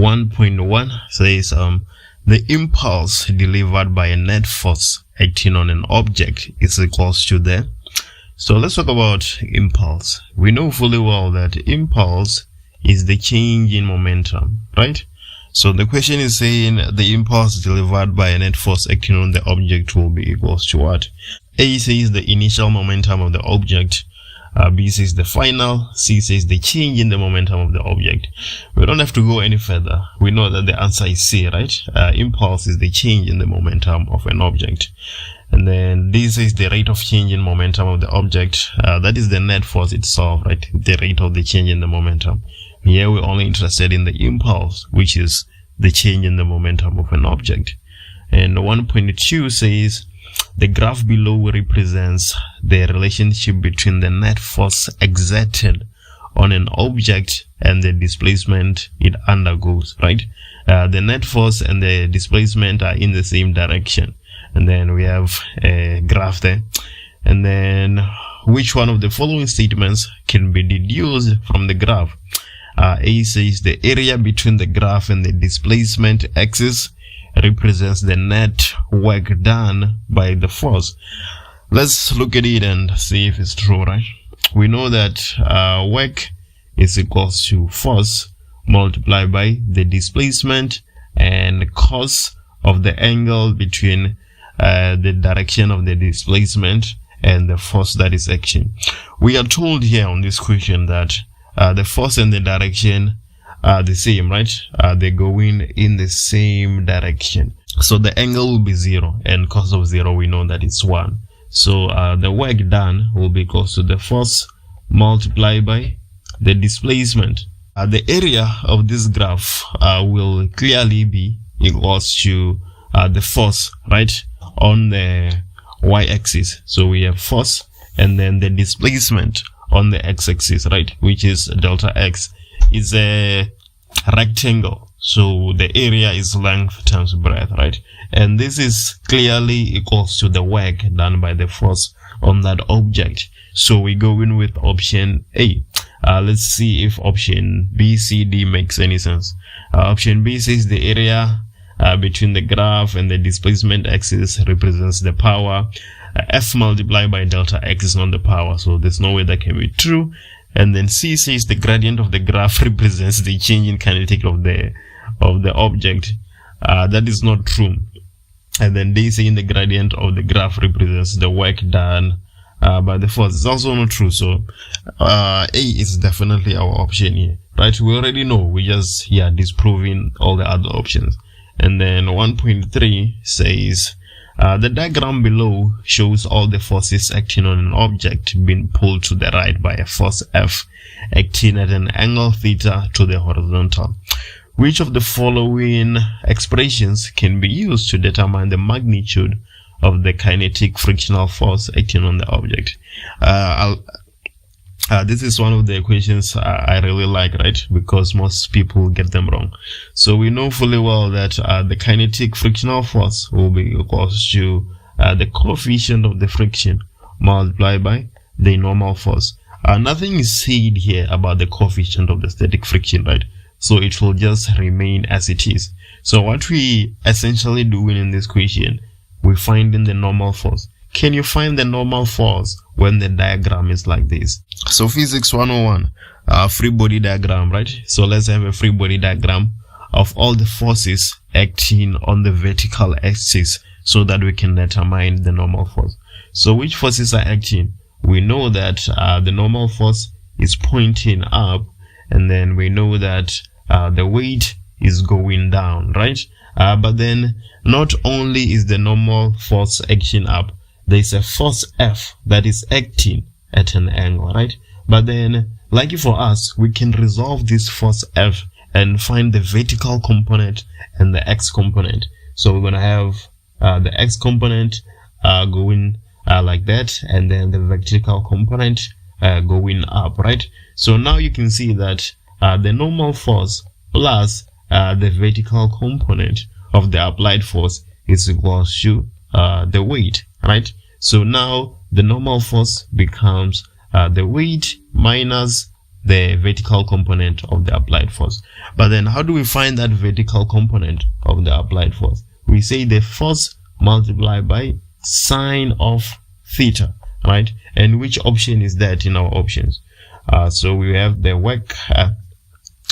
1.1 says the impulse delivered by a net force acting on an object is equals to the. So let's talk about impulse. We know fully well that impulse is the change in momentum, right? So the question is saying the impulse delivered by a net force acting on the object will be equals to what? A says the initial momentum of the object, B says the final, C says the change in the momentum of the object. We don't have to go any further. We know that the answer is C, right? Impulse is the change in the momentum of an object. And then D says the rate of change in momentum of the object. That is the net force itself, right? The rate of the change in the momentum. Here we're only interested in the impulse, which is the change in the momentum of an object. And 1.2 says the graph below represents the relationship between the net force exerted on an object and the displacement it undergoes, right? The net force and the displacement are in the same direction. And then we have a graph there. And then which one of the following statements can be deduced from the graph? A says the area between the graph and the displacement axis represents the net work done by the force. Let's look at it and see if it's true, right? We know that work is equals to force multiplied by the displacement and cos of the angle between the direction of the displacement and the force that is action. We are told here on this question that the force and the direction are the same, right? They're going in the same direction. So the angle will be 0, and cos of 0 we know that it's 1. So the work done will be equal to the force multiplied by the displacement. The area of this graph will clearly be equals to the force, right, on the y-axis. So we have force and then the displacement on the x-axis, right, which is delta x. Is a rectangle, so the area is length times breadth, right? And this is clearly equals to the work done by the force on that object. So we go in with option A. Let's see if option B, C, D makes any sense. Option B says the area between the graph and the displacement axis represents the power. F multiplied by delta x is not the power, so there's no way that can be true. And then C says the gradient of the graph represents the change in kinetic of the object. That is not true. And then they say the gradient of the graph represents the work done by the force. It's also not true. So A is definitely our option here, right? We already know. We just disproving all the other options. And then 1.3 says the diagram below shows all the forces acting on an object being pulled to the right by a force F acting at an angle theta to the horizontal. Which of the following expressions can be used to determine the magnitude of the kinetic frictional force acting on the object? This is one of the equations I really like, right? Because most people get them wrong. So we know fully well that the kinetic frictional force will be equals to the coefficient of the friction multiplied by the normal force. Nothing is said here about the coefficient of the static friction, right? So it will just remain as it is. So what we essentially doing in this question, we finding the normal force. Can you find the normal force when the diagram is like this? So physics 101, free body diagram, right? So let's have a free body diagram of all the forces acting on the vertical axis so that we can determine the normal force. So which forces are acting? We know that the normal force is pointing up, and then we know that the weight is going down, right? But then not only is the normal force acting up, there's a force F that is acting at an angle, right? But then, lucky for us, we can resolve this force F and find the vertical component and the x component. So we're going to have the x component going like that, and then the vertical component going up, right? So now you can see that the normal force plus the vertical component of the applied force is equal to the weight, right? So now the normal force becomes the weight minus the vertical component of the applied force. But then how do we find that vertical component of the applied force? We say the force multiplied by sine of theta, right? And which option is that in our options? So we have the work,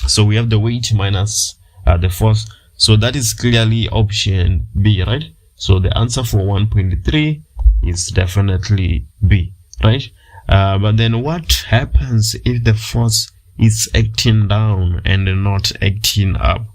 so we have the weight minus the force. So that is clearly option B, right? So the answer for 1.3 is definitely B, right? But then what happens if the force is acting down and not acting up?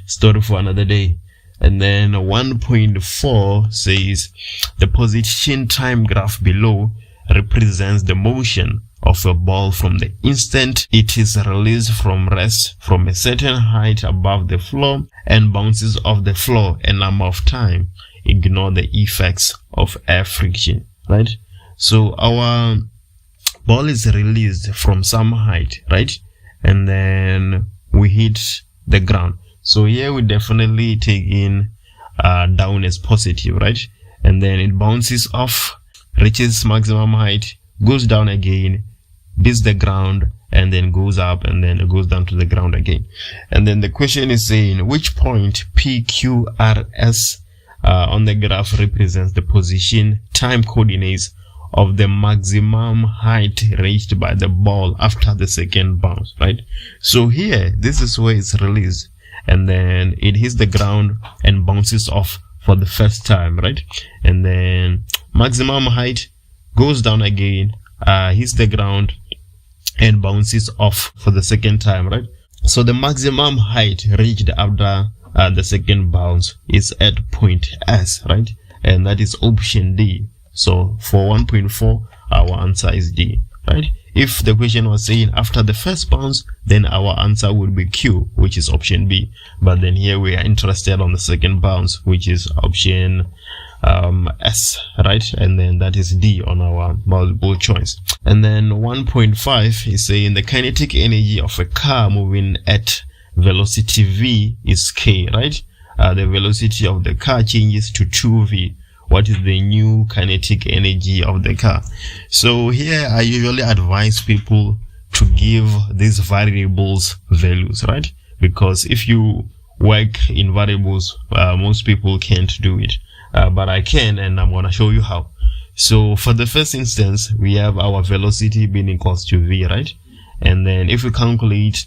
Story for another day. And then 1.4 says the position time graph below represents the motion of a ball from the instant it is released from rest from a certain height above the floor and bounces off the floor a number of times. Ignore the effects of air friction, right? So our ball is released from some height, right? And then we hit the ground. So here we definitely take in down as positive, right? And then it bounces off, reaches maximum height, goes down again, hits the ground, and then goes up, and then it goes down to the ground again. And then the question is saying which point PQRS on the graph represents the position time coordinates of the maximum height reached by the ball after the second bounce, right? So here, this is where it's released, and then it hits the ground and bounces off for the first time, right? And then maximum height goes down again, hits the ground and bounces off for the second time, right? So the maximum height reached after the second bounce is at point S, right? And that is option D. So for 1.4, our answer is D, right? If the question was saying after the first bounce, then our answer would be Q, which is option B. But then here we are interested on the second bounce, which is option S, right? And then that is D on our multiple choice. And then 1.5 is saying the kinetic energy of a car moving at velocity V is K, right? The velocity of the car changes to 2V. What is the new kinetic energy of the car? So here I usually advise people to give these variables values, right? Because if you work in variables, most people can't do it. But I can, and I'm going to show you how. So for the first instance, we have our velocity being equals to V, right? And then if we calculate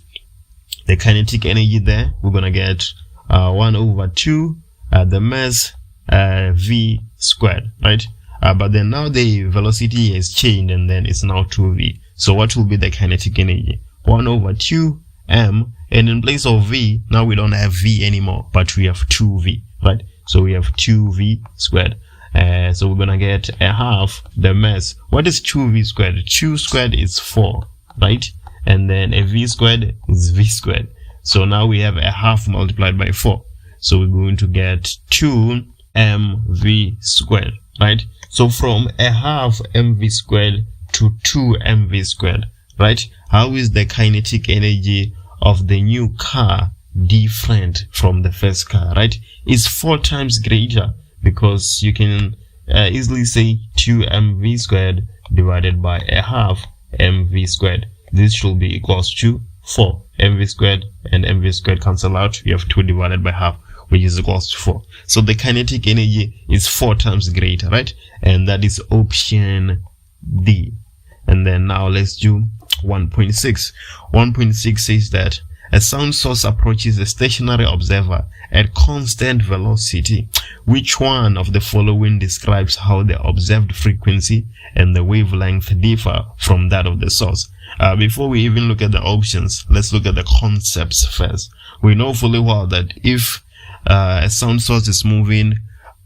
the kinetic energy there, we're going to get 1 over 2 the mass V squared, right? But then now the velocity has changed, and then it's now 2V. So what will be the kinetic energy? 1 over 2 m, and in place of V, now we don't have V anymore, but we have 2V, right? So we have 2V squared. So we're gonna get a half the mass. What is 2V squared? 2 squared is 4, right? And then a V squared is V squared. So now we have a half multiplied by 4. So we're going to get 2mv squared, right? So from a half mv squared to 2mv squared, right? How is the kinetic energy of the new car different from the first car, right? It's 4 times greater, because you can easily say 2mv squared divided by a half mv squared. This should be equals to 4. mv squared and mv squared cancel out. We have 2 divided by half, which is equals to 4. So the kinetic energy is 4 times greater, right? And that is option D. And then now let's do 1.6. 1.6 says that a sound source approaches a stationary observer at constant velocity. Which one of the following describes how the observed frequency and the wavelength differ from that of the source? Before we even look at the options, let's look at the concepts first. We know fully well that if a sound source is moving,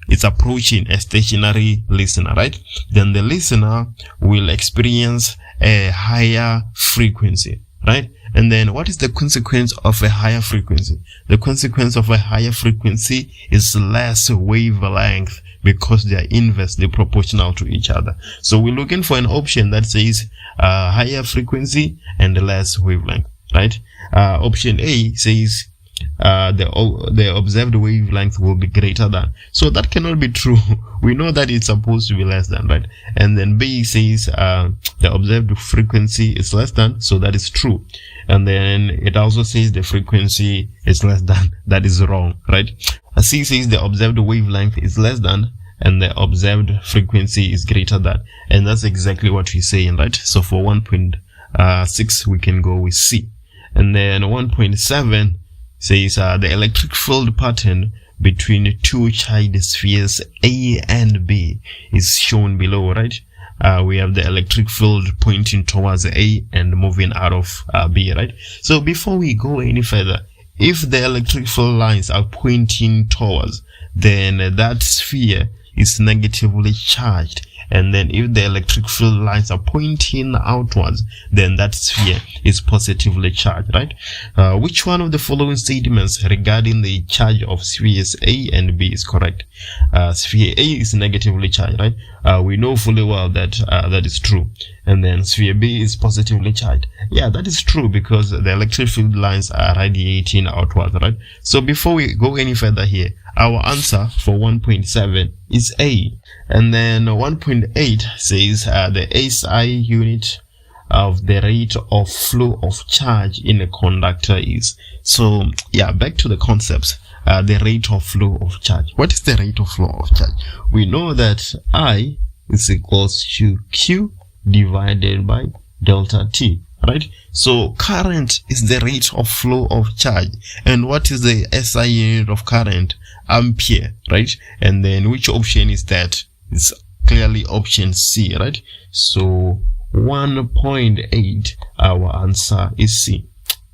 it's approaching a stationary listener, right? Then the listener will experience a higher frequency, right? And then what is the consequence of a higher frequency? The consequence of a higher frequency is less wavelength, because they are inversely proportional to each other. So we're looking for an option that says higher frequency and less wavelength, right? Option A says the observed wavelength will be greater than. So that cannot be true. We know that it's supposed to be less than, right? And then B says the observed frequency is less than, so that is true. And then it also says the frequency is less than. That is wrong, right? C says the observed wavelength is less than, and the observed frequency is greater than. And that's exactly what we're saying, right? So for 1.6 we can go with C. And then 1.7 says the electric field pattern between two charged spheres A and B is shown below, right? We have the electric field pointing towards A and moving out of B, right? So before we go any further, if the electric field lines are pointing towards, then that sphere is negatively charged. And then if the electric field lines are pointing outwards, then that sphere is positively charged, right? Which one of the following statements regarding the charge of spheres A and B is correct? Sphere A is negatively charged, right? We know fully well that that is true. And then sphere B is positively charged. Yeah, that is true because the electric field lines are radiating outwards, right? So before we go any further here, our answer for 1.7 is A. And then 1.8 says the SI unit of the rate of flow of charge in a conductor is. So yeah, back to the concepts. The rate of flow of charge. What is the rate of flow of charge? We know that I is equals to Q divided by delta T, right? So current is the rate of flow of charge. And what is the SI unit of current? Ampere, right? And then which option is that? It's clearly option C, right? So 1.8, our answer is C.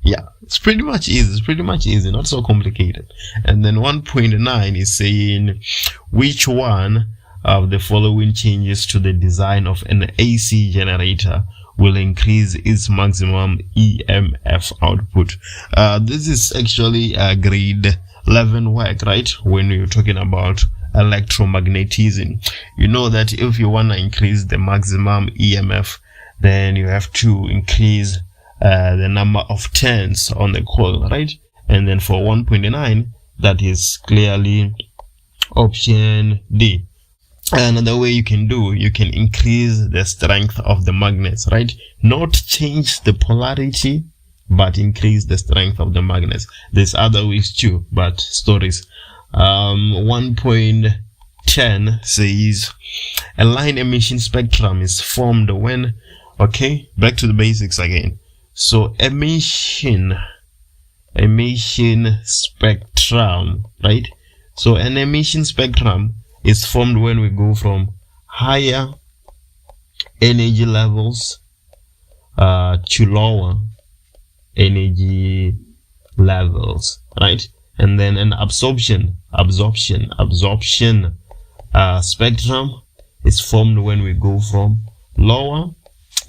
Yeah, it's pretty much easy, not so complicated. And then 1.9 is saying which one of the following changes to the design of an AC generator will increase its maximum EMF output. This is actually a grade 11 work, right? When you're talking about electromagnetism, you know that if you want to increase the maximum EMF, then you have to increase the number of turns on the coil, right? And then for 1.9, that is clearly option D. Another way you can do, you can increase the strength of the magnets, right? Not change the polarity, but increase the strength of the magnets. There's other ways too, but stories. 1.10 says a line emission spectrum is formed when, okay, back to the basics again. So emission spectrum, right? So an emission spectrum is formed when we go from higher energy levels to lower energy levels, right? And then an absorption spectrum is formed when we go from lower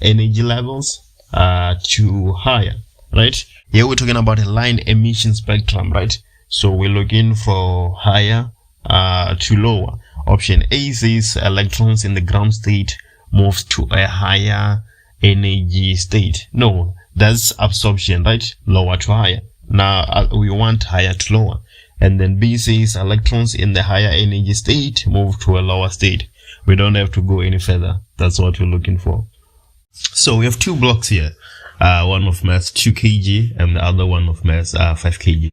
energy levels to higher, right? Here we're talking about a line emission spectrum, right? So we're looking for higher to lower. Option A says electrons in the ground state moves to a higher energy state. No, that's absorption, right? Lower to higher. Now we want higher to lower. And then B says electrons in the higher energy state move to a lower state. We don't have to go any further. That's what we're looking for. So we have two blocks here. One of mass 2 kg and the other one of mass 5 kg.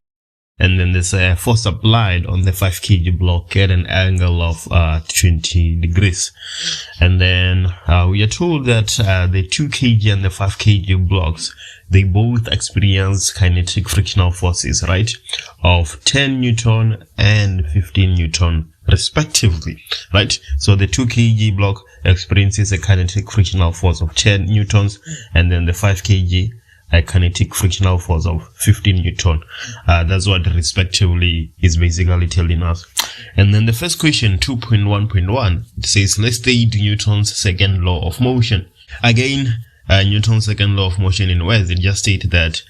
And then there's a force applied on the 5 kg block at an angle of 20 degrees. And then we are told that the 2 kg and the 5 kg blocks, they both experience kinetic frictional forces, right, of 10 Newton and 15 Newton respectively, right? So the 2 kg block experiences a kinetic frictional force of 10 Newtons, and then the 5 kg a kinetic frictional force of 15 Newton. That's what respectively is basically telling us. And then the first question, 2.1.1, it says, let's state Newton's second law of motion. Again, Newton's second law of motion in words, it just states that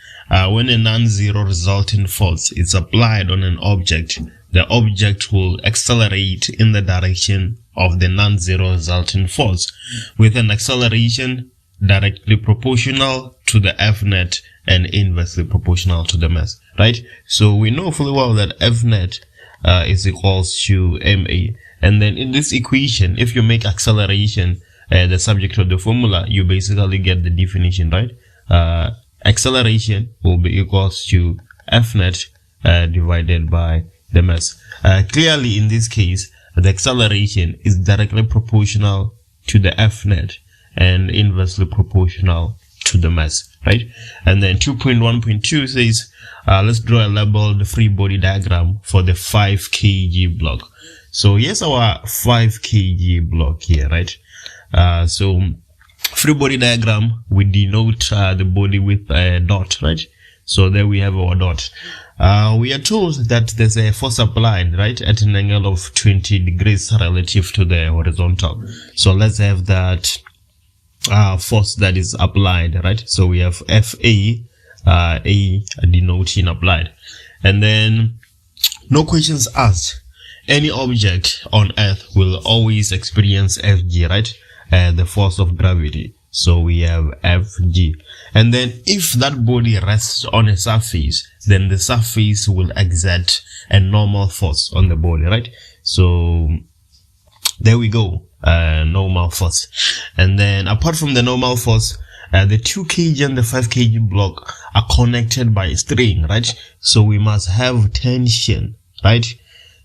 when a non-zero resulting force is applied on an object, the object will accelerate in the direction of the non-zero resulting force with an acceleration directly proportional to the F net and inversely proportional to the mass, right? So we know fully well that F net is equals to ma, and then in this equation, if you make acceleration the subject of the formula, you basically get the definition, right? Acceleration will be equals to F net divided by the mass. Clearly in this case, the acceleration is directly proportional to the F net and inversely proportional to the mass, right? And then 2.1.2 says, let's draw a labeled free body diagram for the 5 kg block. So here's our 5 kg block here, right? So free body diagram, we denote the body with a dot, right? So there we have our dot. We are told that there's a force applied, right, at an angle of 20 degrees relative to the horizontal. So let's have that force that is applied, right? So we have FA, A denoting applied. And then no questions asked. Any object on Earth will always experience FG, right? The force of gravity. So we have Fg. And then if that body rests on a surface, then the surface will exert a normal force on the body, right? So there we go, normal force. And then apart from the normal force, the 2 kg and the 5 kg block are connected by a string, right? So we must have tension, right?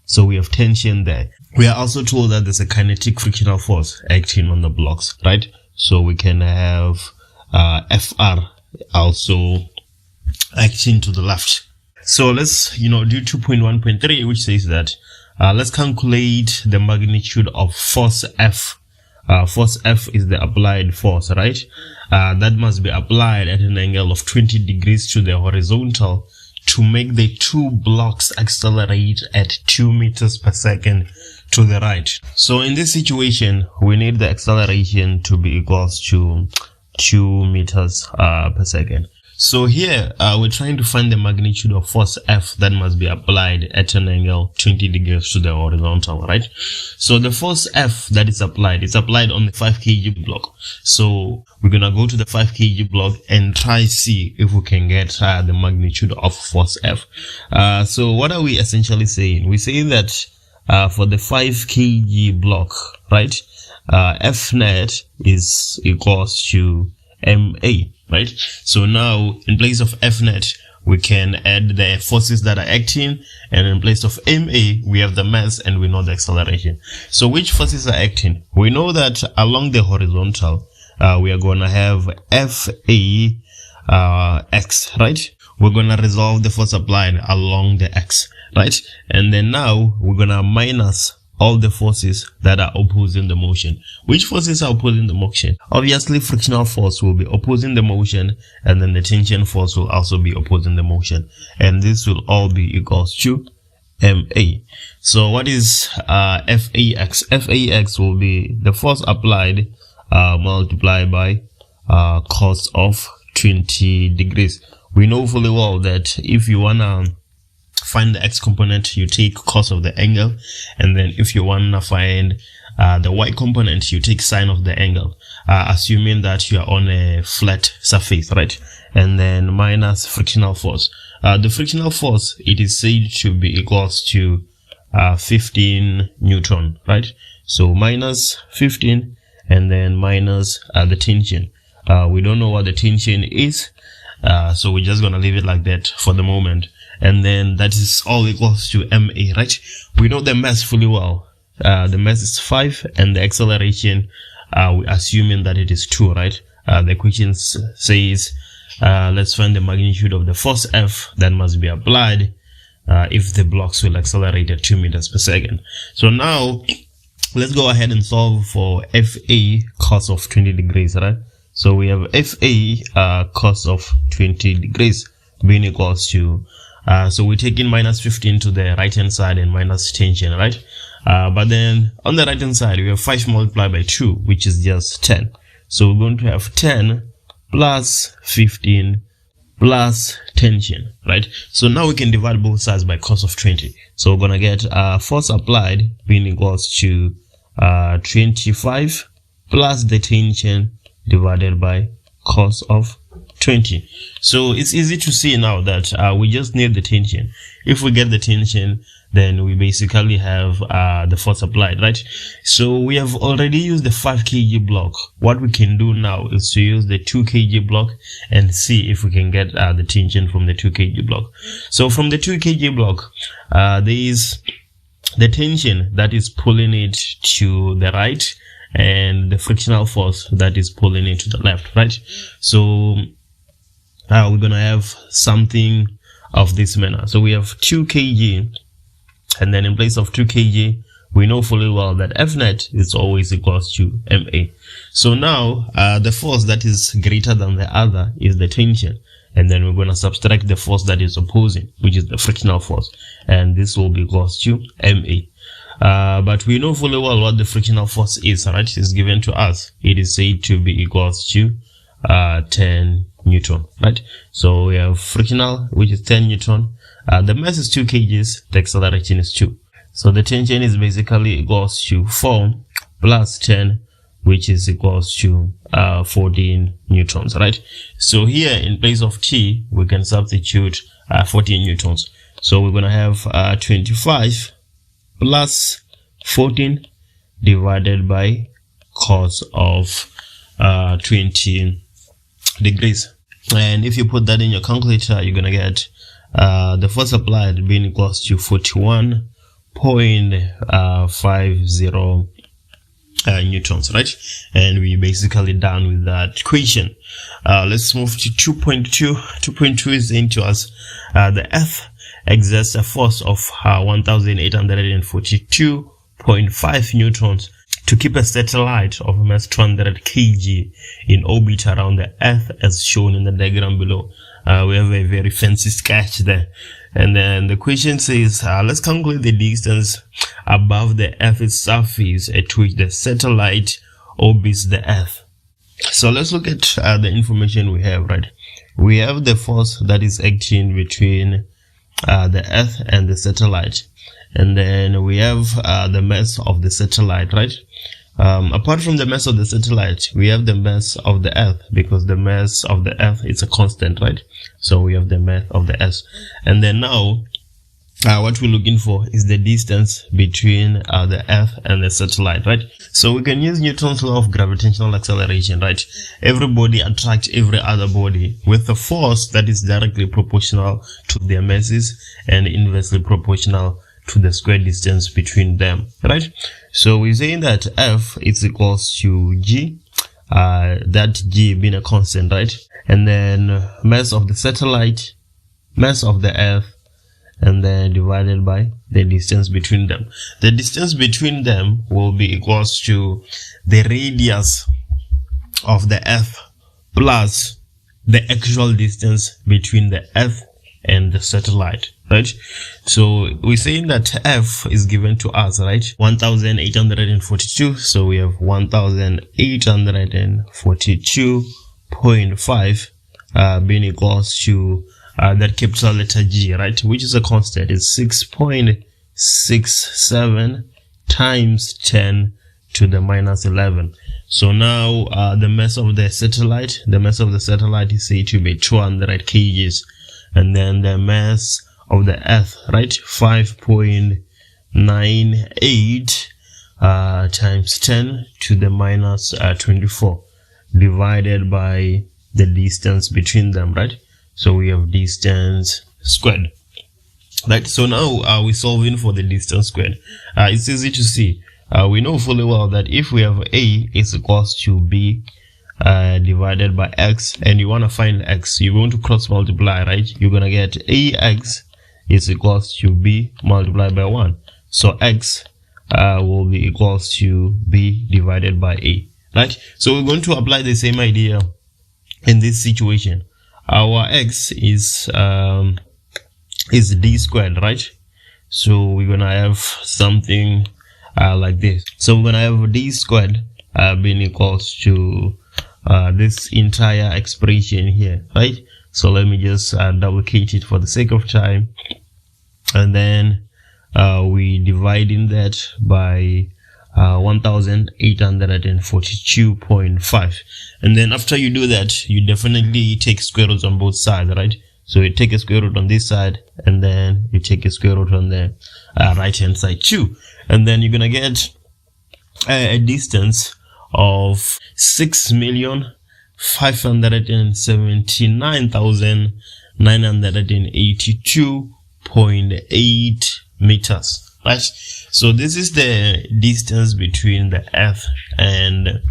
So we have tension there. We are also told that there's a kinetic frictional force acting on the blocks, right? So we can have Fr also acting to the left. So let's, do 2.1.3, which says that let's calculate the magnitude of force F. Force F is the applied force, right? That must be applied at an angle of 20 degrees to the horizontal to make the 2 blocks accelerate at 2 meters per second to the right. So in this situation, we need the acceleration to be equals to 2 meters per second. So here, we're trying to find the magnitude of force F that must be applied at an angle 20 degrees to the horizontal, right? So the force F that is applied, it's applied on the 5 kg block. So we're going to go to the 5 kg block and try see if we can get the magnitude of force F. So what are we essentially saying? We're saying that for the 5 kg block, right, F net is equals to ma, right? So now in place of F net, we can add the forces that are acting, and in place of ma, we have the mass and we know the acceleration. So which forces are acting? We know that along the horizontal, we are going to have Fa x, right? We're going to resolve the force applied along the x, right? And then now we're going to minus all the forces that are opposing the motion. Which forces are opposing the motion? Obviously, frictional force will be opposing the motion, and then the tension force will also be opposing the motion. And this will all be equals to ma. So what is Fax? Fax will be the force applied multiplied by cos of 20 degrees. We know fully well that if you want to find the x component, you take cos of the angle, and then if you want to find the y component, you take sine of the angle, assuming that you are on a flat surface, right? And then minus frictional force. The frictional force, it is said to be equals to 15 Newton, right? So minus 15 and then minus the tension. We don't know what the tension is, so we're just gonna leave it like that for the moment. And then that is all equals to ma, right? We know the mass fully well. The mass is 5, and the acceleration, we're assuming that it is 2, right? The equation says, let's find the magnitude of the force F that must be applied if the blocks will accelerate at 2 meters per second. So now, let's go ahead and solve for Fa cos of 20 degrees, right? So we have Fa cos of 20 degrees being equals to, so we're taking minus 15 to the right hand side and minus tension, right? But then on the right hand side, we have 5 multiplied by 2, which is just 10. So we're going to have 10 plus 15 plus tension, right? So now we can divide both sides by cos of 20. So we're going to get force applied being equals to 25 plus the tension divided by cos of 20. So it's easy to see now that we just need the tension. If we get the tension, then we basically have the force applied, right? So we have already used the 5 kg block. What we can do now is to use the 2 kg block and see if we can get the tension from the 2 kg block. So from the 2 kg block, there is the tension that is pulling it to the right and the frictional force that is pulling it to the left, right? So we're gonna have something of this manner. So we have 2 kg, and then in place of 2 kg, we know fully well that F net is always equals to MA. So now the force that is greater than the other is the tension, and then we're going to subtract the force that is opposing, which is the frictional force, and this will be equals to MA. But we know fully well what the frictional force is, right? It's given to us. It is said to be equals to 10 Newton, right? So we have frictional, which is 10 Newton. The mass is 2 kgs, the acceleration is 2. So the tension is basically equals to 4 plus 10, which is equals to 14 newtons, right? So here in place of T, we can substitute 14 newtons. So we're going to have 25 plus 14 divided by cos of 20 degrees. And if you put that in your calculator, you're going to get the force applied being equals to 41.50 newtons, right? And we basically done with that equation. Let's move to 2.2. 2.2 is into us. The Earth exerts a force of 1,842.5 newtons to keep a satellite of mass 200 kg in orbit around the Earth, as shown in the diagram below. We have a very fancy sketch there. And then the question says, let's calculate the distance above the Earth's surface at which the satellite orbits the Earth. So let's look at the information we have, right? We have the force that is acting between the Earth and the satellite. And then we have the mass of the satellite, right? Apart from the mass of the satellite, we have the mass of the Earth, because the mass of the Earth is a constant, right? So we have the mass of the Earth. And then now, what we're looking for is the distance between the Earth and the satellite, right? So we can use Newton's law of gravitational acceleration, right? Every body attracts every other body with a force that is directly proportional to their masses and inversely proportional to the square distance between them, right? So we're saying that F is equals to G, that G being a constant, right? And then mass of the satellite, mass of the Earth, and then divided by the distance between them. The distance between them will be equals to the radius of the Earth plus the actual distance between the Earth and the satellite, right? So we're saying that F is given to us, right? 1,842. So we have 1,842.5 being equals to that capital letter G, right? Which is a constant. It's 6.67 times 10 to the minus 11. So now the mass of the satellite, is said to be 200 kgs. And then the mass of the Earth, right? 5.98 times 10 to the minus 24 divided by the distance between them, right? So we have distance squared, right? So now we're solving for the distance squared. It's easy to see. We know fully well that if we have A is equals to B divided by X, and you want to find X, you're going to cross multiply, right? You're going to get AX is equals to B multiplied by 1. So X will be equals to B divided by A, right? So we're going to apply the same idea in this situation. Our X is D squared, right? So we're going to have something like this. So we're going to have D squared being equals to this entire expression here, right? So let me just duplicate it for the sake of time, and then we dividing that by 1842.5. And then after you do that, you definitely take square roots on both sides, right? So you take a square root on this side, and then you take a square root on the right hand side too, and then you're gonna get a distance of 6,579,982.8 meters, right? So this is the distance between the Earth and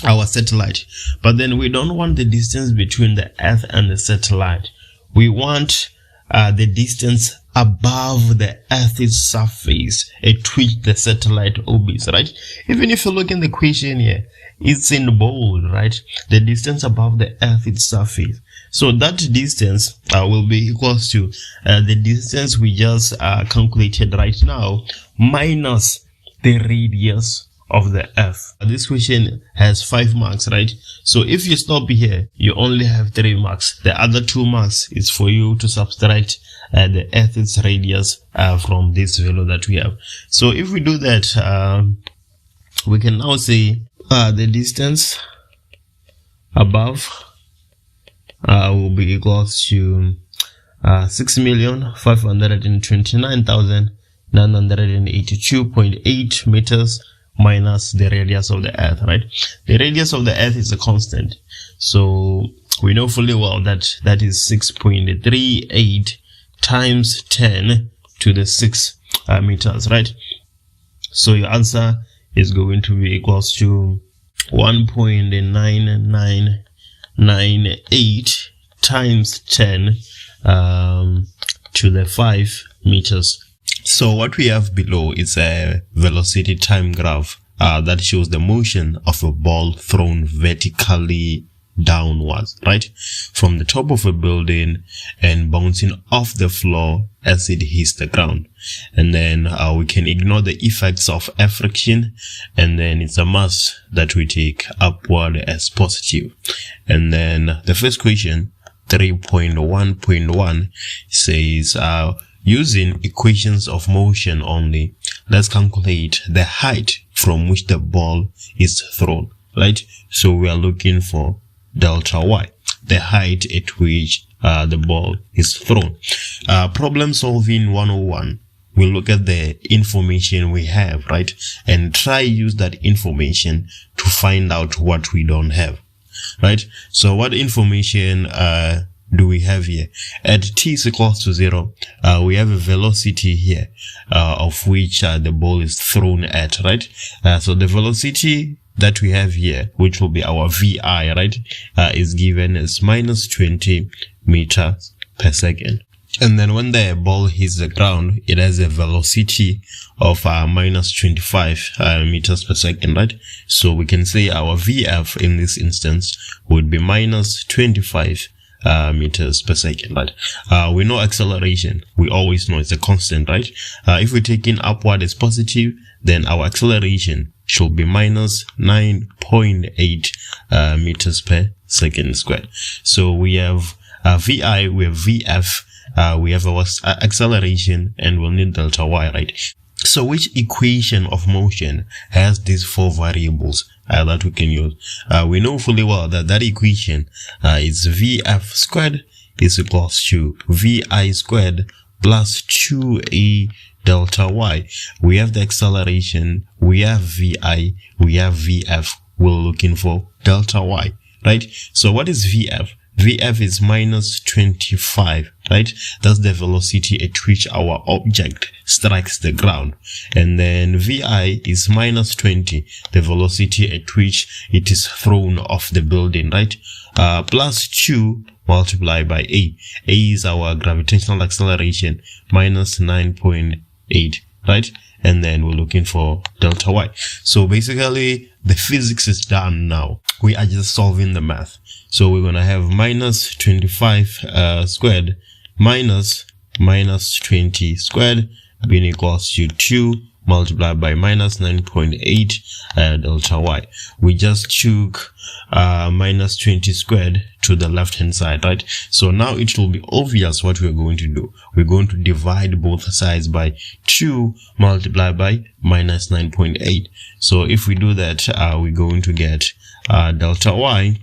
our satellite. But then we don't want the distance between the Earth and the satellite. We want the distance above the Earth's surface at which the satellite orbits, right? Even if you look in the question here, it's in bold, right? The distance above the Earth's surface. So that distance will be equals to the distance we just calculated right now minus the radius of the Earth. This question has 5 marks, right? So if you stop here, you only have 3 marks. The other 2 marks is for you to subtract the Earth's radius from this value that we have. So if we do that, we can now say the distance above will be equals to 6,529,982.8 meters minus the radius of the Earth, right? The radius of the Earth is a constant, so we know fully well that that is 6.38 times 10 to the 6 meters, right? So your answer is going to be equals to 1.9998 times 10 to the 5 meters. So what we have below is a velocity time graph that shows the motion of a ball thrown vertically downwards, right, from the top of a building and bouncing off the floor as it hits the ground. And then we can ignore the effects of air friction, and then it's a must that we take upward as positive. And then the first question, 3.1.1, says using equations of motion only, let's calculate the height from which the ball is thrown, right? So we are looking for delta y, the height at which the ball is thrown. Problem solving 101. We look at the information we have, right? And try use that information to find out what we don't have, right? So what information do we have here? At t is equals to 0, we have a velocity here of which the ball is thrown at, right? So the velocity that we have here, which will be our VI, right, is given as minus 20 meters per second. And then when the ball hits the ground, it has a velocity of minus 25 meters per second, right? So we can say our VF in this instance would be minus 25 meters per second, right? We know acceleration. We always know it's a constant, right? If we take in upward as positive, then our acceleration should be minus 9.8 meters per second squared. So we have VI, we have VF, we have our acceleration, and we'll need delta y, right? So which equation of motion has these 4 variables that we can use? We know fully well that that equation is VF squared is equals to VI squared plus 2a delta y. We have the acceleration, we have VI, we have VF. We're looking for delta y, right? So what is VF? VF is minus 25, right? That's the velocity at which our object strikes the ground. And then VI is minus 20, the velocity at which it is thrown off the building, right? Plus 2 multiplied by A. A is our gravitational acceleration, minus 9.8, right? And then we're looking for delta y. So basically, the physics is done now. We are just solving the math. So we're going to have minus 25 squared minus 20 squared being equals to 2 multiplied by minus 9.8 delta y. We just took minus 20 squared to the left hand side, right? So now it will be obvious what we're going to do. We're going to divide both sides by 2 multiplied by minus 9.8. So if we do that, we're going to get delta y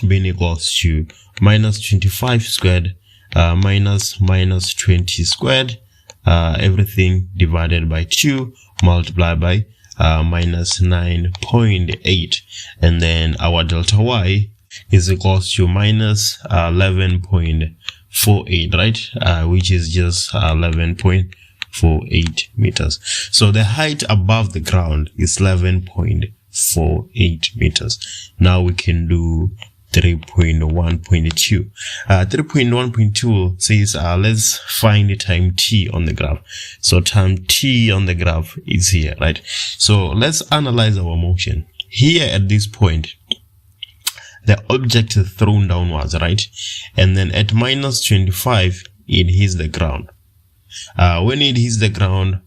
being equals to minus 25 squared minus 20 squared, everything divided by 2 multiplied by minus 9.8, and then our delta y is equals to minus 11.48, right? Which is just 11.48 meters. So the height above the ground is 11.48 meters. Now we can do 3.1.2. 3.1.2 says let's find the time t on the graph. So time t on the graph is here, right? So let's analyze our motion. Here at this point, the object is thrown downwards, right? And then at minus 25, it hits the ground. When it hits the ground,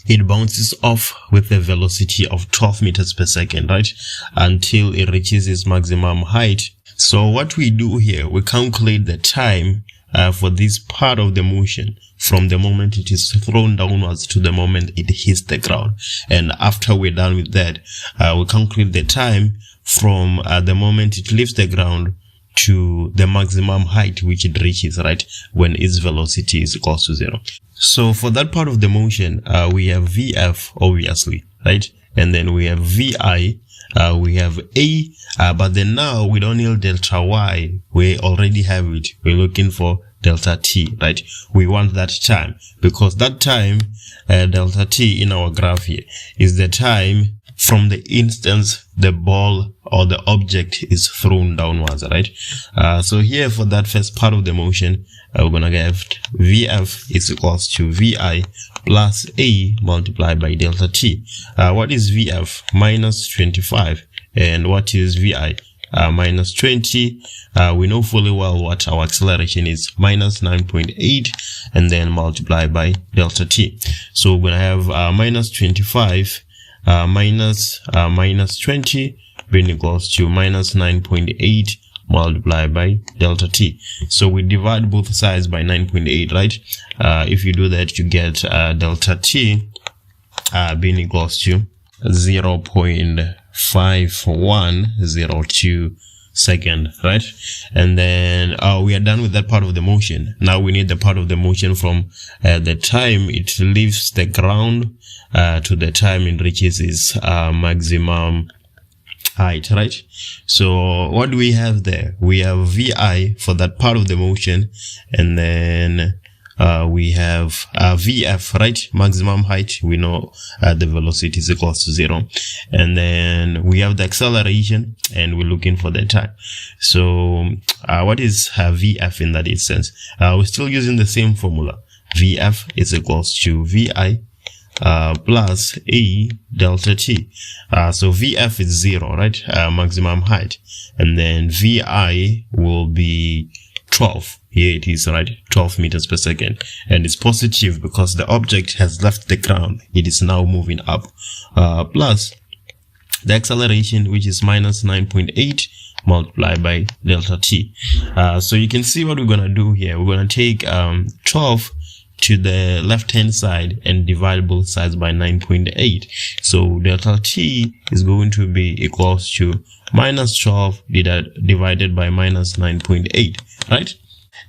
it bounces off with a velocity of 12 meters per second, right? Until it reaches its maximum height. So what we do here, we calculate the time for this part of the motion from the moment it is thrown downwards to the moment it hits the ground. And after we're done with that, we calculate the time from the moment it leaves the ground to the maximum height which it reaches, right, when its velocity is equal to 0. So for that part of the motion, we have VF, obviously, right? And then we have VI, we have A, but then now we don't need delta Y. We already have it. We're looking for delta T, right? We want that time, because that time, delta T in our graph here is the time from the instance the ball or the object is thrown downwards, right? So here for that first part of the motion, we're gonna get VF is equals to VI plus A multiplied by delta T. What is VF? Minus 25. And what is VI? Minus 20. We know fully well what our acceleration is, minus 9.8, and then multiplied by delta T. So we're gonna have minus 25 minus 20 being equals to minus 9.8 multiplied by delta T. So we divide both sides by 9.8, right? If you do that, you get delta T being equals to 0.5102 second, right? And then we are done with that part of the motion. Now we need the part of the motion from the time it leaves the ground to the time it reaches its maximum height, right? So what do we have there? We have VI for that part of the motion, and then we have VF, right? Maximum height. We know the velocity is equals to 0. And then we have the acceleration, and we're looking for the time. So what is VF in that instance? We're still using the same formula. VF is equals to VI plus A delta T. So VF is 0, right? Maximum height. And then VI will be 12. Here it is, right? 12 meters per second. And it's positive because the object has left the ground. It is now moving up. Plus the acceleration, which is minus 9.8 multiplied by delta T. So you can see what we're going to do here. We're going to take 12 to the left hand side and divide both sides by 9.8. So delta T is going to be equals to minus 12 divided by minus 9.8, right?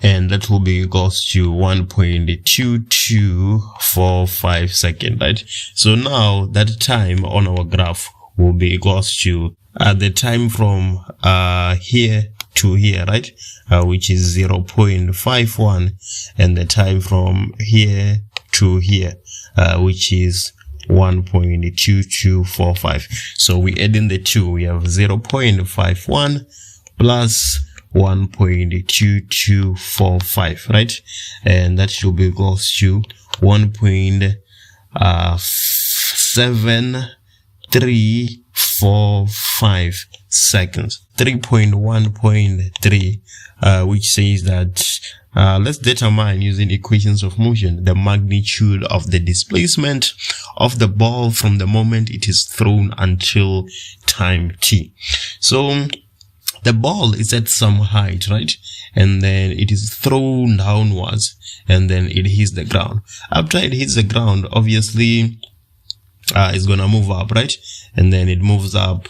And that will be equals to 1.2245 seconds, right? So now that time on our graph will be equals to the time from here to here, right? Which is 0.51, and the time from here to here, which is 1.2245. So we add in the 2, we have 0.51 plus 1.2245, right? And that should be equals to 1.7345 seconds. 3.1.3, which says that let's determine using equations of motion the magnitude of the displacement of the ball from the moment it is thrown until time t. So the ball is at some height, right? And then it is thrown downwards and then it hits the ground. After it hits the ground, obviously it's gonna move up, right? And then it moves up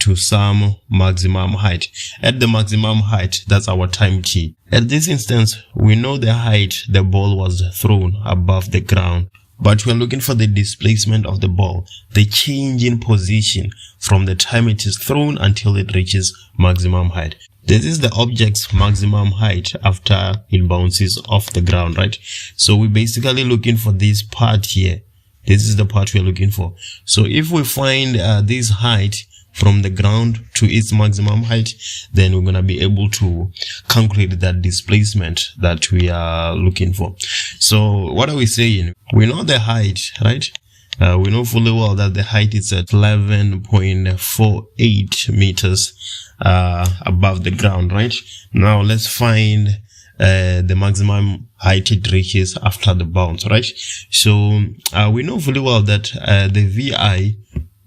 to some maximum height. At the maximum height, that's our time t. At this instance, we know the height the ball was thrown above the ground, but we're looking for the displacement of the ball, the change in position from the time it is thrown until it reaches maximum height. This is the object's maximum height after it bounces off the ground, right? So we're basically looking for this part here. This is the part we're looking for. So if we find this height from the ground to its maximum height, then we're going to be able to calculate that displacement that we are looking for. So what are we saying? We know the height, right? We know fully well that the height is at 11.48 meters above the ground, right? Now let's find the maximum height it reaches after the bounce, right? So we know fully well that the VI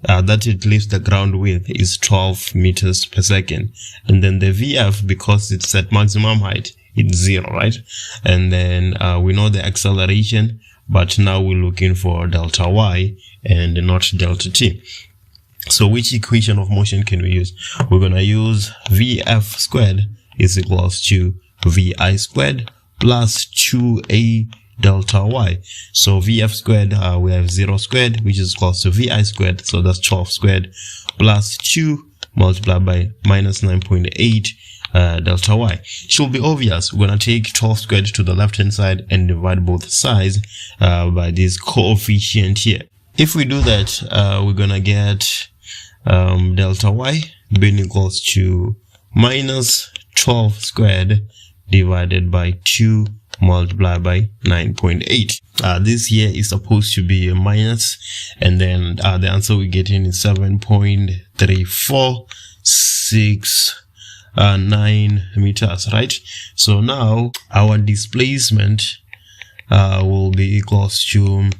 that it leaves the ground with is 12 meters per second, and then the VF, because it's at maximum height, it's 0, right? And then we know the acceleration, but now we're looking for delta y and not delta t. So which equation of motion can we use? We're gonna use VF squared is equals to VI squared plus 2a delta y. So VF squared, we have 0 squared, which is equals to VI squared, so that's 12 squared plus 2 multiplied by minus 9.8 delta y. It should be obvious. We're going to take 12 squared to the left hand side and divide both sides by this coefficient here. If we do that, we're going to get delta y being equals to minus 12 squared divided by 2 multiplied by 9.8. This here is supposed to be a minus, and then the answer we get in is 7.346 meters, right? So now our displacement will be equals to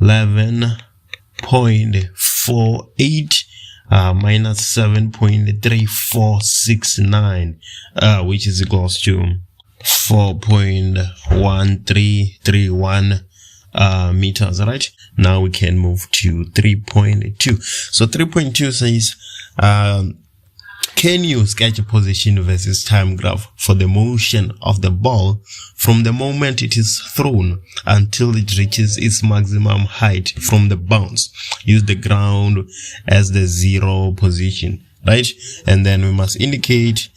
11.48 minus 7.3469, which is equals to 4.1331 meters, right? Now we can move to 3.2. So 3.2 says, can you sketch a position versus time graph for the motion of the ball from the moment it is thrown until it reaches its maximum height from the bounce? Use the ground as the 0 position, right? And then we must indicate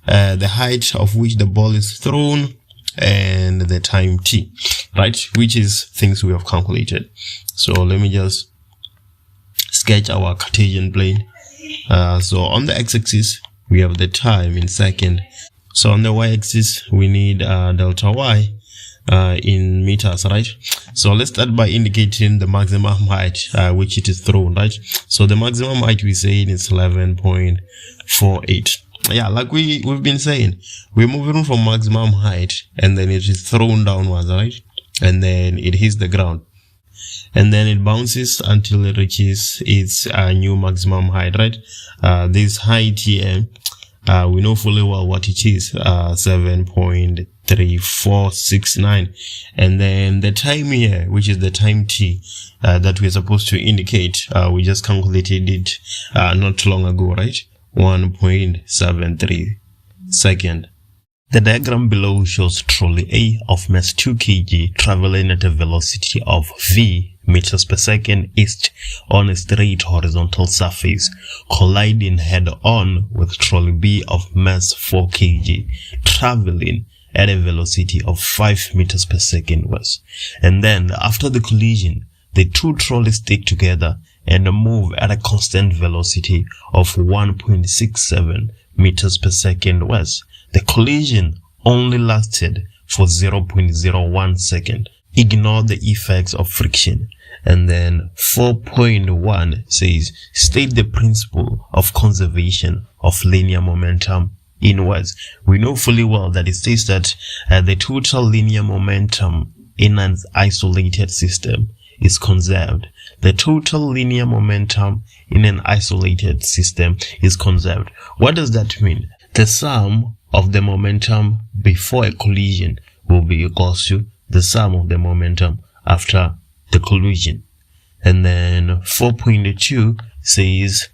the height of which the ball is thrown and the time t, right? Which is things we have calculated. So let me just sketch our Cartesian plane. So on the x-axis we have the time in second. So on the y-axis we need delta y in meters, right? So let's start by indicating the maximum height which it is thrown, right? So the maximum height we say is 11.48. Yeah, like we've been saying, we're moving from maximum height and then it is thrown downwards, right? And then it hits the ground, and then it bounces until it reaches its new maximum height, right? This height here, we know fully well what it is, 7.3469, and then the time here, which is the time t that we're supposed to indicate, we just calculated it not too long ago, right? 1.73 second. The diagram below shows trolley A of mass 2 kg traveling at a velocity of v meters per second east on a straight horizontal surface, colliding head-on with trolley B of mass 4 kg traveling at a velocity of 5 meters per second west. And then after the collision, the two trolleys stick together and move at a constant velocity of 1.67 meters per second west. The collision only lasted for 0.01 second. Ignore the effects of friction. And then 4.1 says, state the principle of conservation of linear momentum inwards. We know fully well that it states that the total linear momentum in an isolated system is conserved. The total linear momentum in an isolated system is conserved. What does that mean? The sum of the momentum before a collision will be equals to the sum of the momentum after the collision. And then 4.2 says,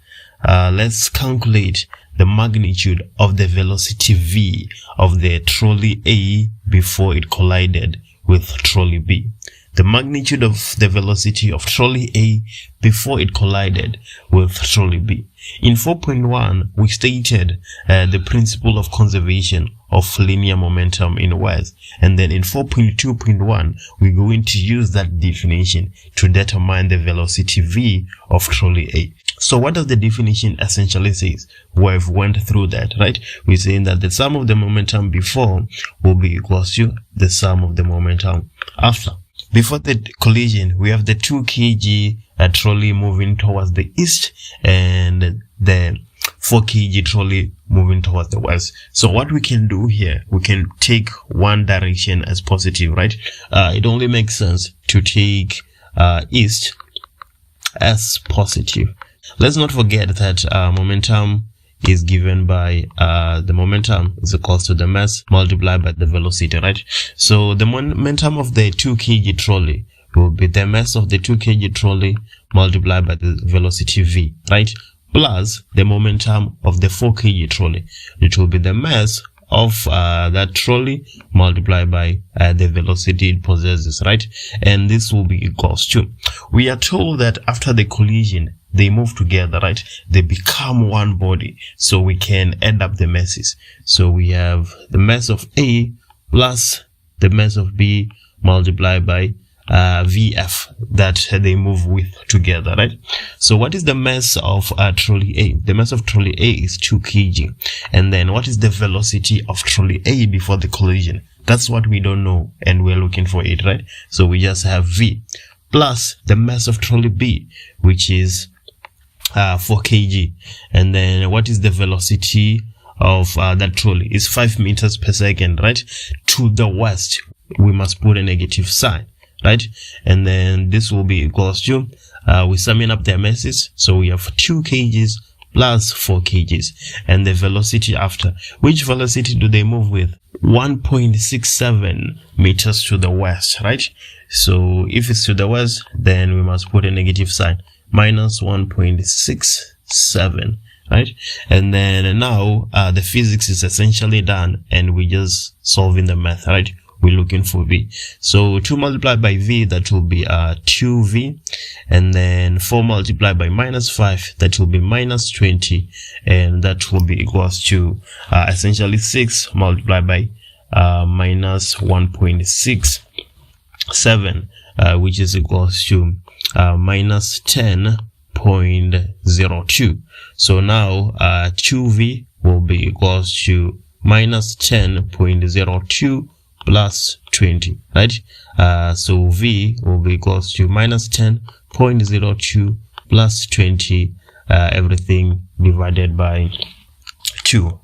let's calculate the magnitude of the velocity v of the trolley A before it collided with trolley B. The magnitude of the velocity of trolley A before it collided with trolley B. In 4.1, we stated the principle of conservation of linear momentum in words. And then in 4.2.1, we're going to use that definition to determine the velocity v of trolley A. So what does the definition essentially say? We've went through that, right? We're saying that the sum of the momentum before will be equals to the sum of the momentum after. Before the collision, we have the 2 kg trolley moving towards the east and the 4 kg trolley moving towards the west. So what we can do here, we can take one direction as positive, right? It only makes sense to take east as positive. Let's not forget that momentum is given by the momentum is equals to the mass multiplied by the velocity, right? So the momentum of the 2 kg trolley will be the mass of the 2 kg trolley multiplied by the velocity v, right? Plus the momentum of the 4 kg trolley. It will be the mass of that trolley multiplied by the velocity it possesses, right? And this will be equals to, we are told that after the collision they move together, right? They become one body, so we can add up the masses. So we have the mass of A plus the mass of B multiplied by VF that they move with together, right? So what is the mass of trolley A? The mass of trolley A is 2 kg. And then what is the velocity of trolley A before the collision? That's what we don't know, and we're looking for it, right? So we just have V plus the mass of trolley B, which is 4 kg. And then what is the velocity of that trolley? Is 5 meters per second, right? To the west, we must put a negative sign, right? And then this will be equals to, we're summing up their masses. So we have 2 kgs plus 4 kgs. And the velocity after, which velocity do they move with? 1.67 meters to the west, right? So if it's to the west, then we must put a negative sign. Minus 1.67, right? And then now the physics is essentially done, and we're just solving the math, right? We're looking for V. So 2 multiplied by V, that will be 2V, and then 4 multiplied by minus 5, that will be minus 20, and that will be equals to essentially 6 multiplied by minus 1.67, which is equals to minus 10.02. So now 2V will be equals to minus 10.02 plus 20, right? So V will be equals to minus 10.02 plus 20, everything divided by 2.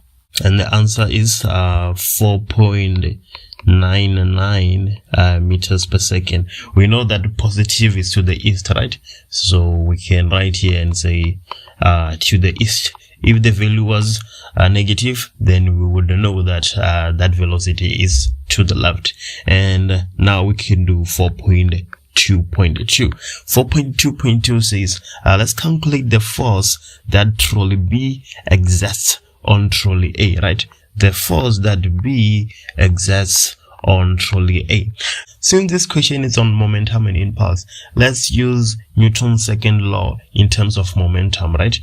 And the answer is 4.99 meters per second. We know that positive is to the east, right? So we can write here and say to the east. If the value was negative, then we would know that that velocity is to the left. And now we can do 4.2.2. 4.2.2 says, let's calculate the force that trolley B exerts on trolley A, right? The force that B exerts on trolley A. Since this question is on momentum and impulse, let's use Newton's second law in terms of momentum, right?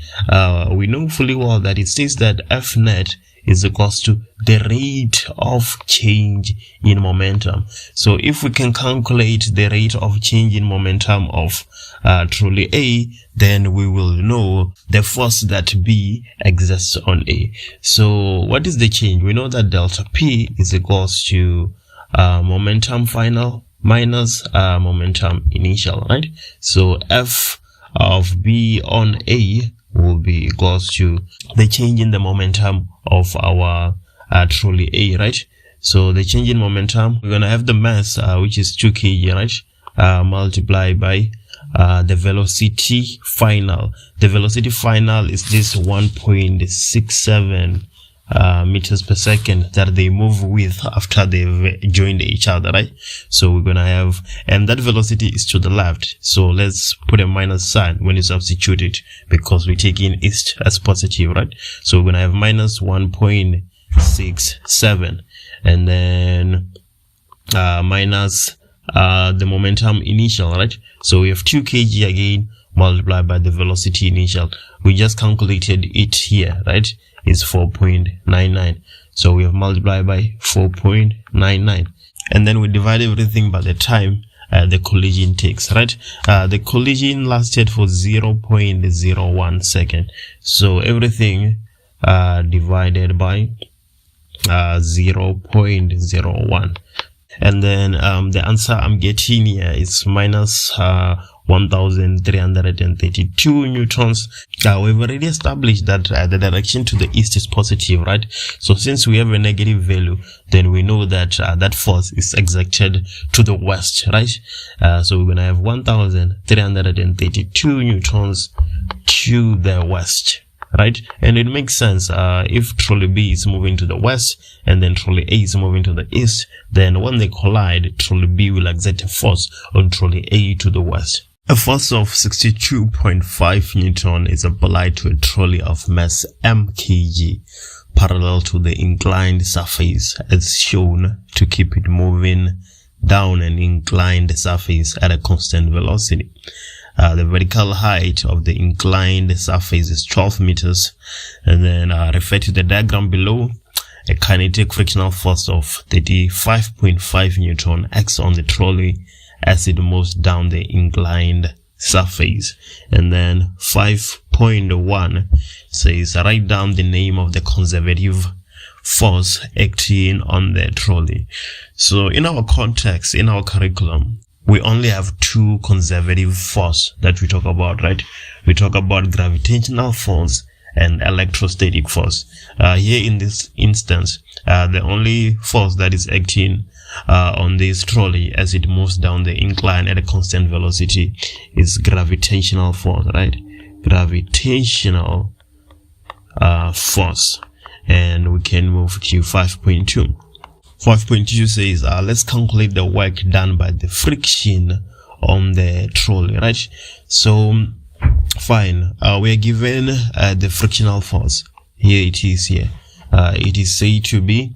We know fully well that it says that F net is equals to the rate of change in momentum. So if we can calculate the rate of change in momentum of trolley A, then we will know the force that B exerts on A. So what is the change? We know that delta P is equals to momentum final minus momentum initial, right? So F of B on A will be equals to the change in the momentum of our trolley A, right? So the change in momentum, we're gonna have the mass which is 2 kg, right? multiplied by the velocity final. The velocity final is this 1.67 meters per second that they move with after they've joined each other, right? So we're gonna have, and that velocity is to the left, so let's put a minus sign when you substitute it, because we're taking east as positive, right? So we're gonna have minus 1.67, and then minus the momentum initial, right? So we have 2 kg again multiplied by the velocity initial. We just calculated it here, right? It's 4.99. So we have multiplied by 4.99, and then we divide everything by the time the collision takes, right? The collision lasted for 0.01 second. So everything divided by 0.01. And then the answer I'm getting here is minus 1,332 newtons. We've already established that the direction to the east is positive, right? So since we have a negative value, then we know that that force is exerted to the west, right? So we're gonna have 1,332 newtons to the west, right? And it makes sense. If trolley B is moving to the west and then trolley A is moving to the east, then when they collide, trolley B will exert a force on trolley A to the west. A force of 62.5 Newton is applied to a trolley of mass m kg parallel to the inclined surface as shown to keep it moving down an inclined surface at a constant velocity. The vertical height of the inclined surface is 12 meters, and then refer to the diagram below. A kinetic frictional force of 35.5 Newton acts on the trolley as it moves down the inclined surface. And then 5.1 says write down the name of the conservative force acting on the trolley. So in our context, in our curriculum, we only have 2 conservative force that we talk about, right? We talk about gravitational force and electrostatic force. Here in this instance, the only force that is acting on this trolley as it moves down the incline at a constant velocity is gravitational force, right? Gravitational force. And we can move to 5.2. 5.2 says let's calculate the work done by the friction on the trolley, right? So fine, we are given the frictional force. Here it is. Here it is said to be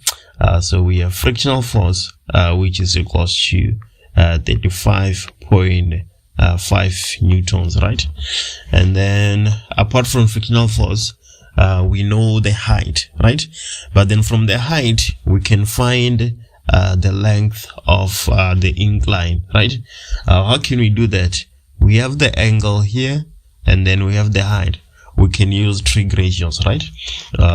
so we have frictional force which is equals to 35.5 newtons, right? And then apart from frictional force, we know the height, right? But then from the height we can find the length of the incline, right? How can we do that? We have the angle here, and then we have the height. We can use trig ratios, right?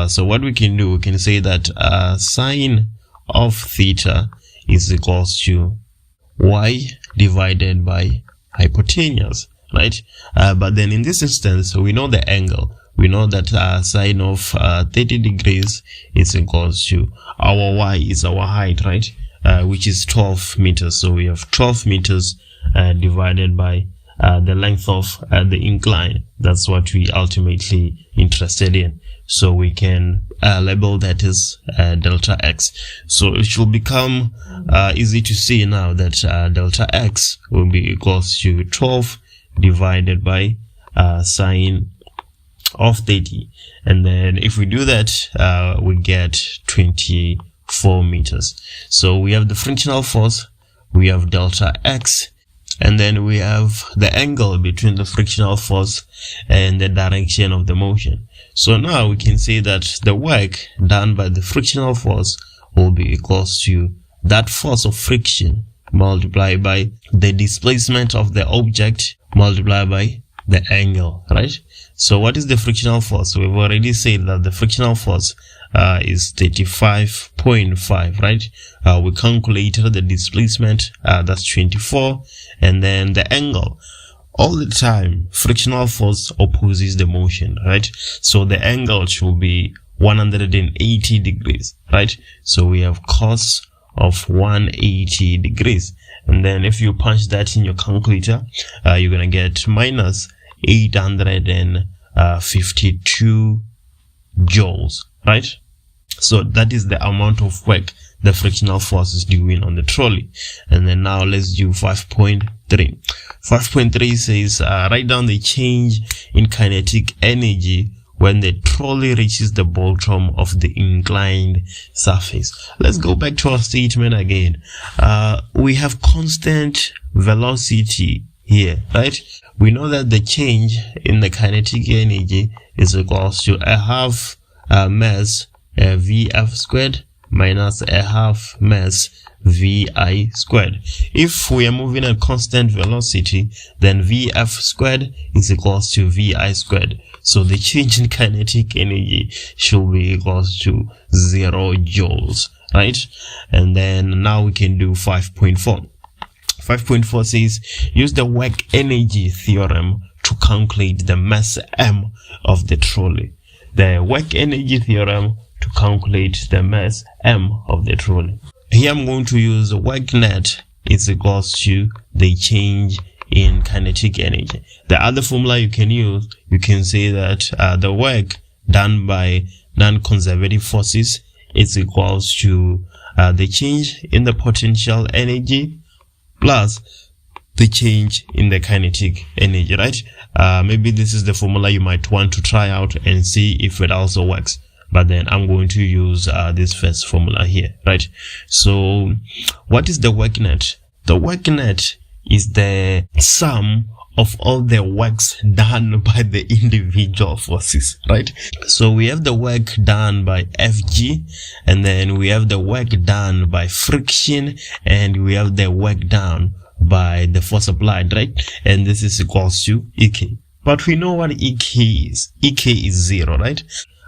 So what we can do, we can say that sine of theta is equals to y divided by hypotenuse, right? But then in this instance, we know the angle. We know that sine of 30 degrees is equals to our y is our height, right? Which is 12 meters. So we have 12 meters divided by the length of the incline. That's what we ultimately interested in. So we can label that as delta x. So it should become easy to see now that delta x will be equals to 12 divided by sine of 30. And then if we do that, we get 24 meters. So we have the frictional force, we have delta x, and then we have the angle between the frictional force and the direction of the motion. So now we can say that the work done by the frictional force will be equals to that force of friction multiplied by the displacement of the object multiplied by the angle, right? So what is the frictional force? We've already said that the frictional force is 35.5, right? We calculated the displacement, that's 24, and then the angle. All the time, frictional force opposes the motion, right? So the angle should be 180 degrees, right? So we have cos of 180 degrees. And then if you punch that in your calculator, you're gonna get minus 852 joules, right? So that is the amount of work the frictional force is doing on the trolley. And then now let's do 5.3. 5.3 says write down the change in kinetic energy when the trolley reaches the bottom of the inclined surface. Let's go back to our statement again. We have constant velocity here, right? We know that the change in the kinetic energy is equals to a half mass Vf squared minus a half mass Vi squared. If we are moving at constant velocity, then Vf squared is equals to Vi squared. So the change in kinetic energy should be equals to 0 joules, right? And then now we can do 5.4. 5.4 says use the work energy theorem to calculate the mass m of the trolley. The work energy theorem to calculate the mass m of the trolley. Here I'm going to use work net is equals to the change in kinetic energy. The other formula you can use, you can say that the work done by non-conservative forces is equals to the change in the potential energy plus the change in the kinetic energy, right? Maybe this is the formula you might want to try out and see if it also works. But then I'm going to use this first formula here, right? So what is the work net? The work net is the sum of all the works done by the individual forces, right? So we have the work done by Fg, and then we have the work done by friction, and we have the work done by the force applied, right? And this is equals to Ek. But we know what Ek is. Ek is 0, right?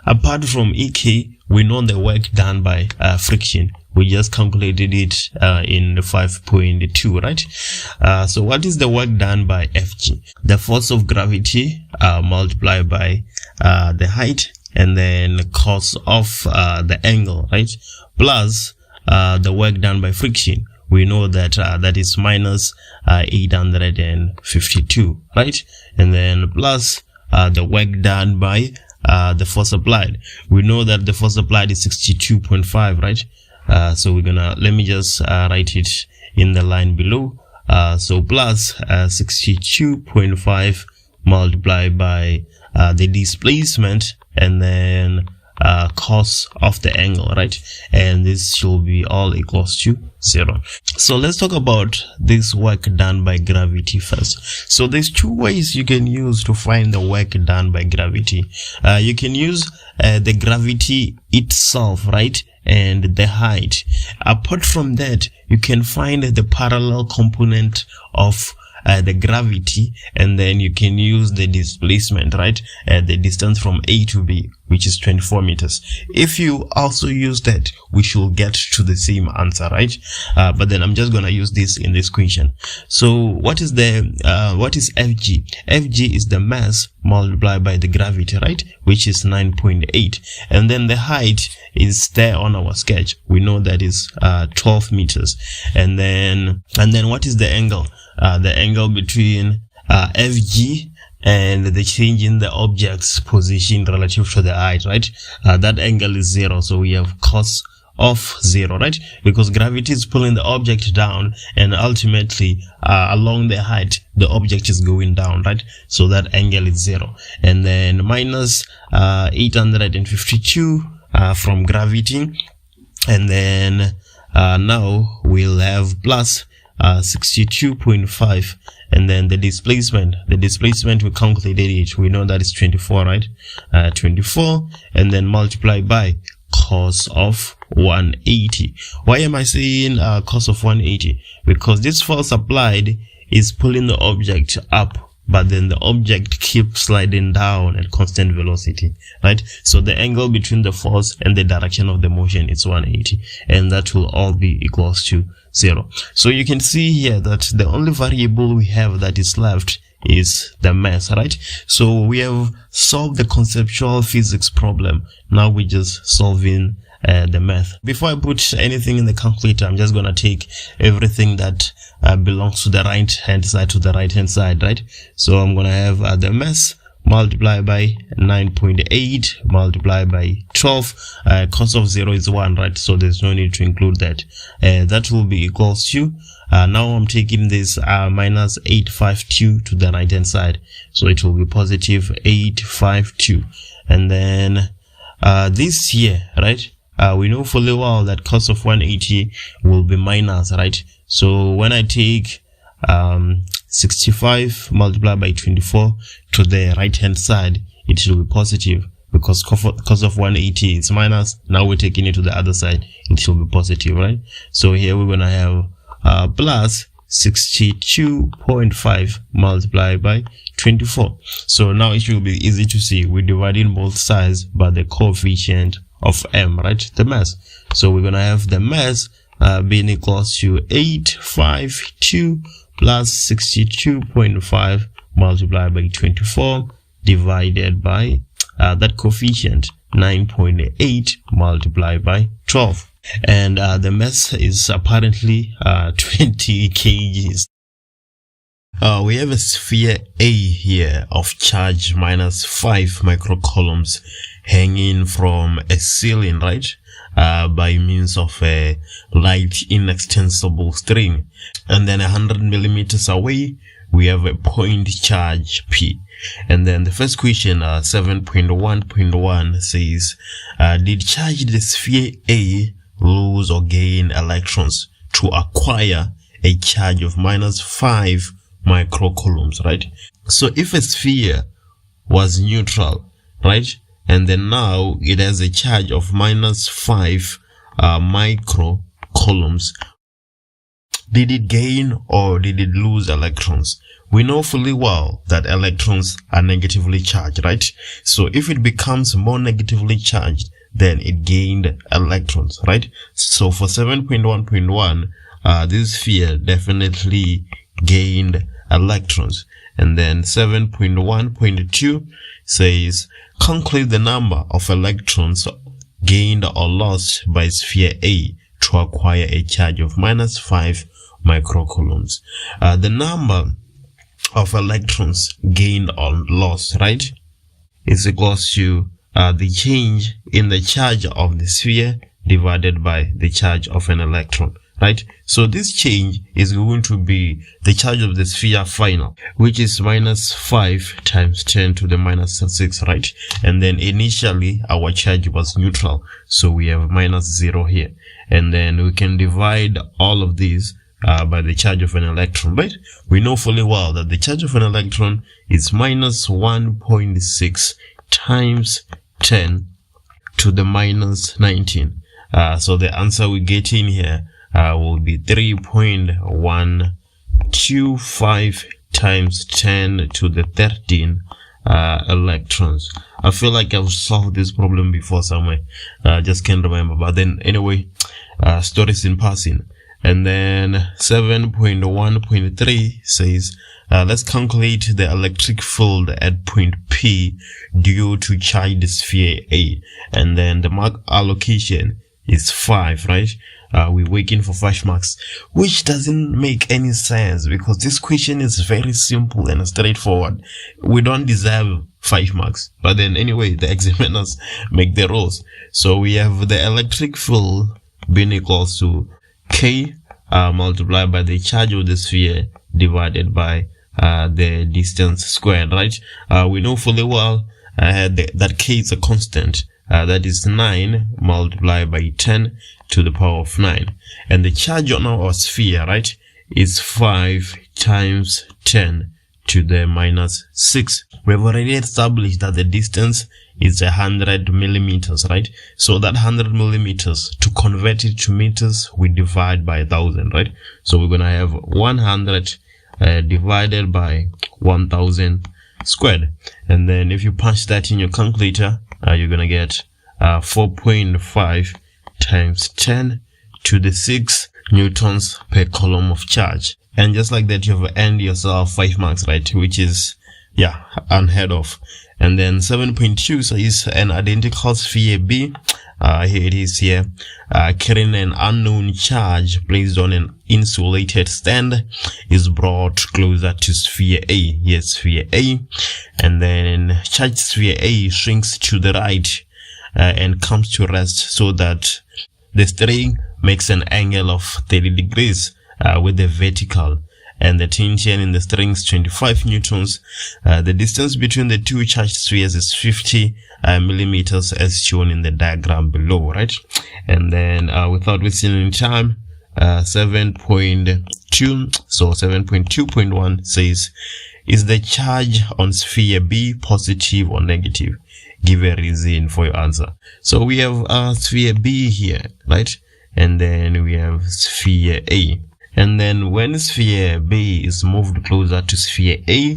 Apart from Ek, we know the work done by friction. We just calculated it in the 5.2, right? So what is the work done by Fg? The force of gravity multiplied by the height, and then cos of the angle, right? Plus the work done by friction. We know that that is minus 852, right? And then plus the work done by the force applied. We know that the force applied is 62.5, right? So we're gonna, let me just write it in the line below. So plus 62.5 multiplied by the displacement, and then cos of the angle, right? And this should be all equals to 0. So let's talk about this work done by gravity first. So there's two ways you can use to find the work done by gravity. You can use the gravity itself, right? And the height. Apart from that, you can find the parallel component of the gravity, and then you can use the displacement, right? The distance from A to B, which is 24 meters. If you also use that, we should get to the same answer, right? But then I'm just gonna use this in this question. So what is Fg? Fg is the mass multiplied by the gravity, right? Which is 9.8, and then the height is there on our sketch. We know that is 12 meters, and then what is the angle? The angle between Fg and the change in the object's position relative to the height, right? That angle is 0, so we have cos of 0, right? Because gravity is pulling the object down, and ultimately along the height the object is going down, right? So that angle is 0, and then minus 852 from gravity, and then now we'll have plus 62.5, and then the displacement we calculated it, we know that is 24, right? 24, and then multiply by cos of 180. Why am I saying cos of 180? Because this force applied is pulling the object up, but then the object keeps sliding down at constant velocity, right? So the angle between the force and the direction of the motion is 180, and that will all be equals to 0. So you can see here that the only variable we have that is left is the mass, right? So we have solved the conceptual physics problem. Now we're just solving the math. Before I put anything in the calculator, I'm just gonna take everything that belongs to the right hand side to the right hand side, right? So I'm gonna have the mass multiplied by 9.8 multiplied by 12. Cos of 0 is 1, right? So there's no need to include that. That will be equals to, now I'm taking this minus 852 to the right hand side, so it will be positive 852. And then this here, right, we know fully well that cos of 180 will be minus, right? So when I take 65 multiplied by 24 to the right hand side, it will be positive, because cos of 180 is minus. Now we're taking it to the other side, it will be positive, right? So here we're gonna have plus 62.5 multiplied by 24. So now it will be easy to see. We're dividing both sides by the coefficient of m, right? The mass. So we're gonna have the mass being equals to 852 plus 62.5 multiplied by 24 divided by that coefficient 9.8 multiplied by 12. And the mass is apparently 20 kgs. We have a sphere A here of charge minus 5 microcoulombs hanging from a ceiling, right? By means of a light inextensible string. And then 100 millimeters away, we have a point charge P. And then the first question, 7.1.1 says, did charge the sphere A lose or gain electrons to acquire a charge of minus 5 microcoulombs, right? So if a sphere was neutral, right, and then now it has a charge of minus 5 microcoulombs, did it gain or did it lose electrons? We know fully well that electrons are negatively charged, right? So if it becomes more negatively charged, then it gained electrons, right? So for 7.1.1, this sphere definitely gained electrons. And then 7.1.2 says, calculate the number of electrons gained or lost by sphere A to acquire a charge of minus 5 microcoulombs. The number of electrons gained or lost, right, is equals to the change in the charge of the sphere divided by the charge of an electron, right? So this change is going to be the charge of the sphere final, which is minus 5 times 10 to the minus 6, right? And then initially our charge was neutral, so we have minus 0 here. And then we can divide all of these by the charge of an electron, right? We know fully well that the charge of an electron is minus 1.6 times 10 to the minus 19. So the answer we get in here will be 3.125 times 10 to the 13 electrons. I feel like I've solved this problem before somewhere. Just can't remember. But then anyway, stories in passing. And then 7.1.3 says, let's calculate the electric field at point P due to charge the sphere A. And then the mark allocation is 5, right? We're waiting for 5 marks, which doesn't make any sense because this question is very simple and straightforward. We don't deserve 5 marks. But then anyway, the examiners make the rules. So we have the electric field being equals to K multiplied by the charge of the sphere divided by the distance squared, right? We know fully well that K is a constant. That is 9 multiplied by 10 to the power of 9. And the charge on our sphere, right, is 5 times 10 to the minus 6. We've already established that the distance is 100 millimeters, right? So that 100 millimeters, to convert it to meters, we divide by 1000, right? So we're going to have 100 divided by 1000 squared. And then if you punch that in your calculator, you're going to get 4.5 times 10 to the 6 newtons per coulomb of charge. And just like that, you've earned yourself 5 marks, right? Which is, yeah, unheard of. And then 7.2 says an identical sphere B Here it is here. Carrying an unknown charge placed on an insulated stand is brought closer to sphere A. Yes, sphere A. And then charged sphere A shrinks to the right and comes to rest so that the string makes an angle of 30 degrees with the vertical. And the tension in the string is 25 newtons. The distance between the two charged spheres is 50 millimeters as shown in the diagram below, right? And then without wasting any time, 7.2, so 7.2.1 says, is the charge on sphere B positive or negative? Give a reason for your answer. So we have sphere B here, right? And then we have sphere A. And then when sphere B is moved closer to sphere A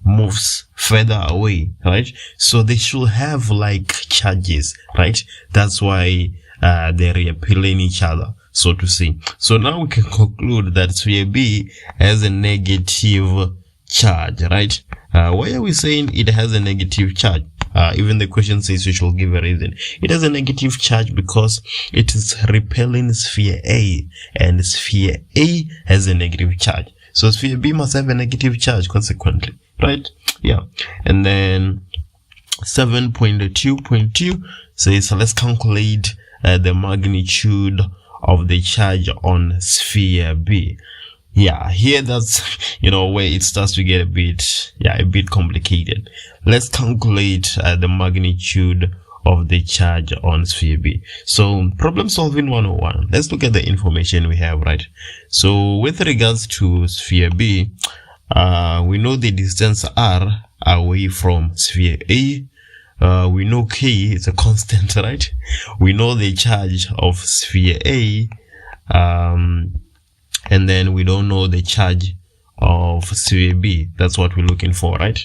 moves further away, right? So they should have like charges, right? That's why they're repelling each other, so to say. So now we can conclude that sphere B has a negative charge, right? Why are we saying it has a negative charge? Even the question says we should give a reason. It has a negative charge because it is repelling sphere A, and sphere A has a negative charge. So sphere B must have a negative charge consequently, right? Yeah. And then 7.2.2 says, let's calculate the magnitude of the charge on sphere B. Yeah, here that's, where it starts to get a bit complicated. Let's calculate the magnitude of the charge on sphere B. So problem solving 101. Let's look at the information we have, right? So with regards to sphere B, we know the distance R away from sphere A. We know K is a constant, right? We know the charge of sphere A, and then we don't know the charge of sphere B. That's what we're looking for, right?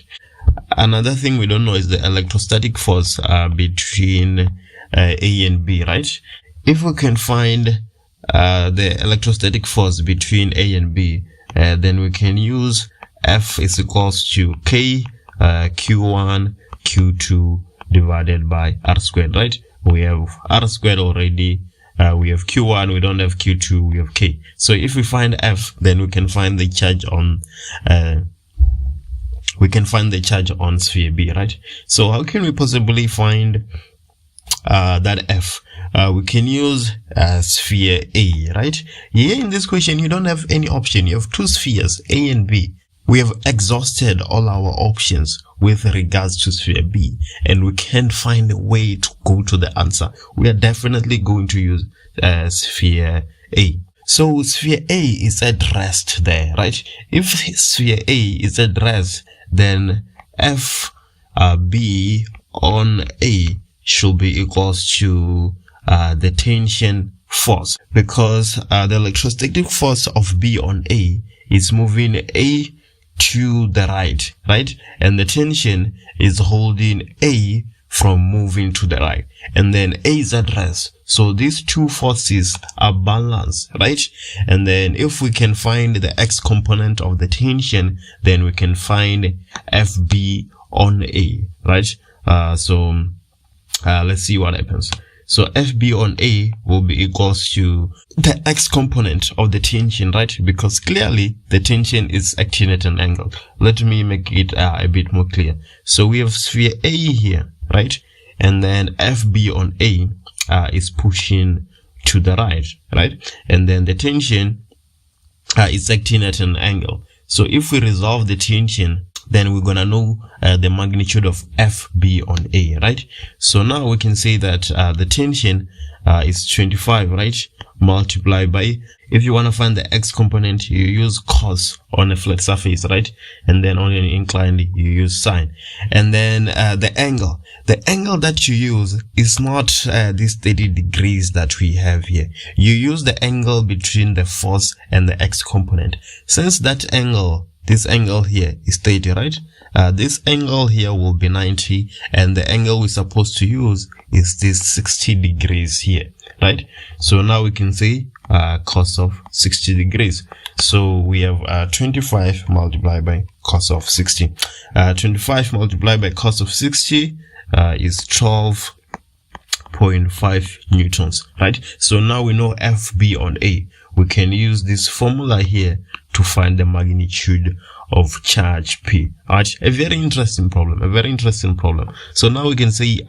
Another thing we don't know is the electrostatic force between A and B, right? If we can find the electrostatic force between A and B, then we can use F is equals to K Q1 Q2 divided by R squared, right? We have R squared already. We have Q1, we don't have Q2, we have K. So if we find F, then we can find the charge on sphere B, right? So how can we possibly find that F? We can use sphere A, right? Here in this question, you don't have any option. You have two spheres, A and B. We have exhausted all our options with regards to sphere B, and we can't find a way to go to the answer. We are definitely going to use sphere A. So sphere A is at rest there, right? If sphere A is at rest, then FB on A should be equals to the tension force, because the electrostatic force of B on A is moving A to the right, and the tension is holding A from moving to the right, and then A is at rest. So these two forces are balanced, right? And then if we can find the X component of the tension, then we can find FB on A, right? Let's see what happens. So FB on A will be equals to the X component of the tension, right? Because clearly the tension is acting at an angle. Let me make it a bit more clear. So we have sphere A here, right? And then FB on A is pushing to the right? And then the tension is acting at an angle. So if we resolve the tension, then we're gonna know the magnitude of FB on A, right? So now we can say that the tension is 25, right? Multiplied by, if you want to find the X component, you use cos on a flat surface, right? And then on an inclined, you use sine. And then the angle that you use is not these 30 degrees that we have here. You use the angle between the force and the X component. Since that angle, this angle here is 30, right? This angle here will be 90, and the angle we're supposed to use is this 60 degrees here, right? So now we can say cos of 60 degrees. So we have 25 multiplied by cos of 60. 25 multiplied by cos of 60 is 12 12.5 newtons, right? So now we know FB on A. We can use this formula here to find the magnitude of charge P. Right? A very interesting problem. So now we can say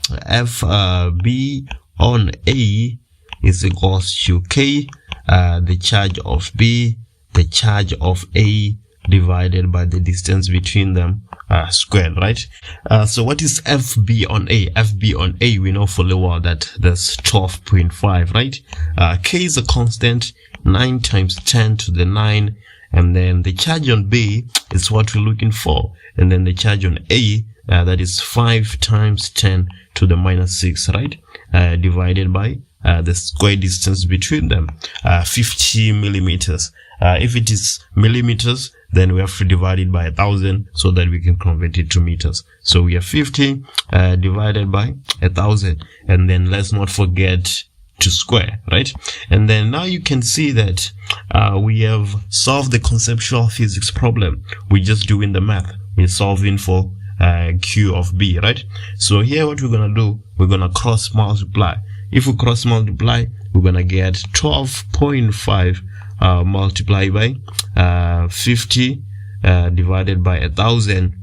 FB on A is equals to K, the charge of B, the charge of A divided by the distance between them squared, right? So what is FB on A? FB on A, we know fully well that that's 12.5, right? K is a constant, 9 times 10 to the 9, and then the charge on B is what we're looking for, and then the charge on A, that is 5 times 10 to the minus 6, right? Divided by the square distance between them, 50 millimeters. If it is millimeters, then we have to divide it by 1,000 so that we can convert it to meters. So we have 50 divided by 1,000, and then let's not forget to square, right? And then now you can see that we have solved the conceptual physics problem. We're just doing the math. We're solving for Q of B, right? So here what we're gonna do, we're gonna cross multiply. If we cross multiply, we're gonna get 12.5 multiplied by 50 divided by 1,000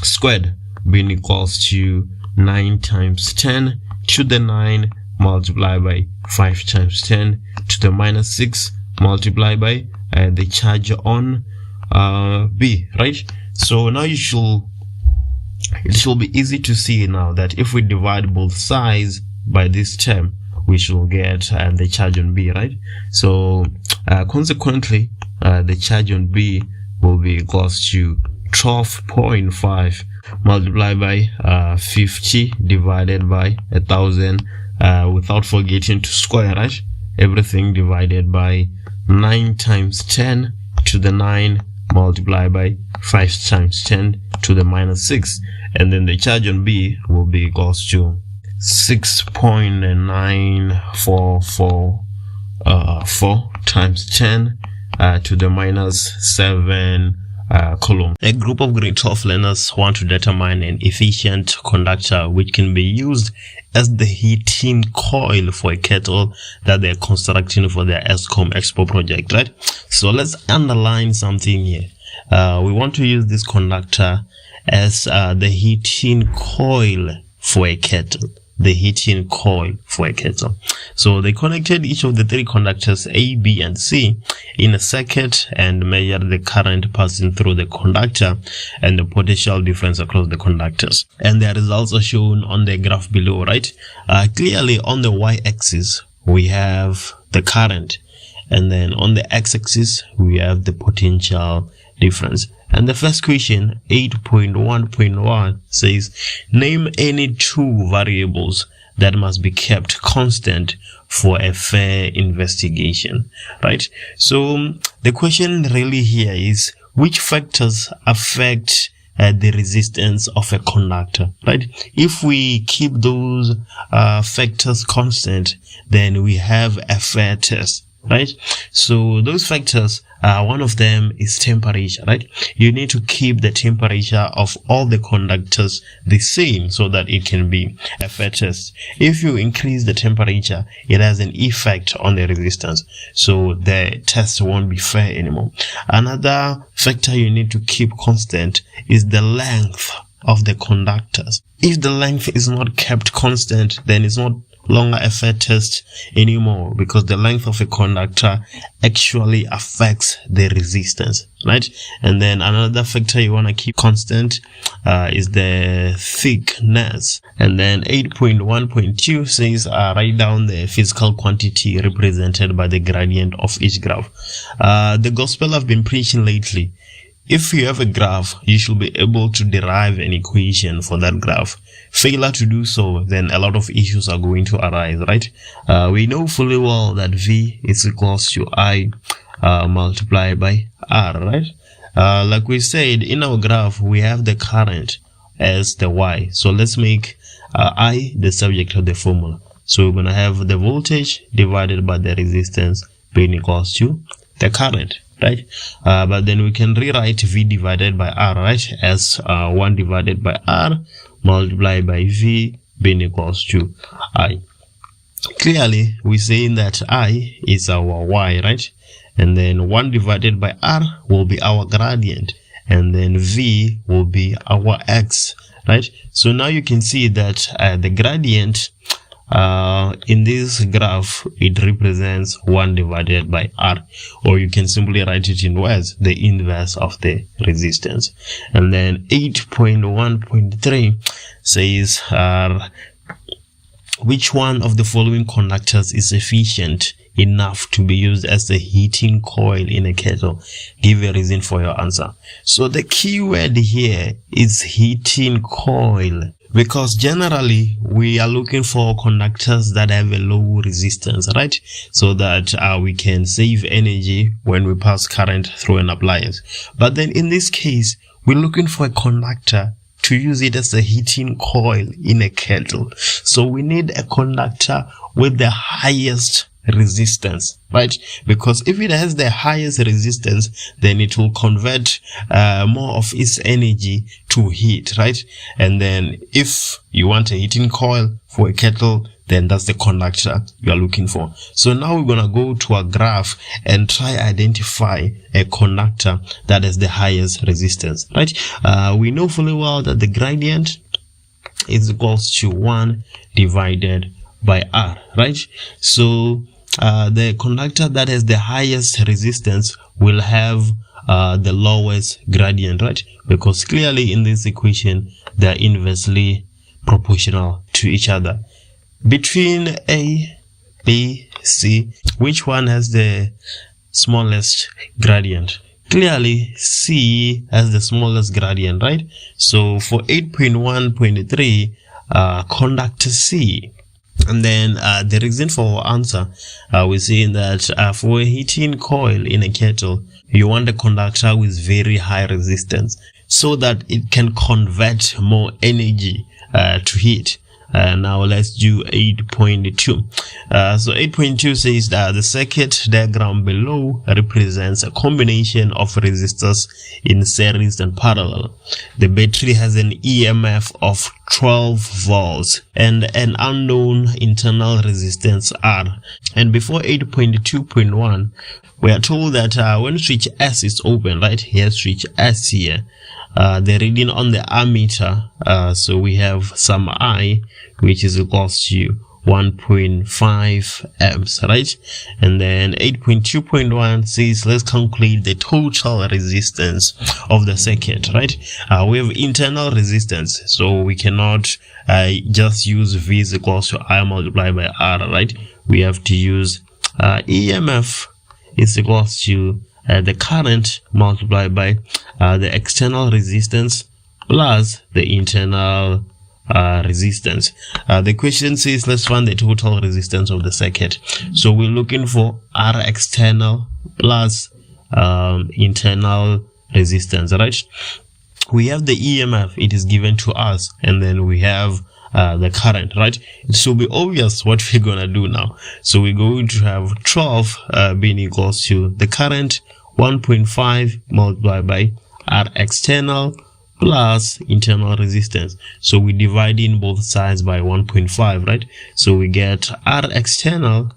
squared, being equals to 9 times 10 to the 9 multiplied by 5 times 10 to the minus 6 multiplied by the charge on B, right? So now it should be easy to see now that if we divide both sides by this term, we should get the charge on B, right? So consequently, the charge on B will be equals to 12.5 multiplied by 50 divided by 1,000, without forgetting to square, right? Everything divided by 9 times 10 to the 9 multiplied by 5 times 10 to the minus 6, and then the charge on B will be equals to 6.9444 times 10 to the minus 7 coulomb. A group of grade 12 learners want to determine an efficient conductor which can be used as the heating coil for a kettle that they're constructing for their ESCOM Expo project, right? So let's underline something here. We want to use this conductor as the heating coil for a kettle. The heating coil for a kettle. So they connected each of the 3 conductors A, B, and C in a circuit and measured the current passing through the conductor and the potential difference across the conductors. And the results are shown on the graph below, right? Clearly on the y-axis we have the current, and then on the x-axis we have the potential difference. And the first question, 8.1.1, says, name any 2 variables that must be kept constant for a fair investigation, right? So the question really here is, which factors affect the resistance of a conductor, right? If we keep those factors constant, then we have a fair test, right? So those factors, one of them is temperature, right? You need to keep the temperature of all the conductors the same so that it can be a fair test. If you increase the temperature, it has an effect on the resistance, so the test won't be fair anymore. Another factor you need to keep constant is the length of the conductors. If the length is not kept constant, then it's not longer a fair test anymore, because the length of a conductor actually affects the resistance, right? And then another factor you want to keep constant is the thickness. And then 8.1.2 says write down the physical quantity represented by the gradient of each graph. The gospel I've been preaching lately: if you have a graph, you should be able to derive an equation for that graph. Failure to do so, then a lot of issues are going to arise, right? We know fully well that V is equals to I multiplied by R, right? Like we said, in our graph, we have the current as the Y. So let's make I the subject of the formula. So we're going to have the voltage divided by the resistance being equals to the current, right? But then we can rewrite V divided by R, right, as 1 divided by R multiplied by V being equals to I. Clearly, we're saying that I is our Y, right? And then 1 divided by R will be our gradient, and then V will be our X, right? So now you can see that the gradient in this graph, it represents 1 divided by R, or you can simply write it in words, the inverse of the resistance. And then 8.1.3 says which one of the following conductors is efficient enough to be used as a heating coil in a kettle? Give a reason for your answer. So the key word here is heating coil, because generally we are looking for conductors that have a low resistance, right? So that we can save energy when we pass current through an appliance. But then in this case, we're looking for a conductor to use it as a heating coil in a kettle. So we need a conductor with the highest resistance, right? Because if it has the highest resistance, then it will convert more of its energy to heat, right? And then if you want a heating coil for a kettle, then that's the conductor you are looking for. So now we're gonna go to a graph and try identify a conductor that has the highest resistance, right? We know fully well that the gradient is equals to 1 divided by R, right? So the conductor that has the highest resistance will have the lowest gradient, right? Because clearly in this equation, they're inversely proportional to each other. Between A, B, C, which one has the smallest gradient? Clearly, C has the smallest gradient, right? So for 8.1.3, conductor C. And then the reason for our answer, we're saying that for a heating coil in a kettle, you want a conductor with very high resistance so that it can convert more energy to heat. Now let's do 8.2. So 8.2 says that the circuit diagram below represents a combination of resistors in series and parallel. The battery has an EMF of 12 volts and an unknown internal resistance R. And before 8.2.1, we are told that when switch S is open, right, here's switch S here, the reading on the ammeter, so we have some I, which is equals to 1.5 amps, right? And then 8.2.1 says let's calculate the total resistance of the circuit, right? We have internal resistance, so we cannot just use V is equals to I multiplied by R, right? We have to use EMF is equals to the current multiplied by the external resistance plus the internal resistance. The question says let's find the total resistance of the circuit. So we're looking for R external plus internal resistance, right? We have the EMF, it is given to us, and then we have the current, right? It should be obvious what we're gonna do now. So we're going to have 12 being equals to the current 1.5 multiplied by R external plus internal resistance. So we divide in both sides by 1.5, right? So we get R external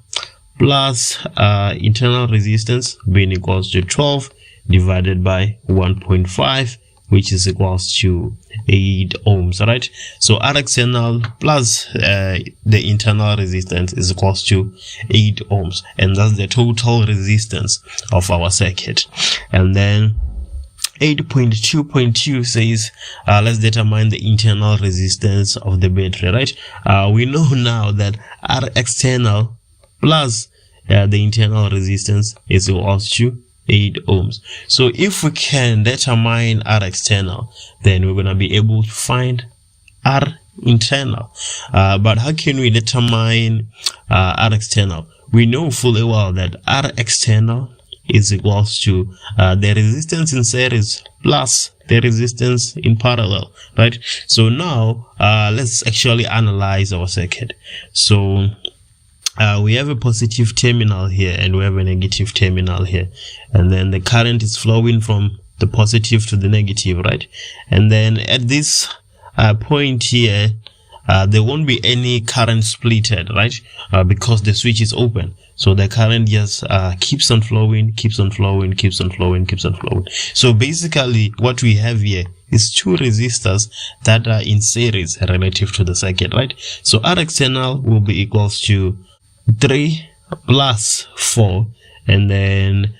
plus internal resistance being equals to 12 divided by 1.5, which is equals to 8 ohms, right? So R external plus the internal resistance is equals to 8 ohms, and that's the total resistance of our circuit. And then 8.2.2 says let's determine the internal resistance of the battery, right? We know now that R external plus the internal resistance is equals to 8 ohms. So if we can determine R external, then we're going to be able to find R internal. But how can we determine R external? We know fully well that R external is equals to the resistance in series plus the resistance in parallel, right? So now let's actually analyze our circuit. So we have a positive terminal here and we have a negative terminal here, and then the current is flowing from the positive to the negative, right? And then at this point here, there won't be any current splitted, right? Because the switch is open. So the current just keeps on flowing. So basically what we have here is two resistors that are in series relative to the circuit, right? So R external will be equals to 3 plus 4, and then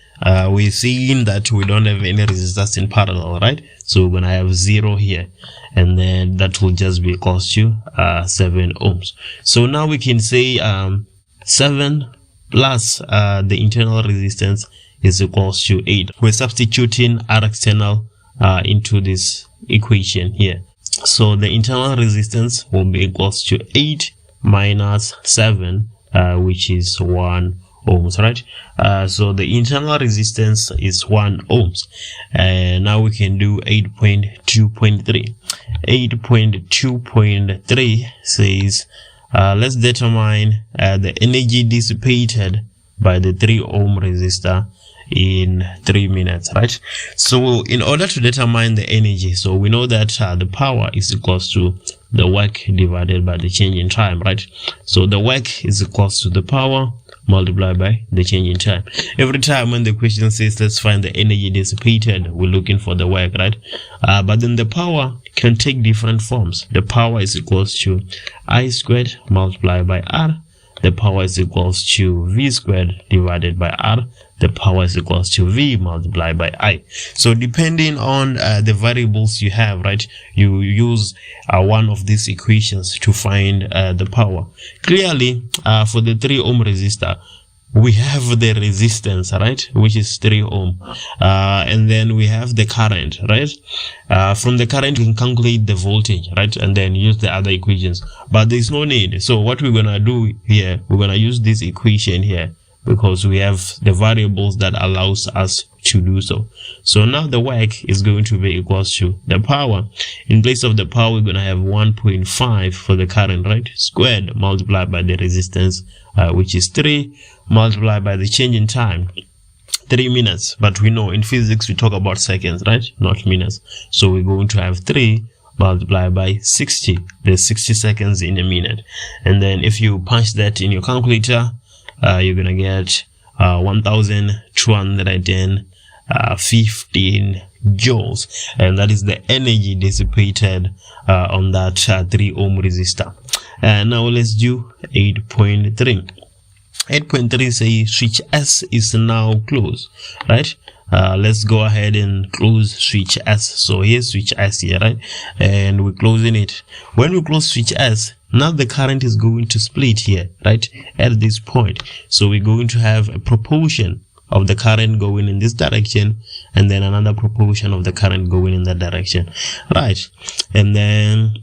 we're seeing that we don't have any resistors in parallel, right? So we're gonna have 0 here, and then that will just be equals to 7 ohms. So now we can say 7 plus the internal resistance is equals to 8. We're substituting R external into this equation here. So the internal resistance will be equals to 8 minus 7, which is 1 ohms, right? So the internal resistance is 1 ohms. And now we can do 8.2.3. 8.2.3 says let's determine the energy dissipated by the 3 ohm resistor in 3 minutes, right? So in order to determine the energy, so we know that the power is equals to the work divided by the change in time, right? So the work is equals to the power multiplied by the change in time. Every time when the question says let's find the energy dissipated, we're looking for the work, right? But then the power can take different forms. The power is equals to I squared multiplied by R. The power is equals to V squared divided by R. The power is equals to V multiplied by I. So depending on the variables you have, right, you use one of these equations to find the power. Clearly, for the 3 ohm resistor, we have the resistance, right, which is 3 ohm, and then we have the current, right? From the current, we can calculate the voltage, right, and then use the other equations, but there's no need. So what we're gonna do here, we're gonna use this equation here, because we have the variables that allows us to do so. So now the work is going to be equals to the power. In place of the power, we're going to have 1.5 for the current, right, squared multiplied by the resistance, which is 3 multiplied by the change in time, 3 minutes. But we know in physics we talk about seconds, right, not minutes. So we're going to have 3 multiplied by 60. There's 60 seconds in a minute. And then if you punch that in your calculator, you're gonna get 1215 joules, and that is the energy dissipated on that 3 ohm resistor. And now let's do 8.3. 8.3 says switch S is now closed, right? Let's go ahead and close switch S. So here's switch S here, right? And we're closing it. When we close switch S, now the current is going to split here, right, at this point. So we're going to have a proportion of the current going in this direction, and then another proportion of the current going in that direction, right? And then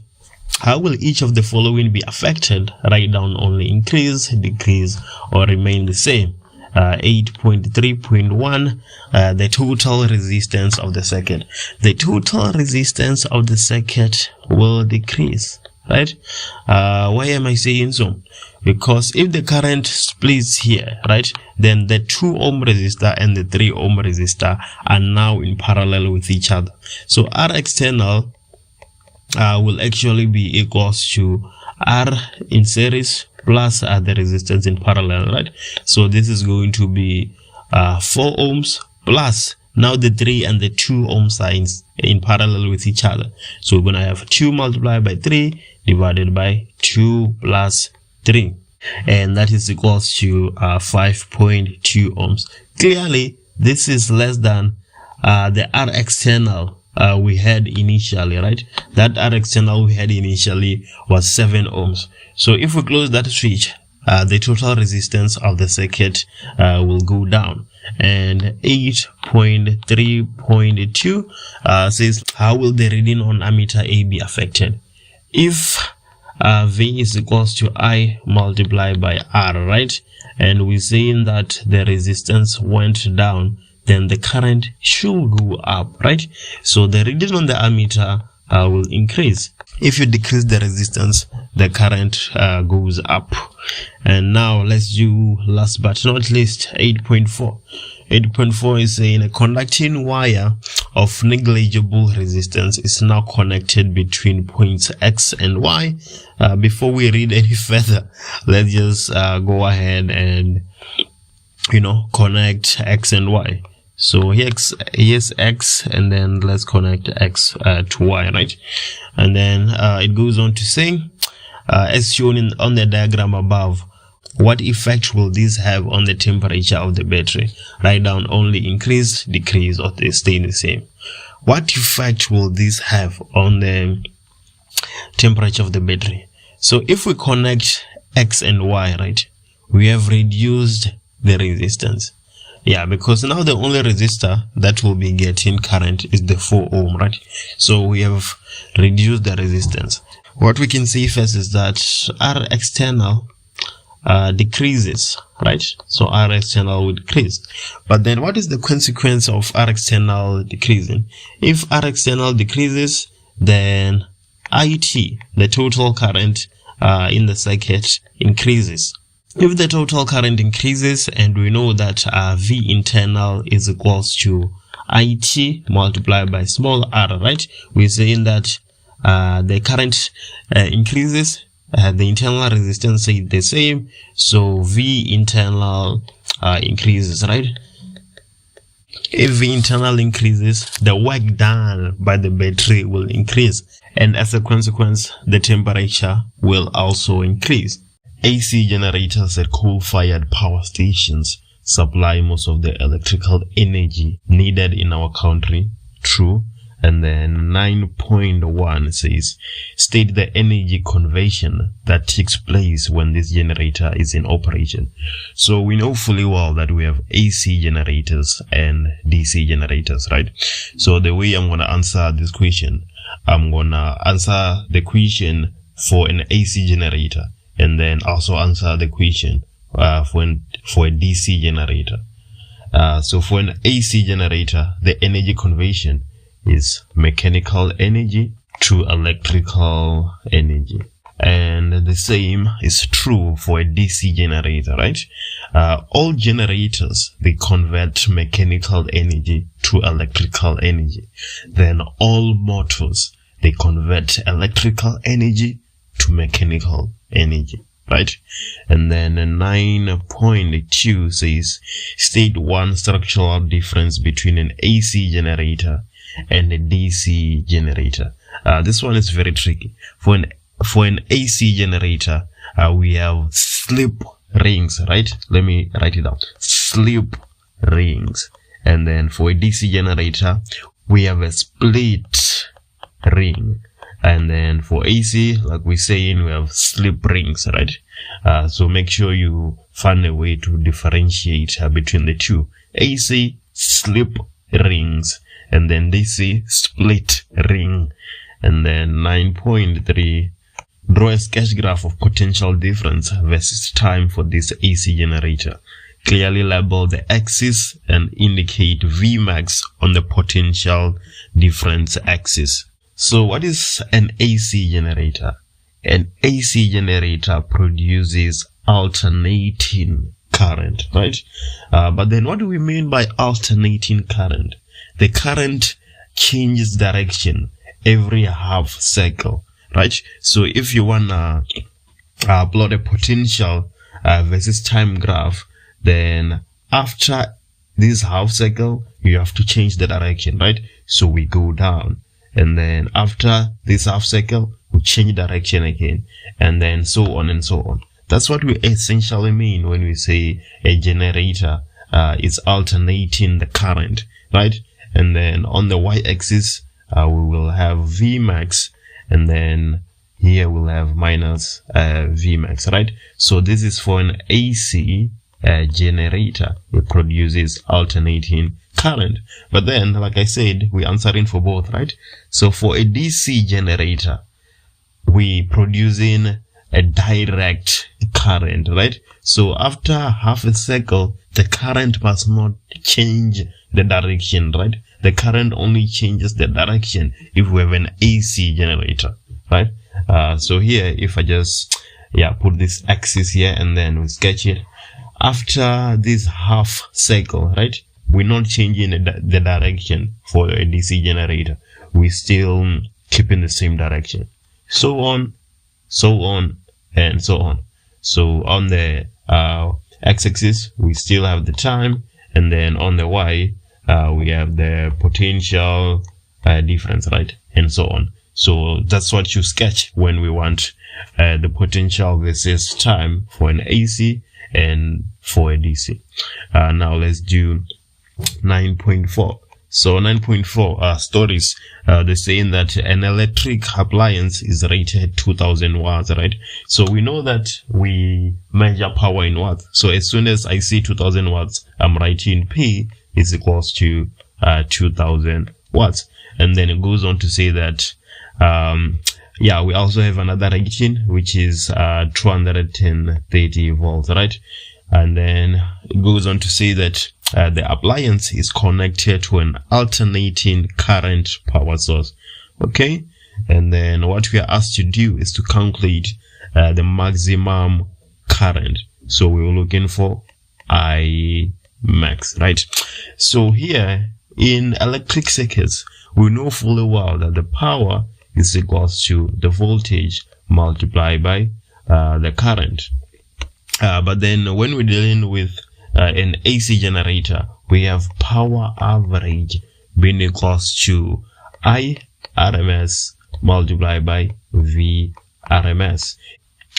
how will each of the following be affected? Write down only increase, decrease, or remain the same. 8.3.1, the total resistance of the circuit. The total resistance of the circuit will decrease, right? Why am I saying so? Because if the current splits here, right, then the 2 ohm resistor and the 3 ohm resistor are now in parallel with each other. So R external will actually be equals to R in series plus the resistance in parallel, right? So this is going to be 4 ohms plus, now the 3 and the 2 ohms are in parallel with each other. So we're going to have 2 multiplied by 3 divided by 2 plus 3, and that is equals to 5.2 ohms. Clearly, this is less than the R external we had initially, right? That R external we had initially was 7 ohms. So if we close that switch, the total resistance of the circuit will go down. And 8.3.2 says, how will the reading on ammeter A be affected? If V is equals to I multiplied by R, right, and we're saying that the resistance went down, then the current should go up, right? So the reading on the ammeter will increase. If you decrease the resistance, the current goes up. And now let's do last but not least 8.4. 8.4 is saying a conducting wire of negligible resistance is now connected between points X and Y. Before we read any further, let's just go ahead and connect X and Y. So here's X, and then let's connect X to Y, right? And then it goes on to say, as shown on the diagram above, what effect will this have on the temperature of the battery? Write down only increase, decrease, or they stay the same. What effect will this have on the temperature of the battery? So if we connect X and Y, right, we have reduced the resistance. Yeah, because now the only resistor that will be getting current is the 4 ohm, right? So we have reduced the resistance. What we can see first is that R external decreases, right? So R external will decrease. But then what is the consequence of R external decreasing? If R external decreases, then IT, the total current in the circuit, increases. If the total current increases, and we know that V internal is equals to IT multiplied by small r, right? We're saying that the current increases, the internal resistance is the same, so V internal increases, right? If V internal increases, the work done by the battery will increase, and as a consequence, the temperature will also increase. AC generators at coal-fired power stations supply most of the electrical energy needed in our country. True. And then 9.1 says, state the energy conversion that takes place when this generator is in operation. So we know fully well that we have AC generators and DC generators, right? So the way I'm going to answer this question, I'm going to answer the question for an AC generator, and then also answer the question for a DC generator. So for an AC generator, the energy conversion is mechanical energy to electrical energy. And the same is true for a DC generator, right? All generators, they convert mechanical energy to electrical energy. Then all motors, they convert electrical energy to mechanical energy, right? And then 9.2 says, state one structural difference between an AC generator and a DC generator. This one is very tricky. For an AC generator, we have slip rings, right? Let me write it down. Slip rings. And then for a DC generator, we have a split ring. And then for AC, like we're saying, we have slip rings, right? So make sure you find a way to differentiate between the two. AC, slip rings, and then DC, split ring. And then 9.3, draw a sketch graph of potential difference versus time for this AC generator. Clearly label the axis and indicate Vmax on the potential difference axis. So what is an AC generator? An AC generator produces alternating current, right? But then what do we mean by alternating current? The current changes direction every half cycle, right? So if you wanna plot a potential versus time graph, then after this half cycle, you have to change the direction, right? So we go down, and then after this half cycle, we change direction again, and then so on and so on. That's what we essentially mean when we say a generator is alternating the current, right? And then on the y-axis, we will have Vmax, and then here we'll have minus Vmax, right? So this is for an AC generator. It produces alternating current. But then, like I said, we're answering for both, right? So for a DC generator, we producing a direct current, right? So after half a cycle, the current must not change the direction, right? The current only changes the direction if we have an AC generator, right? So here, if I just put this axis here and then we sketch it, after this half cycle, right, we're not changing the direction for a DC generator. We're still keeping the same direction. So on, and so on. So on the x-axis, we still have the time, and then on the y, we have the potential difference, right? And so on. So that's what you sketch when we want the potential versus time for an AC and for a DC. Now let's do 9.4. So 9.4 stories, they're saying that an electric appliance is rated 2000 watts, right? So we know that we measure power in watts. So as soon as I see 2000 watts, I'm writing P is equals to 2000 watts. And then it goes on to say that, we also have another rating, which is 230 volts, right? And then it goes on to say that the appliance is connected to an alternating current power source. Okay, and then what we are asked to do is to calculate the maximum current. So we were looking for I max, right? So here in electric circuits, we know fully well that the power is equals to the voltage multiplied by the current. But then when we're dealing with an AC generator, we have power average being equals to I RMS multiplied by V RMS.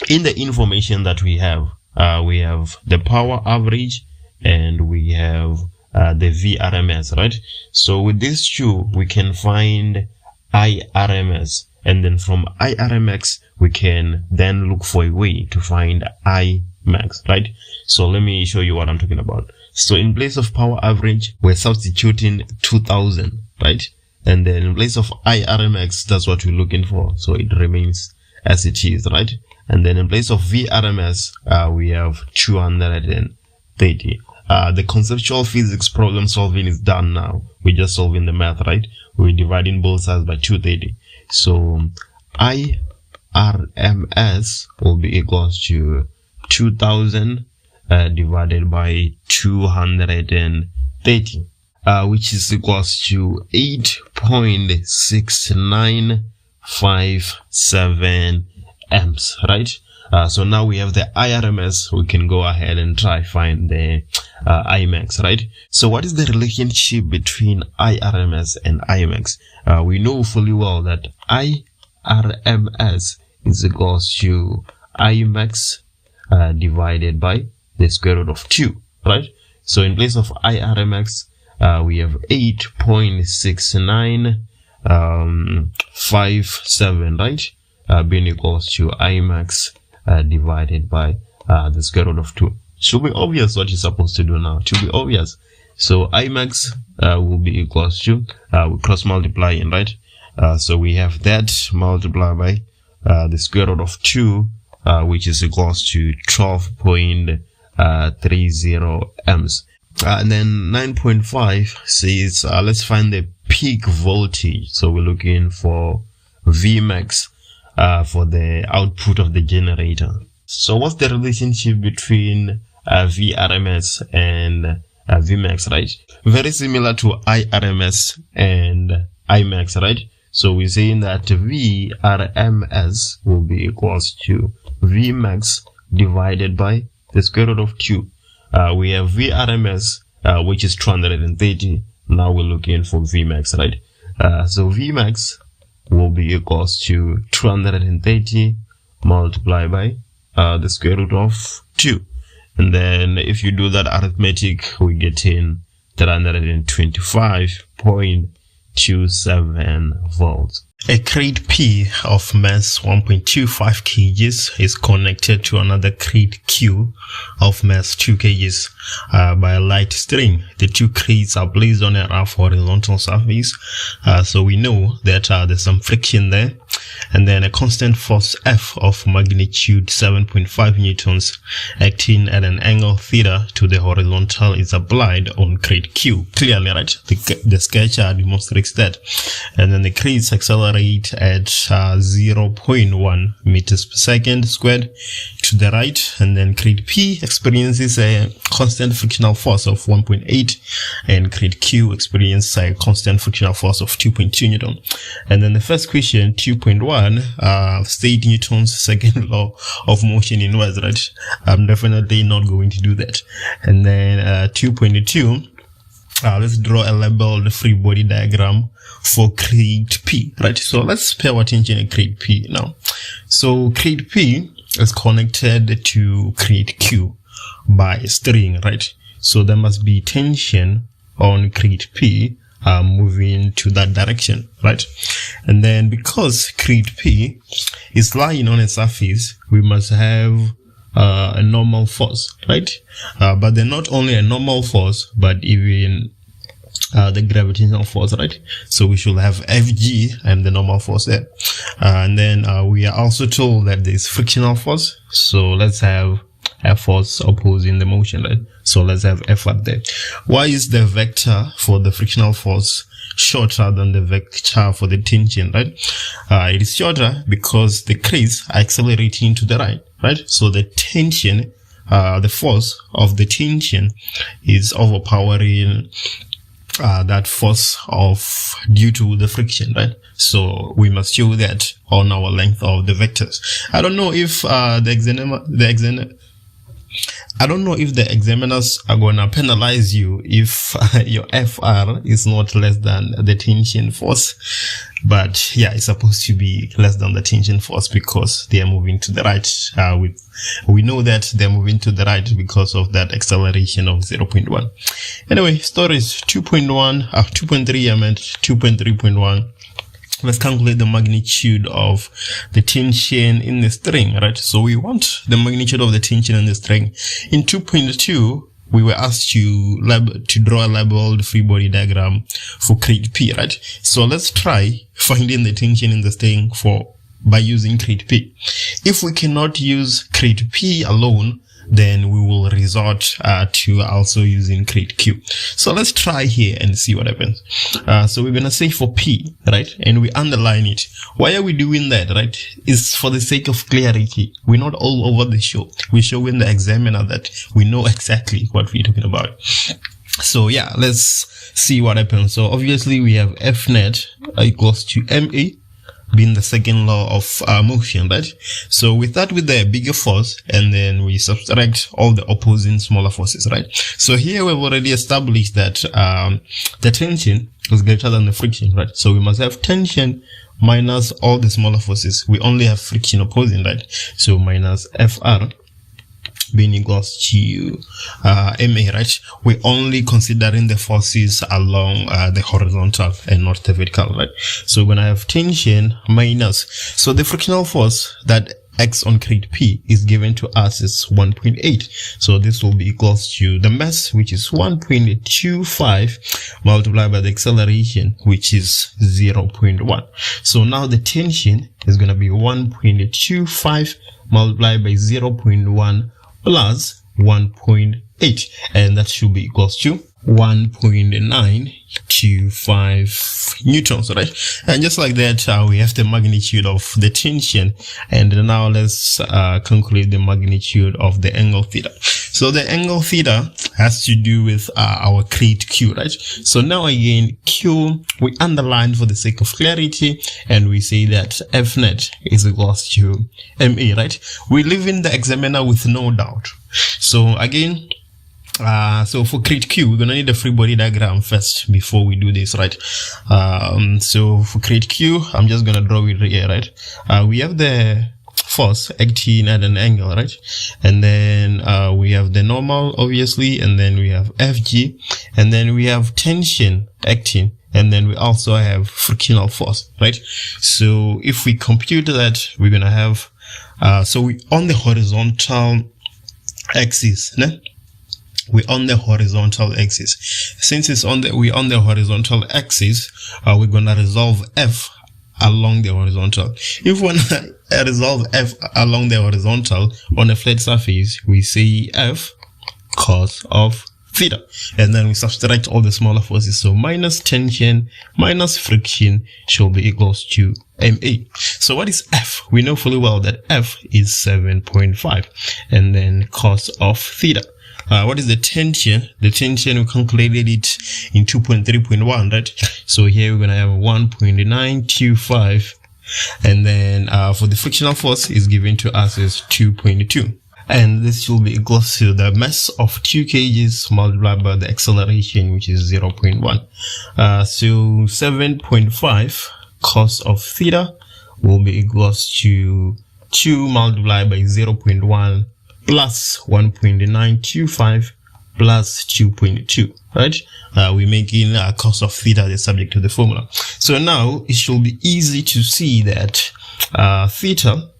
In the information that we have the power average and we have the V RMS, right? So with these two, we can find I RMS, and then from I RMS, we can then look for a way to find I max, right? So let me show you what I'm talking about. So in place of power average, we're substituting 2000, right? And then in place of IRMX, that's what we're looking for. So it remains as it is, right? And then in place of VRMS, we have 230. The conceptual physics problem solving is done now. We're just solving the math, right? We're dividing both sides by 230. So IRMS will be equals to 2000 divided by 230, which is equals to 8.6957 amps, right? So now we have the IRMS. We can go ahead and try find the IMAX, right? So what is the relationship between IRMS and IMAX? We know fully well that IRMS is equals to IMAX divided by the square root of 2, right? So in place of IRMX, we have 8.6957, right? Being equals to IMAX divided by the square root of 2. Should be obvious what you're supposed to do now. Should be obvious. So IMAX will be equals to, we cross multiplying, right? So we have that multiplied by the square root of 2, which is equals to 12.30 amps. And then 9.5 says, let's find the peak voltage. So we're looking for Vmax for the output of the generator. So what's the relationship between VRMS and Vmax, right? Very similar to IRMS and IMAX, right? So we're saying that VRMS will be equals to Vmax divided by the square root of 2. We have VRMS, which is 230. Now we're looking for Vmax, right? So Vmax will be equals to 230 multiplied by the square root of 2. And then if you do that arithmetic, we get in 325.27 volts. A crate P of mass 1.25 kgs is connected to another crate Q of mass 2 kgs by a light string. The two crates are placed on a rough horizontal surface. So we know that there's some friction there. and then a constant force F of magnitude 7.5 newtons acting at an angle theta to the horizontal is applied on crate Q. Clearly, right? The sketch demonstrates that. And then the crates accelerate at 0.1 meters per second squared to the right, and then crate P experiences a constant frictional force of 1.8, and crate Q experiences a constant frictional force of 2.2 newton. And then the first question, 2.1, state Newton's second law of motion in words, right? I'm definitely not going to do that. And then 2.2, let's draw a labeled free body diagram for crate P, right? So let's pay our attention to crate P now. So crate P is connected to crate Q by a string, right? So there must be tension on crate P moving to that direction, right? And then because crate P is lying on a surface, we must have a normal force, right? But then not only a normal force, but even the gravitational force, right? So we should have Fg and the normal force there. And then we are also told that there is frictional force. So let's have a force opposing the motion, right? So let's have F at there. Why is the vector for the frictional force shorter than the vector for the tension, right? It is shorter because the crates are accelerating to the right, right? So the tension, the force of the tension is overpowering that force of due to the friction, right? So we must show that on our length of the vectors. I don't know if I don't know if the examiners are gonna penalize you if your FR is not less than the tension force, but yeah, it's supposed to be less than the tension force because they are moving to the right. We know that they're moving to the right because of that acceleration of 0.1. Anyway, stories 2.1, 2.3, I meant 2.3.1. Let's calculate the magnitude of the tension in the string, right? So we want the magnitude of the tension in the string. In 2.2, we were asked to draw a labeled free body diagram for crate P, right? So let's try finding the tension in the string by using crate P. If we cannot use crate P alone, then we will resort to also using crate Q. So let's try here and see what happens. So we're gonna say for P, right? And we underline it. Why are we doing that, right? It's for the sake of clarity. We're not all over the show. We're showing the examiner that we know exactly what we're talking about. So yeah, let's see what happens. So obviously we have F net equals to MA, being the second law of motion, right? So we start with the bigger force and then we subtract all the opposing smaller forces, right? So here we've already established that the tension is greater than the friction, right? So we must have tension minus all the smaller forces. We only have friction opposing, right? So minus FR being equals to MA, right? We're only considering the forces along the horizontal and not the vertical, right? So we're gonna have tension minus, so the frictional force that acts on crate P is given to us is 1.8. So this will be equals to the mass, which is 1.25 multiplied by the acceleration, which is 0.1. So now the tension is going to be 1.25 multiplied by 0.1 plus 1.8, and that should be equals to 1.925 newtons, right? And just like that, we have the magnitude of the tension. And now let's calculate the magnitude of the angle theta. So the angle theta has to do with our crate Q, right? So now again, Q we underline for the sake of clarity, and we say that F net is equals to MA, right? We leave in the examiner with no doubt. So again, so for crate Q, we're gonna need a free body diagram first before we do this, right? So for crate Q, I'm just gonna draw it here, right? We have the force acting at an angle, right? And then we have the normal, obviously, and then we have Fg, and then we have tension acting, and then we also have frictional force, right? So if we compute that, we're gonna have so we on the horizontal axis, né? We're on the horizontal axis. Since it's on the horizontal axis, we're gonna resolve F along the horizontal. If we want to resolve f along the horizontal on a flat surface, we say f cos of theta, and then we subtract all the smaller forces. So minus tension minus friction shall be equals to MA. So what is F? We know fully well that F is 7.5, and then cos of theta. What is the tension? The tension, we calculated it in 2.3.1, right? So here we're gonna have 1.925, and then for the frictional force is given to us as 2.2. And this will be equals to the mass of 2 kgs multiplied by the acceleration, which is 0.1. So 7.5 cos of theta will be equals to 2 multiplied by 0.1 plus 1.925 plus 2.2, right? We're making cos of theta the subject to the formula. So now it should be easy to see that theta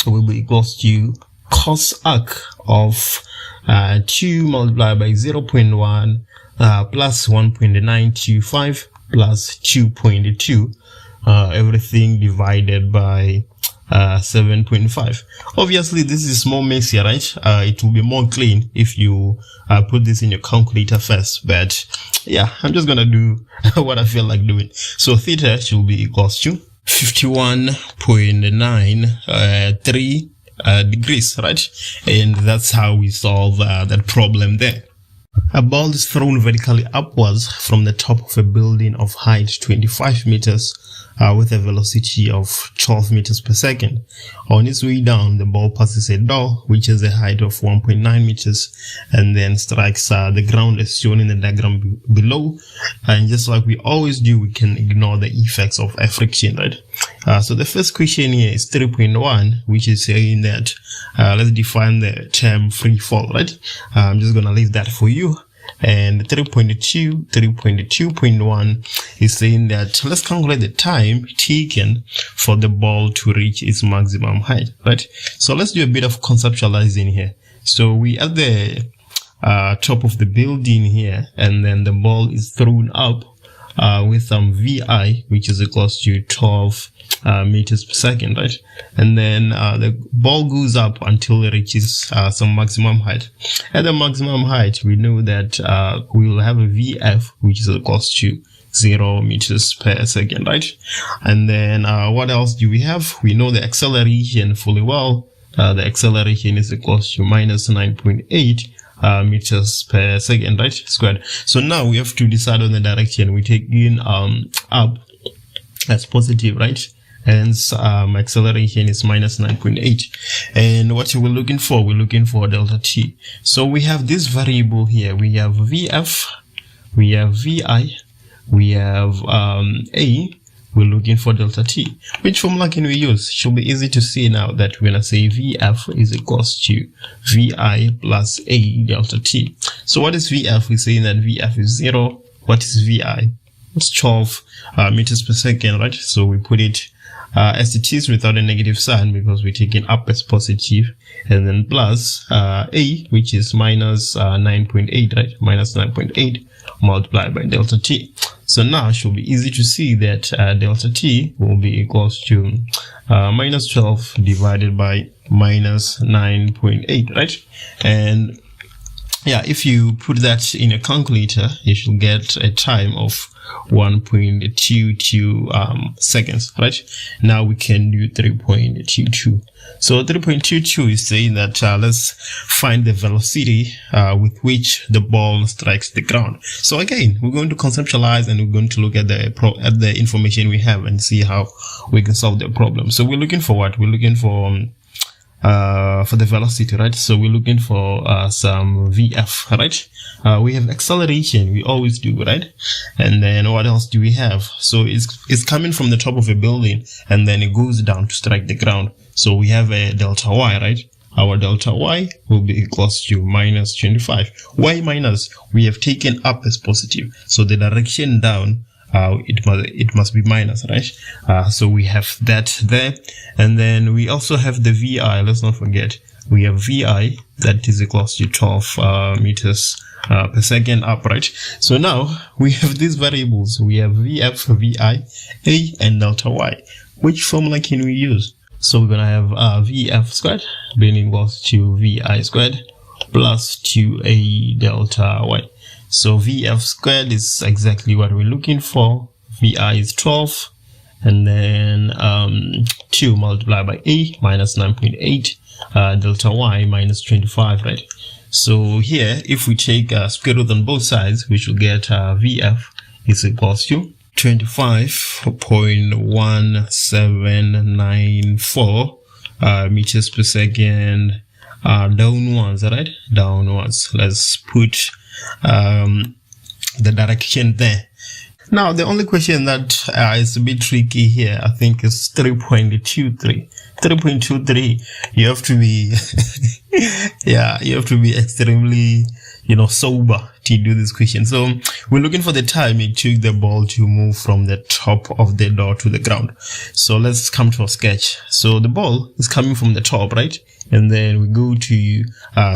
will be equals to cos arc of 2 multiplied by 0.1 plus 1.925 plus 2.2, everything divided by 7.5. Obviously this is more messy, right? It will be more clean if you put this in your calculator first, but yeah, I'm just gonna do what I feel like doing. So theta should be equals to 51.93 degrees, right? And that's how we solve that problem there. A ball is thrown vertically upwards from the top of a building of height 25 meters with a velocity of 12 meters per second. On its way down, the ball passes a door which has a height of 1.9 meters and then strikes the ground as shown in the diagram below. And just like we always do, we can ignore the effects of friction, right? So the first question here is 3.1, which is saying that let's define the term free fall, right? I'm just gonna leave that for you. And 3.2.1 is saying that let's calculate the time taken for the ball to reach its maximum height, right? So let's do a bit of conceptualizing here. So we at the top of the building here, and then the ball is thrown up with some VI, which is equals to 12 meters per second, right? And then the ball goes up until it reaches some maximum height. At the maximum height, we know that we will have a VF, which is equals to 0 meters per second, right? And then what else do we have? We know the acceleration fully well. The acceleration is equals to minus 9.8 meters per second, right, squared. So now we have to decide on the direction. We take in up as positive, right? Hence acceleration is minus 9.8. And what we're looking for, we're looking for delta t. So we have this variable here. We have VF, we have VI, we have A. We're looking for delta t. Which formula can we use? Should be easy to see now that we're gonna say VF is equals to VI plus A delta t. So what is VF? We're saying that VF is 0. What is VI? It's 12 meters per second, right? So we put it as it is without a negative sign because we're taking up as positive, and then plus A, which is minus 9.8, right? Minus 9.8 multiplied by delta t. So now it should be easy to see that delta t will be equals to minus 12 divided by minus 9.8, right? And yeah, if you put that in a calculator, you should get a time of 1.22 seconds, right? Now we can do 3.22. So 3.22 is saying that let's find the velocity with which the ball strikes the ground. So again, we're going to conceptualize and we're going to look at the information we have and see how we can solve the problem. So we're looking for what? We're looking for the velocity, right? So we're looking for some VF, right? We have acceleration, we always do, right? And then what else do we have? So it's coming from the top of a building and then it goes down to strike the ground. So we have a delta y, right? Our delta y will be equals to minus 25. Why minus? We have taken up as positive, so the direction down it must be minus, right? So we have that there, and then we also have the VI. Let's not forget we have VI that is equals to 12 meters per second upright. So now we have these variables. We have VF, VI, A, and delta Y. Which formula can we use? So we're gonna have VF squared being equals to VI squared plus 2A delta Y. So VF squared is exactly what we're looking for. VI is 12, and then 2 multiplied by A minus 9.8 delta Y minus 25, right? So here, if we take square root on both sides, we should get VF is equals to 25.1794 meters per second downwards, right? Downwards. Let's put the direction there. Now, the only question that is a bit tricky here, I think, is 3.23. 3.23, you have to be, yeah, you have to be extremely, sober to do this question. So we're looking for the time it took the ball to move from the top of the door to the ground. So let's come to a sketch. So the ball is coming from the top, right? And then we go to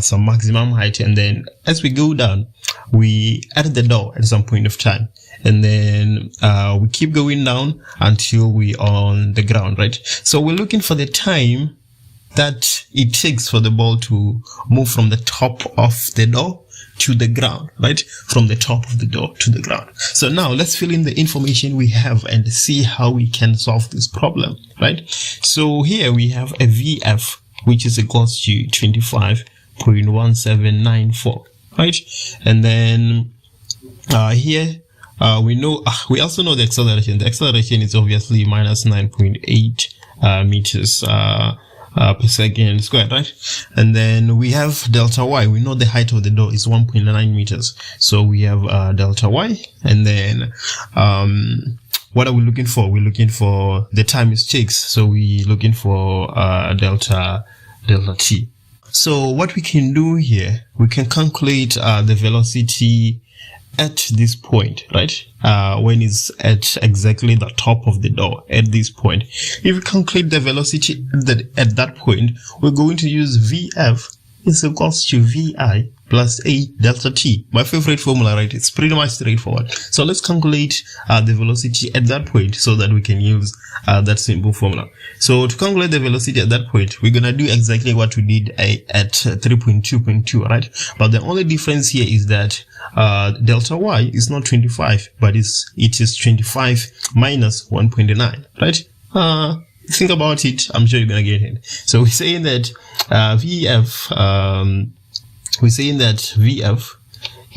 some maximum height, and then as we go down, we at the door at some point of time, and then we keep going down until we are on the ground, right? So we're looking for the time that it takes for the ball to move from the top of the door to the ground, right? From the top of the door to the ground. So now let's fill in the information we have and see how we can solve this problem, right? So here we have a VF, which is equals to 25.1794, right? And then here we know, we also know the acceleration. The acceleration is obviously minus 9.8 meters per second squared, right? And then we have delta Y. We know the height of the door is 1.9 meters. So we have delta Y, and then what are we looking for? We're looking for the time it takes. So we're looking for delta T. So what we can do here, we can calculate the velocity at this point, right? When it's at exactly the top of the door at this point. If we calculate the velocity at that point, we're going to use VF is equals to VI plus A delta T. My favorite formula, right? It's pretty much straightforward. So let's calculate the velocity at that point so that we can use that simple formula. So to calculate the velocity at that point, we're going to do exactly what we did at 3.2.2, right? But the only difference here is that delta Y is not 25, but it is 25 minus 1.9, right? Think about it. I'm sure you're going to get it. So we're saying that VF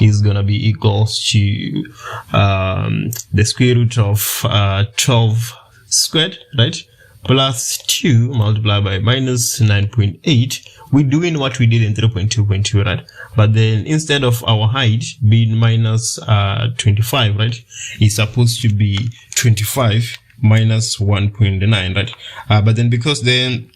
is going to be equals to the square root of 12 squared, right? Plus 2 multiplied by minus 9.8. We're doing what we did in 3.2.2, right? But then instead of our height being minus 25, right? It's supposed to be 25 minus 1.9, right? But then because then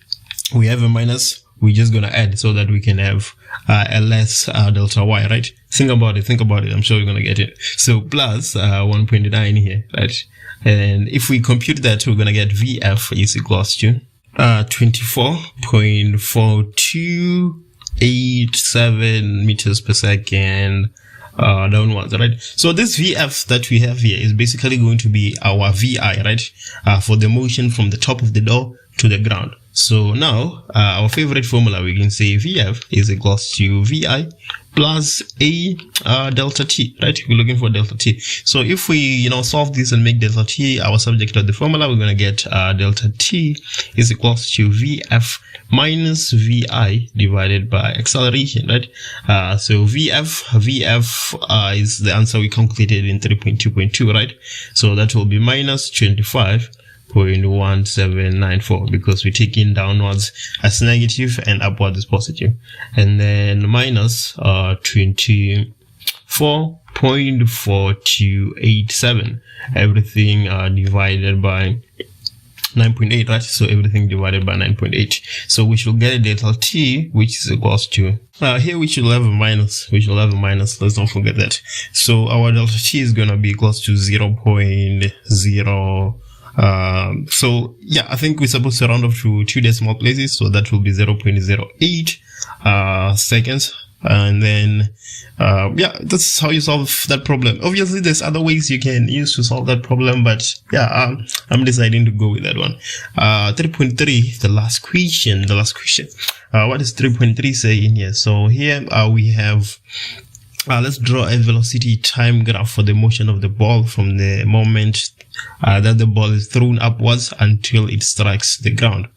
we have a minus, we're just gonna add so that we can have a less delta Y, right? Think about it. I'm sure you're gonna get it. So plus 1.9 here, right? And if we compute that, we're gonna get VF is equals to 24.4287 meters per second downwards, right? So this VF that we have here is basically going to be our VI, right? For the motion from the top of the door to the ground. So now our favorite formula, we can say VF is equals to VI plus A delta T, right? We're looking for delta T. So if we solve this and make delta T our subject of the formula, we're going to get delta T is equals to VF minus VI divided by acceleration, right? So VF is the answer we calculated in 3.2.2, right? So that will be minus 25.1794 because we're taking downwards as negative and upwards as positive, and then minus 24.4287, everything divided by 9.8, right? So everything divided by 9.8. So we should get a delta T, which is equals to here we should have a minus. Let's not forget that. So our delta T is gonna be equals to 0.0. So yeah, I think we're supposed to round off to 2 decimal places, so that will be 0.08 seconds. And then yeah, that's how you solve that problem. Obviously there's other ways you can use to solve that problem, but yeah, I'm deciding to go with that one. 3.3, the last question. What does 3.3 say in here? So here we have let's draw a velocity time graph for the motion of the ball from the moment that the ball is thrown upwards until it strikes the ground.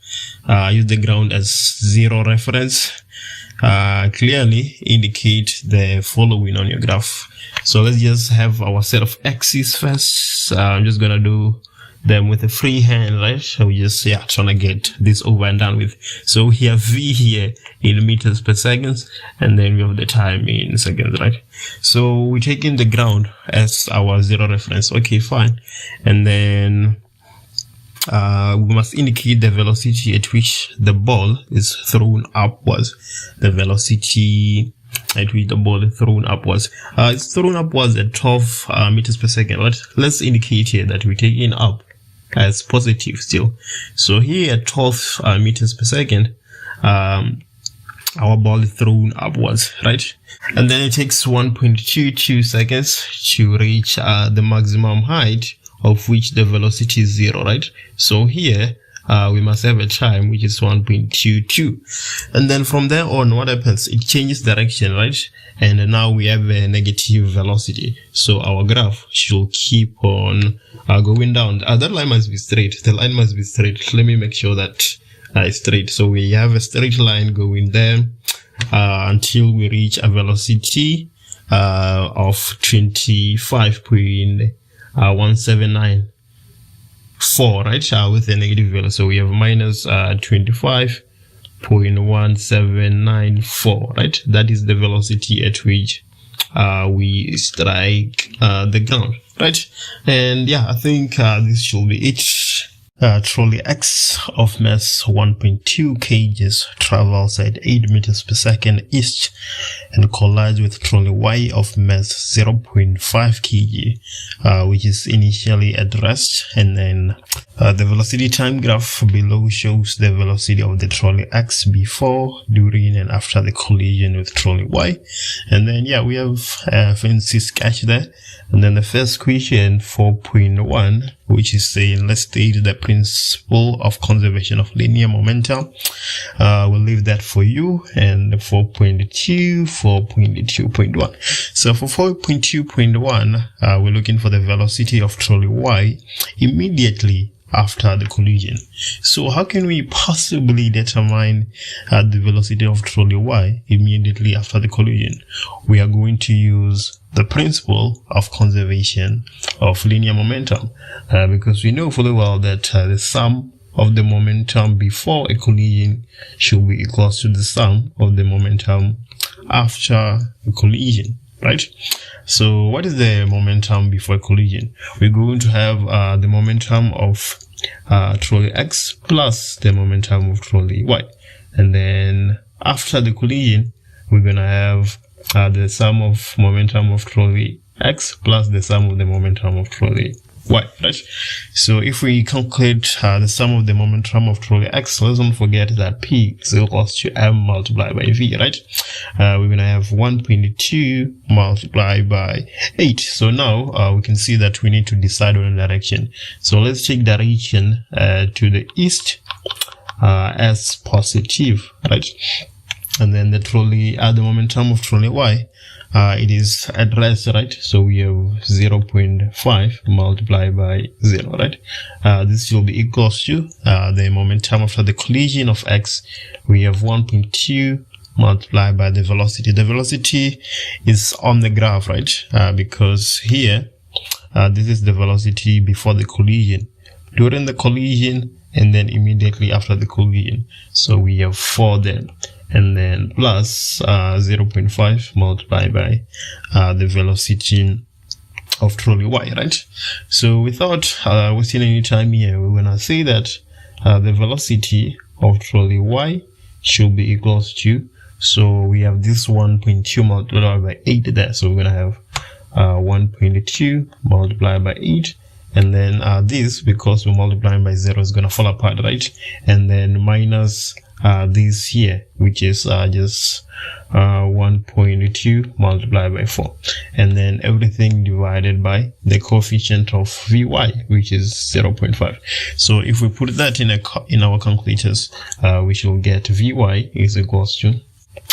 Use the ground as 0 reference. Clearly indicate the following on your graph. So let's just have our set of axes first. I'm just gonna do them with a free hand, right? So we just trying to get this over and done with. So we have V here in meters per second, and then we have the time in seconds, right? So we're taking the ground as our 0 reference. Okay, fine. And then we must indicate the velocity at which the ball is thrown upwards. The velocity at which the ball is thrown upwards. It's thrown upwards at 12 meters per second. Right? Let's indicate here that we're taking up as positive still. So here at 12 meters per second, our ball is thrown upwards, right? And then it takes 1.22 seconds to reach the maximum height, of which the velocity is 0, right? So here we must have a time which is 1.22, and then from there on, what happens? It changes direction, right? And now we have a negative velocity, so our graph should keep on going down. That line must be straight. The line must be straight. Let me make sure that it's straight. So we have a straight line going there until we reach a velocity of 25.1794, right? With a negative value. So we have minus 25.1794, right? That is the velocity at which we strike the ground, right? And yeah, I think this should be it. Trolley X of mass 1.2 kgs travels at 8 meters per second east and collides with trolley Y of mass 0.5 kg, which is initially at rest. And then the velocity time graph below shows the velocity of the trolley X before, during, and after the collision with trolley Y. And then yeah, we have a fancy sketch there. And then the first question, 4.1, which is saying, let's state the principle of conservation of linear momentum. We'll leave that for you. And 4.2.1. So for 4.2.1, we're looking for the velocity of trolley Y immediately after the collision. So how can we possibly determine the velocity of trolley Y immediately after the collision? We are going to use the principle of conservation of linear momentum, because we know fully well that the sum of the momentum before a collision should be equal to the sum of the momentum after a collision, right? So what is the momentum before a collision? We're going to have the momentum of trolley X plus the momentum of trolley Y, and then after the collision we're gonna have the sum of momentum of trolley X plus the sum of the momentum of trolley Y, right? So if we calculate the sum of the momentum of trolley X, let's not forget that P is equals to M multiplied by V, right? We're gonna have 1.2 multiplied by 8. So now we can see that we need to decide on a direction. So let's take direction to the east as positive, right? And then the trolley, the momentum of trolley Y, it is at rest, right? So we have 0.5 multiplied by 0, right? This will be equals to the momentum after the collision of X. We have 1.2 multiplied by the velocity. The velocity is on the graph, right? Because here, this is the velocity before the collision, during the collision, and then immediately after the collision. So we have 4 then. And then plus 0.5 multiplied by the velocity of trolley Y, right? So without wasting any time here, we're gonna say that the velocity of trolley Y should be equals to, so we have this 1.2 multiplied by 8 there, so we're gonna have 1.2 multiplied by 8, and then this, because we're multiplying by 0, is gonna fall apart, right? And then minus this here, which is just 1.2 multiplied by 4, and then everything divided by the coefficient of Vy, which is 0.5. So if we put that in our calculators, we shall get Vy is equals to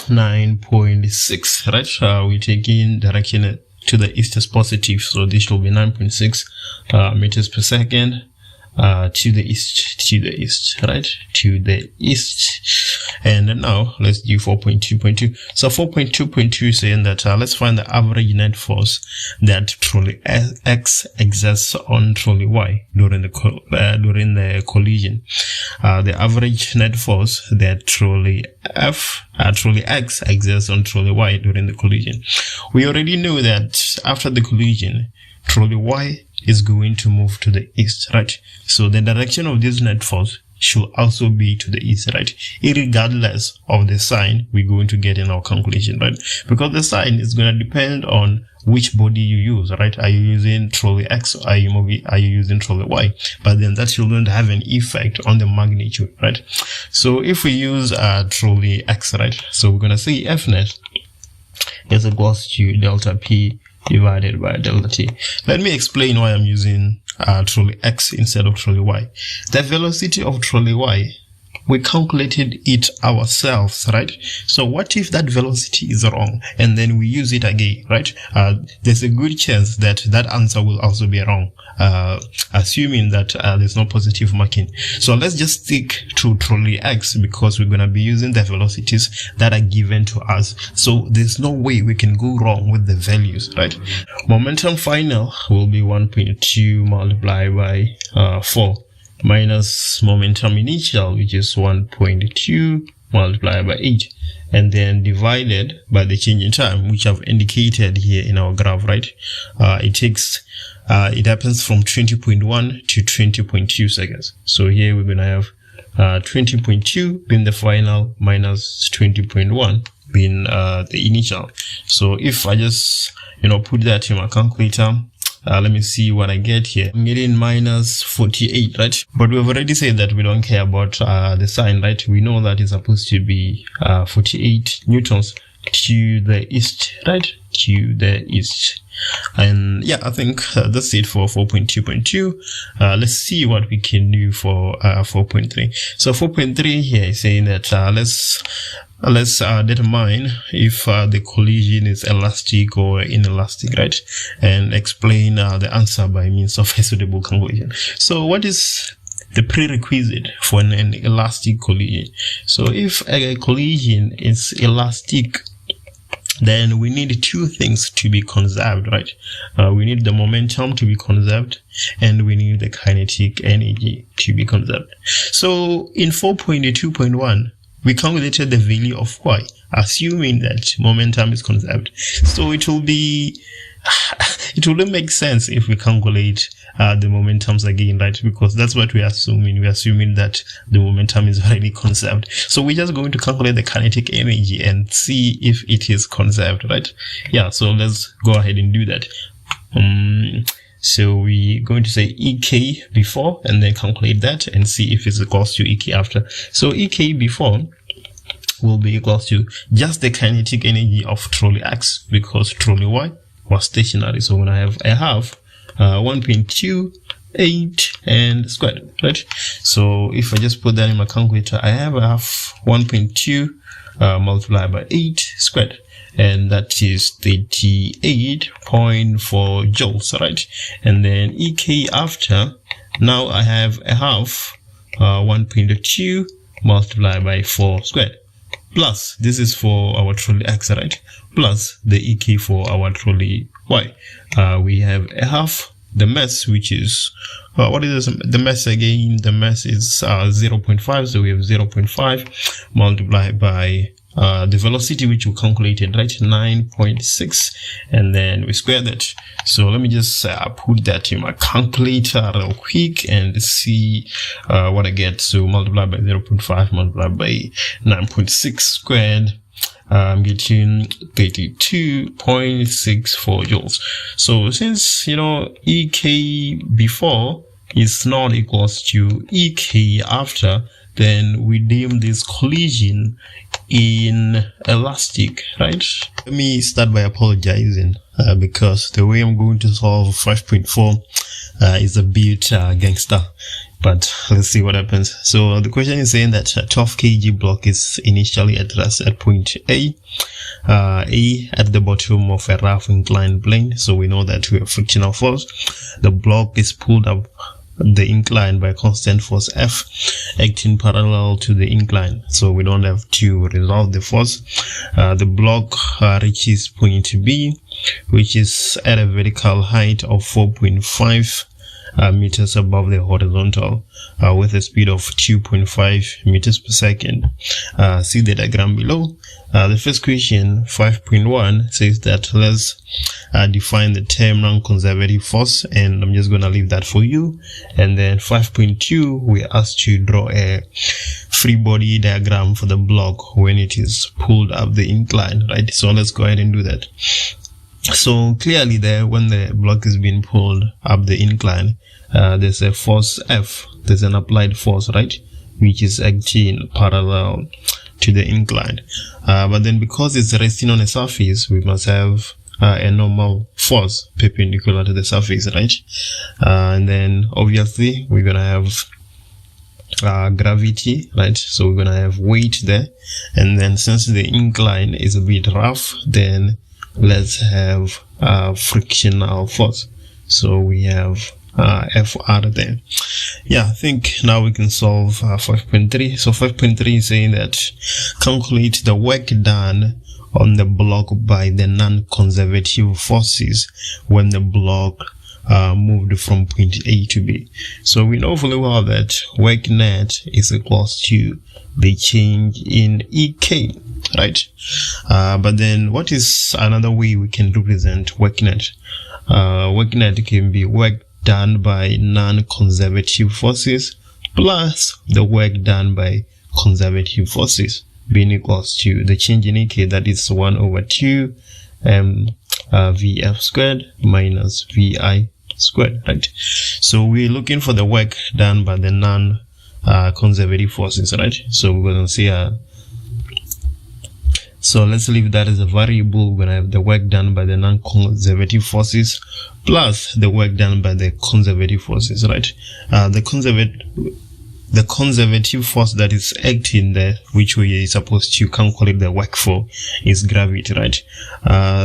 9.6, right? We take in direction to the east is positive, so this will be 9.6 meters per second to the east, right? To the east. And now let's do 4.2.2. So 4.2.2 is saying that let's find the average net force that trolley X exerts on trolley Y during the collision. The average net force that trolley X exerts on trolley Y during the collision. We already know that after the collision, trolley Y is going to move to the east, right? So the direction of this net force should also be to the east, right? Irregardless of the sign we're going to get in our calculation, right? Because the sign is going to depend on which body you use, right? Are you using trolley X or are you using trolley Y? But then that shouldn't have an effect on the magnitude, right? So if we use trolley X, right? So we're going to say F net is equals to delta P divided by delta T. Let me explain why I'm using trolley X instead of trolley Y. The velocity of trolley Y, we calculated it ourselves, right? So what if that velocity is wrong and then we use it again, right? There's a good chance that that answer will also be wrong, assuming that there's no positive marking. So let's just stick to trolley X because we're going to be using the velocities that are given to us. So there's no way we can go wrong with the values, right? Momentum final will be 1.2 multiplied by 4. Minus momentum initial, which is 1.2 multiplied by 8, and then divided by the change in time, which I've indicated here in our graph, right? It happens from 20.1 to 20.2 seconds. So here we're gonna have 20.2 being the final minus 20.1 being the initial. So if I just put that in my calculator, let me see what I get here. I'm getting minus 48, right? But we've already said that we don't care about the sign, right? We know that it's supposed to be 48 newtons to the east, right? To the east. And yeah, I think that's it for 4.2.2. Let's see what we can do for 4.3. So 4.3 here is saying that let's determine if the collision is elastic or inelastic, right? And explain the answer by means of a suitable calculation. So what is the prerequisite for an elastic collision? So if a collision is elastic, then we need two things to be conserved, right? We need the momentum to be conserved and we need the kinetic energy to be conserved. So in 4.2.1, we calculated the value of Y, assuming that momentum is conserved. So it will make sense if we calculate the momentums again, right? Because that's what we're assuming. We're assuming that the momentum is already conserved. So we're just going to calculate the kinetic energy and see if it is conserved, right? Yeah, so let's go ahead and do that. So we're going to say EK before and then calculate that and see if it's equals to EK after. So EK before will be equals to just the kinetic energy of trolley X because trolley Y was stationary. So when I have 1.28 and squared, right? So if I just put that in my calculator, I have 1.2 multiplied by 8 squared. And that is 38.4 joules, right? And then EK after, now I have 1.2 multiplied by 4 squared. Plus, this is for our trolley X, right? Plus the EK for our trolley Y. We have the mass, which is, what is this? The mass again? The mass is 0.5, so we have 0.5 multiplied by the velocity, which we calculated, right? 9.6, and then we square that. So let me just put that in my calculator real quick and see what I get. So multiply by 0.5 multiplied by 9.6 squared, I'm getting 32.64 joules. So since EK before is not equals to EK after, then we deem this collision inelastic, right? Let me start by apologizing because the way I'm going to solve 5.4 is a bit gangster, but let's see what happens. So the question is saying that a 12 kg block is initially at rest at point A at the bottom of a rough inclined plane. So we know that we have frictional force. The block is pulled up the incline by constant force F acting parallel to the incline, so we don't have to resolve the force. The block reaches point B, which is at a vertical height of 4.5 meters above the horizontal, with a speed of 2.5 meters per second. See the diagram below. The first question, 5.1, says that let's define the term non-conservative force, and I'm just going to leave that for you. And then 5.2, we are asked to draw a free body diagram for the block when it is pulled up the incline, right? So let's go ahead and do that. So clearly there, when the block is being pulled up the incline, there's a force F, there's an applied force, right, which is acting parallel to the incline. But then because it's resting on a surface, we must have a normal force perpendicular to the surface, right? And then obviously we're gonna have gravity, right? So we're gonna have weight there, and then since the incline is a bit rough, then let's have frictional force. So we have FR there. Yeah, I think now we can solve 5.3. So 5.3 is saying that calculate the work done on the block by the non-conservative forces when the block moved from point A to B. So we know fully well that work net is equals to the change in EK, right? But then what is another way we can represent work net? Work net can be work done by non-conservative forces plus the work done by conservative forces, being equals to the change in EK, that is 1 over 2 VF squared minus VI squared, right? So we're looking for the work done by the non-conservative forces, right? So we're going to see so let's leave that as a variable. We're going to have the work done by the non-conservative forces plus the work done by the conservative forces, right? The conservative force that is acting there, which we are supposed to calculate the work for, is gravity, right?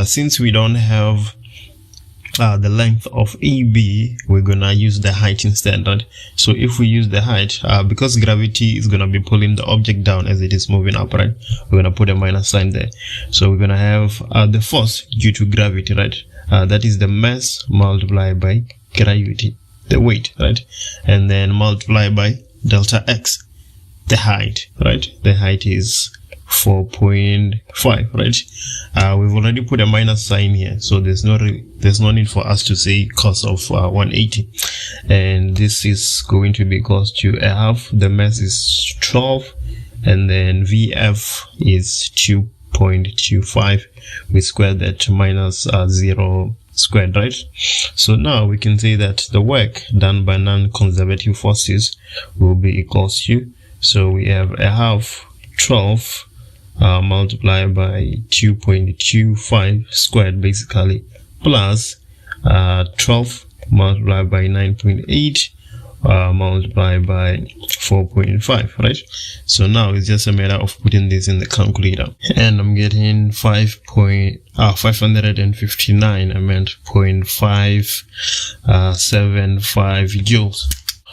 Since we don't have the length of AB, we're gonna use the height instead, right? So if we use the height, because gravity is gonna be pulling the object down as it is moving up, right, we're gonna put a minus sign there. So we're gonna have the force due to gravity, right? That is the mass multiplied by gravity, the weight, right? And then multiplied by delta x, the height, right? The height is 4.5, right? We've already put a minus sign here, so there's no need for us to say cos of 180, and this is going to be equals to a half. The mass is 12, and then VF is 2.25. we square that to minus 0 squared, right? So now we can say that the work done by non-conservative forces will be equals to, so we have a half 12 multiplied by 2.25 squared basically, plus 12 multiplied by 9.8 multiplied by 4.5, right? So now it's just a matter of putting this in the calculator, and I'm getting 559, I meant 0.575 joules.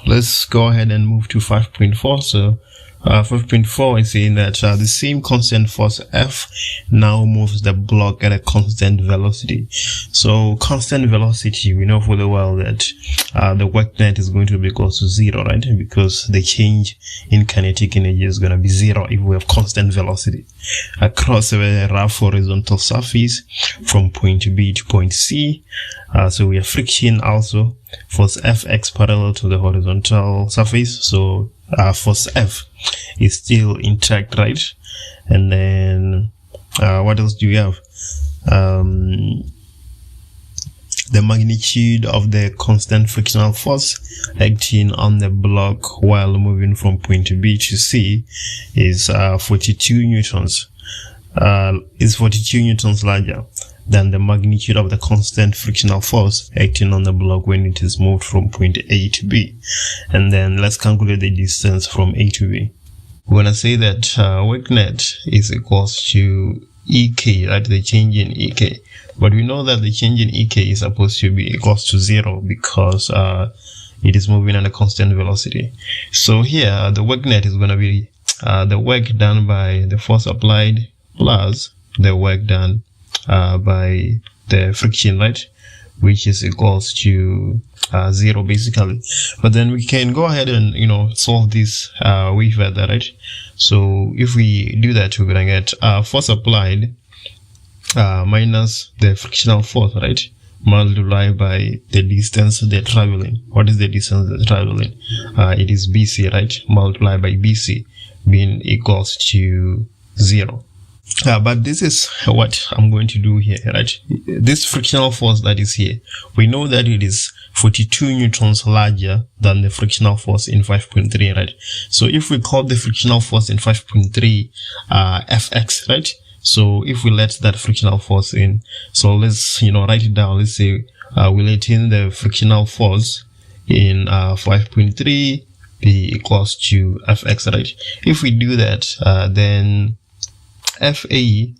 Let's go ahead and move to 5.4. So 5.4 is saying that the same constant force F now moves the block at a constant velocity. So constant velocity, we know fully well that the work net is going to be equal to 0, right? Because the change in kinetic energy is going to be 0 if we have constant velocity across a rough horizontal surface from point B to point C. So we have friction also, force Fx parallel to the horizontal surface. So force F is still intact, right? And then what else do we have? the magnitude of the constant frictional force acting on the block while moving from point B to C is 42 newtons. Is 42 newtons larger than the magnitude of the constant frictional force acting on the block when it is moved from point A to B. And then let's calculate the distance from A to B. We're going to say that work net is equals to EK, right? The change in EK. But we know that the change in EK is supposed to be equals to 0 because it is moving at a constant velocity. So here, the work net is going to be the work done by the force applied plus the work done by the friction, right? Which is equals to 0 basically. But then we can go ahead and, solve this way further, right? So if we do that, we're gonna get force applied minus the frictional force, right? Multiplied by the distance they're traveling. What is the distance they're traveling? It is BC, right? Multiplied by BC being equals to 0. But this is what I'm going to do here, right? This frictional force that is here, we know that it is 42 newtons larger than the frictional force in 5.3, right? So if we call the frictional force in 5.3 Fx, right? So if we let that frictional force in, so let's write it down. Let's say we let in the frictional force in 5.3 be equals to Fx, right? If we do that, then Fa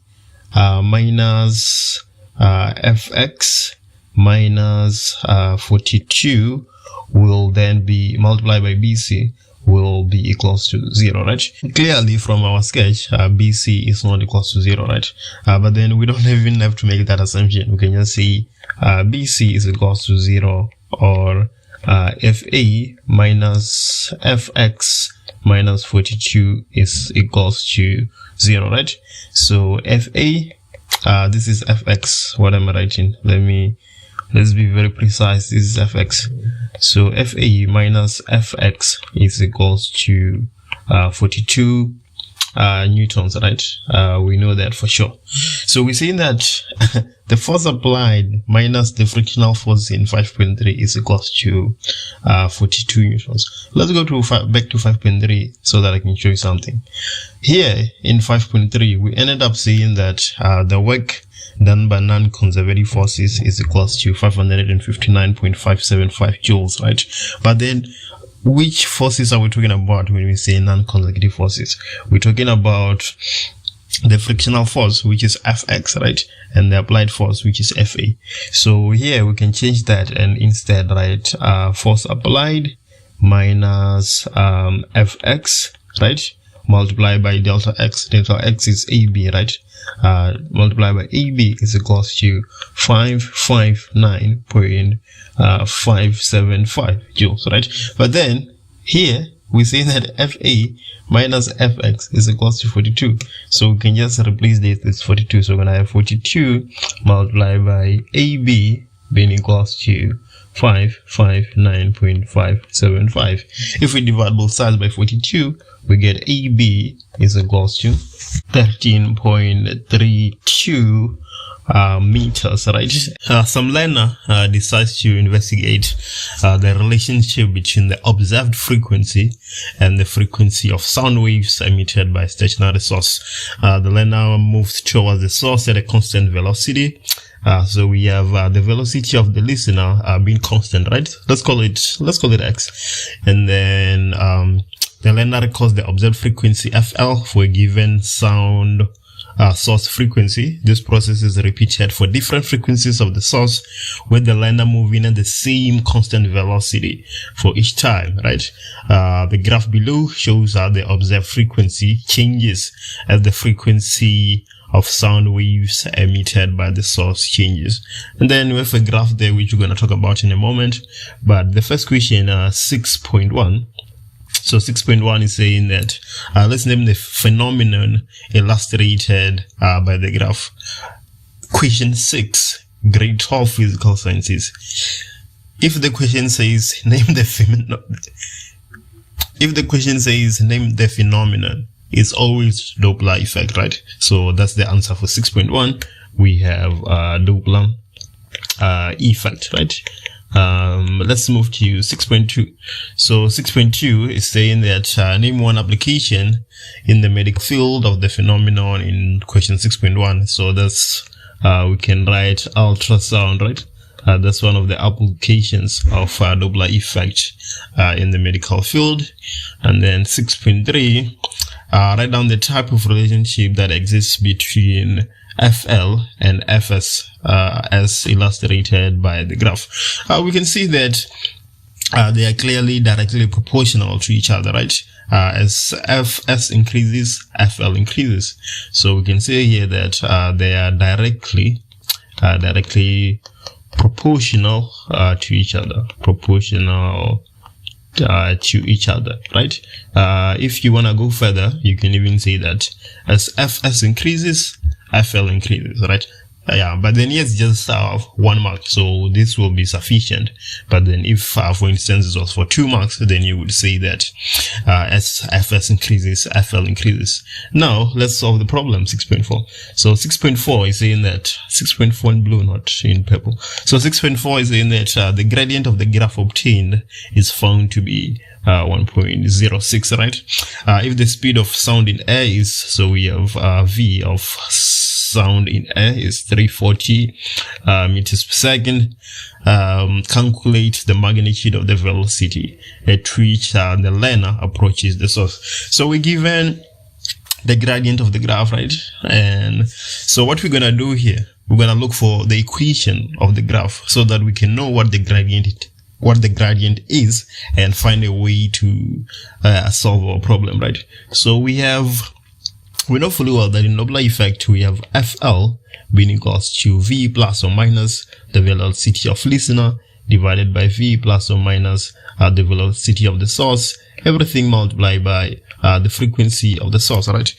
minus Fx minus 42 will then be multiplied by BC will be equals to 0, right? Clearly from our sketch, BC is not equals to 0, right? But then we don't even have to make that assumption. We can just say BC is equals to 0, or Fa minus Fx minus 42 is equals to 0, right? So Fa, this is Fx, what am I writing? Let's be very precise. This is Fx. So Fa minus Fx is equals to 42 newtons, right? We know that for sure. So we're saying that the force applied minus the frictional force in 5.3 is equals to 42 newtons. Let's go to back to 5.3 so that I can show you something. Here in 5.3, we ended up saying that the work done by non-conservative forces is equals to 559.575 joules, right? But then which forces are we talking about when we say non-consecutive forces? We're talking about the frictional force, which is Fx, right? And the applied force, which is Fa. So here we can change that and instead write force applied minus Fx, right? Multiplied by delta x. Delta x is AB, right? Multiplied by AB is equals to 559.575 joules, right? But then here we say that Fa minus Fx is equals to 42. So we can just replace this 42. So we're gonna have 42 multiplied by AB being equals to 559.575. If we divide both sides by 42, we get AB is equals to 13.32 meters, right? Some learner decides to investigate the relationship between the observed frequency and the frequency of sound waves emitted by a stationary source. The learner moved towards the source at a constant velocity. So we have the velocity of the listener being constant, right? Let's call it x, and then the learner records the observed frequency FL for a given sound source frequency. This process is repeated for different frequencies of the source, with the learner moving at the same constant velocity for each time, right? The graph below shows how the observed frequency changes as the frequency of sound waves emitted by the source changes. And then we have a graph there which we're going to talk about in a moment. But the first question, 6.1. So 6.1 is saying that let's name the phenomenon illustrated by the graph. Question 6, grade 12 physical sciences. If the question says name the phenomenon, it's always Doppler effect, right? So that's the answer for 6.1. We have Doppler effect, right? Let's move to 6.2. So 6.2 is saying that name one application in the medical field of the phenomenon in question 6.1. So that's we can write ultrasound, right? That's one of the applications of Doppler effect in the medical field. And then 6.3, write down the type of relationship that exists between FL and FS as illustrated by the graph. We can see that they are clearly directly proportional to each other, right? As FS increases, FL increases. So we can say here that they are directly proportional to each other, right? If you want to go further, you can even say that as FS increases, FL increases, right? Yeah, but then it's just 1 mark, so this will be sufficient. But then if, for instance, it was for 2 marks, then you would say that as FS increases, FL increases. Now, let's solve the problem, 6.4. So 6.4 is saying that, 6.4 in blue, not in purple. So 6.4 is saying that the gradient of the graph obtained is found to be 1.06, right? If the speed of sound in air is, so we have V of sound in air is 340 meters per second. Calculate the magnitude of the velocity at which the learner approaches the source. So we're given the gradient of the graph, right? And so what we're gonna do here, we're gonna look for the equation of the graph so that we can know what the gradient is and find a way to solve our problem, right? So we know fully well that in Doppler effect we have FL being equals to V plus or minus the velocity of listener divided by V plus or minus the velocity of the source, everything multiplied by the frequency of the source, right?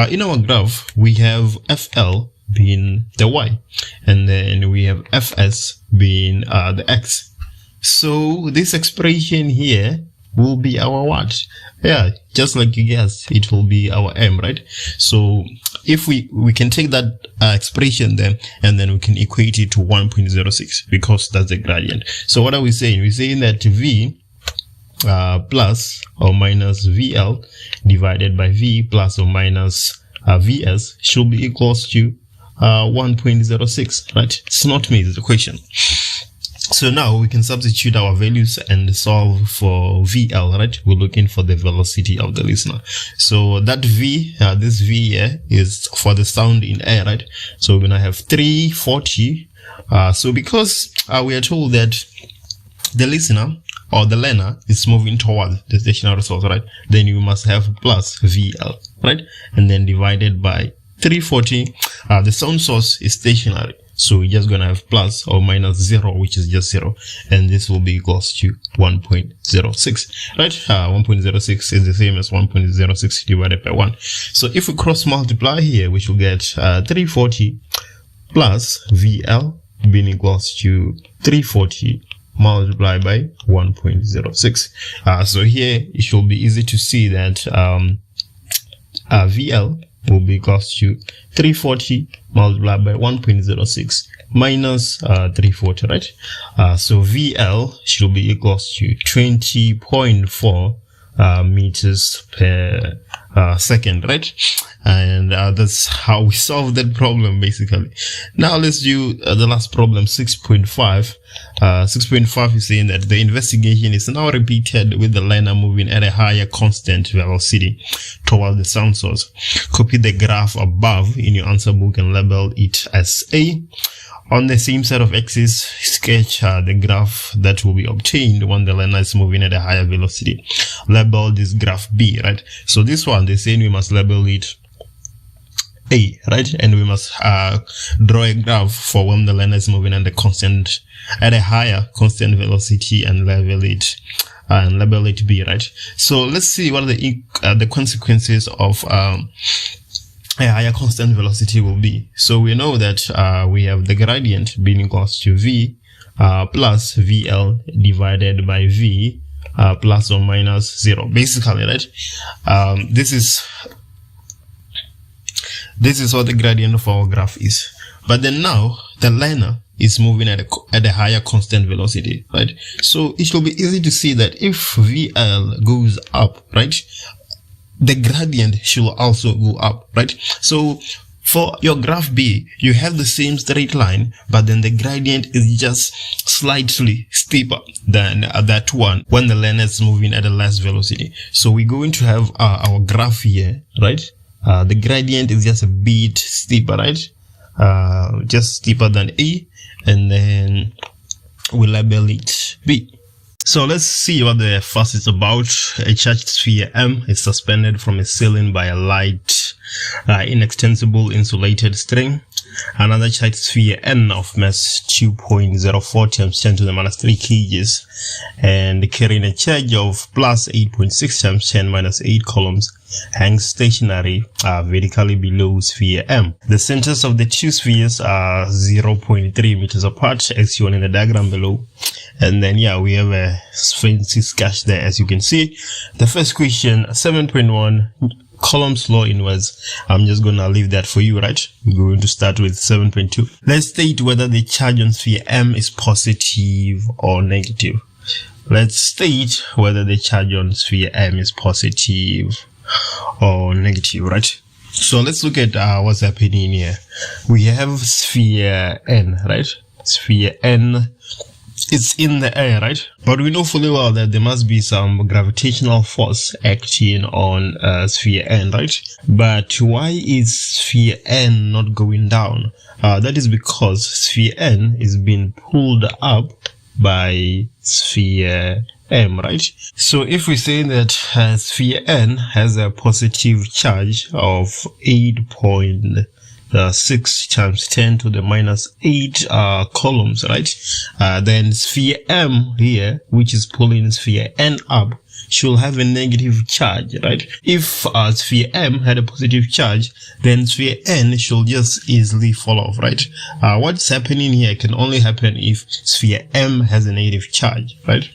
In our graph we have FL being the Y, and then we have FS being the X. So this expression here will be our what? Yeah, just like you guessed, it will be our M, right? So if we can take that expression then, and then we can equate it to 1.06 because that's the gradient. So what are we saying? We're saying that V plus or minus VL divided by V plus or minus VS should be equals to 1.06, right? It's not me, it's the question. So now we can substitute our values and solve for VL, right? We're looking for the velocity of the listener. So that V, this V here is for the sound in air, right? So we're gonna have 340. So because we are told that the listener or the learner is moving towards the stationary source, right? Then you must have plus VL, right? And then divided by 340. The sound source is stationary. So we're just going to have plus or minus 0, which is just 0. And this will be equals to 1.06, right? 1.06 is the same as 1.06 divided by 1. So if we cross multiply here, we should get 340 plus VL being equals to 340 multiplied by 1.06. So here it should be easy to see that VL will be equals to 340 multiplied by 1.06 minus 340, right? So VL should be equals to 20.4 meters per second, right? And that's how we solve that problem basically. Now let's do the last problem, 6.5. 6.5 is saying that the investigation is now repeated with the learner moving at a higher constant velocity toward the sound source. Copy the graph above in your answer book and label it as A. On the same set of axes, sketch the graph that will be obtained when the learner is moving at a higher velocity. Label this graph B, right? So this one, they're saying we must label it A, right? And we must draw a graph for when the learner is moving at a higher constant velocity and label it B, right? So let's see what the consequences of a higher constant velocity will be. So we know that we have the gradient being equals to V plus VL divided by V plus or minus 0, basically, right? This is what the gradient of our graph is. But then now the learner is moving at a higher constant velocity, right? So it will be easy to see that if VL goes up, right, the gradient should also go up, right? So for your graph B, you have the same straight line, but then the gradient is just slightly steeper than that one when the learner is moving at a less velocity. So we're going to have our graph here, right? The gradient is just a bit steeper, right? Just steeper than A, and then we label it B. So let's see what the fuss is about. A charged sphere M is suspended from a ceiling by a light, inextensible insulated string. Another charged sphere N of mass 2.04 times 10 to the minus 3 kgs and carrying a charge of plus 8.6 times 10 minus 8 coulombs hangs stationary vertically below sphere M. The centers of the two spheres are 0.3 meters apart, as shown in the diagram below. And then, yeah, we have a fancy sketch there, as you can see. The first question, 7.1, Coulomb's law inverse. I'm just gonna leave that for you, right? We're going to start with 7.2. Let's state whether the charge on sphere M is positive or negative. Let's state whether the charge on sphere M is positive or negative, right? So let's look at what's happening here. We have sphere N, right? Sphere N, it's in the air, right? But we know fully well that there must be some gravitational force acting on sphere N, right? But why is sphere N not going down? That is because sphere N is being pulled up by sphere M, right? So if we say that sphere N has a positive charge of 8.6 times 10 to the minus 8 coulombs, right? Then sphere M here, which is pulling sphere N up, should have a negative charge, right? If sphere M had a positive charge, then sphere N should just easily fall off, right? What's happening here can only happen if sphere M has a negative charge, right?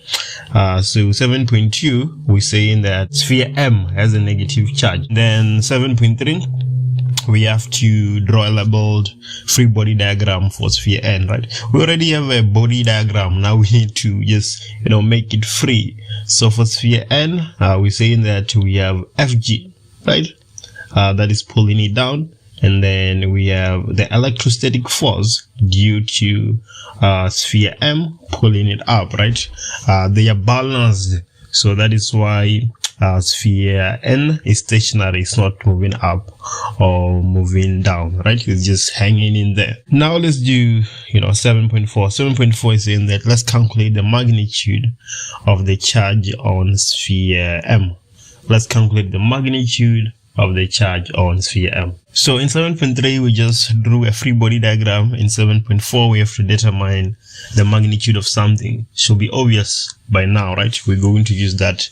So 7.2, we're saying that sphere M has a negative charge. Then 7.3, we have to draw a labeled free body diagram for sphere N, right? We already have a body diagram. Now we need to just, make it free. So for sphere N, we're saying that we have FG, right? That is pulling it down. And then we have the electrostatic force due to sphere M pulling it up, right? They are balanced. So that is why sphere N is stationary. It's not moving up or moving down, right? It's just hanging in there. Now let's do 7.4. 7.4 is saying that let's calculate the magnitude of the charge on sphere M. Let's calculate the magnitude of the charge on sphere M. So in 7.3 we just drew a free body diagram. In 7.4 we have to determine the magnitude of something. Should be obvious by now, right? We're going to use that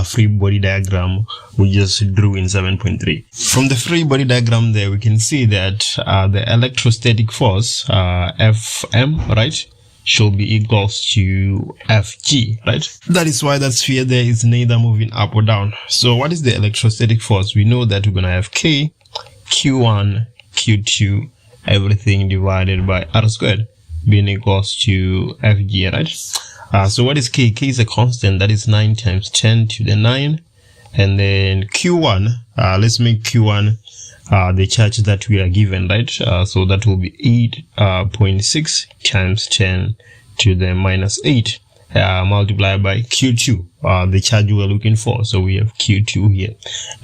free body diagram we just drew in 7.3. From the free body diagram there, we can see that the electrostatic force Fm, right, should be equals to Fg, right? That is why that sphere there is neither moving up or down. So what is the electrostatic force? We know that we're gonna have K, Q1, Q2, everything divided by R squared being equals to Fg, right? So what is K? K is a constant, that is 9 times 10 to the 9. And then Q1, let's make Q1 the charge that we are given, right? So that will be 8.6 times 10 to the minus 8 multiplied by Q2, the charge we are looking for. So we have Q2 here,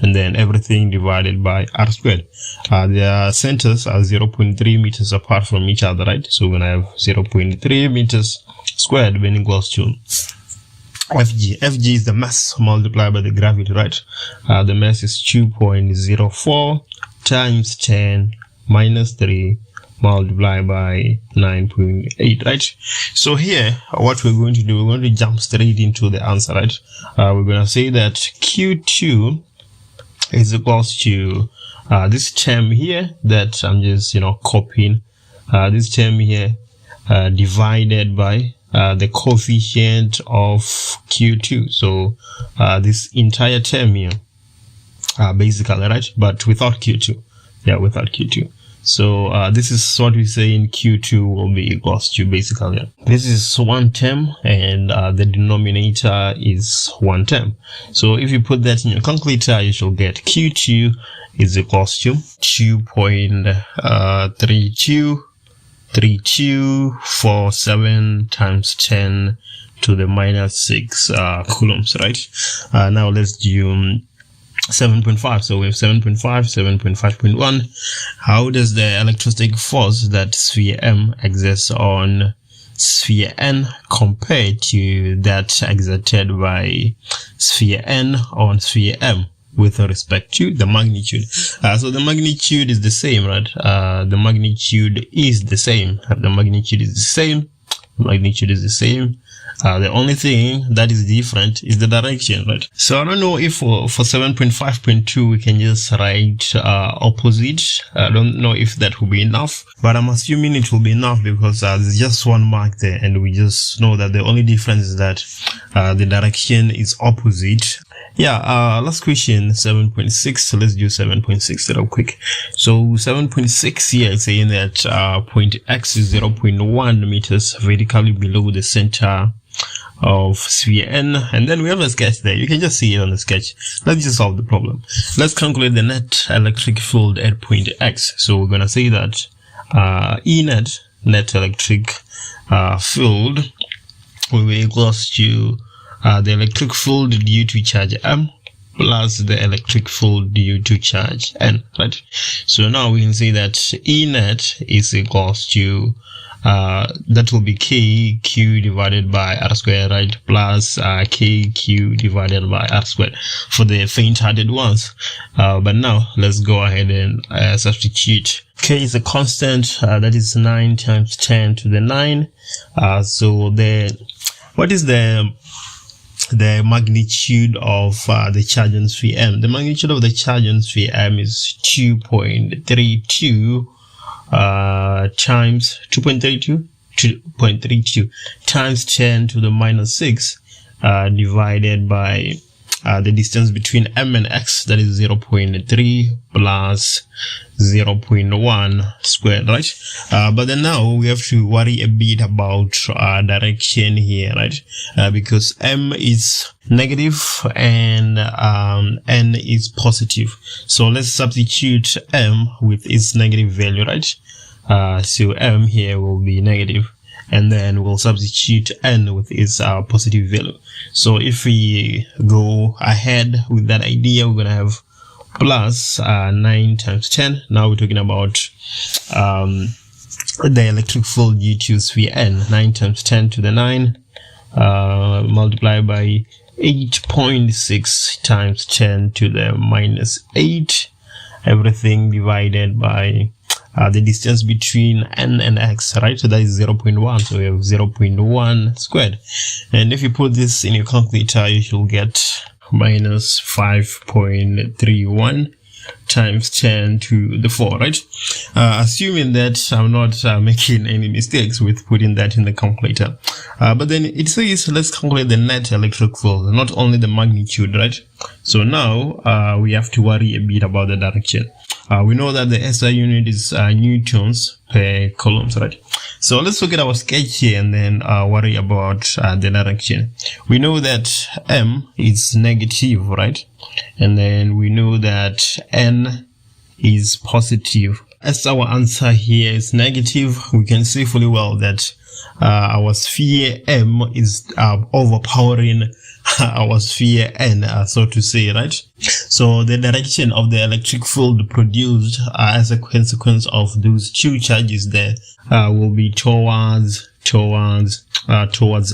and then everything divided by R squared. Their centers are 0.3 meters apart from each other, right? So we're gonna have 0.3 meters squared being equals to Fg. Fg is the mass multiplied by the gravity, right? The mass is 2.04 times 10 minus 3 multiplied by 9.8, right? So here, what we're going to do, we're going to jump straight into the answer, right? We're going to say that Q2 is equals to this term here that I'm just, copying. This term here divided by the coefficient of Q2. So this entire term here, basically, right? But without Q2. Yeah, without Q2. So this is what we say in Q2 will be equals to basically, this is one term and the denominator is one term. So if you put that in your calculator, you shall get Q2 is equals to 2.3247 times 10 to the minus 6 coulombs, right? Now let's do 7.5. So we have 7.5, 7.5.1. How does the electrostatic force that sphere M exerts on sphere N compare to that exerted by sphere N on sphere M with respect to the magnitude? So the magnitude is the same, right? The magnitude is the same. The magnitude is the same. The magnitude is the same. The only thing that is different is the direction, right? So I don't know if for 7.5.2 we can just write opposite. I don't know if that will be enough, but I'm assuming it will be enough because there's just one mark there, and we just know that the only difference is that the direction is opposite. Yeah, last question, 7.6. So let's do 7.6 real quick. So 7.6 here is saying that point X is 0.1 meters vertically below the center of sphere N, and then we have a sketch there. You can just see it on the sketch. Let's just solve the problem. Let's calculate the net electric field at point X. So we're gonna say that E net electric field will be equals to the electric field due to charge M plus the electric field due to charge N, right? So now we can say that E net is equals to that will be KQ divided by R squared, right? Plus KQ divided by R squared for the faint-hearted ones. But now let's go ahead and substitute. K is a constant, that is 9 times 10 to the 9. So what is the magnitude of the charge on sphere M? The magnitude of the charge on sphere M is 2.32 times 2.32 times 10 to the minus 6 divided by the distance between M and X, that is 0.3 plus 0.1 squared, right? But then now we have to worry a bit about direction here, right? Because M is negative and N is positive. So let's substitute M with its negative value, right? So M here will be negative, and then we'll substitute N with its positive value. So if we go ahead with that idea, we're gonna have plus 9 times 10. Now we're talking about the electric field due to sphere N. 9 times 10 to the 9 multiplied by 8.6 times 10 to the minus 8. Everything divided by the distance between N and X, right? So that is 0.1. So we have 0.1 squared. And if you put this in your calculator, you should get minus 5.31 times 10 to the 4, right? Assuming that I'm not making any mistakes with putting that in the calculator. But then it says, let's calculate the net electric field, not only the magnitude, right? So now we have to worry a bit about the direction. We know that the SI unit is newtons per coulombs, right? So let's look at our sketch here and then worry about the direction. We know that M is negative, right? And then we know that N is positive. As our answer here is negative, we can see fully well that our sphere M is overpowering our sphere N, so to say, right? So the direction of the electric field produced as a consequence of those two charges there will be towards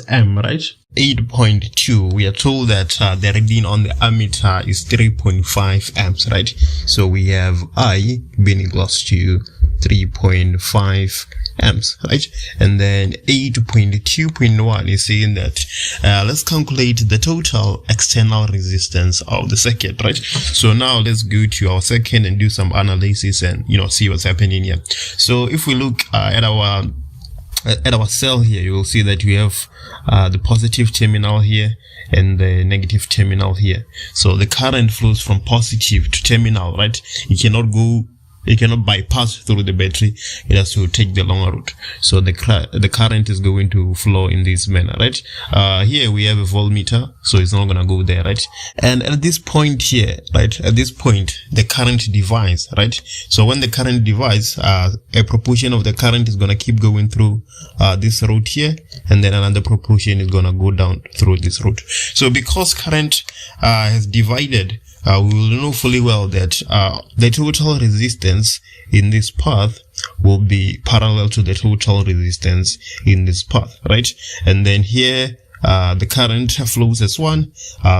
M, right? 8.2, we are told that the reading on the ammeter is 3.5 amps, right? So we have I being equals to 3.5 amps, right? And then 8.2.1 is saying that let's calculate the total external resistance of the circuit, right? So now let's go to our circuit and do some analysis and see what's happening here. So if we look at our cell here, you will see that we have the positive terminal here and the negative terminal here. So the current flows from positive to terminal, right? It cannot go it cannot bypass through the battery. It has to take the longer route. So the current is going to flow in this manner, right? Here we have a voltmeter, so it's not going to go there, right? And at this point here, right, at this point, the current divides, right? So when the current divides, a proportion of the current is going to keep going through this route here, and then another proportion is going to go down through this route. So because current has divided, we will know fully well that the total resistance in this path will be parallel to the total resistance in this path, right? And then here the current flows as one,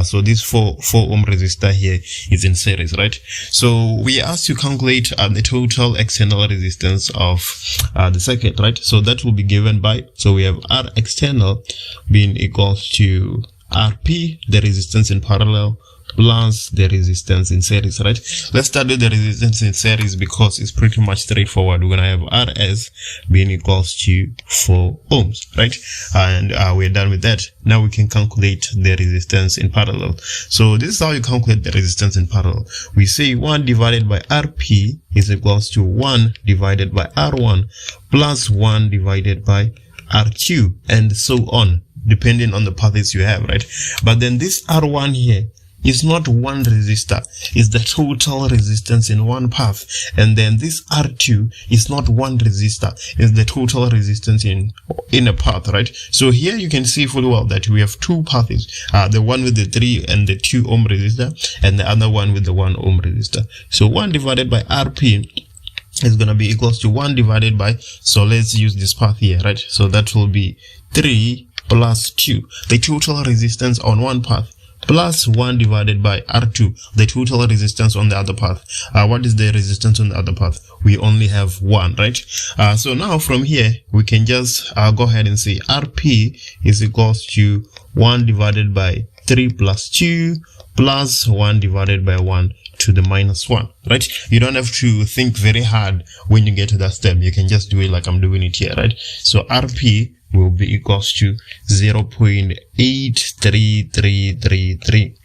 so this 4 ohm resistor here is in series, right? So we are asked to calculate the total external resistance of the circuit, right? So that will be given by, so we have R external being equals to RP, the resistance in parallel, plus the resistance in series, right? Let's start with the resistance in series because it's pretty much straightforward. We're gonna have RS being equals to 4 ohms, right? And we're done with that. Now we can calculate the resistance in parallel. So this is how you calculate the resistance in parallel. We say 1 divided by RP is equals to 1 divided by R1 plus 1 divided by RQ, and so on, depending on the paths you have, right? But then this R1 here is not one resistor, it's the total resistance in one path. And then this R2 is not one resistor, it's the total resistance in a path, right? So here you can see fully well that we have two paths, the one with the 3 and the 2 ohm resistor, and the other one with the 1 ohm resistor. So 1 divided by RP is going to be equals to 1 divided by, so let's use this path here, right? So that will be 3 plus 2, the total resistance on one path, plus 1 divided by R2, the total resistance on the other path. What is the resistance on the other path? We only have 1, right? So now from here, we can just go ahead and say RP is equals to 1 divided by 3 plus 2 plus 1 divided by 1 to the minus 1, right? You don't have to think very hard when you get to that step. You can just do it like I'm doing it here, right? So RP will be equals to 0.83333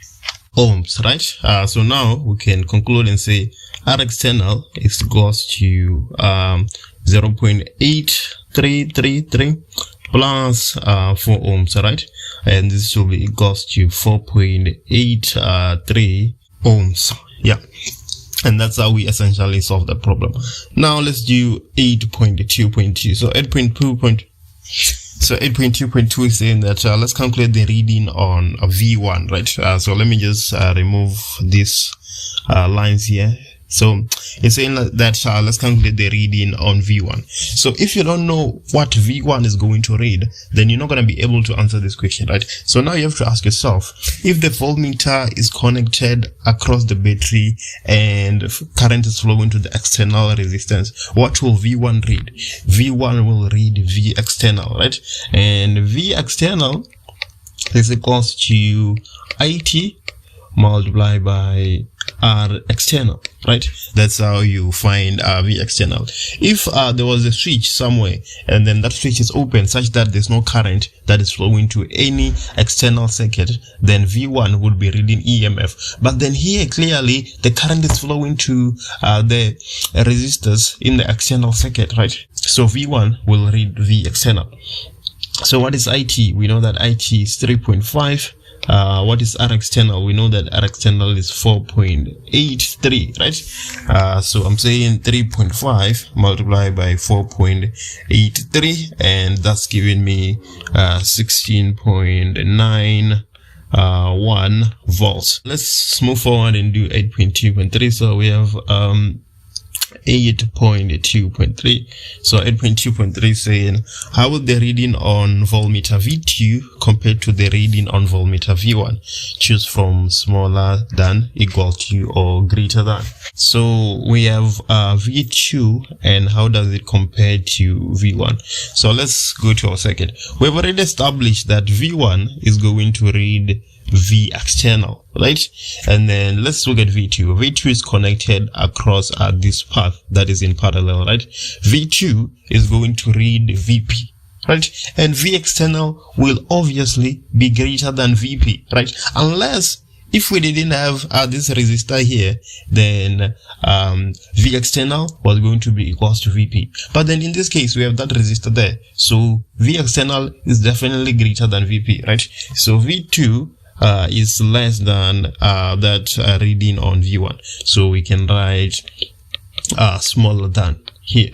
ohms, right? So now we can conclude and say R external is equals to 0.8333 plus 4 ohms, right? And this will be equals to 4.83 ohms. Yeah, and that's how we essentially solve the problem. Now let's do 8.2.2. So 8.2.2 is saying that let's calculate the reading on V1, right? So let me just remove these lines here. So it's saying that let's calculate the reading on V1. So if you don't know what V1 is going to read, then you're not going to be able to answer this question, right? So now you have to ask yourself, if the voltmeter is connected across the battery and current is flowing to the external resistance, what will V1 read? V1 will read V external, right? And V external is equals to IT multiplied by R external, right? That's how you find V external. If there was a switch somewhere and then that switch is open such that there's no current that is flowing to any external circuit, then V1 would be reading EMF. But then here clearly the current is flowing to the resistors in the external circuit, right? So V1 will read V external. So what is IT? We know that IT is 3.5. What is R external? We know that R external is 4.83, right? So I'm saying 3.5 multiplied by 4.83, and that's giving me 16.91 volts. Let's move forward and do 8.2.3. So we have 8.2.3. So 8.2.3 saying, how will the reading on voltmeter V2 compared to the reading on voltmeter V1? Choose from smaller than, equal to, or greater than. So we have V2, and how does it compare to V1? So let's go to our circuit. We've already established that V1 is going to read V external, right? And then let's look at V2. V2 is connected across this path that is in parallel, right? V2 is going to read VP, right? And V external will obviously be greater than VP, right? Unless if we didn't have this resistor here, then V external was going to be equals to Vp. But then in this case, we have that resistor there. So V external is definitely greater than Vp, right? So V2 is less than that reading on V1. So we can write smaller than here.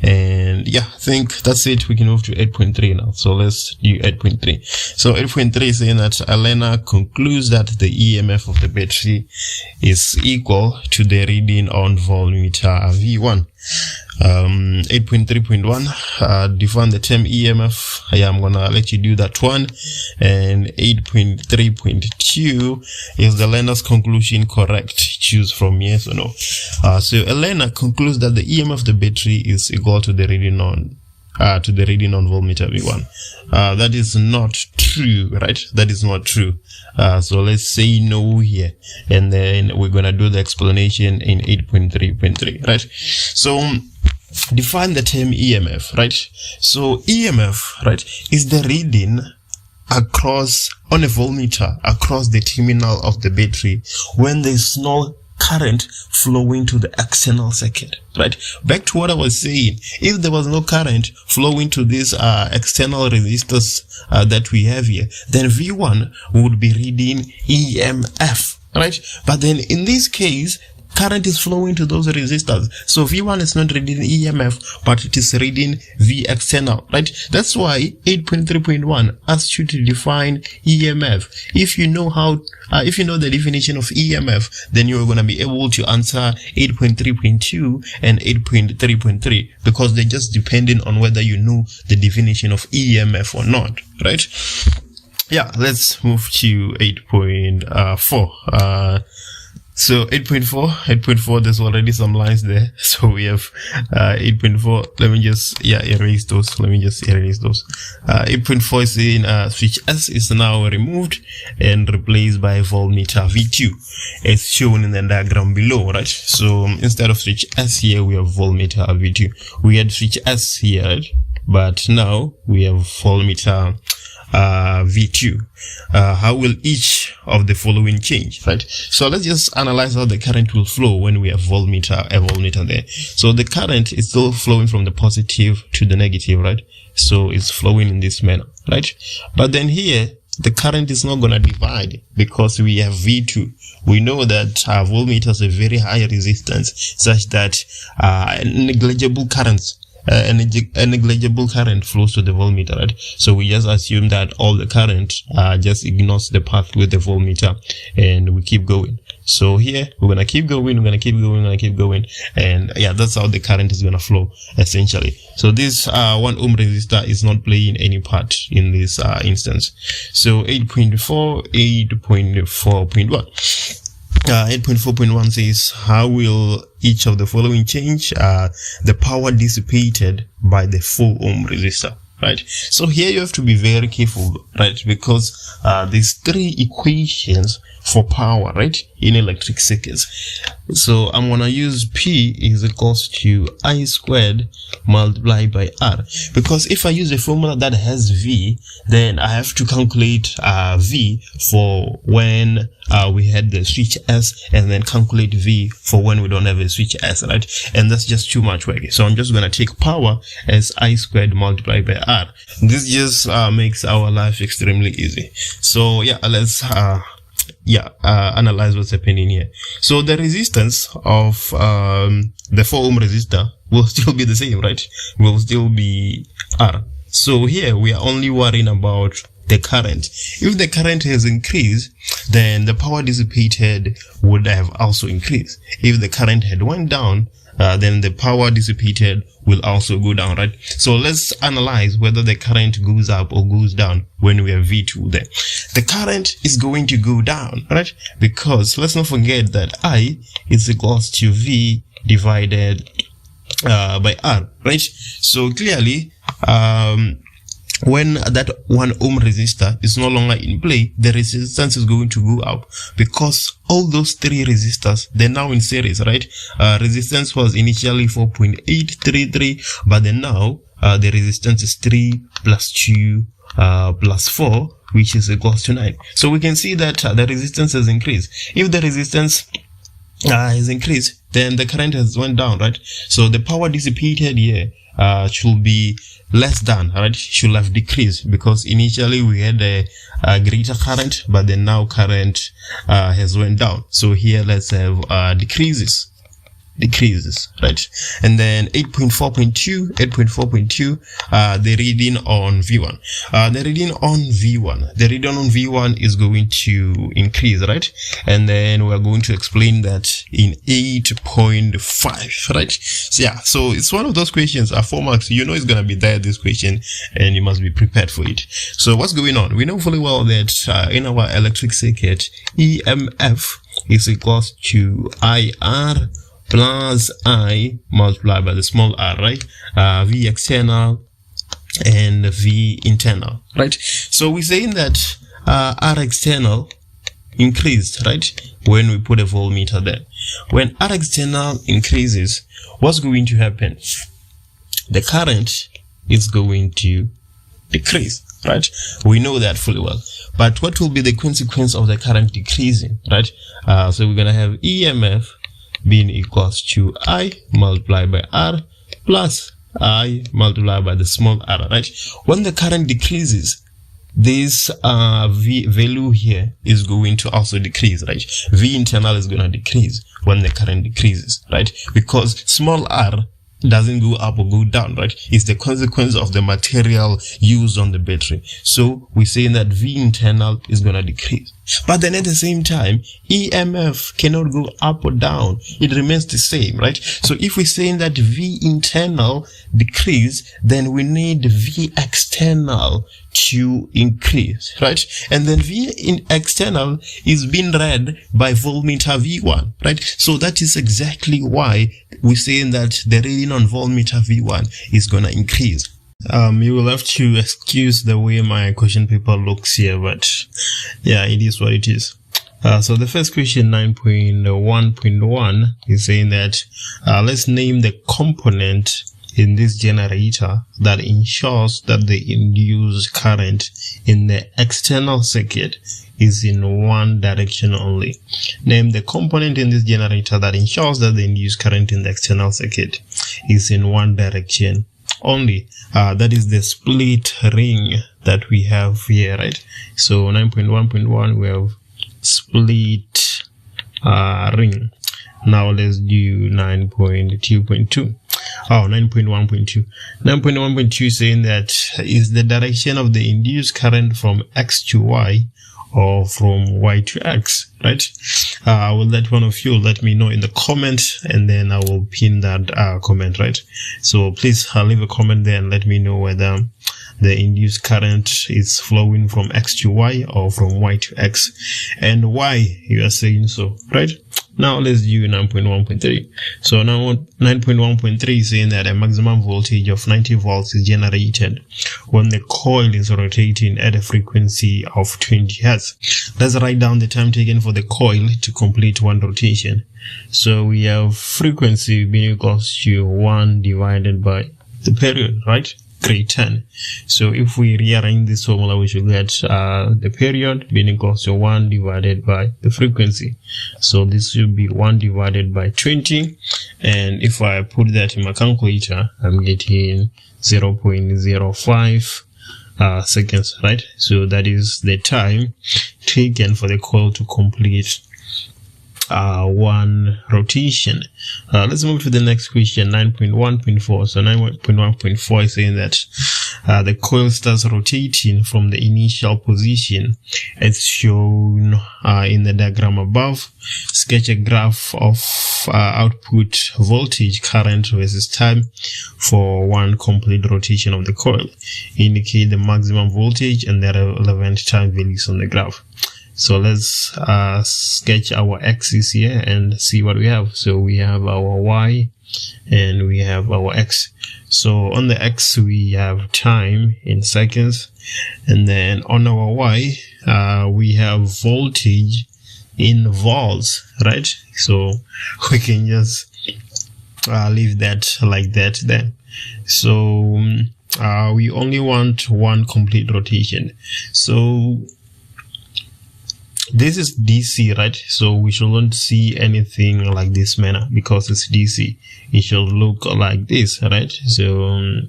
And yeah, I think that's it. We can move to 8.3 now. So let's do 8.3. So 8.3 is saying that Elena concludes that the EMF of the battery is equal to the reading on voltmeter V1. 8.3.1 define the term EMF. I'm gonna let you do that one. And 8.3.2 is the learner's conclusion correct? Choose from yes or no. So Elena concludes that the EMF of the battery is equal to the reading on voltmeter V1. That is not true, right? That is not true. So let's say no here, and then we're gonna do the explanation in 8.3.3, right? So define the term EMF, right? So EMF, right, is the reading across on a voltmeter across the terminal of the battery when there's no current flowing to the external circuit, right? Back to what I was saying, if there was no current flowing to these external resistors that we have here, then V1 would be reading EMF, right? But then in this case, current is flowing to those resistors, so V1 is not reading EMF, but it is reading V external, right? That's why 8.3.1 asks you to define EMF. If you know if you know the definition of EMF, then you're going to be able to answer 8.3.2 and 8.3.3, because they're just depending on whether you know the definition of EMF or not, right? Yeah, let's move to 8.4. So 8.4, there's already some lines there. So we have 8.4. Let me just erase those. 8.4 is saying switch S is now removed and replaced by voltmeter V2, as shown in the diagram below, right? So instead of switch S here, we have voltmeter V2. We had switch S here, right? But now we have voltmeter V2. How will each of the following change, right? So let's just analyze how the current will flow when we have a voltmeter there. So the current is still flowing from the positive to the negative, right? So it's flowing in this manner, right? But then here, the current is not going to divide because we have V2. We know that voltmeters have very high resistance, such that negligible currents a negligible current flows to the voltmeter, right? So we just assume that all the current just ignores the path with the voltmeter, and we keep going. So here we're gonna keep going, and yeah, that's how the current is gonna flow essentially. So this 1 ohm resistor is not playing any part in this instance. So 8.4.1. 8.4.1 says, how will each of the following change the power dissipated by the 4 ohm resistor, right? So here you have to be very careful, right? Because there's 3 equations for power, right, in electric circuits. So I'm gonna use P is equals to I squared multiplied by R, because if I use a formula that has V, then I have to calculate V for when we had the switch S, and then calculate V for when we don't have a switch S, right? And that's just too much work. So I'm just gonna take power as I squared multiplied by R. This just makes our life extremely easy. So yeah, let's analyze what's happening here. So the resistance of the 4 ohm resistor will still be the same, right? Will still be R. So here we are only worrying about the current. If the current has increased, then the power dissipated would have also increased. If the current had went down, then the power dissipated will also go down, right? So let's analyze whether the current goes up or goes down when we have V2 there. The current is going to go down, right? Because let's not forget that I is equals to V divided by R, right? So clearly, when that 1 ohm resistor is no longer in play, the resistance is going to go up, because all those 3 resistors, they're now in series, right? Resistance was initially 4.833, but then now the resistance is 3 plus 2 plus 4, which is equals to 9. So we can see that the resistance has increased. If the resistance is increased, then the current has went down, right? So the power dissipated here should be less than, right? Should have decreased, because initially we had a greater current, but then now current has went down. So here let's have decreases, right? And then 8.4.2, the reading on V1. The reading on V1 is going to increase, right? And then we're going to explain that in 8.5, right? So yeah, so it's one of those questions, 4 marks, you know it's gonna be there, this question, and you must be prepared for it. So what's going on? We know fully well that in our electric circuit, EMF is equals to IR plus I multiplied by the small r, right? V external and V internal, right? So we're saying that R external increased, right, when we put a voltmeter there. When R external increases, what's going to happen? The current is going to decrease, right? We know that fully well. But what will be the consequence of the current decreasing, right? So we're gonna have EMF being equals to I multiplied by R plus I multiplied by the small r, right? When the current decreases, this V value here is going to also decrease, right? V internal is going to decrease when the current decreases, right? Because small r doesn't go up or go down, right? It's the consequence of the material used on the battery. So we're saying that V internal is going to decrease. But then at the same time, EMF cannot go up or down. It remains the same, right? So if we're saying that V internal decrease, then we need V external to increase, right? And then V external is being read by voltmeter V1, right? So that is exactly why we're saying that the reading on voltmeter V1 is going to increase. You will have to excuse the way my question paper looks here, but yeah, it is what it is. So the first question, 9.1.1, is saying that let's name the component in this generator that ensures that the induced current in the external circuit is in one direction only. Name the component in this generator that ensures that the induced current in the external circuit is in one direction only. That is the split ring that we have here, right? So 9.1.1, we have split ring. Now let's do 9.2.2. 9.1.2. 9.1.2 is saying that is the direction of the induced current from X to Y or from Y to X, right? I will let one of you let me know in the comment, and then I will pin that comment, right? So please leave a comment there and let me know whether the induced current is flowing from X to Y or from Y to X, and why you are saying so, right? Now let's do 9.1.3. So now 9.1.3 is saying that a maximum voltage of 90 volts is generated when the coil is rotating at a frequency of 20 Hz. Let's write down the time taken for the coil to complete one rotation. So we have frequency being equals to 1 divided by the period, right? Grade 10. So if we rearrange this formula, we should get the period being equals to 1 divided by the frequency. So this should be 1 divided by 20. And if I put that in my calculator, I'm getting 0.05 seconds, right? So that is the time taken for the coil to complete one rotation. Let's move to the next question, 9.1.4. So 9.1.4 is saying that the coil starts rotating from the initial position as shown in the diagram above. Sketch a graph of output voltage, current versus time for one complete rotation of the coil. Indicate the maximum voltage and the relevant time values on the graph. So let's sketch our axis here and see what we have. So we have our Y and we have our X. So on the X we have time in seconds, and then on our Y we have voltage in volts, right? So we can just leave that like that then. So we only want one complete rotation. So this is DC, right? So we shouldn't see anything like this manner because it's DC. It should look like this, right? So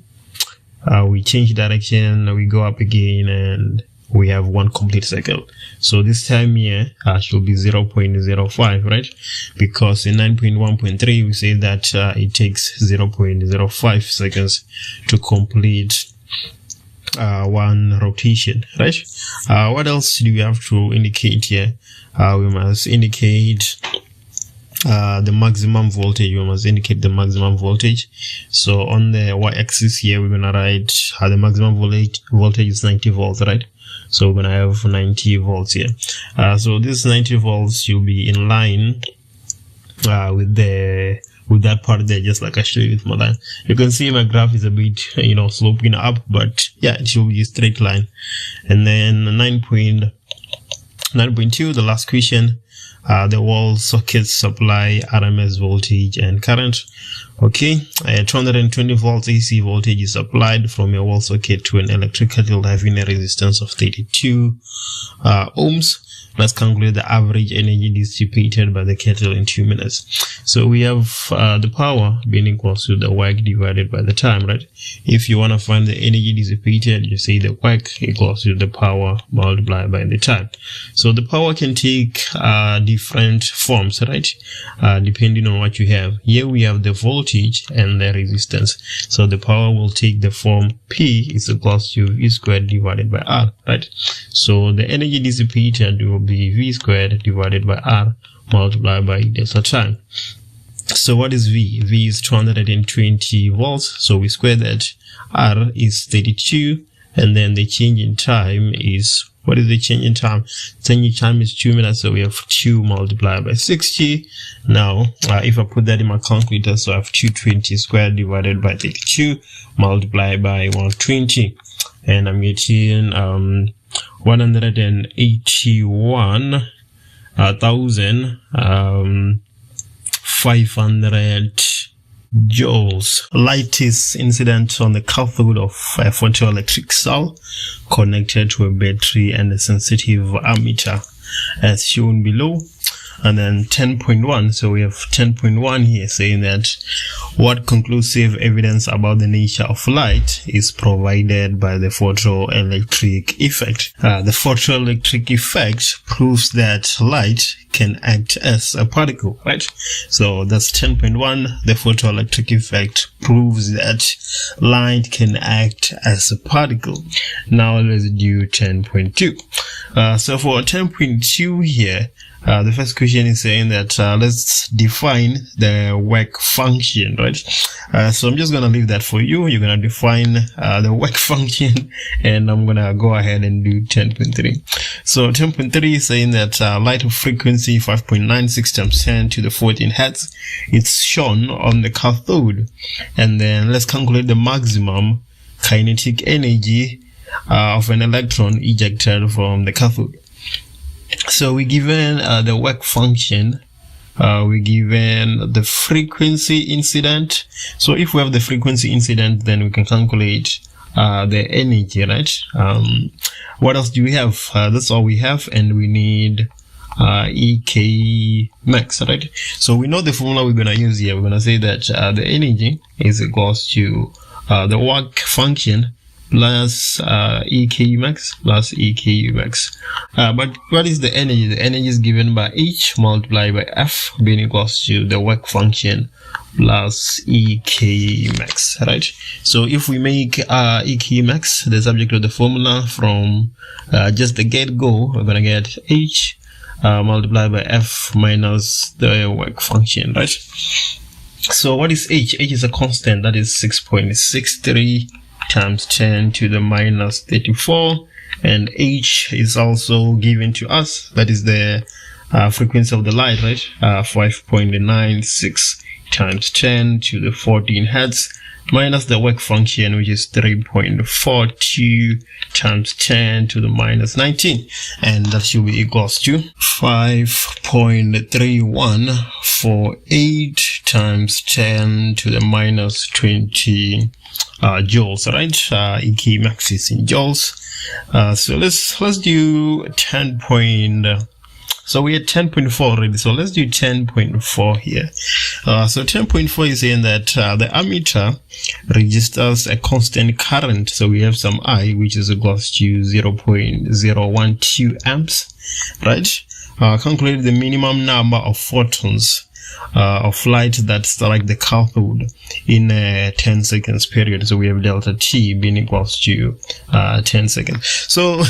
we change direction, we go up again, and we have one complete circle. So this time here should be 0.05, right? Because in 9.1.3 we say that it takes 0.05 seconds to complete one rotation, right? What else do we have to indicate here? We must indicate the maximum voltage. We must indicate the maximum voltage. So on the y-axis here, we're gonna write the maximum voltage is 90 volts, right? So we're gonna have 90 volts here. So this 90 volts will be in line with that part there, just like I showed you with my line. You can see my graph is a bit, sloping up, but yeah, it should be a straight line. And then 9.2, the last question, the wall sockets supply RMS voltage and current. Okay, 220 volts AC voltage is applied from a wall socket to an electric kettle having a resistance of 32 ohms. Let's calculate the average energy dissipated by the kettle in 2 minutes. So we have the power being equal to the work divided by the time, right? If you want to find the energy dissipated, you say the work equals to the power multiplied by the time. So the power can take different forms, right? Depending on what you have. Here we have the voltage and the resistance. So the power will take the form P is equals to V squared divided by R, right? So the energy dissipated will be V squared divided by R multiplied by delta time. So what is V? V is 220 volts. So we square that. R is 32. And then the change in time is, what is the change in time? Change in time is 2 minutes. So we have 2 multiplied by 60. Now, if I put that in my calculator, so I have 220 squared divided by 32 multiplied by 120. And I'm getting 181,500 joules. Light is incident on the cathode of a photoelectric cell connected to a battery and a sensitive ammeter as shown below. And then 10.1, so we have 10.1 here saying that what conclusive evidence about the nature of light is provided by the photoelectric effect. The photoelectric effect proves that light can act as a particle, right? So that's 10.1. The photoelectric effect proves that light can act as a particle. Now let's do 10.2. So for 10.2 here, the first question is saying that let's define the work function, right? So I'm just going to leave that for you. You're going to define the work function, and I'm going to go ahead and do 10.3. So 10.3 is saying that light of frequency 5.96 times 10 to the 14 hertz. It's shown on the cathode. And then let's calculate the maximum kinetic energy of an electron ejected from the cathode. So we're given the work function, we're given the frequency incident. So if we have the frequency incident, then we can calculate the energy, right? What else do we have? That's all we have, and we need EK max, right? So we know the formula we're going to use here. We're going to say that the energy is equals to the work function plus EK max plus EK max. But what is the energy? The energy is given by H multiplied by F being equals to the work function plus EK max, right? So if we make EK max the subject of the formula from just the get-go, we're gonna get H multiplied by F minus the work function, right? So what is H? H is a constant, that is 6.63 times 10 to the minus 34, and H is also given to us, that is the frequency of the light, right? 5.96 times 10 to the 14 hertz minus the work function, which is 3.42 times 10 to the minus 19, and that should be equals to 5.3148 times 10 to the minus 20 joules, right? EK max is in joules. So let's do 10 point. So we're at 10.4 already. So let's do 10.4 here. So 10.4 is saying that the ammeter registers a constant current. So we have some I, which is equals to 0.012 amps, right? Calculate the minimum number of photons of light that strike the cathode in a 10 seconds period. So we have delta T being equals to 10 seconds. So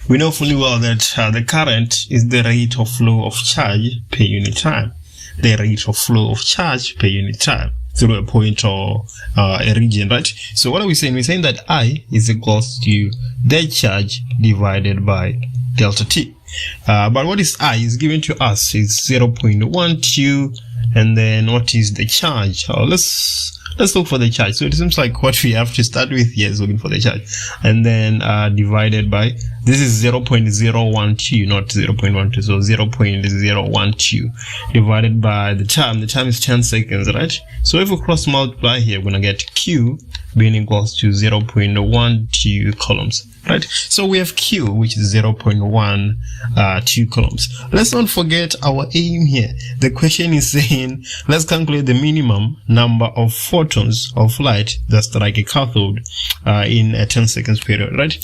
we know fully well that the current is the rate of flow of charge per unit time. The rate of flow of charge per unit time through a point or a region, right? So what are we saying? We're saying that I is equals to the charge divided by delta T. But what is I is given to us is 0.12, and then what is the charge? Let's look for the charge. So it seems like what we have to start with here is looking for the charge, and then divided by, this is 0.012, not 0.12, so 0.012 divided by the time. The time is 10 seconds, right? So if we cross multiply here, we're gonna get Q being equals to 0.12 coulombs, right? So we have Q, which is 0.12 coulombs. Let's not forget our aim here. The question is saying, let's calculate the minimum number of photons of light that strike a cathode in a 10 seconds period, right?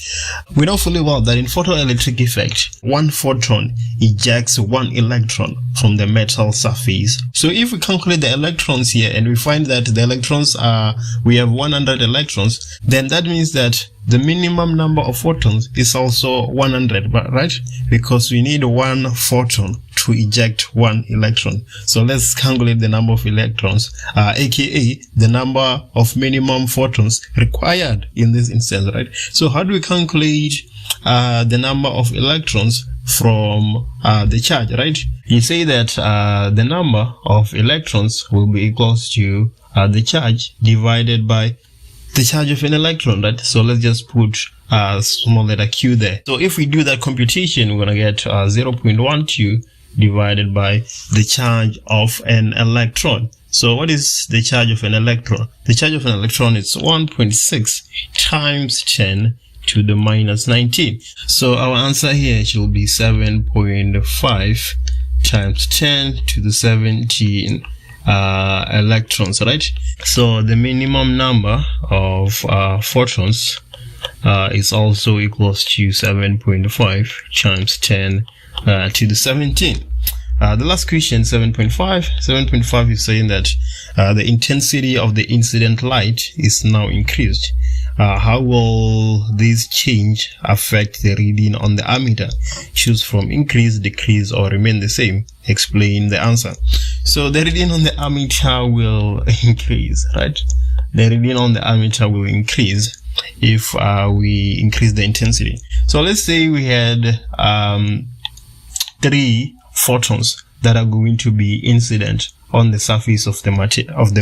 We know fully well that in photoelectric effect, one photon ejects one electron from the metal surface. So if we calculate the electrons here and we find that the electrons are, we have 100 electrons, then that means that the minimum number of photons is also 100, right? Because we need one photon to eject one electron. So let's calculate the number of electrons, aka the number of minimum photons required in this instance, right? So how do we calculate the number of electrons from the charge, right? You say that the number of electrons will be equals to the charge divided by the charge of an electron, right? So let's just put small letter q there. So if we do that computation, we're gonna get 0.12 divided by the charge of an electron. So what is the charge of an electron? The charge of an electron is 1.6 times 10 to the minus 19. So our answer here should be 7.5 times 10 to the 17 electrons, right? So the minimum number of photons is also equals to 7.5 times 10 to the 17. The last question, 7.5 is saying that the intensity of the incident light is now increased. How will this change affect the reading on the ammeter? Choose from increase, decrease, or remain the same. Explain the answer. So the reading on the ammeter will increase, right? The reading on the ammeter will increase if we increase the intensity. So let's say we had 3 photons that are going to be incident on the surface of the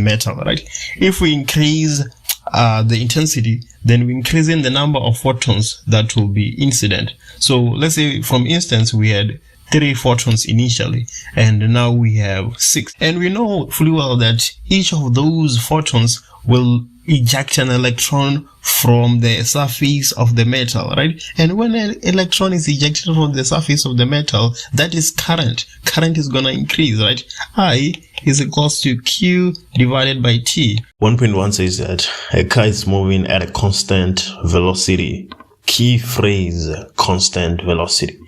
metal, right? If we increase the intensity, then we're increasing the number of photons that will be incident. So let's say, from instance, we had 3 photons initially, and now we have 6. And we know fully well that each of those photons will eject an electron from the surface of the metal, right? And when an electron is ejected from the surface of the metal, that is current. Current is gonna increase, right? I is equals to Q divided by T. 1.1 says that a car is moving at a constant velocity. Key phrase, constant velocity.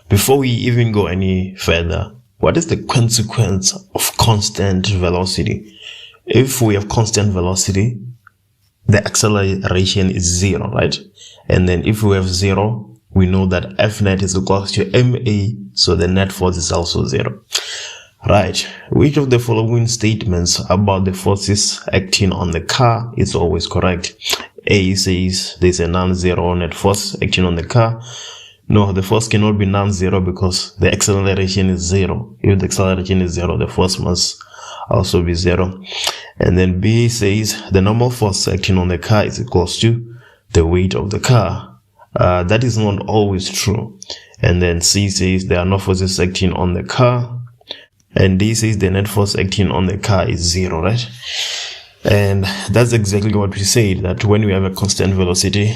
Before we even go any further, what is the consequence of constant velocity? If we have constant velocity, the acceleration is 0, right? And then if we have 0, we know that F net is equals to ma, so the net force is also 0. Right. Which of the following statements about the forces acting on the car is always correct? A says there's a non-zero net force acting on the car. No, the force cannot be non-zero because the acceleration is 0. If the acceleration is 0, the force must also be 0. And then B says the normal force acting on the car is equals to the weight of the car. That is not always true. And then C says there are no forces acting on the car. and D says the net force acting on the car is 0, right? And that's exactly what we said, that when we have a constant velocity,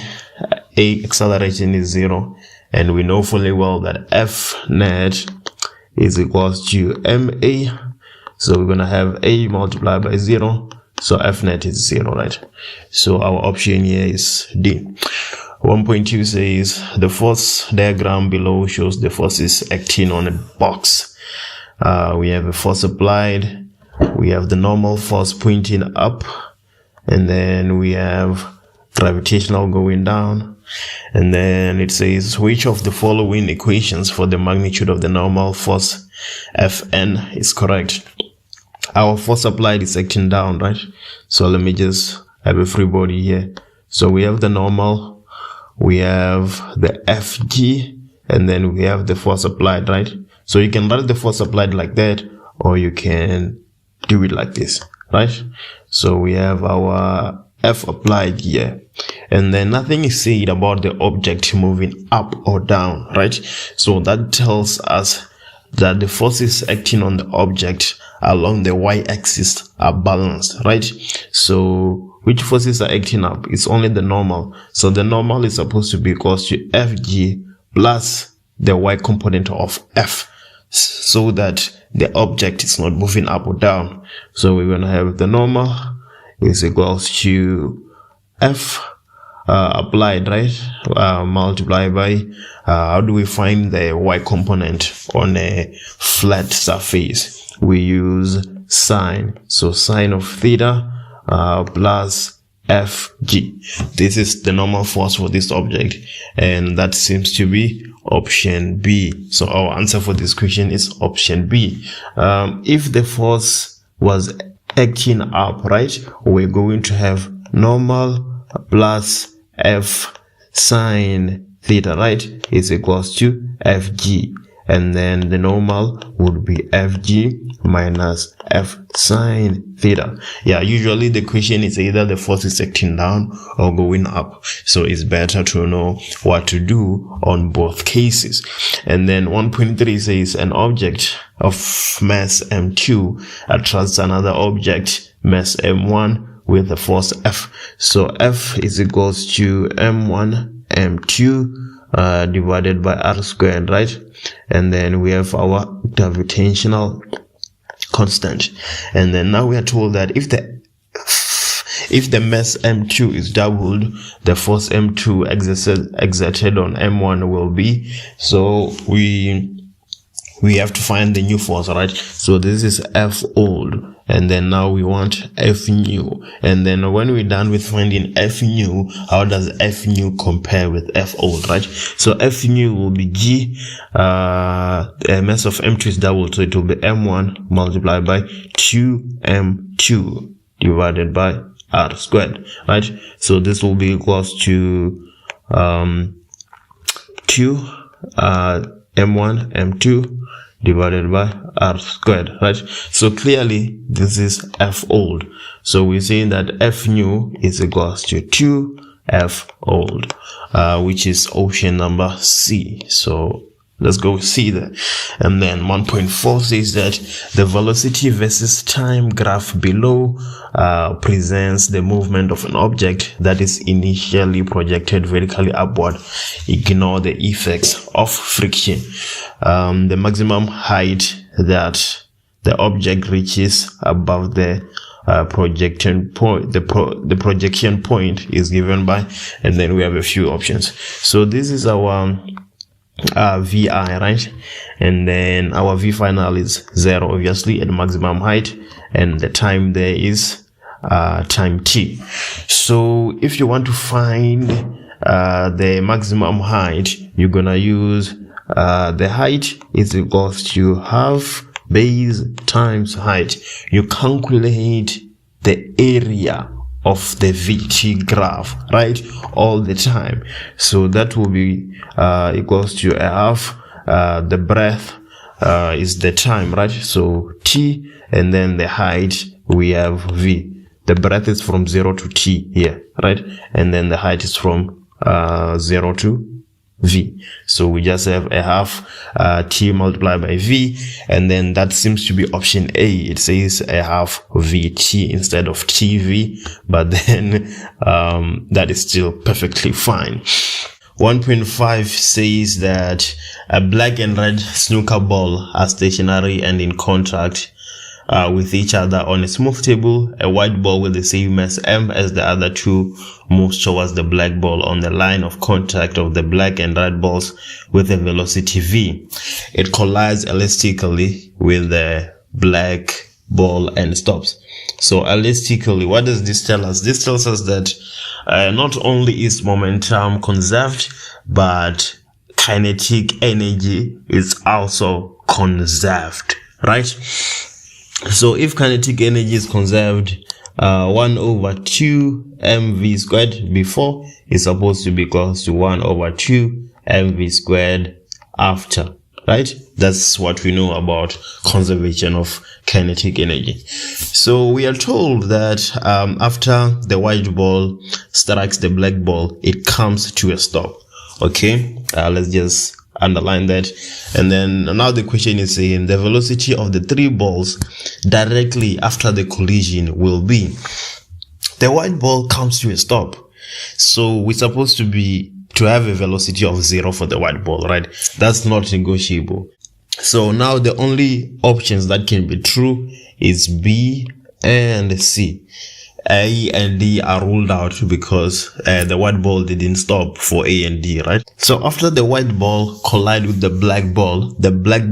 A acceleration is 0, and we know fully well that F net is equals to MA. So we're going to have A multiplied by 0. So F net is 0, right? So our option here is D. 1.2 says the force diagram below shows the forces acting on a box. We have a force applied. We have the normal force pointing up, and then we have gravitational going down, and then it says which of the following equations for the magnitude of the normal force Fn is correct. Our force applied is acting down, right? So let me just have a free body here. So we have the normal, we have the Fg, and then we have the force applied, right? So you can write the force applied like that, or you can do it like this, right? So we have our F applied here, and then nothing is said about the object moving up or down, right? So that tells us that the forces acting on the object along the y-axis are balanced, right? So which forces are acting up? It's only the normal. So the normal is supposed to be equals to Fg plus the y component of F, so that the object is not moving up or down. So we're going to have the normal is equals to F applied, right? Multiplied by, how do we find the y component on a flat surface? We use sine. So sine of theta plus Fg. This is the normal force for this object, and that seems to be option B. So our answer for this question is option B. If the force was acting up, right, we're going to have normal plus F sine theta, right, is equals to Fg, and then the normal would be Fg minus F sine theta. Yeah, usually the question is either the force is acting down or going up, so it's better to know what to do on both cases. And then 1.3 says an object of mass m2 attracts another object mass m1 with the force F. So F is equals to m1 m2 divided by r squared, right? And then we have our gravitational constant. And then now we are told that if the mass m2 is doubled, the force m2 exerted on m1 will be. So we have to find the new force, right? So this is F old, and then now we want F new. And then when we're done with finding F new, how does F new compare with F old, right? So F new will be G, the mass of M2 is doubled, so it will be M1 multiplied by 2M2 divided by R squared, right? So this will be equals to 2 M1 M2 divided by R squared, right? So clearly this is F old. So we're saying that F new is equals to 2 F old, which is option number C. So let's go see that. And then 1.4 says that the velocity versus time graph below presents the movement of an object that is initially projected vertically upward. Ignore the effects of friction. The maximum height that the object reaches above the projection point, the projection point is given by, and then we have a few options. So this is our VI, right? And then our V final is 0, obviously, at maximum height, and the time there is time t. So if you want to find the maximum height, you're gonna use the height is equals to half base times height. You calculate the area of the VT graph, right, all the time. So that will be equals to a half. The breadth is the time, right? So t, and then the height we have v. The breadth is from 0 to t here, right? And then the height is from 0 to v. So we just have a half t multiplied by v, and then that seems to be option A. It says a half vt instead of tv, but then that is still perfectly fine. 1.5 says that a black and red snooker ball are stationary and in contact with each other on a smooth table. A white ball with the same mass m as the other two moves towards the black ball on the line of contact of the black and red balls with a velocity v. It collides elastically with the black ball and stops. So elastically, what does this tell us? This tells us that not only is momentum conserved, but kinetic energy is also conserved, right? So if kinetic energy is conserved, 1 over 2 mv squared before is supposed to be equals to 1 over 2 mv squared after, right? That's what we know about conservation of kinetic energy. So we are told that after the white ball strikes the black ball, it comes to a stop. Okay, let's just underline that. And then now the question is saying the velocity of the three balls directly after the collision will be. The white ball comes to a stop, so we're supposed to have a velocity of 0 for the white ball, right? That's not negotiable. So now the only options that can be true is B and C. A and D are ruled out because the white ball didn't stop for A and D, right? So after the white ball collides with the black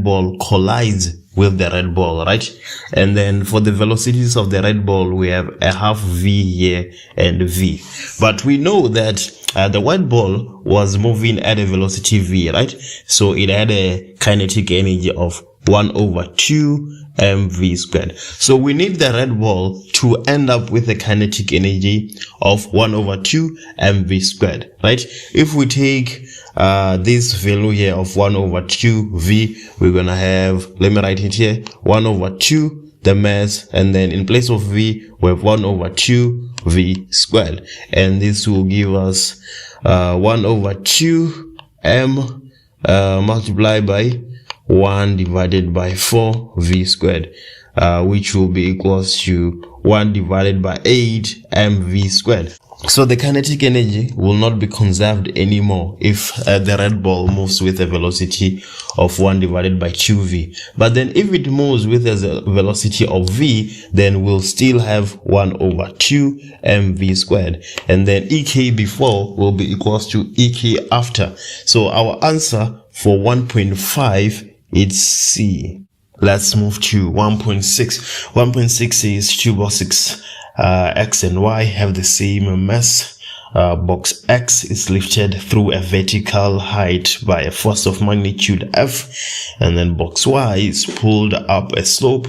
ball collides with the red ball, right? And then for the velocities of the red ball, we have a half v here and v. But we know that the white ball was moving at a velocity v, right? So it had a kinetic energy of 1 over 2 mv squared. So we need the red ball to end up with a kinetic energy of 1 over 2 mv squared, right? If we take this value here of 1 over 2 v, we're gonna have, let me write it here, 1 over 2 the mass, and then in place of v we have 1 over 2 v squared, and this will give us 1 over 2 m multiplied by 1 divided by 4 v squared, which will be equals to 1 divided by 8 mv squared. So the kinetic energy will not be conserved anymore if the red ball moves with a velocity of 1 divided by 2v. But then if it moves with a velocity of v, then we'll still have 1 over 2 mv squared. And then EK before will be equals to EK after. So our answer for 1.5 is C. Let's move to 1.6. 1.6 is 2 boxes X and Y have the same mass. Box X is lifted through a vertical height by a force of magnitude F, and then box Y is pulled up a slope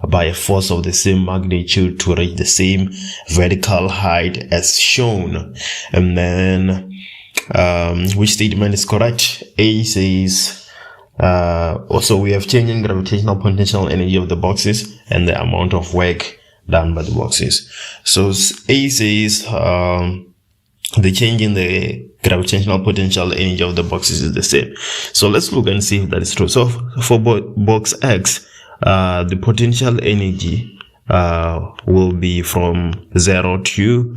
by a force of the same magnitude to reach the same vertical height as shown. And then which statement is correct? A says also we have changing gravitational potential energy of the boxes and the amount of work done by the boxes. So A says the change in the gravitational potential energy of the boxes is the same. So let's look and see if that is true. So for box X, the potential energy will be from 0 to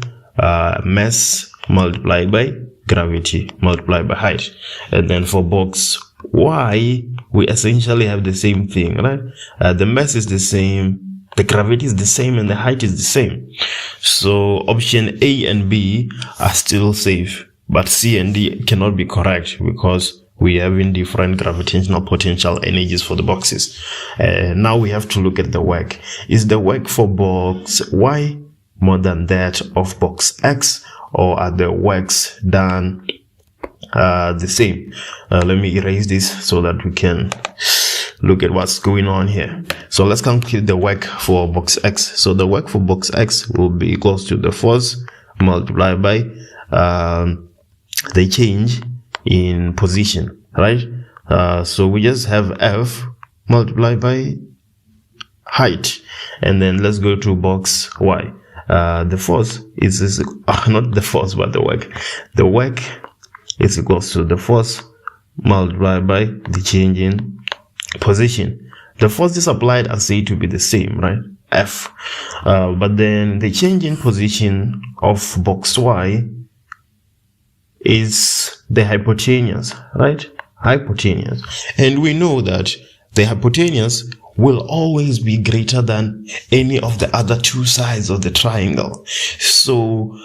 mass multiplied by gravity multiplied by height. And then for box Y, we essentially have the same thing, right? The mass is the same, the gravity is the same, and the height is the same. So option A and B are still safe, but C and D cannot be correct because we have different gravitational potential energies for the boxes. Now we have to look at the work. Is the work for box Y more than that of box X, or are the works done the same? Let me erase this so that we can look at what's going on here. So let's calculate the work for box X. So the work for box X will be equals to the force multiplied by the change in position, right? So we just have F multiplied by height, and then let's go to box Y. The force is not the force, but the work. The work is equals to the force multiplied by the change in position. The force is applied are said to be the same, right? F. But then the change in position of box Y is the hypotenuse, right? Hypotenuse. And we know that the hypotenuse will always be greater than any of the other two sides of the triangle. So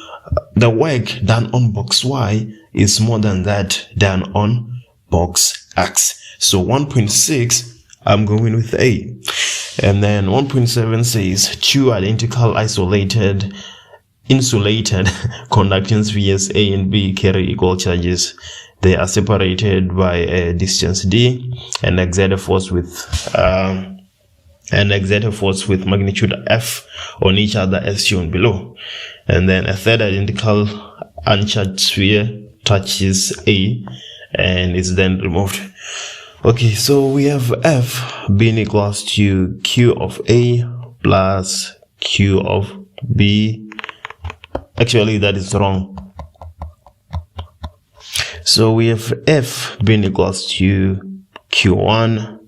the work done on box Y is more than that done on box X. So 1.6, I'm going with A. And then 1.7 says two identical isolated insulated conducting spheres A and B carry equal charges. They are separated by a distance d and exert a force with magnitude F on each other as shown below. And then a third identical uncharged sphere touches A and is then removed. Okay, so we have F being equals to Q of A plus Q of B. Actually, that is wrong. So we have F being equals to Q1,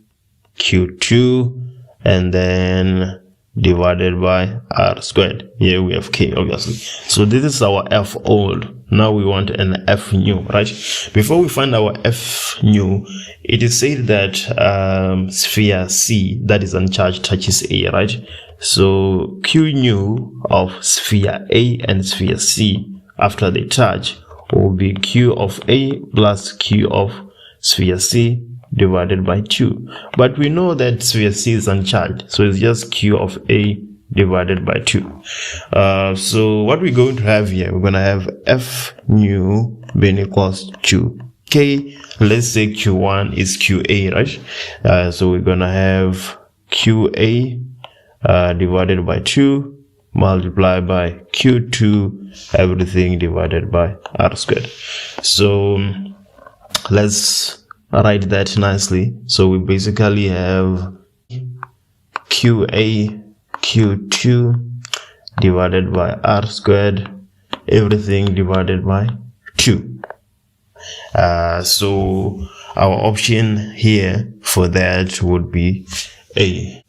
Q2, and then divided by R squared. Here we have K, obviously. So this is our F old. Now we want an F new, right? Before we find our F new, it is said that sphere C, that is uncharged, touches A, right? So Q new of sphere A and sphere C after they touch will be Q of A plus Q of sphere C divided by 2. But we know that sphere C is uncharged, so it's just Q of A divided by 2. So what we're going to have here, we're going to have F new being equals to K. Let's say Q1 is QA, right? So we're going to have QA divided by 2 multiplied by Q2, everything divided by R squared. So let's write that nicely. So we basically have QA Q2 divided by R squared, everything divided by 2. So our option here for that would be A.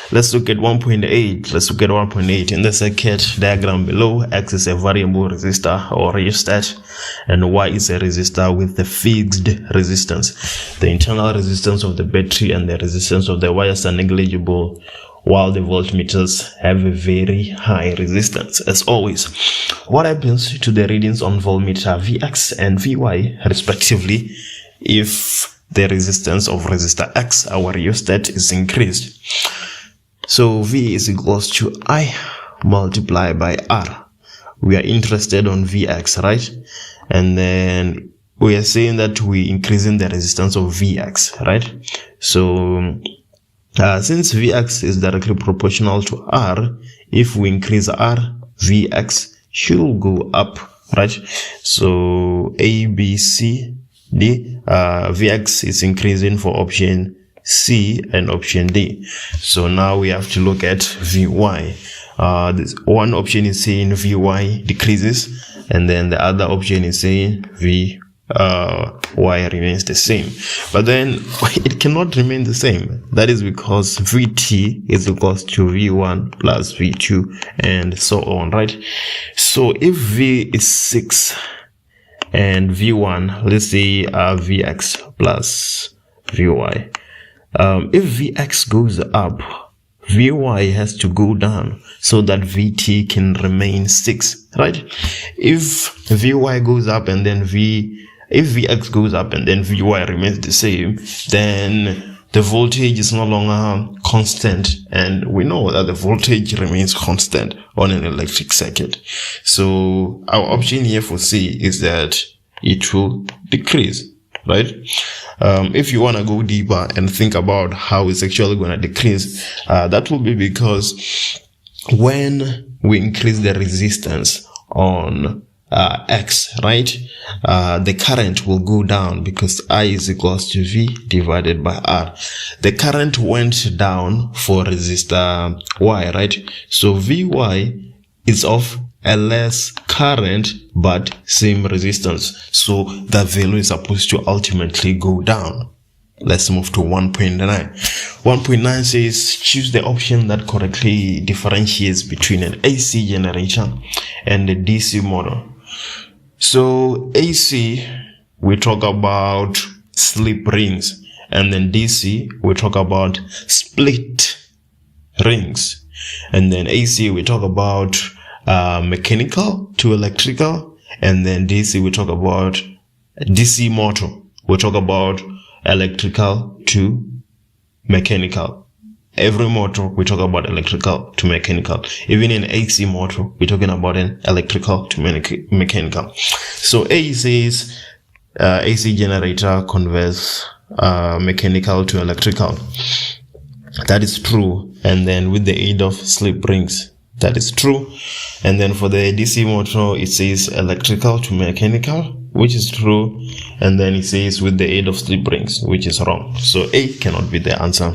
Let's look at 1.8. Let's look at 1.8. In the circuit diagram below, X is a variable resistor or rheostat, and Y is a resistor with a fixed resistance. The internal resistance of the battery and the resistance of the wires are negligible, while the voltmeters have a very high resistance. As always, what happens to the readings on voltmeter Vx and Vy respectively if the resistance of resistor X, our rheostat, is increased? So V is equals to I multiplied by R. We are interested on Vx, right? And then we are saying that we increasing the resistance of Vx, right? So since Vx is directly proportional to R, if we increase R, Vx should go up, right? So A, B, C, D, Vx is increasing for option C and option D. So now we have to look at Vy. This one option is saying Vy decreases, and then the other option is saying Vy remains the same. But then it cannot remain the same. That is because Vt is equals to V1 plus V2 and so on, right? So if V is 6 and V1, let's say Vx plus Vy. If Vx goes up, Vy has to go down so that Vt can remain 6, right? If Vy goes up and then if Vx goes up and then Vy remains the same, then the voltage is no longer constant, and we know that the voltage remains constant on an electric circuit. So our option here for C is that it will decrease, right? If you want to go deeper and think about how it's actually going to decrease, that will be because when we increase the resistance on X, right, the current will go down because I is equals to V divided by R. The current went down for resistor Y, right? So Vy is of a less current but same resistance. So the value is supposed to ultimately go down. Let's move to 1.9. 1.9 says choose the option that correctly differentiates between an AC generator and a DC motor. So AC, we talk about slip rings, and then DC, we talk about split rings, and then AC, we talk about mechanical to electrical, and then DC, we talk about DC motor, we talk about electrical to mechanical. Every motor, we talk about electrical to mechanical. Even in AC motor, we're talking about an electrical to mechanical. So A says AC generator converts mechanical to electrical. That is true. And then with the aid of slip rings, that is true. And then for the DC motor, it says electrical to mechanical, which is true. And then it says with the aid of slip rings, which is wrong. So A cannot be the answer.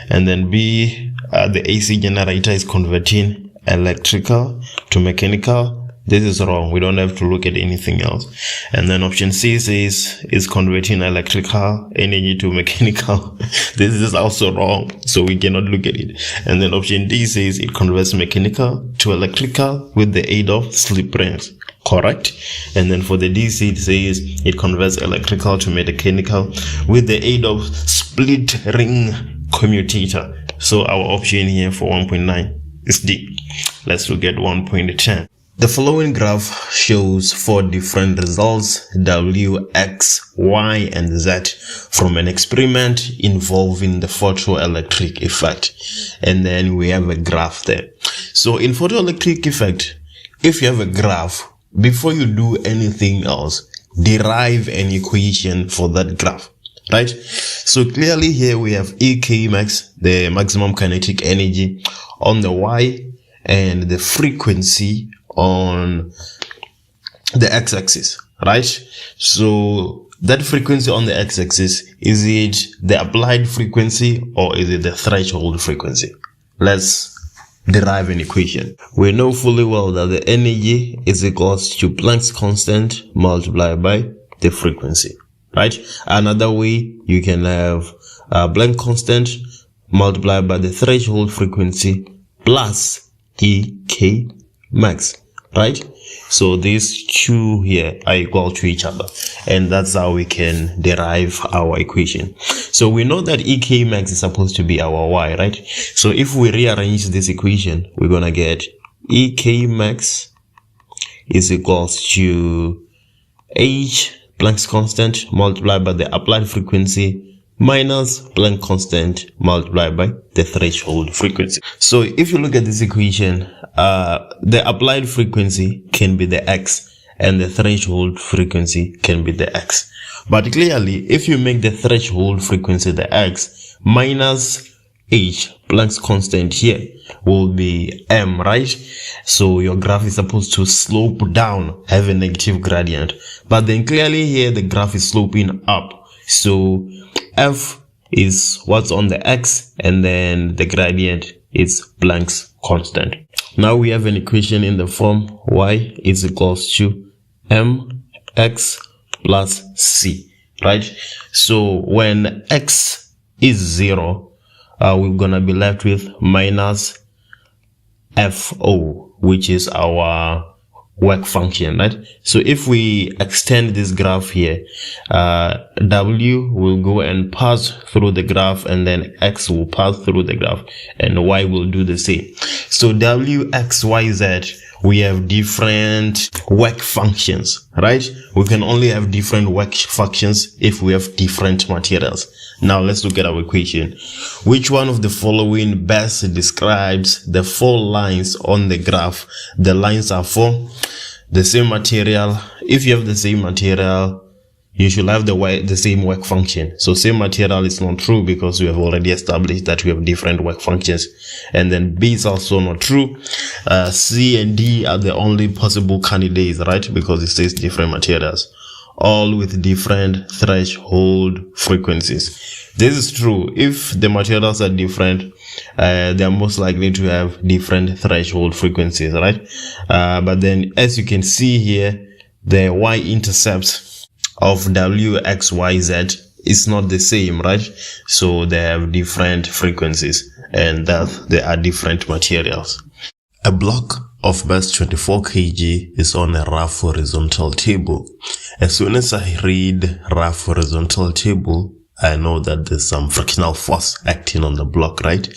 And then B, the AC generator is converting electrical to mechanical. This is wrong. We don't have to look at anything else. And then option C says is converting electrical energy to mechanical. This is also wrong. So we cannot look at it. And then option D says it converts mechanical to electrical with the aid of slip rings. Correct. And then for the DC, it says it converts electrical to mechanical with the aid of split ring commutator. So our option here for 1.9 is D. Let's look at 1.10. The following graph shows 4 different results, W, X, Y, and Z, from an experiment involving the photoelectric effect. And then we have a graph there. So in photoelectric effect, if you have a graph, before you do anything else, derive an equation for that graph, right? So clearly here we have EK max, the maximum kinetic energy, on the Y, and the frequency on the x-axis, right? So that frequency on the x-axis, is it the applied frequency or is it the threshold frequency? Let's derive an equation. We know fully well that the energy is equals to Planck's constant multiplied by the frequency, right? Another way, you can have Planck constant multiplied by the threshold frequency plus EK max, right? So these two here are equal to each other, and that's how we can derive our equation. So we know that EK max is supposed to be our Y, right? So if we rearrange this equation, we're gonna get EK max is equals to H Planck's constant multiplied by the applied frequency minus Planck constant multiplied by the threshold frequency. So if you look at this equation, the applied frequency can be the X and the threshold frequency can be the X. But clearly, if you make the threshold frequency the X minus H, Planck's constant here will be M, right? So your graph is supposed to slope down, have a negative gradient. But then clearly here the graph is sloping up. So F is what's on the X, and then the gradient is Planck's constant. Now we have an equation in the form Y is equals to mx plus c, right? So when x is 0, we're gonna be left with minus fo, which is our work function, right? So if we extend this graph here, w will go and pass through the graph, and then x will pass through the graph, and y will do the same. So w, x, y, z, we have different work functions, right? We can only have different work functions if we have different materials. Now let's look at our equation. Which one of the following best describes the 4 lines on the graph? The lines are for the same material. If you have the same material, you should have the same work function. So same material is not true because we have already established that we have different work functions. And then B is also not true. C and D are the only possible candidates, right? Because it says different materials. all with different threshold frequencies. This is true. If the materials are different, they are most likely to have different threshold frequencies, right? But then, as you can see here, the y-intercepts of W, X, Y, Z is not the same, right? So they have different frequencies, and that they are different materials. A block of mass 24 kg is on a rough horizontal table. As soon as I read rough horizontal table, I know that there's some frictional force acting on the block, right?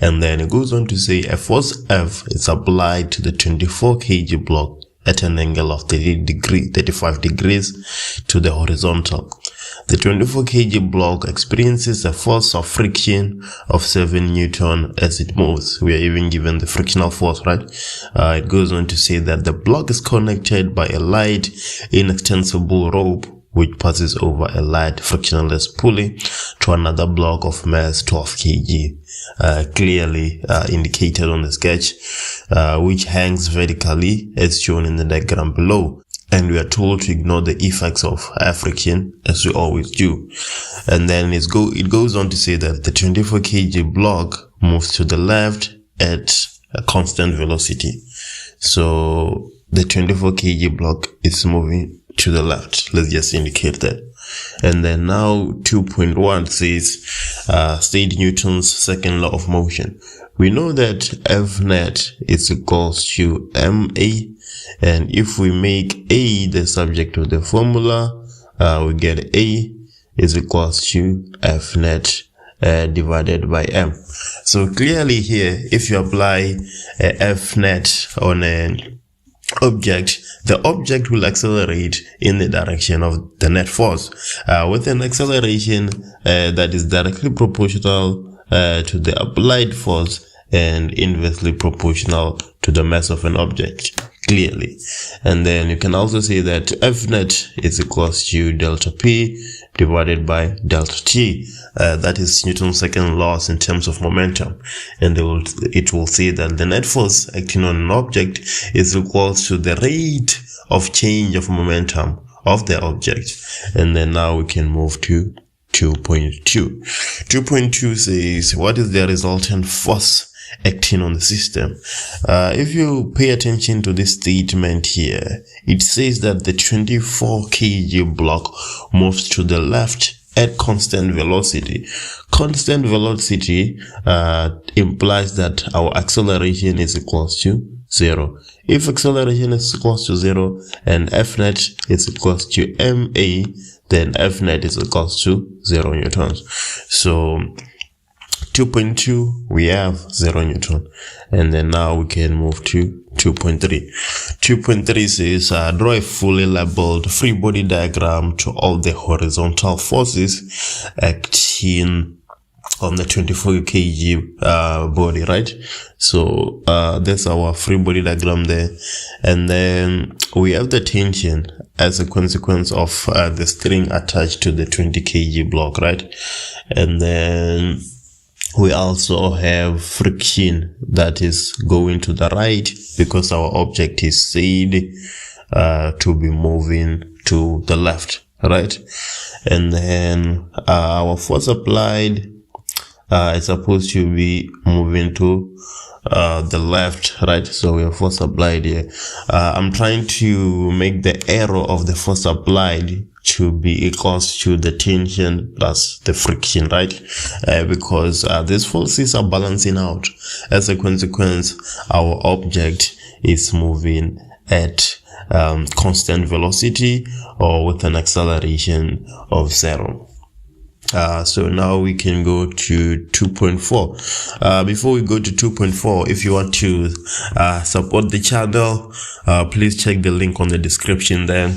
And then it goes on to say a force F is applied to the 24 kg block at an angle of 35 degrees to the horizontal. The 24 kg block experiences a force of friction of 7 Newton as it moves. We are even given the frictional force, right? It goes on to say that the block is connected by a light inextensible rope which passes over a light frictionless pulley to another block of mass 12 kg, clearly indicated on the sketch, which hangs vertically as shown in the diagram below. And we are told to ignore the effects of friction, as we always do. And then it goes on to say that the 24 kg block moves to the left at a constant velocity. So the 24 kg block is moving to the left. Let's just indicate that. And then now 2.1 says state Newton's second law of motion. We know that F net is equals to ma, and if we make a the subject of the formula, we get a is equals to F net divided by m. So clearly here, if you apply a F net on an object, the object will accelerate in the direction of the net force with an acceleration that is directly proportional to the applied force and inversely proportional to the mass of an object, clearly. And then you can also say that F net is equals to delta P divided by delta T. That is Newton's second law in terms of momentum. And it will say that the net force acting on an object is equals to the rate of change of momentum of the object. And then now we can move to 2.2. 2.2 says, what is the resultant force acting on the system? If you pay attention to this statement here, it says that the 24 kg block moves to the left at constant velocity. Constant velocity implies that our acceleration is equals to 0. If acceleration is equals to 0 and F net is equals to ma, then F net is equals to 0 newtons. So 2.2, we have 0 Newton. And then now we can move to 2.3. 2.3 says, draw a fully labeled free body diagram to all the horizontal forces acting on the 24 kg body, right? So that's our free body diagram there. And then we have the tension as a consequence of the string attached to the 20 kg block, right? And then we also have friction that is going to the right because our object is said to be moving to the left, right? And then our force applied is supposed to be moving to the left, right? So we have force applied here. I'm trying to make the error of the force applied to be equals to the tension plus the friction, right? Because these forces are balancing out. As a consequence, our object is moving at constant velocity or with an acceleration of 0. So now we can go to 2.4. Before we go to 2.4, if you want to support the channel, please check the link on the description there.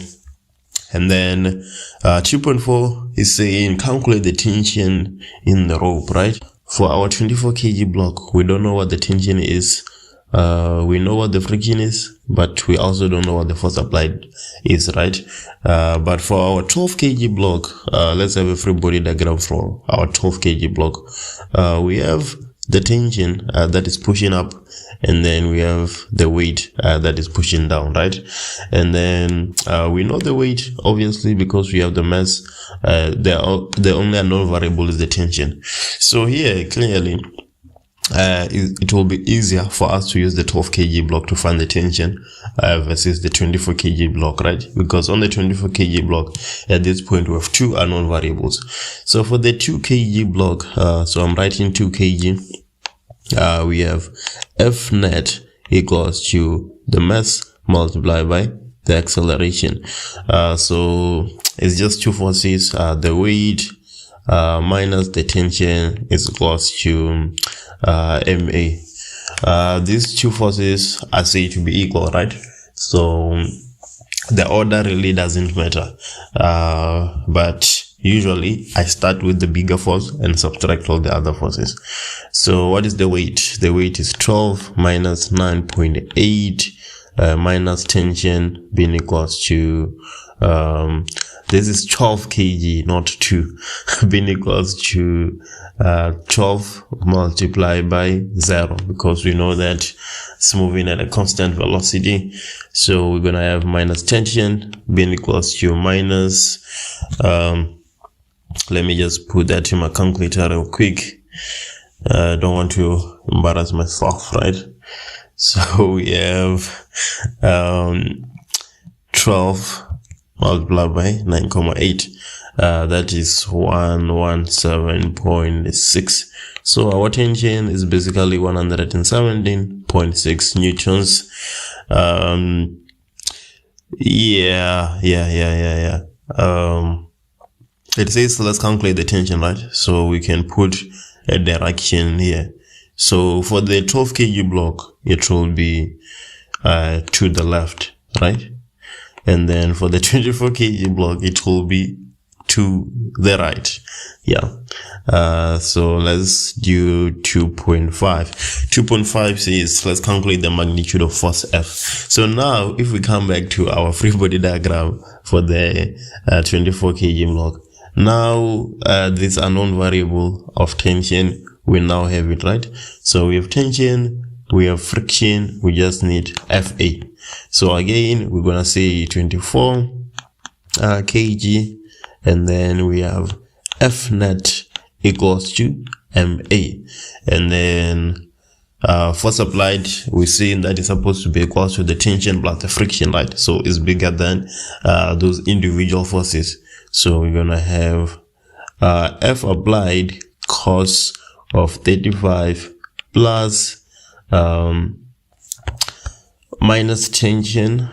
And then 2.4 is saying calculate the tension in the rope, right? For our 24 kg block, we don't know what the tension is. We know what the friction is, but we also don't know what the force applied is, right? But for our 12 kg block, let's have a free body diagram for our 12 kg block. We have the tension that is pushing up, and then we have the weight that is pushing down, right? And then we know the weight, obviously, because we have the mass. The only unknown variable is the tension. So here, clearly, it will be easier for us to use the 12 kg block to find the tension versus the 24 kg block, right? Because on the 24 kg block, at this point, we have two unknown variables. So for the 2 kg block, so I'm writing 2 kg, we have F net equals to the mass multiplied by the acceleration. So it's just two forces, the weight minus the tension is equals to ma. These two forces are said to be equal, right? So the order really doesn't matter, but usually I start with the bigger force and subtract all the other forces. So what is the weight? The weight is 12 minus 9.8 minus tension being equals to this is 12 kg, not 2, being equals to 12 multiplied by 0, because we know that it's moving at a constant velocity. So we're going to have minus tension being equals to minus, let me just put that in my calculator real quick. I don't want to embarrass myself, right? So we have 12 multiplied by 9.8, that is 117.6. So our tension is basically 117.6 newtons. It says let's calculate the tension, right? So we can put a direction here. So for the 12 kg block, it will be to the left, right? And then for the 24 kg block, it will be to the right. So let's do 2.5. 2.5 says let's calculate the magnitude of force F. So now if we come back to our free body diagram for the 24 kg block, now this unknown variable of tension, we now have it, right? So we have tension, we have friction, we just need FA. So again, we're gonna say 24 kg, and then we have F net equals to MA, and then force applied, we're saying that it's supposed to be equal to the tension plus the friction, right? So it's bigger than those individual forces. So we're gonna have F applied cos of 35 plus minus tension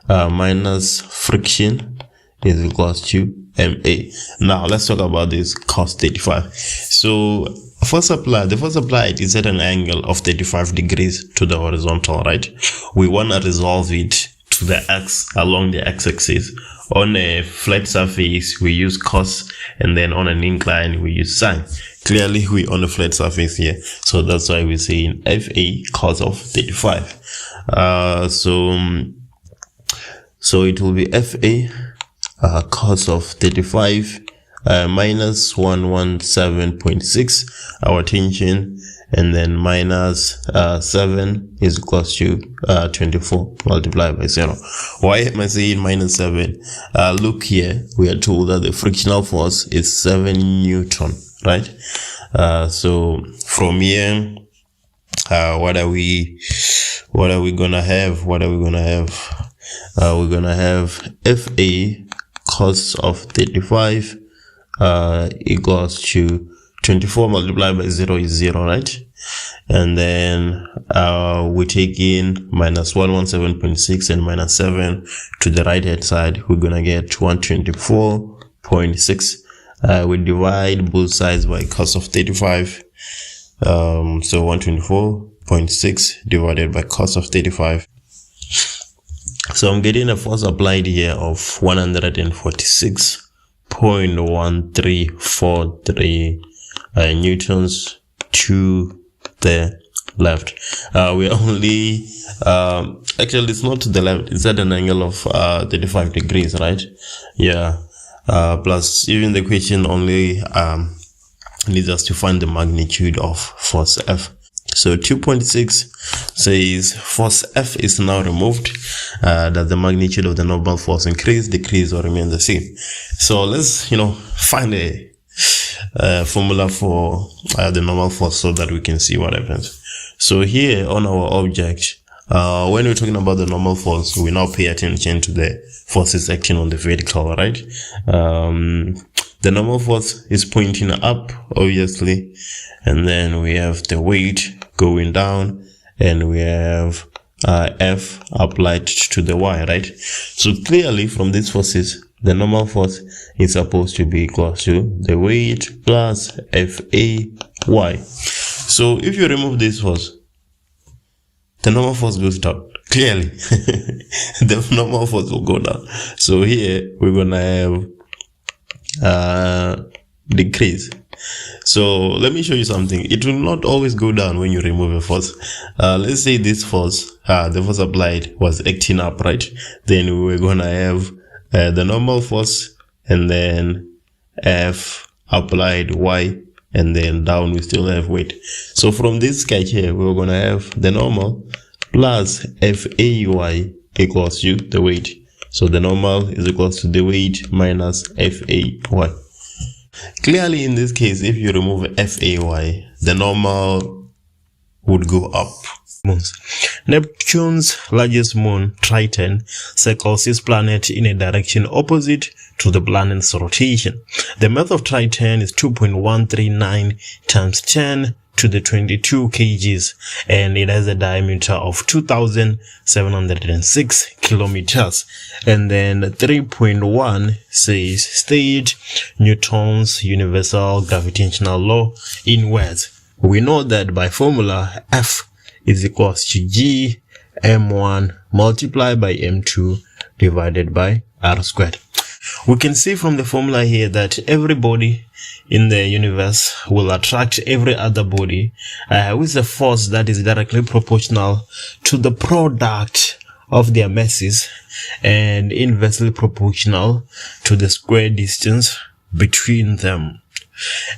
minus friction is equals to MA. Now let's talk about this cos 35. So the force applied is at an angle of 35 degrees to the horizontal, right? We want to resolve it to the x along the x-axis. On a flat surface we use cos, and then on an incline we use sine. Clearly we on a flat surface here, so that's why we're saying FA cos of 35. So it will be FA cos of 35 minus 117.6 our tension, and then minus 7 is equals to 24 multiplied by 0. Why am I saying minus 7? Look here, we are told that the frictional force is 7 Newton, right? So from here, what are we gonna have? We're gonna have FA cos of 35 equals to 24 multiplied by 0 is 0, right? And then we take in minus 117.6 and minus 7 to the right hand side. We're gonna get 124.6. We divide both sides by cos of 35. So 124.6 divided by cos of 35. So I'm getting a force applied here of 146.1343 newtons to the left. We are only actually it's not to the left, it's at an angle of 35 degrees, right? Plus even the question only needs us to find the magnitude of force F. So 2.6 says force F is now removed. Does the magnitude of the normal force increase, decrease, or remain the same? So let's find a formula for the normal force so that we can see what happens. So here on our object, when we're talking about the normal force, we now pay attention to the forces acting on the vertical, right? The normal force is pointing up, obviously, and then we have the weight going down, and we have F applied to the Y, right? So clearly from these forces, the normal force is supposed to be equal to the weight plus FAY. So if you remove this force, the normal force goes down. Clearly, the normal force will go down. So here we're gonna have decrease. So let me show you something. It will not always go down when you remove a force. Let's say this force, the force applied was acting up, right? Then we're gonna have the normal force, and then F applied Y, and then down we still have weight. So from this sketch here, we're gonna have the normal plus FAY equals to the weight. So the normal is equals to the weight minus FAY. Clearly in this case, if you remove FAY, the normal would go up. Moons. Neptune's largest moon, Triton, circles his planet in a direction opposite to the planet's rotation. The mass of Triton is 2.139 times 10 to the 22 kgs, and it has a diameter of 2,706 kilometers. And then 3.1 says state Newton's universal gravitational law in words. We know that by formula F is equals to G m1 multiplied by m2 divided by r squared. We can see from the formula here that every body in the universe will attract every other body with a force that is directly proportional to the product of their masses and inversely proportional to the square distance between them.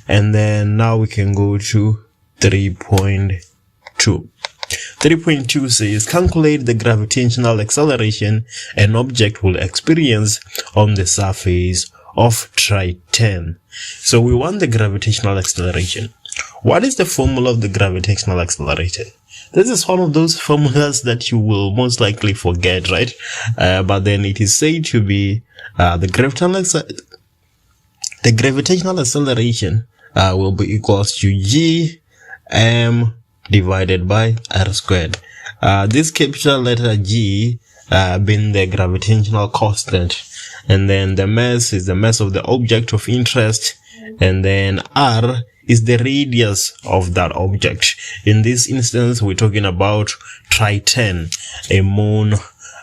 And then now we can go to 3.2. 3.2 says calculate the gravitational acceleration an object will experience on the surface of Triton. So we want the gravitational acceleration. What is the formula of the gravitational acceleration? This is one of those formulas that you will most likely forget, right? But then it is said to be the gravitational acceleration will be equals to G m divided by r squared. This capital letter G being the gravitational constant, and then the mass is the mass of the object of interest, and then r is the radius of that object. In this instance, we're talking about Triton, a moon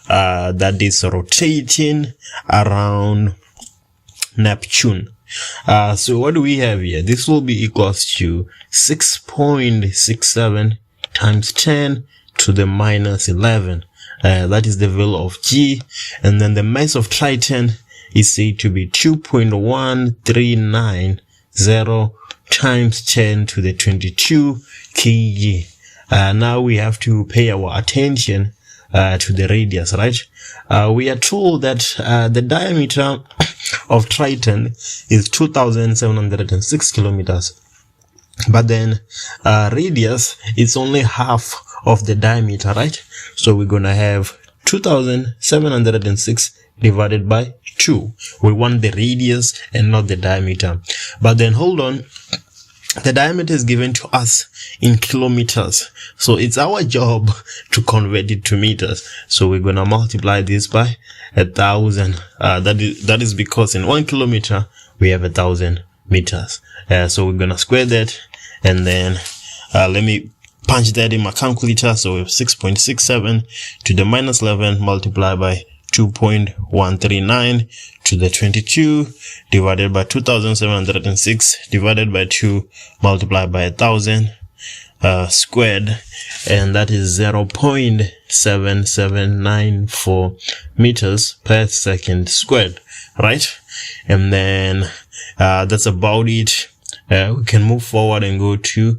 that is rotating around Neptune. So what do we have here? This will be equals to 6.67 times 10 to the minus 11. That is the value of G. And then the mass of Triton is said to be 2.1390 times 10 to the 22 kg. Now we have to pay our attention to the radius, right? We are told that the diameter of Triton is 2,706 kilometers, but then radius is only half of the diameter, right? So we're gonna have 2,706 divided by 2. We want the radius and not the diameter. But then hold on, the diameter is given to us in kilometers, so it's our job to convert it to meters. So we're gonna multiply this by 1,000. That is because in 1 kilometer we have 1,000 meters. So we're gonna square that, and then let me punch that in my calculator. So we have 6.67 to the minus 11 multiplied by 2.139 to the 22 divided by 2,706 divided by 2 multiplied by 1,000 squared, and that is 0.7794 meters per second squared, right? And then that's about it. we can move forward and go to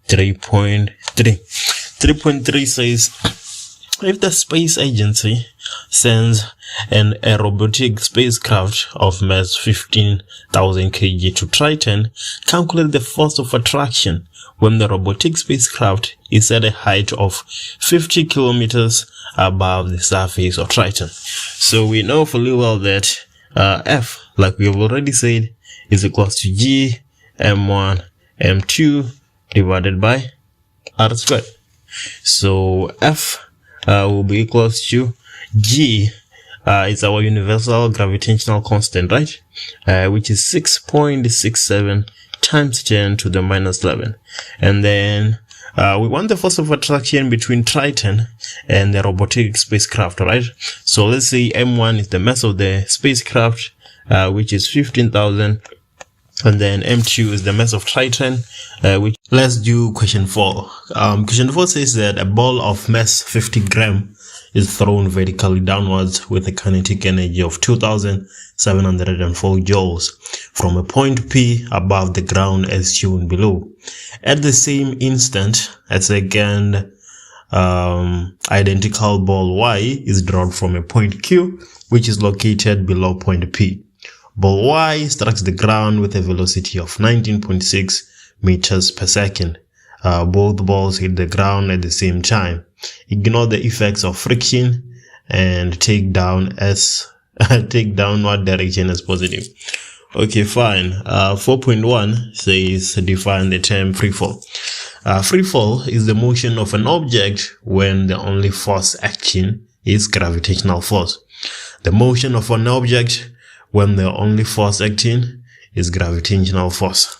3.3. 3.3 says, if the space agency sends a robotic spacecraft of mass 15,000 kg to Triton, calculate the force of attraction when the robotic spacecraft is at a height of 50 kilometers above the surface of Triton. So we know fully well that F, like we have already said, is equals to G m1 m2 divided by r squared. So F will be equals to G is our universal gravitational constant, right? Which is 6.67 times 10 to the minus 11. And then we want the force of attraction between Triton and the robotic spacecraft, right? So let's say M1 is the mass of the spacecraft, which is 15,000. And then M2 is the mass of Triton, which let's do question 4. Question 4 says that a ball of mass 50 gram is thrown vertically downwards with a kinetic energy of 2,704 joules from a point P above the ground as shown below. At the same instant, a second identical ball Y is dropped from a point Q, which is located below point P. Ball Y strikes the ground with a velocity of 19.6 meters per second. Both balls hit the ground at the same time. Ignore the effects of friction and take downward direction as positive. Okay, fine. 4.1 says define the term free fall. Free fall is the motion of an object when the only force acting is gravitational force. The motion of an object when the only force acting is gravitational force.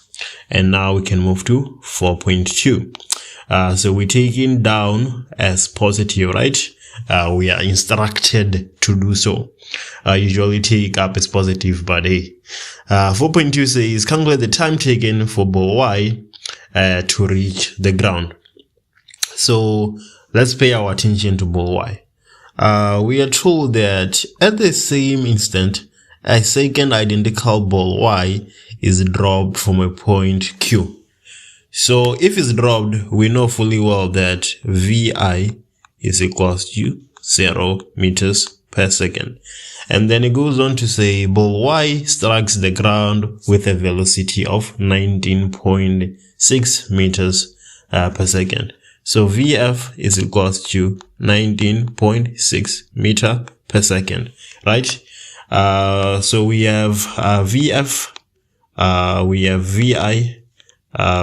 And now we can move to 4.2. So we're taking down as positive, right? We are instructed to do so. Usually take up as positive, but hey. 4.2 says calculate the time taken for ball Y to reach the ground. So let's pay our attention to ball Y. We are told that at the same instant, a second identical ball Y is dropped from a point Q. So if it's dropped, we know fully well that VI is equals to 0 meters per second. And then it goes on to say ball Y strikes the ground with a velocity of 19.6 meters per second. So VF is equals to 19.6 meter per second, right? So we have VF, we have VI,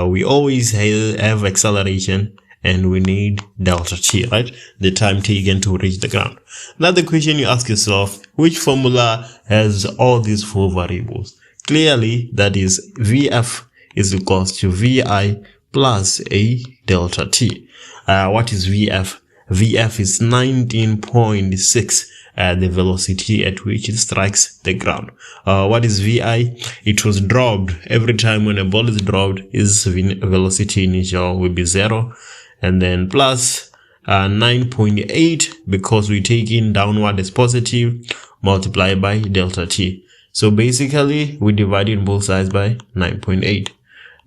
we always have acceleration, and we need delta T, right? The time taken to reach the ground. Now the question you ask yourself, which formula has all these four variables? Clearly, that is VF is equals to VI plus a delta T. What is VF? VF is 19.6. The velocity at which it strikes the ground. What is VI? It was dropped. Every time when a ball is dropped, its velocity initial will be 0, and then plus 9.8 because we're taking downward as positive, multiplied by delta T. So basically, we divided both sides by 9.8.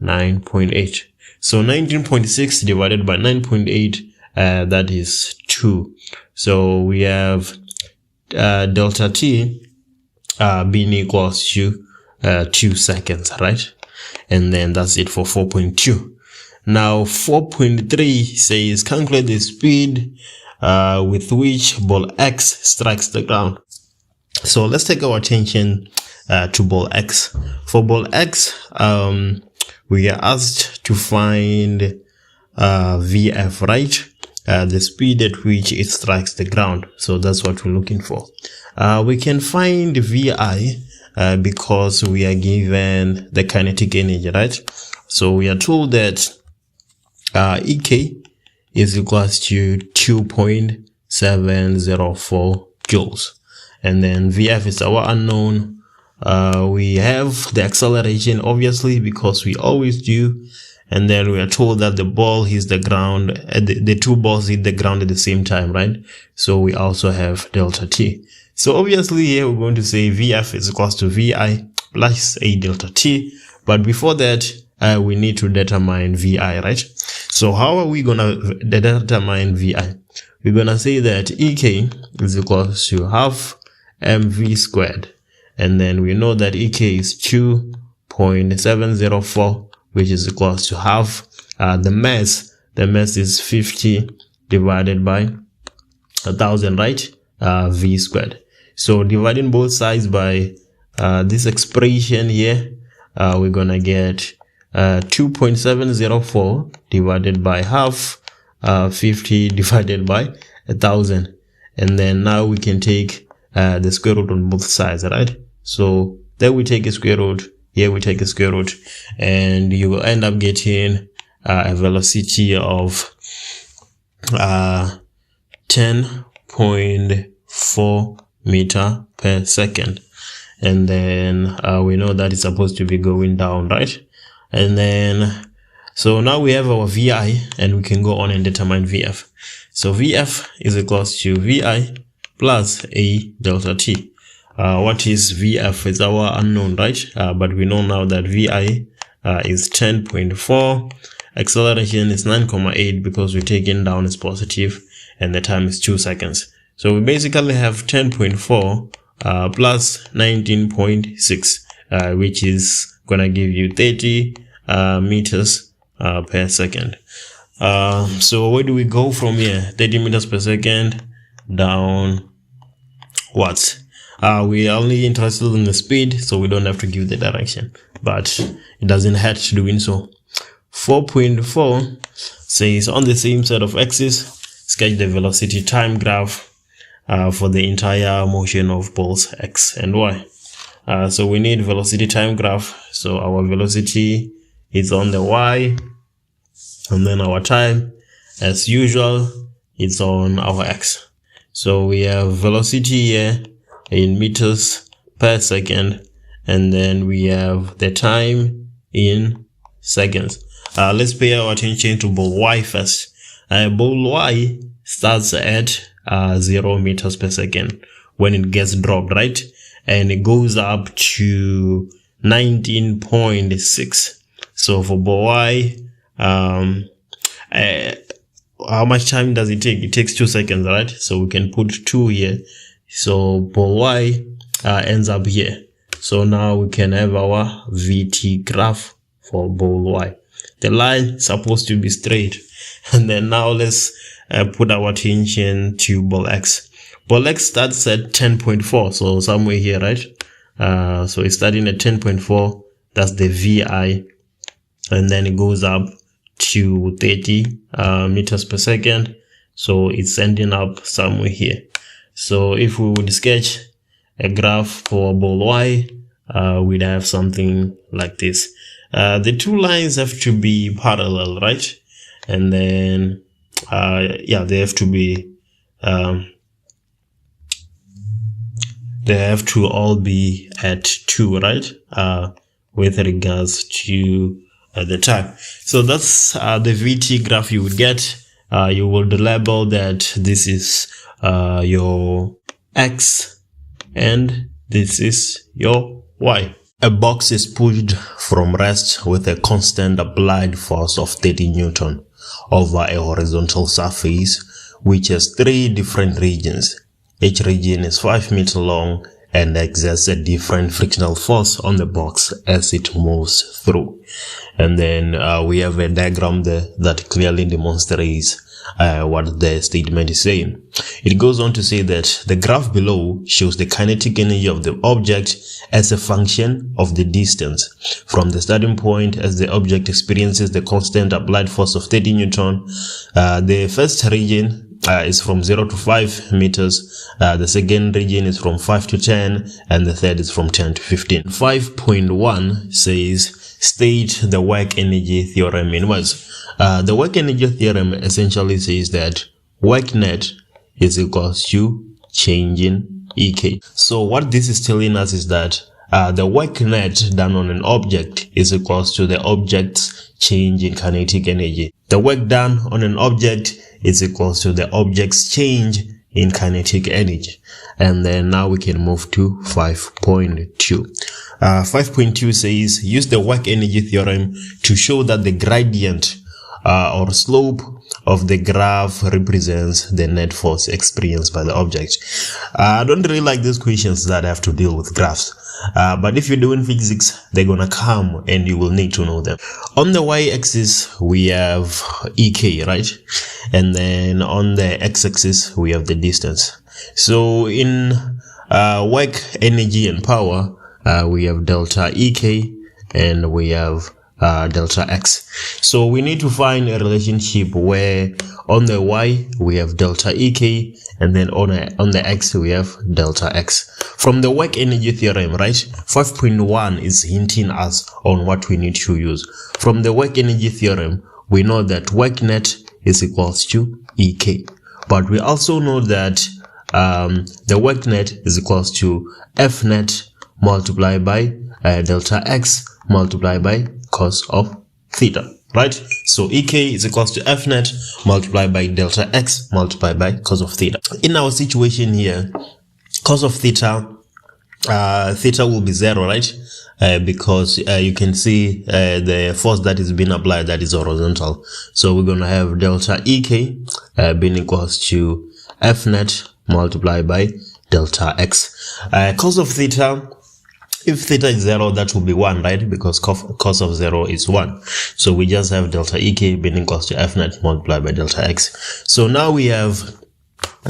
9.8. So 19.6 divided by 9.8, that is 2. So we have delta T being equals to 2 seconds, right? And then that's it for 4.2. Now 4.3 says calculate the speed with which ball X strikes the ground. So let's take our attention to ball X. For ball X, we are asked to find VF, right? The speed at which it strikes the ground. So that's what we're looking for. We can find VI because we are given the kinetic energy, right? So we are told that EK is equals to 2.704 joules. And then VF is our unknown. We have the acceleration, obviously, because we always do. And then we are told that the ball hits the ground, the two balls hit the ground at the same time, right? So we also have delta T. So obviously here we're going to say VF is equals to VI plus a delta T. But before that, we need to determine VI, right? So how are we gonna determine VI? We're gonna say that EK is equals to half mv squared, and then we know that EK is 2.704, which is equals to half the mass is 50 divided by 1000, right? V squared. So dividing both sides by this expression here, we're gonna get 2.704 divided by half 50 divided by 1000, and then now we can take the square root on both sides, right? So there we take a square root, here we take a square root, and you will end up getting a velocity of 10.4 meter per second. And then we know that it's supposed to be going down, right? And then so now we have our VI, and we can go on and determine VF. So VF is equals to VI plus A delta T. What is VF? It's our unknown, right? But we know now that VI is 10.4. Acceleration is 9.8 because we're taking down is positive, and the time is 2 seconds. So we basically have 10.4 plus 19.6, which is gonna give you 30 meters per second. So where do we go from here? 30 meters per second down what? We are only interested in the speed, so we don't have to give the direction, but it doesn't hurt doing so. 4.4 says on the same set of axes, sketch the velocity time graph for the entire motion of balls X and Y. So we need velocity time graph. So our velocity is on the Y, and then our time, as usual, it's on our X. So we have velocity here in meters per second, and then we have the time in seconds. Let's pay our attention to ball Y first. Ball Y starts at 0 meters per second when it gets dropped, right? And it goes up to 19.6. So for ball Y, how much time does it take? It takes 2 seconds, right? So we can put 2 here. So ball Y ends up here. So now we can have our VT graph for ball Y. The line is supposed to be straight. And then now let's put our attention to ball X. Ball X starts at 10.4, so somewhere here, right? So it's starting at 10.4, that's the VI, and then it goes up to 30 meters per second, so it's ending up somewhere here. So if we would sketch a graph for ball Y, we'd have something like this. The two lines have to be parallel, right? And then yeah, they have to be they have to all be at 2, right? With regards to the time. So that's the VT graph you would get. You would label that this is your X and this is your Y. A box is pushed from rest with a constant applied force of 30 Newton over a horizontal surface which has 3 different regions. Each region is 5 meters long and exerts a different frictional force on the box as it moves through. And then we have a diagram there that clearly demonstrates what the statement is saying. It goes on to say that the graph below shows the kinetic energy of the object as a function of the distance from the starting point as the object experiences the constant applied force of 30 Newton. The first region is from 0 to 5 meters, the second region is from 5 to 10, and the third is from 10 to 15. 5.1 says state the work energy theorem in words. The work energy theorem essentially says that work net is equals to change in EK. So what this is telling us is that the work net done on an object is equals to the object's change in kinetic energy. The work done on an object is equals to the object's change in kinetic energy. And then now we can move to 5.2. 5.2 says, use the work energy theorem to show that the gradient or slope of the graph represents the net force experienced by the object. I don't really like these questions that have to deal with graphs. But if you're doing physics, they're gonna come and you will need to know them. On the y-axis, we have EK, right? And then on the x-axis, we have the distance. So in work, energy, and power, we have delta EK and we have delta x. So we need to find a relationship where on the y we have delta EK and then on the x we have delta x. From the work energy theorem, right, 5.1 is hinting us on what we need to use. From the work energy theorem, we know that work net is equals to EK, but we also know that the work net is equals to F net multiplied by delta x multiplied by cos of theta, right? So EK is equals to F net multiplied by delta x multiplied by cos of theta. In our situation here, cos of theta, theta will be 0, right? Because you can see the force that is being applied, that is horizontal. So we're going to have delta EK being equals to F net multiplied by delta x. Cos of theta, if theta is 0, that will be 1, right? Because cos of 0 is 1. So we just have delta EK being equals to F net multiplied by delta x. So now we have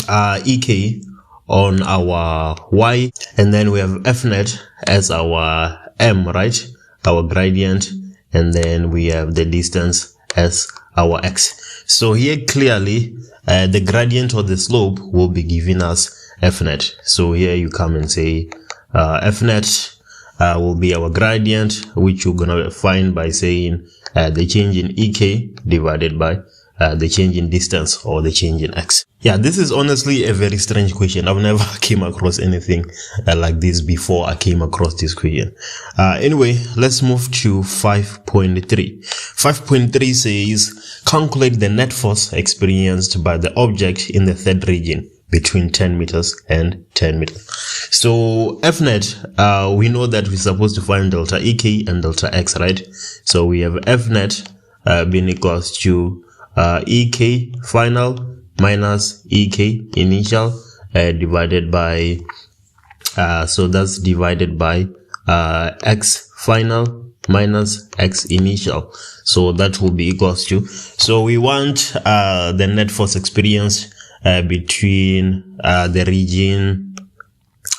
EK on our y, and then we have F net as our m, right? Our gradient, and then we have the distance as our x. So here clearly the gradient or the slope will be giving us F net. So here you come and say F net will be our gradient, which you're gonna find by saying the change in EK divided by the change in distance or the change in x. Yeah, this is honestly a very strange question. I've never came across anything like this before I came across this question. Anyway, let's move to 5.3. 5.3 says, calculate the net force experienced by the object in the third region between 10 meters and 10 meters. So F net, we know that we're supposed to find delta EK and delta x, right? So we have F net being equals to EK final minus EK initial divided by so that's divided by x final minus x initial. So that will be equals to, so we want the net force experienced between the region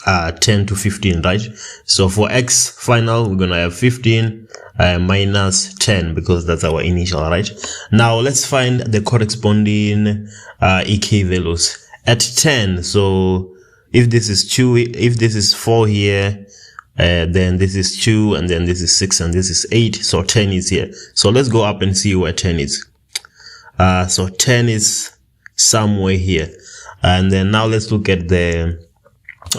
10 to 15, right? So for x final, we're gonna have 15 minus 10 because that's our initial, right? Now let's find the corresponding EK values at 10. So if this is 2, if this is 4 here, then this is 2, and then this is 6, and this is 8. So 10 is here. So let's go up and see where 10 is. So 10 is somewhere here, and then now let's look at the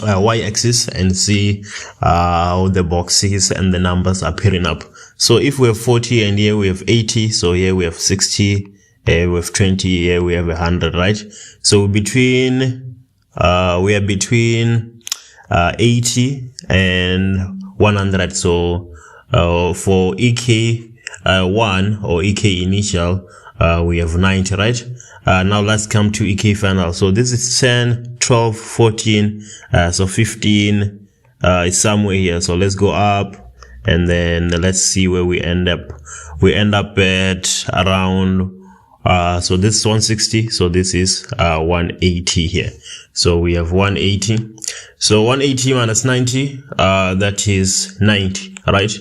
y-axis and see how the boxes and the numbers are pairing up. So if we have 40 and here we have 80, so here we have 60, here we have 20, here we have 100, right? So between we are between 80 and 100. So for EK 1 or EK initial, we have 90, right? Now let's come to EK final. So this is 10, 12, 14, so 15 is somewhere here. So let's go up and then let's see where we end up. We end up at around so this is 160, so this is 180 here. So we have 180. So 180 minus 90, that is 90, right?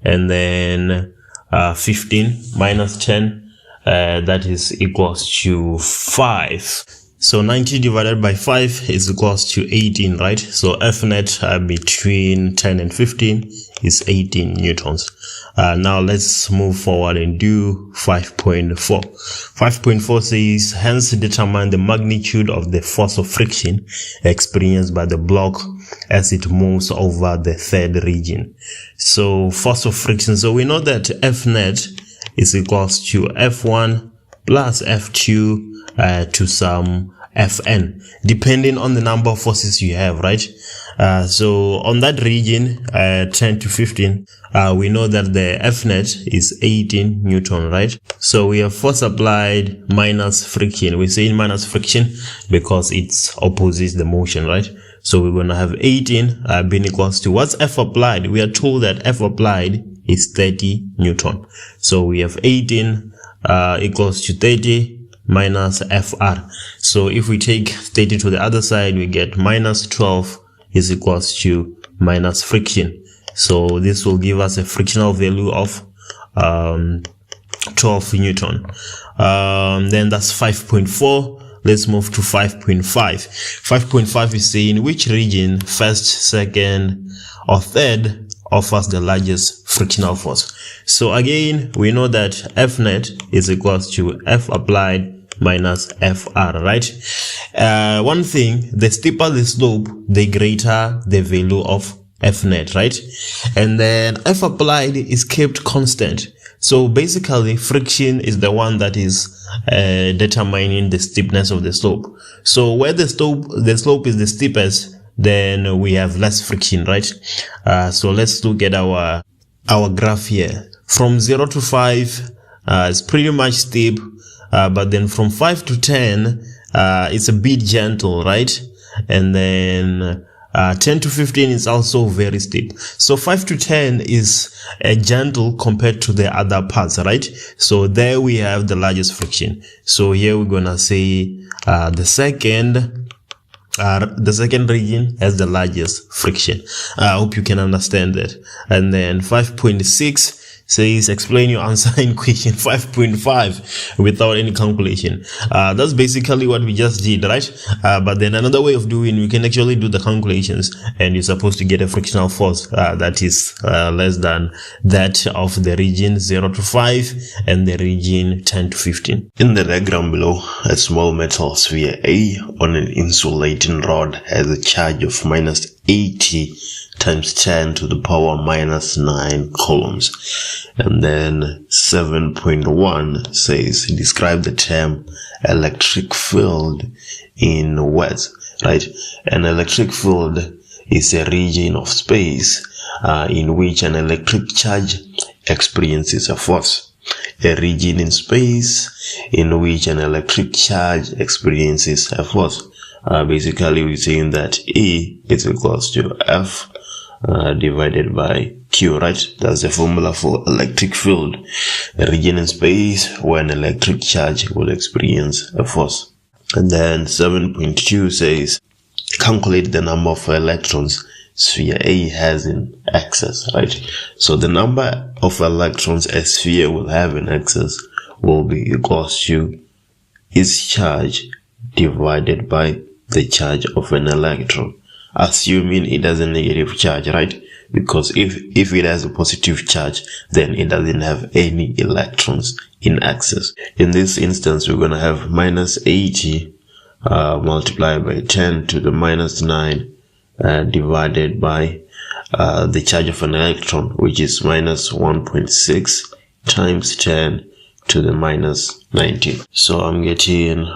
And then 15 minus 10, that is equals to 5. So 90 divided by 5 is equals to 18, right? So F net between 10 and 15 is 18 newtons. Now let's move forward and do 5.4. 5.4 says, hence determine the magnitude of the force of friction experienced by the block as it moves over the third region. So force of friction. So we know that F net is equals to F1 plus F2 to some Fn, depending on the number of forces you have, right? So on that region, 10 to 15, we know that the F net is 18 Newton, right? So we have force applied minus friction. We're saying minus friction because it's opposite the motion, right? So we're going to have 18 being equals to what's F applied? We are told that F applied is 30 Newton. So we have 18 equals to 30 minus Fr. So if we take 30 to the other side, we get minus 12 is equals to minus friction. So this will give us a frictional value of 12 Newton. Then that's 5.4. Let's move to 5.5. 5.5 is saying which region, first, second, or third, offers the largest frictional force. So again, we know that F net is equals to F applied minus Fr, right? One thing, the steeper the slope, the greater the value of F net, right? And then F applied is kept constant. So basically, friction is the one that is determining the steepness of the slope. So where the slope is the steepest, then we have less friction, right? So let's look at our graph here. From 0 to 5, it's pretty much steep, but then from 5 to 10, it's a bit gentle, right? And then 10 to 15 is also very steep. So 5 to 10 is gentle compared to the other parts, right? So there we have the largest friction. So here we're gonna say the second region has the largest friction. I hope you can understand that. And then 5.6 says explain your answer in question 5.5 without any calculation. That's basically what we just did, right? But then another way of doing, we can actually do the calculations, and you're supposed to get a frictional force that is less than that of the region 0 to 5 and the region 10 to 15. In the diagram below, a small metal sphere A on an insulating rod has a charge of minus 80 times 10 to the power minus 9 coulombs. And then 7.1 says describe the term electric field in words, right? An electric field is a region of space in which an electric charge experiences a force. A region in space in which an electric charge experiences a force. Basically, we're saying that E is equals to F divided by Q, right? That's the formula for electric field. A region in space where an electric charge will experience a force. And then 7.2 says, calculate the number of electrons sphere A has in excess, right? So the number of electrons a sphere will have in excess will be equals to its charge divided by the charge of an electron, assuming it has a negative charge, right? Because if it has a positive charge, then it doesn't have any electrons in excess. In this instance, we're going to have minus 80 multiplied by 10 to the minus 9 divided by the charge of an electron, which is minus 1.6 times 10 to the minus 19. So I'm getting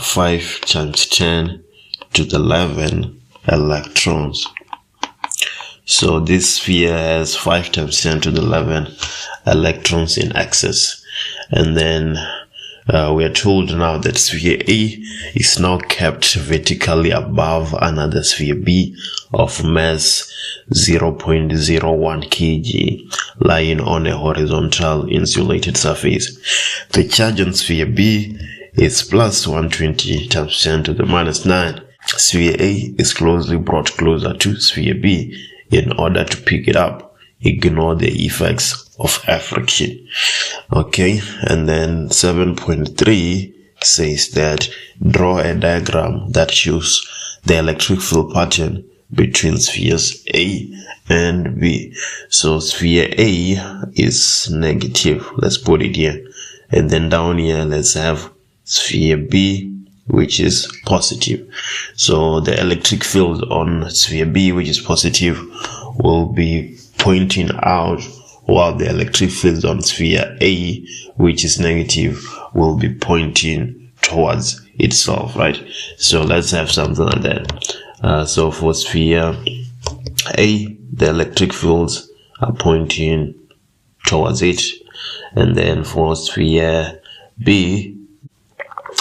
5 times 10 to the 11 electrons. So this sphere has 5 times 10 to the 11 electrons in excess. And then we are told now that sphere A is now kept vertically above another sphere B of mass 0.01 kg lying on a horizontal insulated surface. The charge on sphere B is plus 120 times 10 to the minus 9. Sphere A is closely brought closer to sphere B in order to pick it up. Ignore the effects of friction. Okay, and then 7.3 says that draw a diagram that shows the electric field pattern between spheres A and B. So sphere A is negative, let's put it here, and then down here let's have sphere B, which is positive. So the electric field on sphere B, which is positive, will be pointing out, while the electric field on sphere A, which is negative, will be pointing towards itself, right? So let's have something like that. So for sphere A, the electric fields are pointing towards it, and then for sphere B,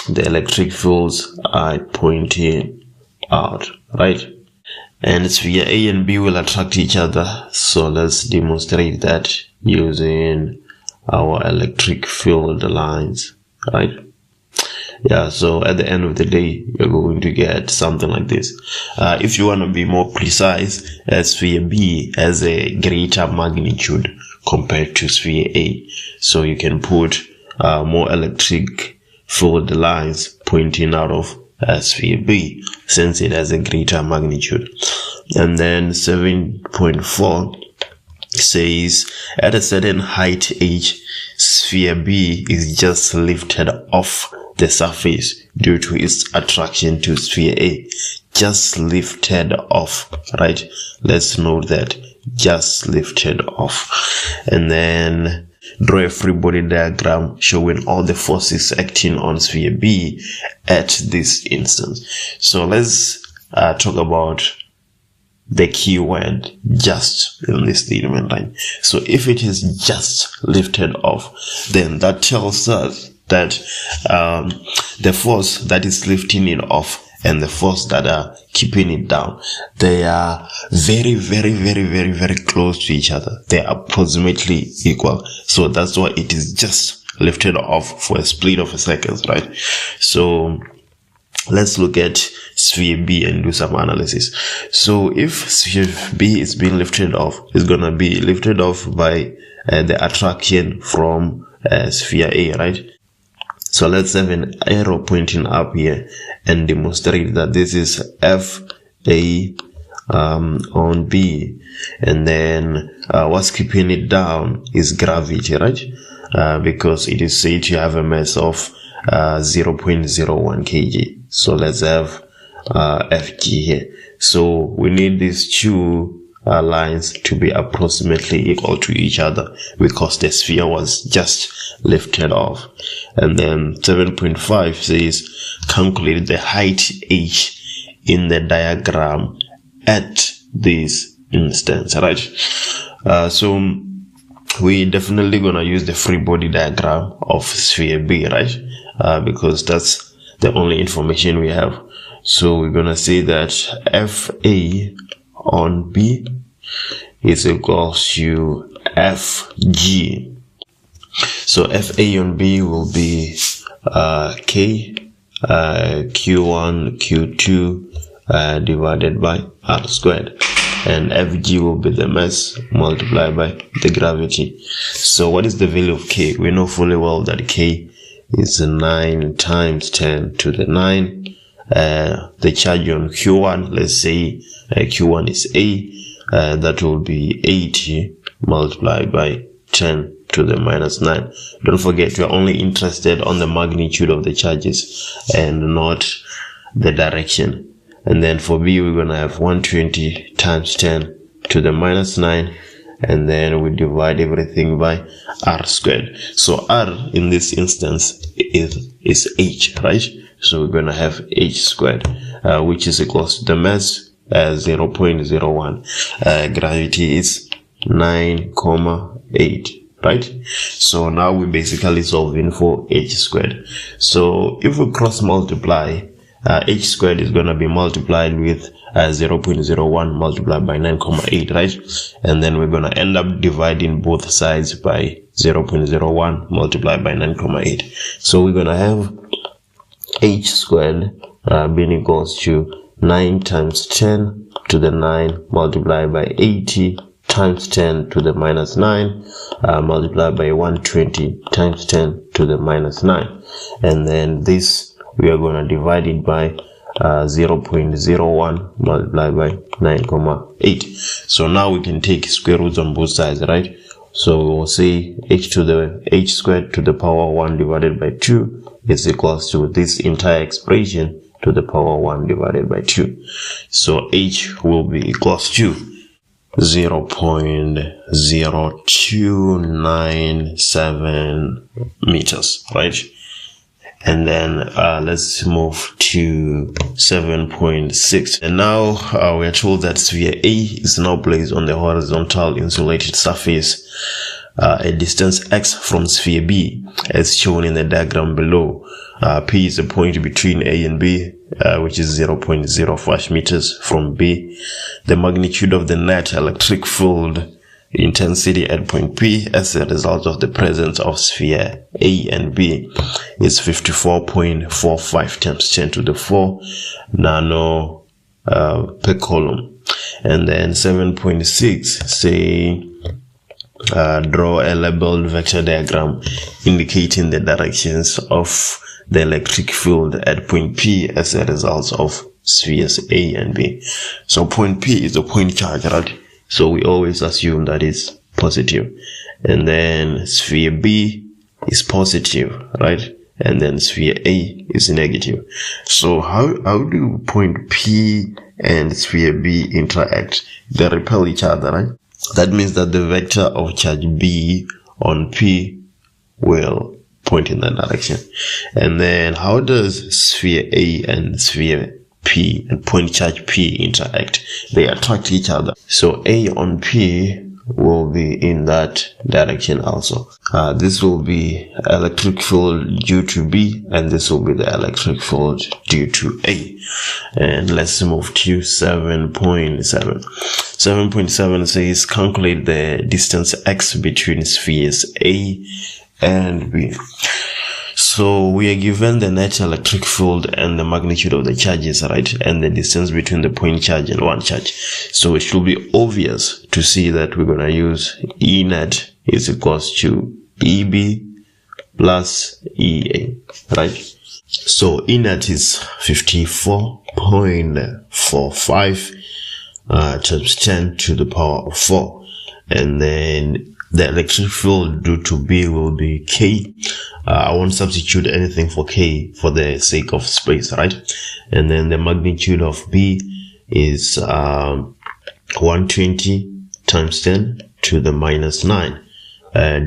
the electric fields are pointing out, right? And sphere A and B will attract each other. So let's demonstrate that using our electric field lines, right? Yeah, so at the end of the day, you're going to get something like this. If you want to be more precise, sphere B has a greater magnitude compared to sphere A. So you can put more electric field lines pointing out of sphere B, since it has a greater magnitude. And then 7.4 says at a certain height h, sphere B is just lifted off the surface due to its attraction to sphere A. Just lifted off, right? Let's note that, just lifted off. And then draw a free body diagram showing all the forces acting on sphere B at this instance. So let's talk about the keyword just in this statement line. So if it is just lifted off, then that tells us that the force that is lifting it off and the force that are keeping it down, they are very, very, very, very, very close to each other. They are approximately equal. So that's why it is just lifted off for a split of a second, right? So let's look at sphere B and do some analysis. So if sphere B is being lifted off, it's going to be lifted off by the attraction from sphere A, right? So let's have an arrow pointing up here and demonstrate that this is FA on B, and then what's keeping it down is gravity, right? Because it is said to have a mass of 0.01 kg. So let's have FG here. So we need these two lines to be approximately equal to each other because the sphere was just lifted off. And then 7.5 says calculate the height h in the diagram at this instance, right? So we definitely gonna use the free body diagram of sphere B, right? Because that's the only information we have. So we're gonna say that FA on B is equal to FG. So FA on B will be K Q1 Q2 divided by R squared, and Fg will be the mass multiplied by the gravity. So what is the value of K? We know fully well that K is 9 times 10 to the 9. The charge on Q1, let's say Q1 is A, that will be 80 multiplied by 10 to the minus 9. Don't forget, we are only interested on the magnitude of the charges and not the direction. And then for B, we're going to have 120 times 10 to the minus 9. And then we divide everything by R squared. So R in this instance is H, right? So we're going to have H squared, which is equals to the mass 0.01. Gravity is 9,8. Right? So now we're basically solving for H squared. So if we cross multiply, H squared is going to be multiplied with 0.01 multiplied by 9,8, right? And then we're going to end up dividing both sides by 0.01 multiplied by 9,8. So we're going to have H squared being equals to 9 times 10 to the 9 multiplied by 80 times 10 to the minus 9 multiplied by 120 times 10 to the minus 9. And then this, we are going to divide it by 0.01 multiplied by 9,8. So now we can take square roots on both sides, right? So we will say h squared to the power 1 divided by 2 is equals to this entire expression to the power 1 divided by 2. So h will be equals to 0.0297 meters, right? And then let's move to 7.6. And now we are told that sphere A is now placed on the horizontal insulated surface a distance x from sphere B as shown in the diagram below. P is a point between A and B, which is 0.05 meters from B. The magnitude of the net electric field intensity at point P as a result of the presence of sphere A and B is 54.45 times 10 to the 4 nano per coulomb. And then 7.6 say draw a labeled vector diagram indicating the directions of the electric field at point P as a result of spheres A and B. So point P is a point charge, right? So we always assume that it's positive. And then sphere B is positive, right? And then sphere A is negative. So how do point P and sphere B interact? They repel each other, right? That means that the vector of charge B on P will point in that direction. And then how does sphere A and sphere P and point charge P interact? They attract each other. So A on P will be in that direction also. This will be electric field due to B, and this will be the electric field due to A. And let's move to 7.7. 7.7 says calculate the distance x between spheres A and B. So we are given the net electric field and the magnitude of the charges, right? And the distance between the point charge and one charge. So it should be obvious to see that we're going to use E net is equals to EB plus EA, right? So E net is 54.45 times 10 to the power of 4. And then the electric field due to B will be K. I won't substitute anything for K for the sake of space, right? And then the magnitude of B is 120 times 10 to the minus 9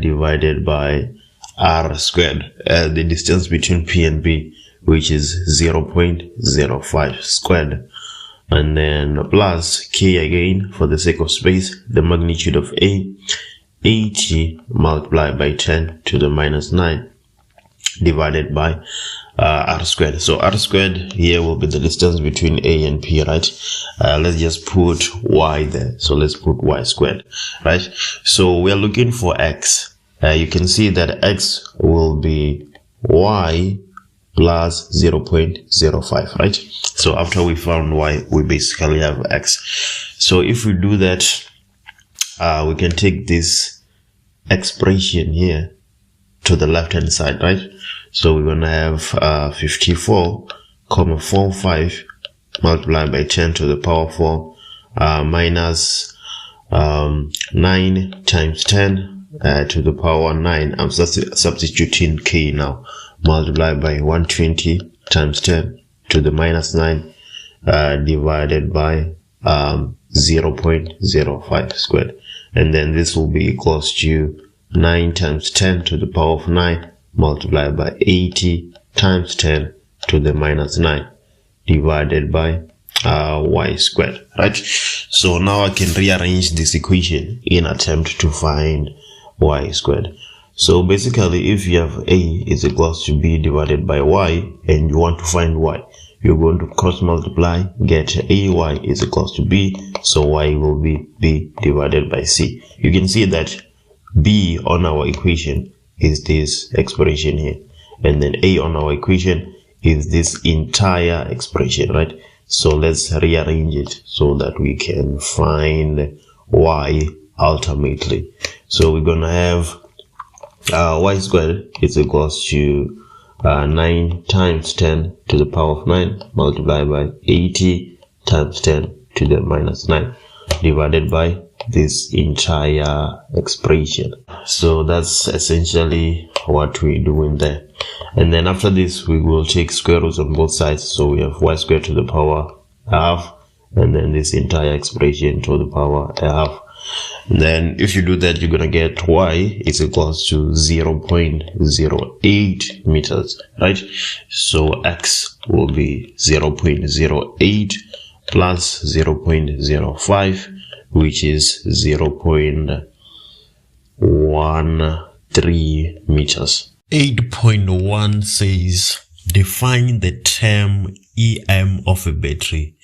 divided by R squared, the distance between P and B, which is 0.05 squared. And then plus K again for the sake of space, the magnitude of A, 80 multiplied by 10 to the minus 9 divided by R squared. So R squared here will be the distance between A and P, right? Let's just put Y there. So let's put Y squared, right? So we are looking for X. You can see that X will be Y plus 0.05, right? So after we found Y, we basically have X. So if we do that, we can take this expression here to the left hand side, right? So we're gonna have 54.45 multiplied by 10 to the power 4 minus 9 times 10 to the power 9. I'm substituting K now, multiplied by 120 times 10 to the minus 9 divided by 0.05 squared. And then this will be equals to 9 times 10 to the power of 9 multiplied by 80 times 10 to the minus 9 divided by Y squared, right? So now I can rearrange this equation in attempt to find Y squared. So basically, if you have A is equals to B divided by Y and you want to find Y, you're going to cross multiply, get AY is equals to B, so Y will be B divided by C. You can see that B on our equation is this expression here, and then A on our equation is this entire expression, right? So let's rearrange it so that we can find Y ultimately. So we're gonna have Y squared is equals to 9 times 10 to the power of 9 multiplied by 80 times 10 to the minus 9 divided by this entire expression. So that's essentially what we're doing there. And then after this, we will take square roots on both sides. So we have Y squared to the power half, and then this entire expression to the power half. Then if you do that, you're gonna get y is equals to 0.08 meters, right? So x will be 0.08 plus 0.05, which is 0.13 meters. 8.1 says define the term EM of a battery.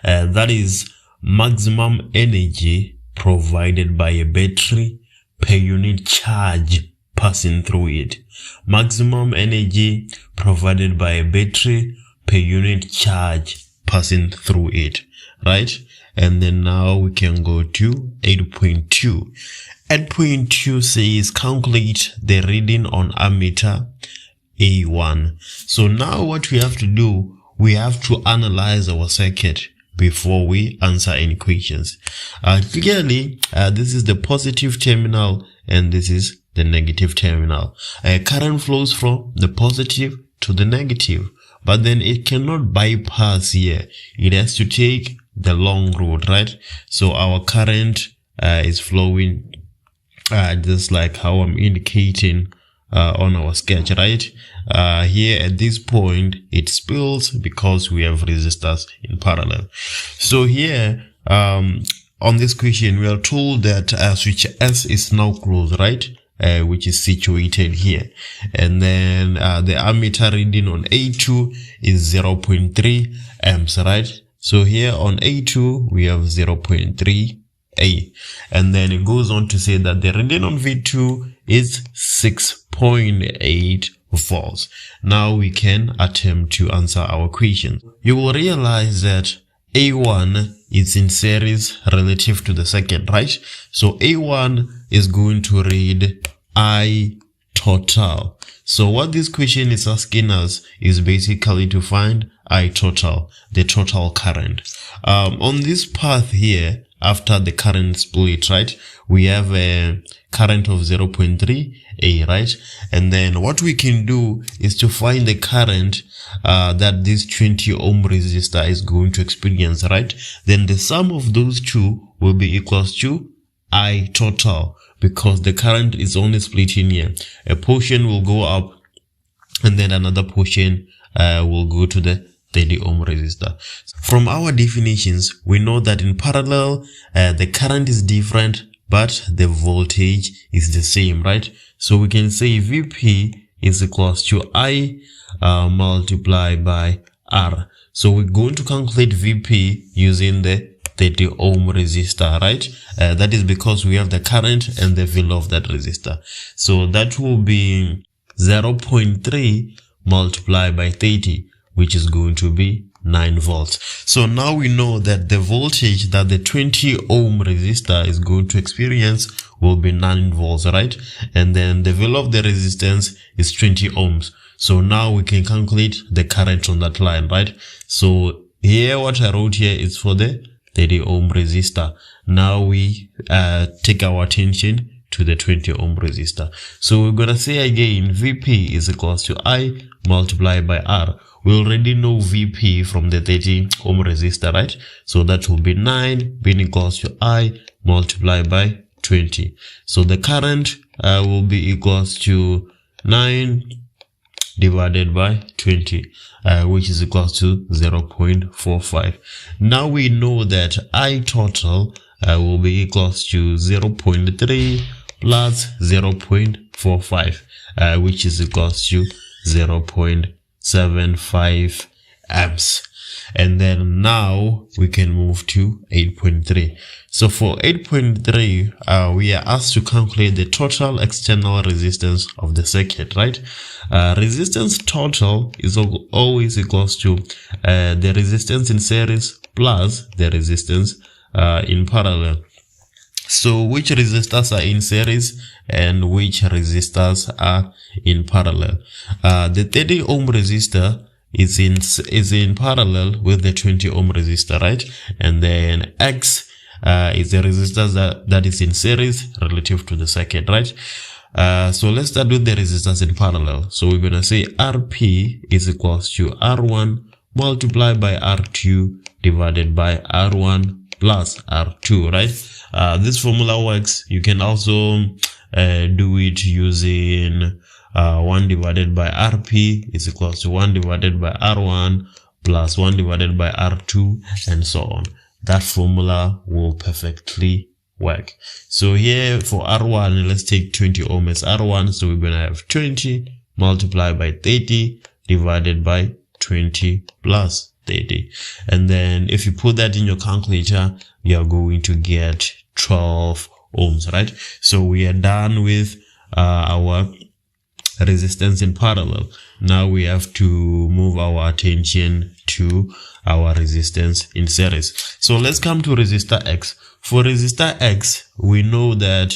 That is maximum energy provided by a battery per unit charge passing through it. Maximum energy provided by a battery per unit charge passing through it, right? And then now we can go to 8.2. 8.2 says calculate the reading on ammeter A1. So now what we have to do, we have to analyze our circuit before we answer any questions. Clearly, this is the positive terminal and this is the negative terminal. Current flows from the positive to the negative, but then it cannot bypass here. It has to take the long road, right? So our current is flowing just like how I'm indicating on our sketch, right? Here at this point it spills because we have resistors in parallel. So here on this question we are told that switch S is now closed, right? Which is situated here, and then the ammeter reading on A2 is 0.3 amps, right? So here on A2 we have 0.3 A, and then it goes on to say that the reading on V2 is 6.8 volts. Now we can attempt to answer our question. You will realize that A1 is in series relative to the second, right? So A1 is going to read I total. So what this question is asking us is basically to find I total, the total current. On this path here, after the current split, right, we have a current of 0.3 A, right? And then what we can do is to find the current that this 20 ohm resistor is going to experience, right? Then the sum of those two will be equals to I total, because the current is only splitting here. A portion will go up and then another portion will go to the 30 ohm resistor. From our definitions, we know that in parallel, the current is different, but the voltage is the same, right? So we can say VP is equals to I multiplied by R. So we're going to calculate VP using the 30 ohm resistor, right? That is because we have the current and the value of that resistor. So that will be 0.3 multiplied by 30, which is going to be 9 volts. So now we know that the voltage that the 20 ohm resistor is going to experience will be 9 volts, right? And then the value of the resistance is 20 ohms. So now we can calculate the current on that line, right? So here what I wrote here is for the 30 ohm resistor. Now we take our attention to the 20 ohm resistor. So we're gonna say again VP is equals to I multiplied by R. We already know VP from the 30 ohm resistor, right? So that will be 9 being equals to I multiplied by 20. So the current will be equals to 9 divided by 20, which is equals to 0.45. Now we know that I total will be equals to 0.3 plus 0.45, which is equals to 0.75 amps. And then now we can move to 8.3. So for 8.3, we are asked to calculate the total external resistance of the circuit, right? Resistance total is always equals to the resistance in series plus the resistance in parallel. So which resistors are in series and which resistors are in parallel? The 30 ohm resistor is in parallel with the 20 ohm resistor, right? And then X is the resistor that is in series relative to the circuit, right? So let's start with the resistors in parallel. So we're gonna say RP is equals to R1 multiplied by R2 divided by R1 plus R2, right? This formula works. You can also do it using 1 divided by Rp is equals to 1 divided by R1 plus 1 divided by R2 and so on. That formula will perfectly work. So here for R1, let's take 20 ohm as R1. So we're going to have 20 multiplied by 30 divided by 20 plus 30. And then if you put that in your calculator, you are going to get 12 ohms, right? So we are done with our resistance in parallel. Now we have to move our attention to our resistance in series. So let's come to resistor X. For resistor X, we know that,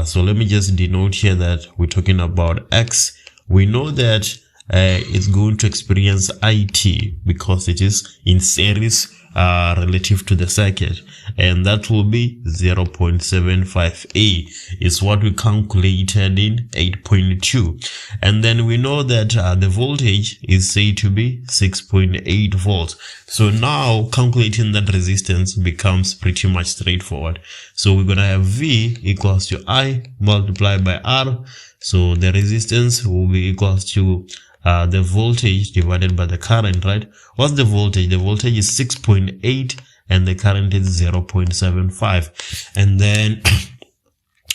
so let me just denote here that we're talking about X. We know that it's going to experience IT because it is in series relative to the circuit, and that will be 0.75A is what we calculated in 8.2. And then we know that the voltage is said to be 6.8 volts. So now calculating that resistance becomes pretty much straightforward. So we're gonna have V equals to I multiplied by R. So the resistance will be equals to the voltage divided by the current, right? What's the voltage? The voltage is 6.8 and the current is 0.75. And then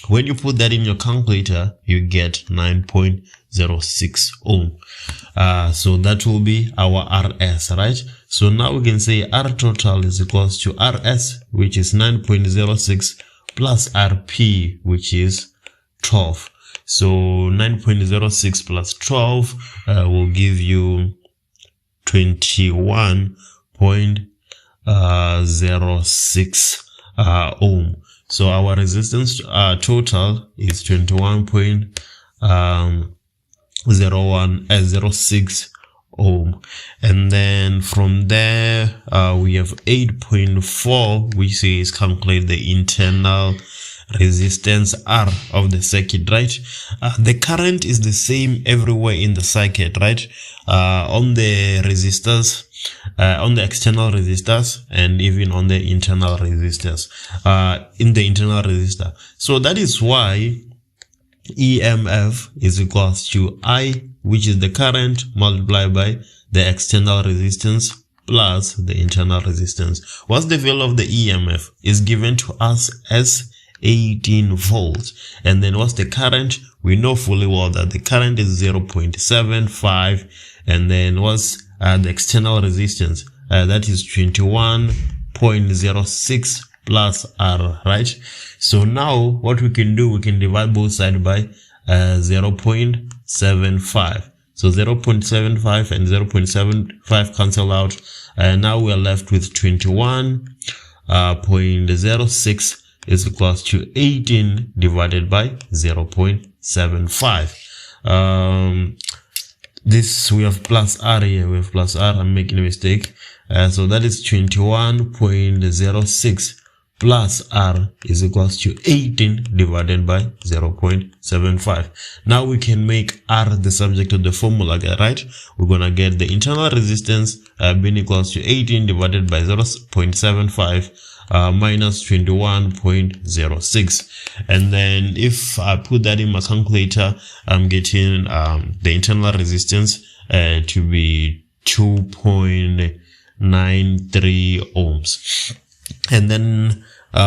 when you put that in your calculator, you get 9.06 ohm. So that will be our RS, right? So now we can say R total is equals to RS, which is 9.06 plus RP, which is 12. So 9.06 plus 12 will give you 21.06 ohm. So our resistance total is 21.06 ohm. And then from there we have 8.4, which says calculate the internal resistance R of the circuit, right? The current is the same everywhere in the circuit, right? On the resistors, on the external resistors, and even on the internal resistors, in the internal resistor. So that is why EMF is equals to I, which is the current, multiplied by the external resistance plus the internal resistance. What's the value of the EMF? Is given to us as 18 volts. And then what's the current? We know fully well that the current is 0.75. And then what's the external resistance? That is 21.06 plus R, right? So now what we can do, we can divide both sides by 0.75. So 0.75 and 0.75 cancel out. Now we are left with 21.06 is equals to 18 divided by 0.75. This we have plus R here. We have plus R. I'm making a mistake. So that is 21.06 plus R is equals to 18 divided by 0.75. Now we can make R the subject of the formula, right? We're gonna get the internal resistance being equals to 18 divided by 0.75 minus 21.06. And then if I put that in my calculator, I'm getting the internal resistance to be 2.93 ohms. And then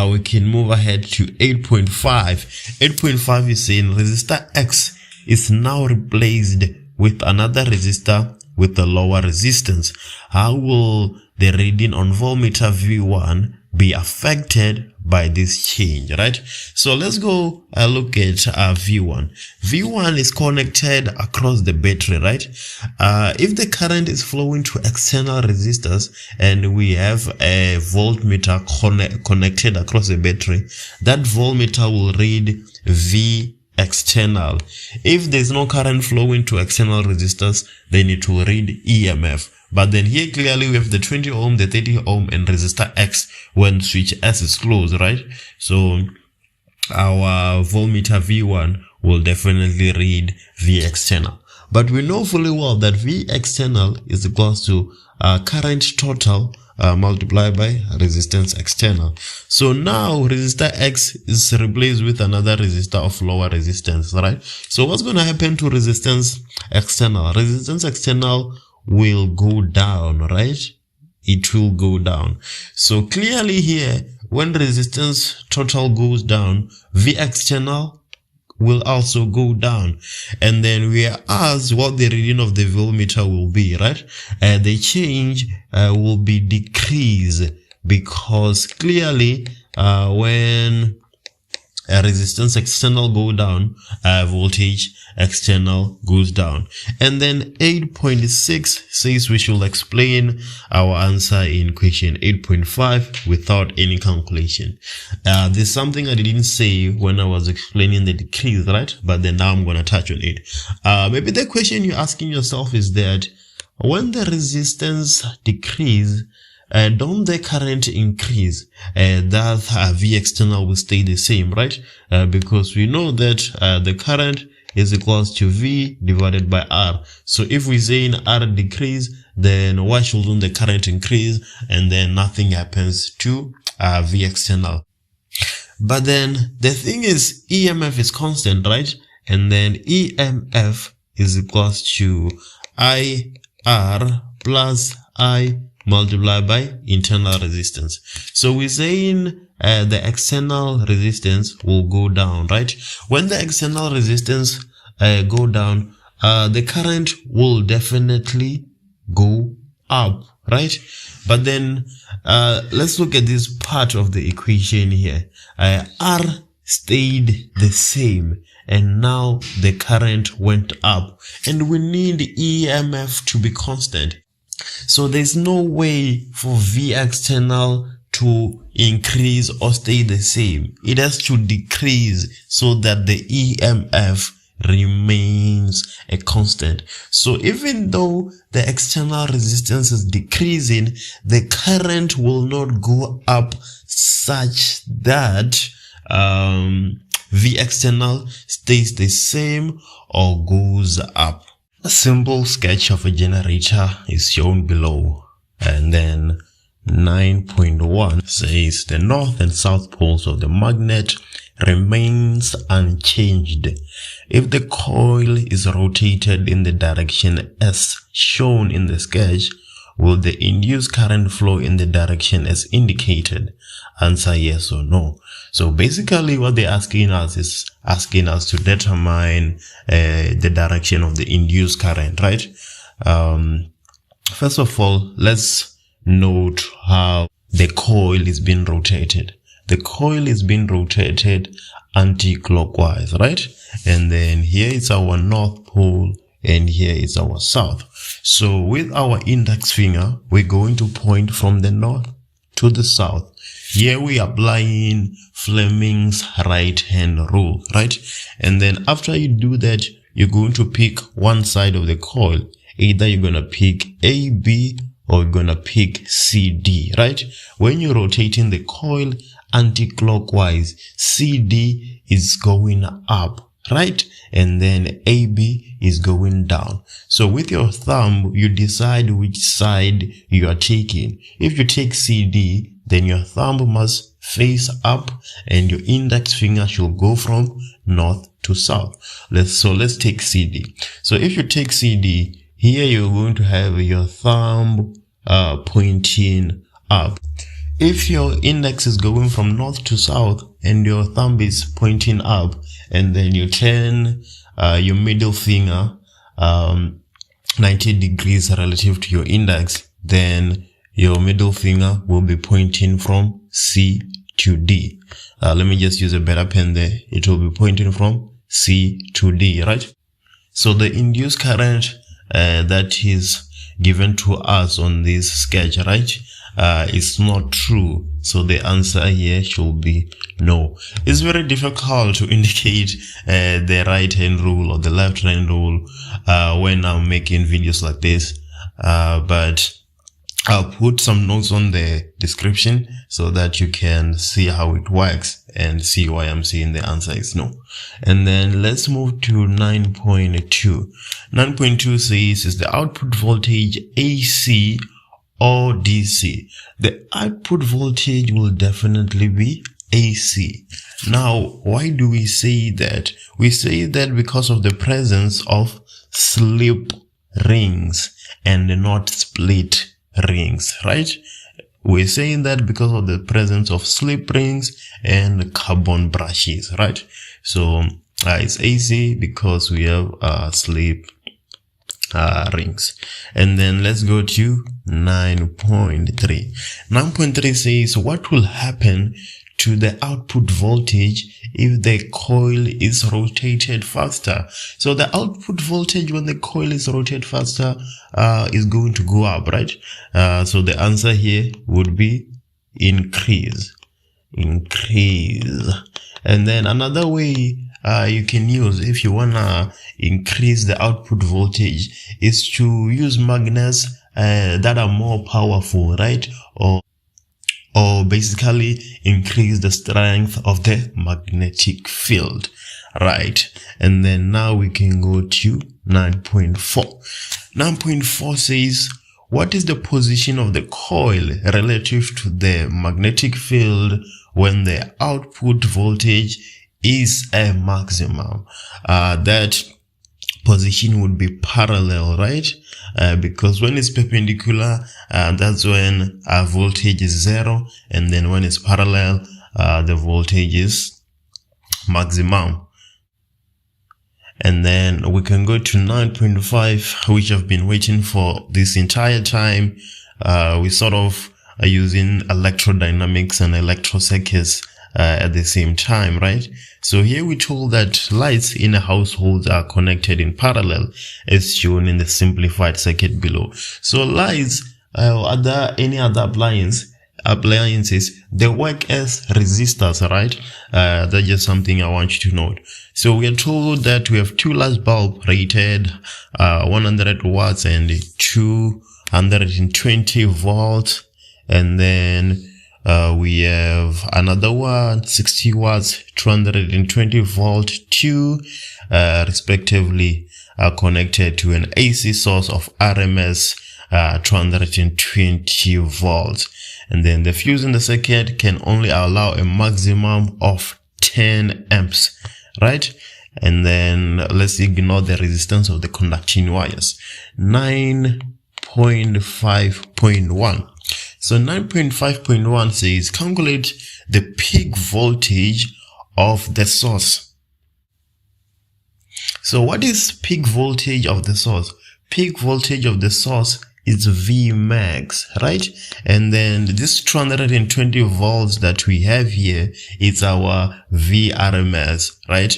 we can move ahead to 8.5. 8.5 is saying resistor X is now replaced with another resistor with a lower resistance. How will the reading on voltmeter V1 be affected by this change, right? So let's go look at V1. V1 is connected across the battery, right? If the current is flowing to external resistors and we have a voltmeter connected across the battery, that voltmeter will read V external. If there's no current flowing to external resistors, then it will read EMF. But then here clearly we have the 20 ohm, the 30 ohm, and resistor X when switch S is closed, right? So our voltmeter V1 will definitely read V external. But we know fully well that V external is equals to current total multiplied by resistance external. So now resistor X is replaced with another resistor of lower resistance, right? So what's going to happen to resistance external? Resistance external will go down, right? It will go down. So clearly here, when resistance total goes down, V external will also go down. And then we are asked what the reading of the voltmeter will be, right? The change will be decreased, because clearly when resistance external go down, voltage external goes down. And then 8.6 says we should explain our answer in question 8.5 without any calculation. There's something I didn't say when I was explaining the decrease, right? But then now I'm going to touch on it. Maybe the question you're asking yourself is that when the resistance decrease, don't the current increase? That V external will stay the same, right? Because we know that the current is equals to V divided by R. So if we say in R decrease, then why shouldn't the current increase? And then nothing happens to V external. But then the thing is, EMF is constant, right? And then EMF is equals to IR plus I multiplied by internal resistance. So we're saying the external resistance will go down, right? When the external resistance go down, the current will definitely go up, right? But then let's look at this part of the equation here. R stayed the same, and now the current went up, and we need EMF to be constant. So there's no way for V external to increase or stay the same. It has to decrease so that the EMF remains a constant. So even though the external resistance is decreasing, the current will not go up such that V external stays the same or goes up. A simple sketch of a generator is shown below, and then 9.1 says the north and south poles of the magnet remains unchanged. If the coil is rotated in the direction S shown in the sketch, will the induced current flow in the direction as indicated? Answer yes or no. So basically what they're asking us is asking us to determine the direction of the induced current, right? First of all, let's note how the coil is being rotated. The coil is being rotated anti-clockwise, right? And then here is our north pole and here is our south. So with our index finger, we're going to point from the north to the south. Here we are applying Fleming's right hand rule, right? And then after you do that, you're going to pick one side of the coil. Either you're going to pick AB or you're going to pick CD, right? When you're rotating the coil anti-clockwise, CD is going up, right? And then AB is going down. So with your thumb, you decide which side you are taking. If you take CD, then your thumb must face up and your index finger should go from north to south. Let's take CD. So if you take CD, here you're going to have your thumb pointing up. If your index is going from north to south and your thumb is pointing up, and then you turn your middle finger 90 degrees relative to your index, then your middle finger will be pointing from C to D. Let me just use a better pen there. It will be pointing from C to D, right? So the induced current that is given to us on this sketch, right, is not true. So the answer here should be no. It's very difficult to indicate the right hand rule or the left hand rule when I'm making videos like this, but I'll put some notes on the description so that you can see how it works and see why I'm saying the answer is no. And then let's move to 9.2. 9.2 says, is the output voltage AC or DC? The output voltage will definitely be AC. Now, why do we say that? We say that because of the presence of slip rings and not split rings, right? We're saying that because of the presence of slip rings and carbon brushes, right? So it's AC because we have slip rings. And then let's go to 9.3. 9.3 says, what will happen to the output voltage if the coil is rotated faster? So the output voltage when the coil is rotated faster is going to go up, right? So the answer here would be increase. And then another way you can use if you wanna increase the output voltage is to use magnets that are more powerful, right? Or basically increase the strength of the magnetic field, right? And then now we can go to 9.4. 9.4 says, what is the position of the coil relative to the magnetic field when the output voltage is a maximum? That position would be parallel, right? Because when it's perpendicular, that's when voltage is 0, and then when it's parallel, the voltage is maximum. And then we can go to 9.5, which I've been waiting for this entire time. We sort of are using electrodynamics and electrocircuits at the same time, right? So here we're told that lights in a household are connected in parallel as shown in the simplified circuit below. So lights any other appliances, they work as resistors, right? That's just something I want you to note. So we are told that we have two light bulbs rated 100 watts and 220 volts, and then we have another one 60 watts 220 volt 2 respectively connected to an AC source of RMS 220 volts, and then the fuse in the circuit can only allow a maximum of 10 amps, right? And then let's ignore the resistance of the conducting wires. 9.5.1. So 9.5.1 says, calculate the peak voltage of the source. So what is peak voltage of the source? Peak voltage of the source is V max, right? And then this 220 volts that we have here is our VRMS, right?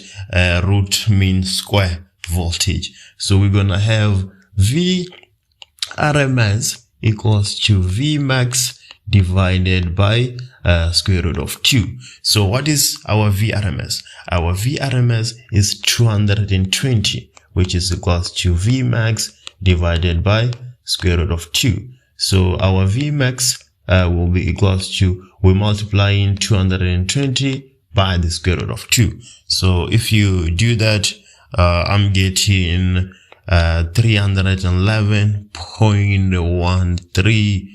Root mean square voltage. So we're gonna have VRMS equals to V max divided by square root of 2. So what is our VRMS? Our VRMS is 220, which is equals to V max divided by square root of 2. So our V max will be equals to, we multiply in 220 by the square root of 2. So if you do that, I'm getting 311.13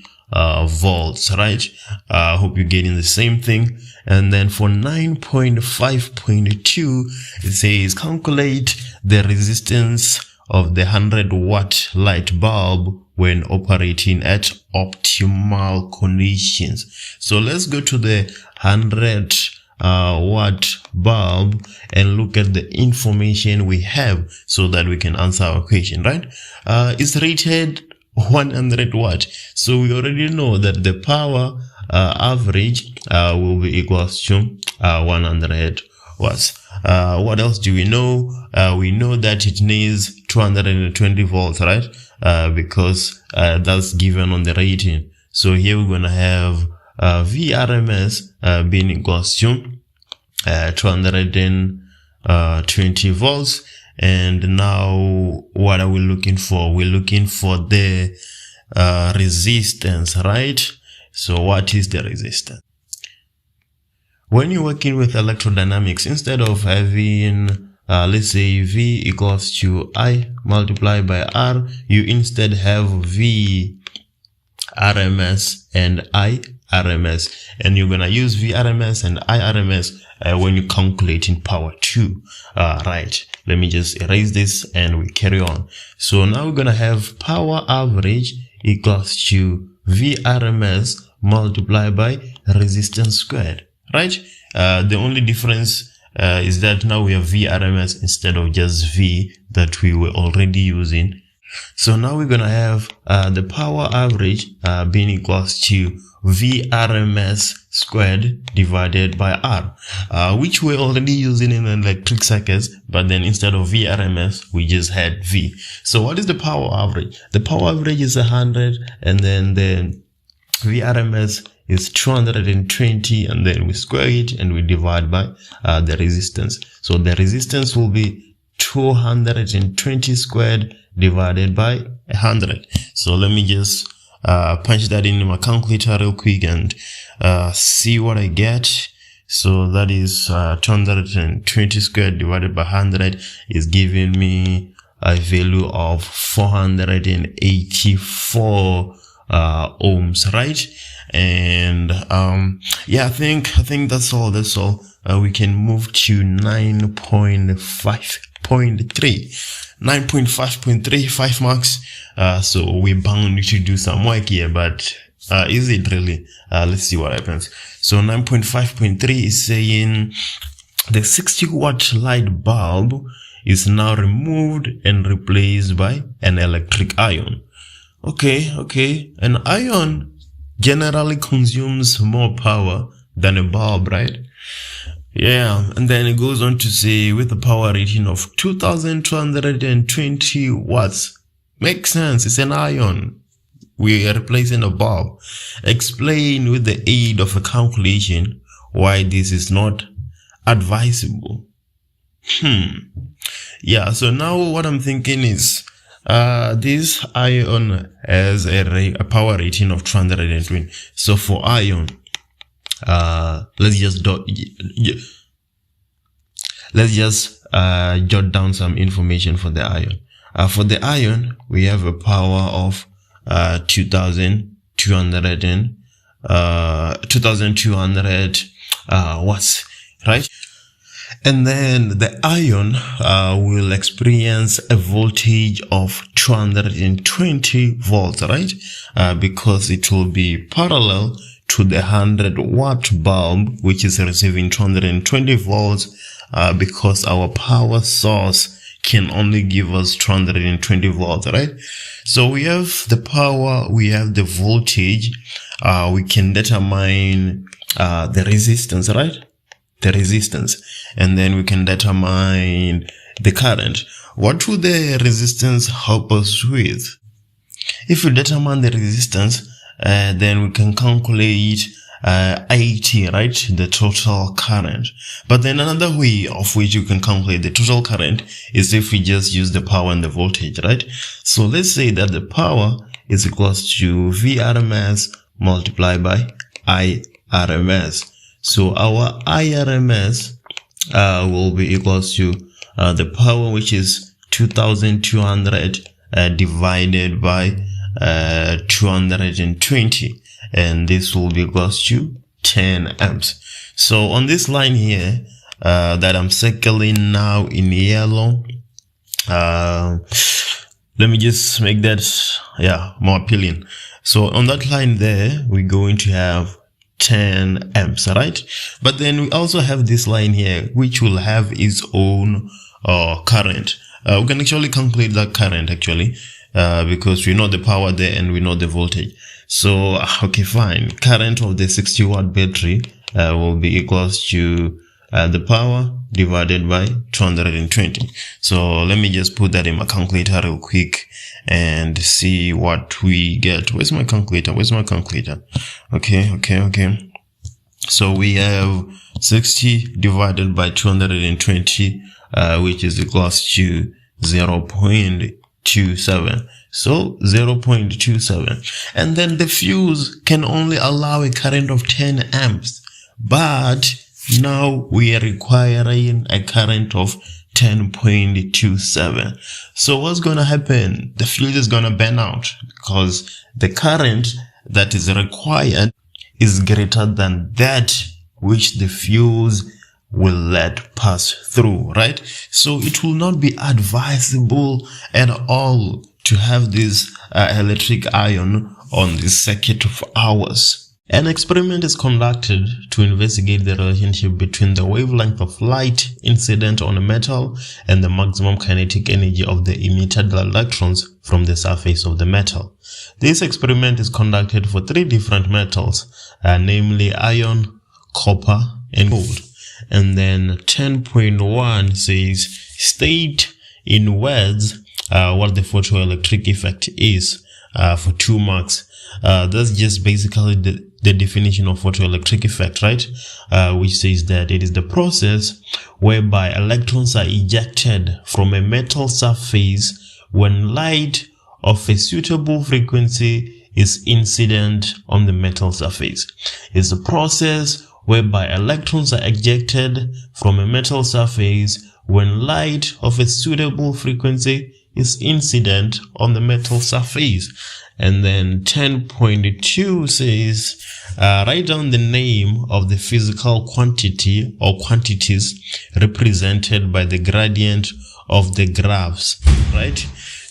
volts, right? I hope you're getting the same thing. And then for 9.5.2, it says calculate the resistance of the 100 watt light bulb when operating at optimal conditions. So let's go to the 100 watt bulb and look at the information we have so that we can answer our question, right? It's rated 100 watt. So we already know that the power average will be equals to 100 watts. What else do we know? We know that it needs 220 volts, right? Because that's given on the rating. So here we're gonna have VRMS being equals to 220 volts. And now what are we looking for? We're looking for the resistance, right? So what is the resistance? When you're working with electrodynamics, instead of having let's say V equals to I multiplied by R, you instead have V RMS and IRMS, and you're gonna use VRMS and IRMS when you're calculating power 2. Right, let me just erase this and we carry on. So now we're gonna have power average equals to VRMS multiplied by resistance squared, right? The only difference is that now we have VRMS instead of just V that we were already using. So now we're gonna have the power average being equals to VRMS squared divided by R, which we're already using in electric circuits, but then instead of VRMS we just had V. So what is the power average? The power average is 100, and then the VRMS is 220, and then we square it and we divide by the resistance. So the resistance will be 220 squared divided by 100. So let me just punch that in my calculator real quick and see what I get. So that is 220 squared divided by 100 is giving me a value of 484 ohms, right? And yeah, I think that's all. We can move to 9.5.35 marks. So we're bound to do some work here, but is it really? Let's see what happens. So 9.5.3 is saying the 60 watt light bulb is now removed and replaced by an electric ion. Okay. An ion generally consumes more power than a bulb, right? Yeah, and then it goes on to say with a power rating of 2220 watts. Makes sense, it's an ion. We are replacing a bulb. Explain with the aid of a calculation why this is not advisable. Yeah, so now what I'm thinking is this ion has a power rating of 220. So for ion, let's just jot down some information for the ion. For the ion, we have a power of 2200 watts, right? And then the ion will experience a voltage of 220 volts, right? Because it will be parallel to the 100 watt bulb, which is receiving 220 volts, because our power source can only give us 220 volts, right? So we have the power, we have the voltage, we can determine the resistance, right? The resistance, and then we can determine the current. What would the resistance help us with? If we determine the resistance, then we can calculate IT, right? The total current. But then another way of which you can calculate the total current is if we just use the power and the voltage, right? So let's say that the power is equals to VRMS multiplied by IRMS. So our IRMS will be equals to the power, which is 2200 divided by 220, and this will be equals to 10 amps. So on this line here that I'm circling now in yellow, let me just make that more appealing. So on that line there, we're going to have 10 amps, right? But then we also have this line here, which will have its own current. We can actually calculate that current actually, because we know the power there and we know the voltage. So okay, fine. Current of the 60 watt battery will be equals to the power divided by 220. So let me just put that in my calculator real quick and see what we get. Where's my calculator? Okay. So we have 60 divided by 220, which is equals to 0.27. So 0.27. And then the fuse can only allow a current of 10 amps. But now we are requiring a current of 10.27. So what's going to happen? The fuse is going to burn out because the current that is required is greater than that which the fuse will let pass through, right? So it will not be advisable at all to have this electric ion on this circuit of ours. An experiment is conducted to investigate the relationship between the wavelength of light incident on a metal and the maximum kinetic energy of the emitted electrons from the surface of the metal. This experiment is conducted for 3 different metals, namely iron, copper, and gold. And then 10.1 says state in words what the photoelectric effect is for 2 marks. That's just basically the definition of photoelectric effect, right? Which says that it is the process whereby electrons are ejected from a metal surface when light of a suitable frequency is incident on the metal surface. It's a process whereby electrons are ejected from a metal surface when light of a suitable frequency is incident on the metal surface. And then 10.2 says, write down the name of the physical quantity or quantities represented by the gradient of the graphs, right?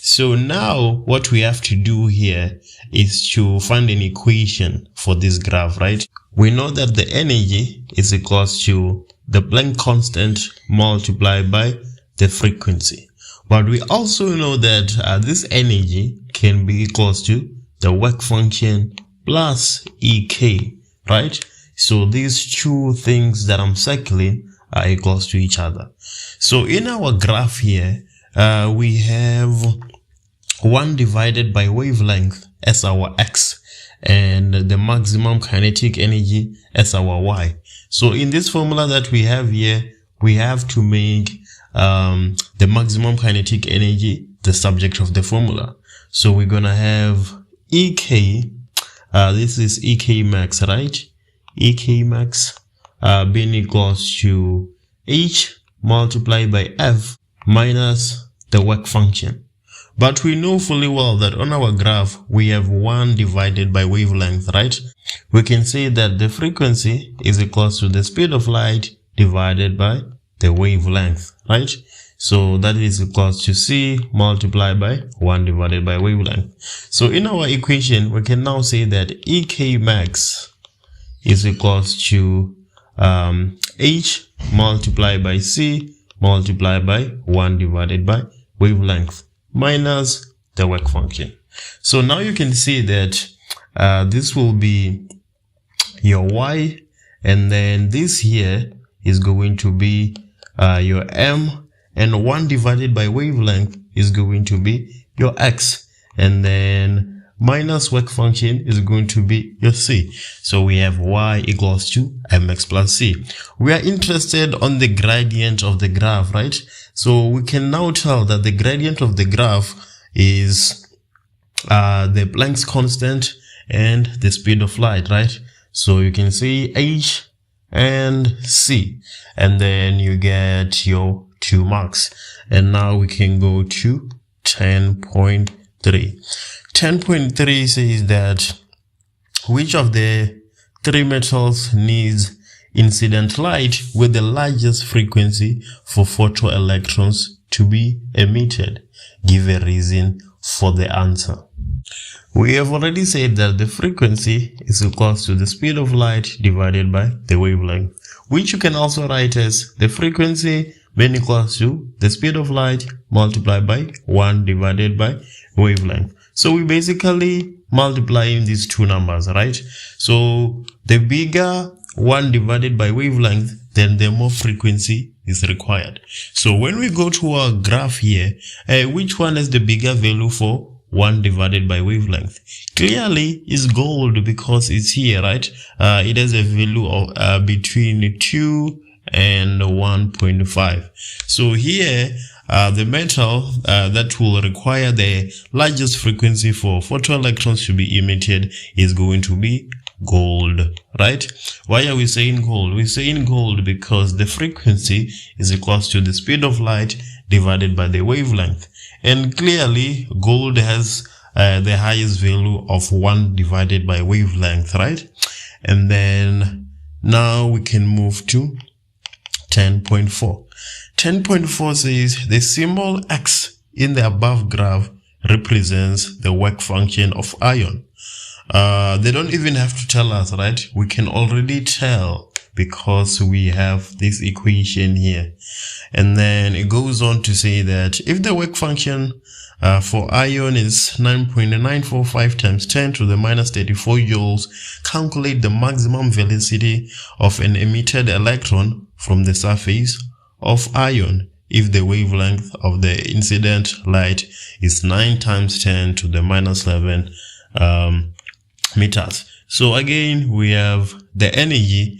So now what we have to do here is to find an equation for this graph, right? We know that the energy is equals to the Planck constant multiplied by the frequency. But we also know that this energy can be equals to the work function plus EK, right? So these 2 things that I'm circling are equals to each other. So in our graph here, we have 1 divided by wavelength as our X and the maximum kinetic energy as our Y. So in this formula that we have here, we have to make the maximum kinetic energy the subject of the formula. So we're gonna have EK, this is EK max, right? EK max being equals to H multiplied by F minus the work function. But we know fully well that on our graph, we have 1 divided by wavelength, right? We can say that the frequency is equals to the speed of light divided by the wavelength, right? So that is equals to C multiplied by 1 divided by wavelength. So in our equation, we can now say that EK max is equals to H multiplied by C multiplied by 1 divided by wavelength minus the work function. So now you can see that this will be your Y, and then this here is going to be your M, and 1 divided by wavelength is going to be your X, and then minus work function is going to be your C. So we have Y equals to mx plus C. We are interested on the gradient of the graph, right? So we can now tell that the gradient of the graph is the Planck's constant and the speed of light, right? So you can see H and C, and then you get your 2 marks. And now we can go to 10.3. 10.3 says that which of the 3 metals needs incident light with the largest frequency for photoelectrons to be emitted? Give a reason for the answer. We have already said that the frequency is equals to the speed of light divided by the wavelength, which you can also write as the frequency being equals to the speed of light multiplied by 1 divided by wavelength. So we basically multiplying these 2 numbers, right? So the bigger 1 divided by wavelength, then the more frequency is required. So when we go to our graph here, which one is the bigger value for 1 divided by wavelength? Clearly is gold, because it's here, right? It has a value of between 2 and 1.5. So here the metal that will require the largest frequency for photoelectrons to be emitted is going to be gold, right? Why are we saying gold? We're saying gold because the frequency is equals to the speed of light divided by the wavelength. And clearly gold has the highest value of 1 divided by wavelength, right? And then now we can move to 10.4. 10.4 says the symbol X in the above graph represents the work function of ion. They don't even have to tell us, right? We can already tell because we have this equation here. And then it goes on to say that if the work function for ion is 9.945 times 10 to the minus 34 joules, calculate the maximum velocity of an emitted electron from the surface of ion if the wavelength of the incident light is 9 times 10 to the minus 11 meters. So again, we have the energy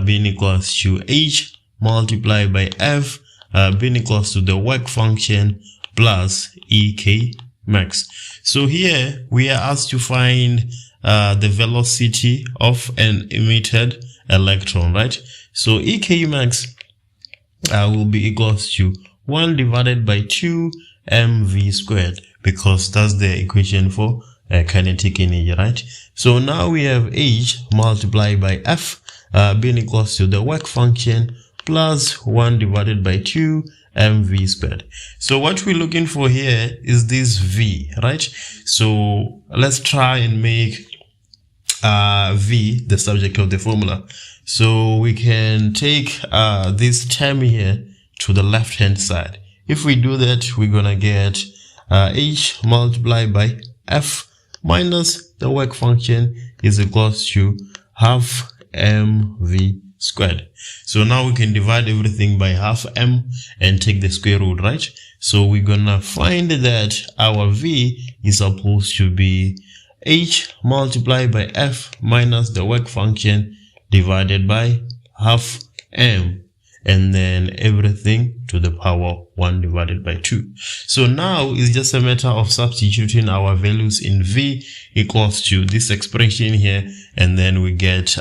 being equals to H multiplied by F being equals to the work function plus EK max. So here we are asked to find the velocity of an emitted electron, right? So EK max will be equals to 1 divided by 2 mv squared, because that's the equation for kinetic energy, right? So now we have H multiplied by F being equals to the work function plus 1 divided by 2 mv squared. So what we're looking for here is this V, right? So let's try and make V the subject of the formula. So we can take this term here to the left hand side. If we do that, we're gonna get H multiplied by F minus the work function is equals to half mv squared. So now we can divide everything by half m and take the square root, right? So we're gonna find that our V is supposed to be H multiplied by F minus the work function divided by half m, and then everything to the power 1 divided by 2. So now it's just a matter of substituting our values in V equals to this expression here, and then we get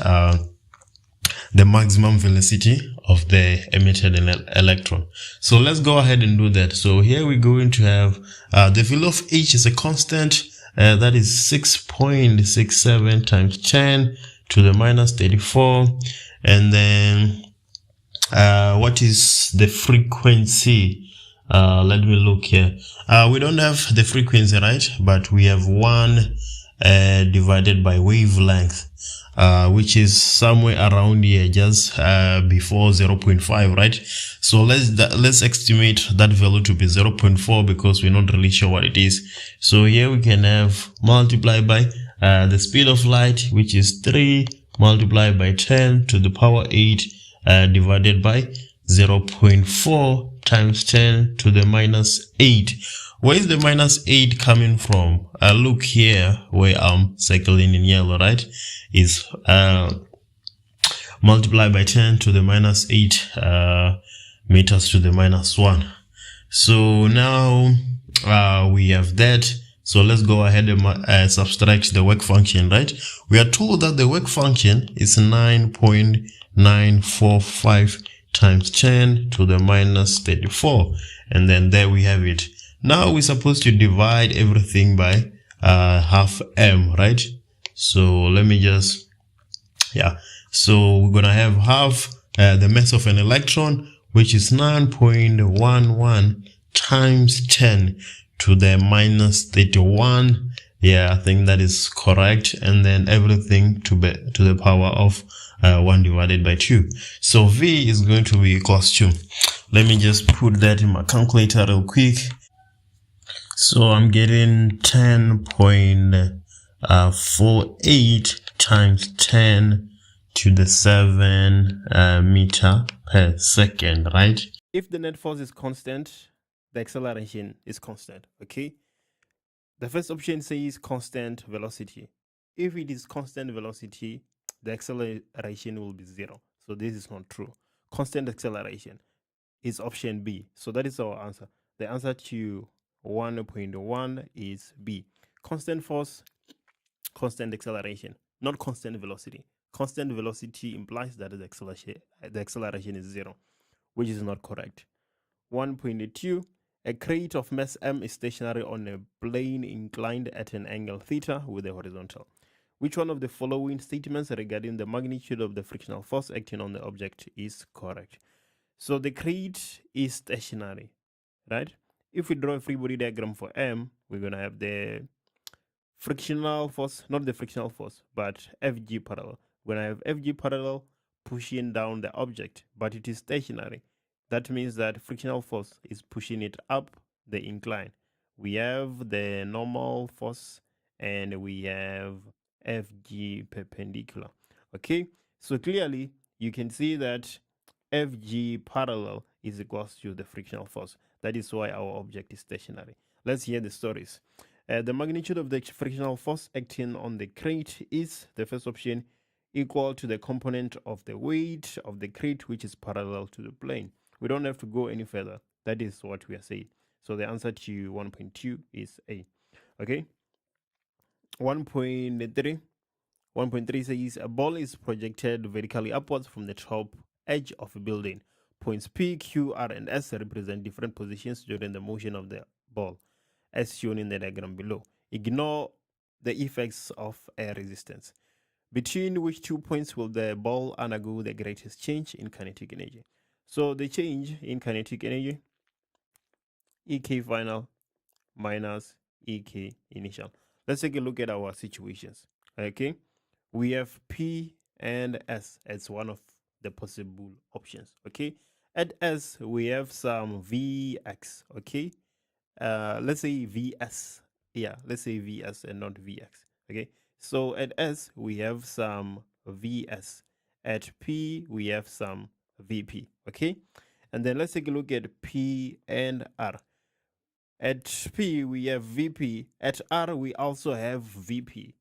the maximum velocity of the emitted electron. So let's go ahead and do that. So here we're going to have the value of H is a constant, that is 6.67 times 10 to the minus 34, and then what is the frequency? Let me look here. We don't have the frequency, right? But we have 1 divided by wavelength, which is somewhere around here, just before 0.5, right? So let's estimate that value to be 0.4 because we're not really sure what it is. So here we can have multiplied by the speed of light, which is 3 multiplied by 10 to the power 8 divided by 0.4 times 10 to the minus 8. Where is the minus 8 coming from? Look here where I'm circling in yellow, right? Is multiplied by 10 to the minus 8 meters to the minus 1. So now we have that. So let's go ahead and subtract the work function, right? We are told that the work function is 9.945 times 10 to the minus 34. And then there we have it. Now we're supposed to divide everything by half m, right? So let me just, so we're gonna have half the mass of an electron, which is 9.11 times 10 to the minus 31. Yeah, I think that is correct. And then everything to the power of 1 divided by 2. So V is going to be equals to, let me just put that in my calculator real quick. So I'm getting 10.48 times 10 to the 7 meter per second, right? If the net force is constant, the acceleration is constant, okay? The first option says constant velocity. If it is constant velocity, the acceleration will be 0. So this is not true. Constant acceleration is option B. So that is our answer. The answer to 1.1 is B. Constant force, constant acceleration, not constant velocity. Constant velocity implies that the acceleration is 0, which is not correct. 1.2, A crate of mass M is stationary on a plane inclined at an angle theta with a horizontal. Which one of the following statements regarding the magnitude of the frictional force acting on the object is correct? So the crate is stationary, right? If we draw a free body diagram for M, we're going to have the frictional force, not the frictional force, but Fg parallel. When I have Fg parallel pushing down the object, but it is stationary, that means that frictional force is pushing it up the incline. We have the normal force and we have Fg perpendicular. Okay, so clearly you can see that Fg parallel is equals to the frictional force. That is why our object is stationary. Let's hear the stories. The magnitude of the frictional force acting on the crate is, the first option, equal to the component of the weight of the crate which is parallel to the plane. We don't have to go any further. That is what we are saying. So the answer to 1.2 is A. Okay. 1.3. 1.3 says a ball is projected vertically upwards from the top edge of a building. Points P, Q, R, and S represent different positions during the motion of the ball, as shown in the diagram below. Ignore the effects of air resistance. Between which 2 points will the ball undergo the greatest change in kinetic energy? So the change in kinetic energy, EK final minus EK initial. Let's take a look at our situations. Okay, we have P and S as one of the possible options. Okay, at S we have some Vx. Okay, let's say Vs. Yeah, let's say Vs and not Vx. Okay, so at S we have some Vs. At P we have some Vp. Okay, and then let's take a look at P and R. At P we have Vp. At R we also have Vp.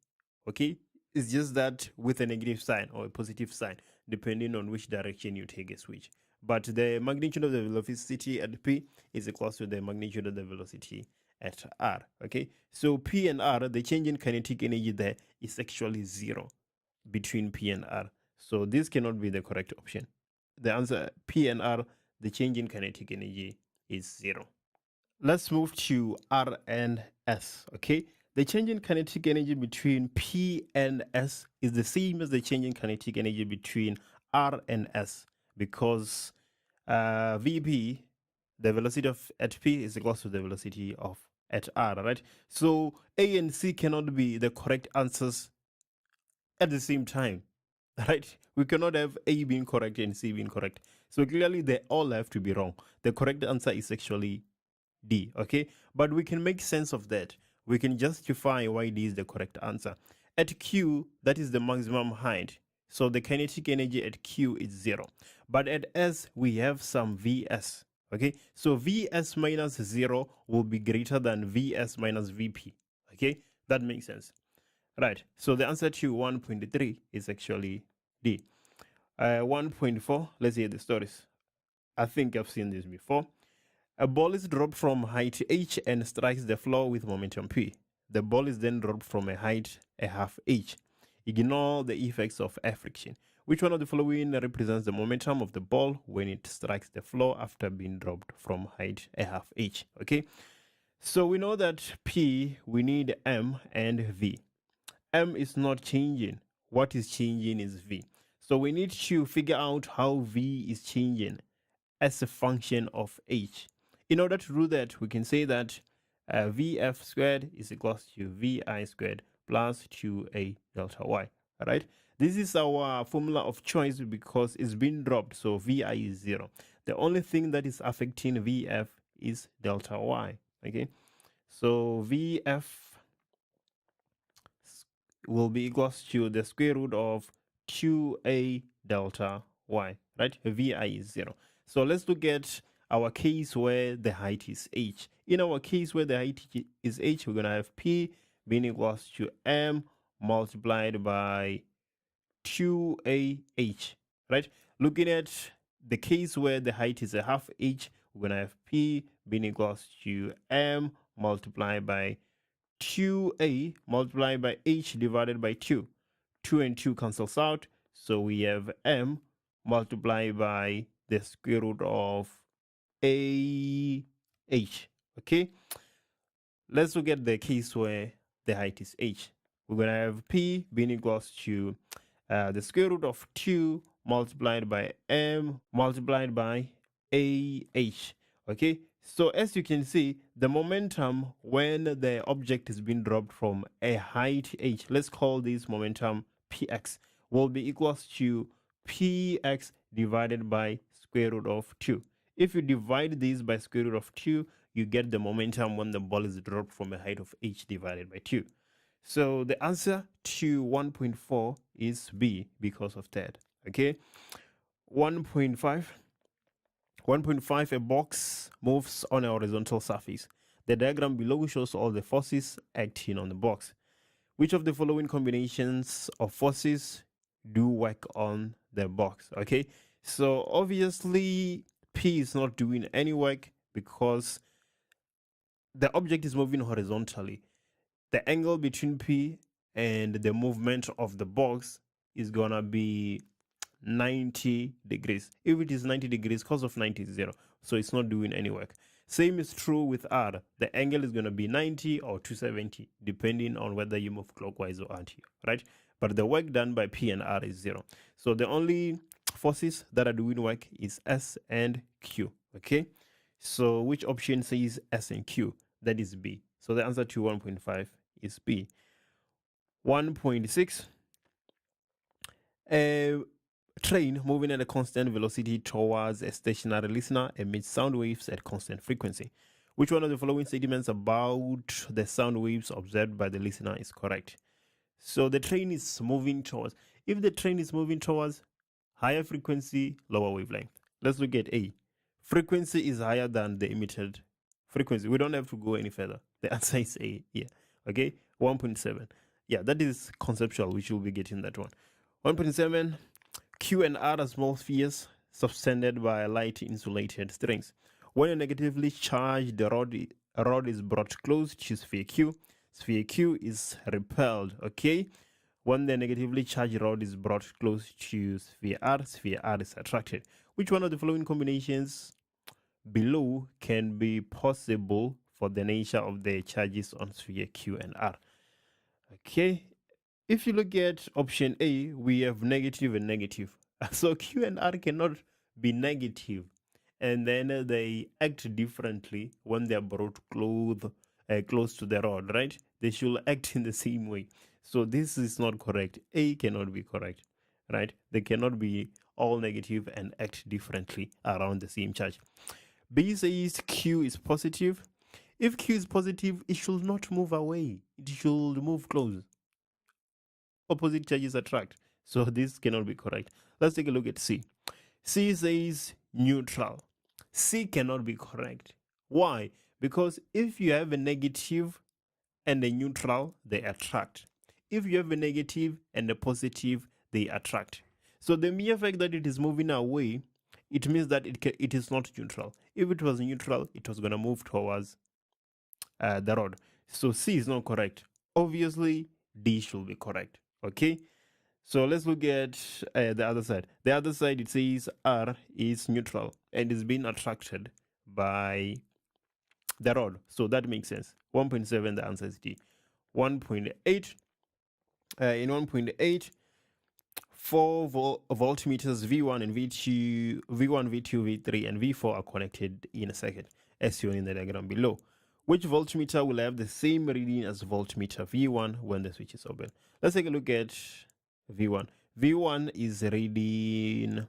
Okay, it's just that with a negative sign or a positive sign, depending on which direction you take a switch. But the magnitude of the velocity at P is equal to the magnitude of the velocity at R. Okay, so P and R, the change in kinetic energy there is actually 0 between P and R. So this cannot be the correct option. The answer, P and R, the change in kinetic energy is 0. Let's move to R and S. Okay, the change in kinetic energy between P and S is the same as the change in kinetic energy between R and S, because Vp, the velocity of at P, is equal to the velocity of at R, right? So A and C cannot be the correct answers at the same time, right? We cannot have A being correct and C being correct. So clearly they all have to be wrong. The correct answer is actually D, okay? But we can make sense of that. We can justify why D is the correct answer. At Q, that is the maximum height. So the kinetic energy at Q is 0. But at S, we have some Vs, okay? So Vs minus 0 will be greater than Vs minus Vp, okay? That makes sense. Right, so the answer to 1.3 is actually D. 1.4, let's hear the stories. I think I've seen this before. A ball is dropped from height h and strikes the floor with momentum p. The ball is then dropped from a height a half h. Ignore the effects of air friction. Which one of the following represents the momentum of the ball when it strikes the floor after being dropped from height a half h? Okay, so we know that P, we need M and V. M is not changing. What is changing is V. So we need to figure out how V is changing as a function of h. In order to do that, we can say that Vf squared is equal to Vi squared plus 2a delta y. All right. This is our formula of choice because it's been dropped, so Vi is 0. The only thing that is affecting Vf is delta y. Okay. So Vf will be equal to the square root of 2a delta y, right? Vi is 0. So let's look at our case where the height is h. In our case where the height is h, we're going to have P being equals to M multiplied by 2AH, right? Looking at the case where the height is a half h, we're going to have P being equals to M multiplied by 2a multiplied by h divided by 2. 2 and 2 cancels out, so we have M multiplied by the square root of AH, Okay, let's look at the case where the height is h. We're going to have p being equals to the square root of 2 multiplied by m multiplied by ah. Okay, so as you can see, the momentum when the object is being dropped from a height h, let's call this momentum px, will be equals to px divided by square root of 2. If you divide this by square root of 2, you get the momentum when the ball is dropped from a height of h divided by 2. So the answer to 1.4 is B because of that. Okay, 1.5. 1.5, a box moves on a horizontal surface. The diagram below shows all the forces acting on the box. Which of the following combinations of forces do work on the box? Okay, so obviously P is not doing any work because the object is moving horizontally. The angle between P and the movement of the box is gonna be 90 degrees. If it is 90 degrees, cos of 90 is 0, so it's not doing any work. Same is true with R. The angle is going to be 90 or 270 depending on whether you move clockwise or anti, right? But the work done by P and R is 0. So the only forces that are doing work is S and Q. Okay, so which option says S and Q? That is B. So the answer to 1.5 is B. 1.6, a train moving at a constant velocity towards a stationary listener emits sound waves at constant frequency. Which one of the following statements about the sound waves observed by the listener is correct? So the train is moving towards, if the train is moving towards higher frequency, lower wavelength. Let's look at A. Frequency is higher than the emitted frequency. We don't have to go any further. The answer is A. Yeah. Okay. 1.7. Yeah, that is conceptual. We should be getting that one. 1.7. Q and R are small spheres suspended by light insulated strings. When a negatively charged rod is brought close to sphere Q is repelled. Okay. When the negatively charged rod is brought close to sphere R is attracted. Which one of the following combinations below can be possible for the nature of the charges on sphere Q and R? Okay, if you look at option A, we have negative and negative. So Q and R cannot be negative, and then they act differently when they are brought close to the rod, right? They should act in the same way. So this is not correct. A cannot be correct, right? They cannot be all negative and act differently around the same charge. B says Q is positive. If Q is positive, it should not move away. It should move close. Opposite charges attract. So this cannot be correct. Let's take a look at C. C says neutral. C cannot be correct. Why? Because if you have a negative and a neutral, they attract. If you have a negative and a positive, they attract. So the mere fact that it is moving away, it means that it is not neutral. If it was neutral, it was going to move towards the rod. So C is not correct. Obviously, D should be correct. Okay, so let's look at the other side. The other side, it says R is neutral and is being attracted by the rod. So that makes sense. 1.7, the answer is D. 1.8, in 1.8, 4 voltmeters V1 and V2, V2, V3, and V4 are connected in a circuit, as shown in the diagram below. Which voltmeter will have the same reading as voltmeter V1 when the switch is open? Let's take a look at V1. V1 is reading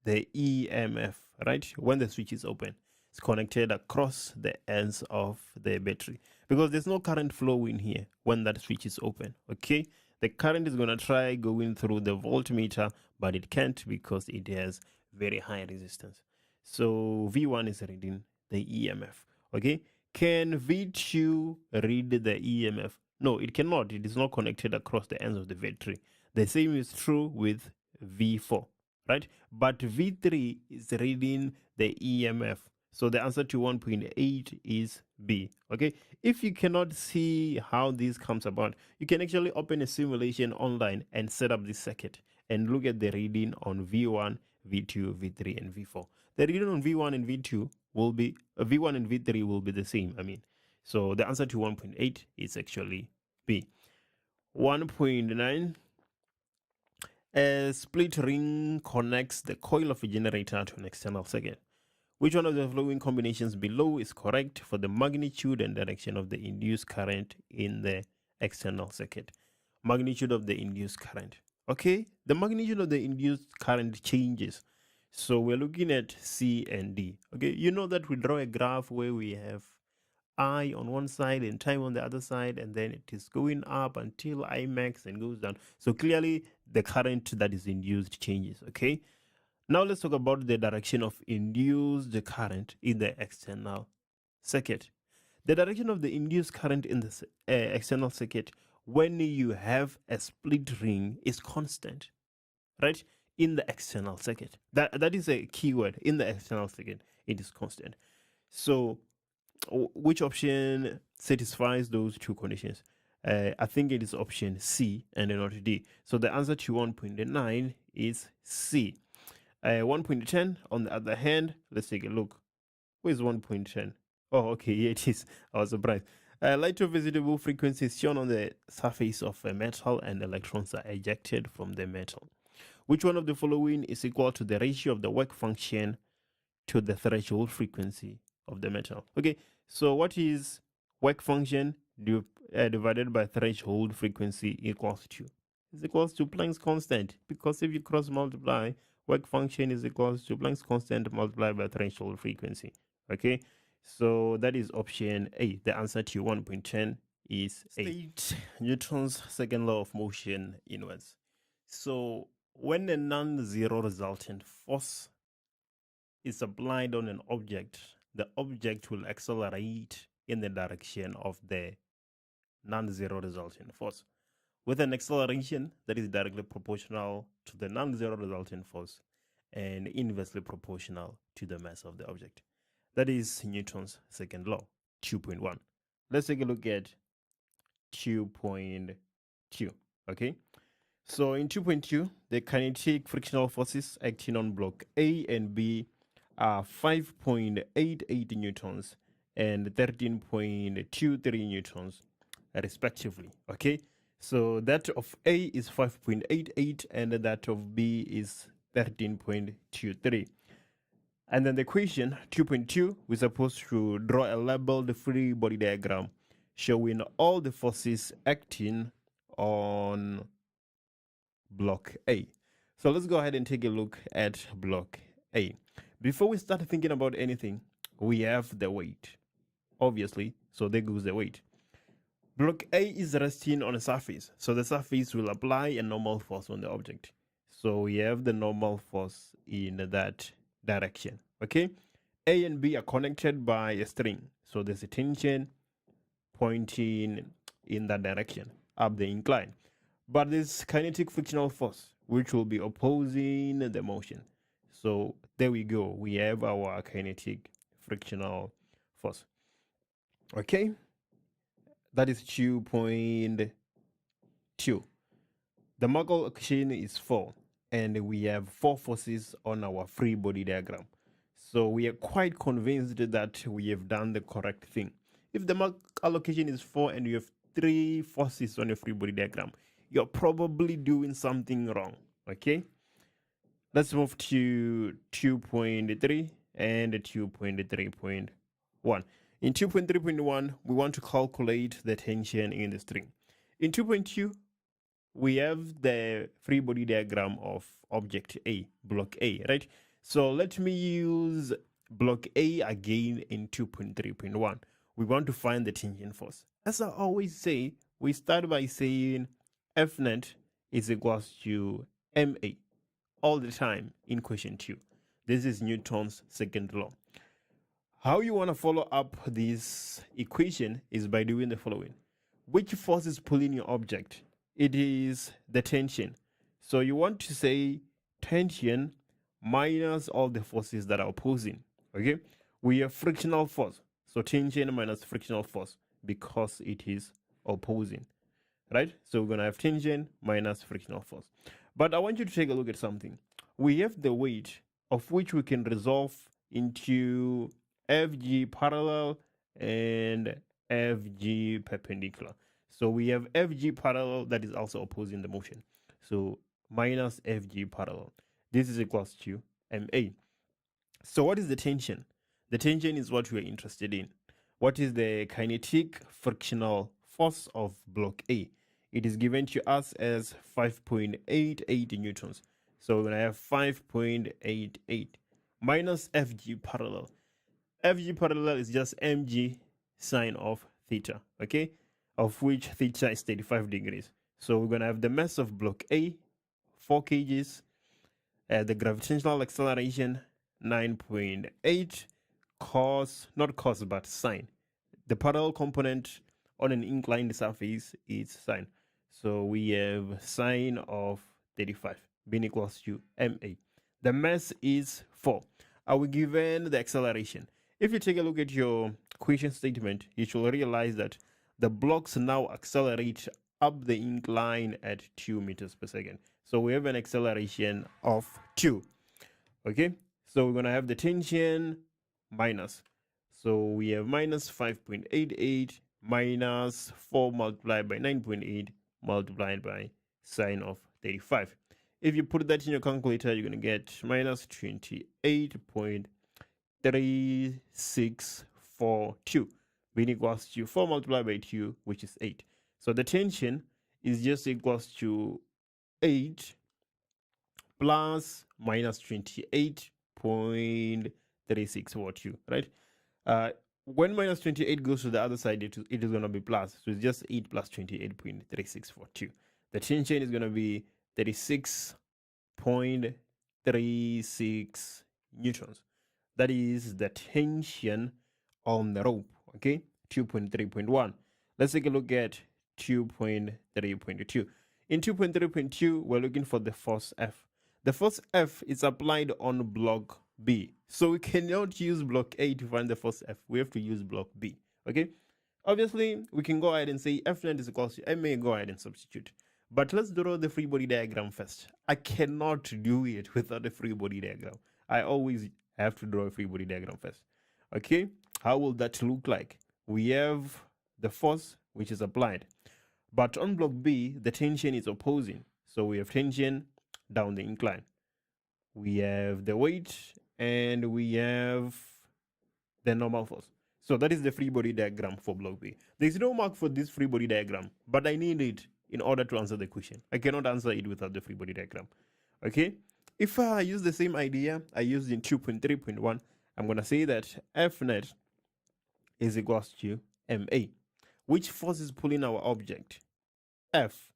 the EMF, right? When the switch is open. It's connected across the ends of the battery because there's no current flow in here when that switch is open. Okay, the current is going to try going through the voltmeter, but it can't because it has very high resistance. So V1 is reading the EMF. Okay, can V2 read the EMF? No, it cannot. It is not connected across the ends of the battery. The same is true with V4, right? But V3 is reading the EMF. So the answer to 1.8 is B. Okay, if you cannot see how this comes about, you can actually open a simulation online and set up this circuit and look at the reading on V1, V2, V3, and V4. The reading on V1 and V2 will be, V1 and V3 will be the same. So the answer to 1.8 is actually B. 1.9, a split ring connects the coil of a generator to an external circuit. Which one of the following combinations below is correct for the magnitude and direction of the induced current in the external circuit? Magnitude of the induced current. Okay, the magnitude of the induced current changes. So we're looking at C and D. Okay, you know that we draw a graph where we have I on one side and time on the other side, and then it is going up until I max and goes down. So clearly the current that is induced changes. Okay, now let's talk about the direction of induced current in the external circuit. The direction of the induced current in the external circuit when you have a split ring is constant, right? In the external circuit. That is a key word. In the external circuit, it is constant. So which option satisfies those two conditions? I think it is option C and not D. So the answer to 1.9 is C. 1.10 on the other hand, let's take a look. Where's 1.10? Oh, okay, here it is. I was surprised. Light of visible frequency is shown on the surface of a metal and electrons are ejected from the metal. Which one of the following is equal to the ratio of the work function to the threshold frequency of the metal? Okay, so what is work function divided by threshold frequency equals to? Is equals to Planck's constant, because if you cross multiply, work function is equals to Planck's constant multiplied by threshold frequency. Okay, so that is option A. The answer to 1.10 is A. State Newton's second law of motion inwards. So when a non-zero resultant force is applied on an object, the object will accelerate in the direction of the non-zero resultant force, with an acceleration that is directly proportional to the non-zero resultant force and inversely proportional to the mass of the object. That is Newton's second law, 2.1. Let's take a look at 2.2. Okay, so in 2.2, the kinetic frictional forces acting on block A and B are 5.88 newtons and 13.23 newtons respectively. Okay, so that of A is 5.88 and that of B is 13.23. And then the equation 2.2, we're supposed to draw a labeled free body diagram showing all the forces acting on block A. So let's go ahead and take a look at block A. Before we start thinking about anything, we have the weight, obviously. So there goes the weight. Block A is resting on a surface, so the surface will apply a normal force on the object. So we have the normal force in that direction. Okay, A and B are connected by a string, so there's a tension pointing in that direction, up the incline. But there's kinetic frictional force, which will be opposing the motion. So there we go. We have our kinetic frictional force. Okay, that is 2.2. The Muggle equation is 4, and we have 4 forces on our free body diagram. So we are quite convinced that we have done the correct thing. If the Muggle allocation is 4 and you have 3 forces on your free body diagram, you're probably doing something wrong. Okay, let's move to 2.3 and 2.3.1. In 2.3.1, we want to calculate the tension in the string. In 2.2, we have the free body diagram of object A, block A, right? So let me use block A again in 2.3.1. We want to find the tension force. As I always say, we start by saying F net is equals to MA all the time in question 2. This is Newton's second law. How you want to follow up this equation is by doing the following. Which force is pulling your object? It is the tension. So you want to say tension minus all the forces that are opposing. Okay, we have frictional force. So tension minus frictional force because it is opposing. Right? So we're going to have tension minus frictional force. But I want you to take a look at something. We have the weight of which we can resolve into FG parallel and FG perpendicular. So we have FG parallel that is also opposing the motion. So minus FG parallel. This is equals to MA. So what is the tension? The tension is what we are interested in. What is the kinetic frictional force of block A? It is given to us as 5.88 newtons. So we're going to have 5.88 minus FG parallel. FG parallel is just mg sine of theta, okay? Of which theta is 35 degrees. So we're going to have the mass of block A, 4 kgs, the gravitational acceleration, 9.8, cos, not cos, but sine. The parallel component on an inclined surface is sine. So we have sine of 35 being equals to ma. The mass is 4. Are we given the acceleration? If you take a look at your question statement, you should realize that the blocks now accelerate up the incline at 2 meters per second. So we have an acceleration of 2. Okay, so we're going to have the tension minus. So we have minus 5.88 minus 4 multiplied by 9.8 multiplied by sine of 35. If you put that in your calculator, you're going to get minus 28.3642 being equals to 4 multiplied by 2, which is 8. So the tension is just equals to 8 plus minus 28.3642, right? When minus 28 goes to the other side, it is going to be plus. So it's just 8 plus 28.3642. The tension is going to be 36.36 newtons. That is the tension on the rope, okay? 2.3.1. Let's take a look at 2.3.2. In 2.3.2, we're looking for the force F. The force F is applied on block B. So we cannot use block A to find the force F. We have to use block B, okay? Obviously, we can go ahead and say F net is equals to MA, go ahead and substitute. But let's draw the free body diagram first. I cannot do it without a free body diagram. I always have to draw a free body diagram first. Okay, how will that look like? We have the force which is applied. But on block B, the tension is opposing. So we have tension down the incline. We have the weight and we have the normal force. So that is the free body diagram for block B. There is no mark for this free body diagram, but I need it in order to answer the question. I cannot answer it without the free body diagram. Okay? If I use the same idea I used in 2.3.1, I'm going to say that F net is equals to MA. Which force is pulling our object? F.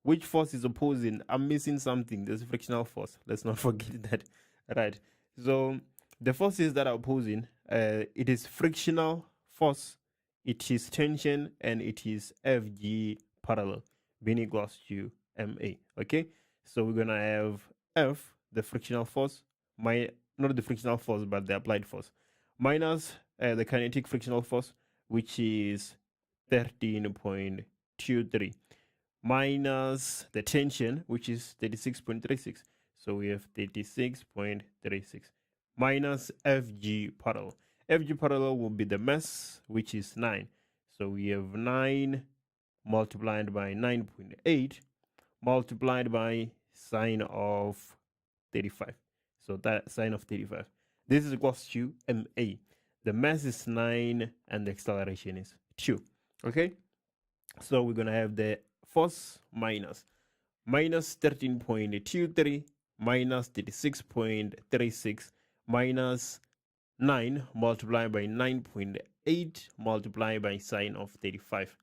Which force is opposing? I'm missing something. There's a frictional force. Let's not forget that. Right. So the forces that are opposing, it is frictional force, it is tension, and it is FG parallel being equals to MA. Okay. So we're gonna have F, the frictional force, not the frictional force, but the applied force, minus the kinetic frictional force, which is 13.23, minus the tension, which is 36.36. So we have 36.36 minus FG parallel. FG parallel will be the mass, which is 9. So we have 9 multiplied by 9.8 multiplied by sine of 35. So that sine of 35. This is equals to MA. The mass is 9 and the acceleration is 2. Okay? So we're going to have the force minus 13.23 minus 36.36 minus 9 multiplied by 9.8 multiplied by sine of 35.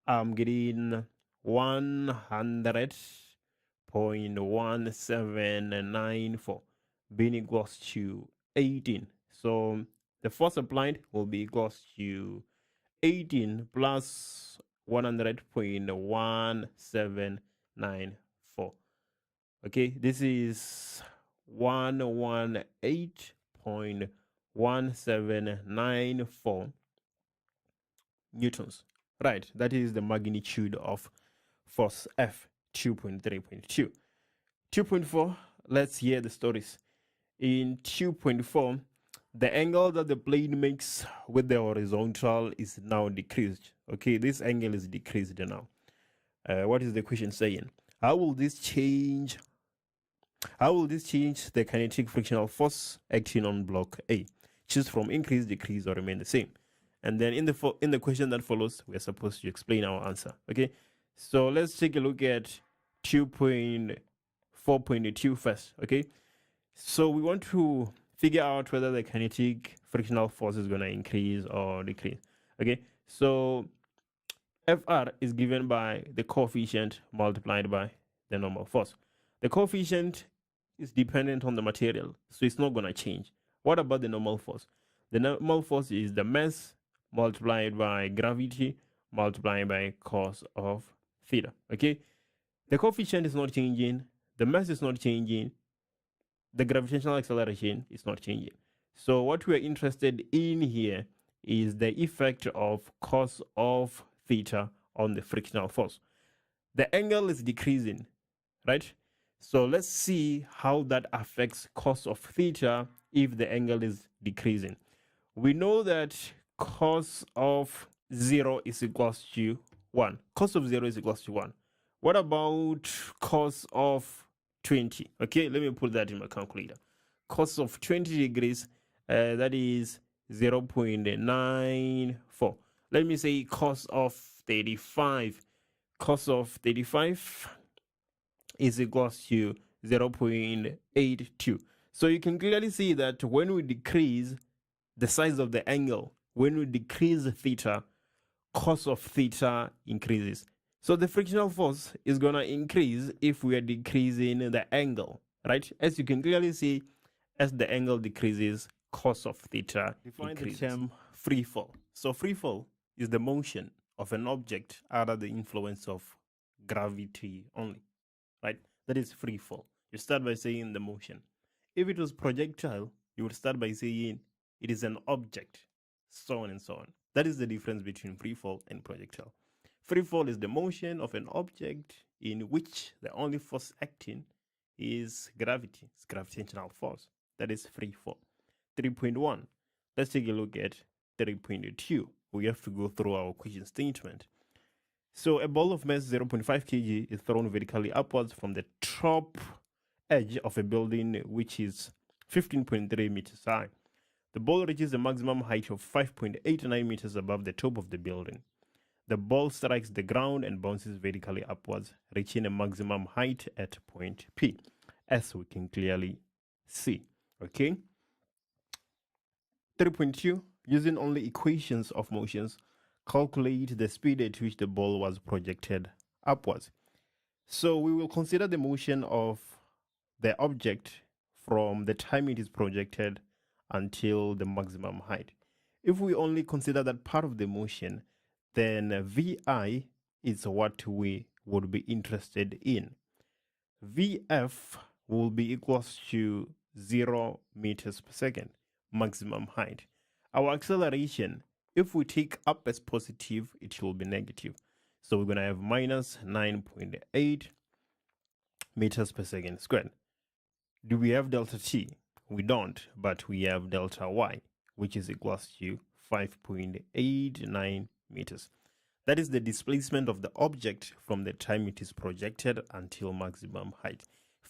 I'm getting 100.1794 being equals to 18. So the force applied will be equals to 18 plus 100.1794. Okay, this is 118.1794 newtons. Right, that is the magnitude of force F 2.3.2. 2.4, let's hear the stories. In 2.4, the angle that the plane makes with the horizontal is now decreased. Okay, this angle is decreased now. What is the question saying? How will this change the kinetic frictional force acting on block A? Choose from increase, decrease, or remain the same. And then in the question that follows, we're supposed to explain our answer. Okay, so let's take a look at 2.4.2 first. Okay, so we want to figure out whether the kinetic frictional force is going to increase or decrease. Okay, so Fr is given by the coefficient multiplied by the normal force. The coefficient is dependent on the material, so it's not going to change. What about the normal force? The normal force is the mass multiplied by gravity multiplied by cos of theta. Okay, the coefficient is not changing, the mass is not changing, the gravitational acceleration is not changing. So what we're interested in here is the effect of cos of theta on the frictional force. The angle is decreasing, right? So let's see how that affects cos of theta if the angle is decreasing. We know that cos of 0 is equals to 1. Cos of 0 is equals to 1. What about cos of 20? Okay, let me put that in my calculator. Cos of 20 degrees, that is 0.94. Let me say cos of 35. Cos of 35 is equals to 0.82. So you can clearly see that when we decrease the size of the angle, when we decrease theta, cos of theta increases. So the frictional force is going to increase if we are decreasing the angle, right? As you can clearly see, as the angle decreases, cos of theta increases. Define the term free fall. So free fall is the motion of an object under the influence of gravity only, right? That is free fall. You start by saying the motion. If it was projectile, you would start by saying it is an object, so on and so on. That is the difference between free fall and projectile. Free fall is the motion of an object in which the only force acting is gravity, it's gravitational force. That is free fall. 3.1. Let's take a look at 3.2. We have to go through our question statement. So a ball of mass 0.5 kg is thrown vertically upwards from the top edge of a building which is 15.3 meters high. The ball reaches a maximum height of 5.89 meters above the top of the building. The ball strikes the ground and bounces vertically upwards, reaching a maximum height at point P, as we can clearly see. Okay. 3.2. Using only equations of motions, calculate the speed at which the ball was projected upwards. So we will consider the motion of the object from the time it is projected until the maximum height. If we only consider that part of the motion, then VI is what we would be interested in. VF will be equals to 0 meters per second, maximum height. Our acceleration, if we take up as positive, it will be negative. So we're going to have minus 9.8 meters per second squared. Do we have delta t? We don't, but we have delta y, which is equals to 5.89 meters. That is the displacement of the object from the time it is projected until maximum height.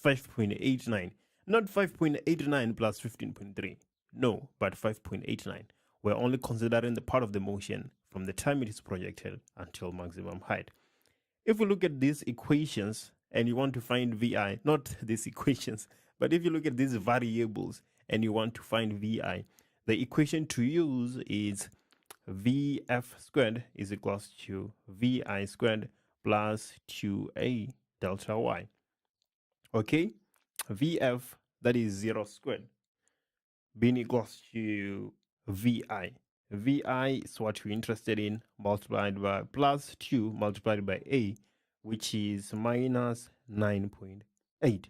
5.89, not 5.89 plus 15.3. No, but 5.89. We're only considering the part of the motion from the time it is projected until maximum height. If we look at these equations and you want to find VI, not these equations, but if you look at these variables and you want to find VI, the equation to use is VF squared is equals to VI squared plus 2A delta Y. Okay, VF, that is 0 squared, being equals to VI. VI is what we're interested in, multiplied by plus 2 multiplied by A, which is minus 9.8.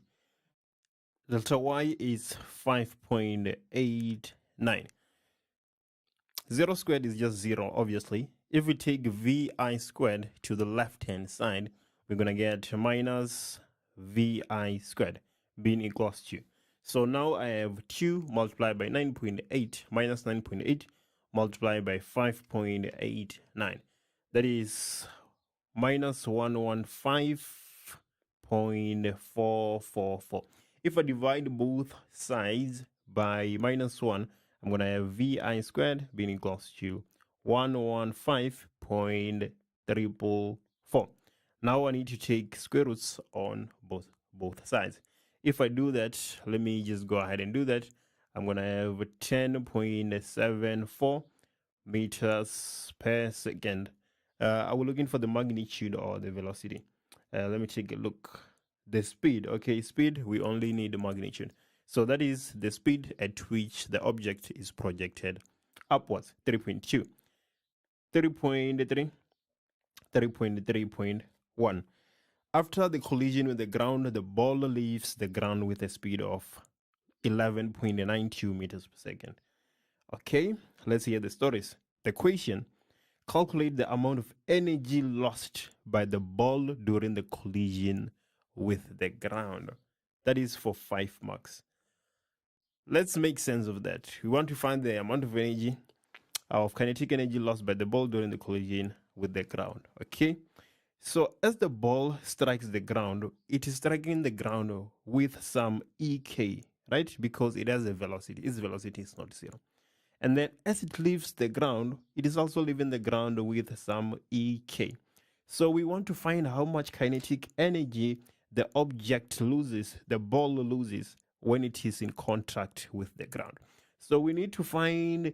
Delta Y is 5.89. 0 squared is just 0, obviously. If we take VI squared to the left-hand side, we're going to get minus VI squared being equals to. So now I have 2 multiplied by 9.8 minus 9.8 multiplied by 5.89. That is minus 115.444. If I divide both sides by minus 1, I'm going to have VI squared being equals to 115.344. Now I need to take square roots on both sides. If I do that, let me just go ahead and do that. I'm going to have 10.74 meters per second. I was looking for the magnitude or the velocity. Let me take a look. The speed, okay, speed, we only need the magnitude. So that is the speed at which the object is projected upwards, 3.2, 3.3, 3.3.1. After the collision with the ground, the ball leaves the ground with a speed of 11.92 meters per second. Okay, let's hear the stories. The question: calculate the amount of energy lost by the ball during the collision with the ground. That is for 5 marks. Let's make sense of that. We want to find the amount of energy, of kinetic energy lost by the ball during the collision with the ground. Okay, so as the ball strikes the ground, it is striking the ground with some EK, right? Because it has a velocity. Its velocity is not zero. And then as it leaves the ground, it is also leaving the ground with some EK. So we want to find how much kinetic energy the object loses, the ball loses, when it is in contact with the ground. So we need to find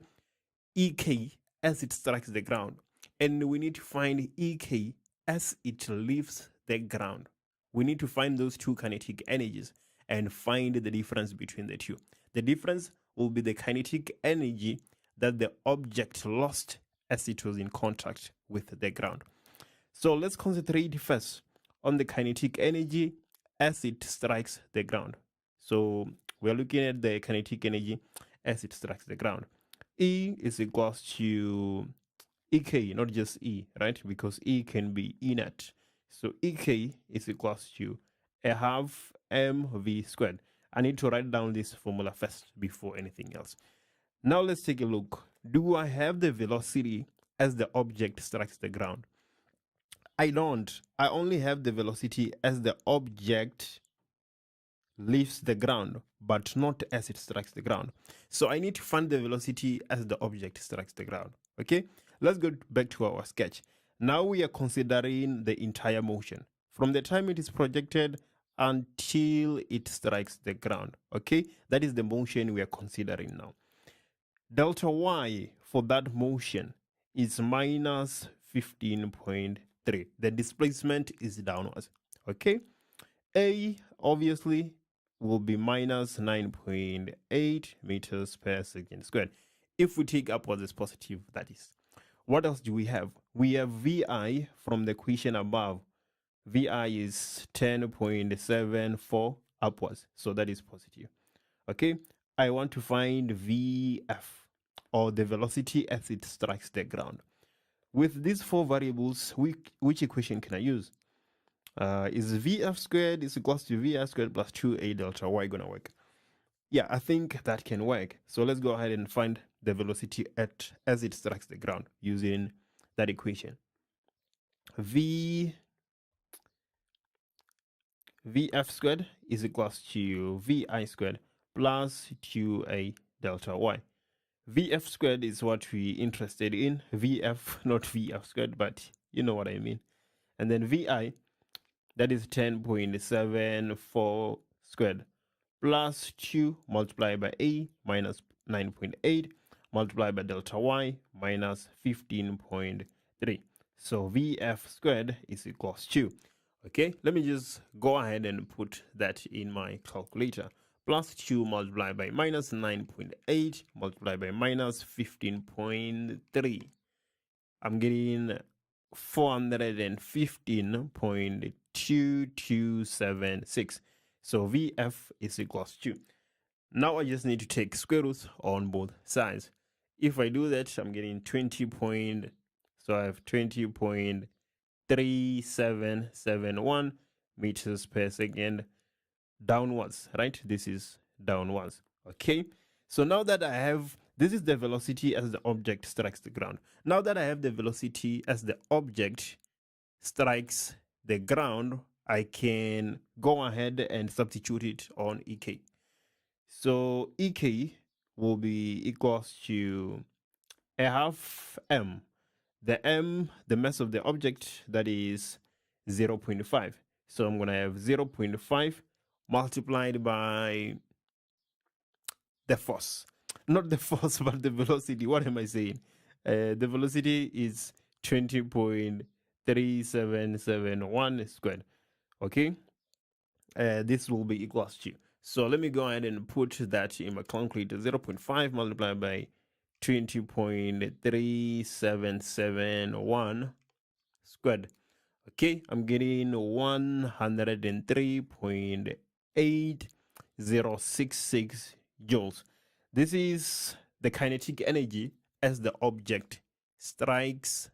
EK as it strikes the ground, and we need to find EK as it leaves the ground. We need to find those two kinetic energies and find the difference between the two. The difference will be the kinetic energy that the object lost as it was in contact with the ground. So let's concentrate first on the kinetic energy as it strikes the ground. So we're looking at the kinetic energy as it strikes the ground. E is equals to EK, not just E, right? Because E can be inert. So EK is equals to a half mv squared. I need to write down this formula first before anything else. Now let's take a look. Do I have the velocity as the object strikes the ground? I don't. I only have the velocity as the object leaves the ground, but not as it strikes the ground. So I need to find the velocity as the object strikes the ground. Okay, let's go back to our sketch. Now we are considering the entire motion from the time it is projected until it strikes the ground. Okay, that is the motion we are considering now. Delta y for that motion is minus 15.3. The displacement is downwards. Okay, A obviously will be minus 9.8 meters per second squared. If we take upwards as positive, that is. What else do we have? We have VI from the equation above. VI is 10.74 upwards, so that is positive. Okay, I want to find VF, or the velocity as it strikes the ground. With these 4 variables, which equation can I use? Is VF squared is equals to VI squared plus 2A delta y gonna work? Yeah, I think that can work. So let's go ahead and find the velocity as it strikes the ground using that equation. VF squared is equals to VI squared plus 2A delta y. VF squared is what we're interested in. VF, not VF squared, but you know what I mean. And then VI, that is 10.74 squared plus 2 multiplied by A minus 9.8 multiplied by delta y minus 15.3. So VF squared is equals to, okay, let me just go ahead and put that in my calculator. Plus 2 multiplied by minus 9.8 multiplied by minus 15.3. I'm getting 415.2276. So VF is equals to. Now I just need to take square roots on both sides. If I do that, I'm getting 20. So I have 20.3771 meters per second downwards, right? This is downwards. Okay, so now that I have, this is the velocity as the object strikes the ground. Now that I have the velocity as the object strikes the ground, I can go ahead and substitute it on EK. So EK will be equals to a half m. The m, the mass of the object, that is 0.5. So I'm going to have 0.5 multiplied by the force. Not the force, but the velocity. What am I saying? The velocity is 20.3771 squared. Okay? This will be equals to. So let me go ahead and put that in my calculator. 0.5 multiplied by 20.3771 squared. Okay, I'm getting 103.8066 joules. This is the kinetic energy as the object strikes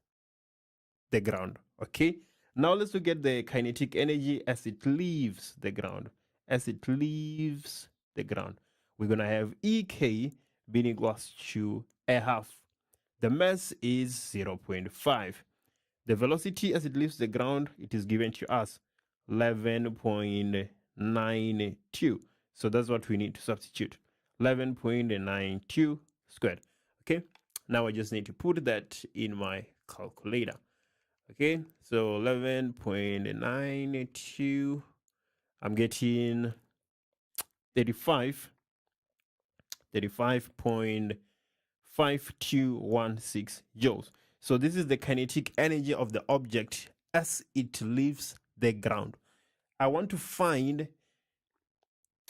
the ground. Okay, now let's look at the kinetic energy as it leaves the ground. As it leaves the ground, we're going to have EK being equals to a half. The mass is 0.5. The velocity as it leaves the ground, it is given to us 11.92. So that's what we need to substitute. 11.92 squared. Okay, now I just need to put that in my calculator. Okay, so 11.92, I'm getting 35.5216 joules. So this is the kinetic energy of the object as it leaves the ground. I want to find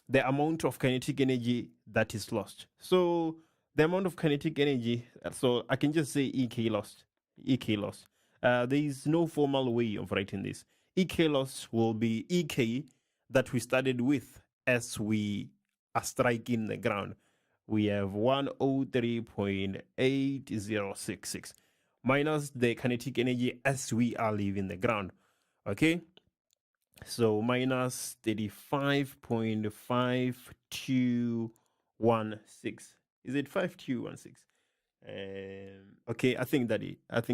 the amount of kinetic energy that is lost. So the amount of kinetic energy, so I can just say EK lost. EK lost. There is no formal way of writing this. EK loss will be EK that we started with as we are striking the ground. We have 103.8066 minus the kinetic energy as we are leaving the ground. Okay, so minus 35.5216. Is it 5216? Okay, I think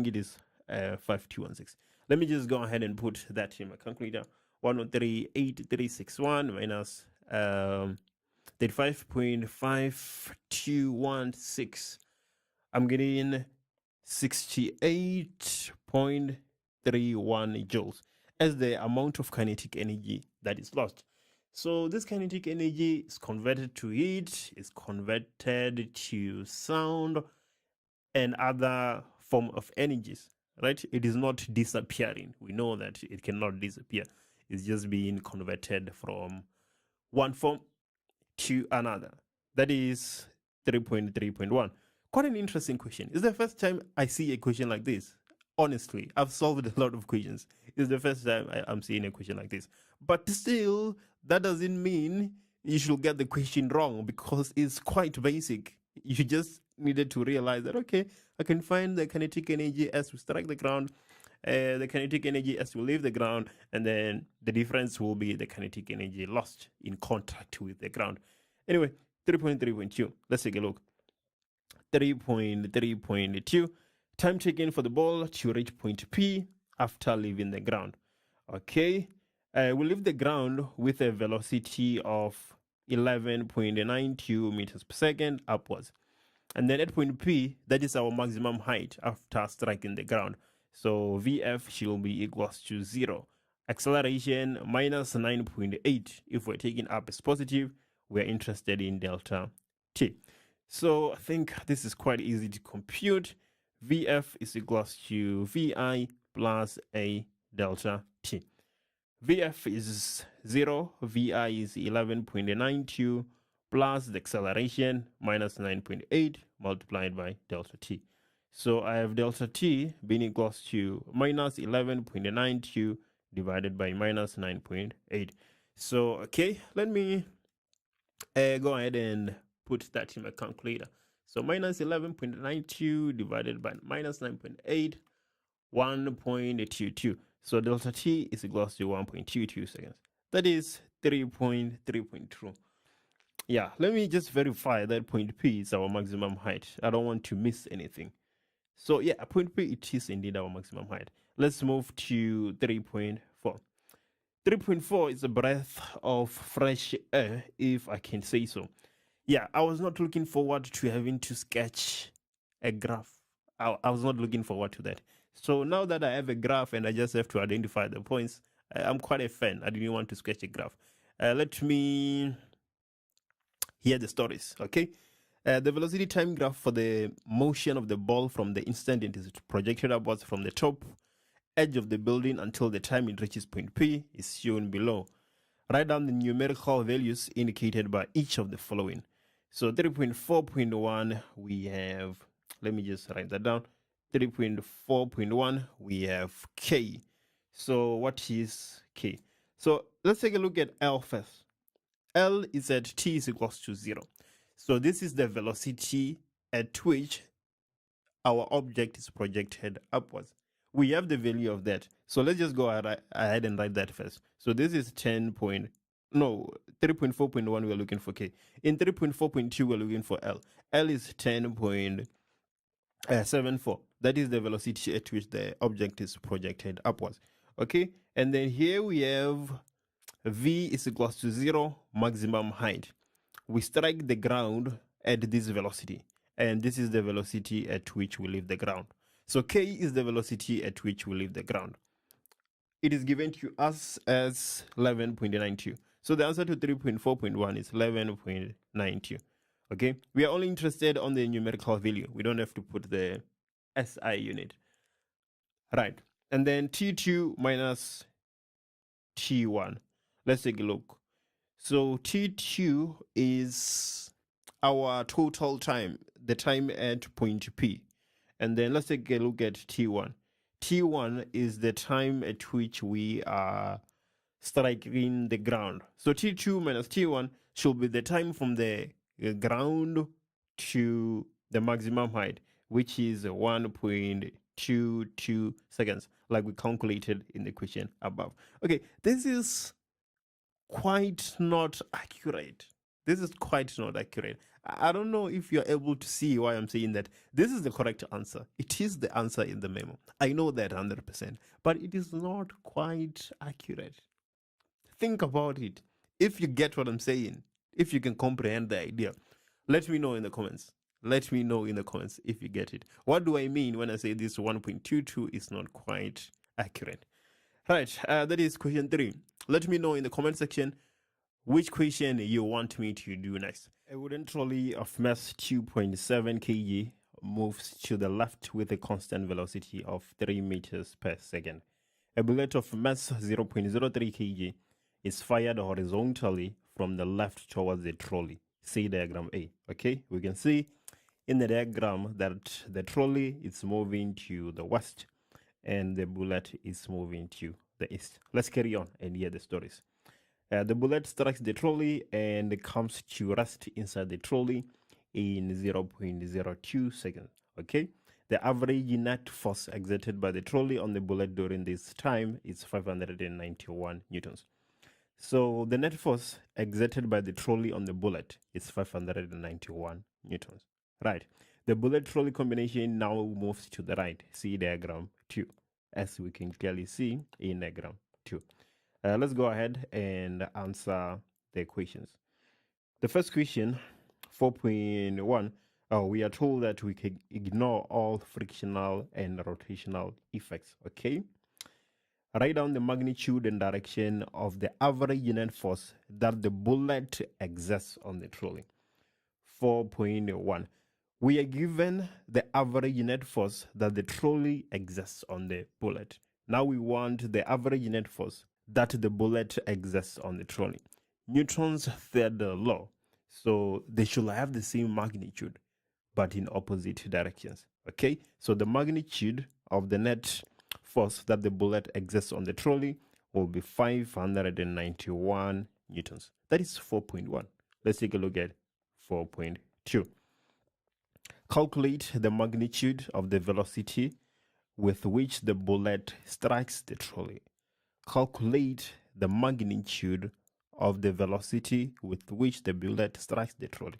it is 5216. Let me just go ahead and put that in my calculator. 103.8361 minus 35.5216. I'm getting 68.31 joules as the amount of kinetic energy that is lost. So this kinetic energy is converted to heat, is converted to sound and other form of energies, right? It is not disappearing. We know that it cannot disappear. It's just being converted from one form to another. That is 3.3.1. Quite an interesting question. It's the first time I see a question like this. Honestly, I've solved a lot of questions. It's the first time I'm seeing a question like this. But still, that doesn't mean you should get the question wrong because it's quite basic. You just needed to realize that, okay, I can find the kinetic energy as we strike the ground, the kinetic energy as we leave the ground, and then the difference will be the kinetic energy lost in contact with the ground. Anyway, 3.3.2. Let's take a look. 3.3.2. Time taken for the ball to reach point P after leaving the ground. Okay, we leave the ground with a velocity of 11.92 meters per second upwards. And then at point P, that is our maximum height after striking the ground. So VF shall be equals to 0. Acceleration minus 9.8. If we're taking up as positive, we're interested in delta T. So I think this is quite easy to compute. VF is equals to VI plus A delta T. VF is 0, VI is 11.92 plus the acceleration minus 9.8 multiplied by delta T. So I have delta T being equals to minus 11.92 divided by minus 9.8. So, okay, let me go ahead and put that in my calculator. So minus 11.92 divided by minus 9.8, 1.22. So delta t is equals to 1.22 seconds. That is 3.3.2. Yeah, let me just verify that point P is our maximum height. I don't want to miss anything. So yeah, point P, it is indeed our maximum height. Let's move to 3.4. 3.4 is a breath of fresh air, if I can say so. Yeah, I was not looking forward to having to sketch a graph. I was not looking forward to that. So now that I have a graph and I just have to identify the points, I'm quite a fan. I didn't want to sketch a graph. Let me hear the stories, okay? The velocity time graph for the motion of the ball from the instant it is projected upwards from the top edge of the building until the time it reaches point P is shown below. Write down the numerical values indicated by each of the following. So 3.4.1, we have, let me just write that down. 3.4.1, we have K. So what is K? So let's take a look at L first. L is at t is equals to 0. So this is the velocity at which our object is projected upwards. We have the value of that. So let's just go ahead and write that first. So this is 3.4.1 we're looking for K. In 3.4.2 we're looking for L. L is 10.74. That is the velocity at which the object is projected upwards. Okay, and then here we have V is equals to 0, maximum height. We strike the ground at this velocity, and this is the velocity at which we leave the ground. So K is the velocity at which we leave the ground. It is given to us as 11.92. So the answer to 3.4.1 is 11.92. Okay, we are only interested on the numerical value. We don't have to put the SI unit. Right, and then T2 minus T1. Let's take a look. So T2 is our total time, the time at point P. And then let's take a look at T1. T1 is the time at which we are striking the ground. So T2 minus T1 should be the time from the ground to the maximum height, which is 1.22 seconds, like we calculated in the question above. Okay, this is quite not accurate. This is quite not accurate. I don't know if you're able to see why I'm saying that. This is the correct answer. It is the answer in the memo. I know that 100%, but it is not quite accurate. Think about it. If you get what I'm saying, if you can comprehend the idea, let me know in the comments. Let me know in the comments if you get it. What do I mean when I say this 1.22 is not quite accurate? Right, that is question 3. Let me know in the comment section which question you want me to do next. A wooden trolley of mass 2.7 kg moves to the left with a constant velocity of 3 meters per second. A bullet of mass 0.03 kg is fired horizontally from the left towards the trolley. See diagram A. Okay, we can see in the diagram that the trolley is moving to the west and the bullet is moving to the east. Let's carry on and hear the stories. The bullet strikes the trolley and comes to rest inside the trolley in 0.02 seconds. Okay, the average net force exerted by the trolley on the bullet during this time is 591 newtons. So the net force exerted by the trolley on the bullet is 591 newtons. Right. The bullet trolley combination now moves to the right. See diagram 2, as we can clearly see in diagram 2. Let's go ahead and answer the questions. The first question, 4.1, we are told that we can ignore all frictional and rotational effects. Okay. Write down the magnitude and direction of the average net force that the bullet exerts on the trolley. 4.1. We are given the average net force that the trolley exerts on the bullet. Now we want the average net force that the bullet exerts on the trolley. Newton's third law. So they should have the same magnitude, but in opposite directions. Okay, so the magnitude of the net force that the bullet exerts on the trolley will be 591 newtons. That is 4.1. Let's take a look at 4.2. Calculate the magnitude of the velocity with which the bullet strikes the trolley. Calculate the magnitude of the velocity with which the bullet strikes the trolley.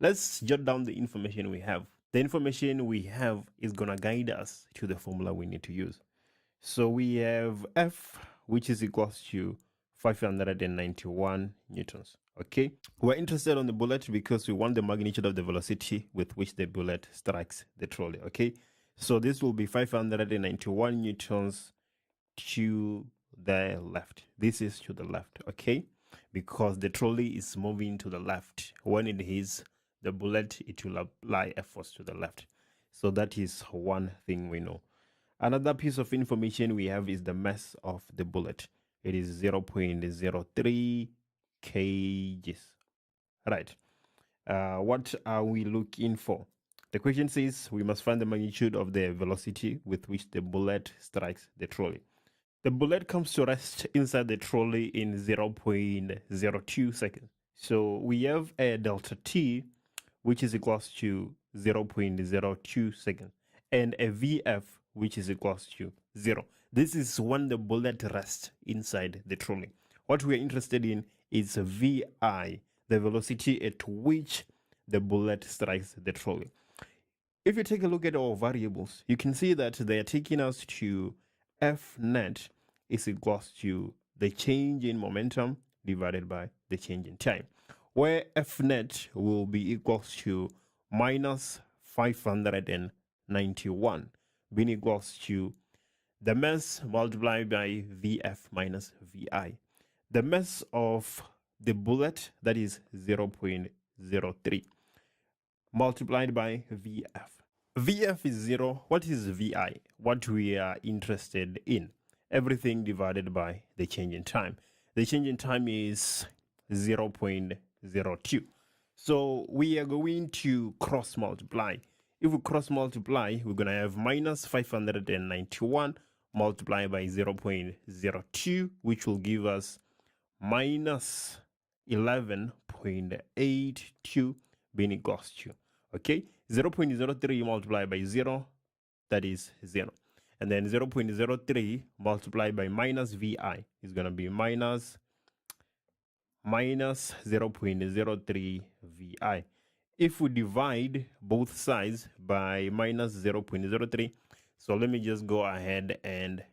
Let's jot down the information we have. The information we have is going to guide us to the formula we need to use. So we have F, which is equals to 591 newtons. Okay, we're interested on the bullet because we want the magnitude of the velocity with which the bullet strikes the trolley. Okay, so this will be 591 newtons to the left. This is to the left. Okay, because the trolley is moving to the left. When it hits the bullet, it will apply a force to the left. So that is one thing we know. Another piece of information we have is the mass of the bullet. It is 0.03 kgs. Right. What are we looking for? The question says we must find the magnitude of the velocity with which the bullet strikes the trolley. The bullet comes to rest inside the trolley in 0.02 seconds. So we have a delta t, which is equals to 0.02 seconds, and a VF, which is equals to 0. This is when the bullet rests inside the trolley. What we are interested in is VI, the velocity at which the bullet strikes the trolley. If you take a look at our variables, you can see that they are taking us to F net is equals to the change in momentum divided by the change in time, where F net will be equals to minus 591 being equals to the mass multiplied by VF minus VI. The mass of the bullet, that is 0.03, multiplied by VF. VF is 0. What is VI? What we are interested in. Everything divided by the change in time. The change in time is 0.02. So we are going to cross multiply. If we cross multiply, we're going to have minus 591 multiplied by 0.02, which will give us minus 11.82 being equals to, okay, 0.03 multiplied by 0, that is 0. And then 0.03 multiplied by minus VI is going to be minus 0.03 VI. If we divide both sides by minus 0.03, so let me just go ahead and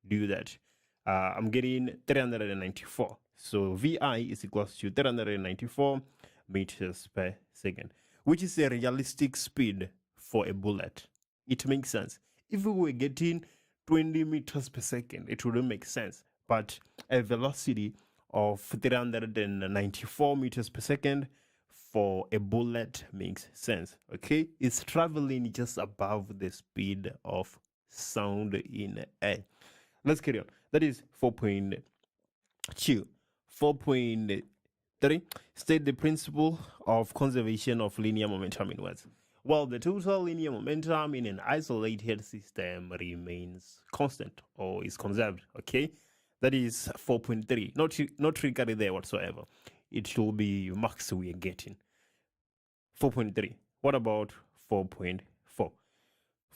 do that. I'm getting 394. So VI is equals to 394 meters per second, which is a realistic speed for a bullet. It makes sense. If we were getting 20 meters per second, it wouldn't make sense. But a velocity of 394 meters per second for a bullet makes sense. Okay, it's traveling just above the speed of sound in air. Let's carry on. That is 4.2. 4.3. State the principle of conservation of linear momentum in words. Well, the total linear momentum in an isolated system remains constant or is conserved. Okay, that is 4.3. Not trickery there whatsoever. It should be max we are getting. 4.3. What about 4.4?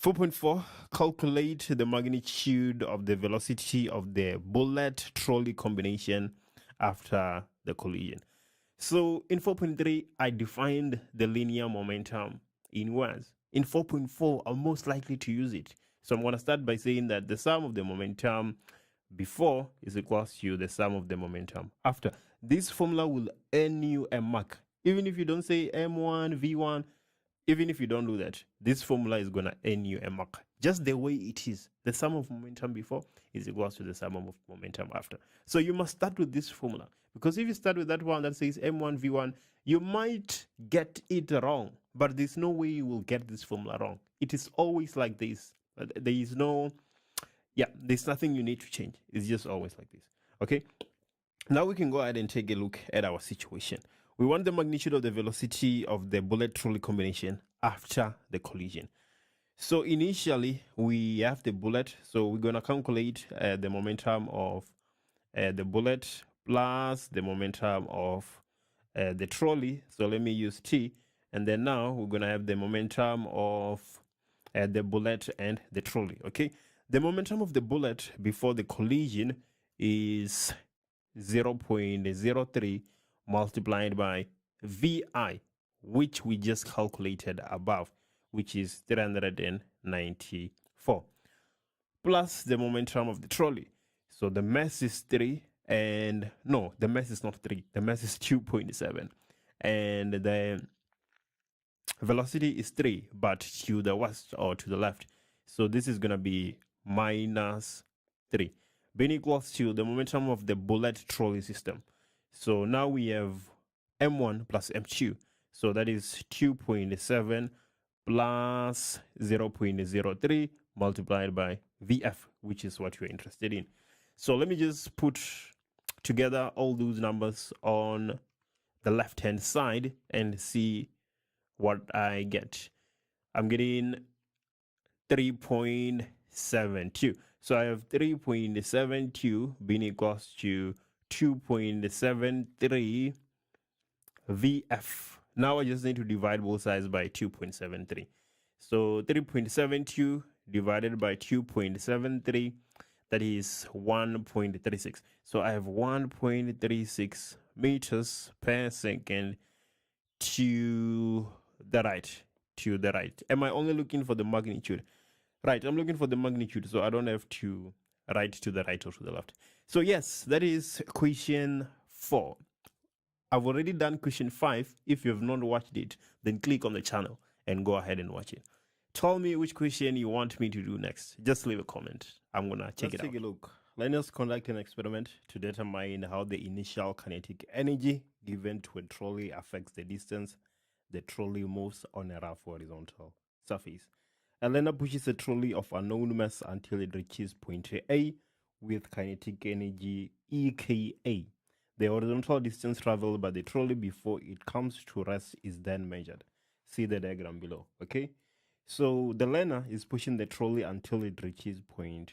4.4, calculate the magnitude of the velocity of the bullet trolley combination after the collision. So in 4.3, I defined the linear momentum in words. In 4.4, I'm most likely to use it. So I'm going to start by saying that the sum of the momentum before is equals to the sum of the momentum after. This formula will earn you a mark. Even if you don't say M1, V1, even if you don't do that, this formula is going to earn you a mark. Just the way it is. The sum of momentum before is equals to the sum of momentum after. So you must start with this formula. Because if you start with that one that says M1, V1, you might get it wrong. But there's no way you will get this formula wrong. It is always like this. There is no, there's nothing you need to change. It's just always like this. Okay? Now we can go ahead and take a look at our situation. We want the magnitude of the velocity of the bullet trolley combination after the collision. So initially, we have the bullet. So we're going to calculate the momentum of the bullet plus the momentum of the trolley. So let me use T. And then now we're going to have the momentum of the bullet and the trolley. Okay, the momentum of the bullet before the collision is 0.03 multiplied by VI, which we just calculated above, which is 394, plus the momentum of the trolley. So the mass is 3, and no, the mass is not 3, the mass is 2.7, and the velocity is 3, but to the west or to the left. So this is going to be minus 3, being equals to the momentum of the bullet trolley system. So now we have M1 plus M2. So that is 2.7 plus 0.03 multiplied by VF, which is what you're interested in. So let me just put together all those numbers on the left-hand side and see what I get. I'm getting 3.72. So I have 3.72 being equals to 2.73 VF. Now I just need to divide both sides by 2.73. So 3.72 divided by 2.73, that is 1.36. So I have 1.36 meters per second to the right. Am I only looking for the magnitude? Right, I'm looking for the magnitude, so I don't have to write to the right or to the left. So yes, that is question 4. I've already done question 5. If you have not watched it, then click on the channel and go ahead and watch it. Tell me which question you want me to do next. Just leave a comment. I'm going to check it out. Let's take a look. Let us conduct an experiment to determine how the initial kinetic energy given to a trolley affects the distance the trolley moves on a rough horizontal surface. A learner pushes a trolley of unknown mass until it reaches point A with kinetic energy EKA. The horizontal distance traveled by the trolley before it comes to rest is then measured. See the diagram below, okay? So the learner is pushing the trolley until it reaches point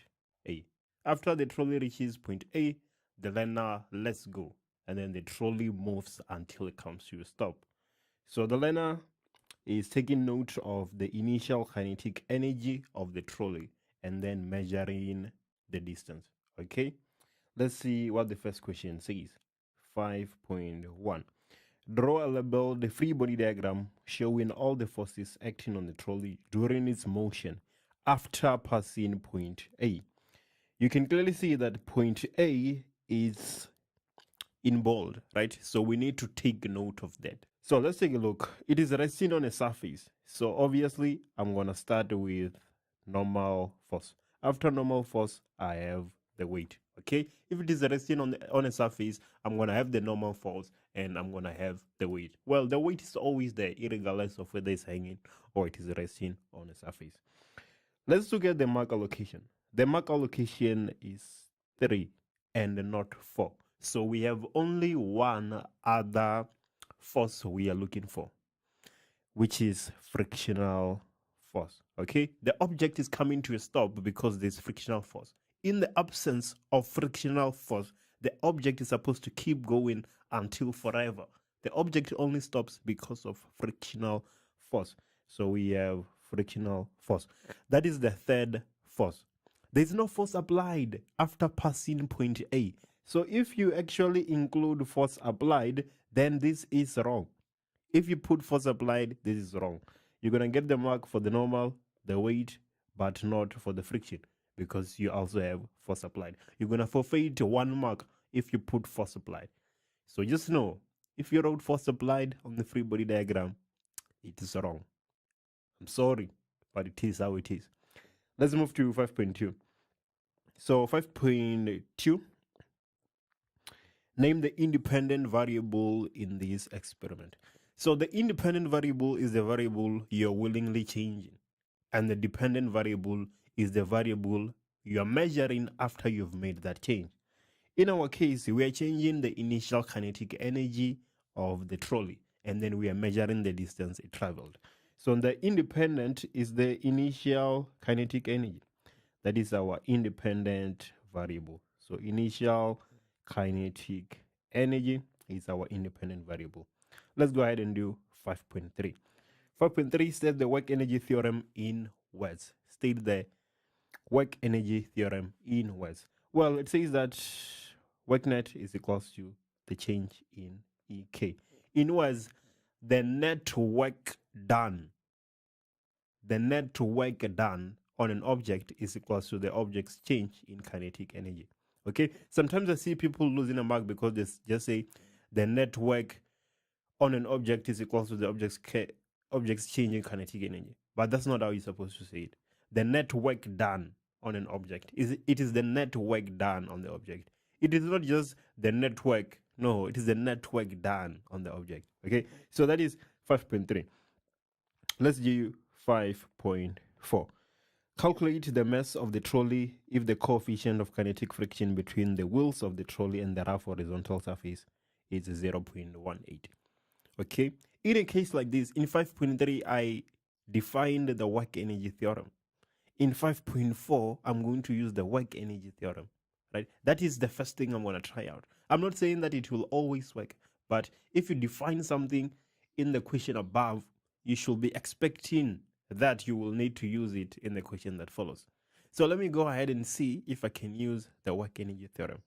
A. After the trolley reaches point A, the learner lets go, and then the trolley moves until it comes to a stop. So the learner is taking note of the initial kinetic energy of the trolley and then measuring the distance, okay? Let's see what the first question says. 5.1. Draw a labeled free body diagram showing all the forces acting on the trolley during its motion after passing point A. You can clearly see that point A is in bold, right? So we need to take note of that. So let's take a look. It is resting on a surface. So obviously, I'm going to start with normal force. After normal force, I have the weight, okay? If it is resting on a surface, I'm going to have the normal force and I'm going to have the weight. Well, the weight is always there, regardless of whether it's hanging or it is resting on a surface. Let's look at the mark allocation. The mark allocation is 3 and not 4. So we have only one other force we are looking for, which is frictional force, okay? The object is coming to a stop because there's frictional force. In the absence of frictional force, the object is supposed to keep going until forever. The object only stops because of frictional force. So we have frictional force. That is the third force. There's no force applied after passing point A. So if you actually include force applied, then this is wrong. If you put force applied, this is wrong. You're going to get the mark for the normal, the weight, but not for the friction because you also have force applied. You're going to forfeit 1 mark if you put force applied. So just know, if you wrote force applied on the free body diagram, it is wrong. I'm sorry, but it is how it is. Let's move to 5.2. So 5.2, name the independent variable in this experiment. So the independent variable is the variable you're willingly changing, and the dependent variable is the variable you are measuring after you've made that change. In our case, we are changing the initial kinetic energy of the trolley, and then we are measuring the distance it traveled. So the independent is the initial kinetic energy. That is our independent variable. So initial kinetic energy is our independent variable. Let's go ahead and do 5.3. 5.3 says the work energy theorem in words. State the work energy theorem in words. Well, it says that work net is equals to the change in EK. In words, the net work done on an object is equals to the object's change in kinetic energy. Okay, sometimes I see people losing a mark because they just say the net work on an object is equals to the object's change in kinetic energy, but that's not how you're supposed to say it. The net work done on an object it is the net work done on the object. It is not just the network. No, it is the net work done on the object. Okay, so that is 5.3. Let's do 5.4. Calculate the mass of the trolley if the coefficient of kinetic friction between the wheels of the trolley and the rough horizontal surface is 0.18. Okay, in a case like this, in 5.3, I defined the work energy theorem. In 5.4, I'm going to use the work energy theorem, right? That is the first thing I'm going to try out. I'm not saying that it will always work, but if you define something in the question above, you should be expecting that you will need to use it in the question that follows. So let me go ahead and see if I can use the work energy theorem.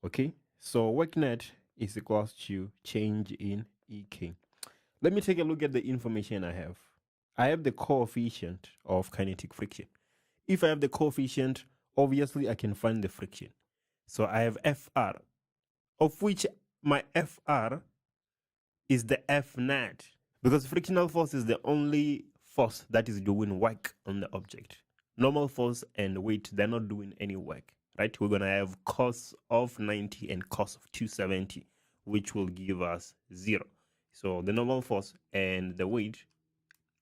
Okay, so work net is equals to change in EK. Let me take a look at the information I have. I have the coefficient of kinetic friction. If I have the coefficient, obviously I can find the friction. So I have FR, of which my FR is the F net, because frictional force is the only force that is doing work on the object. Normal force and weight, they're not doing any work, right? We're going to have cos of 90 and cos of 270, which will give us 0. So the normal force and the weight,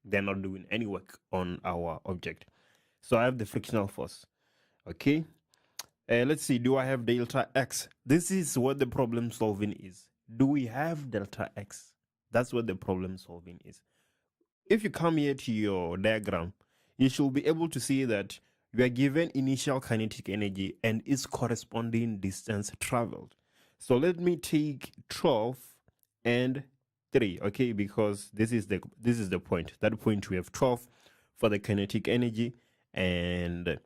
they're not doing any work on our object. So I have the frictional force. Okay. Let's see. Do I have delta X? This is what the problem solving is. Do we have delta X? That's what the problem solving is. If you come here to your diagram, you should be able to see that you are given initial kinetic energy and its corresponding distance traveled. So let me take 12 and 3, okay, because this is the point. That point we have 12 for the kinetic energy and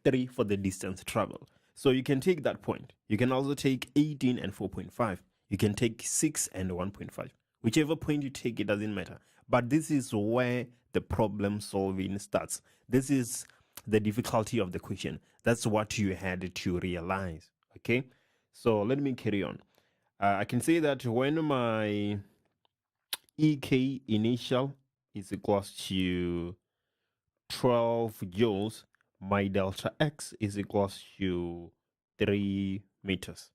3 for the distance traveled. So you can take that point. You can also take 18 and 4.5. You can take 6 and 1.5. Whichever point you take, it doesn't matter. But this is where the problem solving starts. This is the difficulty of the question. That's what you had to realize. Okay, so let me carry on. I can say that when my EK initial is equals to 12 joules, my delta X is equals to 3 meters.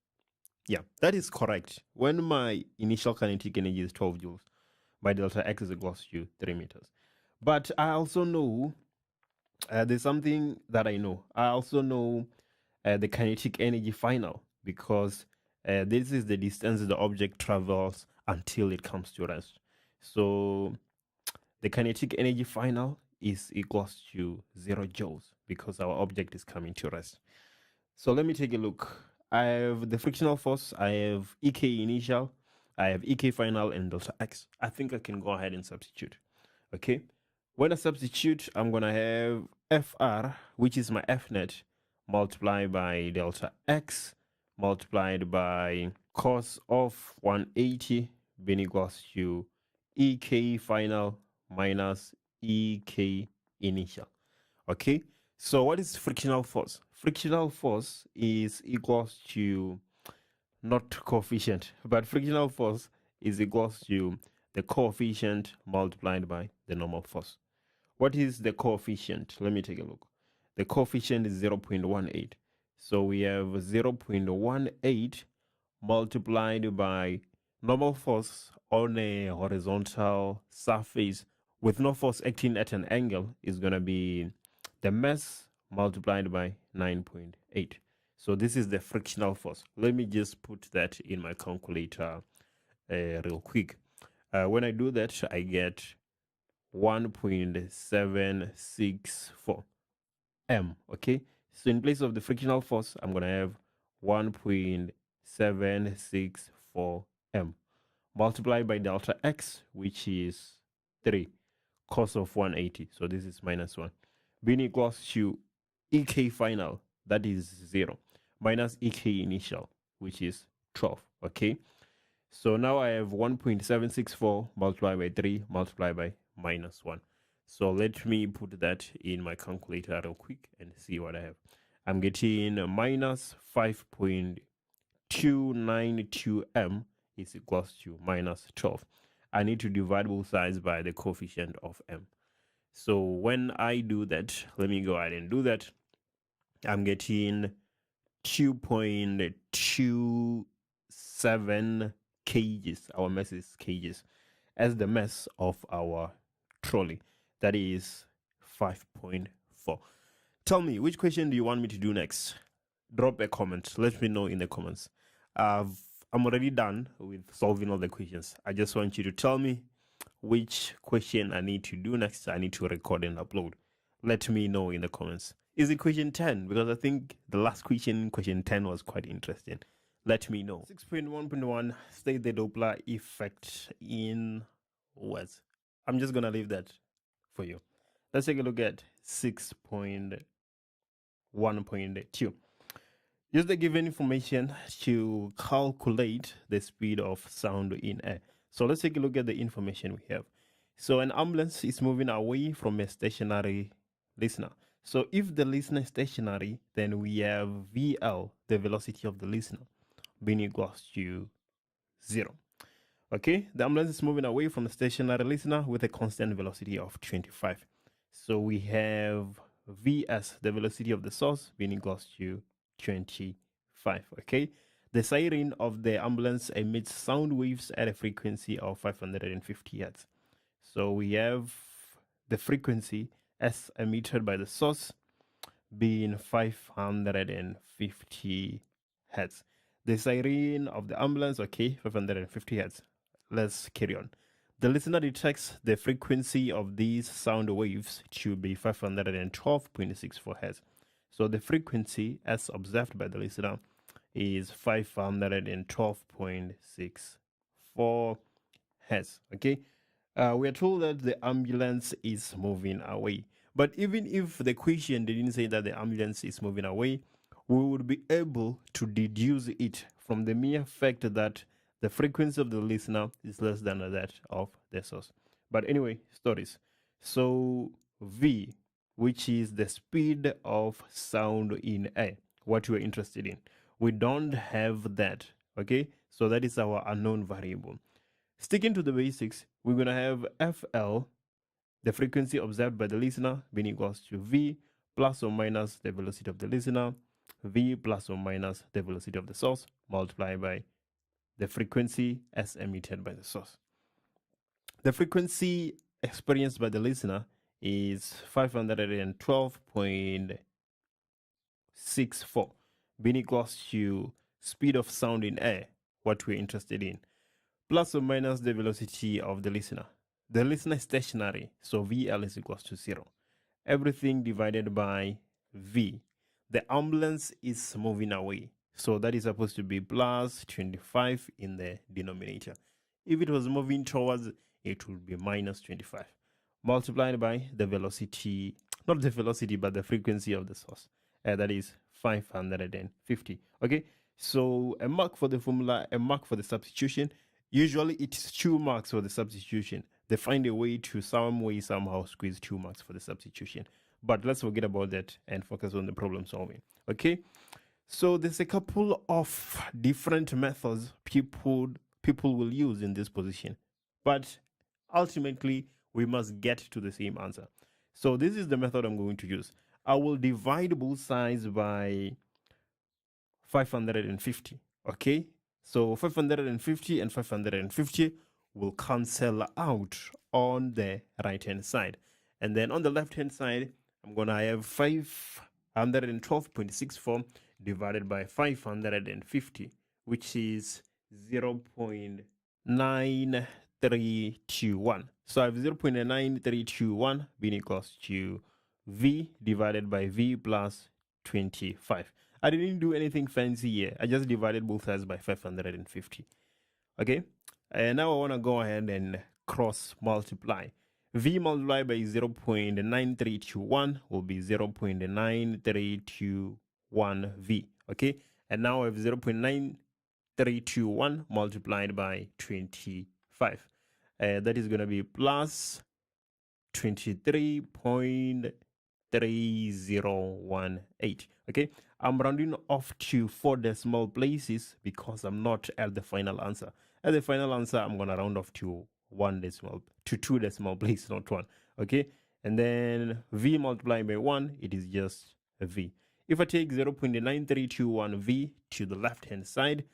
Yeah, that is correct. When my initial kinetic energy is 12 joules, my delta X is equals to 3 meters. But I also know, there's something that I know. I also know the kinetic energy final, because this is the distance the object travels until it comes to rest. So the kinetic energy final is equals to 0 joules because our object is coming to rest. So let me take a look. I have the frictional force, I have EK initial, I have EK final, and delta X. I think I can go ahead and substitute. Okay. When I substitute, I'm going to have FR, which is my F net, multiplied by delta X, multiplied by cos of 180, being equals to EK final minus EK initial. Okay, so what is frictional force? Frictional force is equals to, not coefficient, but frictional force is equals to the coefficient multiplied by the normal force. What is the coefficient? Let me take a look. The coefficient is 0.18. So we have 0.18 multiplied by normal force on a horizontal surface with no force acting at an angle is going to be the mass multiplied by 9.8. So this is the frictional force. Let me just put that in my calculator real quick. When I do that, I get 1.764 m. Okay, so in place of the frictional force, I'm going to have 1.764 m multiplied by delta X, which is 3, cos of 180. So this is minus 1. Being equals to EK final, that is 0, minus EK initial, which is 12. Okay. So now I have 1.764 multiplied by 3 multiplied by minus 1. So let me put that in my calculator real quick and see what I have. I'm getting minus 5.292 m is equals to minus 12. I need to divide both sides by the coefficient of m. So when I do that, let me go ahead and do that. I'm getting 2.27 kgs. Our mass is kgs as the mass of our trolley. That is 5.4. Tell me, which question do you want me to do next? Drop a comment. Let me know in the comments. I'm already done with solving all the questions. I just want you to tell me which question I need to do next. I need to record and upload. Let me know in the comments. Is it question 10? Because I think the last question 10, was quite interesting. Let me know. 6.1.1, state the Doppler effect in words. I'm just going to leave that for you. Let's take a look at 6.1.2. Use the given information to calculate the speed of sound in air. So let's take a look at the information we have. So an ambulance is moving away from a stationary listener. So if the listener is stationary, then we have VL, the velocity of the listener, being equals to 0. Okay, the ambulance is moving away from the stationary listener with a constant velocity of 25. So we have VS, the velocity of the source, being equals to 25. Okay, the siren of the ambulance emits sound waves at a frequency of 550 Hz. So we have the frequency as emitted by the source being 550 Hz. The siren of the ambulance, okay, 550 Hz. Let's carry on. The listener detects the frequency of these sound waves to be 512.64 Hz. So the frequency as observed by the listener is 512.64 Hz. Okay. We are told that the ambulance is moving away. But even if the question didn't say that the ambulance is moving away, we would be able to deduce it from the mere fact that the frequency of the listener is less than that of the source. But anyway, stories. So V, which is the speed of sound in air, what we're interested in, we don't have that. Okay, so that is our unknown variable. Sticking to the basics, we're going to have FL, the frequency observed by the listener, being equals to V plus or minus the velocity of the listener, V plus or minus the velocity of the source, multiplied by the frequency as emitted by the source. The frequency experienced by the listener is 512.64, being equals to speed of sound in air, what we're interested in, plus or minus the velocity of the listener. The listener is stationary, so VL is equals to 0. Everything divided by V. The ambulance is moving away, so that is supposed to be plus 25 in the denominator. If it was moving towards, it would be minus 25. Multiplied by the velocity, not the velocity, but the frequency of the source. That is 550. Okay, so a mark for the formula, a mark for the substitution. Usually it's 2 marks for the substitution. They find a way to somehow squeeze 2 marks for the substitution. But let's forget about that and focus on the problem solving. Okay, so there's a couple of different methods people will use in this position, but ultimately we must get to the same answer. So this is the method I'm going to use. I will divide both sides by 550. Okay, so 550 and 550 will cancel out on the right hand side, and then on the left hand side I'm gonna have 512.64 divided by 550, which is 0.9321. So I have 0.9321 being equals to V divided by V plus 25. I didn't do anything fancy here. I just divided both sides by 550. Okay, and now I want to go ahead and cross multiply. V multiplied by 0.9321 will be 0.9321 V. Okay, and now I have 0.9321 multiplied by 25. That is going to be plus 23.3018. Okay, I'm rounding off to 4 decimal places because I'm not at the final answer. At the final answer, I'm going to round off to 2 decimal places, not 1. Okay, and then V multiplied by 1, it is just a V. If I take 0.9321 V to the left hand side,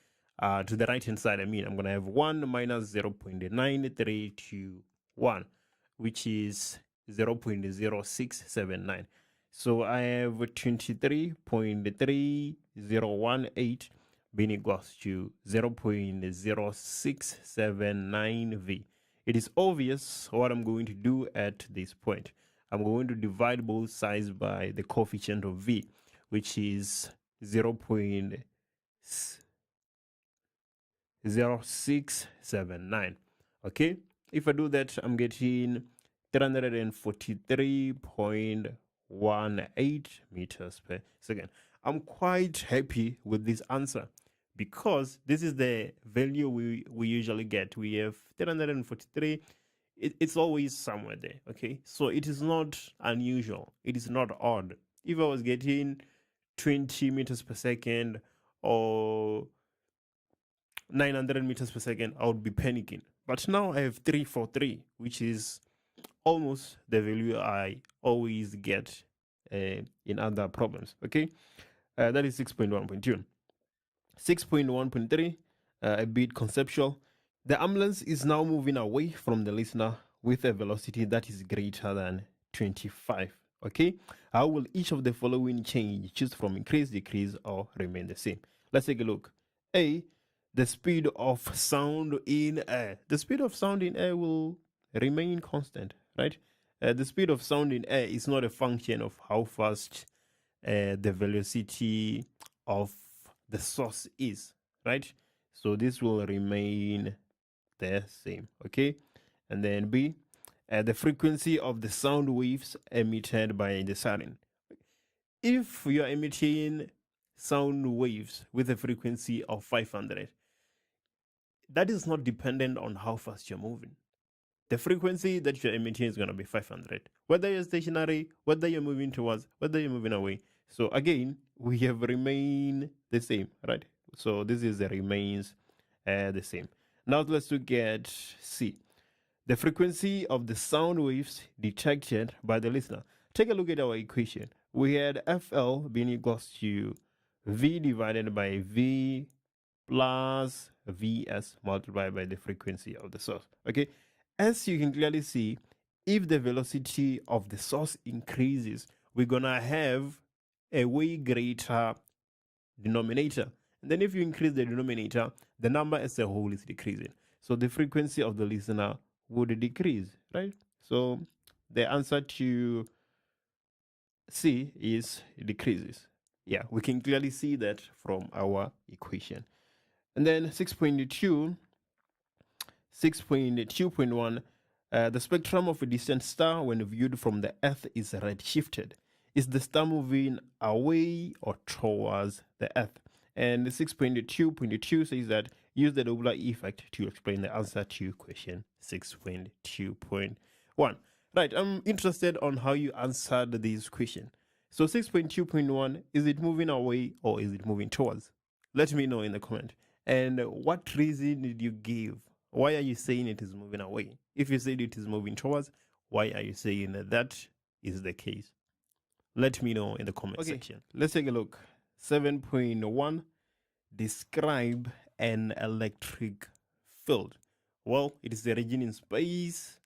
to the right hand side, I mean, I'm going to have 1 minus 0.9321, which is 0.0679. So I have 23.3018 being equals to 0.0679 V. It is obvious what I'm going to do at this point. I'm going to divide both sides by the coefficient of V, which is 0.0679. Okay, if I do that, I'm getting 343.18 meters per second. I'm quite happy with this answer because this is the value we usually get. We have 343. It's always somewhere there. Okay, so it is not unusual. It is not odd. If I was getting 20 meters per second or 900 meters per second, I would be panicking. But now I have 343, which is almost the value I always get in other problems. Okay, that is 6.1.2. 6.1.3, a bit conceptual. The ambulance is now moving away from the listener with a velocity that is greater than 25. Okay, how will each of the following change? Choose from increase, decrease, or remain the same. Let's take a look. A, the speed of sound in air. The speed of sound in air will remain constant, right? The speed of sound in air is not a function of how fast the velocity of the source is, right? So this will remain the same, okay? And then B, the frequency of the sound waves emitted by the siren. If you are emitting sound waves with a frequency of 500, that is not dependent on how fast you're moving. The frequency that you're emitting is going to be 500, whether you're stationary, whether you're moving towards, whether you're moving away. So again, we have remained the same, right? So this is the remains the same. Now let's look at C, the frequency of the sound waves detected by the listener. Take a look at our equation. We had FL being equals to V divided by V plus Vs multiplied by the frequency of the source. Okay, as you can clearly see, if the velocity of the source increases, we're gonna have a way greater denominator. And then if you increase the denominator, the number as a whole is decreasing. So the frequency of the listener would decrease, right? So the answer to C is decreases. Yeah, we can clearly see that from our equation. And then 6.2.1, the spectrum of a distant star when viewed from the Earth is redshifted. Is the star moving away or towards the Earth? And 6.2.2 says that use the Doppler effect to explain the answer to question 6.2.1. Right, I'm interested on how you answered this question. So 6.2.1, is it moving away or is it moving towards? Let me know in the comment. And what reason did you give? Why are you saying it is moving away? If you said it is moving towards, why are you saying that that is the case? Let me know in the comment section. Let's take a look. 7.1, describe an electric field. Well, it is the region in space,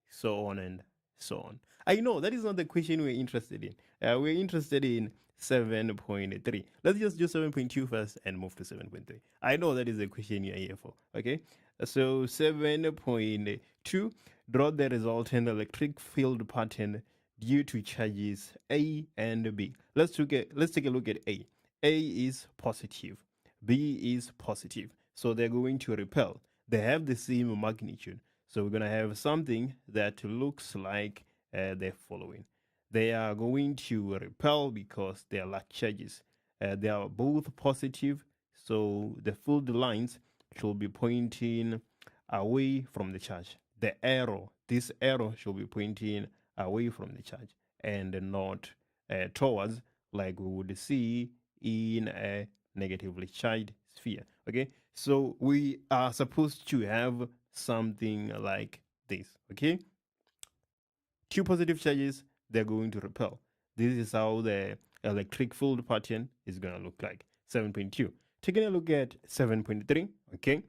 so on and so on. I know that is not the question we're interested in. We're interested in 7.3. Let's just do 7.2 first and move to 7.3. I know that is the question you're here for. Okay, so 7.2, draw the resultant electric field pattern due to charges A and B. Let's take a look at A. A is positive, B is positive, so they're going to repel. They have the same magnitude, So we're going to have something that looks like the following. They are going to repel because they are like charges. They are both positive, so the filled lines should be pointing away from the charge. This arrow should be pointing away from the charge and not towards, like we would see in a negatively charged sphere. Okay, so we are supposed to have something like this. Okay, two positive charges, they're going to repel. This is how the electric field pattern is going to look like. 7.2. Taking a look at 7.3. Okay,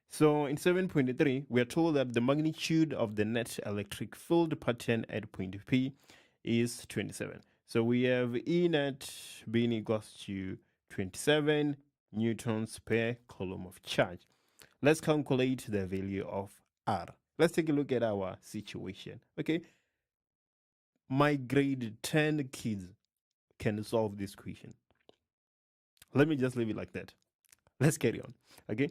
so in 7.3, we are told that the magnitude of the net electric field pattern at point P is 27. So we have E net being equals to 27 newtons per coulomb of charge. Let's calculate the value of R. Let's take a look at our situation. Okay, my grade 10 kids can solve this question. Let me just leave it like that. Let's carry on. Okay,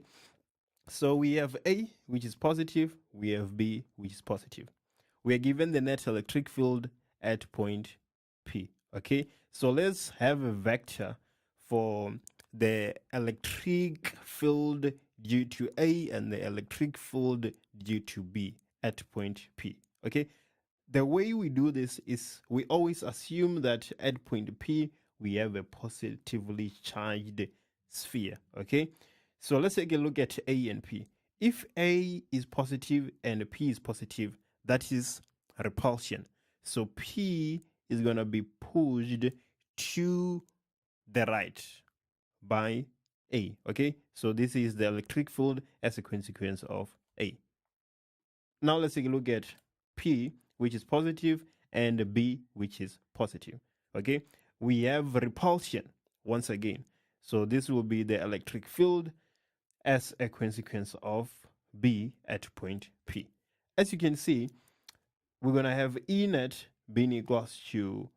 so we have A, which is positive. We have B, which is positive. We are given the net electric field at point P. Okay, so let's have a vector for the electric field due to A and the electric field due to B at point P. Okay, the way we do this is we always assume that at point P we have a positively charged sphere. Okay, so let's take a look at A and P. If A is positive and P is positive, that is repulsion. So P is going to be pushed to the right by A. Okay, so this is the electric field as a consequence of A. Now let's take a look at P, which is positive, and B, which is positive. Okay, we have repulsion once again. So this will be the electric field as a consequence of B at point P. As you can see, we're going to have E net being equals to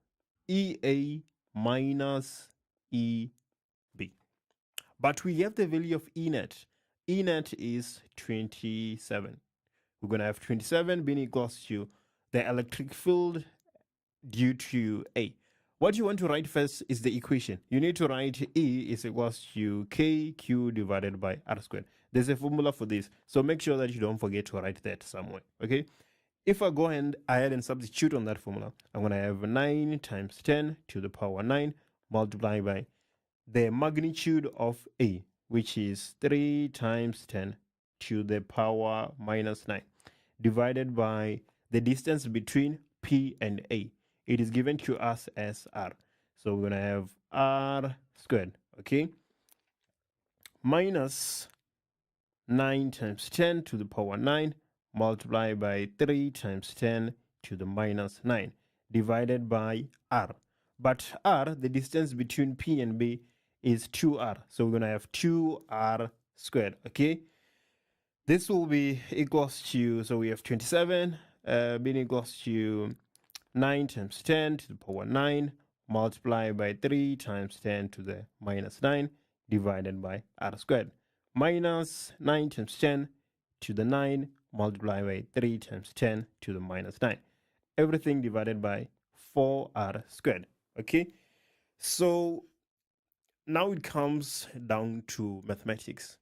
EA minus EB. But we have the value of E net. E net is 27. We're going to have 27 being equals to the electric field due to A. What you want to write first is the equation. You need to write E is equals to KQ divided by R squared. There's a formula for this, so make sure that you don't forget to write that somewhere, okay? If I go ahead and substitute on that formula, I'm going to have 9 times 10 to the power 9 multiplied by the magnitude of A, which is 3 times 10 to the power minus 9, divided by the distance between P and A. It is given to us as R. So we're going to have R squared, okay, minus 9 times 10 to the power 9 multiplied by 3 times 10 to the minus 9 divided by R. But R, the distance between P and B, is 2R. So we're going to have 2R squared, okay? This will be equals to, so we have 27 being equals to 9 times 10 to the power 9 multiplied by 3 times 10 to the minus 9 divided by R squared. Minus 9 times 10 to the 9 multiplied by 3 times 10 to the minus 9. Everything divided by 4R squared. Okay, so now it comes down to mathematics.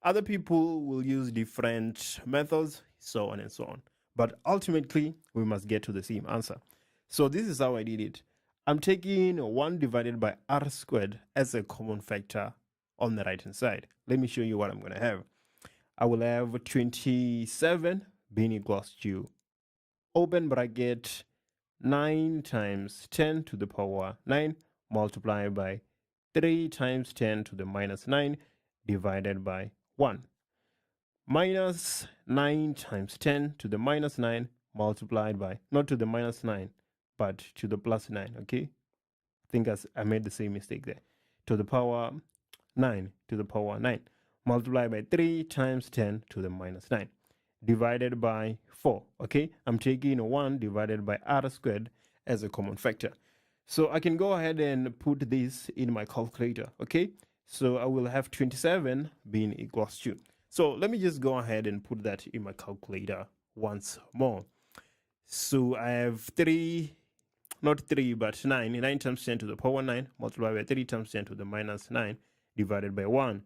Other people will use different methods, so on and so on. But ultimately, we must get to the same answer. So this is how I did it. I'm taking 1 divided by R squared as a common factor on the right-hand side. Let me show you what I'm going to have. I will have 27 being equals to, open bracket, 9 times 10 to the power 9 multiplied by 3 times 10 to the minus 9 divided by 1. Minus 9 times 10 to the minus 9 multiplied by, not to the minus 9, but to the plus 9, okay? I think I made the same mistake there. To the power 9 to the power 9 multiplied by 3 times 10 to the minus 9 divided by 4, okay? I'm taking 1 divided by R squared as a common factor. So I can go ahead and put this in my calculator, okay? So I will have 27 being equals to, So let me just go ahead and put that in my calculator once more. So I have 9 times 10 to the power 9 multiplied by 3 times 10 to the minus 9 divided by 1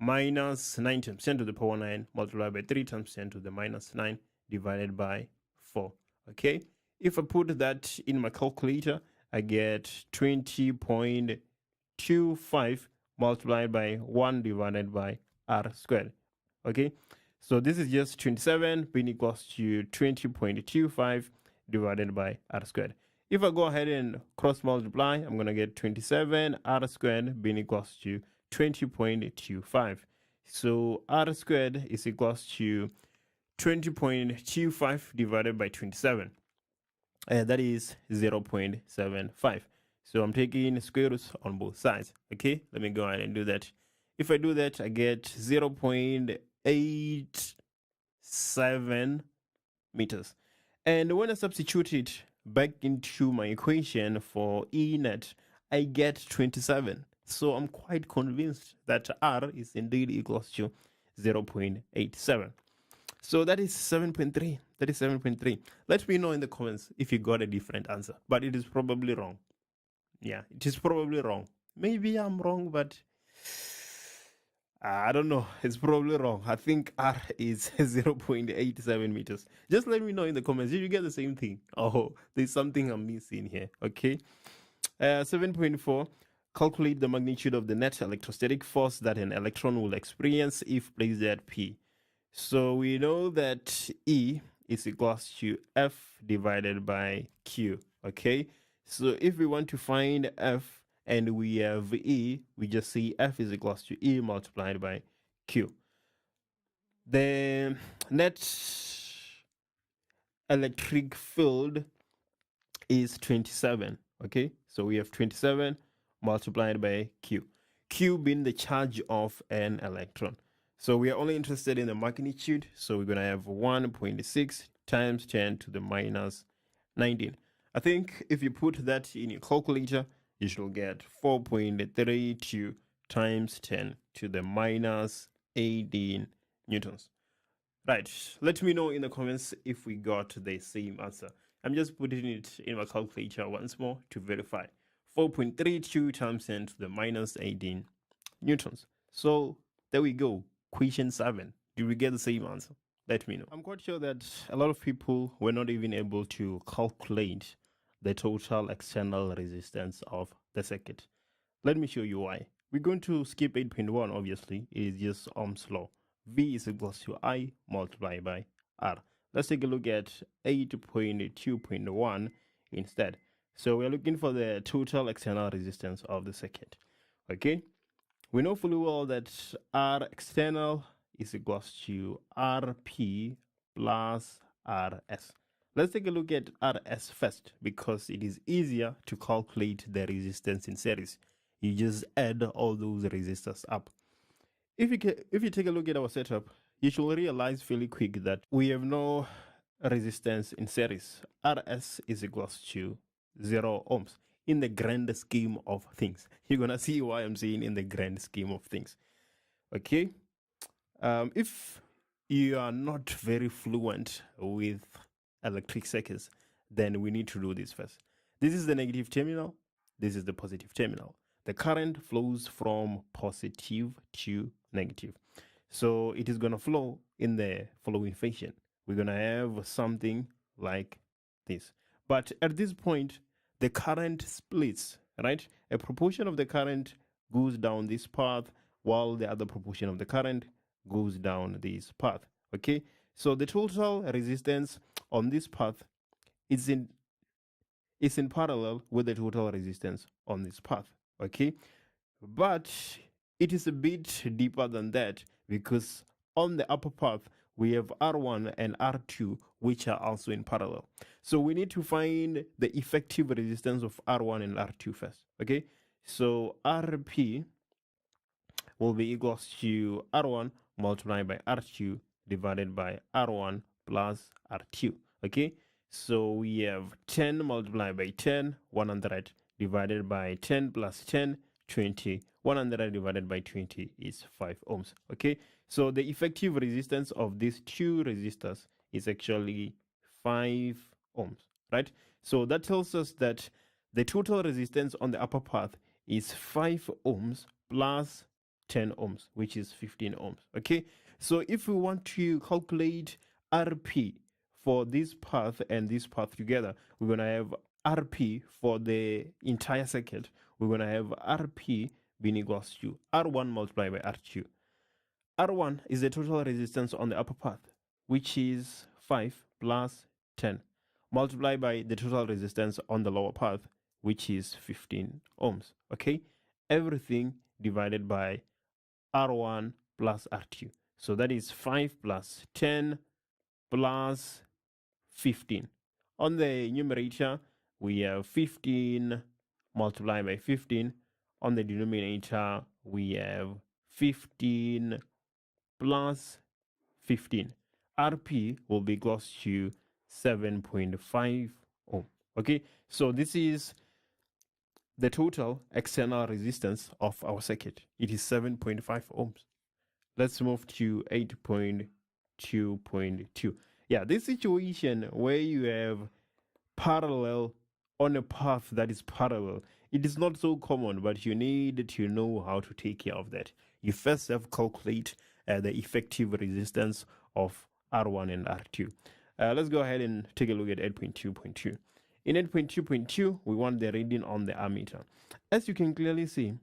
minus 9 times 10 to the power 9 multiplied by 3 times 10 to the minus 9 divided by 4. Okay, if I put that in my calculator, I get 20.25 multiplied by 1 divided by r squared. Okay, so this is just 27 being equals to 20.25 divided by r squared. If I go ahead and cross multiply, I'm going to get 27 r squared being equals to 20.25. So r squared is equals to 20.25 divided by 27. That is 0.75. So I'm taking square roots on both sides. Okay, let me go ahead and do that. If I do that, I get 0.87 meters. And when I substitute it back into my equation for E net, I get 27. So I'm quite convinced that R is indeed equals to 0.87. So that is 7.3. That is 7.3. Let me know in the comments if you got a different answer, but it is probably wrong. Yeah, it is probably wrong. Maybe I'm wrong, but I don't know. It's probably wrong. I think R is 0.87 meters. Just let me know in the comments if you get the same thing. Oh, there's something I'm missing here. Okay. 7.4. Calculate the magnitude of the net electrostatic force that an electron will experience if placed at P. So we know that E is equals to F divided by Q. Okay. So if we want to find F and we have E, we just see F is equals to E multiplied by Q. The net electric field is 27. Okay, so we have 27 multiplied by Q. Q being the charge of an electron. So we are only interested in the magnitude. So we're going to have 1.6 times 10 to the minus 19. I think if you put that in your calculator, you should get 4.32 times 10 to the minus 18 newtons. Right, let me know in the comments if we got the same answer. I'm just putting it in my calculator once more to verify. 4.32 times 10 to the minus 18 newtons. So there we go. Question 7. Did we get the same answer? Let me know. I'm quite sure that a lot of people were not even able to calculate the total external resistance of the circuit. Let me show you why. We're going to skip 8.1, obviously. It is just Ohm's law. V is equals to I multiplied by R. Let's take a look at 8.2.1 instead. So we're looking for the total external resistance of the circuit. Okay. We know fully well that R external is equals to RP plus RS. Let's take a look at RS first because it is easier to calculate the resistance in series. You just add all those resistors up. If you take a look at our setup, you should realize fairly quick that we have no resistance in series. RS is equals to 0 ohms. In the grand scheme of things, you're gonna see why I'm saying in the grand scheme of things. Okay, if you are not very fluent with electric circuits, then we need to do this first. This is the negative terminal. This is the positive terminal. The current flows from positive to negative, so it is gonna flow in the following fashion. We're gonna have something like this, but at this point the current splits, right? A proportion of the current goes down this path while the other proportion of the current goes down this path. Okay, so the total resistance on this path is in parallel with the total resistance on this path. Okay, but it is a bit deeper than that because on the upper path we have R1 and R2, which are also in parallel. So we need to find the effective resistance of R1 and R2 first. Okay, so RP will be equals to R1 multiplied by R2 divided by R1 plus R2. Okay, so we have 10 multiplied by 10, 100 divided by 10 plus 10, 20. 100 divided by 20 is 5 ohms. Okay, So the effective resistance of these two resistors is actually 5 ohms, right? So that tells us that the total resistance on the upper path is 5 ohms plus 10 ohms, which is 15 ohms. Okay, so if we want to calculate RP for this path and this path together, we're going to have RP for the entire circuit. We're going to have RP being equals to R1 multiplied by R2. R1 is the total resistance on the upper path, which is 5 plus 10, multiplied by the total resistance on the lower path, which is 15 ohms. Okay, everything divided by R1 plus R2. So that is 5 plus 10 plus 15. On the numerator, we have 15 multiplied by 15. On the denominator, we have 15 plus 15. RP will be equals to 7.5 ohm. Okay, so this is the total external resistance of our circuit. It is 7.5 ohms. Let's move to 8.2.2. Yeah, this situation where you have parallel on a path that is parallel, it is not so common, but you need to know how to take care of that. You first have to calculate the effective resistance of R1 and R2. Let's go ahead and take a look at 8.2.2. In 8.2.2, we want the reading on the ammeter. As you can clearly see,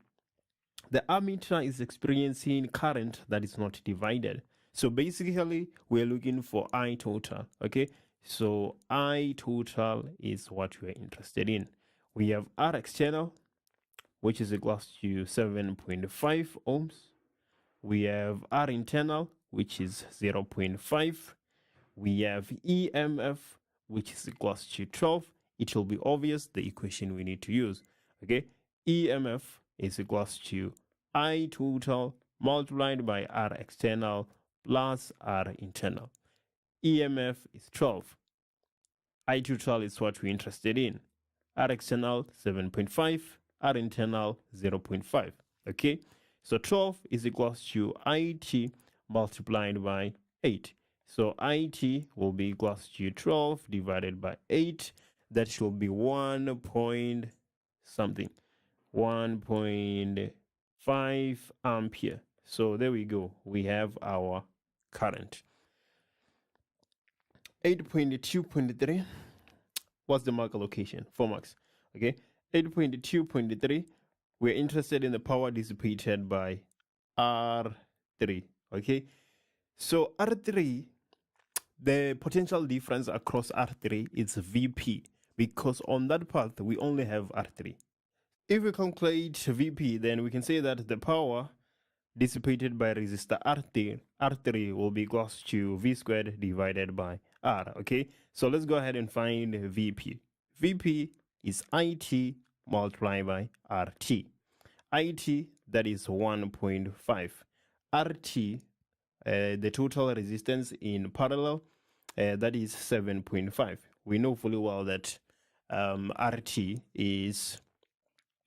the ammeter is experiencing current that is not divided. So basically, we're looking for I total. Okay, so I total is what we're interested in. We have R external, which is equals to 7.5 ohms. We have R internal, which is 0.5. We have EMF, which is equals to 12. It will be obvious the equation we need to use. Okay, EMF is equals to I total multiplied by R external plus R internal. EMF is 12. I total is what we're interested in. R external 7.5, R internal 0.5. Okay, so 12 is equals to IT multiplied by 8. So IT will be equals to 12 divided by 8. That should be 1 point something, 1.5 ampere. So there we go. We have our current. 8.2.3. What's the mark allocation? 4 marks. Okay. 8.2.3. We're interested in the power dissipated by R3. Okay. So R3, the potential difference across R3 is VP, because on that path we only have R3. If we calculate VP, then we can say that the power dissipated by resistor R3 will be equals to V squared divided by R. Okay, so let's go ahead and find VP. VP is IT multiplied by RT. IT, that is 1.5. RT, the total resistance in parallel, that is 7.5. We know fully well that RT is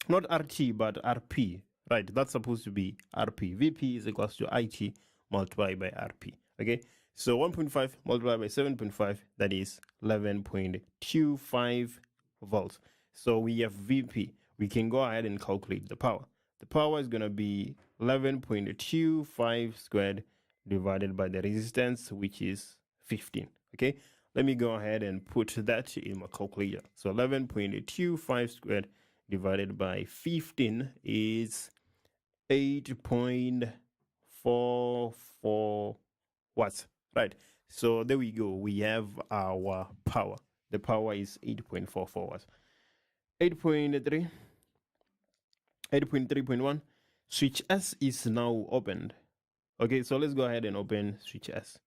not RT but RP, right? That's supposed to be RP. VP is equals to IT multiplied by RP. Okay, so 1.5 multiplied by 7.5, that is 11.25 volts. So we have VP. We can go ahead and calculate the power. The power is going to be 11.25 squared divided by the resistance, which is 15. Okay, let me go ahead and put that in my calculator. So 11.25 squared divided by 15 is 8.44 watts. Right, so there we go. We have our power. The power is 8.44 watts. 8.3.1. Switch S is now opened. Okay, so let's go ahead and open switch S.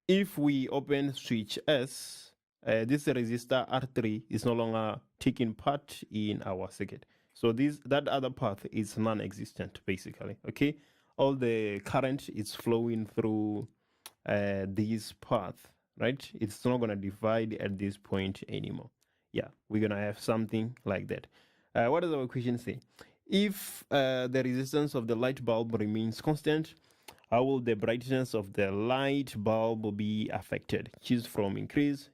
If we open switch S, this resistor R3 is no longer taking part in our circuit. So that other path is non-existent basically. Okay, all the current is flowing through this path, right? It's not going to divide at this point anymore. Yeah, we're going to have something like that. What does our equation say? If the resistance of the light bulb remains constant, How will the brightness of the light bulb be affected? Choose from increase,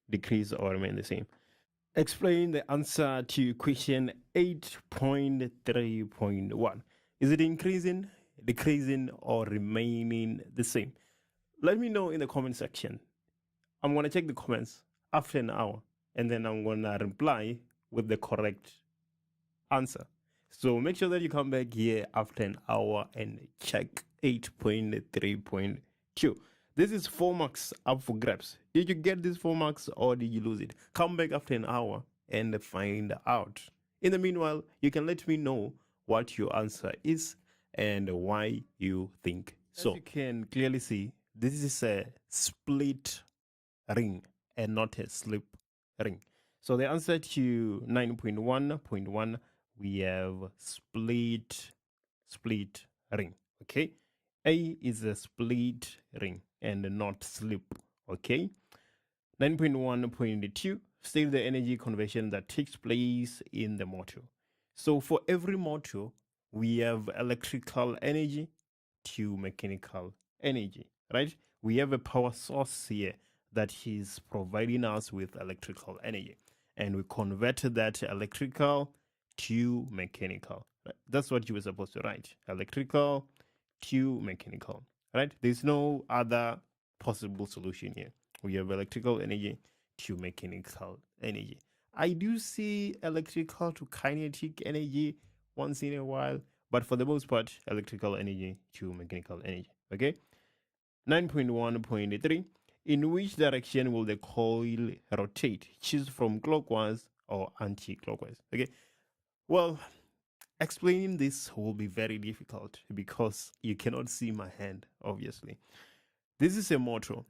decrease, or remain the same. Explain the answer to question 8.3.1. Is it increasing, decreasing, or remaining the same? Let me know in the comment section. I'm going to check the comments after an hour, and then I'm going to reply with the correct answer. So make sure that you come back here after an hour and check 8.3.2. This is 4 marks up for grabs. Did you get this 4 marks or did you lose it? Come back after an hour and find out. In the meanwhile, you can let me know what your answer is and why you think so. As you can clearly see, this is a split ring and not a slip ring. So the answer to 9.1.1, we have split ring. Okay, A is a split ring and not slip. Okay, 9.1.2, state the energy conversion that takes place in the motor. So for every motor, we have electrical energy to mechanical energy, right? We have a power source here that is providing us with electrical energy, and we converted that electrical to mechanical. Right? That's what you were supposed to write, electrical to mechanical, right? There's no other possible solution here. We have electrical energy to mechanical energy. I do see electrical to kinetic energy once in a while, but for the most part, electrical energy to mechanical energy. Okay, 9.1.3, in which direction will the coil rotate? Choose from clockwise or anti-clockwise. Okay, well, explaining this will be very difficult because you cannot see my hand, obviously. This is a motor.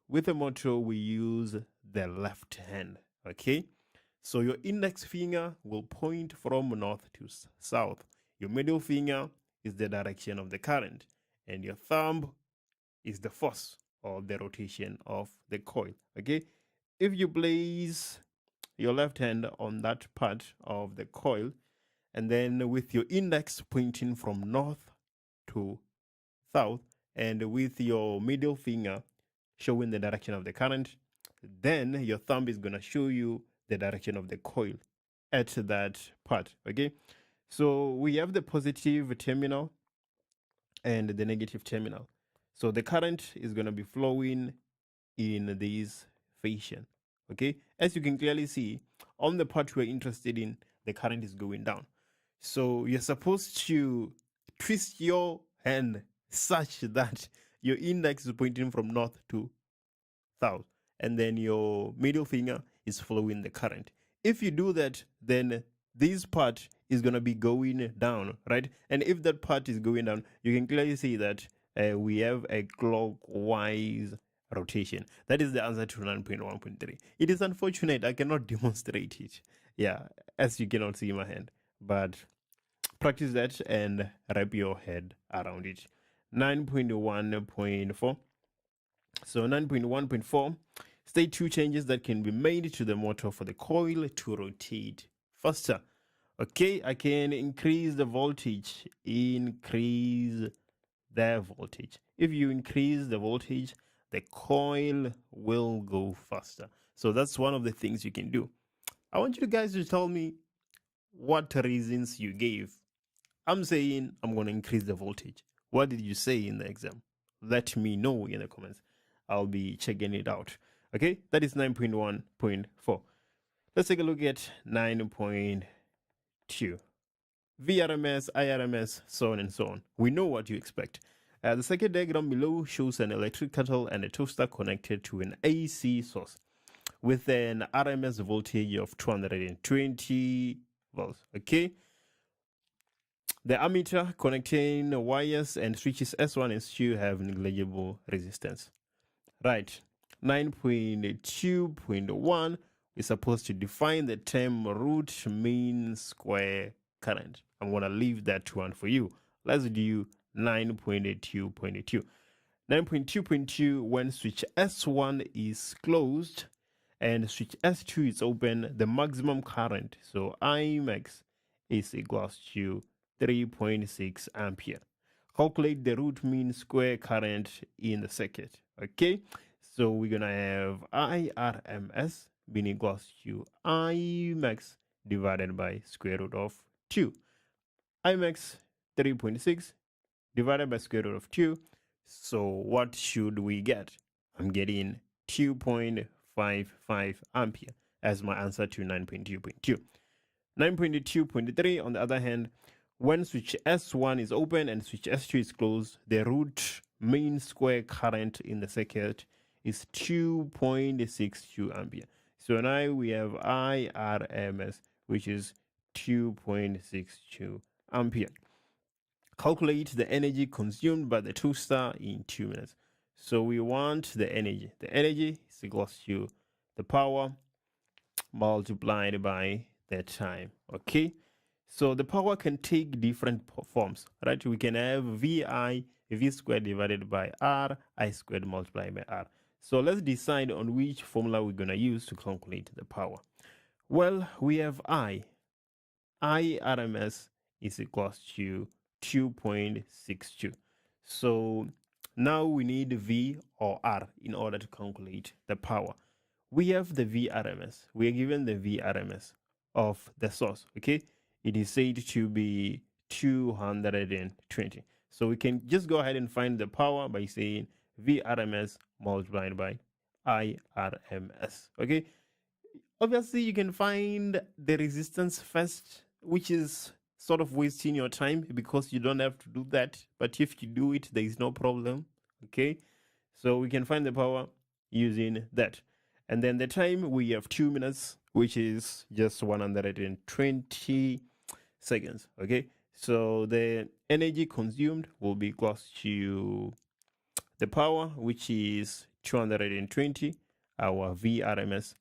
With a motor, we use the left hand, okay? So your index finger will point from north to south. Your middle finger is the direction of the current, and your thumb is the force or the rotation of the coil, okay? If you place your left hand on that part of the coil, and then with your index pointing from north to south, and with your middle finger showing the direction of the current, then your thumb is going to show you the direction of the coil at that part. Okay, so we have the positive terminal and the negative terminal. So the current is going to be flowing in this fashion. Okay, as you can clearly see on the part we're interested in, the current is going down. So you're supposed to twist your hand such that your index is pointing from north to south, and then your middle finger is following the current. If you do that, then this part is going to be going down, right? And if that part is going down, you can clearly see that we have a clockwise rotation. That is the answer to 9.1.3. It is unfortunate I cannot demonstrate it. Yeah, as you cannot see my hand, but practice that and wrap your head around it. 9.1.4. So 9.1.4, state 2 changes that can be made to the motor for the coil to rotate faster. Okay, I can increase the voltage, increase the voltage. If you increase the voltage, the coil will go faster. So that's one of the things you can do. I want you guys to tell me what reasons you gave. I'm saying I'm going to increase the voltage. What did you say in the exam? Let me know in the comments. I'll be checking it out. Okay, that is 9.1.4. Let's take a look at 9.2. VRMS, IRMS, so on and so on. We know what you expect. The second diagram below shows an electric kettle and a toaster connected to an AC source with an RMS voltage of 220 volts. Okay. The ammeter connecting wires and switches S1 and S2 have negligible resistance. Right. 9.2.1, we're supposed to define the term root mean square current. I'm going to leave that one for you. Let's do 9.2.2. 9.2.2, when switch S1 is closed and switch S2 is open, the maximum current, so I max, is equals to 3.6 ampere. calculate the root mean square current in the circuit. Okay, so we're gonna have IRMS being equals to I max divided by square root of 2. I max 3.6 divided by square root of 2. So what should we get? I'm getting 2.55 ampere as my answer to 9.2.2. 9.2.3 on the other hand, when switch S1 is open and switch S2 is closed, the root mean square current in the circuit is 2.62 ampere. So now we have IRMS, which is 2.62 ampere. Calculate the energy consumed by the toaster in 2 minutes. So we want the energy. The energy is equals to the power multiplied by the time. Okay, so the power can take different forms, right? We can have V squared divided by R, I squared multiplied by R. So let's decide on which formula we're going to use to calculate the power. Well, we have IRMS is equals to 2.62. So now we need V or R in order to calculate the power. We have the VRMS. We are given the VRMS of the source. Okay, it is said to be 220. So we can just go ahead and find the power by saying VRMS multiplied by IRMS. Okay, obviously you can find the resistance first, which is sort of wasting your time because you don't have to do that. But if you do it, there is no problem. Okay, so we can find the power using that. And then the time, we have 2 minutes, which is just 120 seconds. Okay, so the energy consumed will be equal to the power, which is 220, our VRMS,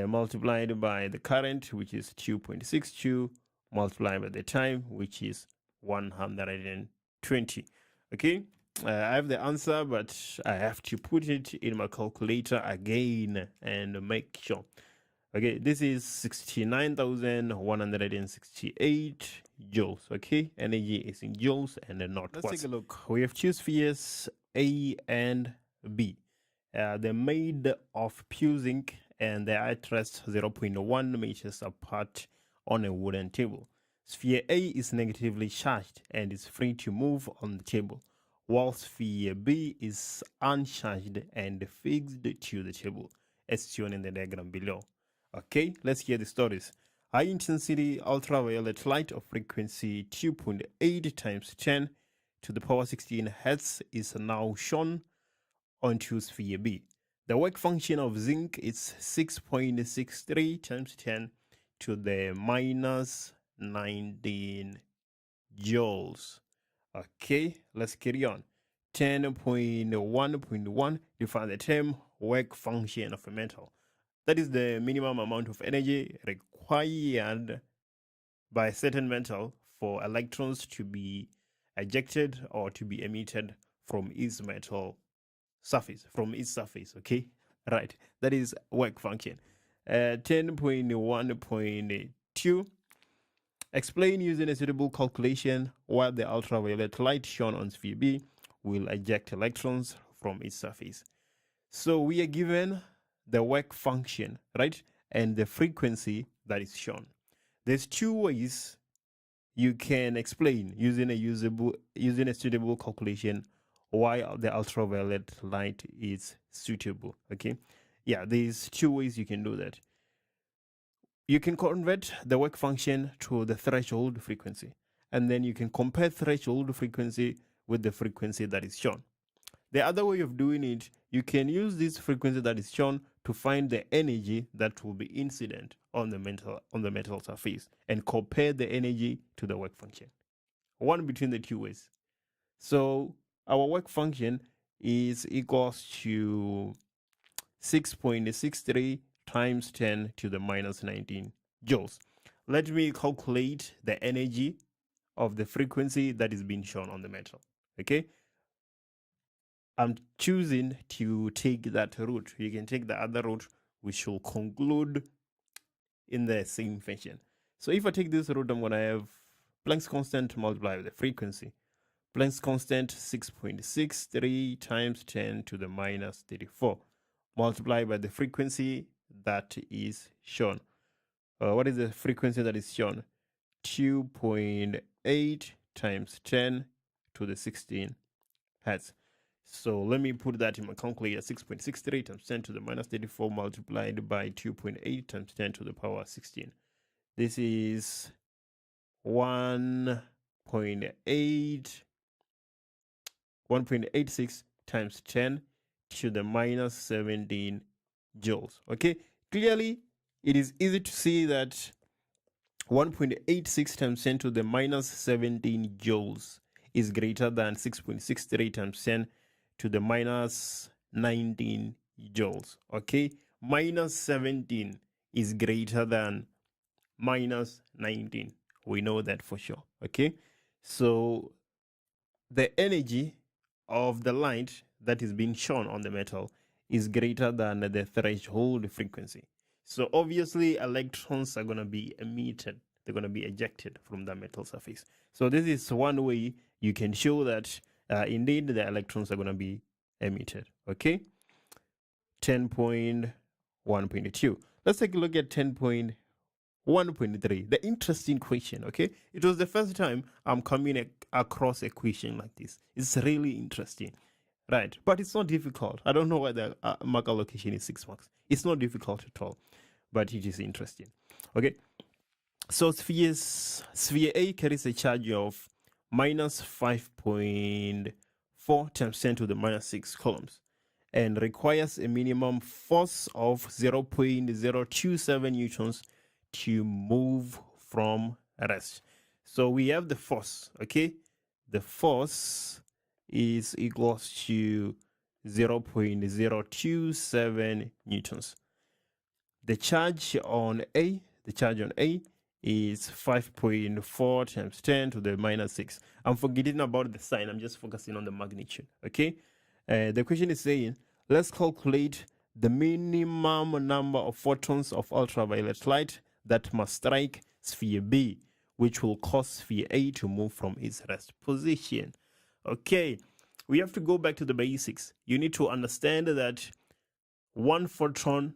multiplied by the current, which is 2.62, multiplied by the time, which is 120. Okay, I have the answer, but I have to put it in my calculator again and make sure. Okay, this is 69,168 joules. Okay, energy is in joules and not watts. Let's take a look. We have two spheres, A and B. They're made of pure zinc and they are at rest 0.1 meters apart on a wooden table. Sphere A is negatively charged and is free to move on the table, while sphere B is uncharged and fixed to the table, as shown in the diagram below. Okay, let's hear the stories. High intensity ultraviolet light of frequency 2.8 times 10 to the power 16 Hz is now shown onto sphere B. The work function of zinc is 6.63 times 10 to the minus 19 joules. Okay, let's carry on. 10.1.1 define the term work function of a metal. That is the minimum amount of energy required by a certain metal for electrons to be ejected or to be emitted from its metal surface, okay, right, that is work function. 10.1.2 explain using a suitable calculation why the ultraviolet light shown on sphere B will eject electrons from its surface. So we are given the work function, right, and the frequency that is shown. There's two ways you can explain using a suitable calculation why the ultraviolet light is suitable. Okay, yeah, there's two ways you can do that. You can convert the work function to the threshold frequency, and then you can compare threshold frequency with the frequency that is shown. The other way of doing it, you can use this frequency that is shown to find the energy that will be incident on the metal surface and compare the energy to the work function. One between the two ways. So our work function is equals to 6.63 times 10 to the minus 19 joules. Let me calculate the energy of the frequency that is being shown on the metal. Okay, I'm choosing to take that route. You can take the other route, which will conclude in the same fashion. So if I take this route, I'm going to have Planck's constant multiplied with the frequency Planck's constant 6.63 times 10 to the minus 34, multiplied by the frequency that is shown. What is the frequency that is shown? 2.8 times 10 to the 16 hertz. So let me put that in my calculator. 6.63 times 10 to the minus 34 multiplied by 2.8 times 10 to the power 16. This is 1.86 times 10 to the minus 17 joules. Okay, clearly it is easy to see that 1.86 times 10 to the minus 17 joules is greater than 6.63 times 10 to the minus 19 joules. Okay, minus 17 is greater than minus 19. We know that for sure. Okay, so the energy of the light that is being shown on the metal is greater than the threshold frequency. So obviously electrons are going to be emitted. They're going to be ejected from the metal surface. So this is one way you can show that indeed the electrons are going to be emitted. Okay, 10.1.2. Let's take a look at 10.1.3, the interesting question. Okay, it was the first time I'm coming across a question like this. It's really interesting, right? But it's not difficult. I don't know why the mark allocation is 6 marks. It's not difficult at all, but it is interesting. Okay, so sphere A carries a charge of minus 5.4 times 10 to the minus 6 coulombs and requires a minimum force of 0.027 newtons to move from rest. So we have the force. Okay, the force is equals to 0.027 newtons. The charge on A is 5.4 times 10 to the minus 6. I'm forgetting about the sign. I'm just focusing on the magnitude. Okay, the question is saying, let's calculate the minimum number of photons of ultraviolet light that must strike sphere B, which will cause sphere A to move from its rest position. Okay, we have to go back to the basics. You need to understand that one photon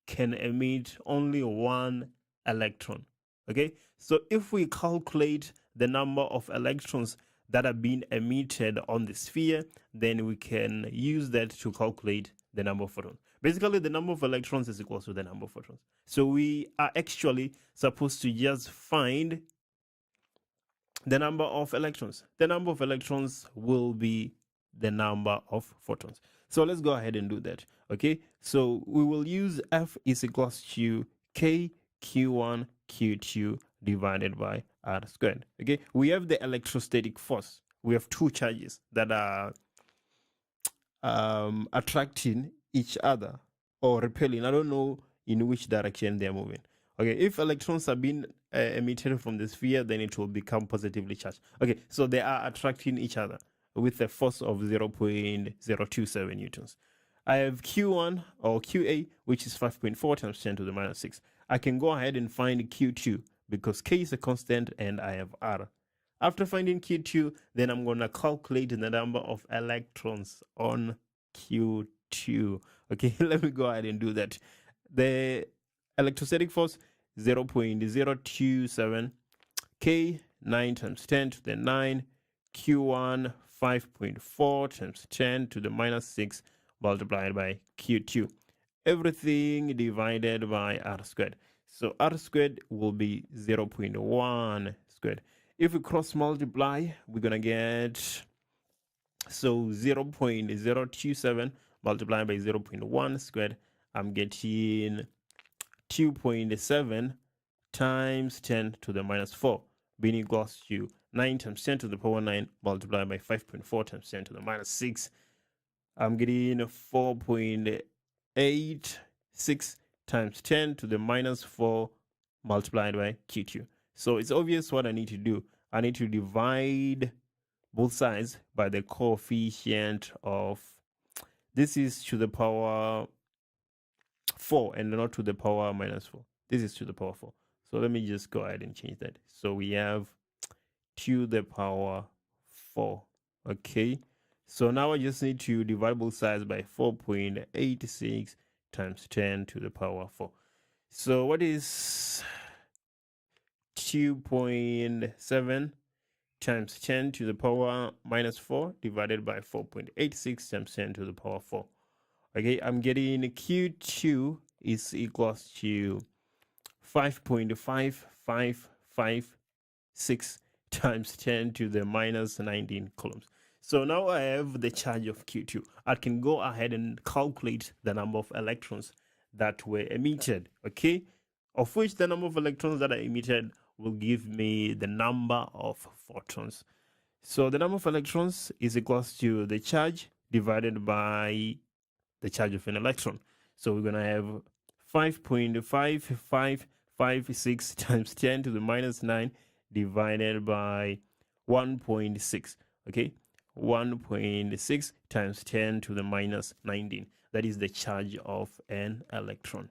can emit only one electron. Okay, so if we calculate the number of electrons that are being emitted on the sphere, then we can use that to calculate the number of photons. Basically, the number of electrons is equal to the number of photons. So we are actually supposed to just find the number of electrons. The number of electrons will be the number of photons. So let's go ahead and do that. Okay, so we will use F is equals to K Q1 Q2 divided by R squared. Okay, we have the electrostatic force. We have two charges that are attracting each other or repelling. I don't know in which direction they're moving. Okay, if electrons are being emitted from the sphere, then it will become positively charged. Okay, so they are attracting each other with a force of 0.027 newtons. I have Q1 or QA, which is 5.4 times 10 to the minus 6. I can go ahead and find Q2 because K is a constant and I have R. After finding Q2, then I'm going to calculate the number of electrons on Q2. Okay, let me go ahead and do that. The electrostatic force 0.027, K 9 times 10 to the 9, Q1 5.4 times 10 to the minus 6 multiplied by Q2. Everything divided by R squared. So R squared will be 0.1 squared. If we cross multiply, we're going to get, so 0.027 multiplied by 0.1 squared, I'm getting 2.7 times 10 to the minus 4, being equals to 9 times 10 to the power 9 multiplied by 5.4 times 10 to the minus 6. I'm getting 4.86 times 10 to the minus 4 multiplied by Q2. So it's obvious what I need to do. I need to divide both sides by the coefficient of, this is to the power 4 and not to the power minus 4. This is to the power 4. So let me just go ahead and change that. So we have to the power 4. Okay, so now I just need to divide both sides by 4.86 times 10 to the power 4. So what is 2.7 times 10 to the power minus 4 divided by 4.86 times 10 to the power 4? Okay, I'm getting Q2 is equals to 5.5556 times 10 to the minus 19 coulombs. So now I have the charge of Q2. I can go ahead and calculate the number of electrons that were emitted, okay? Of which the number of electrons that are emitted will give me the number of photons. So the number of electrons is equals to the charge divided by the charge of an electron. So we're going to have 5.5556 times 10 to the minus 9 divided by 1.6. Okay, 1.6 times 10 to the minus 19. That is the charge of an electron.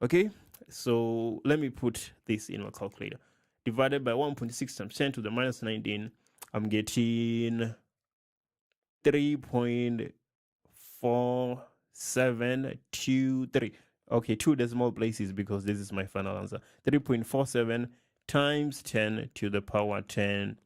Okay, so let me put this in my calculator. Divided by 1.6 times 10 to the minus 19, I'm getting 3.4723. Okay, 2 decimal places because this is my final answer. 3.47 times 10 to the power 10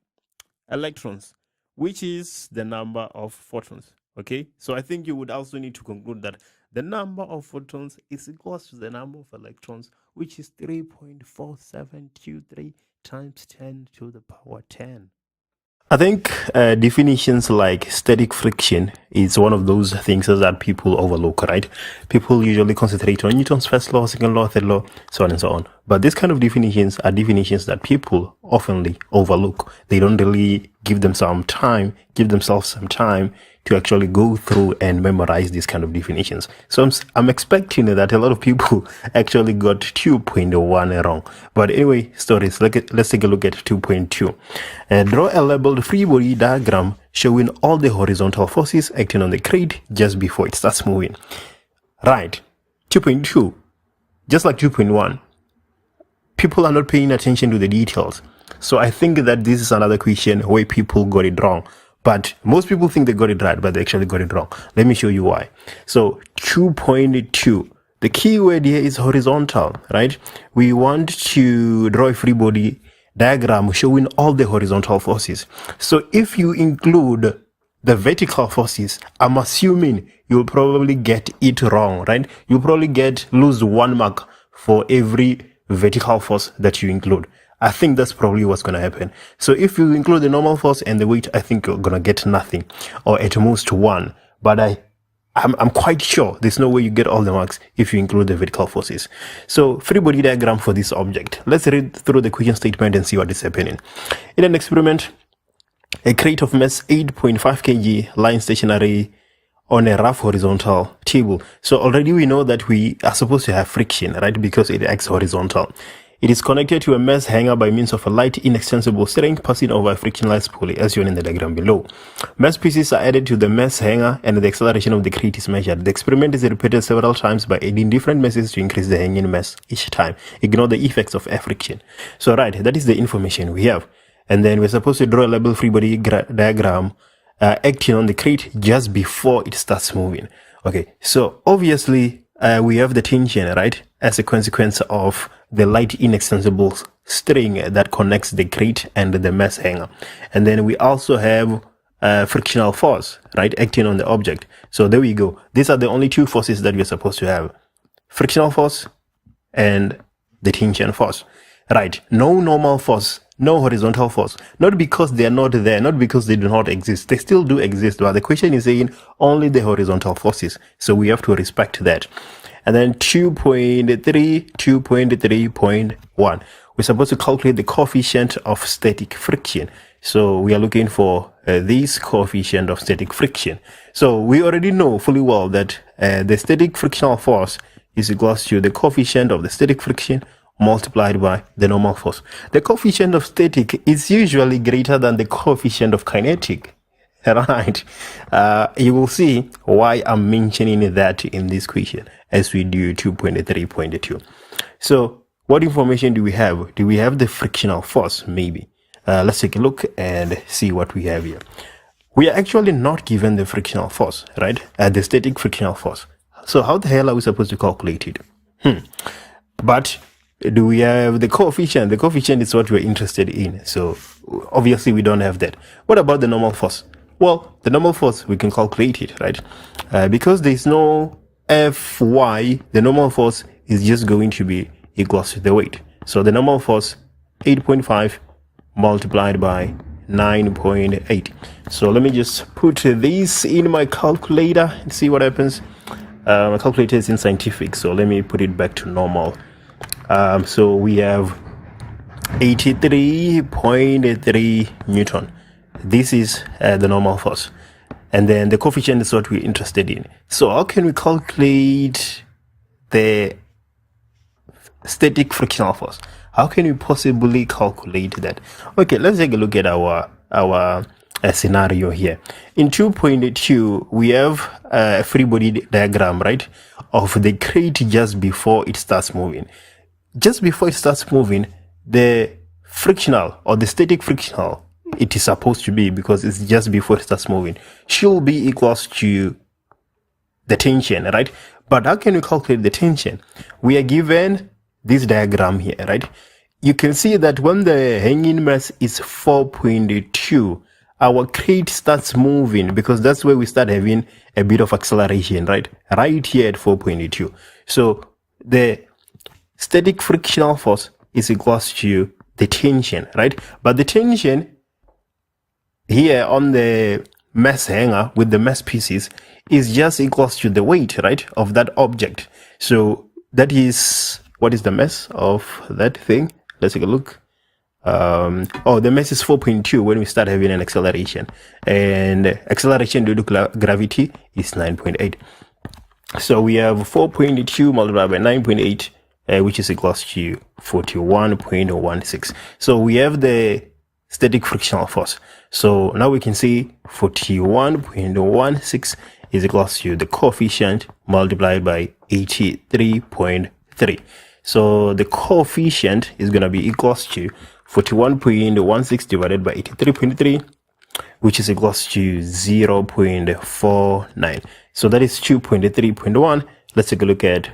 electrons, which is the number of photons. Okay, so I think you would also need to conclude that the number of photons is equals to the number of electrons, which is 3.4723 times 10 to the power 10. I think definitions like static friction is one of those things that people overlook, right? People usually concentrate on Newton's first law, second law, third law, so on and so on. But these kind of definitions are definitions that people oftenly overlook. They don't really give themselves some time to actually go through and memorize these kind of definitions. So I'm expecting that a lot of people actually got 2.1 wrong. But anyway, stories. Let's take a look at 2.2. Draw a labeled free body diagram showing all the horizontal forces acting on the crate just before it starts moving. Right. 2.2. Just like 2.1. People are not paying attention to the details. So I think that this is another question where people got it wrong. But most people think they got it right, but they actually got it wrong. Let me show you why. So 2.2, the key word here is horizontal, right? We want to draw a free body diagram showing all the horizontal forces. So if you include the vertical forces, I'm assuming you'll probably get it wrong, right? You'll probably lose 1 mark for every vertical force that you include. I think that's probably what's going to happen. So if you include the normal force and the weight, I think you're going to get nothing, or at most 1. But I'm quite sure there's no way you get all the marks if you include the vertical forces. So free body diagram for this object. Let's read through the question statement and see what is happening. In an experiment, a crate of mass 8.5 kg lying stationary on a rough horizontal table. So already we know that we are supposed to have friction, right? Because it acts horizontal. It is connected to a mass hanger by means of a light inextensible string passing over a frictionless pulley, as shown in the diagram below. Mass pieces are added to the mass hanger and the acceleration of the crate is measured. The experiment is repeated several times by adding different masses to increase the hanging mass each time. Ignore the effects of air friction. So right, that is the information we have. And then we're supposed to draw a label free body diagram acting on the crate just before it starts moving. Okay, so obviously we have the tension, right, as a consequence of the light inextensible string that connects the crate and the mass hanger. And then we also have frictional force, right, acting on the object. So there we go. These are the only 2 forces that we're supposed to have: frictional force and the tension force. Right, no normal force, no horizontal force. Not because they are not there, not because they do not exist. They still do exist, but the question is saying only the horizontal forces. So we have to respect that. And then 2.3.1, we're supposed to calculate the coefficient of static friction. So we are looking for this coefficient of static friction. So we already know fully well that the static frictional force is equals to the coefficient of the static friction multiplied by the normal force. The coefficient of static is usually greater than the coefficient of kinetic. Right. You will see why I'm mentioning that in this question as we do 2.3.2. So what information do we have? Do we have the frictional force? Maybe. Let's take a look and see what we have here. we are actually not given the frictional force, right? The static frictional force. So how the hell are we supposed to calculate it? But do we have the coefficient? The coefficient is what we're interested in. So obviously we don't have that. What about the normal force? Well, the normal force, we can calculate it, right? Because there's no Fy, the normal force is just going to be equals to the weight. So the normal force, 8.5 multiplied by 9.8. So let me just put this in my calculator and see what happens. My calculator is in scientific, so let me put it back to normal. So we have 83.3 Newton. This is the normal force. And then the coefficient is what we're interested in. So how can we calculate the static frictional force? How can we possibly calculate that? Okay, let's take a look at our scenario here. In 2.2, we have a free body diagram, right, of the crate just before it starts moving. Just before it starts moving, the frictional or the static frictional, it is supposed to be, because it's just before it starts moving, should be equals to the tension, right? But how can we calculate the tension? We are given this diagram here, right? You can see that when the hanging mass is 4.2, our crate starts moving, because that's where we start having a bit of acceleration, right? Right here at 4.2. So the static frictional force is equals to the tension, right? But the tension here on the mass hanger with the mass pieces is just equals to the weight, right, of that object. So that is, what is the mass of that thing? Let's take a look. The mass is 4.2 when we start having an acceleration, and acceleration due to gravity is 9.8. So we have 4.2 multiplied by 9.8, which is equals to 41.16. So we have the static frictional force. So now we can see 41.16 is equals to the coefficient multiplied by 83.3. So the coefficient is going to be equals to 41.16 divided by 83.3, which is equals to 0.49. So that is 2.3.1. Let's take a look at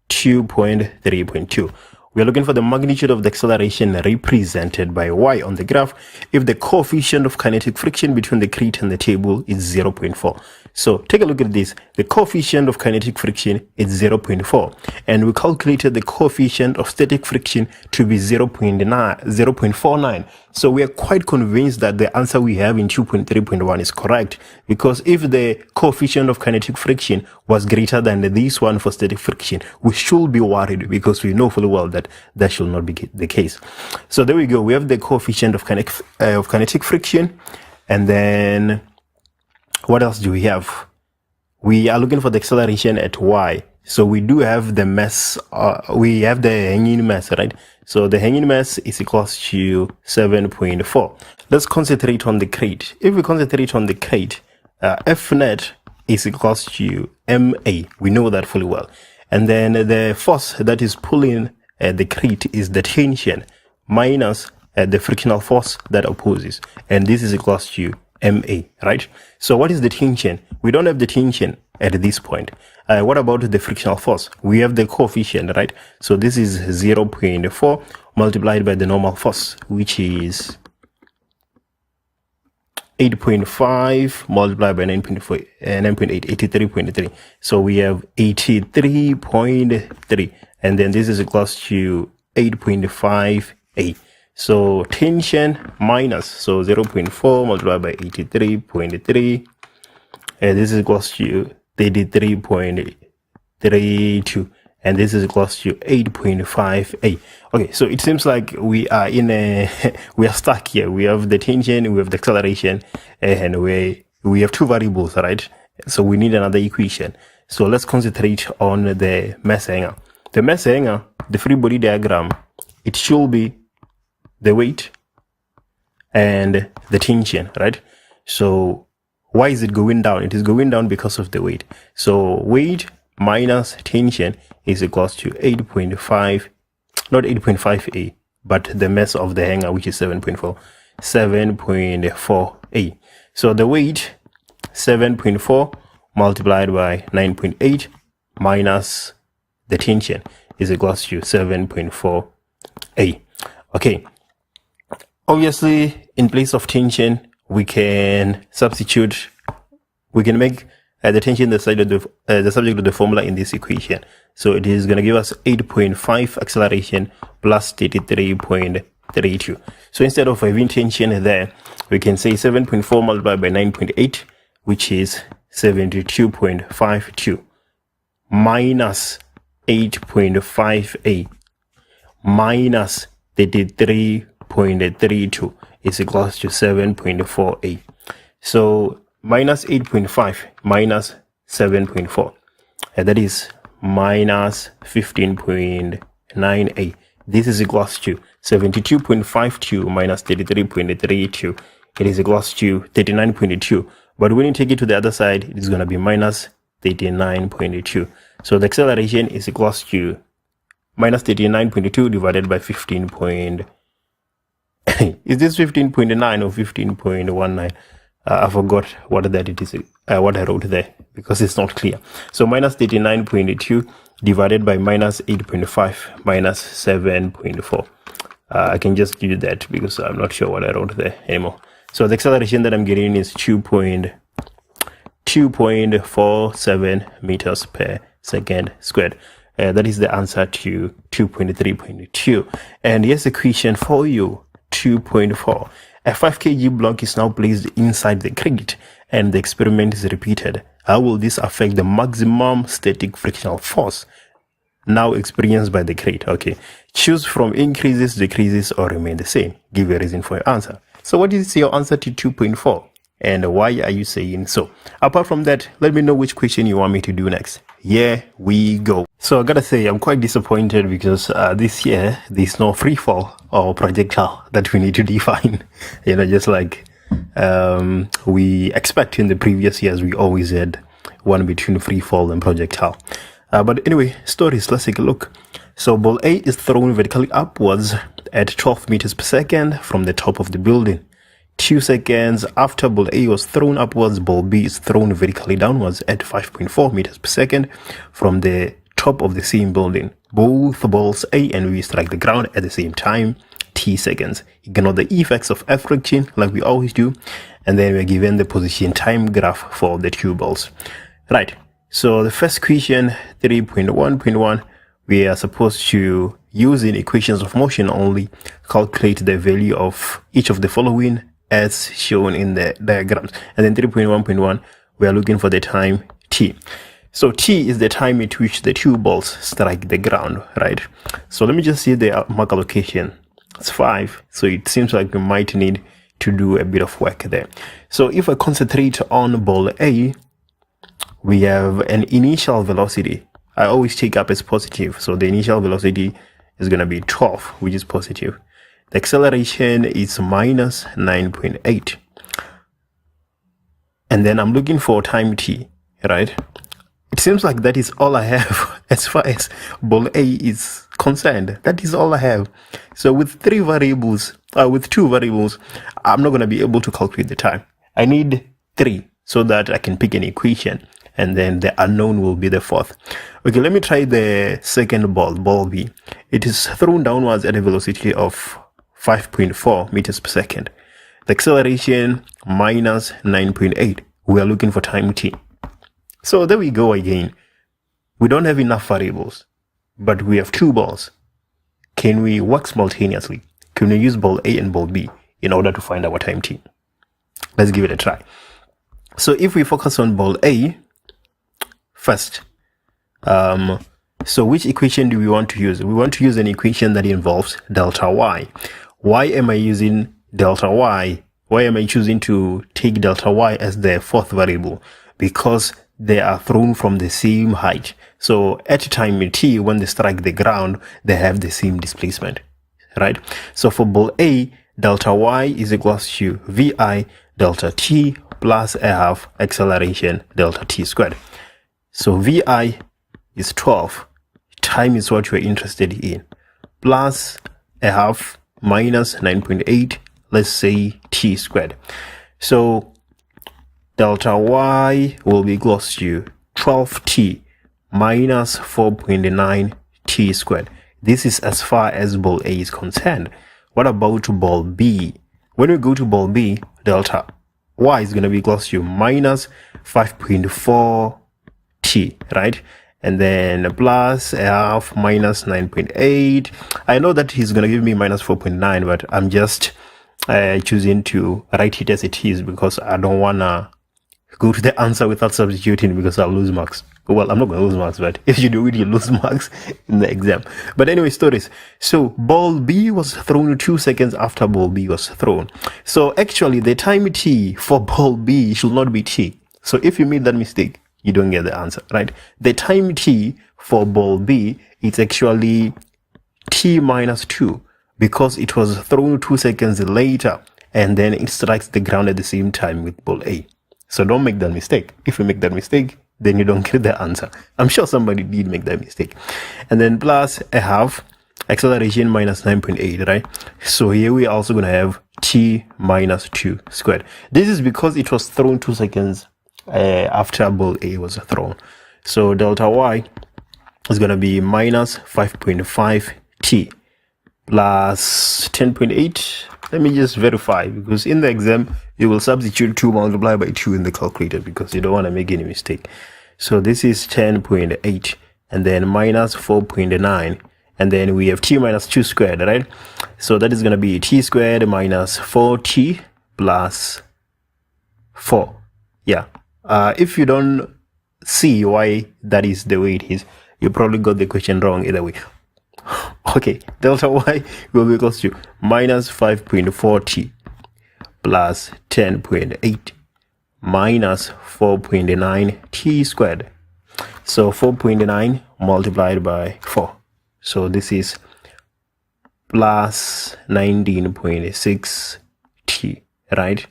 2.3.2. We are looking for the magnitude of the acceleration represented by y on the graph if the coefficient of kinetic friction between the crate and the table is 0.4. So take a look at this. The coefficient of kinetic friction is 0.4, and we calculated the coefficient of static friction to be 0.49. So we are quite convinced that the answer we have in 2.3.1 is correct, because if the coefficient of kinetic friction was greater than this one for static friction, we should be worried, because we know fully well that that should not be the case. So there we go. We have the coefficient of kinetic friction, and then what else do we have? We are looking for the acceleration at y. So we do have the mass, we have the hanging mass, right? So the hanging mass is equals to 7.4. Let's concentrate on the crate. If we concentrate on the crate, F net is equals to ma. We know that fully well. And then the force that is pulling the crate is the tension minus the frictional force that opposes. And this is equals to ma, right? So what is the tension? We don't have the tension at this point. What about the frictional force? We have the coefficient, right? So this is 0.4 multiplied by the normal force, which is 8.5 multiplied by 9.8, 83.3. So we have 83.3, and then this is equals to 8.5a. So tension minus, so 0.4 multiplied by 83.3, and this is equals to 33.32, and this is equals to 8.5a. Okay, so it seems like we are we are stuck here. We have the tension, we have the acceleration, and we have two variables, right? So we need another equation. So let's concentrate on the mass hanger. The mass hanger, the free body diagram, it should be the weight and the tension, right? So why is it going down? It is going down because of the weight. So weight minus tension is equals to 8.5, not 8.5a, but the mass of the hanger, which is 7.4a. So the weight 7.4 multiplied by 9.8 minus the tension is equals to 7.4a. Okay, obviously in place of tension we can substitute, we can make the tension the subject of the formula in this equation. So it is going to give us 8.5 acceleration plus 33.32. So instead of having tension there, we can say 7.4 multiplied by 9.8, which is 72.52 minus 8.5a minus 33.32 is equals to 7.4a. So minus 8.5 minus 7.4, and that is minus 15.9a. This is equals to 72.52 minus 33.32. It is equals to 39.2. But when you take it to the other side, it is going to be minus 39.2. So the acceleration is equals to minus 39.2 divided by 15. Is this 15.9 or 15.19? I forgot what that it is, what I wrote there, because it's not clear. So minus 39.2 divided by minus 8.5 minus 7.4. I can just do that because I'm not sure what I wrote there anymore. So the acceleration that I'm getting is 2.47 meters per second squared. That is the answer to 2.3.2. And here's the question for you, 2.4. A 5 kg block is now placed inside the crate and the experiment is repeated. How will this affect the maximum static frictional force now experienced by the crate? Okay, choose from increases, decreases, or remain the same. Give a reason for your answer. So what is your answer to 2.4 and why are you saying so? Apart from that, let me know which question you want me to do next. Here we go. So I gotta say, I'm quite disappointed because this year there's no free fall or projectile that we need to define. You know, just like we expect in the previous years, we always had one between free fall and projectile. But anyway, stories, let's take a look. So ball A is thrown vertically upwards at 12 meters per second from the top of the building. 2 seconds after ball A was thrown upwards, ball B is thrown vertically downwards at 5.4 meters per second from the top of the same building. Both balls A and B strike the ground at the same time, T seconds. Ignore the effects of F friction like we always do, and then we're given the position time graph for the two balls. Right, so the first question, 3.1.1, we are supposed to, using equations of motion only, calculate the value of each of the following as shown in the diagrams. And then 3.1.1, we are looking for the time t. So t is the time at which the two balls strike the ground, right? So let me just see the mark allocation. It's 5, so it seems like we might need to do a bit of work there. So if I concentrate on ball A, we have an initial velocity. I always take up as positive, so the initial velocity is going to be 12, which is positive. The acceleration is minus 9.8. And then I'm looking for time t, right? It seems like that is all I have as far as ball A is concerned. That is all I have. So with two variables, I'm not going to be able to calculate the time. I need 3 so that I can pick an equation, and then the unknown will be the fourth. Okay, let me try the second ball, ball B. It is thrown downwards at a velocity of 5.4 meters per second. The acceleration minus 9.8. We are looking for time t. So there we go again. We don't have enough variables, but we have two balls. Can we work simultaneously? Can we use ball A and ball B in order to find our time t? Let's give it a try. So if we focus on ball A first, so which equation do we want to use? We want to use an equation that involves delta y. Why am I using delta y? Why am I choosing to take delta y as the fourth variable? Because they are thrown from the same height. So at time t, when they strike the ground, they have the same displacement, right? So for ball A, delta y is equals to vi delta t plus a half acceleration delta t squared. So vi is 12, time is what we're interested in, plus a half minus 9.8, let's say t squared. So delta y will be equals to 12t minus 4.9t squared. This is as far as ball A is concerned. What about ball B? When we go to ball B, delta y is going to be equals to minus 5.4t, right? And then plus a half minus 9.8. I know that he's going to give me minus 4.9, but I'm just choosing to write it as it is because I don't want to go to the answer without substituting because I'll lose marks. Well, I'm not going to lose marks, but if you do it, you lose marks in the exam. But anyway, stories. So ball B was thrown 2 seconds after ball B was thrown. So actually, the time t for ball B should not be t. So if you made that mistake, you don't get the answer, right? The time t for ball B is actually t minus 2 because it was thrown 2 seconds later and then it strikes the ground at the same time with ball A. So don't make that mistake. If you make that mistake, then you don't get the answer. I'm sure somebody did make that mistake. And then plus a half acceleration minus 9.8, right? So here we are also going to have t minus 2 squared. This is because it was thrown 2 seconds after ball A was thrown. So delta y is going to be minus 5.5t plus 10.8. Let me just verify because in the exam you will substitute 2 multiplied by 2 in the calculator because you don't want to make any mistake. So this is 10.8 and then minus 4.9 and then we have t minus 2 squared, right? So that is going to be t squared minus 4t plus 4. Yeah. If you don't see why that is the way it is, you probably got the question wrong either way. Okay, delta y will be equals to minus 5.4t plus 10.8 minus 4.9t squared. So 4.9 multiplied by 4. So this is plus 19.6t, right?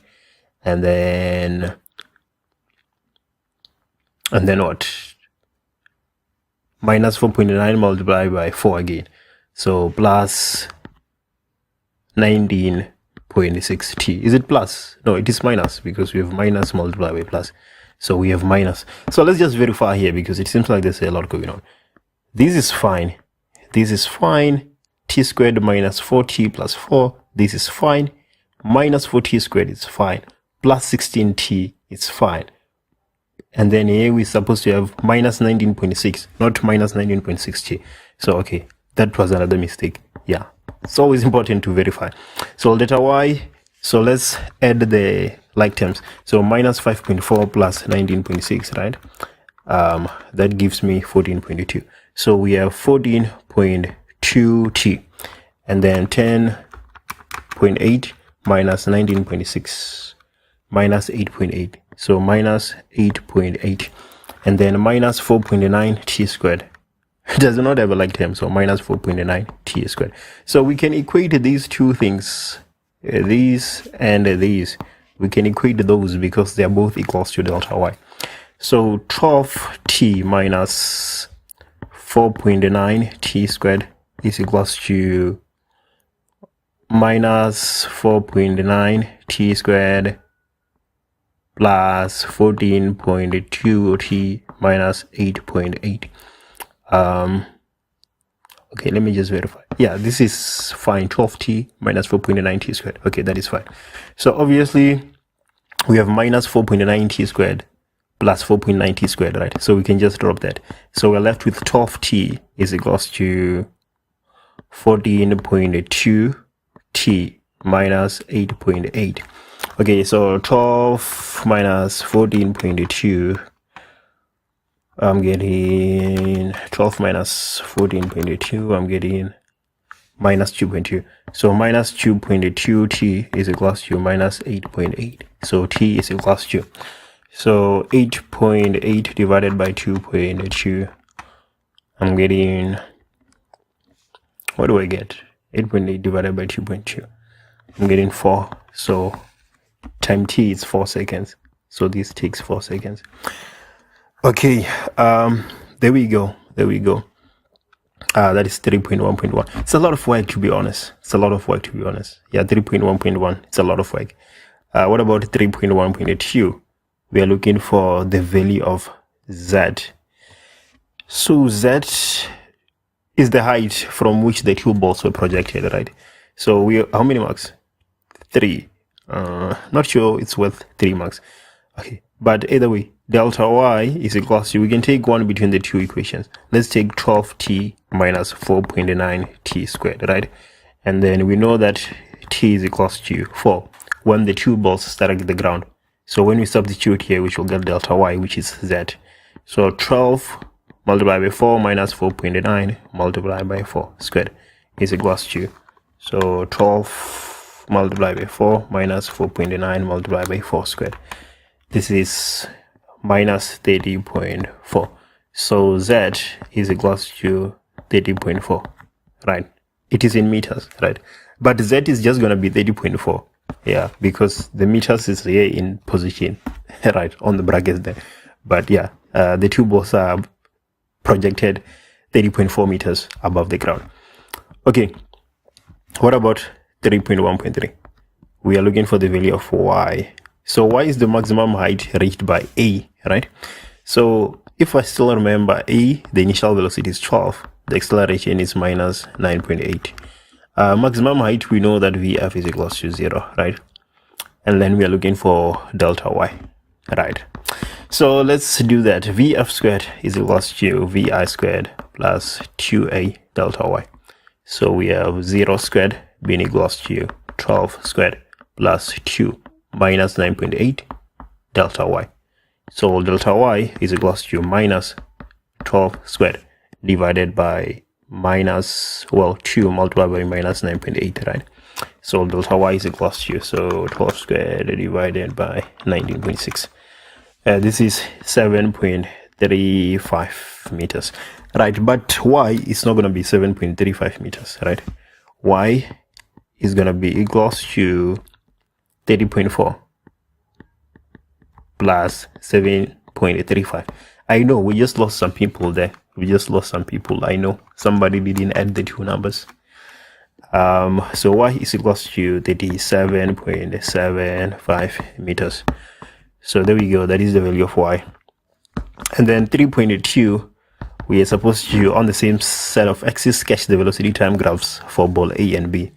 And then what? Minus 4.9 multiplied by 4 again. So plus 19.6t. Is it plus? No, it is minus because we have minus multiplied by plus. So we have minus. So let's just verify here because it seems like there's a lot going on. This is fine. This is fine. T squared minus 4t plus 4. This is fine. Minus 4t squared is fine. Plus 16t is fine. And then here we're supposed to have minus 19.6, not minus 19.6t. So, okay, that was another mistake. Yeah, it's always important to verify. So, delta y, so let's add the like terms. So, minus 5.4 plus 19.6, right? That gives me 14.2. So, we have 14.2t. And then 10.8 minus 19.6 minus 8.8. So minus 8.8 and then minus 4.9 t squared. It does not have a like term, so minus 4.9 t squared. So we can equate these two things, these and these. We can equate those because they are both equals to delta y. So 12t minus 4.9 t squared is equals to minus 4.9 t squared plus 14.2t minus 8.8. Okay, let me just verify. Yeah, this is fine. 12t minus 4.9t squared. Okay, that is fine. So obviously we have minus 4.9t squared plus 4.9t squared, right? So we can just drop that. So we're left with 12t is equals to 14.2t minus 8.8. Okay, so 12 minus 14.2, I'm getting 12 minus 14.2, I'm getting minus 2.2. So minus 2.2t is equals to minus 8.8. So t is equals to, so 8.8 divided by 2.2, I'm getting, what do I get? 8.8 divided by 2.2, I'm getting 4. So time t is 4 seconds. So this takes 4 seconds. Okay, there we go. That is 3.1.1. It's a lot of work, to be honest. Yeah, 3.1.1. It's a lot of work. What about 3.1.2? we are looking for the value of Z. So Z is the height from which the two balls were projected, right? So we, how many marks? 3. Not sure it's worth 3 marks. Okay, but either way, delta y is equals to, we can take one between the two equations. Let's take 12t minus 4.9t squared, right? And then we know that t is equals to 4 when the two balls strike the ground. So when we substitute here, we shall get delta y, which is z. So 12 multiplied by 4 minus 4.9 multiplied by 4 squared is equals to, so 12 multiplied by 4 minus 4.9 multiplied by 4 squared. This is minus 30.4. So z is equals to 30.4, right? It is in meters, right? But z is just going to be 30.4. Yeah, because the meters is here in position, right, on the brackets there. But yeah, the two balls are projected 30.4 meters above the ground. Okay, what about 3.1.3? We are looking for the value of y. So y is the maximum height reached by a, right? So if I still remember a, the initial velocity is 12, the acceleration is minus 9.8. Maximum height, we know that vf is equals to 0, right? And then we are looking for delta y, right? So let's do that. Vf squared is equals to vi squared plus 2a delta y. So we have 0 squared being equals to 12 squared plus 2 minus 9.8 delta y. So delta y is equals to minus 12 squared divided by minus, well, 2 multiplied by minus 9.8, right? So delta y is equals to, so 12 squared divided by 19.6. This is 7.35 meters, right? But y is not going to be 7.35 meters, right? Y is going to be equals to 30.4 plus 7.35. I know we just lost some people there. I know somebody didn't add the two numbers. So y is equals to 37.75 meters. So there we go. That is the value of y. And then 3.2, we are supposed to, on the same set of axes, sketch the velocity time graphs for ball A and B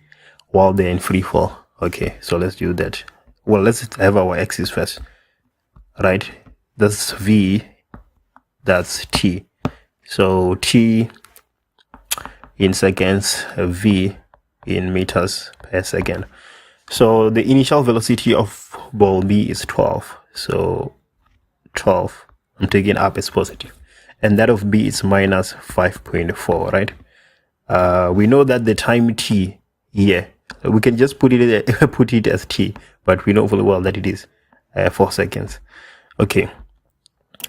while they're in free fall. Okay, so let's do that. Well, let's have our axis first, right? That's v, that's t. So t in seconds, v in meters per second. So the initial velocity of ball B is 12. So 12, I'm taking up as positive. And that of B is minus 5.4, right? We know that the time t here, we can just put it as t, but we know fully well that it is 4 seconds. Okay.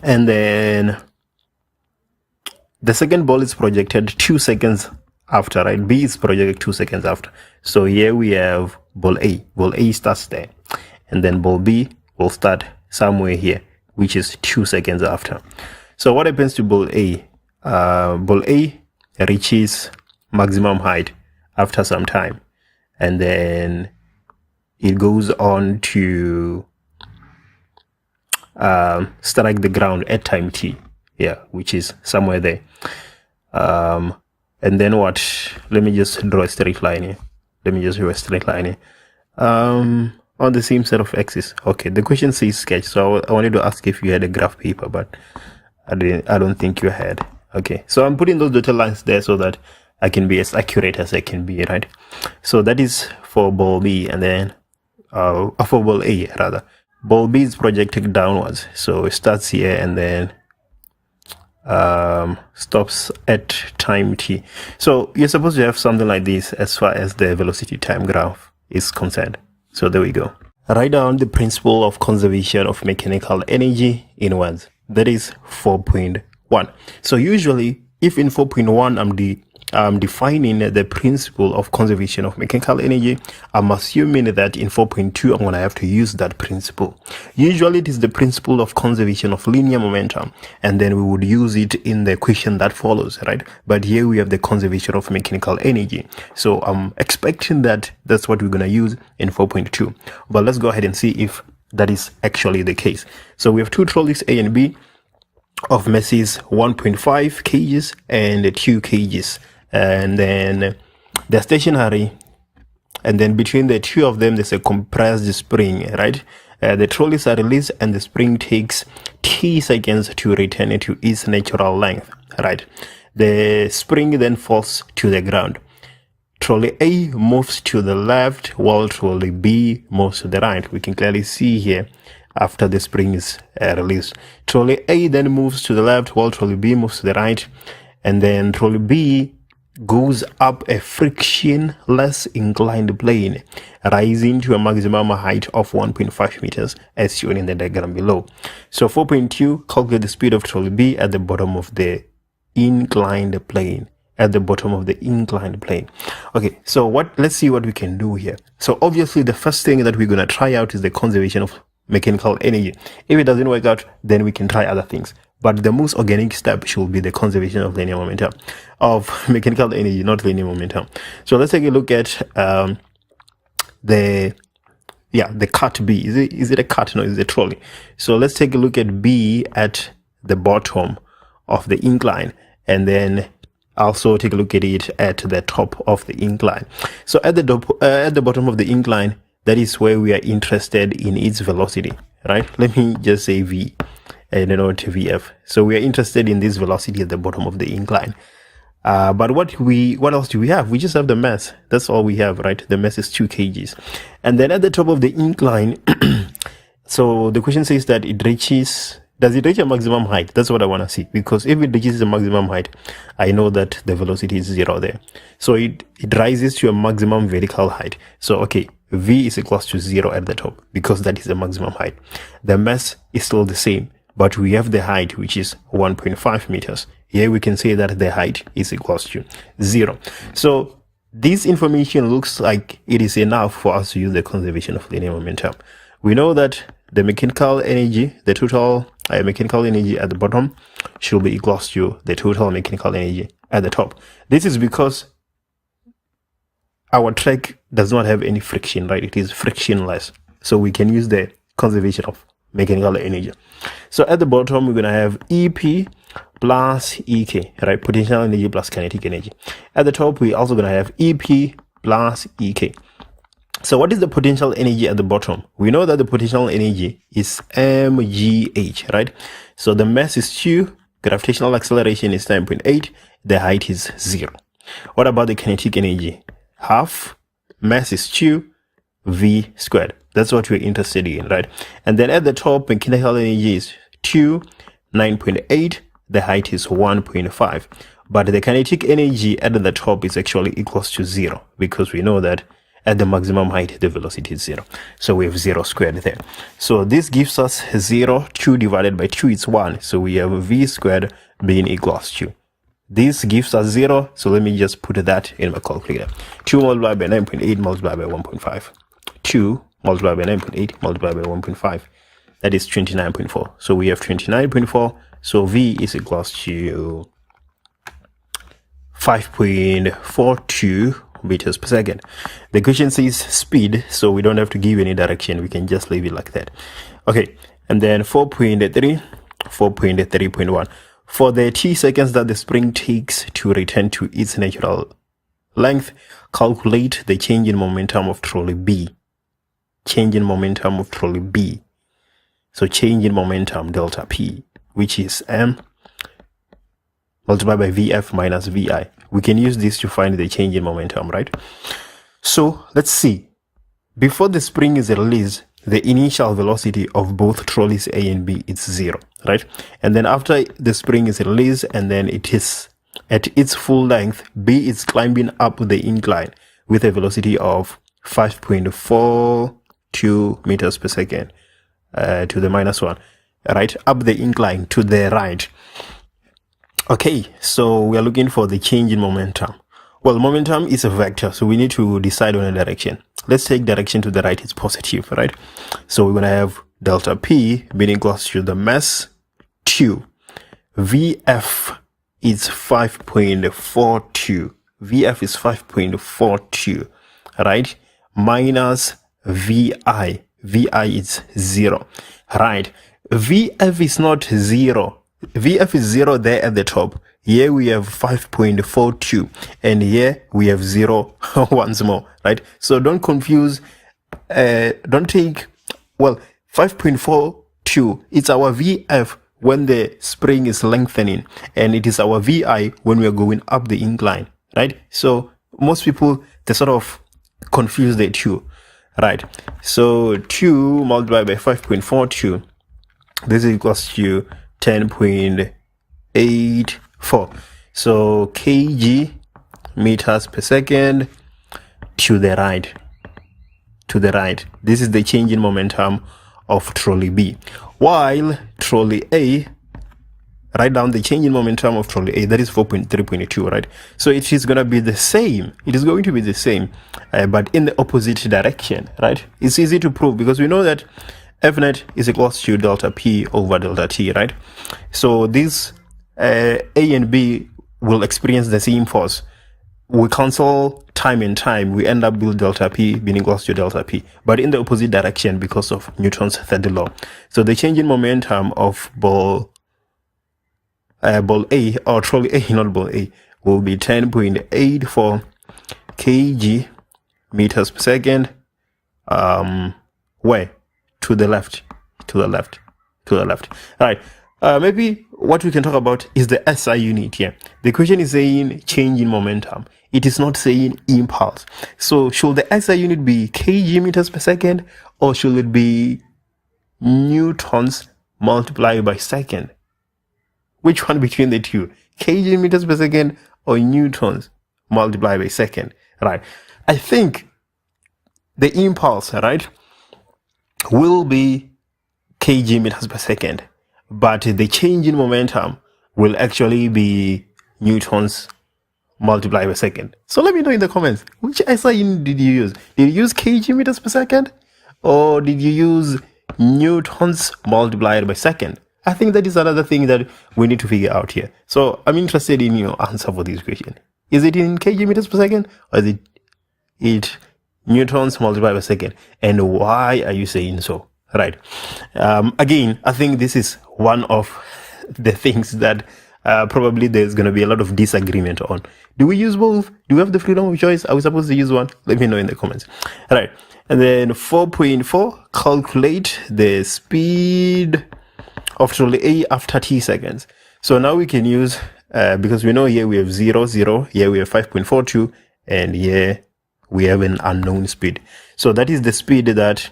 And then the second ball is projected 2 seconds after, right? B is projected 2 seconds after. So here we have ball A. Ball A starts there. And then ball B will start somewhere here, which is 2 seconds after. So what happens to ball A? Ball A reaches maximum height after some time. And then it goes on to strike the ground at time t. Yeah, which is somewhere there. And then what? Let me just draw a straight line here. On the same set of axes. Okay, the question says sketch, so I wanted to ask if you had a graph paper, but I don't think you had. Okay, so I'm putting those dotted lines there so that I can be as accurate as I can be, right? So that is for ball B, and then for ball A rather. Ball B is projected downwards, so it starts here and then stops at time t. So you're supposed to have something like this as far as the velocity time graph is concerned. So there we go. Write down the principle of conservation of mechanical energy in words. That is 4.1. So usually, if in 4.1 I'm defining the principle of conservation of mechanical energy, I'm assuming that in 4.2 I'm going to have to use that principle. Usually it is the principle of conservation of linear momentum, and then we would use it in the equation that follows, right? But here we have the conservation of mechanical energy. So I'm expecting that that's what we're going to use in 4.2. But let's go ahead and see if that is actually the case. So we have two trolleys A and B of masses 1.5 kgs and 2 kgs, and then they're stationary, and then between the two of them there's a compressed spring, right? The trolleys are released and the spring takes t seconds to return it to its natural length, right? The spring then falls to the ground. Trolley A moves to the left while trolley B moves to the right. We can clearly see here after the spring is released. Trolley A then moves to the left while trolley B moves to the right, and then trolley B goes up a frictionless inclined plane, rising to a maximum height of 1.5 meters as shown in the diagram below. So 4.2, calculate the speed of trolley B at the bottom of the inclined plane. Okay, so let's see what we can do here. So obviously the first thing that we're going to try out is the conservation of mechanical energy. If it doesn't work out, then we can try other things. But the most organic step should be the conservation of linear momentum, of mechanical energy, not linear momentum. So let's take a look at the cart B. Is it a cart? No, it's a trolley. So let's take a look at B at the bottom of the incline, and then also take a look at it at the top of the incline. So at the bottom of the incline, that is where we are interested in its velocity, right? Let me just say V and then to VF. So we are interested in this velocity at the bottom of the incline. But what else do we have? We just have the mass. That's all we have, right? The mass is 2 kgs. And then at the top of the incline, so the question says that does it reach a maximum height? That's what I want to see, because if it reaches the maximum height, I know that the velocity is 0 there. So it rises to a maximum vertical height. So okay, V is equals to 0 at the top, because that is the maximum height. The mass is still the same, but we have the height, which is 1.5 meters. Here we can say that the height is equals to 0. So this information looks like it is enough for us to use the conservation of linear momentum. We know that the mechanical energy, the total mechanical energy at the bottom should be equals to the total mechanical energy at the top. This is because our track does not have any friction, right? It is frictionless. So we can use the conservation of mechanical energy. So at the bottom, we're going to have EP plus EK, right? Potential energy plus kinetic energy. At the top, we're also going to have EP plus EK. So what is the potential energy at the bottom? We know that the potential energy is mgh, right? So the mass is 2, gravitational acceleration is 9.8, the height is 0. What about the kinetic energy? Half, mass is 2, v squared. That's what we're interested in, right? And then at the top, mechanical energy is 2, 9.8, the height is 1.5. But the kinetic energy at the top is actually equals to 0, because we know that at the maximum height, the velocity is 0. So we have 0 squared there. So this gives us 0, 2 divided by 2 is 1. So we have v squared being equals to. This gives us 0. So let me just put that in my calculator. 2 multiplied by 9.8 multiplied by 1.5. 2 multiplied by 9.8 multiplied by 1.5. That is 29.4. So we have 29.4. So v is equals to 5.42 meters per second. The question says speed, so we don't have to give any direction. We can just leave it like that. Okay, and then 4.3.1. For the t seconds that the spring takes to return to its natural length, calculate the change in momentum of trolley B. Change in momentum of trolley B. So change in momentum delta P, which is m multiplied by Vf minus Vi. We can use this to find the change in momentum, right? So let's see. Before the spring is released, the initial velocity of both trolleys A and B is 0, right? And then after the spring is released and then it is at its full length, B is climbing up the incline with a velocity of 5.42 meters per second to the minus 1, right? Up the incline to the right. Okay, so we are looking for the change in momentum. Well, momentum is a vector, so we need to decide on a direction. Let's take direction to the right, it's positive, right? So we're going to have delta P being equals to the mass 2. Vf is 5.42. Vf is 5.42, right? Minus Vi. VI is 0, right? VF is not 0. VF is 0 there at the top. Here we have 5.42, and here we have 0 once more, right? So don't confuse, don't take, well, 5.42, it's our VF when the spring is lengthening, and it is our VI when we are going up the incline, right? So most people, they sort of confuse the two, right? So 2 multiplied by 5.42, this is equals to 10.84. So kg meters per second to the right. To the right. This is the change in momentum of trolley B. While trolley A, write down the change in momentum of trolley A, that is 3.2, right? So it is going to be the same. It is going to be the same, but in the opposite direction, right? It's easy to prove because we know that F net is equals to delta P over delta T, right? So these A and B will experience the same force. We cancel time and time, we end up with delta P being equals to delta P, but in the opposite direction because of Newton's third law. So the change in momentum of ball A, or trolley A, not ball A, will be 10.84 kg meters per second. Where? To the left. All right. Maybe what we can talk about is the SI unit here. The question is saying change in momentum. It is not saying impulse. So should the SI unit be kg meters per second, or should it be newtons multiplied by second? Which one between the two? Kg meters per second or newtons multiplied by second? Right. I think the impulse, right, will be kg meters per second, but the change in momentum will actually be newtons multiplied by second. So let me know in the comments, which SI unit did you use? Did you use kg meters per second, or did you use newtons multiplied by second? I think that is another thing that we need to figure out here. So I'm interested in your answer for this question. Is it in kg meters per second, or is it newtons multiplied by second? And why are you saying so? Right. Again, I think this is one of the things that probably there's going to be a lot of disagreement on. Do we use both? Do we have the freedom of choice? Are we supposed to use one? Let me know in the comments. All right. And then 4.4, calculate the speed of trolley A after t seconds. So now we can use, because we know here we have 0, 0, here we have 5.42, and here we have an unknown speed. So that is the speed that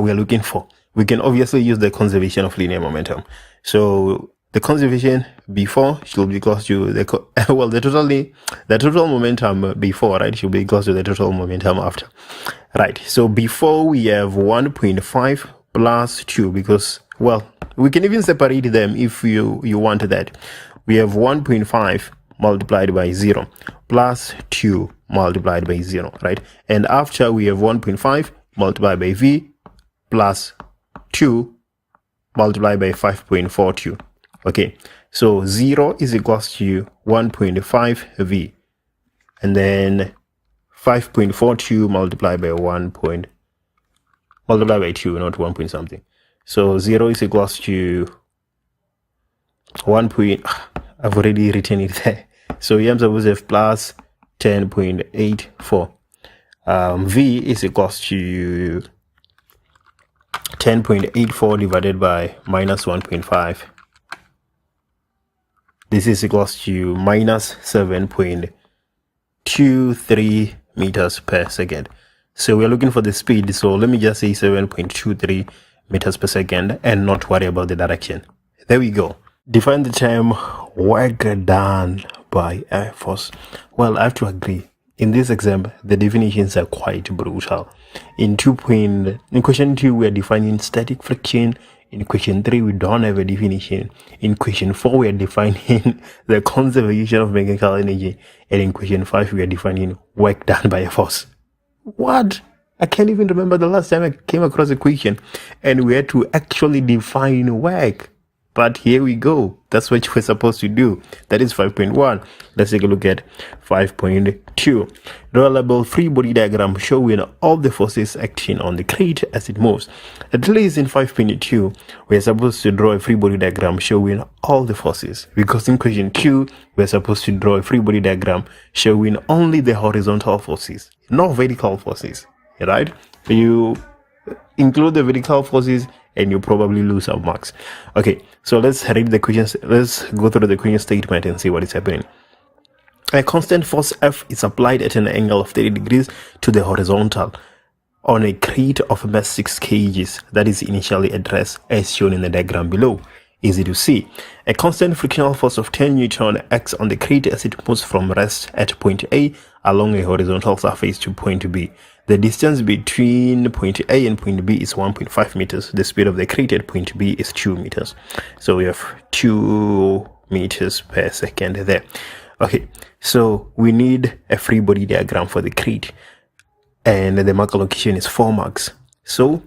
we are looking for. We can obviously use the conservation of linear momentum. So the conservation before should be equal to the total momentum before, right, should be equal to the total momentum after, right? So before we have 1.5 plus 2, because, well, we can even separate them if you want that. We have 1.5 multiplied by 0 plus 2 multiplied by 0, right? And after we have 1.5 multiplied by V plus 2 multiplied by 5.42. Okay, so 0 is equals to 1.5 V, and then 5.42 multiplied by 2, not 1 point something. So 0 is equals to 1 point, I've already written it there. So here I'm supposed to have plus 10.84. V is equals to 10.84 divided by minus 1.5. This is equals to minus 7.23 meters per second. So we're looking for the speed. So let me just say 7.23 meters per second and not worry about the direction. There we go. Define the term work done by Air Force. Well, I have to agree. In this exam, the definitions are quite brutal. In question 2, we are defining static friction. In question 3, we don't have a definition. In question 4, we are defining the conservation of mechanical energy. And in question 5, we are defining work done by a force. What? I can't even remember the last time I came across a question and we had to actually define work. But here we go. That's what we're supposed to do. That is 5.1. Let's take a look at 5.2. Draw a label free body diagram showing all the forces acting on the crate as it moves. At least in 5.2, we're supposed to draw a free body diagram showing all the forces. Because in question 2, we're supposed to draw a free body diagram showing only the horizontal forces, not vertical forces. Right? You include the vertical forces and you probably lose some marks. Okay, so let's read the questions. Let's go through the question statement and see what is happening. A constant force F is applied at an angle of 30 degrees to the horizontal on a crate of mass 6 kgs that is initially addressed as shown in the diagram below. Easy to see. A constant frictional force of 10 Newton acts on the crate as it moves from rest at point A along a horizontal surface to point B. The distance between point A and point B is 1.5 meters. The speed of the crate at point B is 2 meters. So we have 2 meters per second there. Okay, so we need a free body diagram for the crate. And the mark allocation is 4 marks. So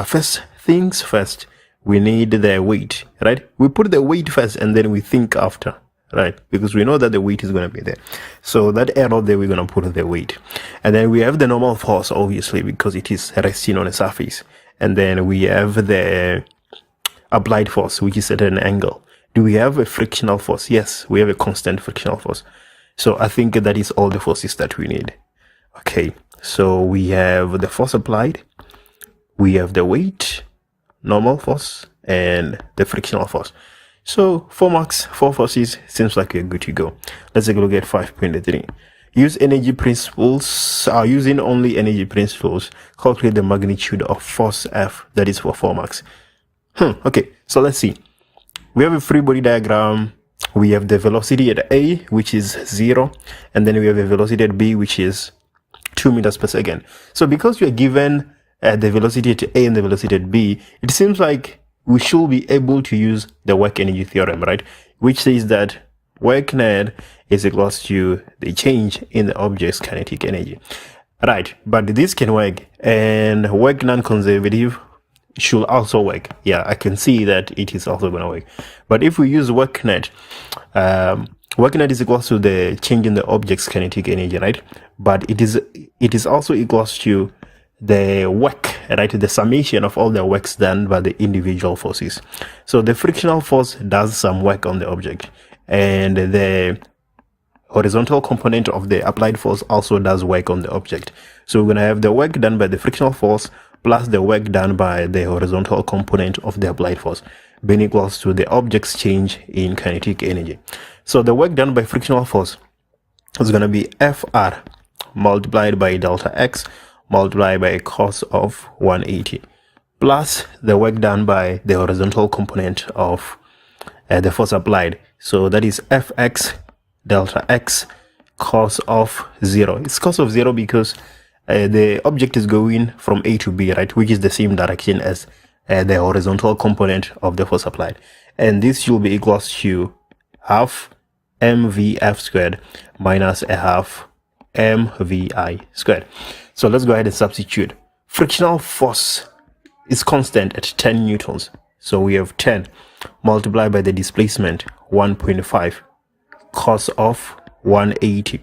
first things first, we need the weight, right? We put the weight first and then we think after, right? Because we know that the weight is going to be there. So that arrow there, we're going to put the weight. And then we have the normal force, obviously, because it is resting on a surface. And then we have the applied force, which is at an angle. Do we have a frictional force? Yes, we have a constant frictional force. So I think that is all the forces that we need. Okay, so we have the force applied. We have the weight, normal force, and the frictional force. So 4 marks, 4 forces, seems like we're good to go. Let's take a look at 5.3. Use energy principles, using only energy principles, calculate the magnitude of force F, that is for 4 marks. Okay, so let's see. We have a free body diagram. We have the velocity at A, which is 0, and then we have a velocity at B, which is 2 meters per second. So because we are given the velocity at A and the velocity at B, it seems like we should be able to use the work energy theorem, right? Which says that work net is equals to the change in the object's kinetic energy. Right, but this can work, and work non-conservative should also work. Yeah, I can see that it is also going to work. But if we use work net is equals to the change in the object's kinetic energy, right? But it is also equals to the work, right? The summation of all the works done by the individual forces. So the frictional force does some work on the object, and the horizontal component of the applied force also does work on the object. So we're going to have the work done by the frictional force plus the work done by the horizontal component of the applied force being equals to the object's change in kinetic energy. So the work done by frictional force is going to be Fr multiplied by delta x multiplied by cos of 180 plus the work done by the horizontal component of the force applied. So that is Fx delta x cos of 0. It's cos of 0 because the object is going from A to B, right, which is the same direction as the horizontal component of the force applied. And this should be equals to half mvf squared minus a half mvi squared. So let's go ahead and substitute. Frictional force is constant at 10 newtons. So we have 10 multiplied by the displacement 1.5 cos of 180.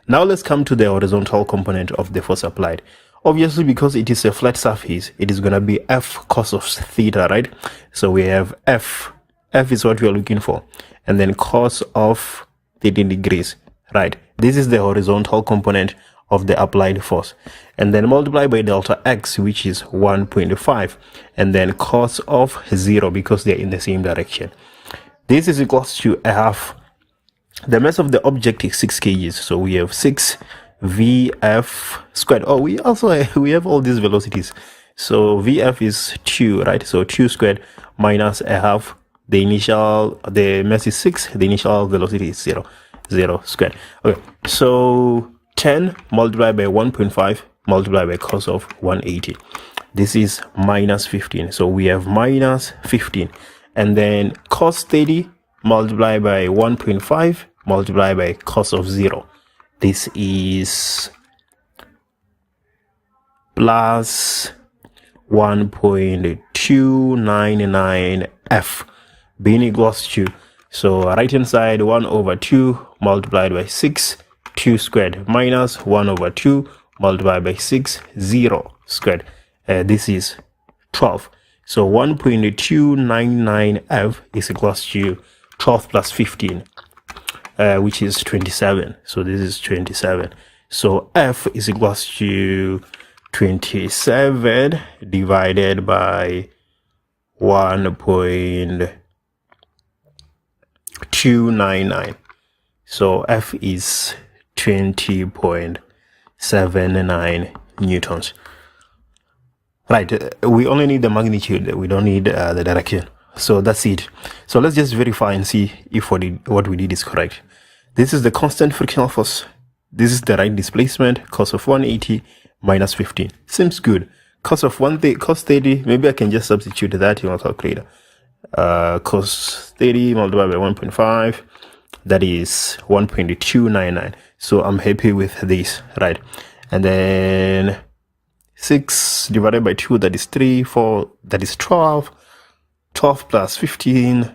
Now let's come to the horizontal component of the force applied. Obviously, because it is a flat surface, it is going to be F cos of theta, right? So we have F is what we are looking for, and then cos of 30 degrees, right? This is the horizontal component of the applied force, and then multiply by delta x, which is 1.5, and then cos of 0 because they're in the same direction. This is equals to a half. The mass of the object is 6 kgs, so we have 6 vf squared. Oh, we have all these velocities. So vf is 2, right? So 2 squared minus a half. The mass is 6. The initial velocity is 0 squared. Okay, so 10 multiplied by 1.5 multiplied by cos of 180. This is minus 15. So we have minus 15, and then cos 30 multiplied by 1.5 multiplied by cos of 0. This is plus 1.299 f being equals to, so right hand side 1 over 2 multiplied by 6, 2 squared, minus 1 over 2 multiplied by 6, 0 squared. This is 12. So 1.299f is equals to 12 plus 15, which is 27. So this is 27. So f is equals to 27 divided by 1.299. So f is 20.79 newtons. Right, we only need the magnitude, we don't need the direction. So that's it. So let's just verify and see if what we did is correct. This is the constant frictional force. This is the right displacement, cos of 180 minus 15. Seems good. Cos of cos 30, maybe I can just substitute that in my calculator. Cos 30 multiplied by 1.5, that is 1.299. So I'm happy with this, right? And then 6 divided by 2, that is 3, 4, that is 12. 12 plus 15,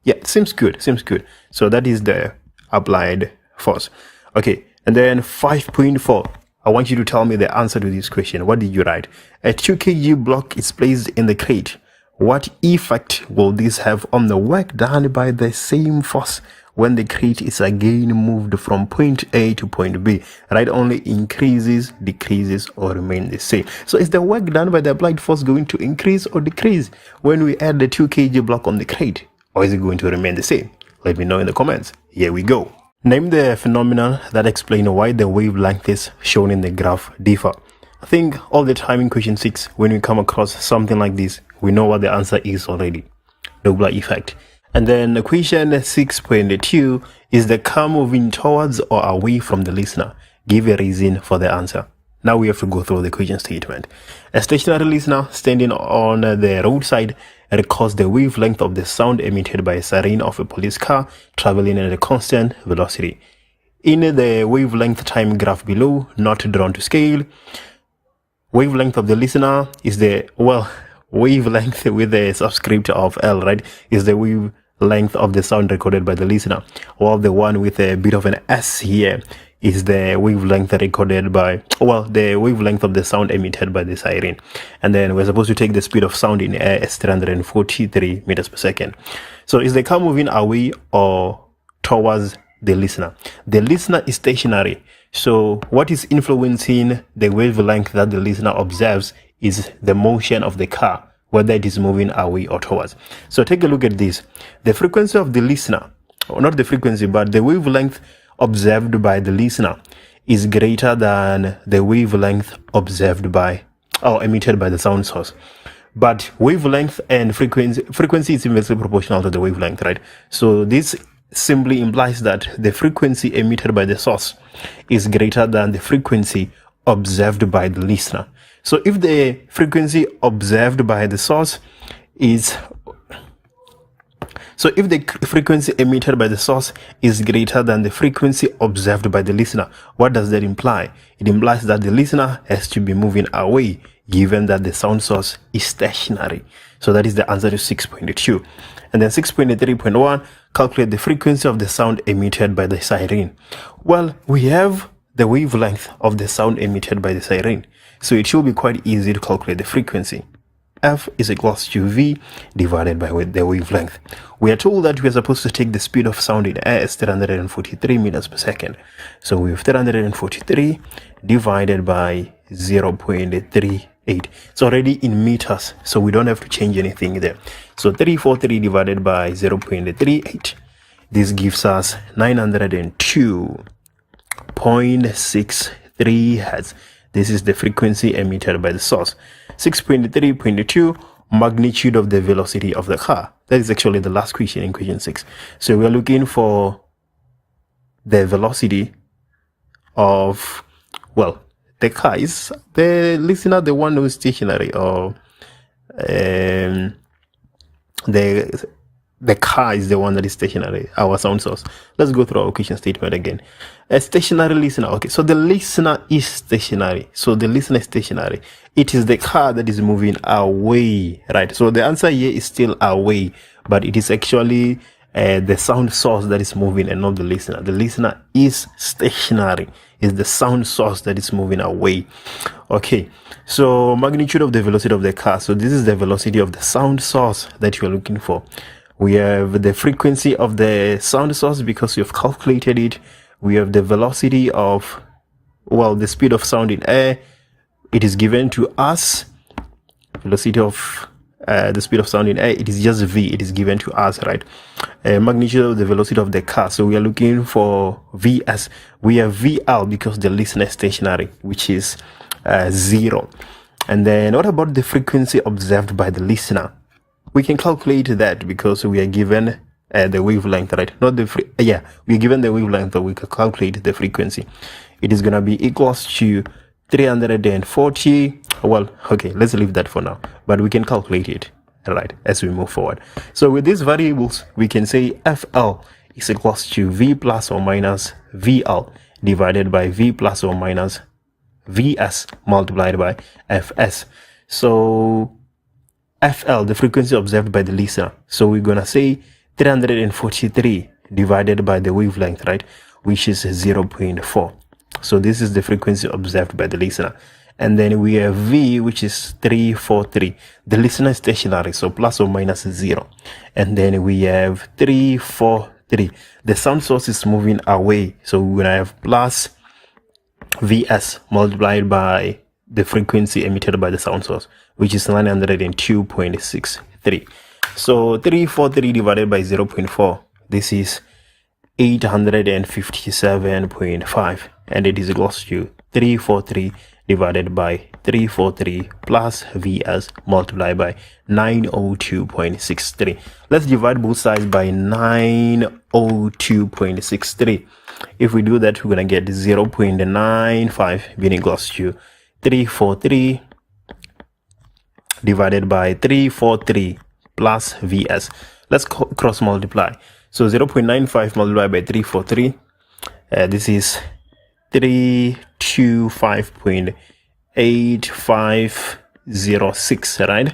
yeah, seems good, seems good. So that is the applied force. Okay, and then 5.4, I want you to tell me the answer to this question. What did you write? A 2 kg block is placed in the crate. What effect will this have on the work done by the same force when the crate is again moved from point A to point B? Right, only increases, decreases, or remain the same. So is the work done by the applied force going to increase or decrease when we add the 2 kg block on the crate? Or is it going to remain the same? Let me know in the comments. Here we go. Name the phenomenon that explain why the wavelengths shown in the graph differ. I think all the time in question 6, when we come across something like this, we know what the answer is already. Doppler effect. And then question 6.2 is the car moving towards or away from the listener. Give a reason for the answer. Now we have to go through the question statement. A stationary listener standing on the roadside records the wavelength of the sound emitted by a siren of a police car traveling at a constant velocity. In the wavelength time graph below, not drawn to scale, wavelength of the listener is the, well, wavelength with the subscript of L, right, is the wavelength of the sound recorded by the listener, while the one with a bit of an S here is the wavelength recorded by, well, the wavelength of the sound emitted by the siren. And then we're supposed to take the speed of sound in air as 343 meters per second. So is the car moving away or towards the listener? The listener is stationary. So what is influencing the wavelength that the listener observes is the motion of the car, whether it is moving away or towards. So take a look at this. The frequency of the listener, or not the frequency, but the wavelength observed by the listener is greater than the wavelength observed by or emitted by the sound source. But wavelength and frequency is inversely proportional to the wavelength, right? So this simply implies that the frequency emitted by the source is greater than the frequency observed by the listener. So if the frequency observed by the source is, so if the frequency emitted by the source is greater than the frequency observed by the listener, what does that imply? It implies that the listener has to be moving away, given that the sound source is stationary. So that is the answer to 6.2. And then 6.3.1, calculate the frequency of the sound emitted by the siren. Well, we have the wavelength of the sound emitted by the siren, so it should be quite easy to calculate the frequency. F is equals to V divided by the wavelength. We are told that we are supposed to take the speed of sound in air as 343 meters per second. So we have 343 divided by 0.38. It's already in meters, so we don't have to change anything there. So 343 divided by 0.38, this gives us 902.63 hertz. This is the frequency emitted by the source. 6.3.2, magnitude of the velocity of the car. That is actually the last question in question 6. So we are looking for the velocity of, well, the car. Is the listener the one who is stationary, or the car is the one that is stationary, our sound source? Let's go through our question statement again. A stationary listener. Okay, so the listener is stationary. So the listener is stationary. It is the car that is moving away, right? So the answer here is still away, but it is actually the sound source that is moving and not the listener. The listener is stationary. It's the sound source that is moving away. Okay, so magnitude of the velocity of the car. So this is the velocity of the sound source that you're looking for. We have the frequency of the sound source because you've calculated it. We have the velocity of, well, the speed of sound in air. It is given to us. Velocity of the speed of sound in air, it is just v, it is given to us, right? Magnitude of the velocity of the car, so we are looking for vs. We have vl because the listener is stationary, which is 0. And then what about the frequency observed by the listener? We can calculate that because we are given the wavelength, right? Not the we are given the wavelength, but we can calculate the frequency. It is going to be equals to 340. Well, okay, let's leave that for now, but we can calculate it, right, as we move forward. So with these variables, we can say FL is equals to V plus or minus VL divided by V plus or minus VS multiplied by FS. So FL, the frequency observed by the listener. So we're going to say 343 divided by the wavelength, right, which is 0.4. So this is the frequency observed by the listener. And then we have V, which is 343. The listener is stationary, so plus or minus 0. And then we have 343. The sound source is moving away, so we're going to have plus Vs multiplied by the frequency emitted by the sound source, which is 902.63. So 343 divided by 0.4, this is 857.5, and it is equals to 343 divided by 343 plus Vs multiplied by 902.63. Let's divide both sides by 902.63. If we do that, we're going to get 0.95 being equals to 343 divided by 343 plus Vs. Let's cross multiply. So 0.95 multiplied by 343, this is 325.8506, right?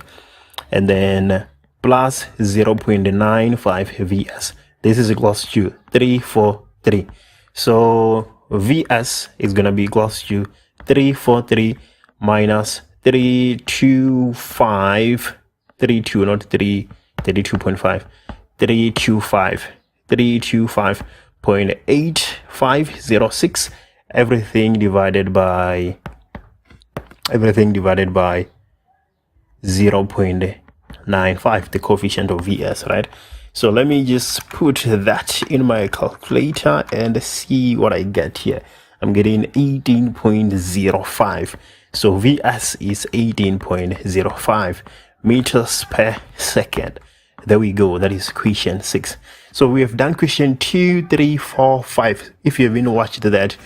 And then plus 0.95 Vs. This is equals to 343. So Vs is going to be equals to 343 minus 325, 32, not 3, 32.5. 325.8506, everything divided by 0.95, the coefficient of Vs, right? So let me just put that in my calculator and see what I get here. I'm getting 18.05. So Vs is 18.05 meters per second. There we go. That is question 6. So we have done question 2, 3, 4, 5. If you haven't watched that,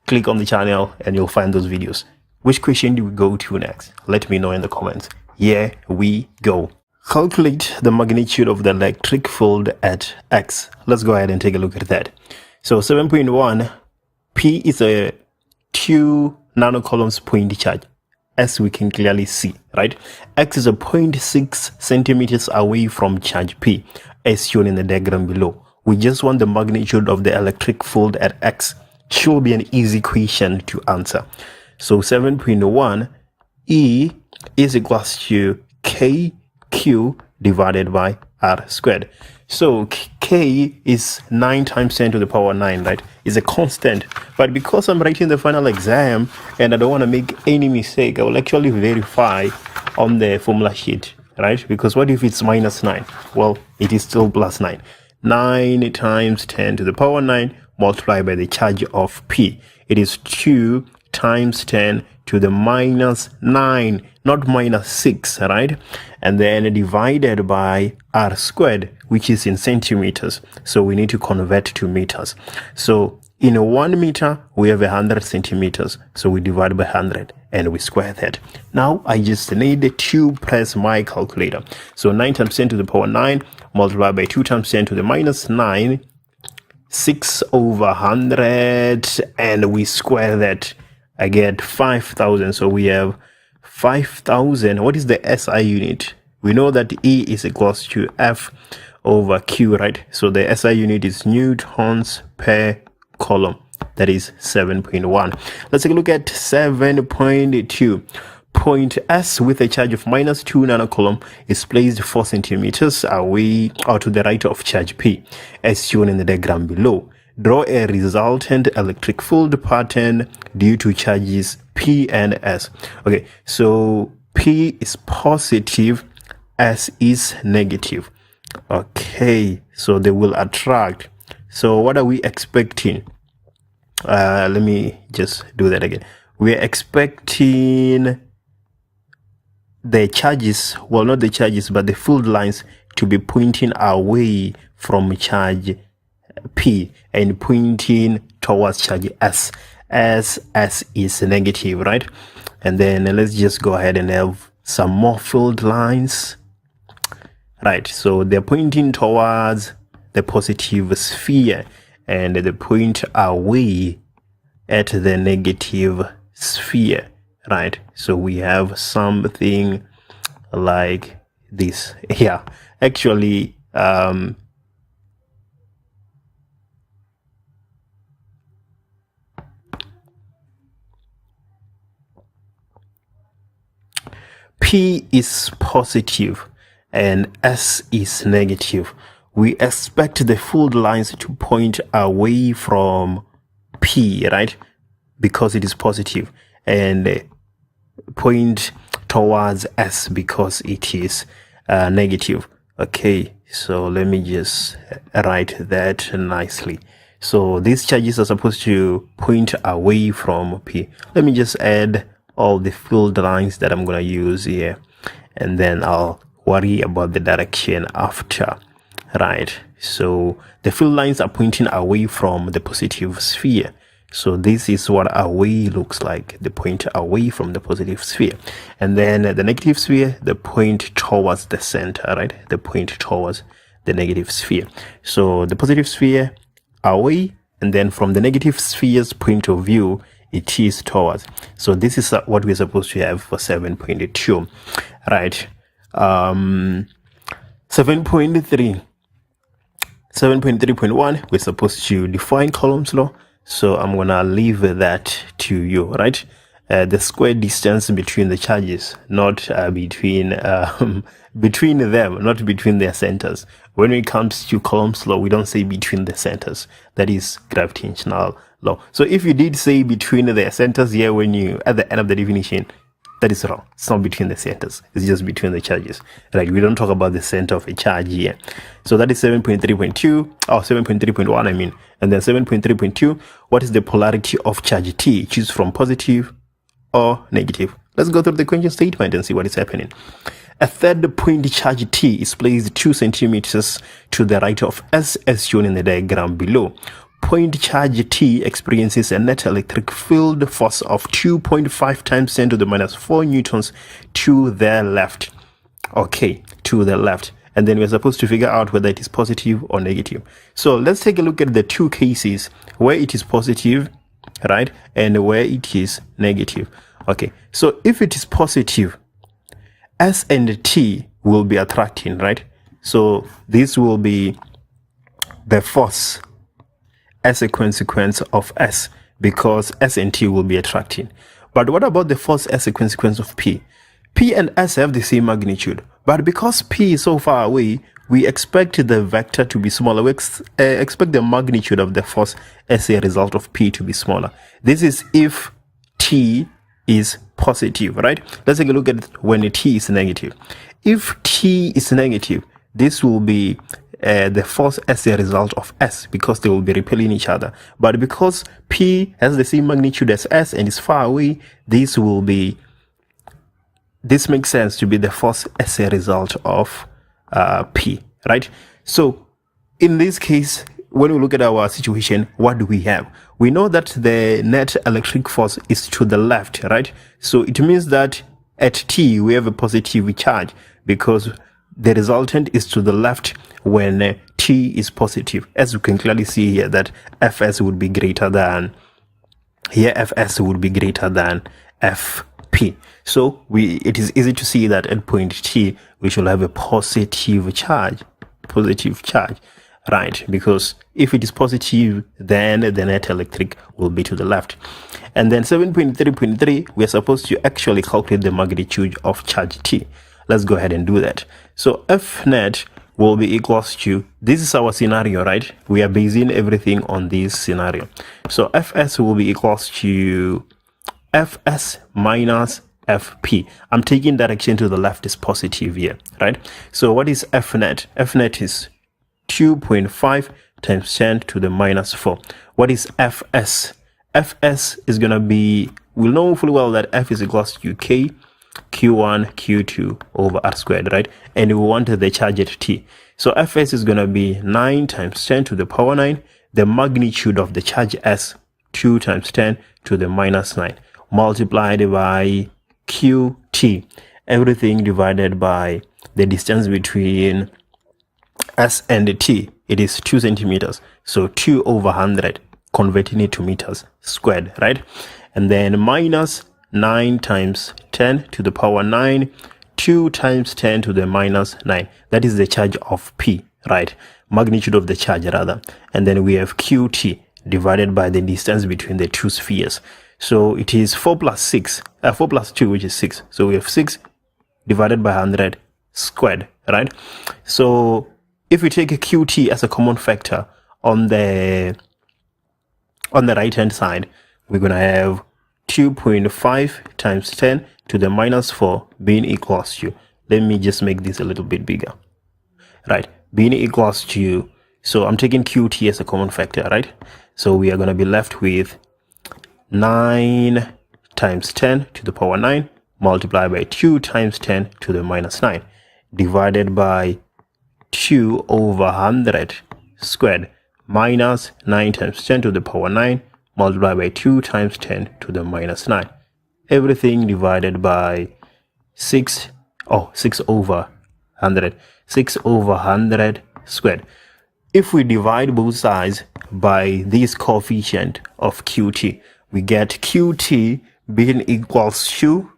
click on the channel and you'll find those videos. Which question do we go to next? Let me know in the comments. Here we go. Calculate the magnitude of the electric field at X. Let's go ahead and take a look at that. So 7.1, P is a 2 nanocoulombs point charge, as we can clearly see, right? X is a 0.6 centimeters away from charge P, as shown in the diagram below. We just want the magnitude of the electric field at X. Should be an easy question to answer. So 7.1 E is equals to KQ divided by R squared. So K is 9 times 10 to the power 9, right? It's a constant. But because I'm writing the final exam and I don't want to make any mistake, I will actually verify on the formula sheet, right? Because what if it's minus 9? Well, it is still plus 9. 9 times 10 to the power 9 multiplied by the charge of P. It is 2 times 10 to the minus 9, not minus 6, right? And then divided by R squared, which is in centimeters. So we need to convert to meters. So in 1 meter, we have 100 centimeters. So we divide by 100 and we square that. Now I just need to press my calculator. So 9 times 10 to the power 9 multiplied by 2 times 10 to the minus 9, 6 over 100, and we square that. I get 5,000. So we have 5,000. What is the SI unit? We know that E is equals to F over Q, right? So the SI unit is newtons per coulomb. That is 7.1. Let's take a look at 7.2. Point S with a charge of minus 2 nanocoulomb is placed 4 centimeters away or to the right of charge P, as shown in the diagram below. Draw a resultant electric field pattern due to charges P and S. Okay, so P is positive, S is negative. Okay, so they will attract. So what are we expecting? Let me just do that again. We are expecting the charges, well, not the charges, but the field lines to be pointing away from charge P and pointing towards charge S, as S is negative, right? And then let's just go ahead and have some more field lines, right? So they're pointing towards the positive sphere and they point away at the negative sphere, right? So we have something like this. Yeah, actually, P is positive and S is negative. We expect the field lines to point away from P, right? Because it is positive, and point towards S because it is negative. Okay, so let me just write that nicely. So these charges are supposed to point away from P. Let me just add all the field lines that I'm going to use here, and then I'll worry about the direction after, right? So the field lines are pointing away from the positive sphere. So this is what away looks like, the point away from the positive sphere. And then the negative sphere, the point towards the center, right? The point towards the negative sphere. So the positive sphere away, and then from the negative sphere's point of view, it is towards. So this is what we're supposed to have for 7.2, right? 7.3.1, we're supposed to define Coulomb's law. So I'm gonna leave that to you, right? The square distance between the charges, not between them, not between their centers. When it comes to Coulomb's law, we don't say between the centers. That is gravitational law. So if you did say between the centers here, when you at the end of the definition, that is wrong. It's not between the centers. It's just between the charges. Right? We don't talk about the center of a charge here. So that is 7.3.2 or 7.3.1, I mean. And then 7.3.2, what is the polarity of charge T? Choose from positive or negative. Let's go through the question statement and see what is happening. A third point charge T is placed 2 centimeters to the right of S as shown in the diagram below. Point charge T experiences a net electric field force of 2.5 times 10 to the minus 4 newtons to the left. Okay, to the left. And then we're supposed to figure out whether it is positive or negative. So let's take a look at the two cases where it is positive, right, and where it is negative. Okay, so if it is positive, S and T will be attracting, right? So this will be the force as a consequence of S, because S and T will be attracting. But what about the force as a consequence of P? P and S have the same magnitude, but because P is so far away, we expect the vector to be smaller. We expect the magnitude of the force as a result of P to be smaller. This is if T is positive, right? Let's take a look at when T is negative. If T is negative, this will be the force as a result of S, because they will be repelling each other. But because P has the same magnitude as S and is far away, this makes sense to be the force as a result of P, right? So in this case, when we look at our situation, what do we have? We know that the net electric force is to the left, right? So it means that at T, we have a positive charge because the resultant is to the left when T is positive. As you can clearly see here that Fs would be greater than, here Fs would be greater than Ft, P. So it is easy to see that at point T, we should have a positive charge, right? Because if it is positive, then the net electric will be to the left. And then 7.3.3, we are supposed to actually calculate the magnitude of charge T. Let's go ahead and do that. So F net will be equals to, this is our scenario, right? We are basing everything on this scenario. So Fs will be equals to Fs minus Fp. I'm taking direction to the left is positive here, right? So what is F net? F net is 2.5 times 10 to the minus 4. What is Fs? Fs is going to be, we'll know fully well that F is equals to K, Q1, Q2 over R squared, right? And we want the charge at T. So Fs is going to be 9 times 10 to the power 9. The magnitude of the charge S, 2 times 10 to the minus 9, multiplied by Qt. Everything divided by the distance between S and T. It is 2 centimeters. So 2 over 100, converting it to meters squared, right? And then minus 9 times 10 to the power 9, 2 times 10 to the minus 9. That is the charge of P, right? Magnitude of the charge, rather. And then we have Qt divided by the distance between the two spheres. So it is 4 plus 2, which is 6. So we have 6 divided by 100 squared, right? So if we take a Qt as a common factor on the right hand side, we're going to have 2.5 times 10 to the minus 4 being equals to, let me just make this a little bit bigger, right? Being equals to, so I'm taking Qt as a common factor, right? So we are going to be left with 9 times 10 to the power 9 multiplied by 2 times 10 to the minus 9 divided by 2 over 100 squared minus 9 times 10 to the power 9 multiplied by 2 times 10 to the minus 9. Everything divided by 6 over 100. 6 over 100 squared. If we divide both sides by this coefficient of Qt, we get Qt being equals to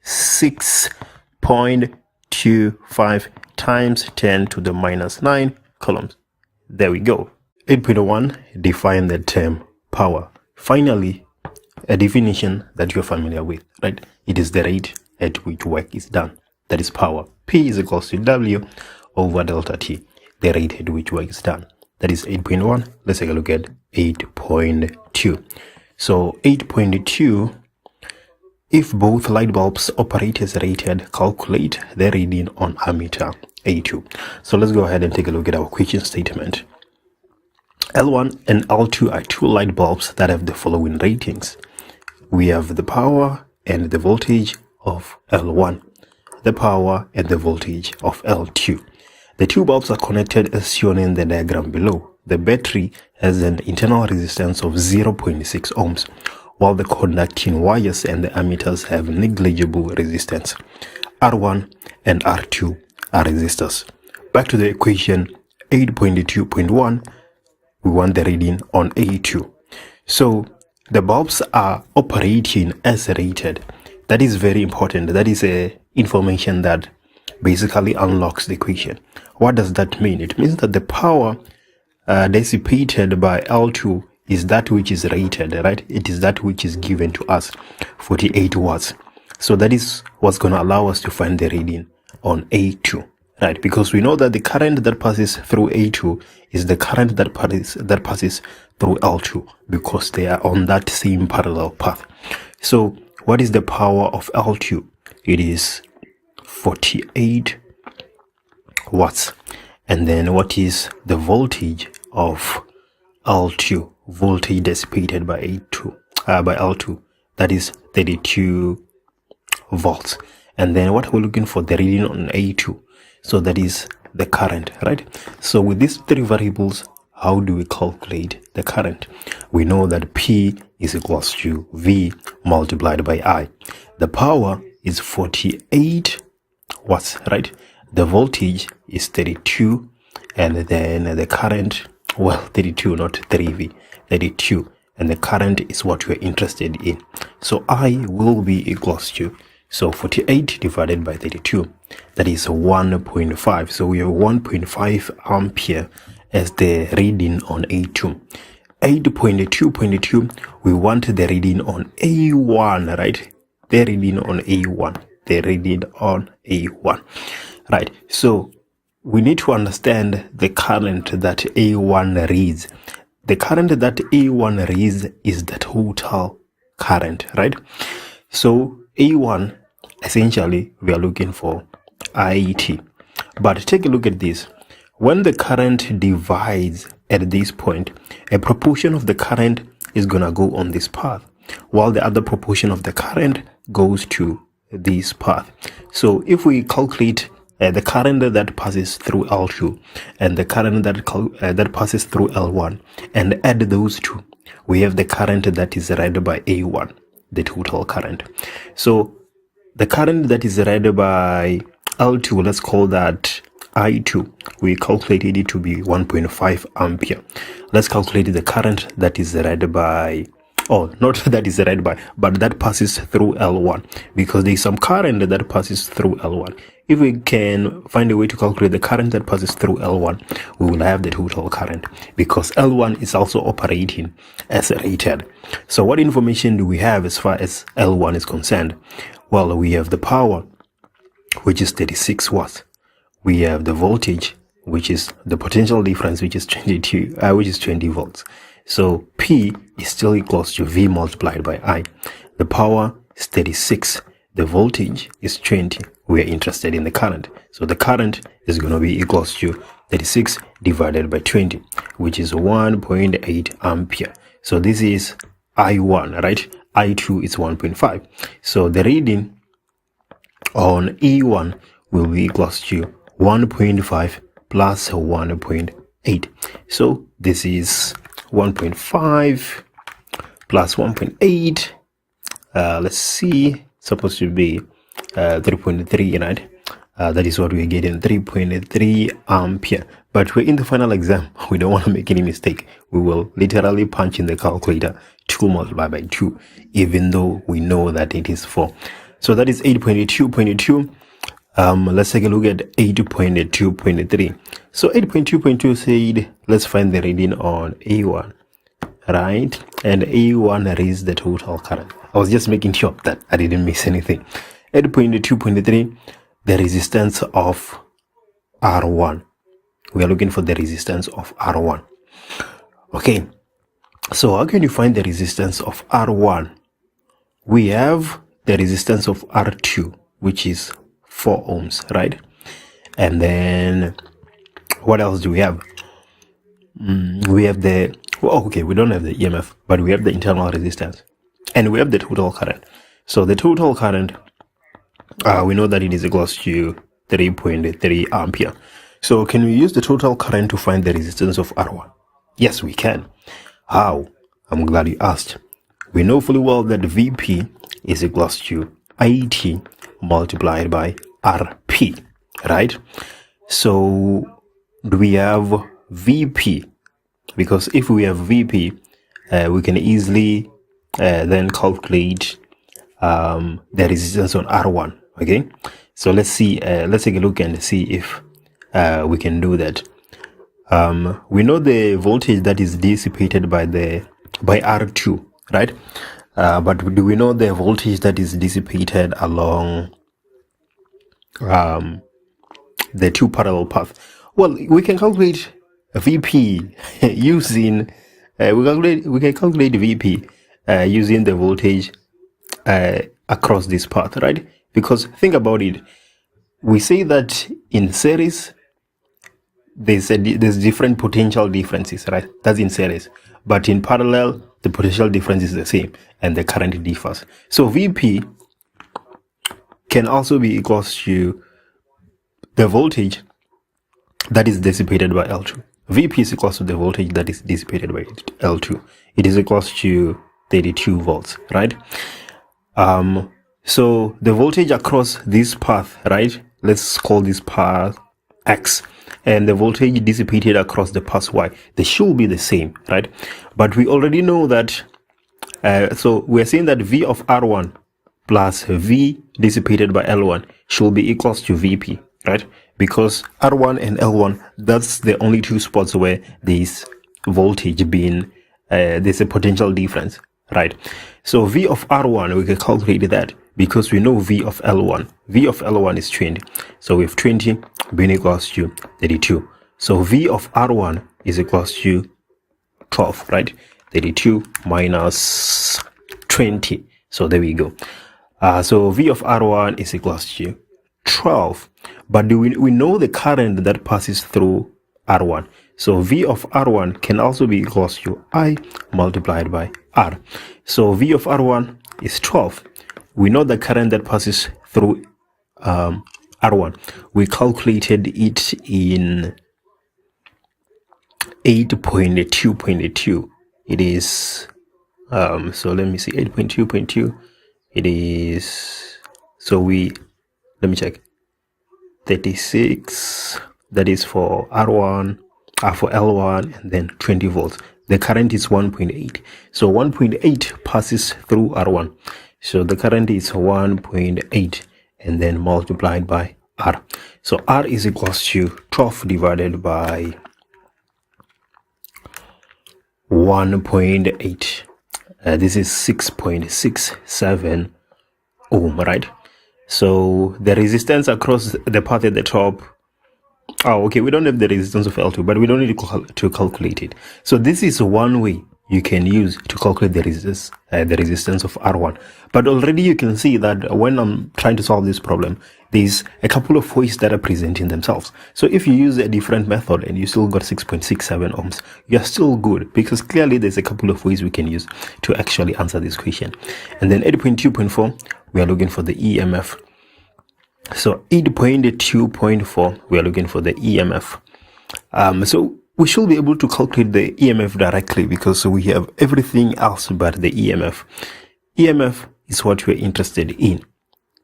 6.25 times 10 to the minus 9 coulombs. There we go. 8.1, define the term power. Finally, a definition that you're familiar with, right? It is the rate at which work is done. That is power. P is equals to W over delta T, the rate at which work is done. That is 8.1. Let's take a look at 8.2. So 8.2, if both light bulbs operate as rated, calculate the reading on ammeter A2. So let's go ahead and take a look at our question statement. L1 and L2 are two light bulbs that have the following ratings. We have the power and the voltage of L1, the power and the voltage of L2. The two bulbs are connected as shown in the diagram below. The battery has an internal resistance of 0.6 ohms, while the conducting wires and the ammeters have negligible resistance. R1 and R2 are resistors. Back to the equation 8.2.1, we want the reading on A2. So the bulbs are operating as rated. That is very important. That is information that basically unlocks the equation. What does that mean? It means that the power dissipated by L2 is that which is rated, right? It is that which is given to us, 48 watts. So that is what's going to allow us to find the reading on A2, right? Because we know that the current that passes through A2 is the current that passes through L2, because they are on that same parallel path. So what is the power of L2? It is 48 watts. And then what is the voltage of L2? Voltage dissipated by L2, that is 32 volts. And then what we're looking for, the reading on A2, so that is the current, right? So with these three variables, how do we calculate the current? We know that P is equals to V multiplied by I. The power is 48 watts, right? The voltage is 32, and then the current, well, 32, not 3V, 32, and the current is what we're interested in. So I will be equals to, so 48 divided by 32, that is 1.5. So we have 1.5 ampere as the reading on A2. 8.2.2, we want the reading on A1, right? The reading on A1. The reading on A1. Right. So we need to understand the current that A1 reads. The current that A1 reads is the total current, right? So A1, essentially, we are looking for IT. But take a look at this. When the current divides at this point, a proportion of the current is going to go on this path, while the other proportion of the current goes to this path. So if we calculate the current that passes through L2 and the current that passes through L1 and add those two, we have the current that is read by A1, the total current. So the current that is read by L2, let's call that I2. We calculated it to be 1.5 ampere. Let's calculate the current that is read by, not that is read by, but that passes through L1, because there is some current that passes through L1. If we can find a way to calculate the current that passes through L1, we will have the total current, because L1 is also operating as rated. So what information do we have as far as L1 is concerned? Well, we have the power, which is 36 watts. We have the voltage, which is the potential difference, which is 20 volts. So P is still equals to V multiplied by I. The power is 36. The voltage is 20. We are interested in the current. So the current is going to be equals to 36 divided by 20, which is 1.8 ampere. So this is I1, right? I2 is 1.5. So the reading on E1 will be equals to 1.5 plus 1.8. So this is 1.5 plus 1.8. Let's see, supposed to be 3.3, right? That is what we're getting, 3.3 ampere. But we're in the final exam. We don't want to make any mistake. We will literally punch in the calculator 2 multiplied by 2, even though we know that it is 4. So that is 8.2.2. Let's take a look at 8.2.3. So 8.2.2 said, let's find the reading on A1, right? And A1 reads the total current. I was just making sure that I didn't miss anything. 8.2.3, the resistance of R1. We are looking for the resistance of R1. Okay, so how can you find the resistance of R1? We have the resistance of R2, which is 4 ohms, right? And then what else do we have? We have the, we don't have the EMF, but we have the internal resistance, and we have the total current. So the total current, we know that it is equals to 3.3 ampere. So can we use the total current to find the resistance of R1? Yes, we can. How? I'm glad you asked. We know fully well that VP is equals to IT multiplied by RP, right? So do we have VP? Because if we have VP, we can easily then calculate the resistance on R1. Okay, so let's see. Let's take a look and see if we can do that. We know the voltage that is dissipated by R2, right? But do we know the voltage that is dissipated along the two parallel paths? Well, we can calculate VP using we can calculate VP using the voltage across this path, right? Because think about it, we say that in series there's different potential differences, right? That's in series. But in parallel, the potential difference is the same and the current differs. So VP can also be equals to the voltage that is dissipated by L2. VP is equals to the voltage that is dissipated by L2. It is equals to 32 volts, right? So the voltage across this path, right? Let's call this path X, and the voltage dissipated across the path Y, they should be the same, right? But we already know that So we're saying that V of R1 plus V dissipated by L1 should be equals to VP, right? Because R1 and L1, that's the only two spots where there's voltage being, there's a potential difference, right? So V of R1, we can calculate that because we know V of L1. V of L1 is 20. So we have 20 being equals to 32. So V of R1 is equals to 12, right? 32 minus 20. So there we go. So V of R1 is equals to 12. But we know the current that passes through R1. So V of R1 can also be equals to I multiplied by R. So V of R1 is 12. We know the current that passes through R1. We calculated it in 8.2.2. It is, so let me see, 8.2.2. It is, so let me check, 36, that is for R1, for L1, and then 20 volts. The current is 1.8. So 1.8 passes through R1. So the current is 1.8 and then multiplied by R. So R is equals to 12 divided by 1.8. This is 6.67 ohm, right? So the resistance across the path at the top, oh, okay, we don't have the resistance of L2, but we don't need to calculate it. So this is one way you can use to calculate the resistance of R1. But already you can see that when I'm trying to solve this problem, there's a couple of ways that are presenting themselves. So if you use a different method and you still got 6.67 ohms, you're still good, because clearly there's a couple of ways we can use to actually answer this question. And then 8.2.4, we are looking for the EMF. So 8.2.4, we are looking for the EMF. So we should be able to calculate the EMF directly because we have everything else but the EMF. EMF is what we're interested in.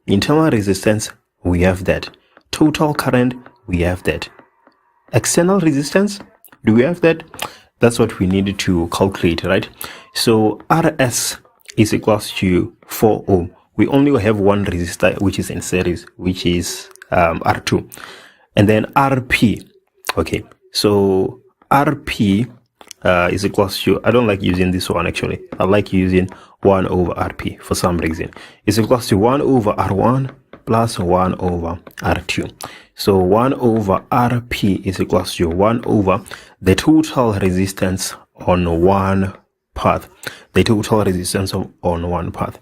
Internal resistance, we have that. Total current, we have that. External resistance, do we have that? That's what we need to calculate, right? So RS is equals to 4 ohm. We only have one resistor which is in series, which is R2. And then RP, okay, so RP is equals to, I don't like using this one actually, I like using 1 over RP for some reason. It's equals to 1 over R1 plus 1 over R2. So 1 over RP is equals to 1 over the total resistance on one path. The total resistance on one path.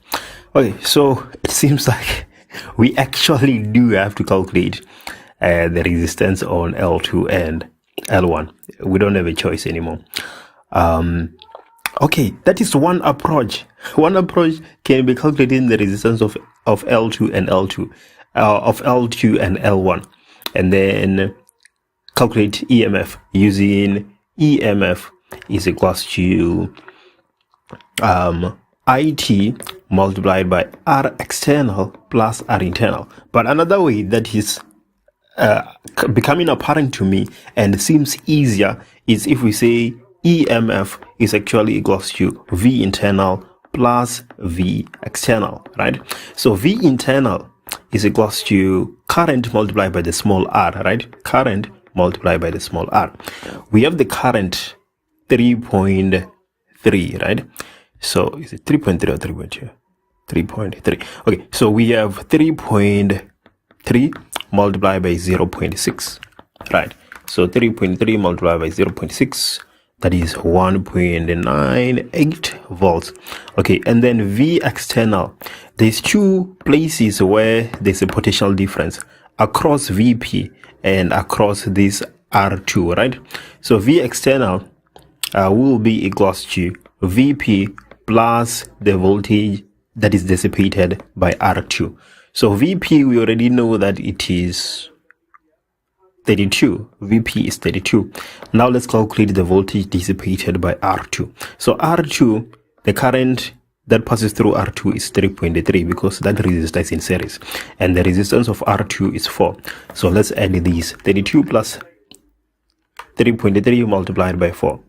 Okay, so it seems like we actually do have to calculate the resistance on L2 and L1. We don't have a choice anymore. Okay, that is one approach. One approach can be calculating the resistance of L2 and L2, of L2 and L1, and then calculate EMF using EMF is equals to IT multiplied by R external plus R internal. But another way that is becoming apparent to me and seems easier is if we say EMF is actually equals to V internal plus V external, right? So V internal is equals to current multiplied by the small r, right? Current multiplied by the small r. We have the current 3.3, right? So is it 3.3 or 3.2? 3.3. Okay, so we have 3.3 multiplied by 0.6, right? So 3.3 multiplied by 0.6, that is 1.98 volts. Okay, and then V external, there's two places where there's a potential difference across VP and across this R2, right? So V external will be equals to VP plus the voltage that is dissipated by R2. So VP, we already know that it is 32. VP is 32. Now let's calculate the voltage dissipated by R2. So R2, the current that passes through R2 is 3.3 because that resistor is in series. And the resistance of R2 is 4. So let's add these. 32 plus 3.3 multiplied by 4.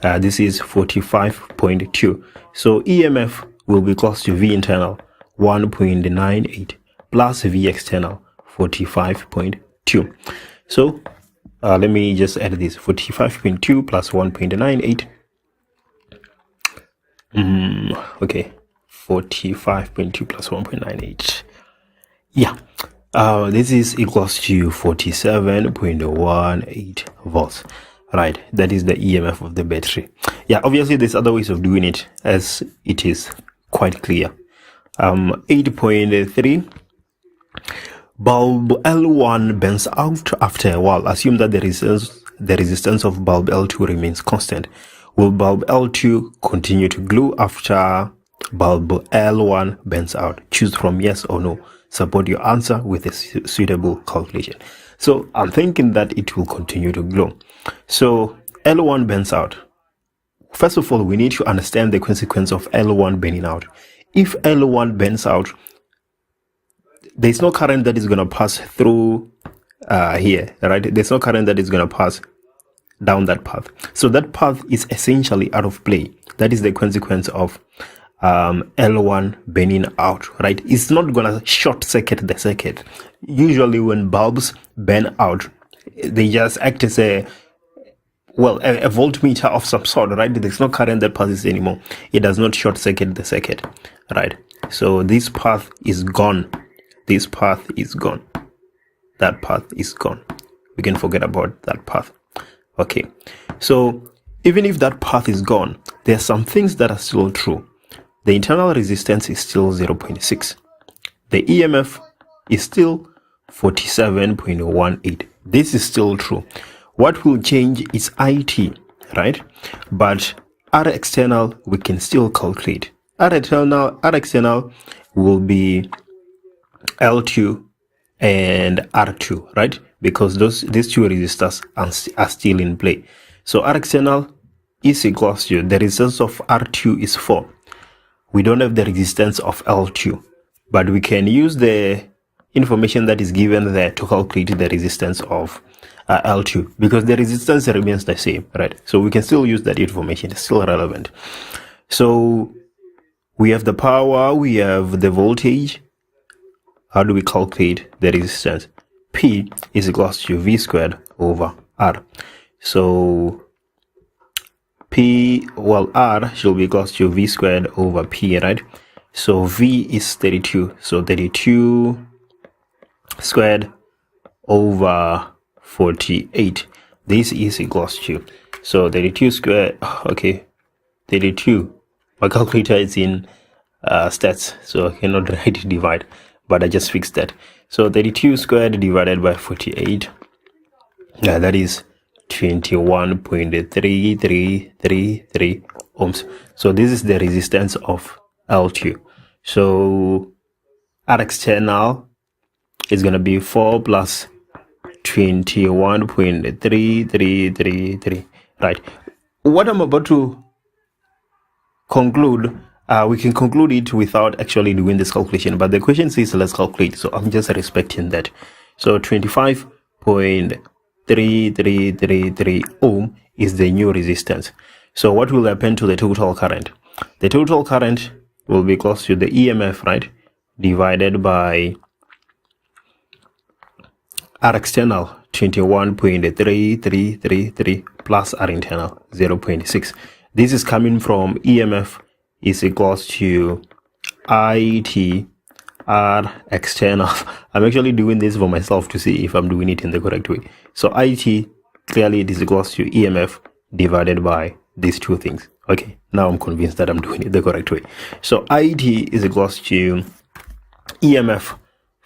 This is 45.2. So EMF will be equals to V internal 1.98 plus V external 45.2. So let me just add this 45.2 plus 1.98. Okay, 45.2 plus 1.98. Yeah, this is equals to 47.18 volts. Right, that is the EMF of the battery. Yeah, obviously there's other ways of doing it, as it is quite clear. 8.3, bulb L1 burns out after a while. Assume that the resistance of bulb L2 remains constant. Will bulb L2 continue to glow after bulb L1 burns out? Choose from yes or no. Support your answer with a suitable calculation. So I'm thinking that it will continue to glow. So L1 burns out. First of all, we need to understand the consequence of L1 burning out. If L1 burns out, there's no current that is going to pass through here, right? There's no current that is going to pass down that path. So that path is essentially out of play. That is the consequence of L1 burning out, right? It's not gonna short circuit the circuit. Usually when bulbs burn out, they just act as a voltmeter of some sort, right? There's no current that passes anymore. It does not short circuit the circuit, right? So this path is gone. This path is gone. That path is gone. We can forget about that path. Okay, so even if that path is gone, there are some things that are still true. The internal resistance is still 0.6. The EMF is still 47.18. This is still true. What will change is IT, right? But R external, we can still calculate. R external will be L2 and R2, right? Because these two resistors are still in play. So R external is equals to, the resistance of R2 is 4. We don't have the resistance of L2, but we can use the information that is given there to calculate the resistance of L2, because the resistance remains the same, right? So we can still use that information. It's still relevant. So we have the power, we have the voltage. How do we calculate the resistance? P is equals to V squared over R. So R should be equals to V squared over P, right? So V is 32. So 32 squared over 48. This is equals to, so 32 squared, okay, 32. My calculator is in stats, so I cannot write divide, but I just fixed that. So 32 squared divided by 48, yeah, that is 21.3333 ohms. So this is the resistance of L2. So R external is going to be 4 plus 21.3333, right? What I'm about to conclude, we can conclude it without actually doing this calculation, but the question says let's calculate, so I'm just respecting that. So 25.3333 ohm is the new resistance. So what will happen to the total current? The total current will be close to the EMF, right, divided by R external 21.3333 plus R internal 0.6. This is coming from EMF is equals to IT R external. I'm actually doing this for myself to see if I'm doing it in the correct way. So IT, clearly it is equals to EMF divided by these two things. Okay, now I'm convinced that I'm doing it the correct way. So IT is equals to EMF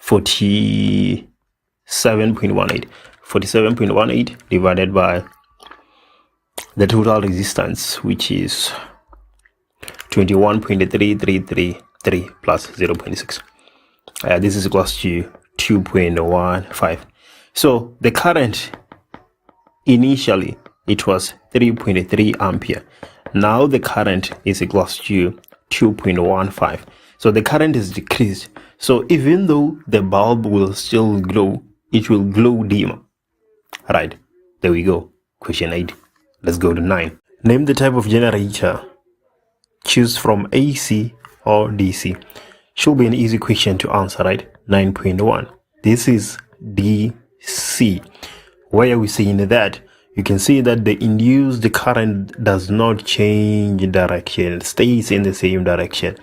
47.18 divided by the total resistance, which is 21.3333 plus 0.6. This is equals to 2.15. So the current, initially it was 3.3 ampere. Now the current is equals to 2.15. So the current is decreased. So even though the bulb will still glow, it will glow dimmer. Right, there we go. Question 8. Let's go to 9. Name the type of generator. Choose from AC or DC. Should be an easy question to answer, right? 9.1. This is DC. Why are we saying that? You can see that the induced current does not change direction. It stays in the same direction.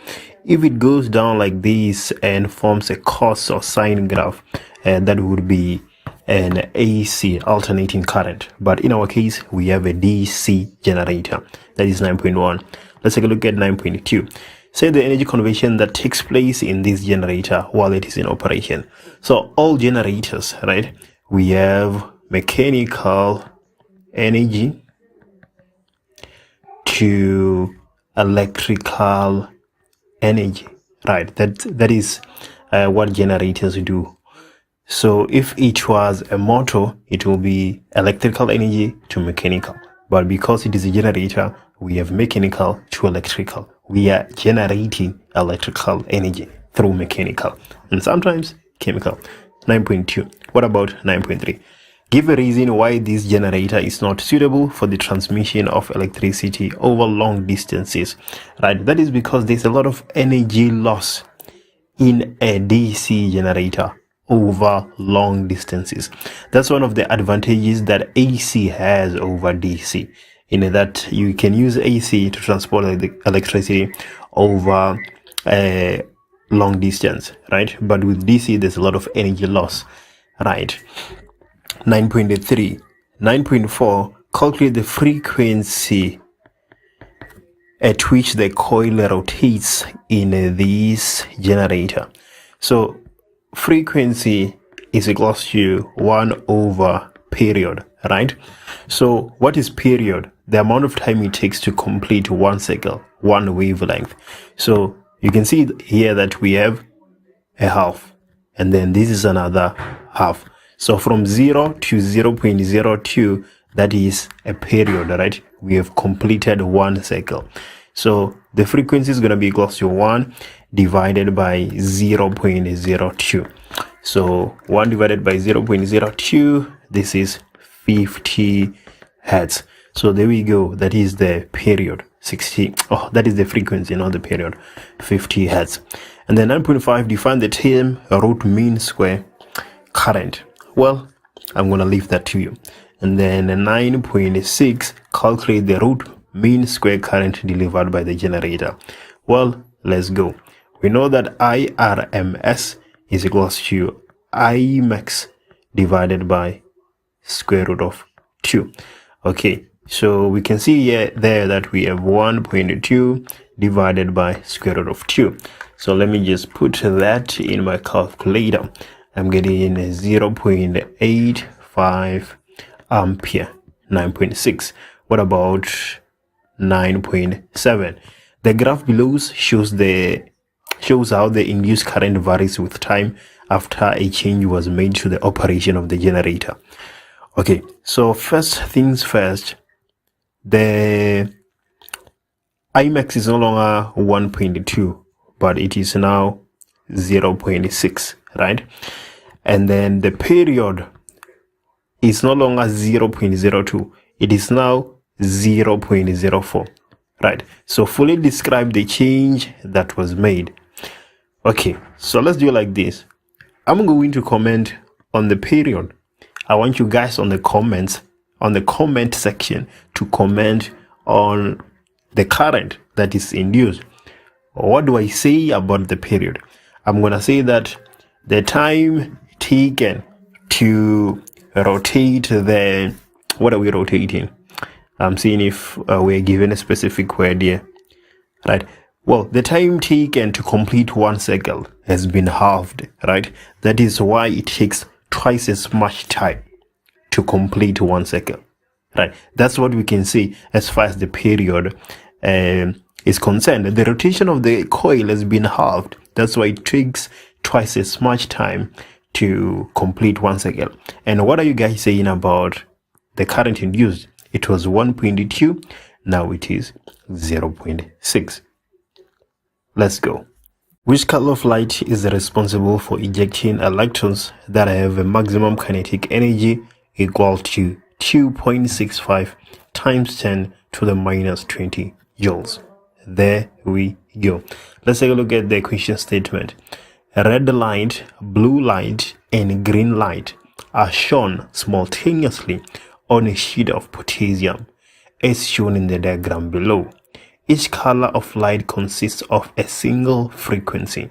If it goes down like this and forms a cos or sine graph, that would be an AC, alternating current. But in our case, we have a DC generator. That is 9.1. Let's take a look at 9.2. Say the energy conversion that takes place in this generator while it is in operation. So all generators, right? We have mechanical energy to electrical energy, right? That is what generators do. So if it was a motor, it will be electrical energy to mechanical. But because it is a generator, we have mechanical to electrical. We are generating electrical energy through mechanical and sometimes chemical. 9.2. What about 9.3? Give a reason why this generator is not suitable for the transmission of electricity over long distances, right? That is because there's a lot of energy loss in a DC generator over long distances. That's one of the advantages that AC has over DC, in that you can use AC to transport the electricity over a long distance, right? But with DC, there's a lot of energy loss, right? 9.3. 9.4. Calculate the frequency at which the coil rotates in this generator. So frequency is equals to 1 over period, right? So what is period? The amount of time it takes to complete one cycle, one wavelength. So you can see here that we have a half, and then this is another half. So from 0 to 0.02, that is a period, right? We have completed one cycle. So the frequency is going to be equal to 1 divided by 0.02. So 1 divided by 0.02, this is 50 hertz. So there we go. That is the period. 60. Oh, that is the frequency, not the period. 50 hertz. And then 9.5, define the term root mean square current. Well, I'm going to leave that to you. And then 9.6, calculate the root mean square current delivered by the generator. Well, let's go. We know that IRMS is equals to I max divided by square root of 2. Okay, so we can see here there that we have 1.2 divided by square root of 2. So let me just put that in my calculator. I'm getting 0.85 ampere. 9.6. What about 9.7? The graph below shows how the induced current varies with time after a change was made to the operation of the generator. Okay, so first things first, the Imax is no longer 1.2, but it is now 0.6, right? And then the period is no longer 0.02, it is now 0.04, right? So fully describe the change that was made. Okay, so let's do it like this. I'm going to comment on the period. I want you guys on the comments, on the comment section, to comment on the current that is induced. What do I say about the period? I'm going to say that the time taken to rotate the, what are we rotating? I'm seeing if we're given a specific word here, right? Well, the time taken to complete one cycle has been halved, right? That is why it takes twice as much time to complete one cycle, right? That's what we can see as far as the period is concerned. The rotation of the coil has been halved. That's why it takes twice as much time to complete one cycle. And what are you guys saying about the current induced? It was 1.2, now it is 0.6. Let's go. Which color of light is responsible for ejecting electrons that have a maximum kinetic energy equal to 2.65 times 10 to the minus 20 joules. There we go. Let's take a look at the equation statement. Red light, blue light, and green light are shown simultaneously on a sheet of potassium, as shown in the diagram below. Each color of light consists of a single frequency.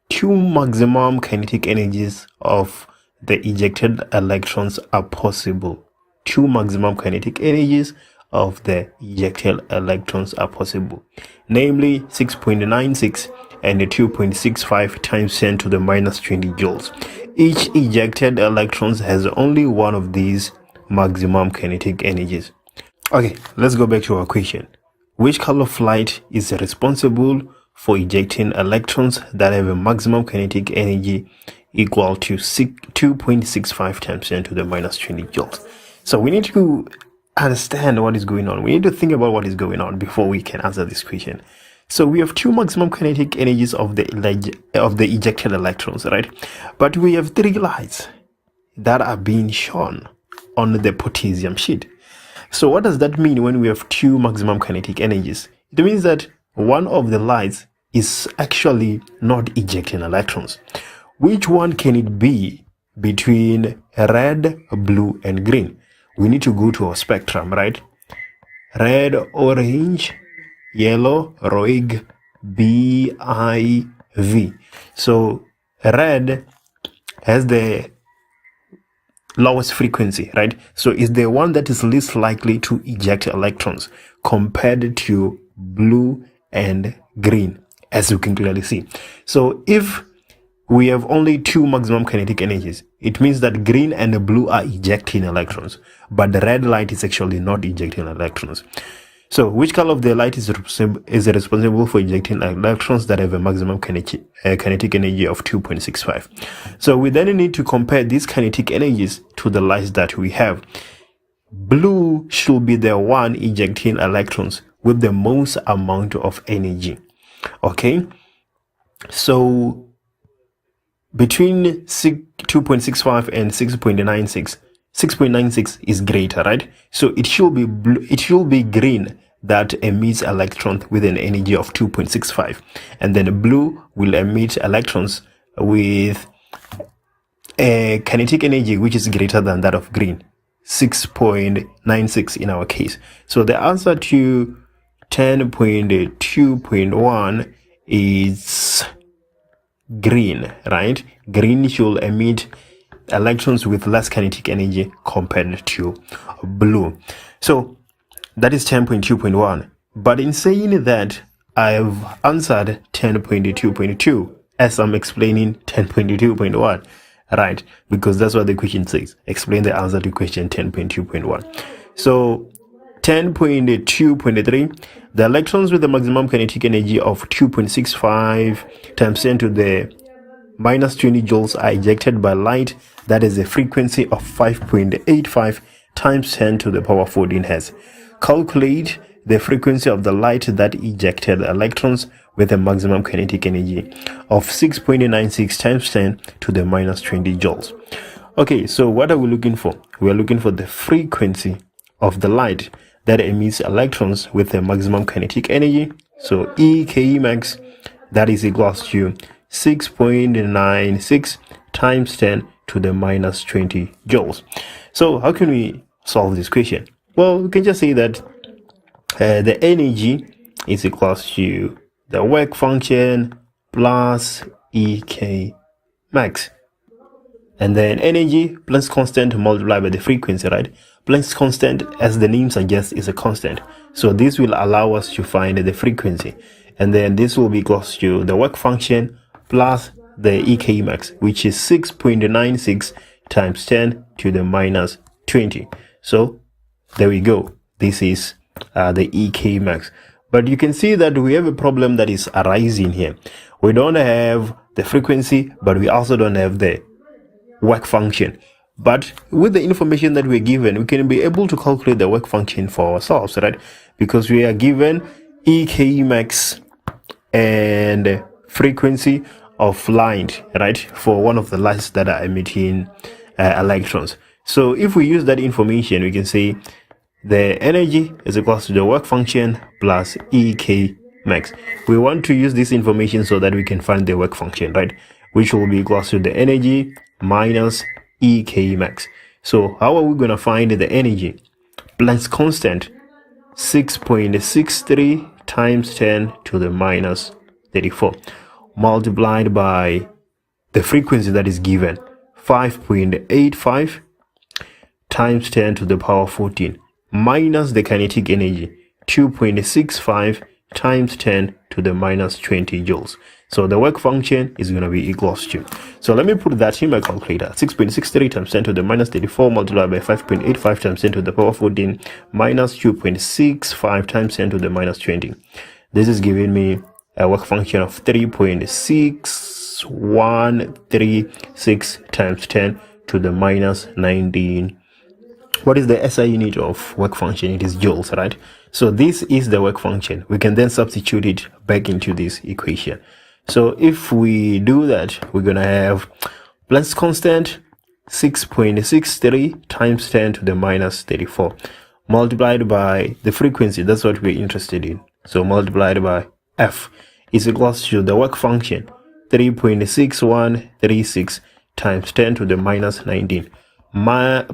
Two maximum kinetic energies of the ejected electrons are possible. Two maximum kinetic energies of the ejected electrons are possible, namely 6.96 and 2.65 times 10 to the minus 20 joules. Each ejected electron has only one of these maximum kinetic energies. Okay, let's go back to our question. Which color of light is responsible for ejecting electrons that have a maximum kinetic energy equal to 2.65 times 10 to the minus 20 joules? So we need to understand what is going on. We need to think about what is going on before we can answer this question. So we have two maximum kinetic energies of the ejected electrons, right? But we have three lights that are being shown on the potassium sheet. So what does that mean when we have two maximum kinetic energies? It means that one of the lights is actually not ejecting electrons. Which one can it be between red, blue, and green? We need to go to our spectrum, right? Red, orange, yellow, ROIG, BIV. So red has the lowest frequency, right? So it's the one that is least likely to eject electrons compared to blue and green, as you can clearly see. So if we have only two maximum kinetic energies, it means that green and blue are ejecting electrons, but the red light is actually not ejecting electrons. So which color of the light is responsible for ejecting electrons that have a maximum kinetic energy of 2.65? So we then need to compare these kinetic energies to the lights that we have. Blue should be the one ejecting electrons with the most amount of energy. Okay, so between 2.65 and 6.96, 6.96 is greater, right? So it should be blue, it should be green that emits electrons with an energy of 2.65, and then blue will emit electrons with a kinetic energy which is greater than that of green, 6.96 in our case. So the answer to 10.2.1 is green, right? Green should emit electrons with less kinetic energy compared to blue. So that is 10.2.1. But in saying that, I've answered 10.2.2 as I'm explaining 10.2.1, right? Because that's what the question says. Explain the answer to question 10.2.1. So 10.2.3, the electrons with the maximum kinetic energy of 2.65 times 10 to the minus 20 joules are ejected by light that is a frequency of 5.85 times 10 to the power 14 hertz. Calculate the frequency of the light that ejected electrons with a maximum kinetic energy of 6.96 times 10 to the minus 20 joules. Okay, so what are we looking for? We are looking for the frequency of the light that emits electrons with a maximum kinetic energy. So EK max, that is equals to 6.96 times 10 to the minus 20 joules. So how can we solve this question? Well, we can just say that the energy is equals to the work function plus EK max. And then energy plus constant multiplied by the frequency, right? Planck's constant, as the name suggests, is a constant. So this will allow us to find the frequency. And then this will be equals to the work function plus the EK max, which is 6.96 times 10 to the minus 20. So there we go. This is the EK max. But you can see that we have a problem that is arising here. We don't have the frequency, but we also don't have the work function. But with the information that we're given, we can be able to calculate the work function for ourselves, right? Because we are given EK max and frequency of light, right, for one of the lights that are emitting electrons. So if we use that information, we can say the energy is equals to the work function plus EK max. We want to use this information so that we can find the work function, right? Which will be equals to the energy minus EK max. So how are we going to find the energy? Planck's constant, 6.63 times 10 to the minus 34, multiplied by the frequency that is given, 5.85 times 10 to the power 14, minus the kinetic energy, 2.65 times 10 to the minus 20 joules. So the work function is going to be equals to, so let me put that in my calculator, 6.63 times 10 to the minus 34 multiplied by 5.85 times 10 to the power 14 minus 2.65 times 10 to the minus 20. This is giving me a work function of 3.6136 times 10 to the minus 19. What is the SI unit of work function? It is joules, right? So this is the work function. We can then substitute it back into this equation. So if we do that, we're going to have Planck's constant 6.63 times 10 to the minus 34 multiplied by the frequency. That's what we're interested in. So multiplied by F is equals to the work function 3.6136 times 10 to the minus 19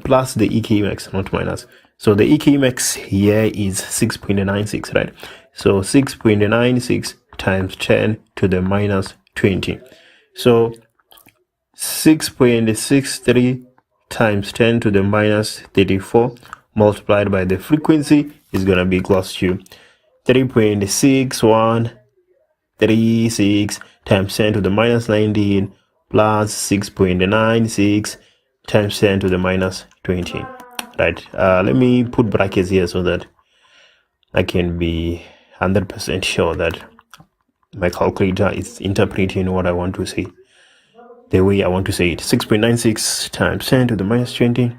plus the EK max, not minus. So the EK max here is 6.96, right? So 6.96 times 10 to the minus 20. So 6.63 times 10 to the minus 34 multiplied by the frequency is going to be equals to 3.6136 times 10 to the minus 19 plus 6.96 times 10 to the minus 20. Right, let me put brackets here so that I can be 100% sure that my calculator is interpreting what I want to say the way I want to say it. 6.96 times 10 to the minus 20,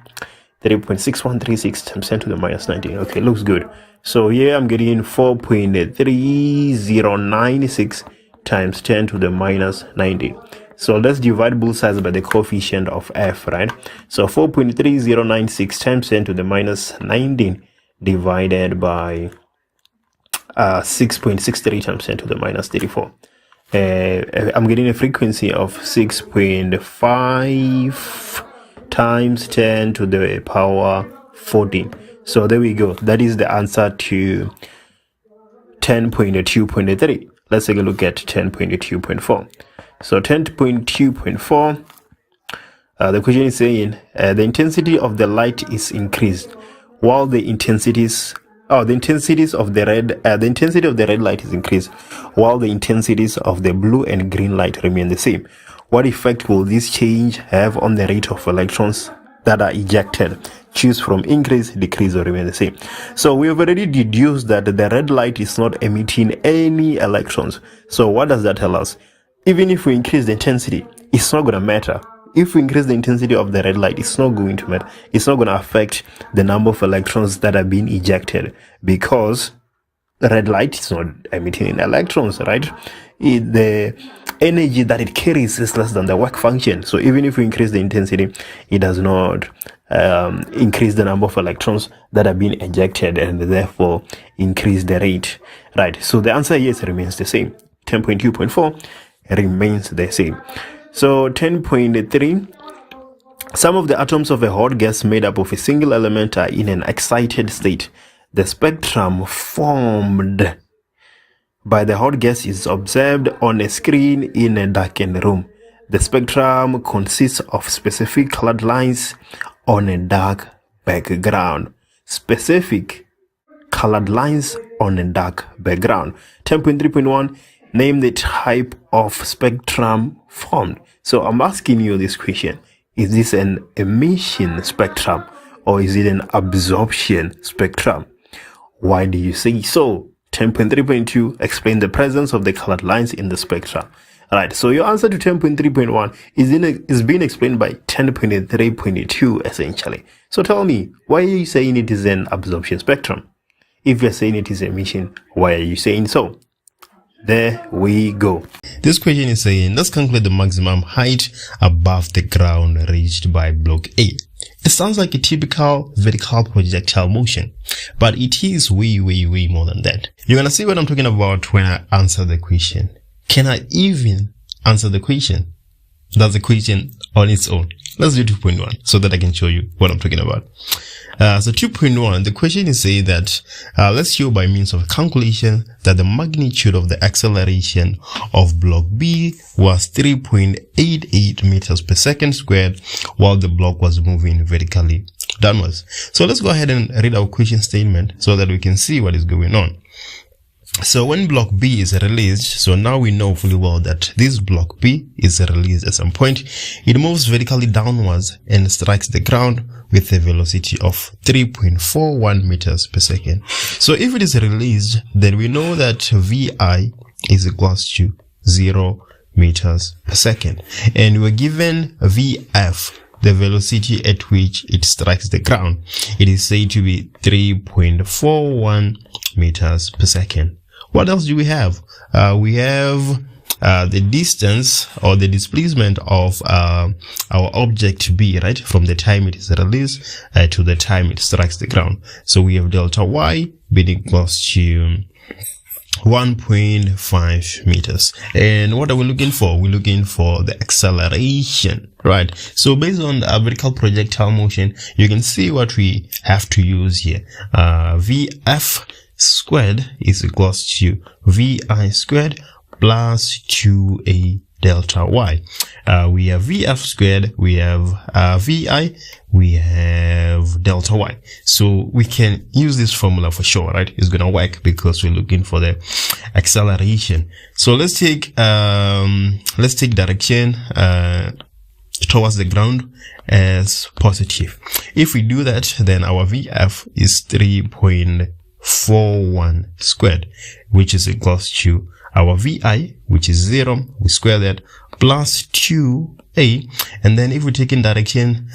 3.6136 times 10 to the minus 19. Okay, looks good. So here I'm getting 4.3096 times 10 to the minus 19. So let's divide both sides by the coefficient of F, right? So 4.3096 times 10 to the minus 19 divided by 6.63 times 10 to the minus 34. I'm getting a frequency of 6.5 times 10 to the power 14. So there we go. That is the answer to 10.2.3. Let's take a look at 10.2.4. So 10.2.4, the question is saying the intensity of the light is increased while the intensity of the red light is increased while the intensities of the blue and green light remain the same. What effect will this change have on the rate of electrons that are ejected? Choose from increase, decrease, or remain the same. So we have already deduced that the red light is not emitting any electrons. So what does that tell us? Even if we increase the intensity, it's not going to matter. If we increase the intensity of the red light, it's not going to matter. It's not going to affect the number of electrons that are being ejected because red light is not emitting electrons, right? The energy that it carries is less than the work function. So even if we increase the intensity, it does not increase the number of electrons that are being ejected and therefore increase the rate, right? So the answer here remains the same. 10.2.4 remains the same. So 10.3, some of the atoms of a hot gas made up of a single element are in an excited state. The spectrum formed by the hot gas is observed on a screen in a darkened room. The spectrum consists of specific colored lines on a dark background. Specific colored lines on a dark background. 10.3.1, name the type of spectrum formed. So I'm asking you this question. Is this an emission spectrum or is it an absorption spectrum? Why do you say so? 10.3.2, explain the presence of the colored lines in the spectrum. Alright, so your answer to 10.3.1 is being explained by 10.3.2 essentially. So tell me, why are you saying it is an absorption spectrum? If you're saying it is emission, why are you saying so? There we go. This question is saying, let's calculate the maximum height above the ground reached by block A. It sounds like a typical vertical projectile motion, but it is way more than that. You're gonna see what I'm talking about when I answer the question. Can I even answer the question? That's the question on its own. Let's do 2.1 so that I can show you what I'm talking about. So 2.1, the question is saying that let's show by means of a calculation that the magnitude of the acceleration of block B was 3.88 meters per second squared while the block was moving vertically downwards. So let's go ahead and read our question statement so that we can see what is going on. So when block B is released, so now we know fully well that this block B is released at some point. It moves vertically downwards and strikes the ground with a velocity of 3.41 meters per second. So if it is released, then we know that VI is equals to 0 meters per second. And we're given VF, the velocity at which it strikes the ground. It is said to be 3.41 meters per second. What else do we have? We have the distance or the displacement of our object B, right? From the time it is released to the time it strikes the ground. So we have delta Y being equals to 1.5 meters. And what are we looking for? We're looking for the acceleration, right? So based on the vertical projectile motion, you can see what we have to use here. VF squared is equals to VI squared plus 2A delta Y. We have VF squared, we have VI, we have delta Y. So we can use this formula for sure, right? It's gonna work because we're looking for the acceleration. So let's take direction towards the ground as positive. If we do that, then our VF is 3.41 squared, which is equals to our VI, which is 0, we square that, plus 2A, and then if we take in direction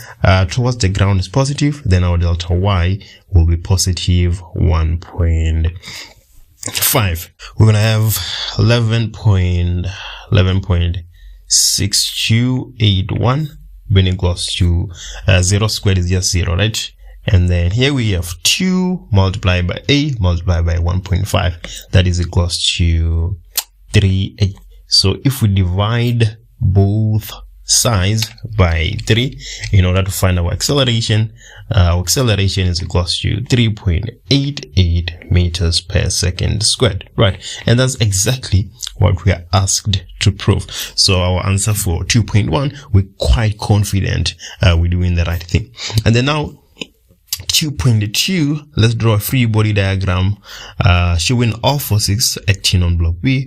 towards the ground is positive, then our delta Y will be positive 1.5. We're gonna have 11.6281 being equals to 0 squared is just 0, right? And then here we have 2 multiplied by A multiplied by 1.5. That is equals to 3A. So if we divide both sides by 3 in order to find our acceleration is equals to 3.88 meters per second squared, right? And that's exactly what we are asked to prove. So our answer for 2.1, we're quite confident we're doing the right thing. And then now 2.2, let's draw a free body diagram showing all forces acting on block B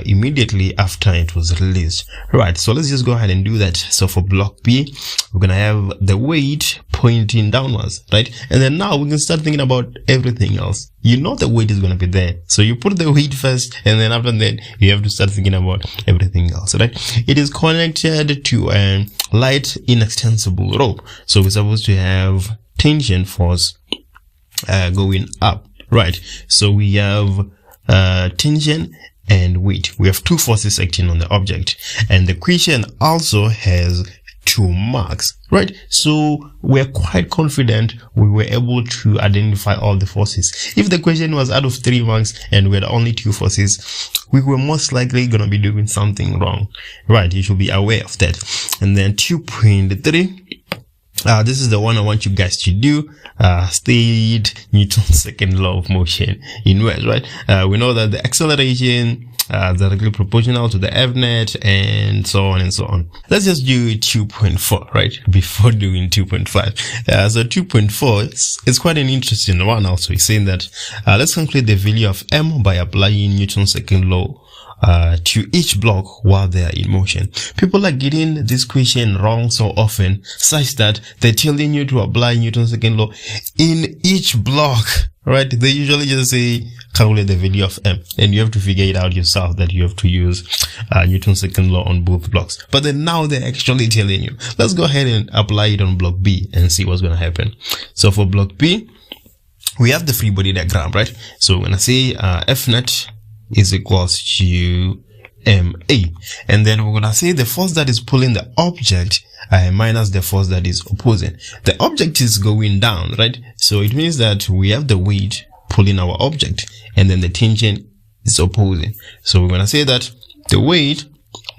immediately after it was released. Right, so let's just go ahead and do that. So for block B, we're gonna have the weight pointing downwards, right? And then now we can start thinking about everything else. You know the weight is gonna be there, so you put the weight first, and then after that you have to start thinking about everything else, right? It is connected to a light inextensible rope, so we're supposed to have tension force going up, right? So we have tension and weight. We have two forces acting on the object, and the question also has 2 marks, right? So we're quite confident we were able to identify all the forces. If the question was out of 3 marks and we had only 2 forces, we were most likely going to be doing something wrong, right? You should be aware of that. And then 2.3, this is the one I want you guys to do. State Newton's second law of motion in words, right? We know that the acceleration is directly proportional to the F net, and so on and so on. Let's just do 2.4, right? Before doing 2.5. So 2.4 is quite an interesting one also. It's saying that let's calculate the value of M by applying Newton's second law to each block while they are in motion. People are getting this question wrong so often, such that they're telling you to apply Newton's second law in each block, right? They usually just say calculate the value of M, and you have to figure it out yourself that you have to use Newton's second law on both blocks. But then now they're actually telling you, let's go ahead and apply it on block B and see what's going to happen. So for block B, we have the free body diagram, right? So we're going to say F net is equals to MA, and then we're gonna say the force that is pulling the object minus the force that is opposing. The object is going down, right? So it means that we have the weight pulling our object, and then the tension is opposing. So we're going to say that the weight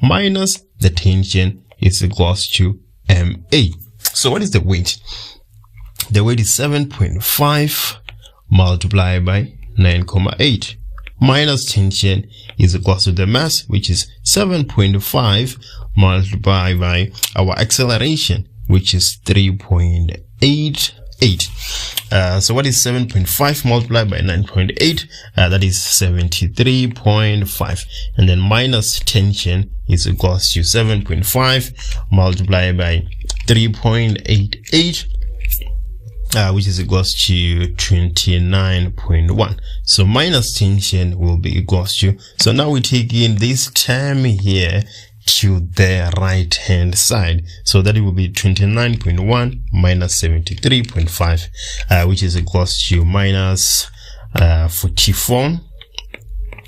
minus the tension is equals to MA. So what is the weight? The weight is 7.5 multiplied by 9,8 minus tension is equals to the mass, which is 7.5 multiplied by our acceleration, which is 3.88. So what is 7.5 multiplied by 9.8? That is 73.5. And then minus tension is equals to 7.5 multiplied by 3.88. Which is equals to 29.1. So minus tension will be equals to, so now we take in this term here to the right hand side, so that it will be 29.1 minus 73.5, which is equals to minus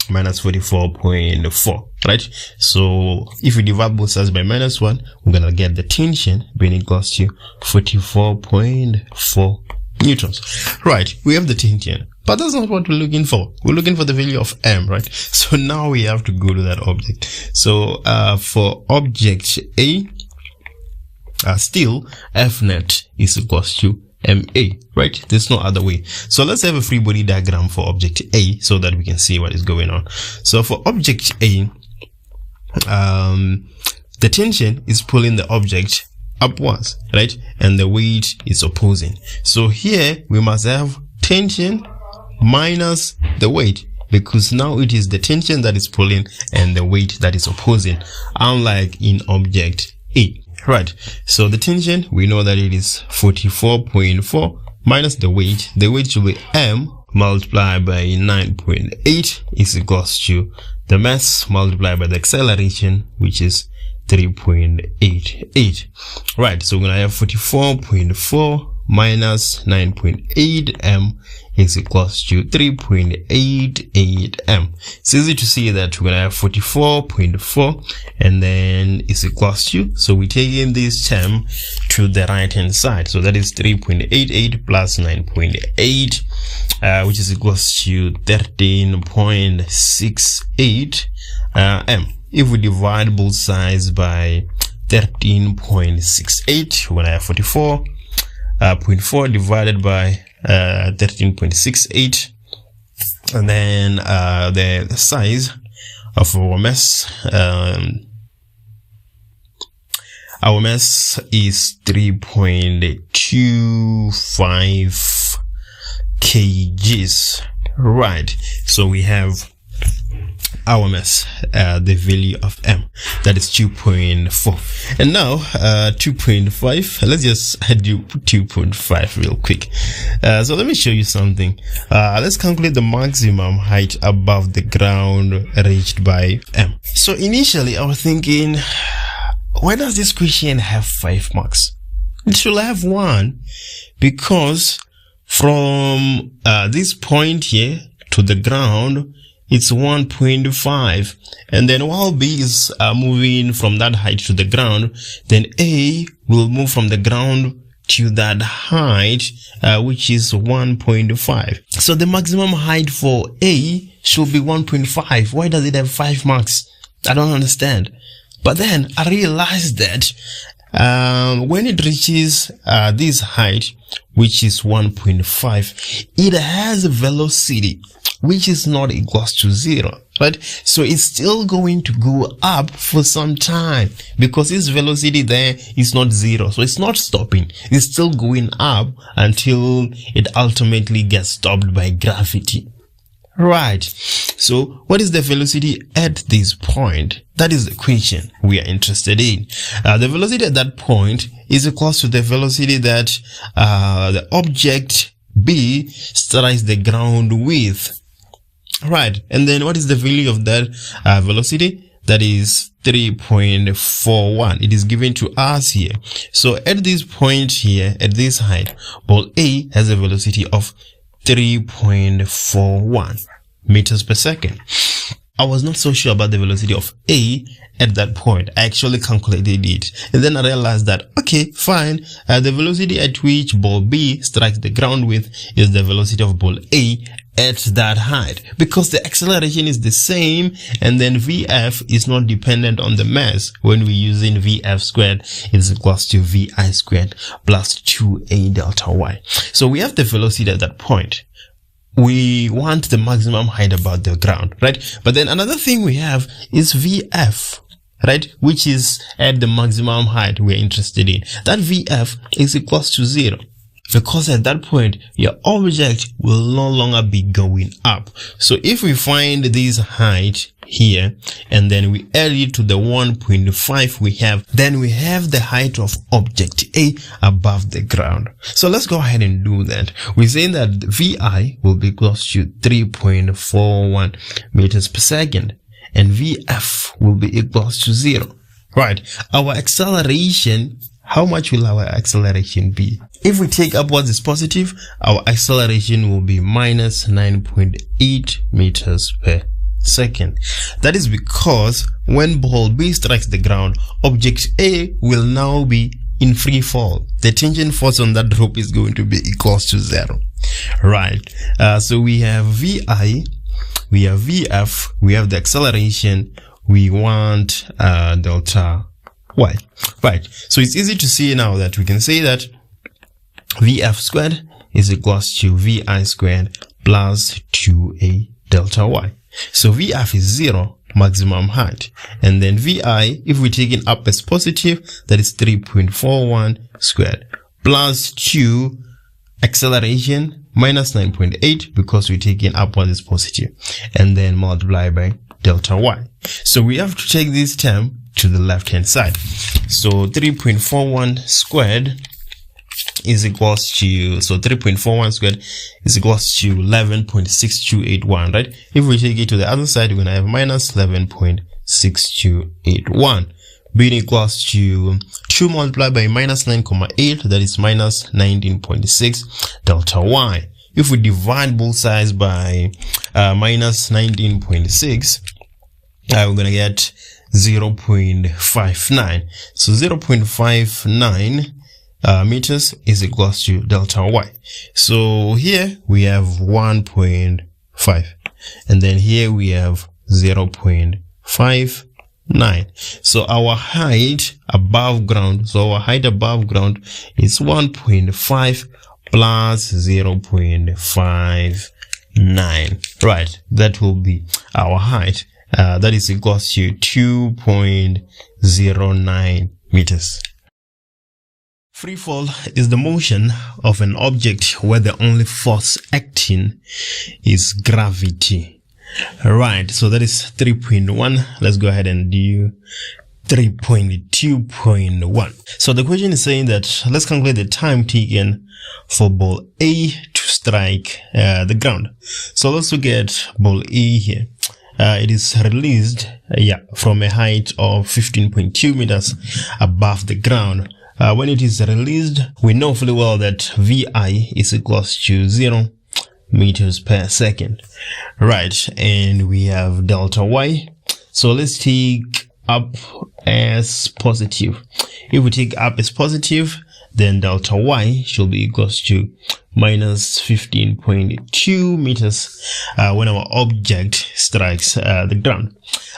44.4, right? So if we divide both sides by minus 1, we're gonna get the tension being equals to 44.4 newtons. Right, we have the tension, but that's not what we're looking for. We're looking for the value of M, right? So now we have to go to that object. So for object A, still F net is equals to MA, right? There's no other way. So let's have a free body diagram for object A so that we can see what is going on. So for object A, the tension is pulling the object upwards, right? And the weight is opposing. So here we must have tension minus the weight, because now it is the tension that is pulling and the weight that is opposing, unlike in object A. Right, so the tension, we know that it is 44.4 minus the weight. The weight should be M multiplied by 9.8 is equals to the mass multiplied by the acceleration, which is 3.88. Right, so we're going to have 44.4 minus 9.8 M is equals to 3.88 M. It's easy to see that we're going to have 44.4 and then is equals to, so we take in this term to the right hand side, so that is 3.88 plus 9.8, which is equals to 13.68 M. If we divide both sides by 13.68, we're going to have 44.4 divided by 13.68, and then the size of our mass is 3.25 kgs. Right, so we have our mass, the value of M, that is 2.4. And now 2.5, let's just do 2.5 real quick. So let me show you something. Let's calculate the maximum height above the ground reached by M. So initially I was thinking, why does this question have 5 marks? It should have 1, because from this point here to the ground, it's 1.5, and then while B is moving from that height to the ground, then A will move from the ground to that height, which is 1.5. So the maximum height for A should be 1.5. Why does it have 5 marks? I don't understand. But then I realized that when it reaches this height, which is 1.5, it has a velocity which is not equals to 0, right? So it's still going to go up for some time, because its velocity there is not 0. So it's not stopping. It's still going up until it ultimately gets stopped by gravity. Right. So what is the velocity at this point? That is the question we are interested in. The velocity at that point is equal to the velocity that the object B strikes the ground with. Right. And then what is the value of that velocity? That is 3.41. It is given to us here. So at this point here, at this height, ball A has a velocity of 3.41 meters per second. I was not so sure about the velocity of A at that point. I actually calculated it. And then I realized that, okay, fine. The velocity at which ball B strikes the ground with is the velocity of ball A at that height, because the acceleration is the same, and then VF is not dependent on the mass. When we're using VF squared is equals to VI squared plus 2A delta Y. So we have the velocity at that point. We want the maximum height above the ground, right? But then another thing we have is VF, right? Which is at the maximum height we're interested in. That VF is equals to 0. Because at that point, your object will no longer be going up. So if we find this height here, and then we add it to the 1.5 we have, then we have the height of object A above the ground. So let's go ahead and do that. We're saying that VI will be close to 3.41 meters per second, and VF will be equals to 0. Right. Our acceleration, how much will our acceleration be? If we take upwards is positive, our acceleration will be minus 9.8 meters per second. That is because when ball B strikes the ground, object A will now be in free fall. The tension force on that rope is going to be equals to 0. Right. So we have VI, we have VF, we have the acceleration, we want delta Y. Right. So it's easy to see now that we can say that VF squared is equals to VI squared plus 2A delta Y. So VF is 0, maximum height. And then VI, if we take it up as positive, that is 3.41 squared plus 2 acceleration minus 9.8 because we're taking upward as positive, and then multiply by delta Y. So we have to take this term to the left hand side. So 3.41 squared is equals to, so 3.41 squared is equals to 11.6281, right? If we take it to the other side, we're going to have minus 11.6281 being equals to 2 multiplied by minus 9.8, that is minus 19.6 delta Y. If we divide both sides by minus 19.6, we're going to get 0.59. So 0.59 meters is equals to delta Y. So here we have 1.5, and then here we have 0.59. So our height above ground, is 1.5 plus 0.59. Right, that will be our height. That is equals to 2.09 meters. Free fall is the motion of an object where the only force acting is gravity. Right, so that is 3.1. Let's go ahead and do 3.2.1. So the question is saying that let's calculate the time taken for ball A to strike the ground. So let's look at ball A here. It is released from a height of 15.2 meters above the ground. When it is released, we know fully well that VI is equals to 0 meters per second. Right, and we have delta Y. So let's take up as positive. If we take up as positive, then delta Y should be equals to minus 15.2 meters when our object strikes the ground.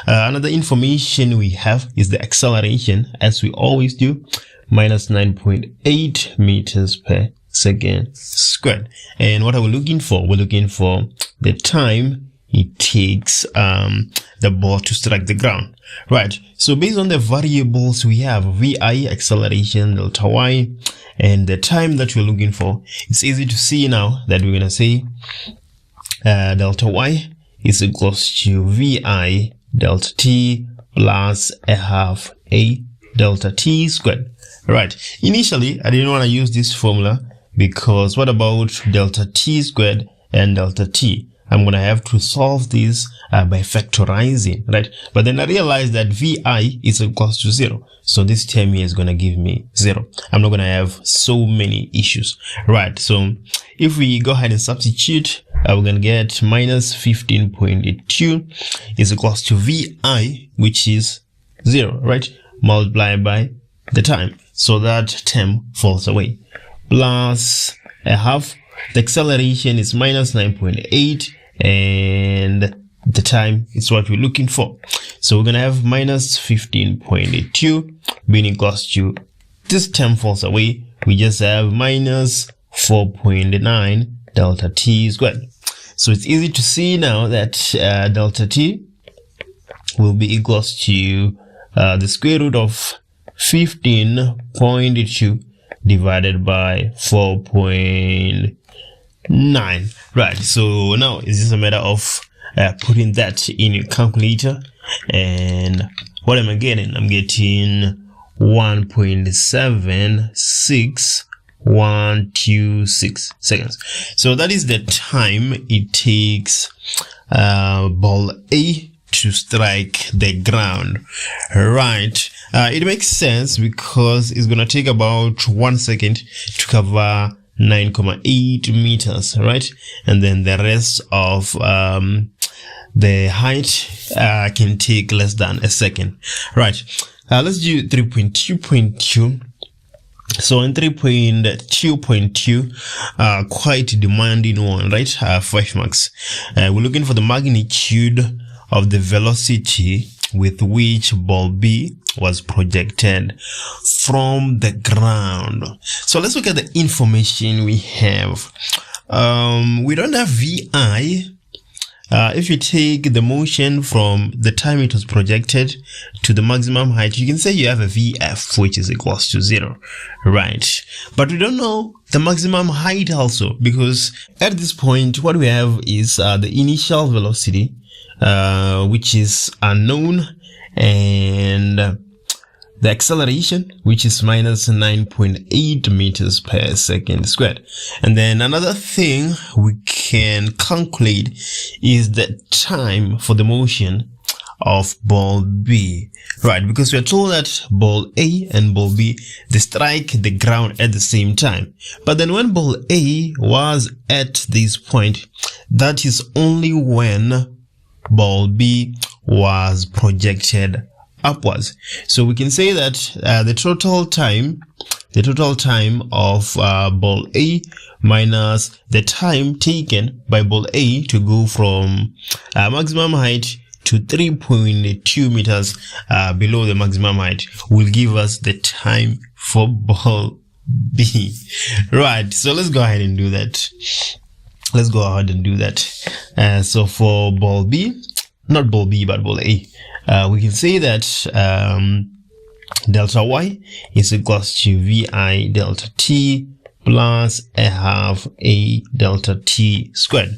Another information we have is the acceleration, as we always do, minus 9.8 meters per second squared. And what are we looking for? We're looking for the time it takes the ball to strike the ground. Right, so based on the variables we have, VI, acceleration, delta Y, and the time that we're looking for, it's easy to see now that we're going to say delta Y is equals to VI delta T plus a half A delta T squared. Right, initially I didn't want to use this formula because what about delta T squared and delta T? I'm going to have to solve this by factorizing, right? But then I realized that VI is equals to 0. So this term here is going to give me 0. I'm not going to have so many issues, right? So if we go ahead and substitute we're going to get minus 15.82 is equals to VI, which is 0, right? Multiplied by the time. So that term falls away. Plus a half. The acceleration is minus 9.8 and the time is what we're looking for. So we're going to have minus 15.82 being equals to, this term falls away. We just have minus 4.9 delta t squared. So it's easy to see now that delta t will be equals to the square root of 15.2 divided by 4.9. Right, so now it's just a matter of putting that in your calculator, and what am I getting? I'm getting 1.76126 seconds. So that is the time it takes ball A to strike the ground. Right, it makes sense because it's gonna take about 1 second to cover 9.8 meters, right? And then the rest of the height can take less than a second, right? Let's do 3.2.2. So in 3.2.2, quite demanding one, right? 5 marks. We're looking for the magnitude of the velocity with which ball B was projected from the ground. So let's look at the information we have. We don't have VI. If you take the motion from the time it was projected to the maximum height, you can say you have a VF, which is equals to 0, right? But we don't know the maximum height also, because at this point, what we have is the initial velocity, which is unknown, and the acceleration, which is minus 9.8 meters per second squared. And then another thing we can calculate is the time for the motion of ball B, right? Because we are told that ball A and ball B, they strike the ground at the same time. But then when ball A was at this point, that is only when ball B was projected upwards. So we can say that the total time of ball A minus the time taken by ball A to go from maximum height to 3.2 meters below the maximum height will give us the time for ball B. Right, so let's go ahead and do that. So for ball B, not ball B but ball A, we can say that delta y is equals to VI delta t plus a half a delta t squared.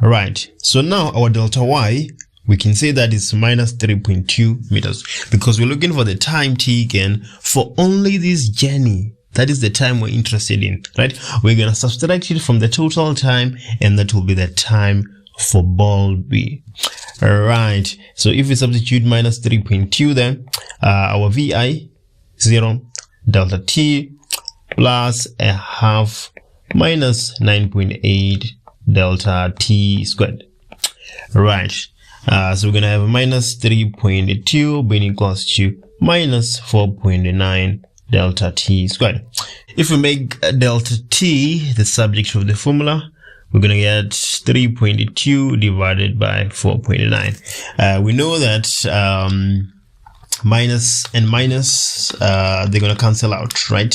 Right, so now our delta y, we can say that is minus 3.2 meters because we're looking for the time taken for only this journey. That is the time we're interested in, right? We're going to subtract it from the total time, and that will be the time for ball B. Right, so if we substitute minus 3.2, then our VI 0 delta t plus a half minus 9.8 delta t squared. Right, so we're gonna have minus 3.2 being equals to minus 4.9 delta t squared. If we make delta t the subject of the formula, we're going to get 3.2 divided by 4.9. We know that minus and minus, they're going to cancel out, right?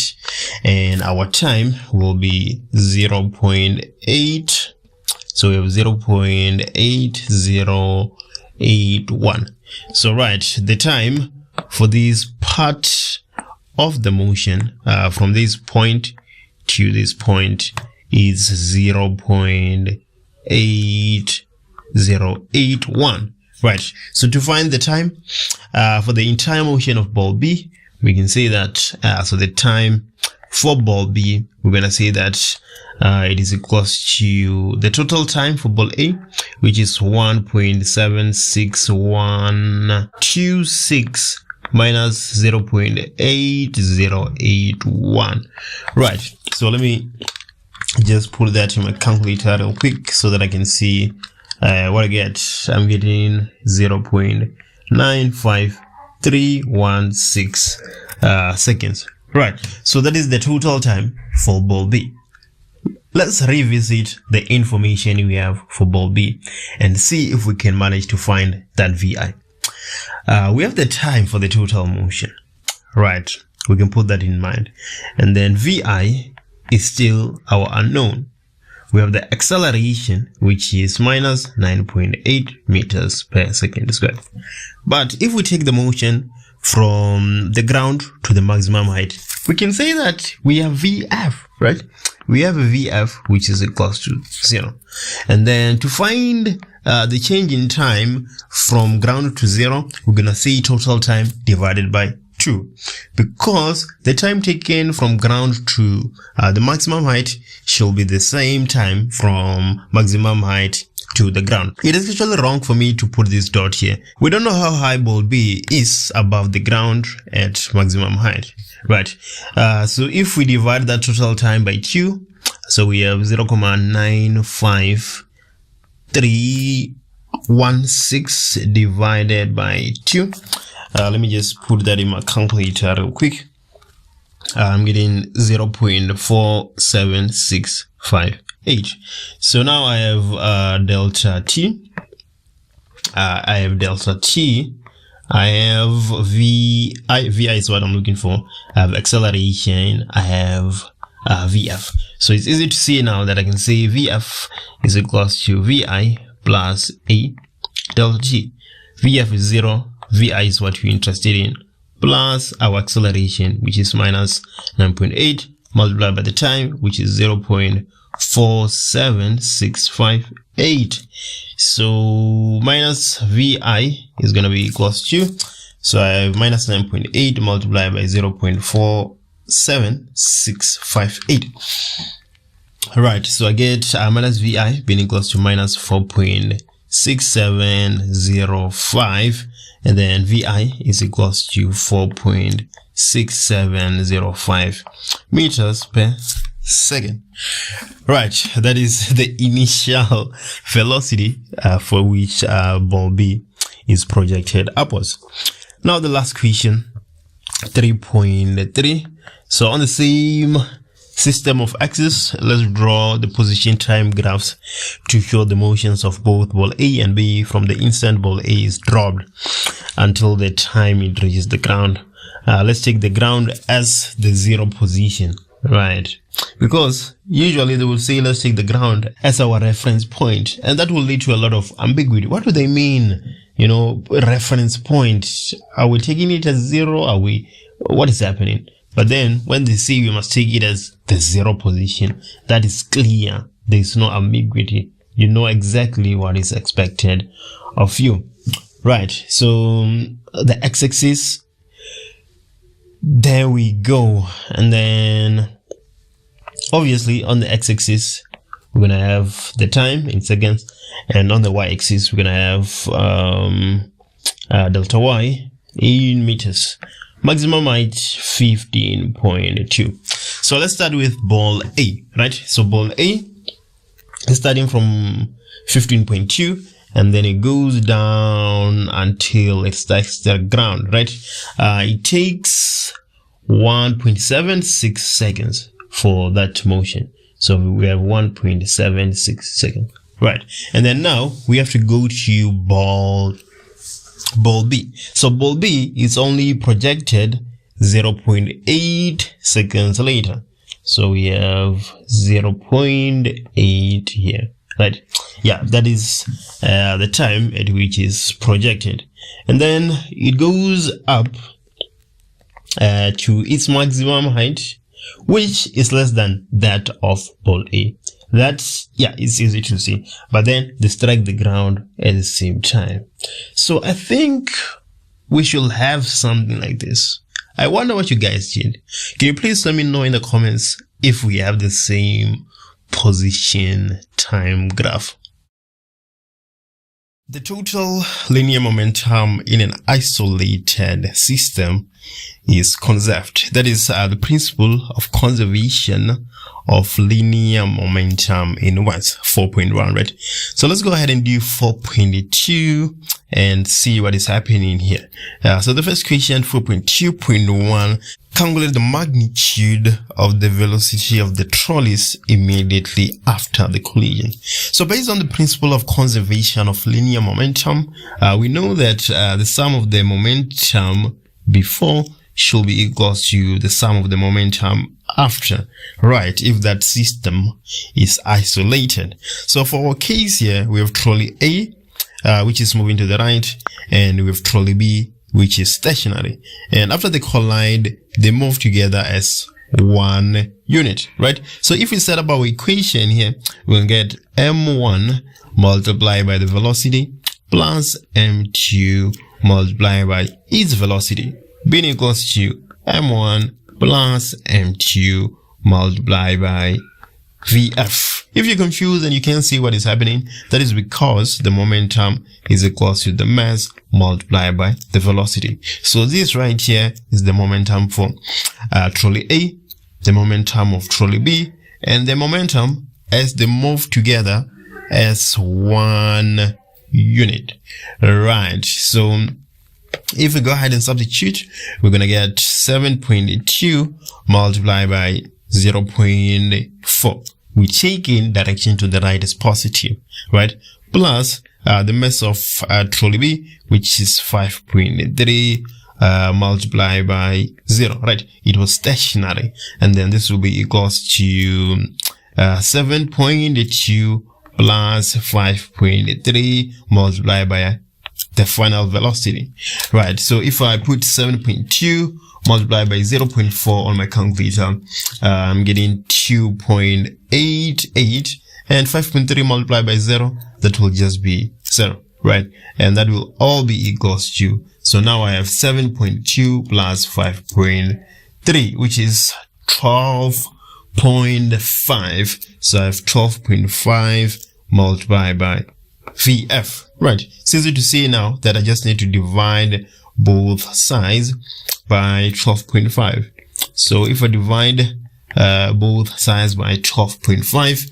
And our time will be 0.8. So we have 0.8081. So right, the time for this part of the motion from this point to this point is 0.8081. Right, so to find the time for the entire motion of ball B, we can say that so the time for ball B, we're going to say that it is equals to the total time for ball A, which is 1.76126 minus 0.8081. Right, so let me just put that in my calculator real quick so that I can see what I get. I'm getting 0.95316 seconds. Right, so that is the total time for ball B. Let's revisit the information we have for ball B and see if we can manage to find that VI. We have the time for the total motion. Right, we can put that in mind. And then VI is still our unknown. We have the acceleration, which is minus 9.8 meters per second squared. But if we take the motion from the ground to the maximum height, we can say that we have VF, right? We have a VF which is equals to 0. And then to find the change in time from ground to 0, we're going to say total time divided by 2, because the time taken from ground to the maximum height shall be the same time from maximum height to the ground. It is actually wrong for me to put this dot here. We don't know how high ball B is above the ground at maximum height, right? So if we divide that total time by 2, so we have 0.95316 divided by 2. Let me just put that in my calculator real quick. I'm getting 0.4765. So now I have delta T. I have delta T. I have VI is what I'm looking for. I have acceleration. I have VF. So it's easy to see now that I can say VF is equals to VI plus A delta T. VF is 0. VI is what we're interested in, plus our acceleration, which is minus 9.8 multiplied by the time, which is 0.47658. So minus VI is going to be equals to, so I have minus 9.8 multiplied by 0.47658. Right, so I get minus VI being equals to minus 4.6705. And then VI is equals to 4.6705 meters per second. Right, that is the initial velocity for which ball B is projected upwards. Now the last question, 3.3. So on the same system of axis, let's draw the position time graphs to show the motions of both ball A and B from the instant ball A is dropped until the time it reaches the ground. Let's take the ground as the 0 position, right? Because usually they will say let's take the ground as our reference point, and that will lead to a lot of ambiguity. What do they mean? You know, reference point. Are we taking it as 0? Are we? What is happening? But then when they say we must take it as the 0 position, that is clear. There is no ambiguity. You know exactly what is expected of you. Right. So the x-axis, there we go. And then obviously on the x-axis, we're going to have the time in seconds. And on the y-axis, we're going to have delta y in meters. Maximum height 15.2. So let's start with ball A, right? So ball A is starting from 15.2 and then it goes down until it strikes the ground, right? It takes 1.76 seconds for that motion. So we have 1.76 seconds, right? And then now we have to go to ball B. So ball B is only projected 0.8 seconds later. So we have 0.8 here, right? Yeah, that is the time at which is projected. And then it goes up to its maximum height, which is less than that of ball A. That's, yeah, it's easy to see. But then they strike the ground at the same time. So I think we should have something like this. I wonder what you guys did. Can you please let me know in the comments if we have the same position time graph? The total linear momentum in an isolated system is conserved. That is the principle of conservation of linear momentum in what? 4.1, right? So let's go ahead and do 4.2 and see what is happening here. So the first question, 4.2.1, calculate the magnitude of the velocity of the trolleys immediately after the collision. So based on the principle of conservation of linear momentum, we know that the sum of the momentum before should be equal to the sum of the momentum after, right, if that system is isolated. So for our case here, we have trolley A, which is moving to the right, and we have trolley B, which is stationary. And after they collide, they move together as one unit, right? So if we set up our equation here, we'll get m1 multiplied by the velocity plus m2 multiplied by its velocity, being equals to m1 plus m2 multiplied by Vf. If you're confused and you can't see what is happening, that is because the momentum is equal to the mass multiplied by the velocity. So this right here is the momentum for trolley A, the momentum of trolley B, and the momentum as they move together as one unit. Right. So if we go ahead and substitute, we're going to get 7.2 multiplied by 0.4. We take in direction to the right is positive, right? Plus the mass of trolley B, which is 5.3 multiplied by 0, right? It was stationary, and then this will be equals to 7.2 plus 5.3 multiplied by the final velocity, right? So if I put 7.2 multiplied by 0.4 on my calculator, I'm getting 2.88, and 5.3 multiplied by 0, that will just be 0, right? And that will all be equals to, so now I have 7.2 plus 5.3, which is 12.5. So I have 12.5 multiplied by Vf, right? It's easy to see now that I just need to divide both sides by 12.5. So if I divide both sides by 12.5,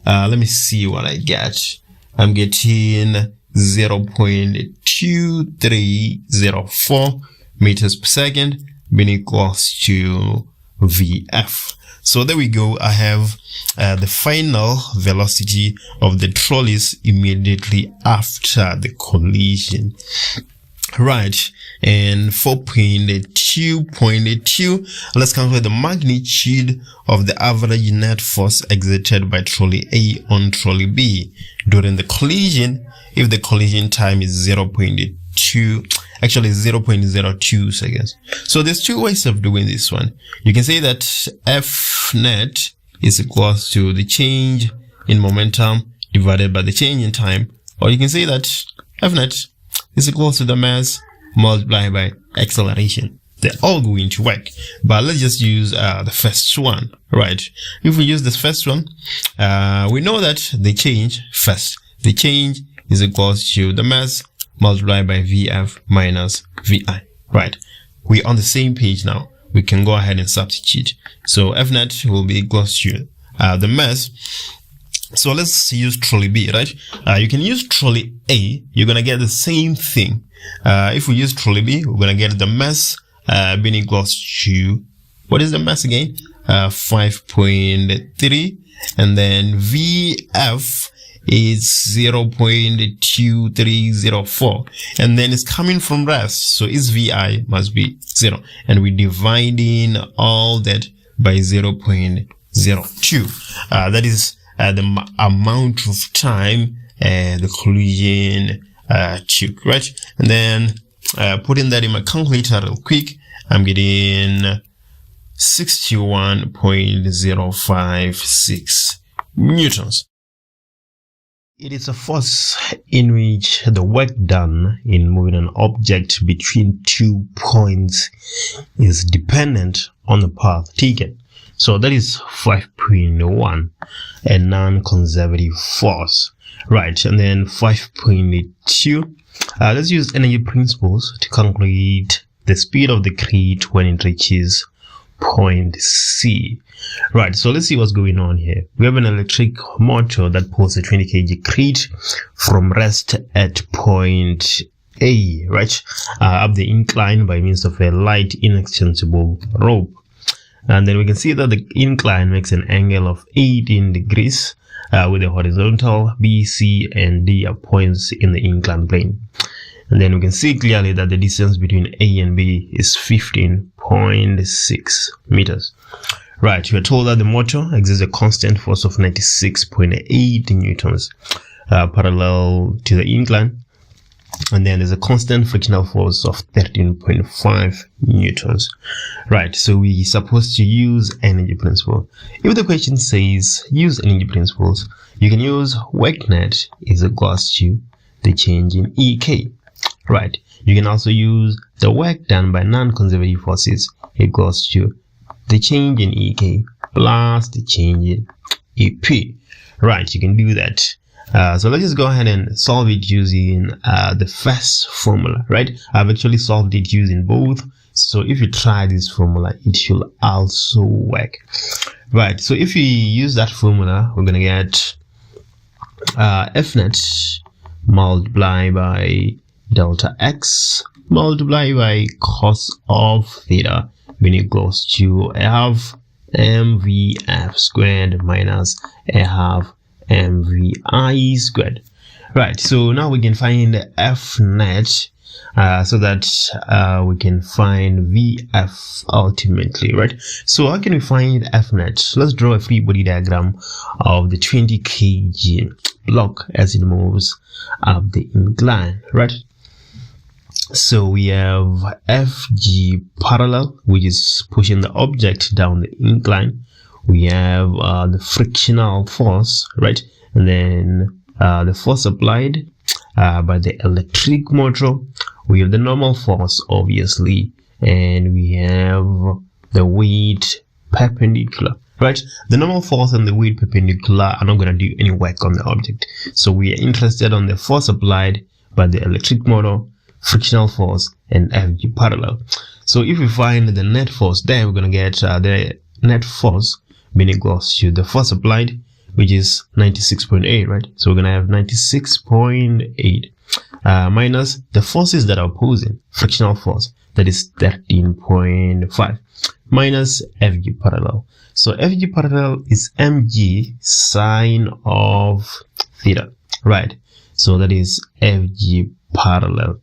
let me see what I get. I'm getting 0.2304 meters per second, being equals to Vf. So there we go. I have the final velocity of the trolleys immediately after the collision. Right. And 4.2.2, let's calculate the magnitude of the average net force exerted by trolley A on trolley B during the collision if the collision time is 0.02 seconds. So there's two ways of doing this one. You can say that F net is equals to the change in momentum divided by the change in time, or you can say that F net is equals to the mass multiplied by acceleration. They're all going to work, but let's just use the first one, right? If we use this first one, we know that the change first, the change is equals to the mass multiplied by Vf minus Vi, right? We're on the same page now. We can go ahead and substitute. So F net will be equals to the mass. So let's use trolley B, right? You can use trolley A. You're going to get the same thing. If we use trolley B, we're going to get the mass being equals to, what is the mass again? 5.3. And then Vf is 0.2304. And then it's coming from rest. So its Vi must be 0. And we're dividing all that by 0.02. That is the amount of time the collision took, right? And then putting that in my calculator real quick, I'm getting 61.056 newtons. It is a force in which the work done in moving an object between 2 points is dependent on the path taken. So that is 5.1, a non-conservative force. Right, and then 5.2. Let's use energy principles to calculate the speed of the crate when it reaches point C. Right, so let's see what's going on here. We have an electric motor that pulls a 20 kg crate from rest at point A, right, up the incline by means of a light inextensible rope. And then we can see that the incline makes an angle of 18 degrees with the horizontal B, C, and D are points in the incline plane. And then we can see clearly that the distance between A and B is 15.6 meters. Right, we are told that the motor exerts a constant force of 96.8 newtons parallel to the incline. And then there's a constant frictional force of 13.5 newtons. Right, so we're supposed to use energy principle. If the question says use energy principles, you can use work net is equals to the change in EK. Right, you can also use the work done by non-conservative forces equals to the change in EK plus the change in EP. Right, you can do that. So let's just go ahead and solve it using the first formula, right? I've actually solved it using both. So if you try this formula, it should also work. Right, so if we use that formula, we're going to get F net multiplied by delta x multiplied by cos of theta when it goes to half mvf squared minus a half mvi squared. Right, so now we can find F net so that we can find VF ultimately, right? So how can we find F net? Let's draw a free body diagram of the 20 kg block as it moves up the incline, right? So we have FG parallel, which is pushing the object down the incline. We have the frictional force, right? And then the force applied by the electric motor. We have the normal force, obviously, and we have the weight perpendicular, right? The normal force and the weight perpendicular are not going to do any work on the object. So we are interested on the force applied by the electric motor, frictional force, and FG parallel. So if we find the net force, then we're going to get the net force being equals to the force applied, which is 96.8, right? So we're going to have 96.8 minus the forces that are opposing, frictional force, that is 13.5, minus FG parallel. So FG parallel is mg sine of theta, right? So that is FG parallel.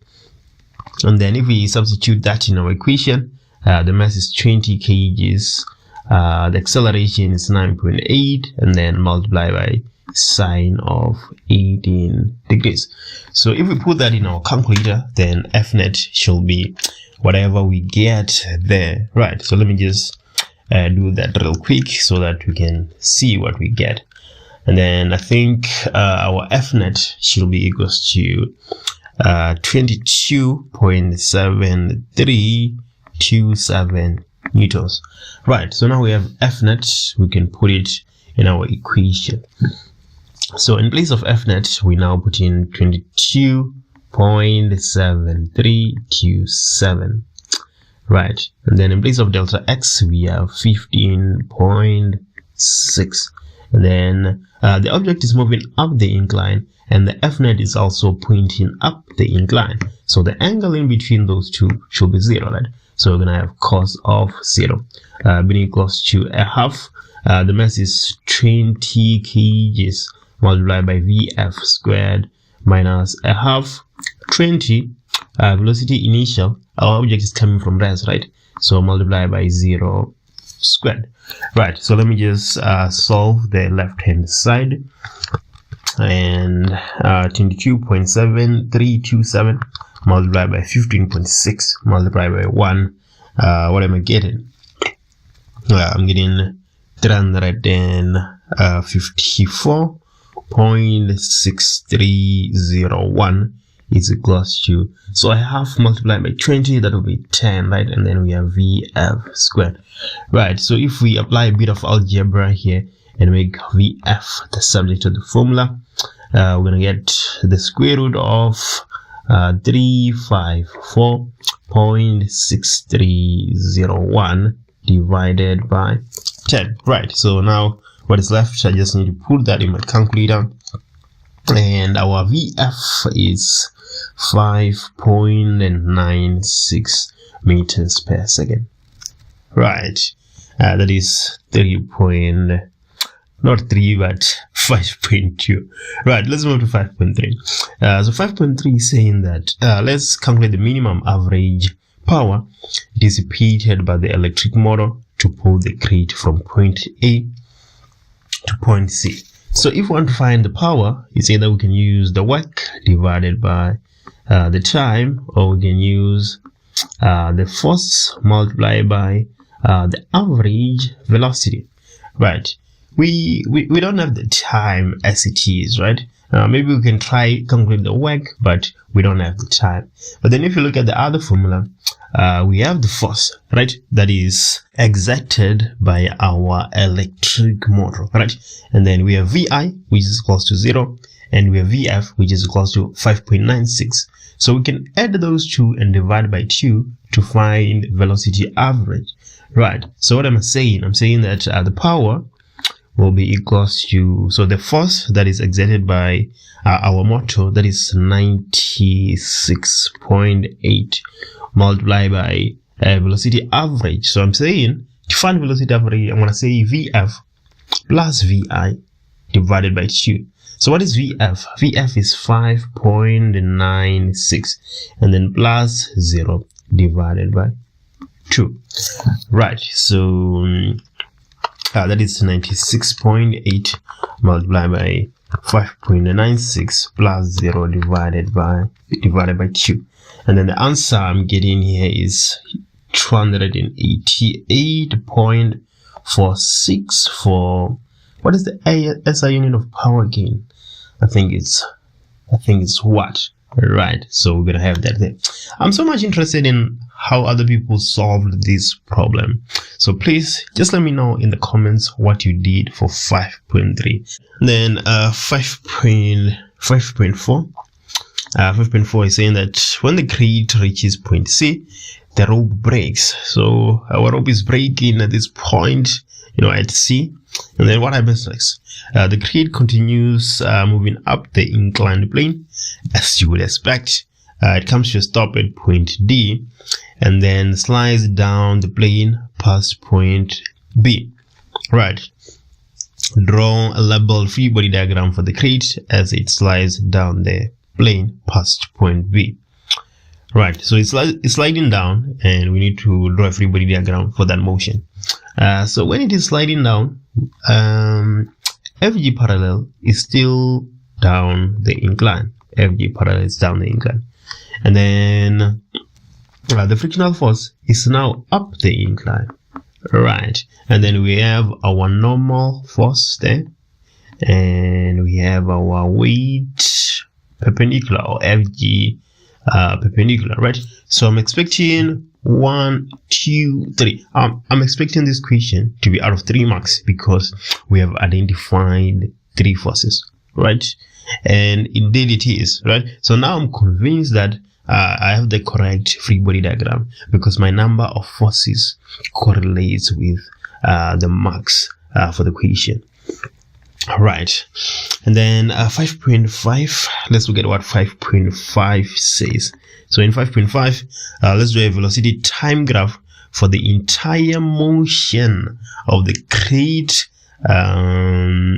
And then if we substitute that in our equation, the mass is 20 kgs, the acceleration is 9.8, and then multiply by sine of 18 degrees. So if we put that in our calculator, then F net should be whatever we get there, right? So let me just do that real quick so that we can see what we get. And then I think our F net should be equals to 22.7327 newtons. Right, so now we have F net, we can put it in our equation. So in place of F net, we now put in 22.7327, right? And then in place of delta x, we have 15.6. And then the object is moving up the incline, and the F net is also pointing up the incline. So the angle in between those two should be 0, right? So we're going to have cos of 0 being equals to a half. The mass is 20 kgs multiplied by VF squared minus a half 20 velocity initial. Our object is coming from rest, right? So multiply by 0 squared. Right, so let me just solve the left hand side. And 22.7327 multiplied by 15.6 multiplied by 1. What am I getting? I'm getting 354.6301 is equals to, so I have multiplied by 20, that will be 10, right? And then we have VF squared, right? So if we apply a bit of algebra here and make VF the subject of the formula, we're going to get the square root of 354.6301 divided by 10. Right, so now what is left, I just need to put that in my calculator, and our VF is 5.96 meters per second. Right, that is 5.2. Right, let's move to 5.3. So 5.3 is saying that let's calculate the minimum average power dissipated by the electric motor to pull the crate from point A to point C. So if we want to find the power, it's either we can use the work divided by the time, or we can use the force multiplied by the average velocity. Right, we don't have the time as it is, right? Maybe we can try calculate the work, but we don't have the time. But then if you look at the other formula, we have the force, right, that is exerted by our electric motor, right? And then we have VI, which is equals to 0, and we have VF, which is equals to 5.96. So we can add those two and divide by 2 to find velocity average. Right, so what am I saying? I'm saying that the power will be equals to, so the force that is exerted by our motor, that is 96.8 multiplied by velocity average. So I'm saying to find velocity average, I'm going to say VF plus VI divided by 2. So what is VF? VF is 5.96 and then plus 0 divided by 2. Right, so that is 96.8 multiplied by 5.96 plus 0 divided by 2. And then the answer I'm getting here is 288.46 for, what is the SI unit of power again? I think it's watt. Right, so we're gonna have that there. I'm so much interested in how other people solved this problem, so please just let me know in the comments what you did for 5.3. Then 5.4 is saying that when the crate reaches point C, the rope breaks. So our rope is breaking at this point, at C. And then what happens next? The crate continues moving up the inclined plane, as you would expect. It comes to a stop at point D, and then slides down the plane past point B. Right. Draw a labeled free body diagram for the crate as it slides down the plane past point B. Right, so it's sliding down, and we need to draw a free body diagram for that motion. So when it is sliding down, FG parallel is still down the incline. FG parallel is down the incline. And then the frictional force is now up the incline. Right, and then we have our normal force there, and we have our weight perpendicular, or FG perpendicular, right? So I'm expecting 1, 2, 3. I'm expecting this question to be out of 3 marks because we have identified 3 forces, right? And indeed it is, right? So now I'm convinced that I have the correct free body diagram because my number of forces correlates with the marks for the question. Right, and then 5.5, let's look at what 5.5 says. So in 5.5, let's do a velocity time graph for the entire motion of the crate,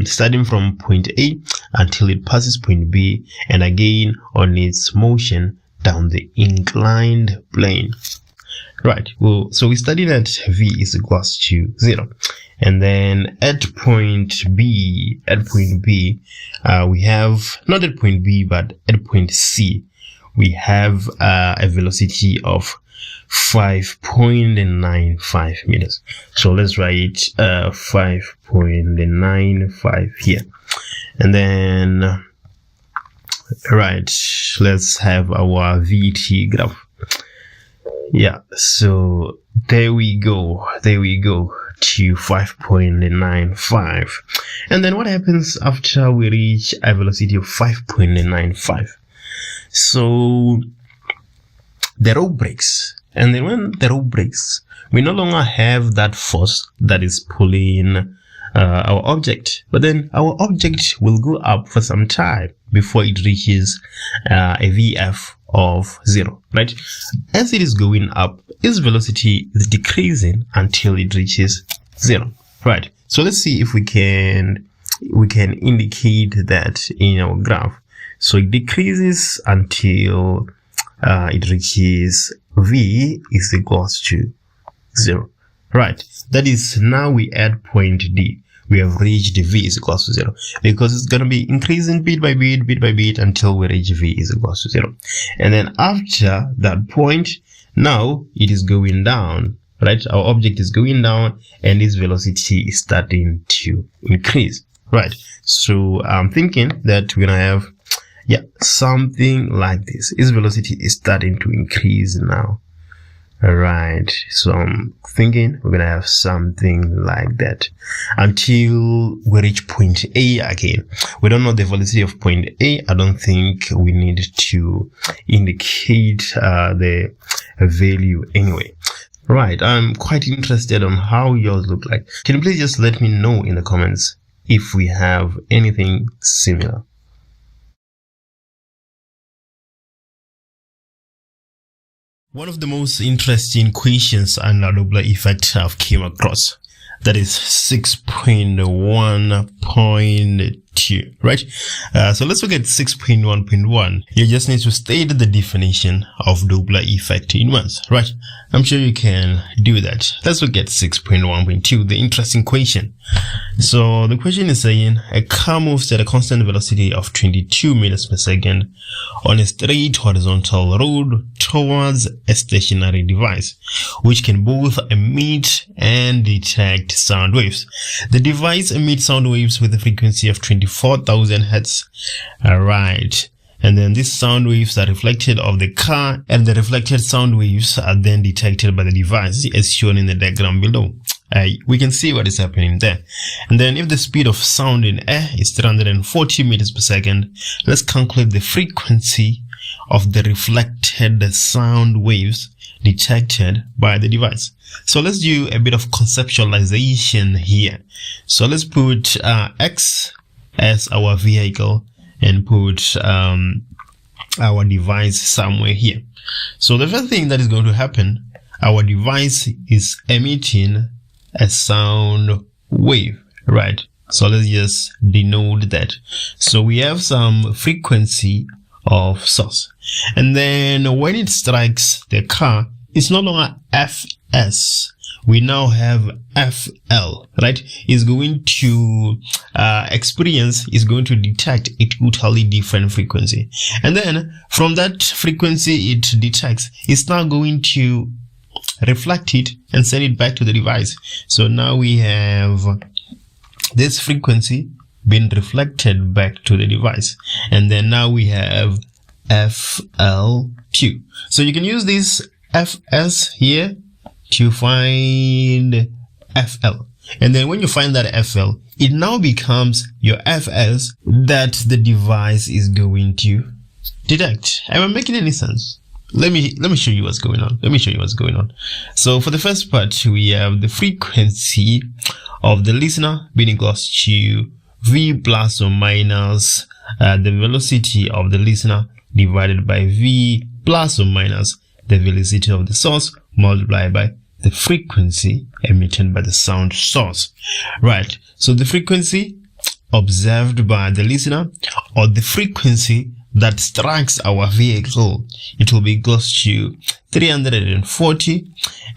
starting from point A until it passes point B, and again on its motion down the inclined plane. Right, well, so we studied that V is equals to 0. And then at point B, we have, not at point B, but at point C, we have a velocity of 5.95 meters. So let's write 5.95 here. And then, right, let's have our VT graph. Yeah, so there we go. to 5.95. And then what happens after we reach a velocity of 5.95? So the rope breaks. And then when the rope breaks, we no longer have that force that is pulling our object. But then our object will go up for some time before it reaches a VF of 0, right? As it is going up, its velocity is decreasing until it reaches 0, right? So let's see if we can indicate that in our graph. So it decreases until it reaches V is equals to 0, right? That is, now we add point D. We have reached V is equals to 0, because it's going to be increasing bit by bit until we reach V is equals to 0. And then after that point, now it is going down, right? Our object is going down and its velocity is starting to increase, right? So I'm thinking that we're going to have, something like this. Its velocity is starting to increase now. Alright, so I'm thinking we're gonna have something like that until we reach point A again. We don't know the velocity of point A. I don't think we need to indicate the value anyway. Right, I'm quite interested on how yours look like. Can you please just let me know in the comments if we have anything similar? One of the most interesting questions under Doppler effect I've came across, that is 6.1.2, right? So let's look at 6.1.1. You just need to state the definition of Doppler effect in words, right? I'm sure you can do that. Let's look at 6.1.2, the interesting question. So the question is saying a car moves at a constant velocity of 22 meters per second on a straight horizontal road towards a stationary device, which can both emit and detect sound waves. The device emits sound waves with a frequency of 24,000 Hz. Alright. And then these sound waves are reflected off the car, and the reflected sound waves are then detected by the device as shown in the diagram below. We can see what is happening there. And then if the speed of sound in air is 340 meters per second, let's calculate the frequency of the reflected sound waves detected by the device. So let's do a bit of conceptualization here. So let's put X as our vehicle and put our device somewhere here. So the first thing that is going to happen, our device is emitting a sound wave, right? So let's just denote that. So we have some frequency of source, and then when it strikes the car, it's no longer Fs. We now have FL, right? It's going to is going to detect a totally different frequency. And then from that frequency it detects, it's now going to reflect it and send it back to the device. So now we have this frequency being reflected back to the device. And then now we have FL2. So you can use this Fs here to find FL, and then when you find that FL, it now becomes your Fs that the device is going to detect. Am I making any sense? Let me show you what's going on. So for the first part, we have the frequency of the listener being equals to V plus or minus the velocity of the listener divided by V plus or minus the velocity of the source multiplied by the frequency emitted by the sound source, right? So the frequency observed by the listener, or the frequency that strikes our vehicle, it will be equals to 340,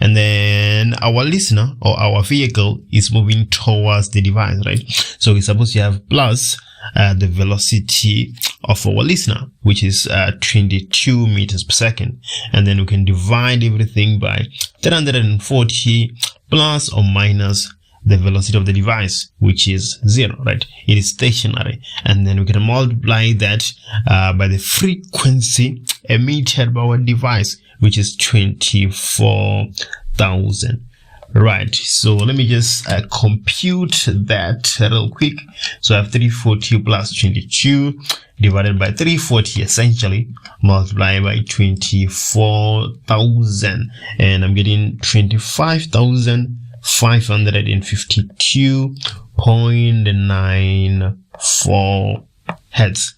and then our listener or our vehicle is moving towards the device, right? So we're supposed to have plus the velocity of our listener, which is 22 meters per second, and then we can divide everything by 340 plus or minus the velocity of the device, which is 0, right? It is stationary, and then we can multiply that by the frequency emitted by our device, which is 24,000, Right, so let me just compute that real quick. So I have 340 plus 22 divided by 340, essentially multiplied by 24,000, and I'm getting 25,552.94 hertz.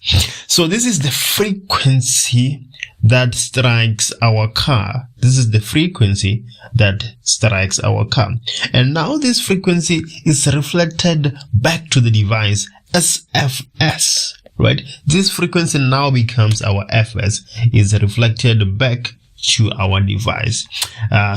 So this is the frequency that strikes our car. This is the frequency that strikes our car. And now this frequency is reflected back to the device as FS, right? This frequency now becomes our FS, is reflected back to our device.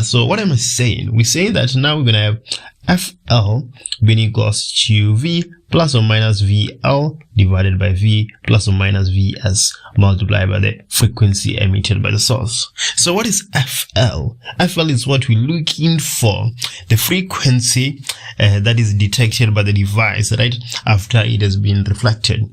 So what am I saying? We're saying that now we're going to have FL being equals to V plus or minus VL divided by V plus or minus VS multiplied by the frequency emitted by the source. So what is FL? FL is what we're looking for, the frequency that is detected by the device, right, after it has been reflected.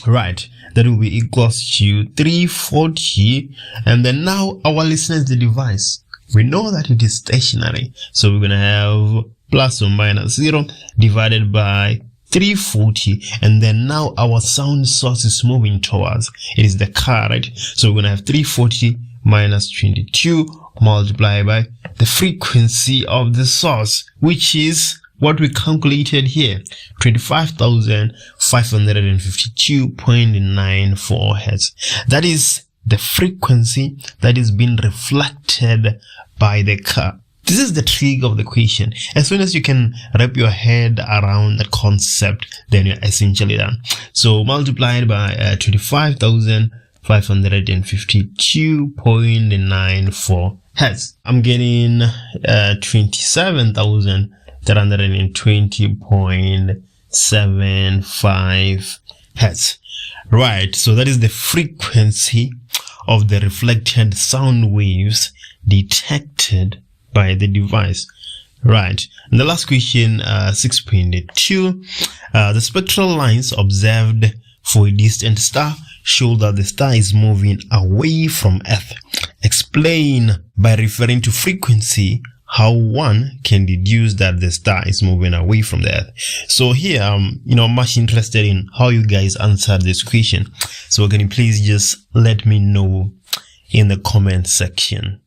Right, that will be equals to 340, and then now our listener is the device. We know that it is stationary, so we're gonna have plus or minus 0 divided by 340, and then now our sound source is moving towards, it is the car, right? So we're gonna have 340 minus 22 multiplied by the frequency of the source, which is what we calculated here, 25,552.94 hertz. That is the frequency that is being reflected by the car. This is the trick of the question. As soon as you can wrap your head around the concept, then you're essentially done. So multiplied by 25,552.94 hertz. I'm getting 27,320.75 hertz. Right, so that is the frequency of the reflected sound waves detected by the device. Right, and the last question, 6.2, the spectral lines observed for a distant star show that the star is moving away from Earth. Explain by referring to frequency how one can deduce that the star is moving away from the Earth. So here, I'm much interested in how you guys answered this question. So can you please just let me know in the comment section.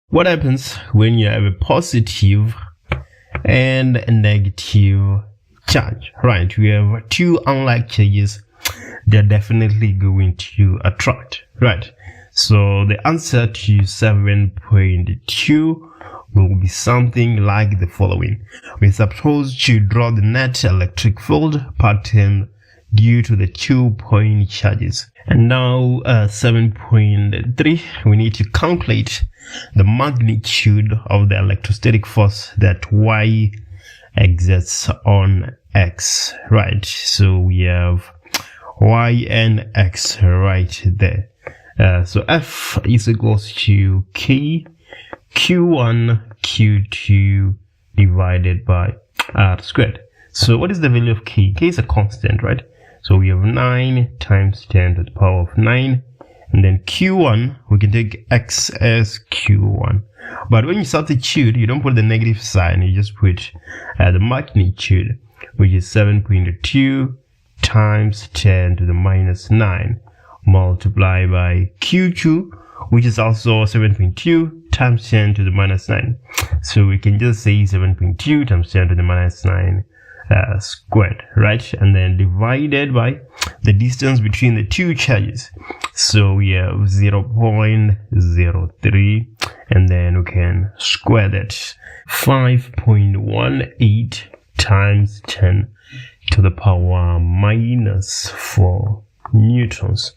What happens when you have a positive and a negative charge? Right, we have two unlike charges. They're definitely going to attract. Right, so the answer to 7.2 will be something like the following. We're supposed to draw the net electric field pattern due to the 2-point charges. And now 7.3, we need to calculate the magnitude of the electrostatic force that Y exerts on X. Right, so we have Y and X right there. So F is equals to K Q1 Q2 divided by R squared. So what is the value of K? K is a constant, right? So we have 9 times 10 to the power of 9. And then Q1, we can take X as Q1. But when you substitute, you don't put the negative sign, you just put the magnitude, which is 7.2 times 10 to the minus 9 multiplied by Q2, which is also 7.2 times 10 to the minus 9. So we can just say 7.2 times 10 to the minus 9 squared, right? And then divided by the distance between the two charges. So we have 0.03, and then we can square that. 5.18 times 10 to the power minus 4 newtons.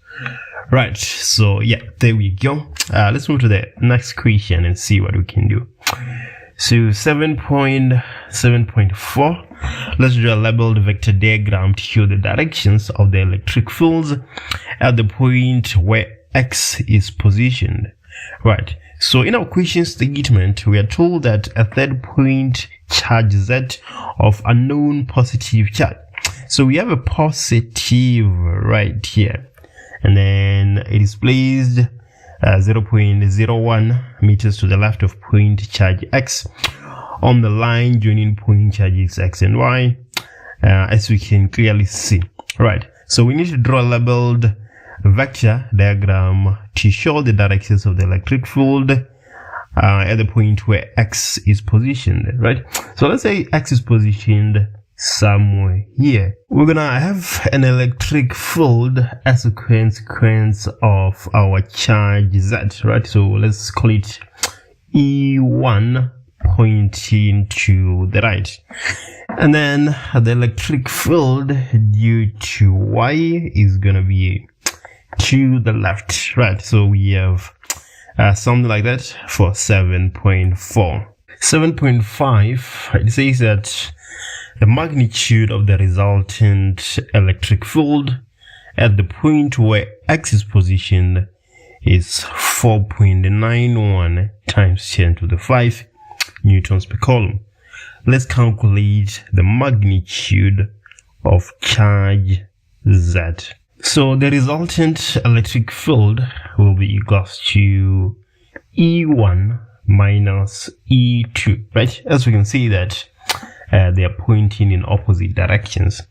Right, so yeah, there we go. Let's move to the next question and see what we can do. So 7.4, let's draw a labeled vector diagram to show the directions of the electric fields at the point where X is positioned. Right, so in our question statement, we are told that a third point charge Z of unknown positive charge. So we have a positive right here, and then it is placed 0.01 meters to the left of point charge X on the line joining point charges X and Y, as we can clearly see. Right, so we need to draw a labeled vector diagram to show the directions of the electric field at the point where X is positioned, right? So let's say X is positioned somewhere here. We're gonna have an electric field as a consequence of our charge Z, right? So let's call it E1 pointing to the right, and then the electric field due to Y is gonna be to the left, right? So we have something like that for 7.4. 7.5, it says that the magnitude of the resultant electric field at the point where X is positioned is 4.91 times 10 to the 5 newtons per coulomb. Let's calculate the magnitude of charge Z. So the resultant electric field will be equals to E1 minus E2, right? As we can see that they are pointing in opposite directions.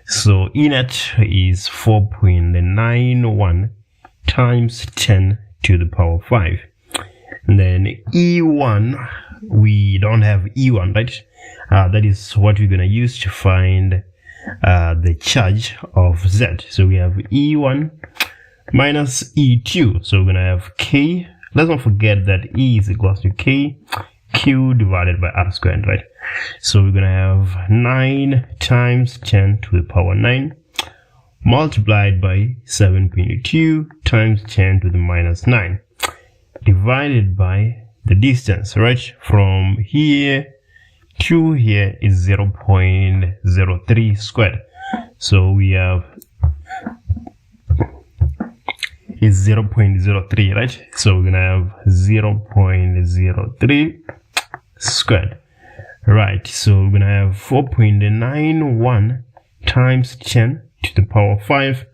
So E net is 4.91 times 10 to the power 5. And then E1, we don't have E1, right? That is what we're going to use to find the charge of Z. So we have E1 minus E2. So we're going to have K. Let's not forget that E is equals to K, Q divided by R squared, right? So we're going to have 9 times 10 to the power 9 multiplied by 7.2 times 10 to the minus 9 divided by the distance, right? From here to here is 0.03 squared. So we have is 0.03, right? So we're gonna have 0.03 squared, right? So we're gonna have 4.91 times 10 to the power 5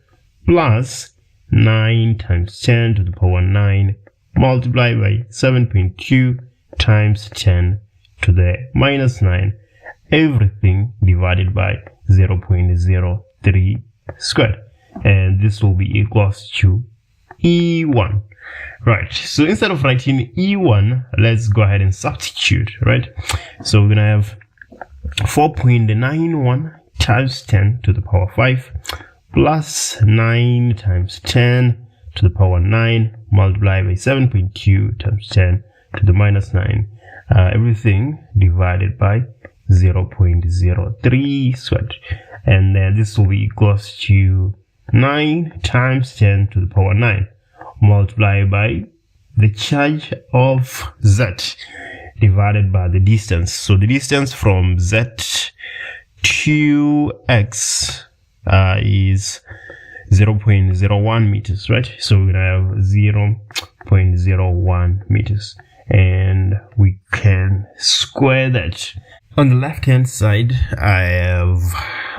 plus 9 times 10 to the power 9 multiplied by 7.2 times 10 to the minus 9, everything divided by 0.03 squared, and this will be equals to E1, right? So instead of writing E1, let's go ahead and substitute, right? So we're gonna have 4.91 times 10 to the power 5 plus 9 times 10 to the power 9 multiplied by 7.2 times 10 to the minus 9, everything divided by 0.03 squared, and then this will be equals to 9 times 10 to the power 9 multiplied by the charge of Z divided by the distance. So the distance from Z to X is 0.01 meters, right? So we're gonna have 0.01 meters, and we can square that. On the left hand side, I have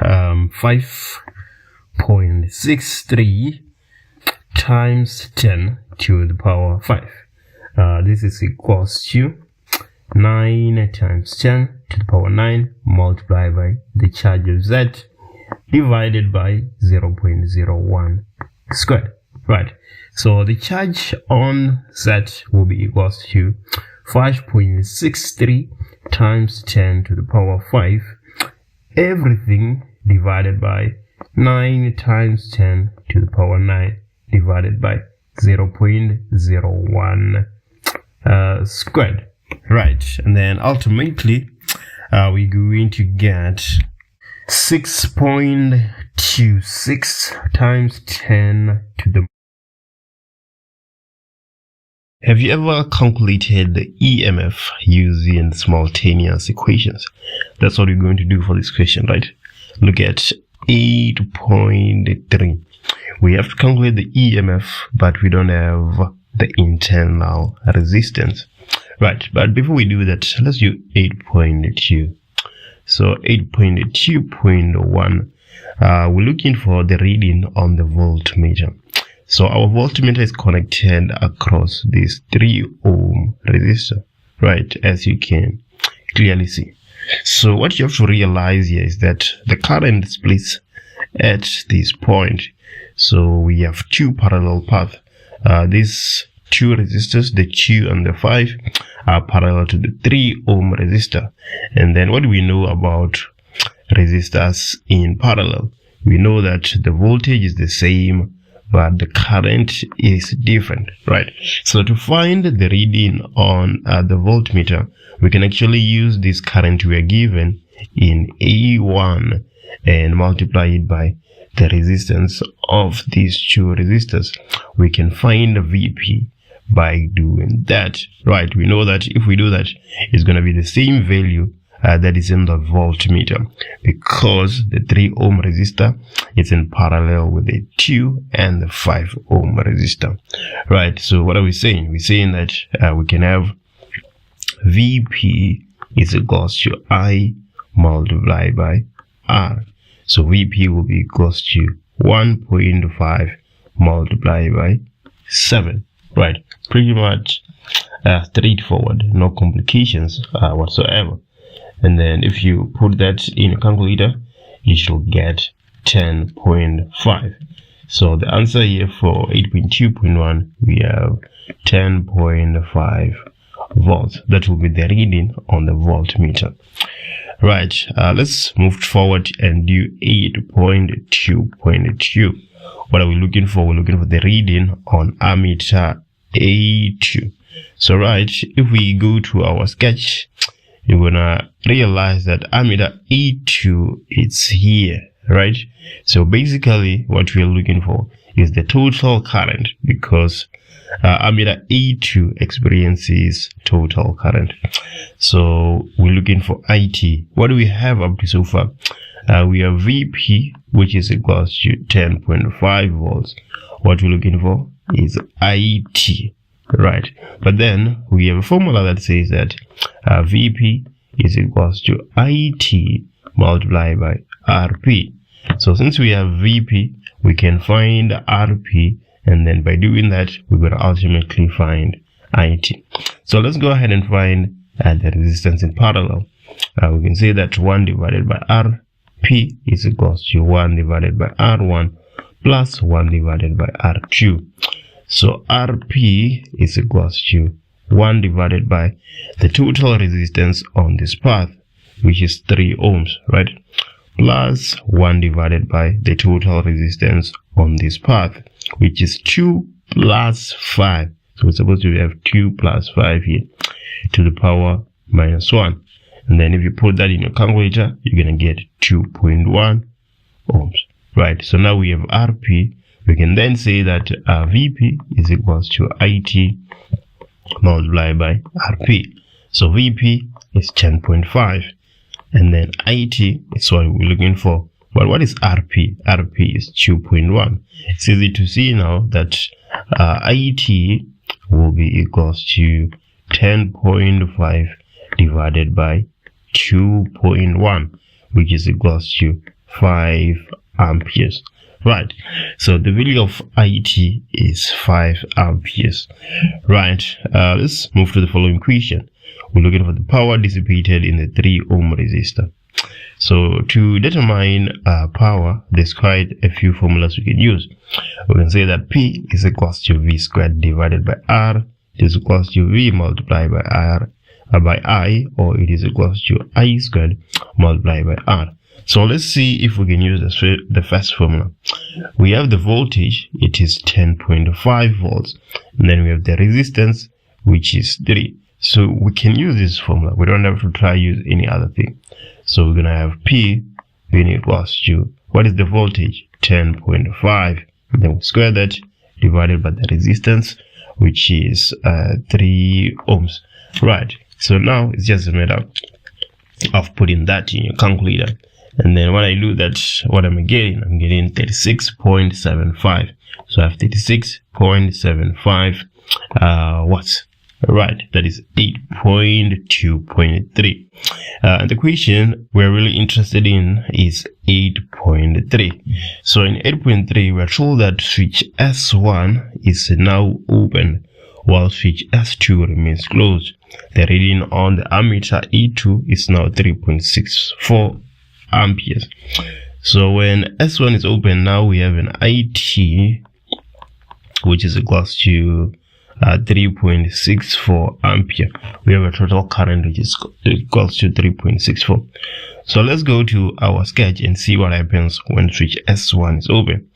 5.63 times 10 to the power 5. This is equals to 9 times 10 to the power 9 multiplied by the charge of Z divided by 0.01 squared, right? So the charge on Z will be equals to 5.63 times 10 to the power 5, everything divided by 9 times 10 to the power 9 divided by 0.01 squared, right? And then ultimately we're going to get 6.26 times 10 to the. Have you ever calculated the EMF using simultaneous equations? That's what we're going to do for this question, right? Look at 8.3. We have to calculate the EMF, but we don't have the internal resistance, right? But before we do that, let's do 8.2. So 8.2.1, we're looking for the reading on the voltmeter. So our voltmeter is connected across this 3 ohm resistor, right, as you can clearly see. So what you have to realize here is that the current splits at this point. So we have two parallel paths. These two resistors, the 2 and the 5, are parallel to the 3 ohm resistor. And then what we know about resistors in parallel, we know that the voltage is the same, but the current is different, right? So to find the reading on the voltmeter, we can actually use this current we are given in A1 and multiply it by the resistance of these two resistors. We can find the VP by doing that, right? We know that if we do that, it's going to be the same value that is in the voltmeter, because the 3 ohm resistor is in parallel with the 2 and the 5 ohm resistor, right? So what are we saying? We're saying that we can have VP is equals to I multiplied by R. So VP will be equals to 1.5 multiplied by 7, right? Pretty much straightforward, no complications whatsoever. And then if you put that in a calculator, you should get 10.5. So the answer here for 8.2.1, we have 10.5 volts. That will be the reading on the voltmeter. Right, let's move forward and do 8.2.2. What are we looking for? We're looking for the reading on ammeter A2. So right, if we go to our sketch, you're gonna realize that ammeter A2 is here, right? So basically what we're looking for is the total current, because ammeter A2 experiences total current. So we're looking for IT. What do we have up to so far? We have VP, which is equals to 10.5 volts. What we're looking for is IT, right? But then we have a formula that says that VP is equals to IT multiplied by RP. So since we have VP, we can find RP, and then by doing that, we're going to ultimately find IT. So let's go ahead and find the resistance in parallel. We can say that 1 divided by RP is equals to 1 divided by R1 plus 1 divided by R2. So RP is equals to 1 divided by the total resistance on this path, which is 3 ohms, right? Plus 1 divided by the total resistance on this path, which is 2 plus 5. So we're supposed to have 2 plus 5 here to the power minus 1. And then if you put that in your calculator, you're going to get 2.1 ohms, right? So now we have RP. We can then say that VP is equals to IT multiplied by RP. So VP is 10.5, and then IT is what we're looking for. But what is RP? RP is 2.1. It's easy to see now that IT will be equals to 10.5 divided by 2.1, which is equals to 5 amperes. Right, so the value of IT is 5 amperes. Right, let's move to the following question. We're looking for the power dissipated in the 3 ohm resistor. So to determine power, there's quite a few formulas we can use. We can say that P is equals to V squared divided by R. It is equals to V multiplied by R by I, or it is equals to I squared multiplied by R. So let's see if we can use the first formula. We have the voltage, it is 10.5 volts, and then we have the resistance, which is 3. So we can use this formula. We don't have to try use any other thing. So we're gonna have P being equals to, what is the voltage? 10.5, and then we square that divided by the resistance, which is 3 ohms. Right, so now it's just a matter of putting that in your calculator. And then when I do that, what I'm getting 36.75. So I have 36.75 watts. Right, that is 8.2.3. The question we're really interested in is 8.3. So in 8.3, we're told that switch S1 is now open while switch S2 remains closed. The reading on the ammeter E2 is now 3.64 amperes. So when S1 is open, now we have an IT which is equals to 3.64 ampere. We have a total current which is equals to 3.64. So let's go to our sketch and see what happens when switch S1 is open.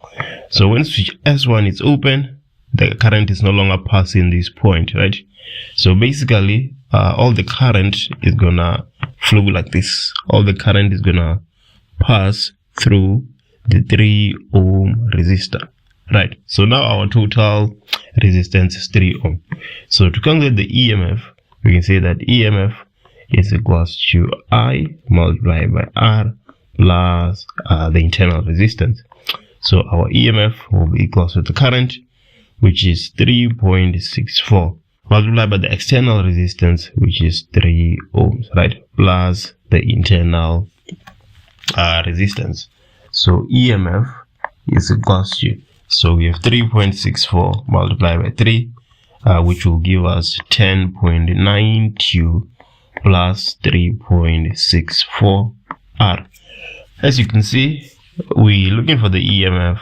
So when switch S1 is open, the current is no longer passing this point, right? So basically, all the current is gonna flow like this. All the current is gonna pass through the 3 ohm resistor, right? So now our total resistance is 3 ohm. So to calculate the EMF, we can say that EMF is equals to I multiplied by R plus the internal resistance. So our EMF will be equals to the current, which is 3.64 multiplied by the external resistance, which is 3 ohms, right, plus the internal resistance. So EMF is equals to, so we have 3.64 multiplied by 3, which will give us 10.92 plus 3.64 R. As you can see, we're looking for the EMF,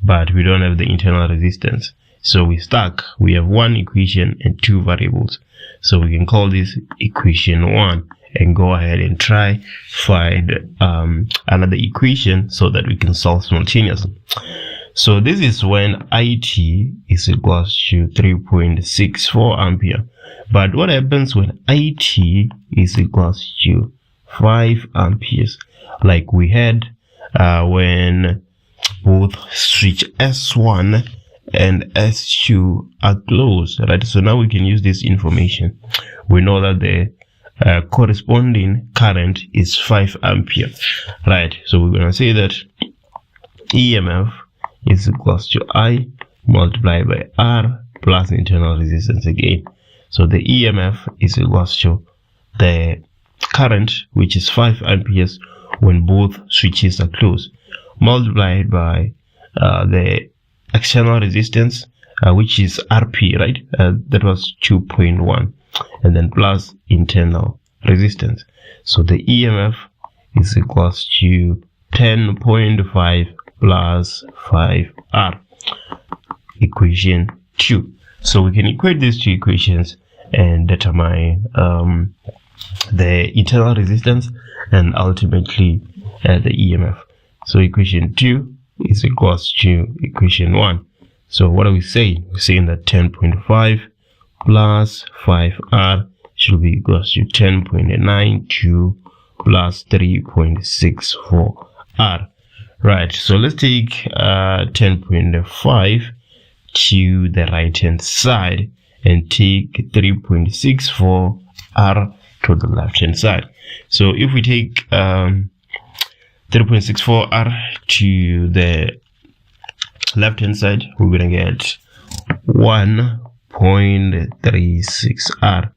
but we don't have the internal resistance. So we're stuck. We have one equation and two variables. So we can call this equation 1 and go ahead and try find another equation so that we can solve simultaneously. So this is when IT is equals to 3.64 ampere. But what happens when IT is equals to 5 amperes, like we had when both switch S1 and S2 are closed, right? So now we can use this information. We know that the corresponding current is 5 ampere, right? So we're going to say that EMF is equals to I multiplied by R plus internal resistance again. So the EMF is equals to the current, which is 5 amperes when both switches are closed, multiplied by the external resistance, which is RP, right? That was 2.1, and then plus internal resistance. So the EMF is equals to 10.5 plus 5R. Equation 2. So we can equate these two equations and determine the internal resistance and ultimately the EMF. So equation 2 is equals to equation 1. So what are we saying? We're saying that 10.5 plus 5R should be equals to 10.92 plus 3.64R. Right, so let's take 10.5 to the right hand side and take 3.64R to the left hand side. So if we take 3.64R to the left hand side, we're gonna get 1.36R,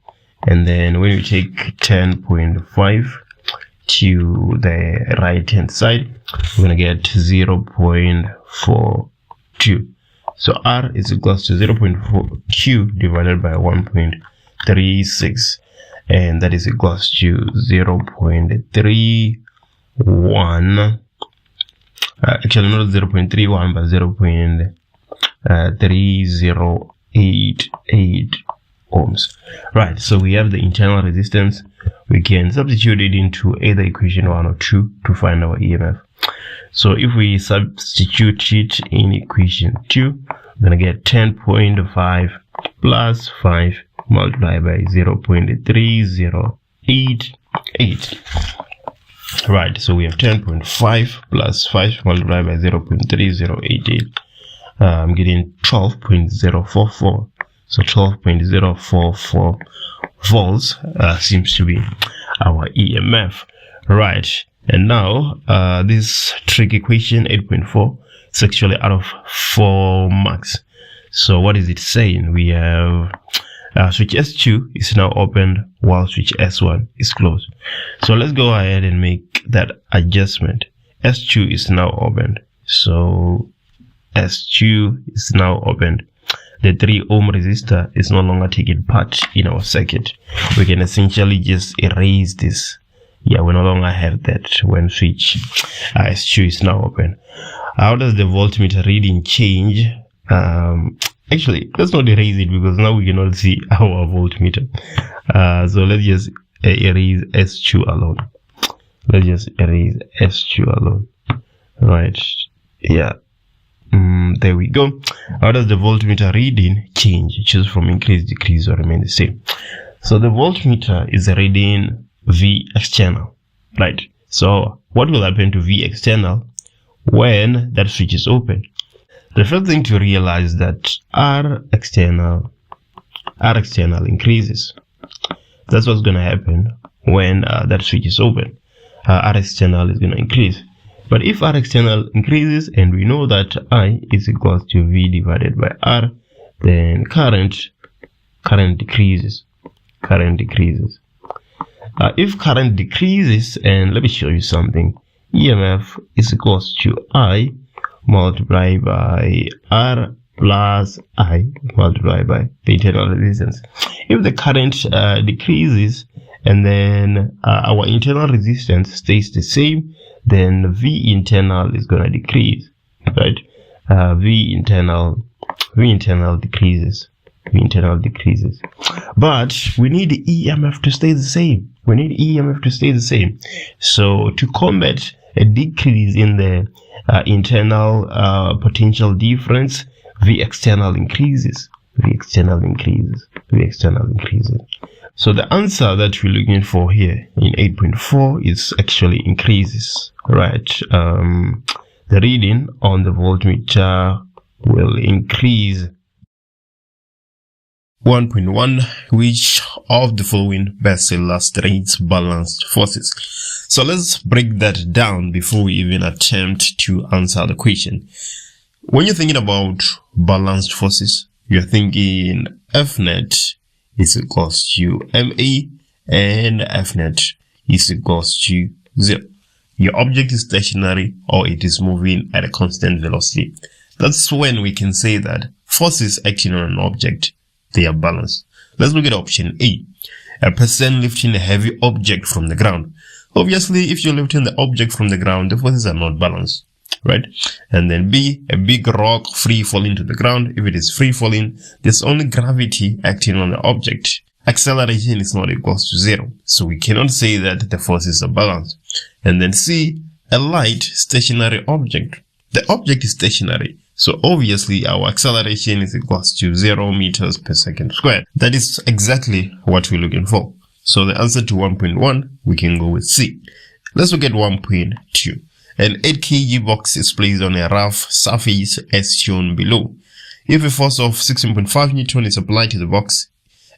and then when we take 10.5 to the right hand side, we're gonna get 0.42. So R is equals to 0.42 divided by 1.36, and that is equals to 0.31, actually not 0.31 but 0.3088 ohms. Right, so we have the internal resistance. We can substitute it into either equation 1 or 2 to find our EMF. So if we substitute it in equation 2, we're gonna get 10.5 plus 5 multiplied by 0.3088. Right, so we have 10.5 plus 5 multiplied by 0.3088. I'm getting 12.044. So 12.044 volts seems to be our EMF. Right, and now this trick equation 8.4 is actually out of 4 marks. So what is it saying? We have switch S2 is now opened while switch S1 is closed. So let's go ahead and make that adjustment. S2 is now opened. So S2 is now opened. The 3 ohm resistor is no longer taking part in our circuit. We can essentially just erase this. Yeah, we no longer have that when switch S2 is now open. How does the voltmeter reading change? Actually, let's not erase it because now we cannot see our voltmeter. So let's just erase S2 alone. Let's just erase S2 alone. Right. Yeah. There we go. How does the voltmeter reading change? Choose from increase, decrease, or remain the same. So the voltmeter is reading V external, right? So what will happen to V external when that switch is open? The first thing to realize is that R external increases. That's what's going to happen when that switch is open. R external is going to increase. But if R external increases, and we know that I is equals to V divided by R, then current decreases. If current decreases, and let me show you something, EMF is equals to I multiplied by R plus I multiplied by the internal resistance. If the current decreases and then our internal resistance stays the same, then V internal is going to decrease, right? V internal decreases. But we need the EMF to stay the same. So to combat a decrease in the internal potential difference, V external increases. So the answer that we're looking for here in 8.4 is actually increases, right? The reading on the voltmeter will increase. 1.1, which of the following best illustrates balanced forces? So let's break that down before we even attempt to answer the question. When you're thinking about balanced forces, you're thinking F net is equals to MA and F net is equals to 0. Your object is stationary or it is moving at a constant velocity. That's when we can say that forces acting on an object, they are balanced. Let's look at option A. A person lifting a heavy object from the ground. Obviously, if you're lifting the object from the ground, the forces are not balanced, right? And then B, a big rock free falling to the ground. If it is free falling, there's only gravity acting on the object. Acceleration is not equals to 0. So we cannot say that the forces are balanced. And then C, a light stationary object. The object is stationary. So obviously our acceleration is equals to 0 meters per second squared. That is exactly what we're looking for. So the answer to 1.1, we can go with C. Let's look at 1.2. An 8 kg box is placed on a rough surface as shown below. If a force of 16.5 Newton is applied to the box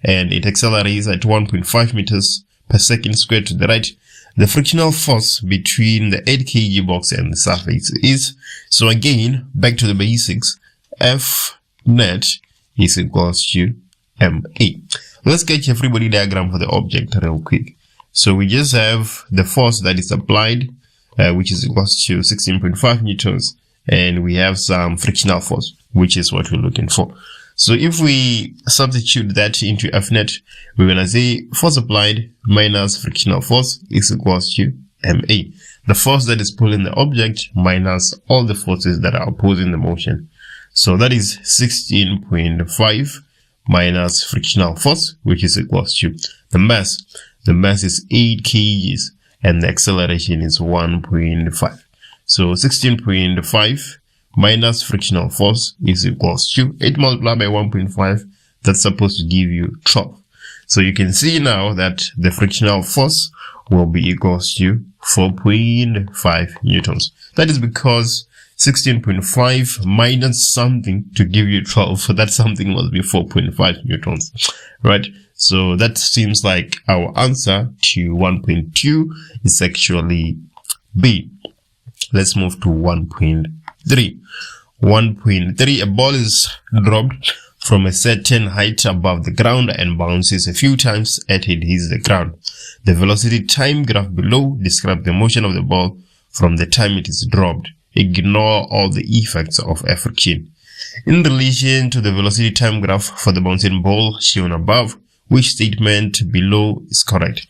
and it accelerates at 1.5 meters per second squared to the right, the frictional force between the 8 kg box and the surface is, so again, back to the basics, F net is equals to MA. Let's sketch a free body diagram for the object real quick. So we just have the force that is applied, which is equals to 16.5 newtons, and we have some frictional force, which is what we're looking for. So if we substitute that into F net, we're going to say force applied minus frictional force is equals to MA. The force that is pulling the object minus all the forces that are opposing the motion. So that is 16.5 minus frictional force, which is equals to the mass. The mass is 8 kgs and the acceleration is 1.5. So 16.5 minus frictional force is equals to 8 multiplied by 1.5. That's supposed to give you 12. So you can see now that the frictional force will be equals to 4.5 newtons. That is because 16.5 minus something to give you 12. So that something must be 4.5 newtons, right? So that seems like our answer to 1.2 is actually B. Let's move to 1.3. 1.3, a ball is dropped from a certain height above the ground and bounces a few times as it hits the ground. The velocity time graph below describes the motion of the ball from the time it is dropped. Ignore all the effects of air friction. In relation to the velocity time graph for the bouncing ball shown above, which statement below is correct?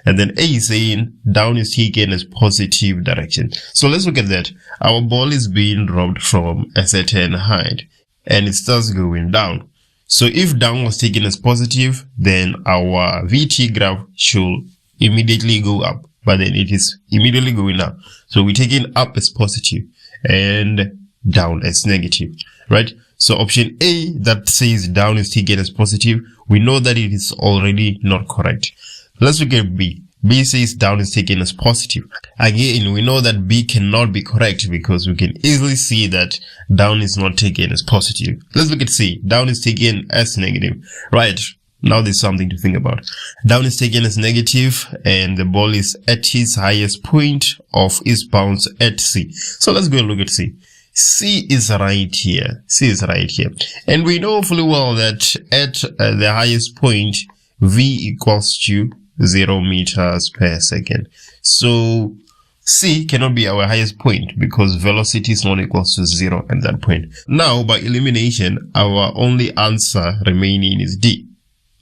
And then A is saying down is taken as positive direction. So let's look at that. Our ball is being dropped from a certain height and it starts going down. So if down was taken as positive, then our VT graph should immediately go up, but then it is immediately going down. So we're taking up as positive and down as negative, right? So option A that says down is taken as positive, we know that it is already not correct. Let's look at B. B says down is taken as positive. Again, we know that B cannot be correct because we can easily see that down is not taken as positive. Let's look at C. Down is taken as negative. Right. Now there's something to think about. Down is taken as negative and the ball is at its highest point of its bounce at C. So let's go and look at C. C is right here. C is right here. And we know fully well that at the highest point, V equals to 0 meters per second. So C cannot be our highest point because velocity is not equals to 0 at that point. Now, by elimination, our only answer remaining is D.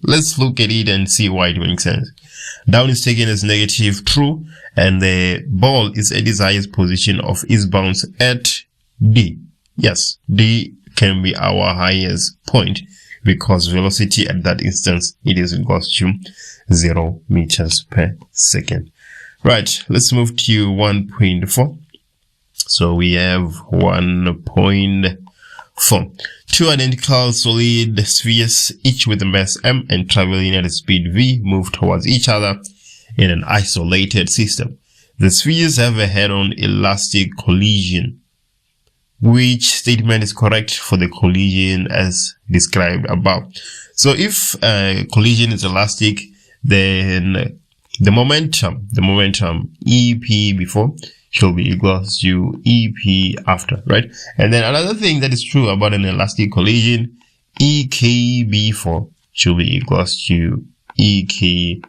Let's look at it and see why it makes sense. Down is taken as negative, true, and the ball is at its highest position of its bounce at D. Yes, D can be our highest point because velocity at that instance, it is equals to 0 meters per second. Right, let's move to 1.4. So we have 1.4. Two identical solid spheres, each with a mass m and traveling at a speed v, move towards each other in an isolated system. The spheres have a head-on elastic collision. Which statement is correct for the collision as described above? So if collision is elastic, then the momentum EP before shall be equals to EP after, right? And then another thing that is true about an elastic collision, EK before should be equals to EK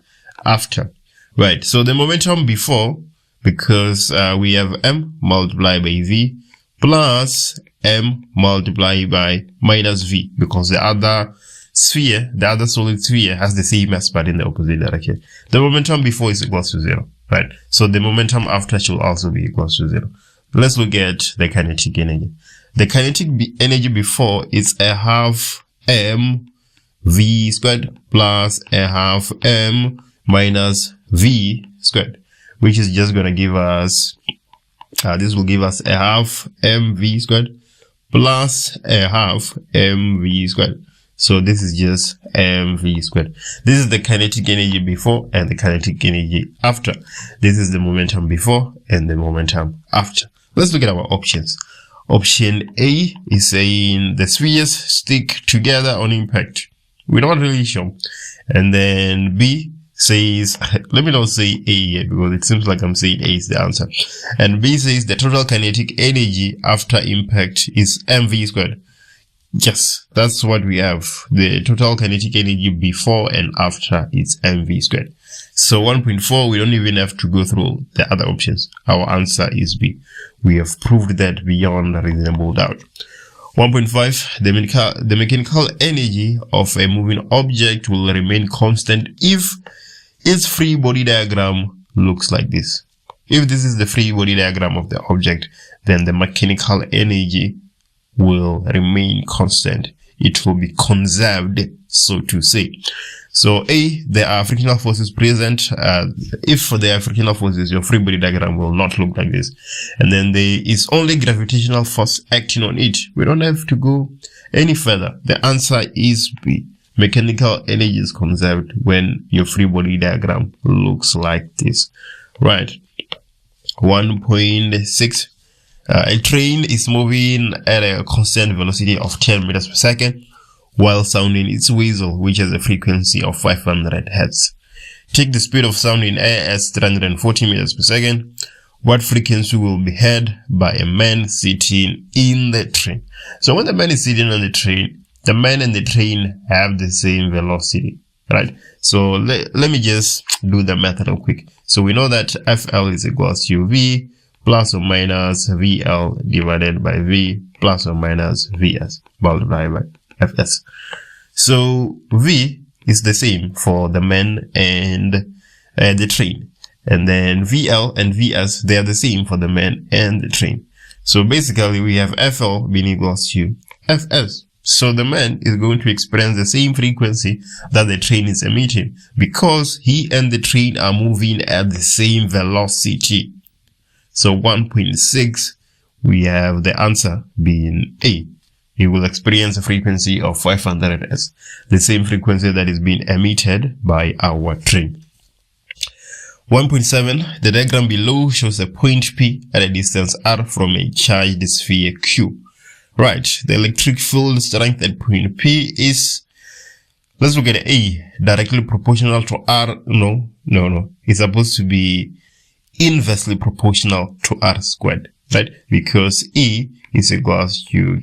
after, right? So the momentum before, because we have m multiplied by v plus m multiplied by minus v, because the other sphere, the other solid sphere has the same mass but in the opposite direction. The momentum before is equals to 0, right? So the momentum after should also be equals to 0. Let's look at the kinetic energy. The kinetic energy before is a half m v squared plus a half m minus v squared, which is just going to give us, this will give us a half mv squared plus a half mv squared. So this is just mv squared. This is the kinetic energy before and the kinetic energy after. This is the momentum before and the momentum after. Let's look at our options. Option A is saying the spheres stick together on impact. We're not really sure. And then B says, let me not say A here because it seems like I'm saying A is the answer. And B says the total kinetic energy after impact is mv squared. Yes, that's what we have. The total kinetic energy before and after is mv squared. So 1.4, we don't even have to go through the other options. Our answer is B. We have proved that beyond reasonable doubt. 1.5, the mechanical energy of a moving object will remain constant if its free body diagram looks like this. If this is the free body diagram of the object, then the mechanical energy will remain constant. It will be conserved, so to say. So A, there are frictional forces present. If there are frictional forces, your free body diagram will not look like this. And then there is only gravitational force acting on it. We don't have to go any further. The answer is B. Mechanical energy is conserved when your free body diagram looks like this. Right. 1.6. A train is moving at a constant velocity of 10 meters per second while sounding its whistle, which has a frequency of 500 Hz. Take the speed of sound in air as 340 meters per second. What frequency will be heard by a man sitting in the train? So when the man is sitting on the train, the man and the train have the same velocity, right? So let me just do the math real quick. So we know that FL is equals to V plus or minus VL divided by V plus or minus VS multiplied by FS. So V is the same for the man and the train. And then VL and VS, they are the same for the man and the train. So basically we have FL being equals to FS. So the man is going to experience the same frequency that the train is emitting because he and the train are moving at the same velocity. So 1.6, we have the answer being A. He will experience a frequency of 500 Hz, the same frequency that is being emitted by our train. 1.7, the diagram below shows a point P at a distance r from a charged sphere Q. Right, the electric field strength at point P is, let's look at A, directly proportional to R. No. It's supposed to be inversely proportional to R squared, right? Because E is equals to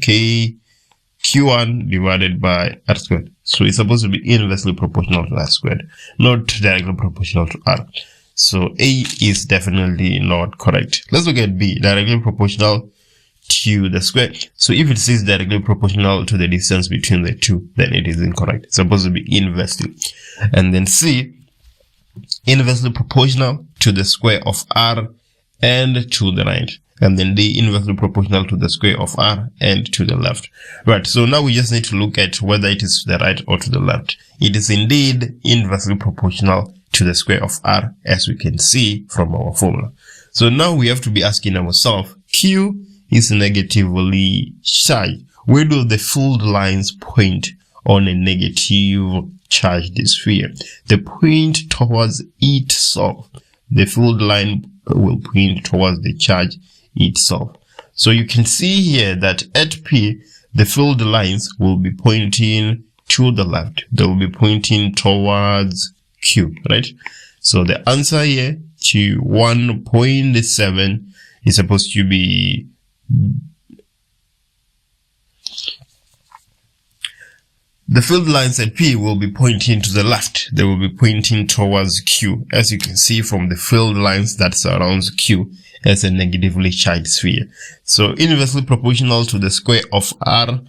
Q1 divided by R squared. So it's supposed to be inversely proportional to R squared, not directly proportional to R. So A is definitely not correct. Let's look at B, directly proportional to the square. So if it says directly proportional to the distance between the two, then it is incorrect. It's supposed to be inversely. And then C, inversely proportional to the square of R and to the right. And then D, inversely proportional to the square of R and to the left. Right, so now we just need to look at whether it is to the right or to the left. It is indeed inversely proportional to the square of R, as we can see from our formula. So now we have to be asking ourselves, Q is negatively charged. Where do the field lines point on a negative charged sphere? They point towards itself. The field line will point towards the charge itself. So you can see here that at P, the field lines will be pointing to the left. They will be pointing towards Q, right? So the answer here to 1.7 is supposed to be the field lines at P will be pointing to the left. They will be pointing towards Q, as you can see from the field lines that surrounds Q as a negatively charged sphere. So inversely proportional to the square of R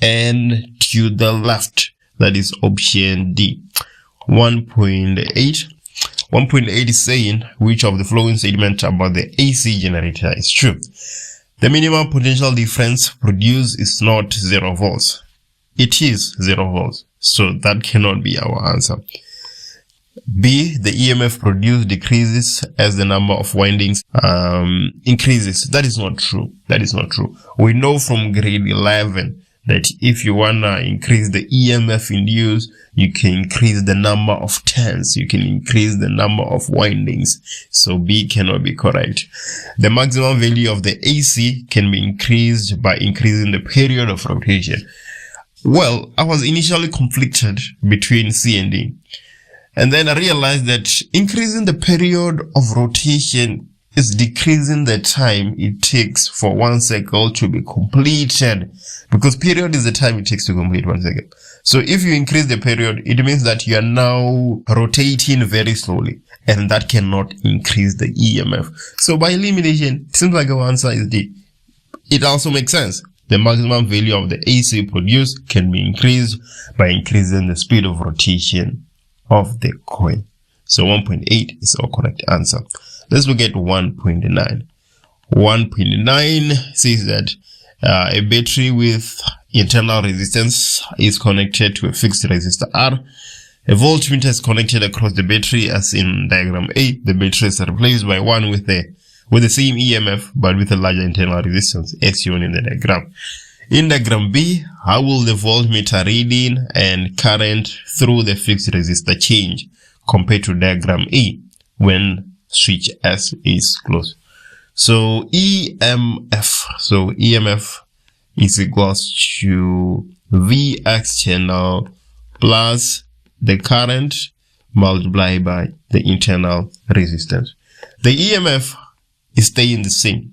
and to the left. That is option D. 1.8. 1.8 is saying which of the following statements about the AC generator is true. The minimum potential difference produced is not 0 volts. It is 0 volts. So that cannot be our answer. B, the EMF produced decreases as the number of windings increases. That is not true. That is not true. We know from grade 11 that if you want to increase the EMF induced, you can increase the number of turns, you can increase the number of windings. So B cannot be correct. The maximum value of the AC can be increased by increasing the period of rotation. Well, I was initially conflicted between C and D. And then I realized that increasing the period of rotation is decreasing the time it takes for one cycle to be completed, because period is the time it takes to complete one cycle. So if you increase the period, it means that you are now rotating very slowly, and that cannot increase the EMF. So by elimination, it seems like our answer is D. It also makes sense. The maximum value of the AC produced can be increased by increasing the speed of rotation of the coil. So 1.8 is our correct answer. Let's look at 1.9. 1.9 says that a battery with internal resistance is connected to a fixed resistor R. A voltmeter is connected across the battery as in diagram A. The battery is replaced by one with the same EMF but with a larger internal resistance as shown in the diagram. In diagram B, how will the voltmeter reading and current through the fixed resistor change compared to diagram A when switch S is closed? So EMF is equals to V external plus the current multiplied by the internal resistance. The EMF is staying the same.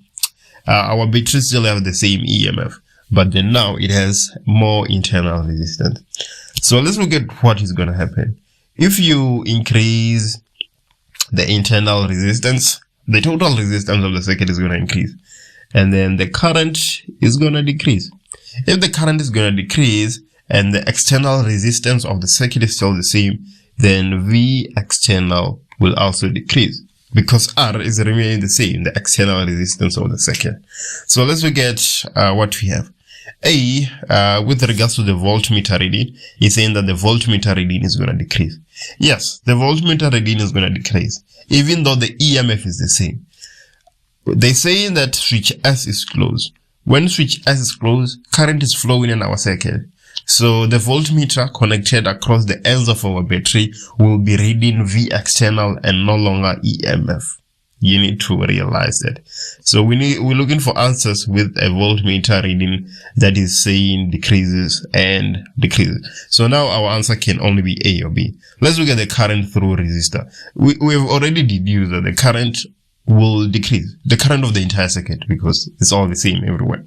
Our batteries still have the same EMF, but then now it has more internal resistance. So let's look at what is going to happen. If you increase the internal resistance, the total resistance of the circuit is going to increase, and then the current is going to decrease. If the current is going to decrease and the external resistance of the circuit is still the same, then V external will also decrease, because R is remaining the same, the external resistance of the circuit. So let's look at what we have. With regards to the voltmeter reading, is saying that the voltmeter reading is going to decrease. Yes, the voltmeter reading is going to decrease, even though the EMF is the same. They're saying that switch S is closed. When switch S is closed, current is flowing in our circuit. So the voltmeter connected across the ends of our battery will be reading V external and no longer EMF. You need to realize that. So we're looking for answers with a voltmeter reading that is saying decreases and decreases. So now our answer can only be A or B. Let's look at the current through resistor. We have already deduced that the current will decrease, the current of the entire circuit, because it's all the same everywhere.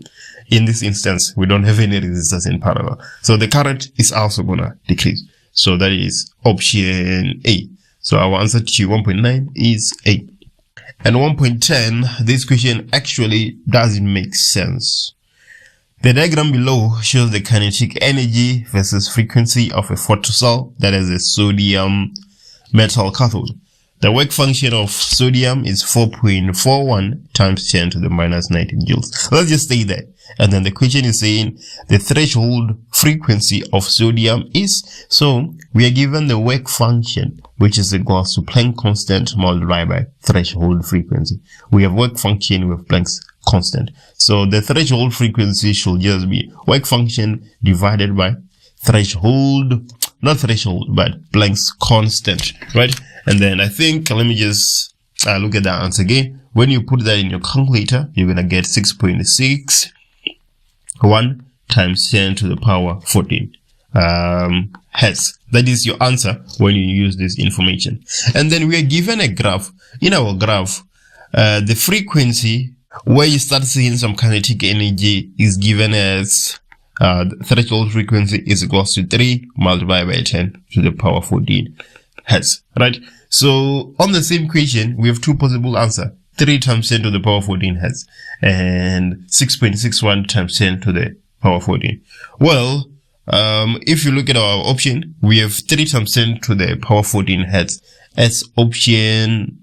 In this instance, we don't have any resistors in parallel. So the current is also going to decrease. So that is option A. So our answer to 1.9 is A. And 1.10, this question actually doesn't make sense. The diagram below shows the kinetic energy versus frequency of a photocell that has a sodium metal cathode. The work function of sodium is 4.41 times 10 to the minus 19 joules. Let's just stay there. And then the question is saying the threshold frequency of sodium is, so we are given the work function, which is equal to Planck constant multiplied by threshold frequency. We have work function with Planck's constant. So the threshold frequency should just be work function divided by threshold, not threshold, but Planck's constant, right? And then I think, let me just look at that answer again. When you put that in your calculator, you're going to get 6.61 times 10 to the power 14 hertz. That is your answer when you use this information. And then we are given a graph. In our graph, the frequency where you start seeing some kinetic energy is given as the threshold frequency is equal to 3 multiplied by 10 to the power 14 hertz, right? So on the same question, we have two possible answers. 3 times 10 to the power 14 hertz and 6.61 times 10 to the power 14. Well, if you look at our option, we have 3 times 10 to the power 14 hertz as option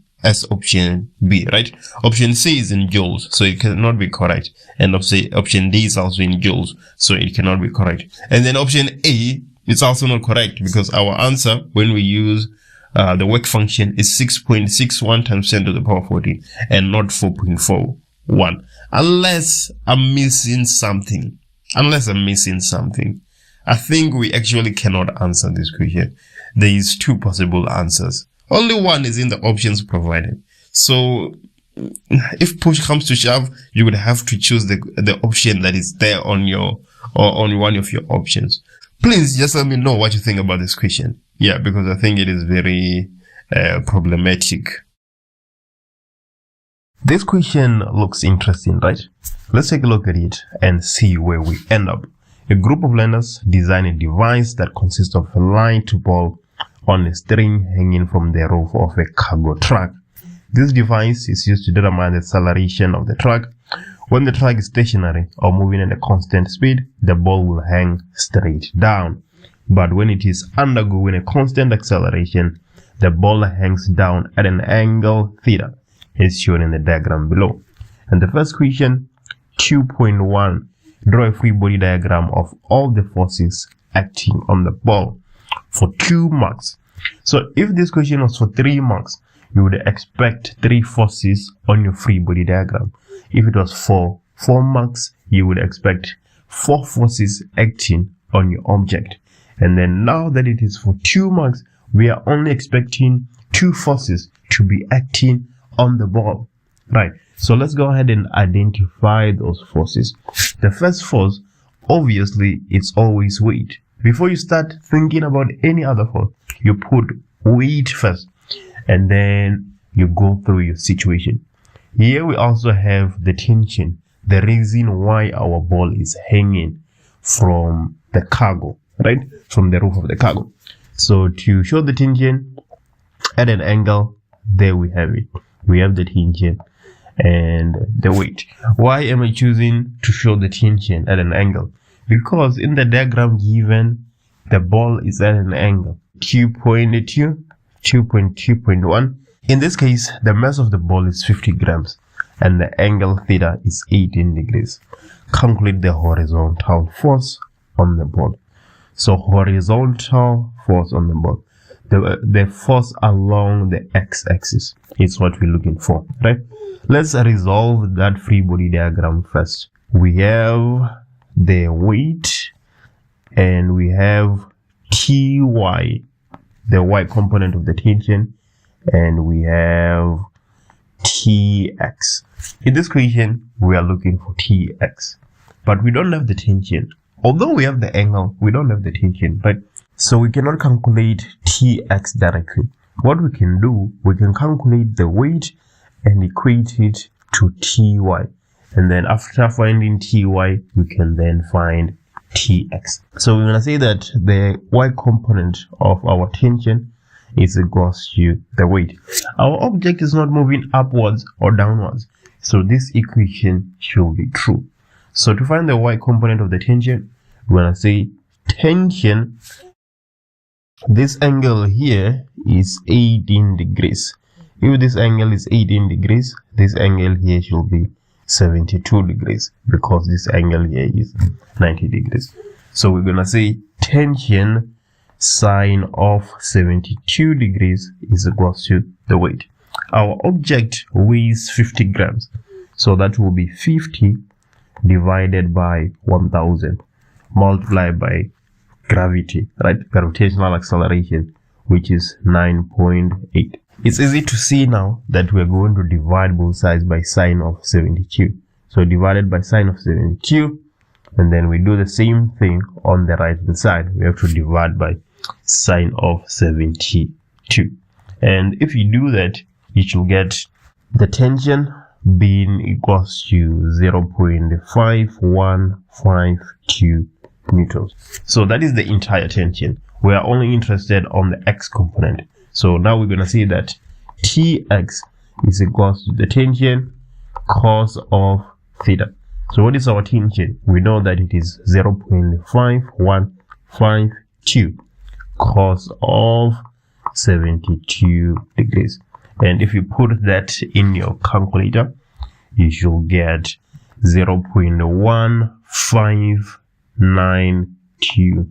B, right? Option C is in joules, so it cannot be correct. And option D is also in joules, so it cannot be correct. And then option A is also not correct, because our answer when we use the work function is 6.61 times 10 to the power 14 and not 4.41. Unless I'm missing something. I think we actually cannot answer this question. There is two possible answers. Only one is in the options provided. So if push comes to shove, you would have to choose the option that is there on your, or on one of your options. Please just let me know what you think about this question. Yeah, because I think it is very problematic. This question looks interesting, right? Let's take a look at it and see where we end up. A group of learners design a device that consists of a line to ball on a string hanging from the roof of a cargo truck. This device is used to determine the acceleration of the truck. When the truck is stationary or moving at a constant speed, the ball will hang straight down. But when it is undergoing a constant acceleration, the ball hangs down at an angle theta, as shown in the diagram below. And the first question, 2.1, draw a free body diagram of all the forces acting on the ball for 2 marks. So if this question was for 3 marks, you would expect 3 forces on your free body diagram. If it was for 4 marks, you would expect 4 forces acting on your object. And then now that it is for 2 marks, we are only expecting 2 forces to be acting on the ball, right? So let's go ahead and identify those forces. The first force, obviously, it's always weight. Before you start thinking about any other force, you put weight first, and then you go through your situation. Here we also have the tension. the reason why our ball is hanging from the cargo, right? From the roof of the cargo. So to show the tension at an angle, there we have it. We have the tension and the weight. Why am I choosing to show the tension at an angle? Because in the diagram given, the ball is at an angle 2.2, 2.2.1. In this case, the mass of the ball is 50 grams and the angle theta is 18 degrees. Calculate the horizontal force on the ball. So horizontal force on the ball, the force along the x-axis is what we're looking for, right? Let's resolve that free body diagram first. We have the weight and we have Ty, the y component of the tension, and we have Tx. In this equation, we are looking for Tx, but we don't have the tension. Although we have the angle, we don't have the tension, right? So we cannot calculate Tx directly. What we can do, we can calculate the weight and equate it to Ty. And then after finding Ty, we can then find Tx. So we're going to say that the y component of our tension is equals to the weight. Our object is not moving upwards or downwards, so this equation should be true. So to find the y component of the tension, we're going to say tension, this angle here is 18 degrees. If this angle is 18 degrees, this angle here should be 72 degrees because this angle here is 90 degrees. So we're going to say tension sine of 72 degrees is equals to the weight. Our object weighs 50 grams. So that will be 50 divided by 1000 multiplied by gravity, right? Gravitational acceleration, which is 9.8. It's easy to see now that we're going to divide both sides by sine of 72. So divided by sine of 72, and then we do the same thing on the right hand side. We have to divide by sine of 72. And if you do that, you should get the tension being equals to 0.5152 newtons. So that is the entire tension. We are only interested on the x component. So now we're going to see that Tx is equals to the tension cos of theta. So what is our tension? We know that it is 0.5152 cos of 72 degrees. And if you put that in your calculator, you should get 0.1592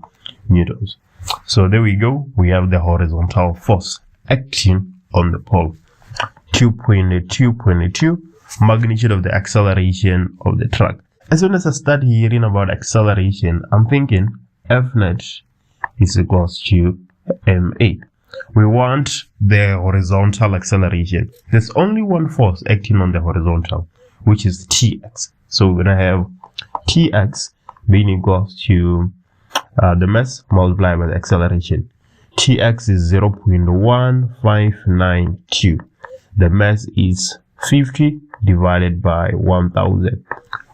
newtons. So there we go. We have the horizontal force acting on the pole. 2.2 magnitude of the acceleration of the track. As soon as I start hearing about acceleration, I'm thinking F net is equals to ma. We want the horizontal acceleration. There's only one force acting on the horizontal, which is Tx. So we're going to have Tx being equals to the mass multiplied by the acceleration. Tx is 0.1592. The mass is 50 divided by 1000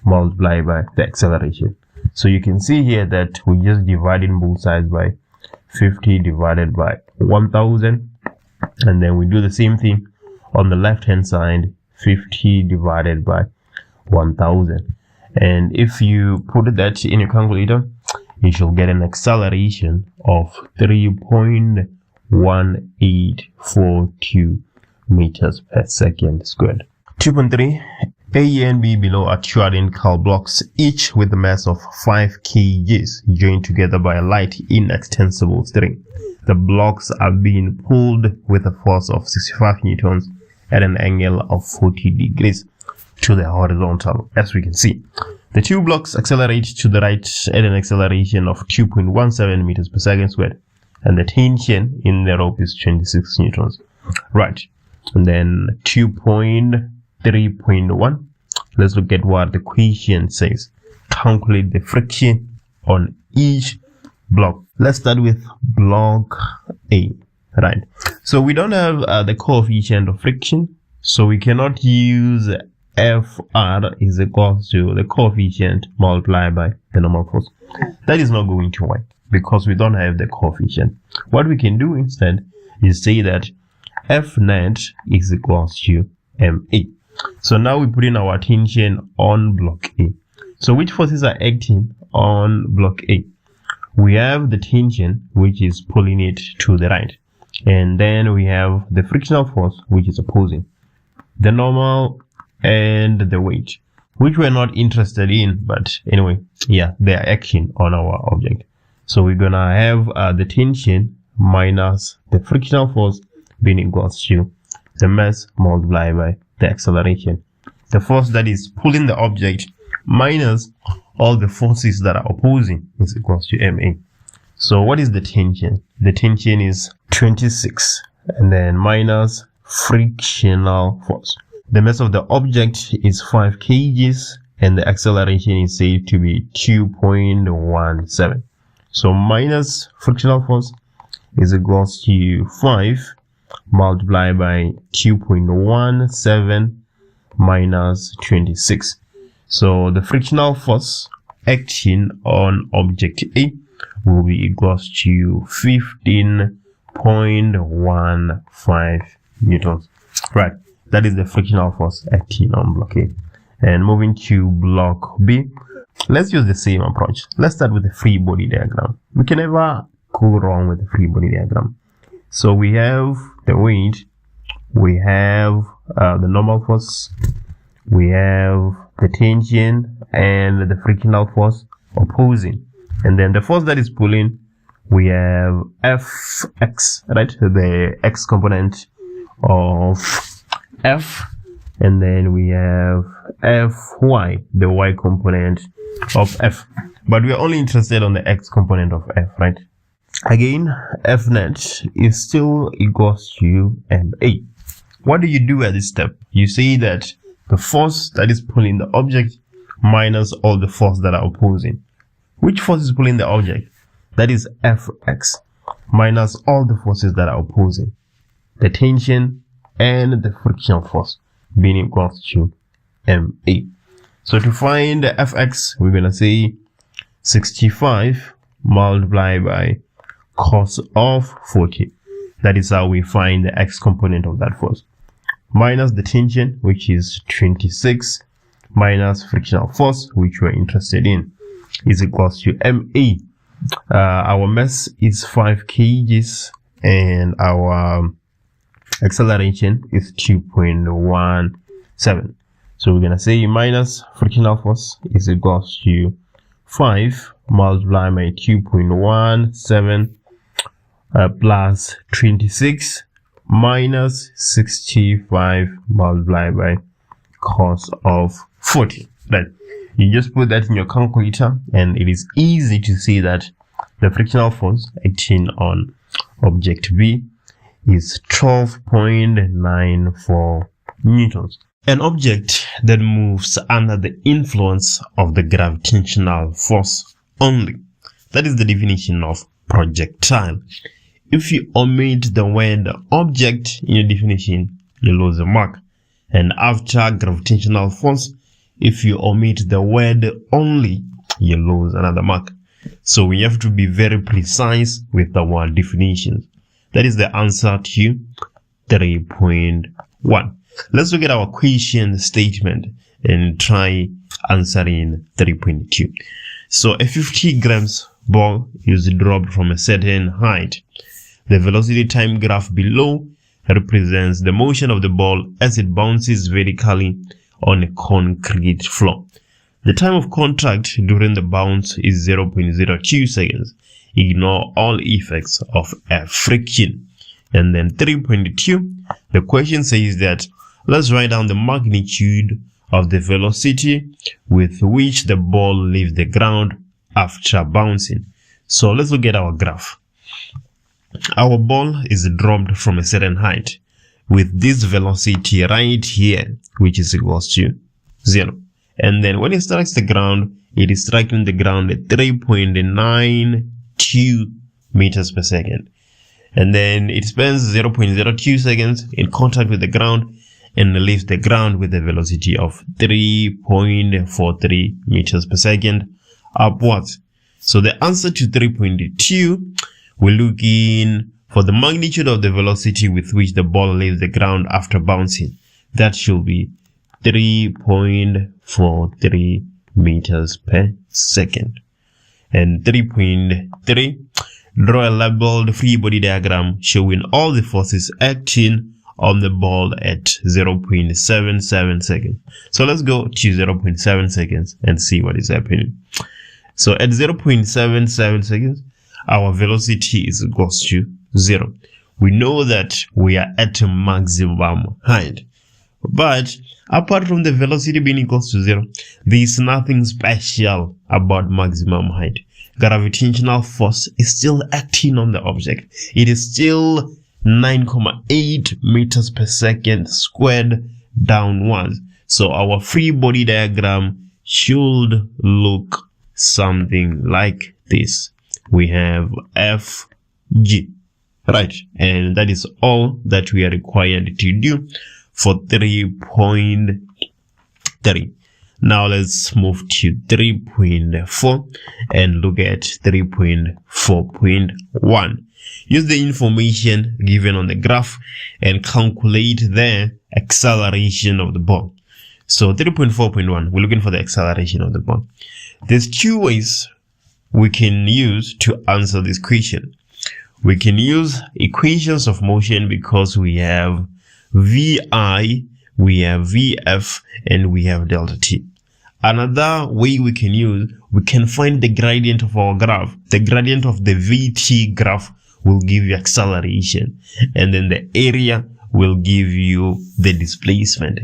multiplied by the acceleration. So you can see here that we're just dividing both sides by 50 divided by 1000, and then we do the same thing on the left hand side, 50 divided by 1000. And if you put that in your calculator, you shall get an acceleration of 3.1842 meters per second squared. 2.3. A and B below are two identical blocks, each with a mass of 5 kgs, joined together by a light inextensible string. The blocks are being pulled with a force of 65 newtons at an angle of 40 degrees to the horizontal, as we can see. The two blocks accelerate to the right at an acceleration of 2.17 meters per second squared, and the tension in the rope is 26 newtons. Right, and then 2.3.1. Let's look at what the question says. Calculate the friction on each block. Let's start with block A. Right, so we don't have the coefficient of friction, so we cannot use FR is equals to the coefficient multiplied by the normal force. That is not going to work because we don't have the coefficient. What we can do instead is say that F net is equals to MA. So now we put in our tension on block A. So which forces are acting on block A? We have the tension, which is pulling it to the right. And then we have the frictional force, which is opposing. The normal and the weight, which we're not interested in, but anyway, yeah, they are acting on our object. So we're gonna have the tension minus the frictional force being equals to the mass multiplied by the acceleration. The force that is pulling the object minus all the forces that are opposing is equals to MA. So what is the tension? The tension is 26 and then minus frictional force. The mass of the object is 5 kgs and the acceleration is said to be 2.17. So minus frictional force is equals to 5 multiplied by 2.17 minus 26. So the frictional force acting on object A will be equals to 15.15 newtons. Right, that is the frictional force acting on block A. And moving to block B, let's use the same approach. Let's start with the free body diagram. We can never go wrong with the free body diagram. So we have the weight, we have the normal force, we have the tension and the frictional force opposing, and then the force that is pulling, we have Fx, right, the x component of F, and then we have Fy, the y component of F, but we are only interested on the x component of F, right? Again, F net is still equals to MA. What do you do at this step? You say that the force that is pulling the object minus all the force that are opposing. Which force is pulling the object? That is Fx minus all the forces that are opposing. The tension and the frictional force being equal to MA. So to find the Fx, we're going to say 65 multiplied by cos of 40. That is how we find the x component of that force. Minus the tension, which is 26, minus frictional force, which we're interested in, is equals to MA. Our mass is 5 kgs and our acceleration is 2.17. So we're gonna say minus frictional force is equals to 5 multiplied by 2.17 plus 26 minus 65 multiplied by cos of 40. Right, you just put that in your calculator and it is easy to see that the frictional force acting on object B is 12.94 newtons. An object that moves under the influence of the gravitational force only. That is the definition of projectile. If you omit the word object in your definition, you lose a mark. And after gravitational force, if you omit the word only, you lose another mark. So we have to be very precise with our definitions. That is the answer to 3.1. Let's look at our question statement and try answering 3.2. So a 50 grams ball is dropped from a certain height. The velocity time graph below represents the motion of the ball as it bounces vertically on a concrete floor. The time of contact during the bounce is 0.02 seconds. Ignore all effects of air friction. And then 3.2, the question says that let's write down the magnitude of the velocity with which the ball leaves the ground after bouncing. So let's look at our graph. Our ball is dropped from a certain height with this velocity right here, which is equals to 0. And then when it strikes the ground, it is striking the ground at 3.92 meters per second. And then it spends 0.02 seconds in contact with the ground, and leaves the ground with a velocity of 3.43 meters per second upwards. So the answer to 3.2, we're looking for the magnitude of the velocity with which the ball leaves the ground after bouncing. That should be 3.43 meters per second. And 3.3, draw a labeled free body diagram showing all the forces acting on the ball at 0.77 seconds. So let's go to 0.7 seconds and see what is happening. So at 0.77 seconds, our velocity is equals to 0. We know that we are at a maximum height. But apart from the velocity being equals to 0, there is nothing special about maximum height. Gravitational force is still acting on the object. It is still 9.8 meters per second squared downwards. So our free body diagram should look something like this. We have FG, right? And that is all that we are required to do for 3.3. Now let's move to 3.4 and look at 3.4.1. Use the information given on the graph and calculate the acceleration of the ball. So 3.4.1, we're looking for the acceleration of the ball. There's two ways we can use to answer this question. We can use equations of motion because we have VI, we have VF, and we have delta T. Another way we can find the gradient of our graph. The gradient of the VT graph will give you acceleration, and then the area will give you the displacement.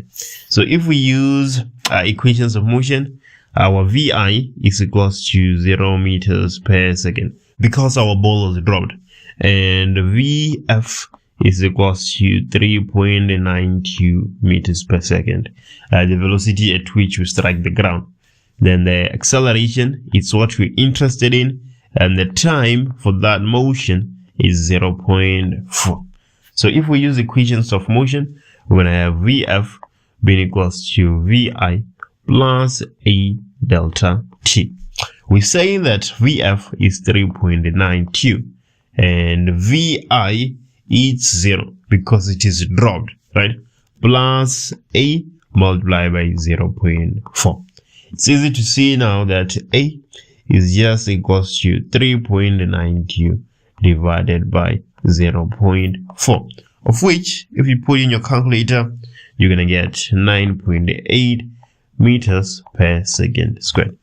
So if we use equations of motion, our VI is equals to 0 meters per second because our ball was dropped, and VF is equals to 3.92 meters per second, the velocity at which we strike the ground. Then the acceleration is what we're interested in, and the time for that motion is 0.4. So if we use equations of motion, we're going to have VF being equals to VI plus A delta T. We say that VF is 3.92 and VI is 0 because it is dropped, right? Plus A multiplied by 0.4. It's easy to see now that A is just equals to 3.92 divided by 0.4, of which if you put in your calculator, you're gonna get 9.8 meters per second squared.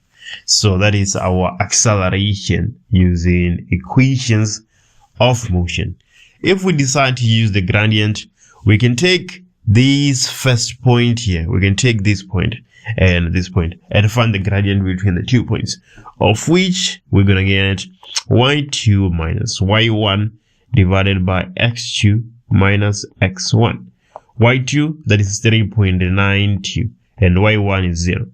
So that is our acceleration using equations of motion. If we decide to use the gradient, we can take this first point here, we can take this point and this point and find the gradient between the 2 points, of which we're gonna get y2 minus y1 divided by x2 minus x1. y2, that is 3.92, and y1 is 0.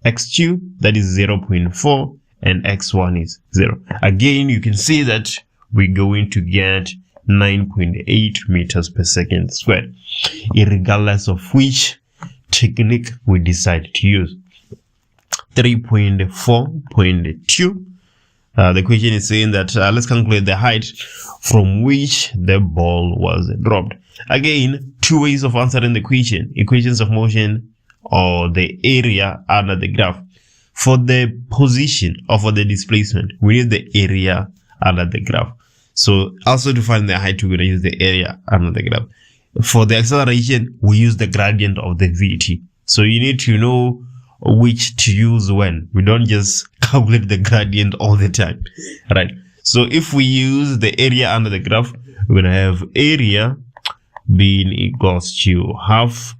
x2, that is 0.4, and x1 is 0. Again, you can see that we're going to get 9.8 meters per second squared, regardless of which technique we decide to use. 3.4.2, the question is saying that let's calculate the height from which the ball was dropped. Again, two ways of answering the question: equations of motion or the area under the graph. For the position or for the displacement, we need the area under the graph. So also to find the height, we're going to use the area under the graph. For the acceleration, we use the gradient of the VT. So you need to know which to use when. We don't just calculate the gradient all the time, right? So if we use the area under the graph, we're going to have area being equals to half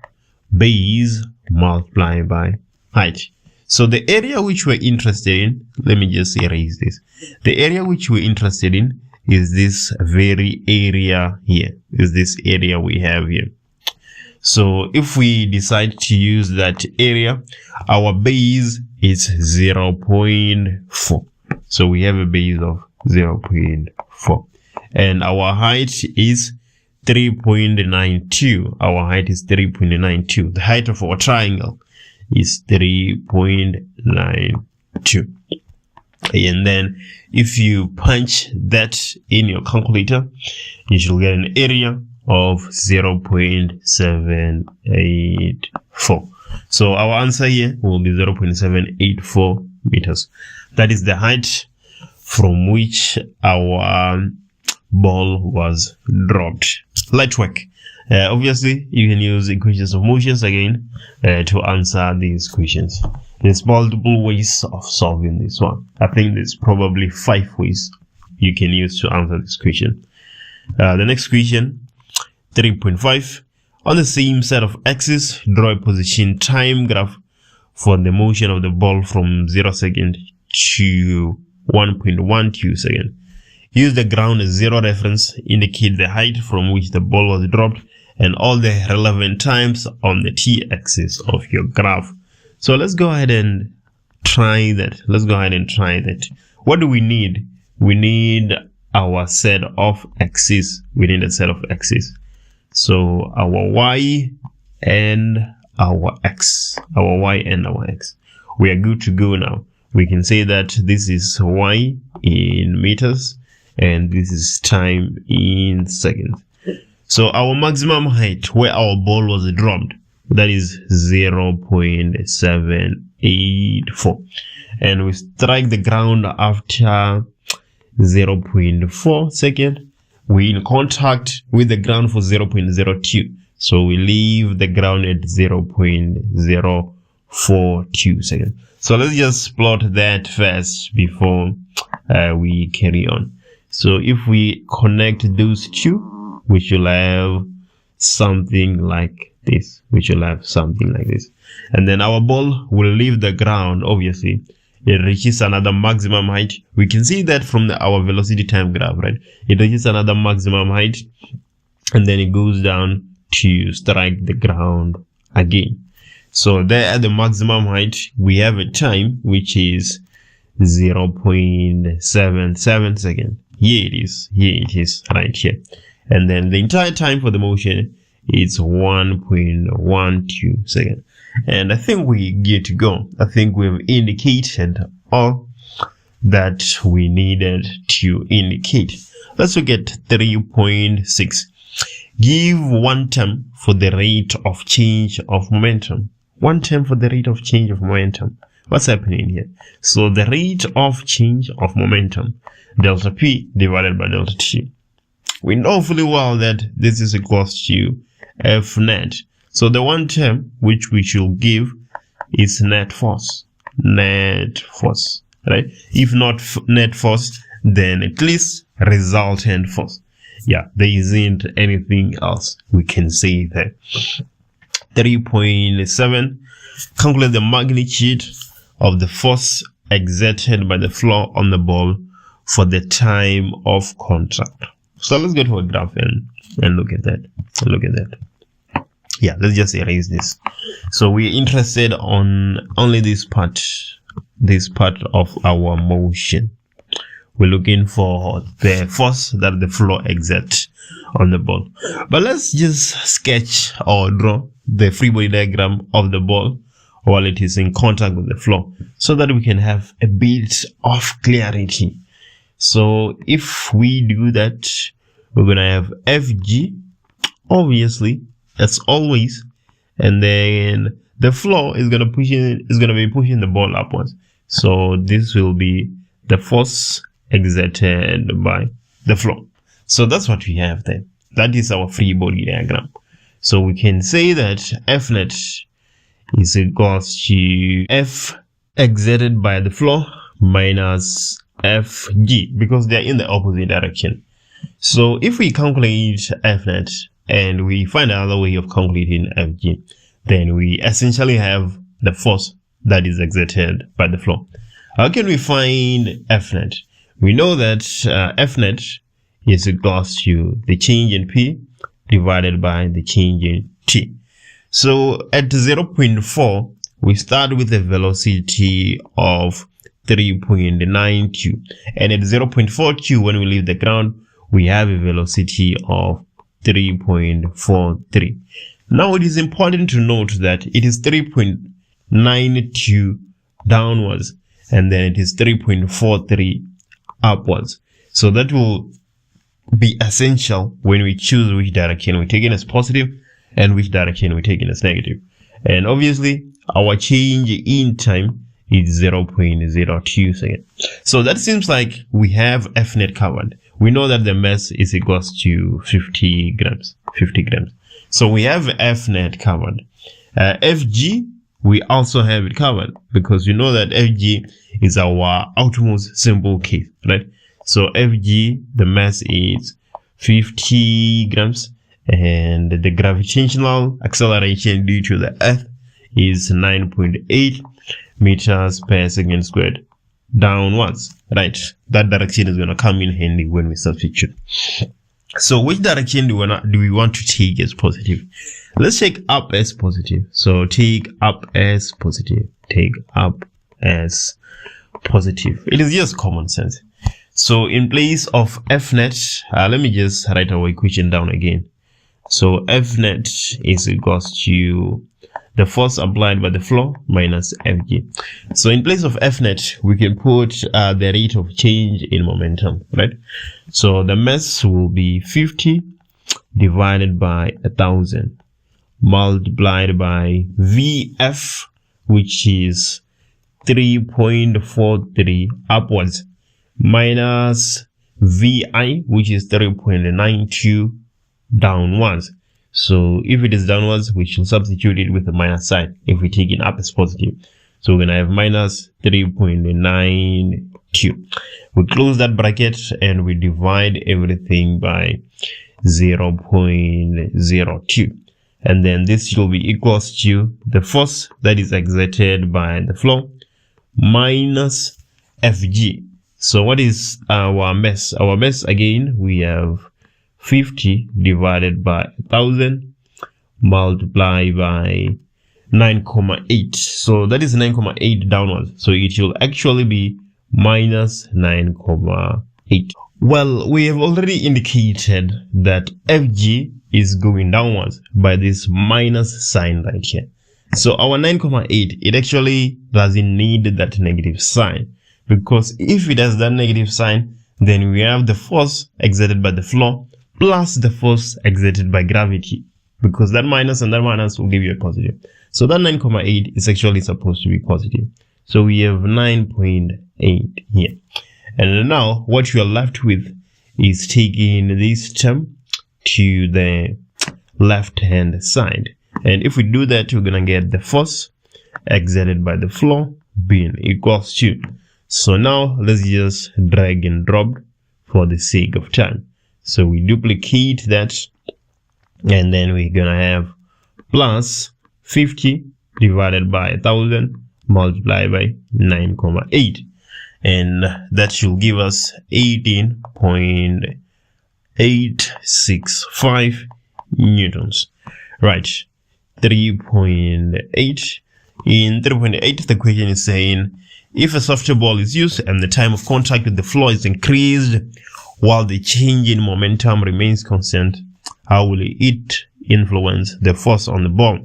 base multiplied by height. So the area which we're interested in, let me just erase this. The area which we're interested in is this very area here, is this area we have here. So if we decide to use that area, our base is 0.4. So we have a base of 0.4. And our height is 3.92. Our height is 3.92. The height of our triangle is 3.92. And then if you punch that in your calculator, you should get an area of 0.784. So our answer here will be 0.784 meters. That is the height from which our ball was dropped. Light work. Obviously, you can use equations of motions again to answer these questions. There's multiple ways of solving this one. I think there's probably 5 ways you can use to answer this question. The next question, 3.5. On the same set of axes, draw a position time graph for the motion of the ball from 0 second to 1.12 second. Use the ground as 0 reference, indicate the height from which the ball was dropped, and all the relevant times on the t-axis of your graph. So let's go ahead and try that. What do we need? We need our set of axes. We need a set of axes. So our y and our x. We are good to go now. We can say that this is y in meters and this is time in seconds. So our maximum height where our ball was dropped, that is 0.784. And we strike the ground after 0.4 second. We're in contact with the ground for 0.02. So we leave the ground at 0.042 seconds. So let's just plot that first before we carry on. So if we connect those two, we should have something like this. And then our ball will leave the ground, obviously. It reaches another maximum height. We can see that from our velocity time graph, right? It reaches another maximum height and then it goes down to strike the ground again. So there at the maximum height, we have a time which is 0.77 seconds. Here it is right here. And then the entire time for the motion is 1.12 seconds. And I think we get to go. I think we've indicated all that we needed to indicate. Let's look at 3.6. Give one term for the rate of change of momentum. One term for the rate of change of momentum. What's happening here? So the rate of change of momentum, delta P divided by delta T. We know fully well that this is equals to F net. So the one term which we should give is net force, right? If not net force, then at least resultant force. Yeah, there isn't anything else we can say there. 3.7. Calculate the magnitude of the force exerted by the floor on the ball for the time of contact. So let's go to a graph and look at that. Yeah, let's just erase this. So we're interested on only this part of our motion. We're looking for the force that the floor exerts on the ball. But let's just sketch or draw the free body diagram of the ball while it is in contact with the floor, so that we can have a bit of clarity. So if we do that, we're gonna have FG, obviously, as always, and then the floor is gonna be pushing the ball upwards. So this will be the force exerted by the floor. So that's what we have there. That is our free body diagram. So we can say that F net is equals to F exerted by the floor minus FG, because they're in the opposite direction. So if we calculate F net and we find another way of calculating FG, then we essentially have the force that is exerted by the floor. How can we find F net? We know that F net is equals to the change in P divided by the change in T. So at 0.4, we start with a velocity of 3.92. And at 0.42, when we leave the ground, we have a velocity of 3.43. Now it is important to note that it is 3.92 downwards, and then it is 3.43 upwards. So that will be essential when we choose which direction we take in as positive and which direction we take in as negative. And obviously our change in time is 0.02 seconds. So that seems like we have Fnet covered. We know that the mass is equals to 50 grams. So we have Fnet covered. Fg, we also have it covered because you know that Fg is our outermost simple case, right? So Fg, the mass is 50 grams, and the gravitational acceleration due to the Earth is 9.8 meters per second squared downwards, right? That direction is going to come in handy when we substitute. So which direction do we want to take as positive? Let's take up as positive. So take up as positive. Take up as positive. It is just common sense. So in place of Fnet, let me just write our equation down again. So Fnet is equals to the force applied by the flow minus Fg. So in place of Fnet, we can put the rate of change in momentum, right? So the mass will be 50 divided by 1000 multiplied by Vf, which is 3.43 upwards, minus Vi, which is 3.92 downwards. So if it is downwards, we should substitute it with the minus sign if we take it up as positive. So we're going to have minus 3.92. We close that bracket and we divide everything by 0.02. And then this will be equals to the force that is exerted by the flow minus Fg. So what is our mass? Our mass, again, we have 50 divided by 1000 multiplied by 9.8. So that is 9.8 downwards. So it will actually be minus 9.8. Well, we have already indicated that Fg is going downwards by this minus sign right here. So our 9.8, it actually doesn't need that negative sign, because if it has that negative sign, then we have the force exerted by the flow plus the force exerted by gravity, because that minus and that minus will give you a positive. So that 9.8 is actually supposed to be positive. So we have 9.8 here. And now what you are left with is taking this term to the left hand side. And if we do that, we're going to get the force exerted by the flow being equals to. So now let's just drag and drop for the sake of time. So we duplicate that, and then we're going to have plus 50 divided by 1000 multiplied by 9.8. And that should give us 18.865 newtons. Right, 3.8. In 3.8, the question is saying, if a softer ball is used and the time of contact with the floor is increased while the change in momentum remains constant, how will it influence the force on the ball?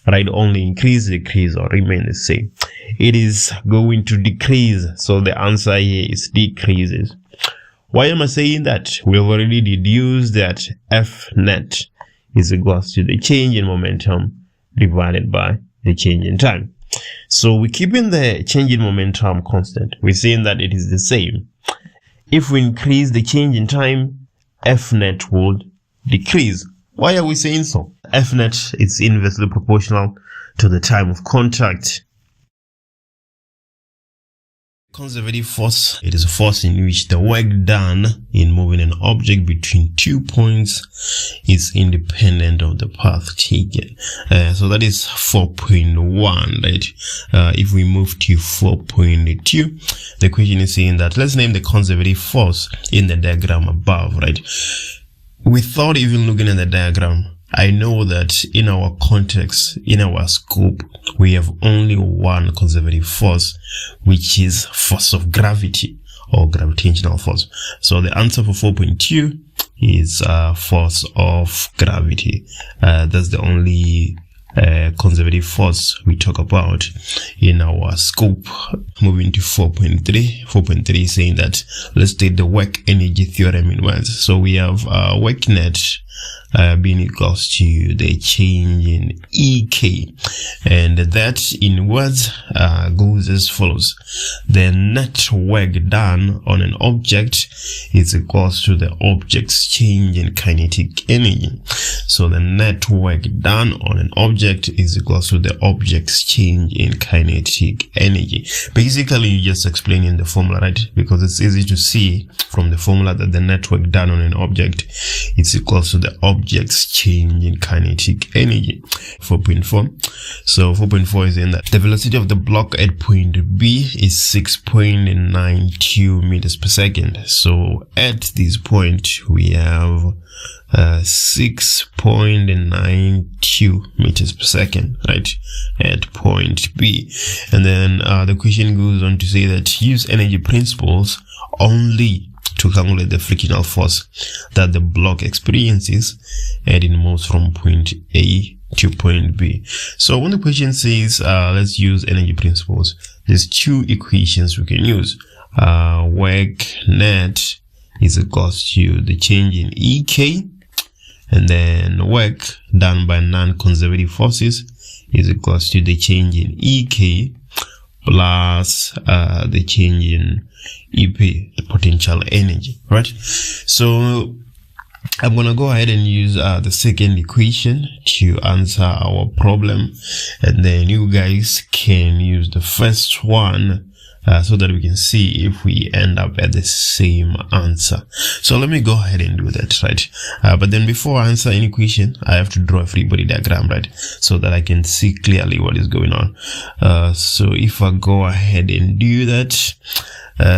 Right, only increase, decrease, or remain the same? It is going to decrease, so the answer here is decreases. Why am I saying that? We have already deduced that F net is equals to the change in momentum divided by the change in time. So we're keeping the change in momentum constant. We're saying that it is the same. If we increase the change in time, F net would decrease. Why are we saying so? F net is inversely proportional to the time of contact. Conservative force, it is a force in which the work done in moving an object between 2 points is independent of the path taken. So that is 4.1, right? If we move to 4.2, the question is saying that let's name the conservative force in the diagram above, right? Without even looking at the diagram, I know that in our context, in our scope, we have only one conservative force, which is force of gravity or gravitational force. So the answer for 4.2 is force of gravity. That's the only conservative force we talk about in our scope. Moving to 4.3 is saying that let's take the work energy theorem in words. So we have work net being equals to the change in EK, and that in words goes as follows: the net work done on an object is equals to the object's change in kinetic energy. So the net work done on an object is equals to the object's change in kinetic energy. Basically, you just explaining the formula, right? Because it's easy to see from the formula that the net work done on an object is equals to the object's change in kinetic energy. 4.4. So 4.4 is in that the velocity of the block at point B is 6.92 meters per second. So at this point we have 6.92 meters per second, right, at point B. And then the question goes on to say that use energy principles only to calculate the frictional force that the block experiences and it moves from point A to point B. So when the question says let's use energy principles, there's two equations we can use. Work net is equals to the change in EK, and then work done by non-conservative forces is equals to the change in EK plus the change in EP, the potential energy, right? So I'm gonna go ahead and use the second equation to answer our problem, and then you guys can use the first one so that we can see if we end up at the same answer. So let me go ahead and do that, right? But then before I answer any question, I have to draw a free body diagram, right? So that I can see clearly what is going on. So if I go ahead and do that,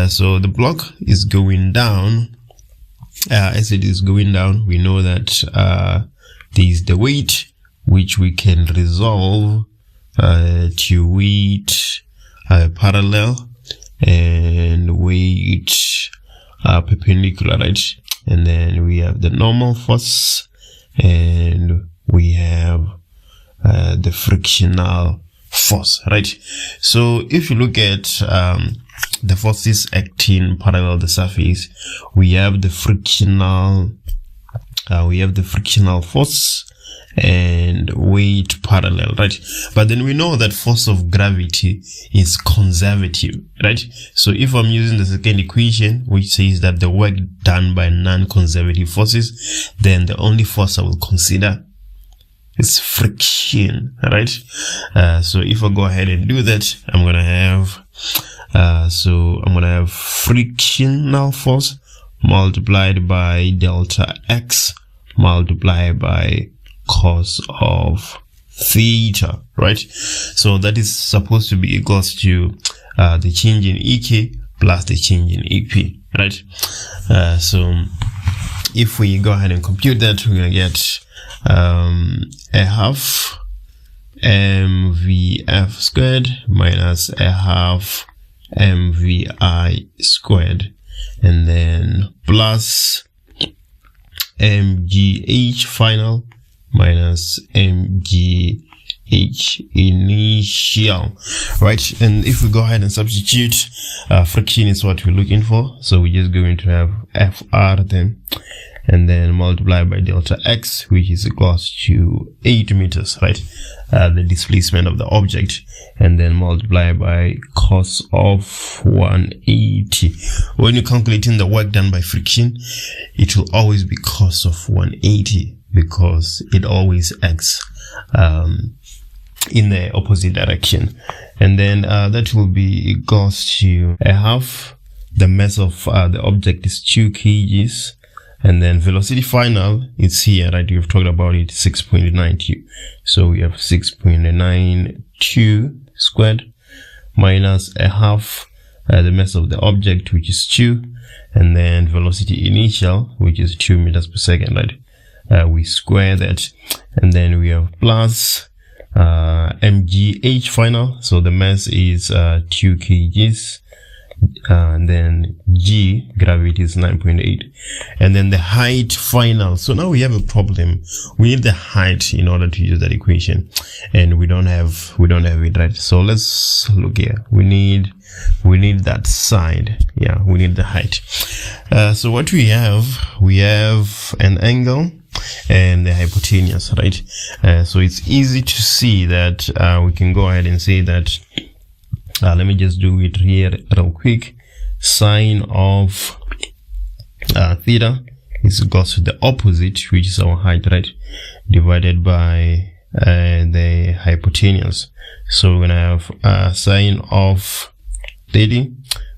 so the block is going down. As it is going down, we know that there is the weight, which we can resolve to weight parallel and weight perpendicular, right? And then we have the normal force and we have the frictional force, right? So if you look at the forces acting parallel the surface, we have the frictional force and weight parallel, right? But then we know that force of gravity is conservative, right? So if I'm using the second equation, which says that the work done by non-conservative forces, then the only force I will consider is friction, right? So if I go ahead and do that, I'm gonna have frictional force multiplied by delta x multiplied by cos of theta, right? So that is supposed to be equals to the change in EK plus the change in EP, right? So if we go ahead and compute that, we're gonna get a half mvf squared minus a half mvi squared, and then plus mgh final minus mgh initial, right? And if we go ahead and substitute, friction is what we're looking for, so we're just going to have fr then, and then multiply by delta x, which is equals to 8 meters, right? The displacement of the object, and then multiply by cos of 180. When you're calculating the work done by friction, it will always be cos of 180 because it always acts in the opposite direction. And then that will be equals to a half. The mass of the object is 2 kgs. And then velocity final, it's here, right? We've talked about it, 6.92. So we have 6.92 squared minus a half the mass of the object, which is 2, and then velocity initial, which is 2 meters per second, right? We square that, and then we have plus mgh final. So the mass is 2 kgs, and then G, gravity, is 9.8, and then the height final. So now we have a problem. We need the height in order to use that equation, and we don't have it, right? So let's look here. We need that side. Yeah, we need the height. So what we have an angle and the hypotenuse, right? So it's easy to see that we can go ahead and say that, let me just do it here real quick. Sine of theta is equals to the opposite, which is our height, right, divided by the hypotenuse. So we're gonna have sine of 30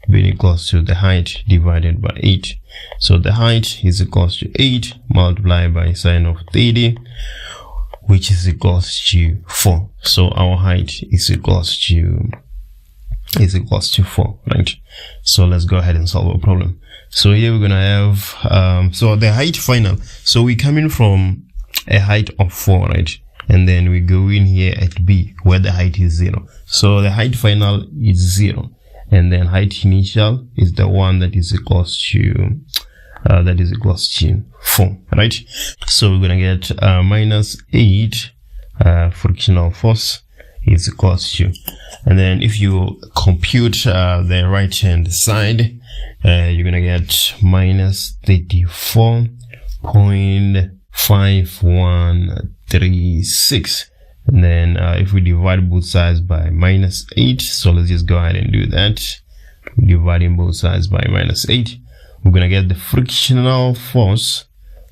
being equals to the height divided by 8. So the height is equals to 8 multiplied by sine of 30, which is equals to 4. So our height is equals to 4, right? So let's go ahead and solve our problem. So here we're gonna have so the height final. So we're coming from a height of 4, right? And then we go in here at B where the height is 0. So the height final is 0. And then height initial is the one that is equals to 4, right? So we're gonna get minus 8 frictional force is equals to, and then if you compute the right hand side, you're gonna get minus 34.5136. And then if we divide both sides by minus 8, so let's just go ahead and do that. Dividing both sides by minus 8, we're gonna get the frictional force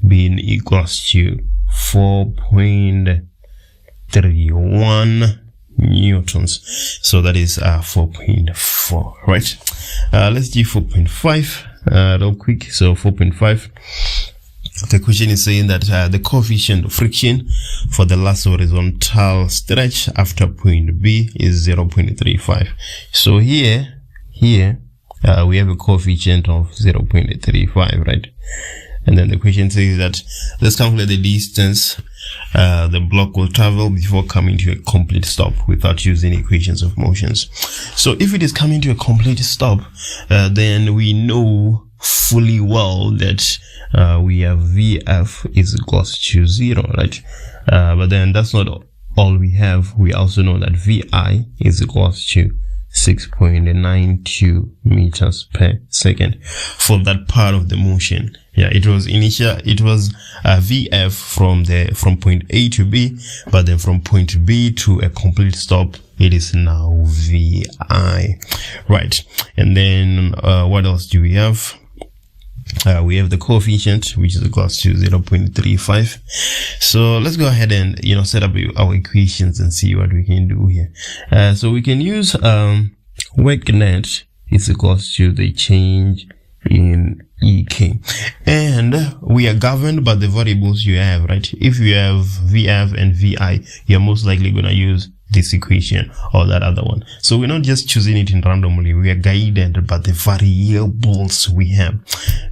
being equals to 4.31 newtons. So that is 4.4, right? Let's do 4.5 real quick. So 4.5, the question is saying that the coefficient of friction for the last horizontal stretch after point B is 0.35. So here we have a coefficient of 0.35, right? And then the question says that let's calculate the distance the block will travel before coming to a complete stop without using equations of motions. So if it is coming to a complete stop, then we know fully well that we have VF is equals to 0, right? But then that's not all we have. We also know that VI is equals to 6.92 meters per second for that part of the motion. Yeah, it was VF from point A to B, but then from point B to a complete stop, it is now VI, right? And then what else do we have? We have the coefficient, which is equals to 0.35. So let's go ahead and set up our equations and see what we can do here. So we can use work net is equals to the change in EK, and we are governed by the variables you have, right? If you have VF and VI, you're most likely going to use this equation or that other one. So we're not just choosing it in randomly, we are guided by the variables we have.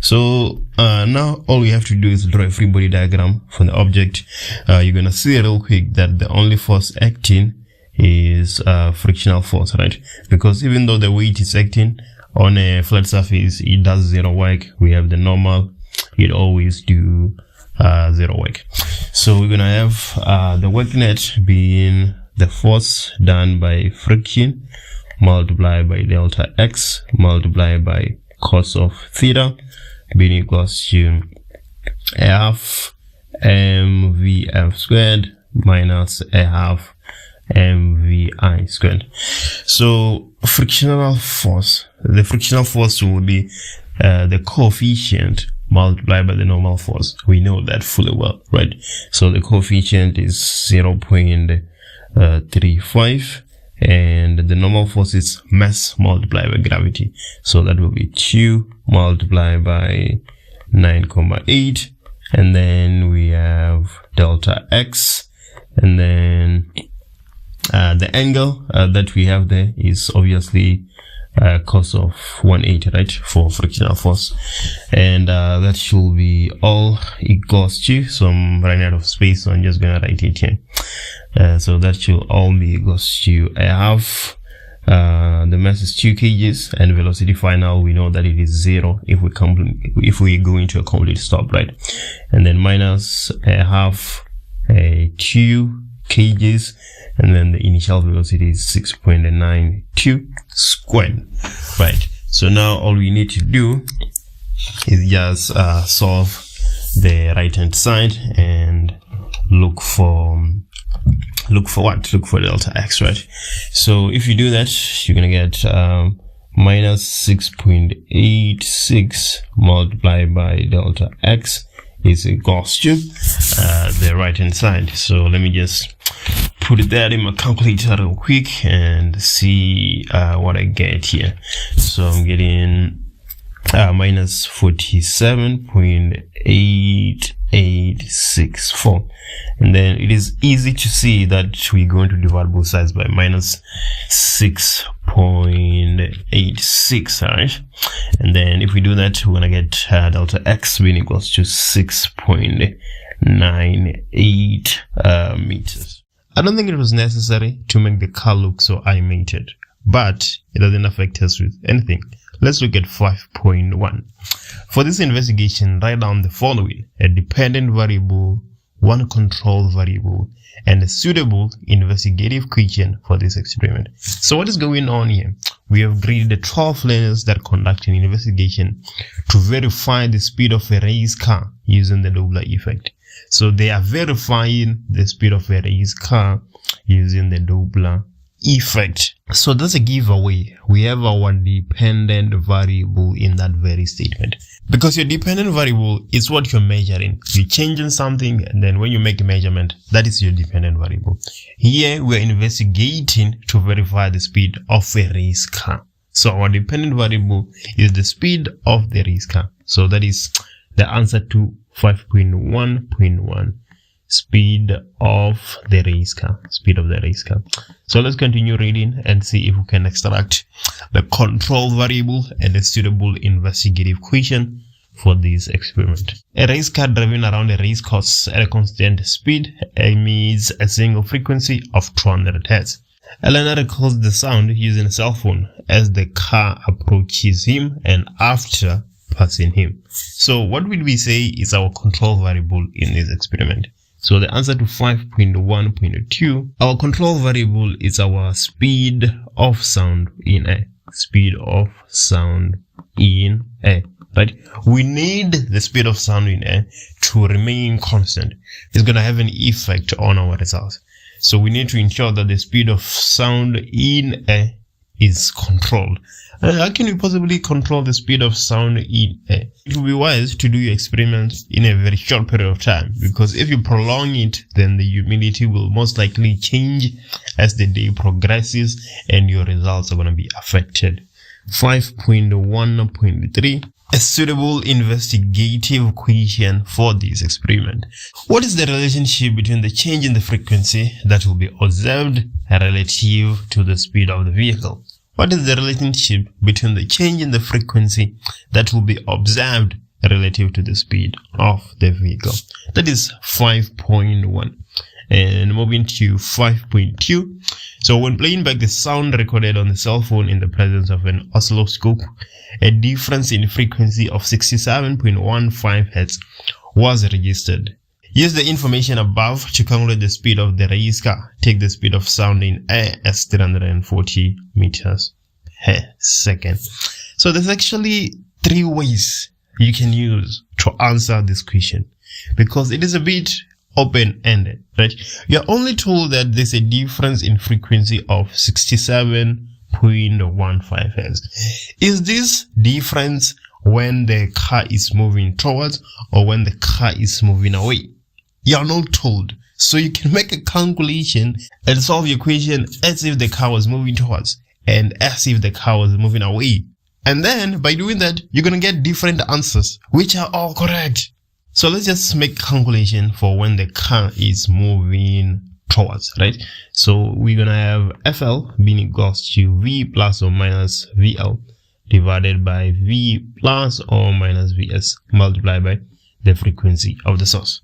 So now all we have to do is draw a free body diagram for the object. You're gonna see real quick that the only force acting is frictional force, right? Because even though the weight is acting on a flat surface, it does 0 work. We have the normal, it always do 0 work. So we're gonna have the work net being the force done by friction multiplied by delta x multiplied by cos of theta being equals to a half mvf squared minus a half mvi squared. So frictional force, the frictional force will be the coefficient multiplied by the normal force. We know that fully well, right? So the coefficient is 0.35 and the normal force is mass multiplied by gravity. So that will be 2 multiplied by 9.8, and then we have delta x, and then the angle that we have there is obviously cos of 180, right, for frictional force, and that should be all equals to, so I'm running out of space, so I'm just gonna write it here. So that should all be equals to a half the mass is 2 kgs, and velocity final, we know that it is 0 if we go into a complete stop, right? And then minus half 2 kgs, and then the initial velocity is 6.92 squared, right? So now all we need to do is just solve the right hand side and look for delta x, right? So if you do that, you're gonna get minus 6.86 multiplied by delta x is equals to the right hand side. So let me just put that in my calculator real quick and see what I get here. So I'm getting minus 47.8864, and then it is easy to see that we're going to divide both sides by minus 6.86, right? And then if we do that, we're gonna get delta x being equals to 6.98 meters. I don't think it was necessary to make the car look so animated, but it doesn't affect us with anything. Let's look at 5.1. For this investigation, write down the following: a dependent variable, one control variable, and a suitable investigative question for this experiment. So what is going on here? We have graded the 12 learners that conduct an investigation to verify the speed of a race car using the Doppler effect. So they are verifying the speed of a race car using the Doppler effect. So that's a giveaway. We have our dependent variable in that very statement, because your dependent variable is what you're measuring. You're changing something, and then when you make a measurement, that is your dependent variable. Here we're investigating to verify the speed of a race car. So our dependent variable is the speed of the race car. So that is the answer to 5.1.1. Speed of the race car. So let's continue reading and see if we can extract the control variable and a suitable investigative question for this experiment. A race car driving around a race course at a constant speed emits a single frequency of 200 Hz. A learner records the sound using a cell phone as the car approaches him and after passing him. So what will we say is our control variable in this experiment? So the answer to 5.1.2, our control variable is our speed of sound in air. Right? We need the speed of sound in air to remain constant. It's going to have an effect on our results. So we need to ensure that the speed of sound in air is controlled. How can you possibly control the speed of sound in air? It will be wise to do your experiment in a very short period of time, because if you prolong it, then the humidity will most likely change as the day progresses and your results are going to be affected. 5.1.3, a suitable investigative question for this experiment. What is the relationship between the change in the frequency that will be observed relative to the speed of the vehicle? What is the relationship between the change in the frequency that will be observed relative to the speed of the vehicle? That is 5.1. And moving to 5.2. So when playing back the sound recorded on the cell phone in the presence of an oscilloscope, a difference in frequency of 67.15 Hz was registered. Use the information above to calculate the speed of the race car. Take the speed of sound in air as 340 meters per second. So there's actually 3 ways you can use to answer this question, because it is a bit open-ended, right? You're only told that there's a difference in frequency of 67.15 Hz. Is this difference when the car is moving towards or when the car is moving away? You're not told. So you can make a calculation and solve your equation as if the car was moving towards and as if the car was moving away. And then by doing that, you're going to get different answers, which are all correct. So let's just make calculation for when the car is moving towards, right? So we're going to have FL being equals to V plus or minus VL divided by V plus or minus VS multiplied by the frequency of the source.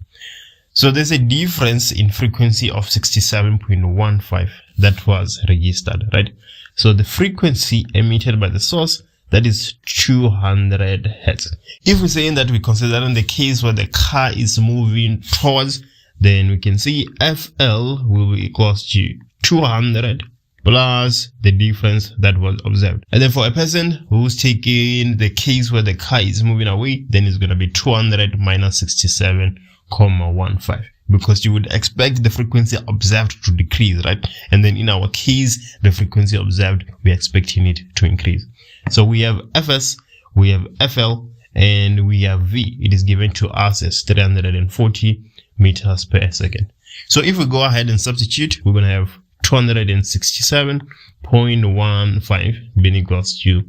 So there's a difference in frequency of 67.15 that was registered, right? So the frequency emitted by the source, that is 200 hertz. If we're saying that we're considering the case where the car is moving towards, then we can see FL will be equals to 200 plus the difference that was observed. And then for a person who's taking the case where the car is moving away, then it's going to be 200 minus 67,15, because you would expect the frequency observed to decrease, right? And then in our case, the frequency observed, we're expecting it to increase. So we have Fs, we have FL, and we have V. It is given to us as 340 meters per second. So if we go ahead and substitute, we're going to have 267.15 being equals to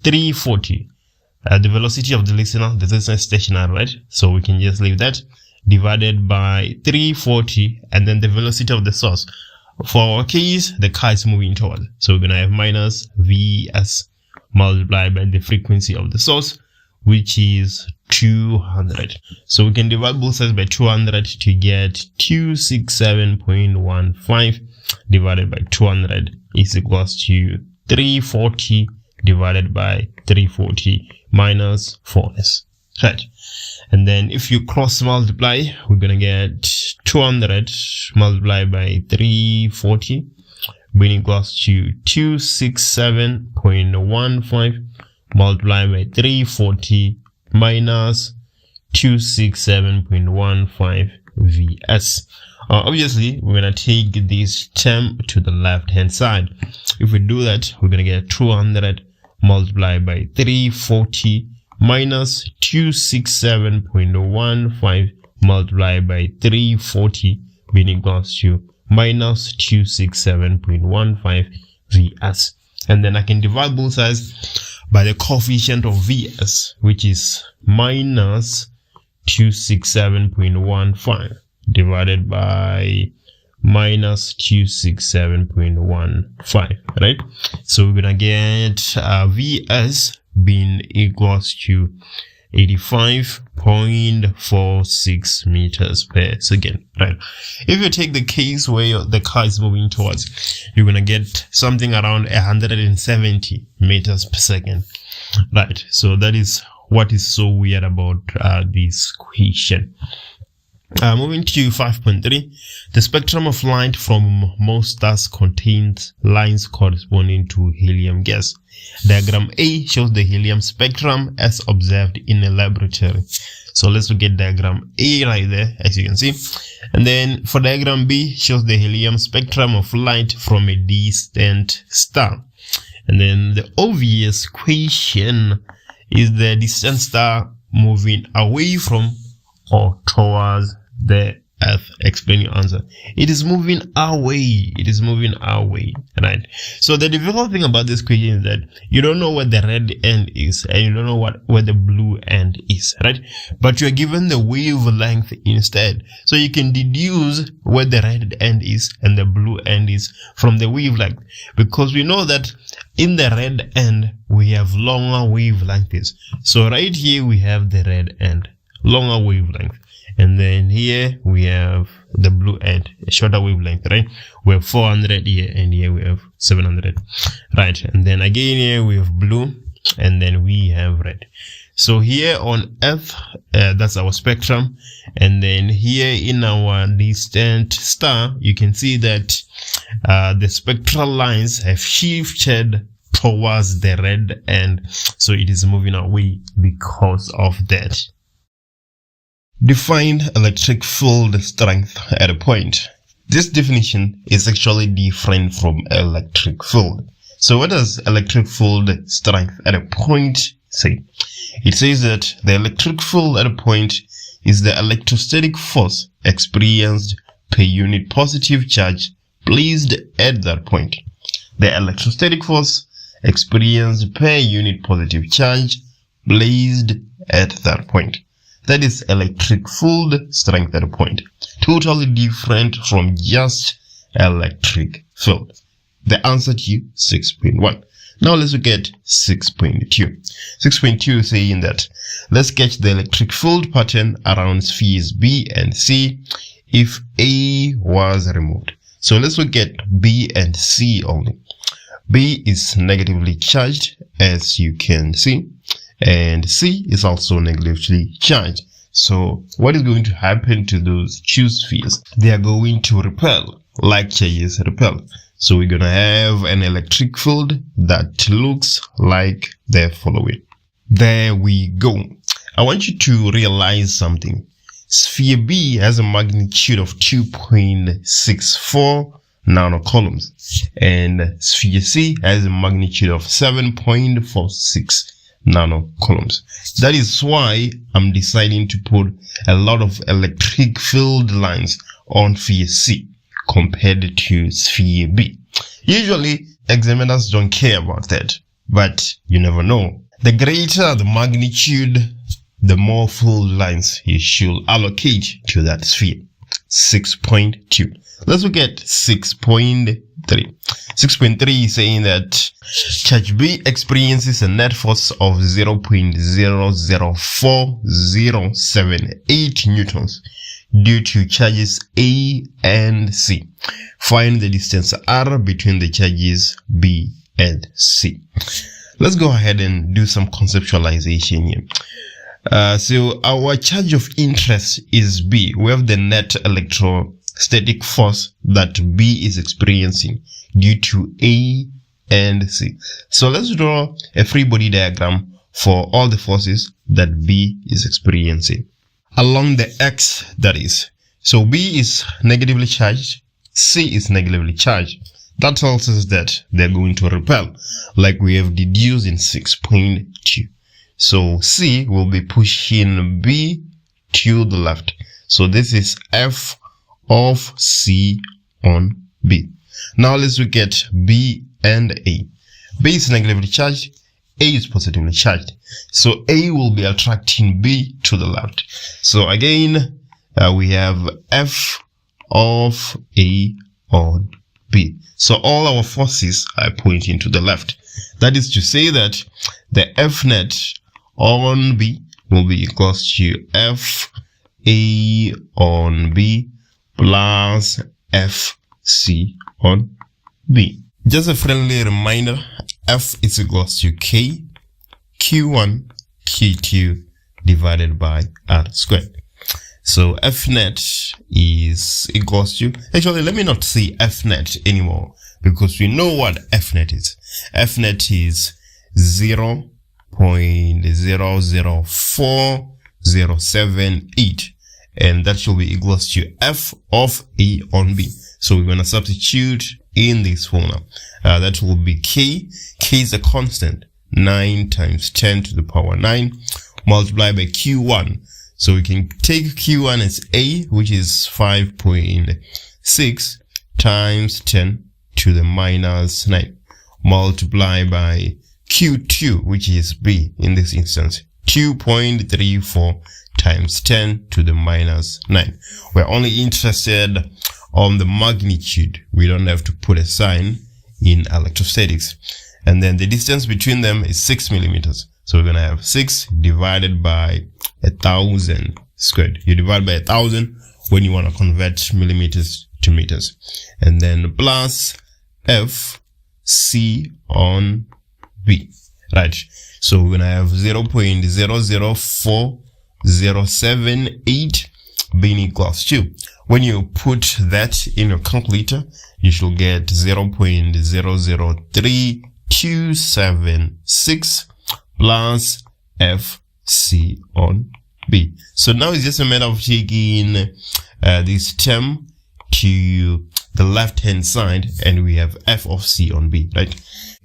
340. The velocity of the listener is stationary, right? So we can just leave that, divided by 340, and then the velocity of the source. For our case, the car is moving toward, so we're going to have minus Vs multiplied by the frequency of the source, which is 200. So we can divide both sides by 200 to get 267.15 divided by 200 is equals to 340 divided by 340 minus 4s, right? And then if you cross multiply, we're gonna get 200 multiplied by 340 being equals to 267.15 multiplied by 340 minus 267.15 Vs. Obviously, we're going to take this term to the left hand side. If we do that, we're going to get 200 multiplied by 340 minus 267.15 multiplied by 340 being equals to minus 267.15 Vs. And then I can divide both sides by the coefficient of Vs, which is minus 267.15 divided by minus 267.15, right? So we're gonna get Vs being equals to 85.46 meters per second, right? If you take the case where the car is moving towards, you're gonna get something around 170 meters per second, right? So that is what is so weird about this question. Moving to 5.3, the spectrum of light from most stars contains lines corresponding to helium gas. Diagram A shows the helium spectrum as observed in a laboratory. So let's look at diagram A right there, as you can see. And then for diagram B, shows the helium spectrum of light from a distant star. And then the obvious question is the distant star moving away from or towards the Earth? Explain your answer. It is moving away. It is moving away, right? So the difficult thing about this question is that you don't know what the red end is, and you don't know where the blue end is, right? But you are given the wavelength instead, so you can deduce where the red end is and the blue end is from the wavelength, because we know that in the red end we have longer wavelengths. So right here we have the red end, longer wavelength. And then here we have the blue end, a shorter wavelength, right? We have 400 here, and here we have 700, right? And then again here we have blue, and then we have red. So here on Earth, that's our spectrum. And then here in our distant star, you can see that the spectral lines have shifted towards the red end. So it is moving away because of that. Define electric field strength at a point. This definition is actually different from electric field. So what does electric field strength at a point say? It says that the electric field at a point is the electrostatic force experienced per unit positive charge placed at that point. The electrostatic force experienced per unit positive charge placed at that point. That is electric field strength at a point. Totally different from just electric field. The answer to 6.1. Now let's look at 6.2. 6.2 is saying that let's sketch the electric field pattern around spheres B and C if A was removed. So let's look at B and C only. B is negatively charged, as you can see, and C is also negatively charged. So what is going to happen to those two spheres? They are going to repel, like charges repel. So we're going to have an electric field that looks like the following. There we go. I want you to realize something. Sphere B has a magnitude of 2.64 nanocoulombs, and sphere C has a magnitude of 7.46 nanocoulombs. That is why I'm deciding to put a lot of electric field lines on sphere C compared to sphere B. Usually, examiners don't care about that, but you never know. The greater the magnitude, the more field lines you should allocate to that sphere. 6.2. Let's look at 6.3. 6.3 is saying that charge B experiences a net force of 0.004078 newtons due to charges A and C. Find the distance R between the charges B and C. Let's go ahead and do some conceptualization here. So our charge of interest is B. We have the net electrostatic force that B is experiencing due to A and C. So let's draw a free body diagram for all the forces that B is experiencing along the X, that is. So B is negatively charged, C is negatively charged. That tells us that they're going to repel, like we have deduced in 6.2. So C will be pushing B to the left. So this is F of C on B. Now let's look at B and A. B is negatively charged, A is positively charged. So A will be attracting B to the left. So again, we have F of A on B. So all our forces are pointing to the left. That is to say that the F net on B will be equals to F A on B plus F C on B. Just a friendly reminder, F is equals to K, Q1, Q2 divided by R squared. So F net is equals to, actually let me not say F net anymore, because we know what F net is. F net is 0.004078, and that should be equals to F of A on B. So we're going to substitute in this formula. That will be K. K is a constant, 9 times 10 to the power 9 multiplied by Q1. So we can take Q1 as A, which is 5.6 times 10 to the minus 9 multiplied by Q2, which is B in this instance, 2.34 times 10 to the minus 9. We're only interested on the magnitude. We don't have to put a sign in electrostatics. And then the distance between them is 6 millimeters. So we're going to have 6 divided by 1,000 squared. You divide by 1,000 when you want to convert millimeters to meters. And then plus F C on B. Right. So we're going to have 0.004078 being equals to. When you put that in your calculator, you should get 0.003276 plus FC on B. So now it's just a matter of taking this term to the left hand side, and we have F of C on B, right?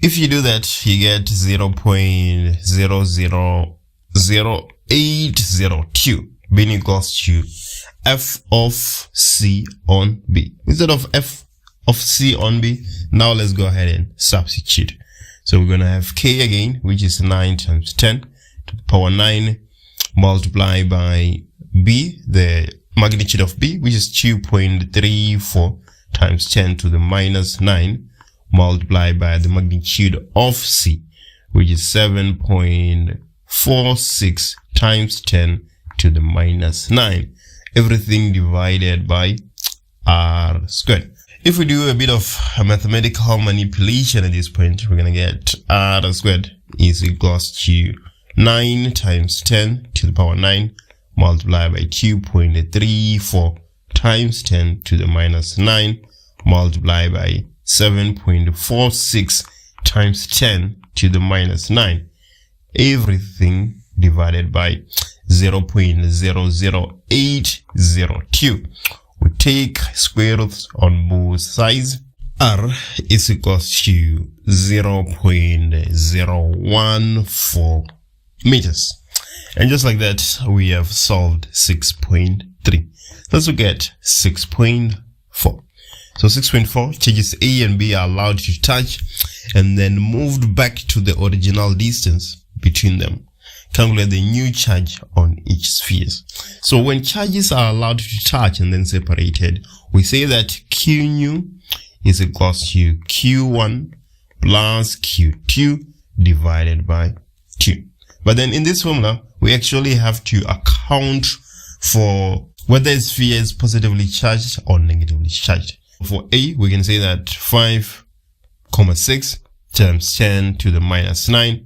If you do that, you get 0.000802 being equals to F of C on B. Instead of F of C on B, now let's go ahead and substitute. So we're going to have K again, which is 9 times 10 to the power 9 multiplied by B, the magnitude of B, which is 2.34 times 10 to the minus 9 multiplied by the magnitude of C, which is 7.46 times 10 to the minus 9. Everything divided by R squared. If we do a bit of a mathematical manipulation at this point, we're going to get R squared is equals to 9 times 10 to the power 9 multiplied by 2.34 times 10 to the minus 9 multiplied by 7.46 times 10 to the minus 9. Everything divided by 0.00802. We take square roots on both sides. R is equals to 0.014 meters. And just like that, we have solved 6.3. Let's look at 6.4. So 6.4, charges A and B are allowed to touch and then moved back to the original distance between them. Calculate the new charge on each sphere. So when charges are allowed to touch and then separated, we say that Q nu is equals to Q1 plus Q2 divided by 2. But then in this formula, we actually have to account for whether a sphere is positively charged or negatively charged. For A, we can say that 5,6 times 10 to the minus 9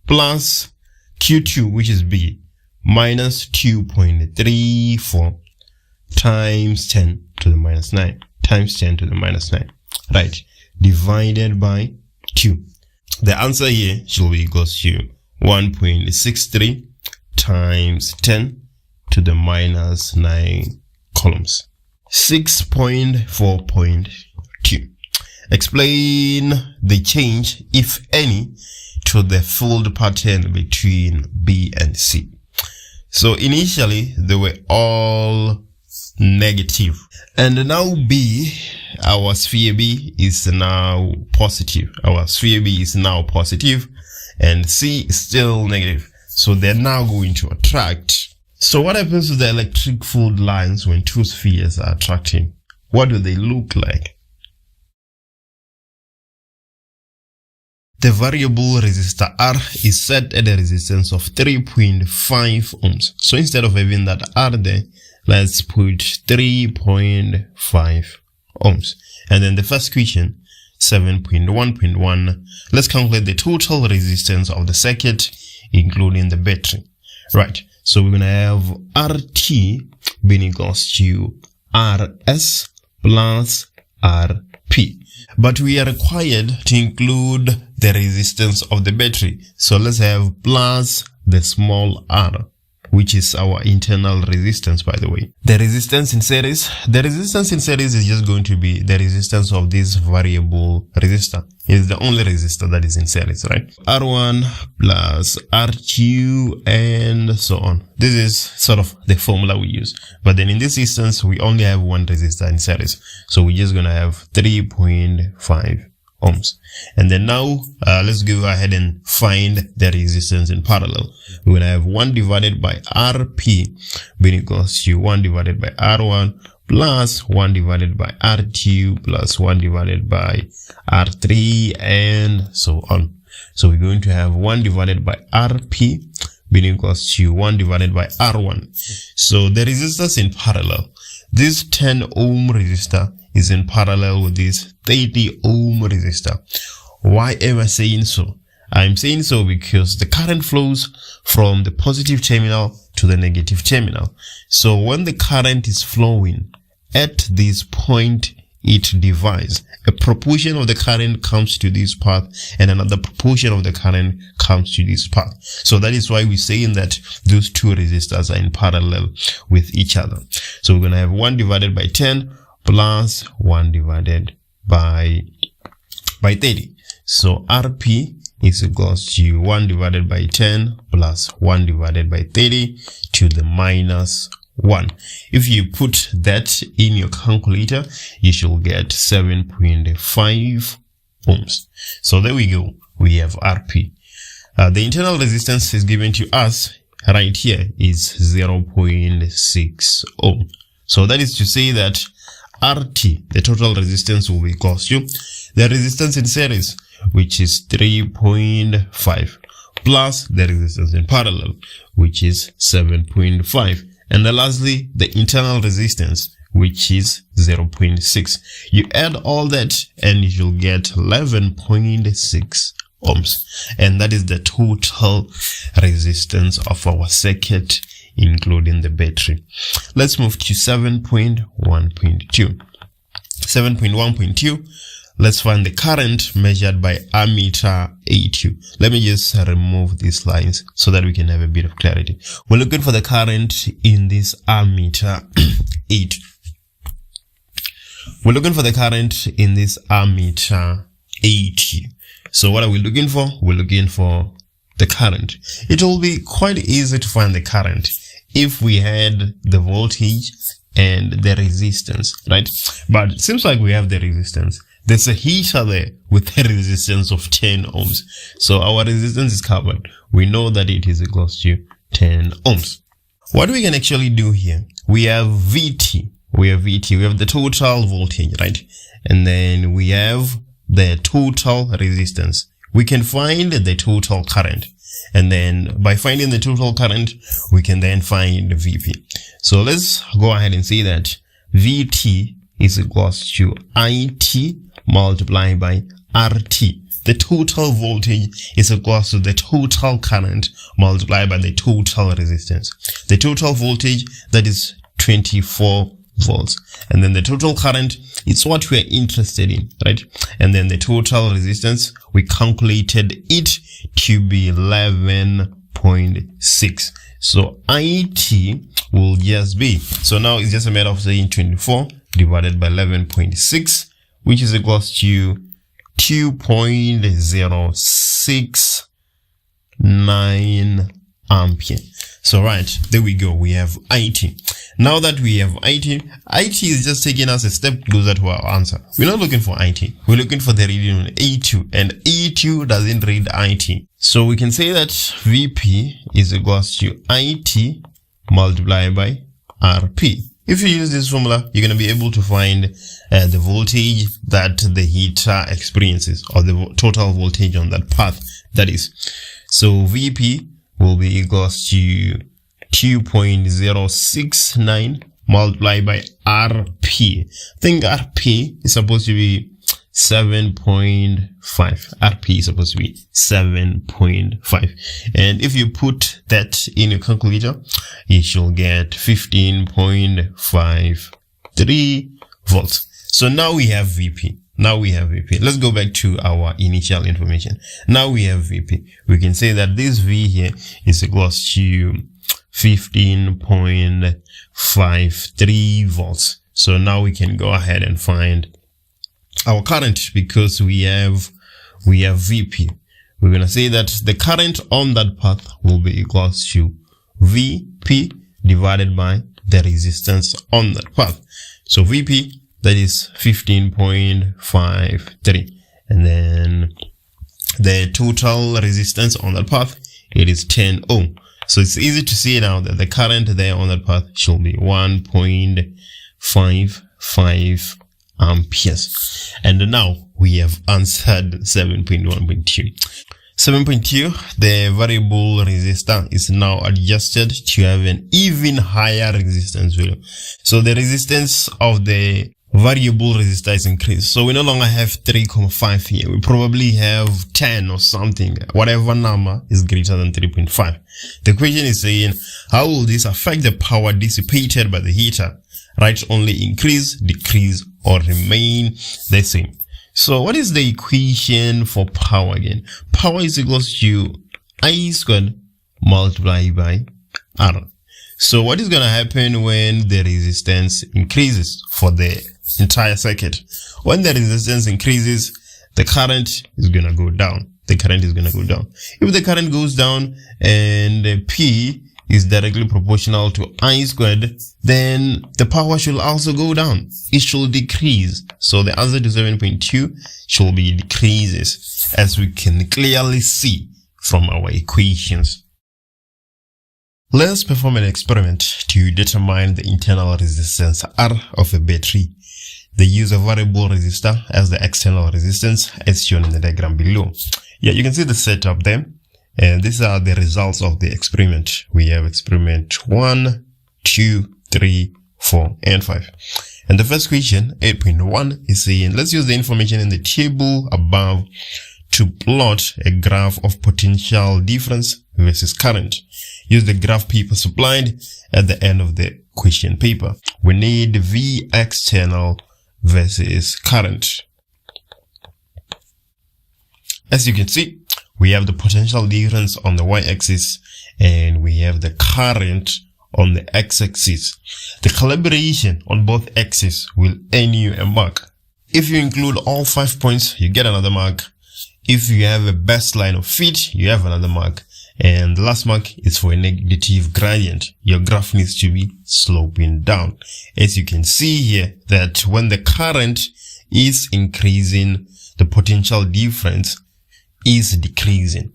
plus Q2, which is B, minus 2.34 times 10 to the minus 9 times 10 to the minus 9, right, divided by 2. The answer here should be equals to 1.63 times 10 to the minus 9 columns. 6.4.2. Explain the change, if any, to the fold pattern between B and C. So initially they were all negative, and now B, our sphere B is now positive. Our sphere B is now positive and C is still negative. So they're now going to attract. So what happens to the electric field lines when two spheres are attracting? What do they look like? The variable resistor R is set at a resistance of 3.5 ohms. So instead of having that R there, let's put 3.5 ohms. And then the first equation, 7.1.1. Let's calculate the total resistance of the circuit, including the battery. Right. So we're going to have RT being equals to RS plus RP. But we are required to include the resistance of the battery. So let's have plus the small r, which is our internal resistance, by the way. The resistance in series is just going to be the resistance of this variable resistor. It's the only resistor that is in series, right? R1 plus R2 and so on. This is sort of the formula we use. But then in this instance, we only have one resistor in series. So we're just going to have 3.5 ohms. And then now, let's go ahead and find the resistance in parallel. We're going to have 1 divided by RP being equals to 1 divided by R1 plus 1 divided by R2 plus 1 divided by R3 and so on. So we're going to have 1 divided by RP being equals to 1 divided by R1. So the resistors in parallel, this 10 ohm resistor is in parallel with this 30 ohm resistor. Why am I saying so? I'm saying so because the current flows from the positive terminal to the negative terminal. So when the current is flowing at this point, it divides. A proportion of the current comes to this path and another proportion of the current comes to this path. So that is why we're saying that those two resistors are in parallel with each other. So we're going to have 1 divided by 10 plus 1 divided by 30. So RP is equals to 1 divided by 10 plus 1 divided by 30 to the minus 1. If you put that in your calculator, you should get 7.5 ohms. So there we go. We have RP. The internal resistance is given to us right here is 0.6 ohm. So that is to say that RT, the total resistance, will be equal to the resistance in series, which is 3.5, plus the resistance in parallel, which is 7.5. And then lastly, the internal resistance, which is 0.6. You add all that and you'll get 11.6 ohms. And that is the total resistance of our circuit, including the battery. Let's move to 7.1.2. 7.1.2. Let's find the current measured by ammeter A2. Let me just remove these lines so that we can have a bit of clarity. We're looking for the current in this ammeter A2. We're looking for the current in this ammeter A2. So what are we looking for? We're looking for the current. It will be quite easy to find the current if we had the voltage and the resistance, right? But it seems like we have the resistance. There's a heater there with a resistance of 10 ohms. So our resistance is covered. We know that it is equal to 10 ohms. What we can actually do here, we have VT. We have the total voltage, right? And then we have the total resistance. We can find the total current. And then by finding the total current, we can then find VP. So let's go ahead and say that VT is equals to IT multiplied by RT. The total voltage is equals to the total current multiplied by the total resistance. The total voltage, that is 24 volts. And then the total current is what we are interested in, right? And then the total resistance, we calculated it to be 11.6. So IT will just be, so now it's just a matter of saying 24 divided by 11.6, which is equals to 2.069 ampere. So right, there we go. We have IT. Now that we have IT is just taking us a step closer to our answer. We're not looking for IT. We're looking for the reading on A2, and A2 doesn't read IT. So we can say that VP is equals to IT multiplied by RP. If you use this formula, you're going to be able to find the voltage that the heater experiences, or the total voltage on that path, that is. So VP will be equals to 2.069 multiplied by RP. I think RP is supposed to be 7.5. RP is supposed to be 7.5. And if you put that in your calculator, you shall get 15.53 volts. So now we have VP. Let's go back to our initial information. Now we have VP. We can say that this V here is equals to 15.53 volts. So now we can go ahead and find our current, because we have VP. We're going to say that the current on that path will be equals to VP divided by the resistance on that path. So VP, that is 15.53, and then the total resistance on that path, it is 10 ohm. So it's easy to see now that the current there on that path should be 1.55 amperes. And now we have answered 7.1.2. 7.2, the variable resistor is now adjusted to have an even higher resistance value. So the resistance of the variable resistor is increased. So we no longer have 3.5 here. We probably have 10 or something. Whatever number is greater than 3.5. The question is saying, how will this affect the power dissipated by the heater? Right? Only increase, decrease, or remain the same. So what is the equation for power again? Power is equals to I squared multiplied by R. So what is going to happen when the resistance increases for the entire circuit? When the resistance increases, the current is going to go down. If the current goes down and P is directly proportional to I squared, then the power should also go down. It should decrease. So the answer to 7.2 should be decreases, as we can clearly see from our equations. Let's perform an experiment to determine the internal resistance R of a battery. They use a variable resistor as the external resistance, as shown in the diagram below. Yeah, you can see the setup there. And these are the results of the experiment. We have experiment 1, 2, 3, 4, and 5. And the first question, 8.1, is saying, let's use the information in the table above to plot a graph of potential difference versus current. Use the graph paper supplied at the end of the question paper. We need V external versus current. As you can see, we have the potential difference on the y-axis and we have the current on the x-axis. The collaboration on both axes will earn you a mark. If you include all 5 points, you get another mark. If you have a baseline of fit, you have another mark. And the last mark is for a negative gradient. Your graph needs to be sloping down. As you can see here, that when the current is increasing, the potential difference is decreasing.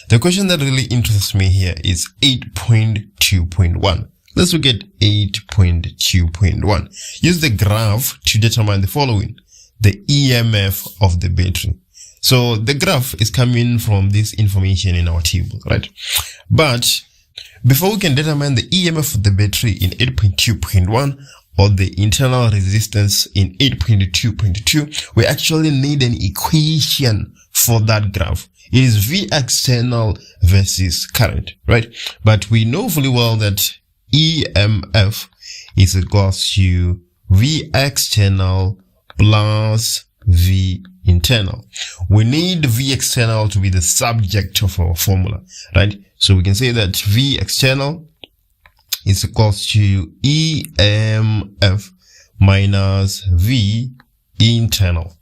The question that really interests me here is 8.2.1. Let's look at 8.2.1. Use the graph to determine the following: the EMF of the battery. So the graph is coming from this information in our table, right? But before we can determine the EMF of the battery in 8.2.1 or the internal resistance in 8.2.2, we actually need an equation for that graph. It is V external versus current, right? But we know fully well that EMF is equals to V external plus V internal. We need V external to be the subject of our formula, right? So we can say that V external is equals to EMF minus V internal.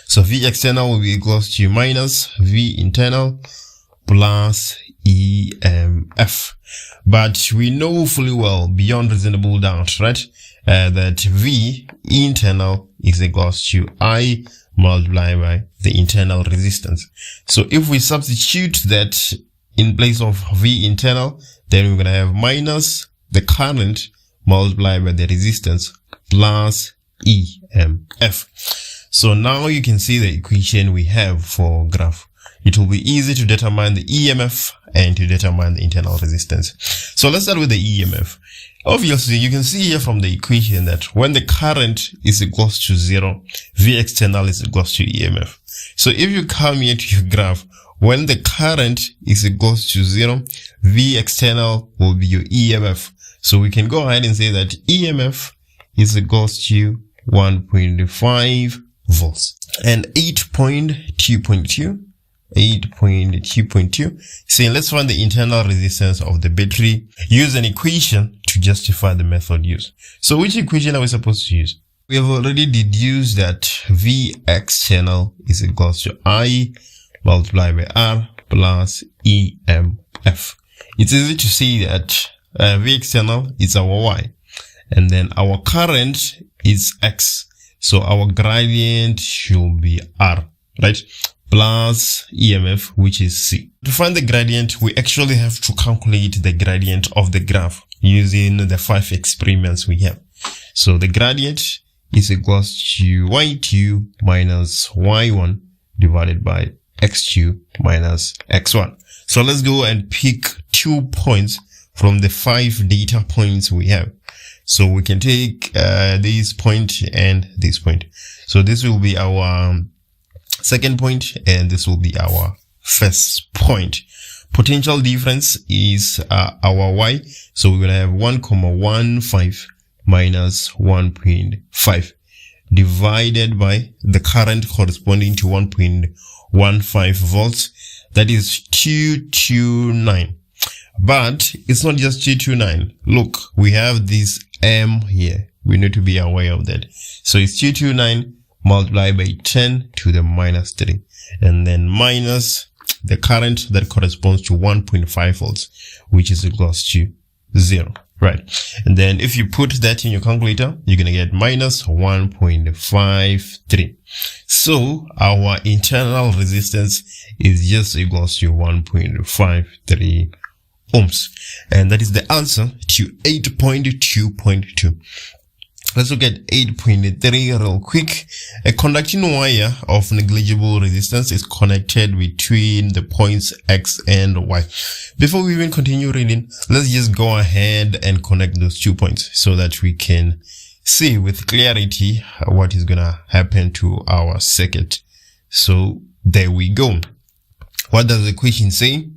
So V external will be equals to minus V internal plus EMF. But we know fully well, beyond reasonable doubt, right, that V internal is equals to I multiplied by the internal resistance. So if we substitute that in place of V internal, then we're going to have minus the current multiplied by the resistance plus EMF. So now you can see the equation we have for graph. It will be easy to determine the EMF and to determine the internal resistance. So let's start with the EMF. Obviously, you can see here from the equation that when the current is equals to 0, V external is equals to EMF. So if you come here to your graph, when the current is equals to 0, V external will be your EMF. So we can go ahead and say that EMF is equals to 1.5 volts. And 8.2.2, saying let's find the internal resistance of the battery. Use an equation to justify the method used. So which equation are we supposed to use? We have already deduced that V external is equals to I multiplied by R plus EMF. It's easy to see that V external is our Y, and then our current is X. So our gradient should be R, right? Plus EMF, which is C. To find the gradient, we actually have to calculate the gradient of the graph using the 5 experiments we have. So the gradient is equals to Y2 minus Y1 divided by X2 minus X1. So let's go and pick 2 points from the 5 data points we have. So we can take this point and this point. So this will be our second point and this will be our first point. Potential difference is our Y. So we're going to have 1,15 minus 1.5 divided by the current corresponding to 1.15 volts. That is 229. But it's not just 229. Look, we have this M here. We need to be aware of that. So it's 229 multiplied by 10 to the minus 3. And then minus the current that corresponds to 1.5 volts, which is equals to 0. Right. And then if you put that in your calculator, you're going to get minus 1.53. So our internal resistance is just equals to 1.53 ohms. And that is the answer to 8.2.2. Let's look at 8.3 real quick. A conducting wire of negligible resistance is connected between the points X and Y. Before we even continue reading, let's just go ahead and connect those 2 points so that we can see with clarity what is gonna happen to our circuit. So there we go. What does the question say?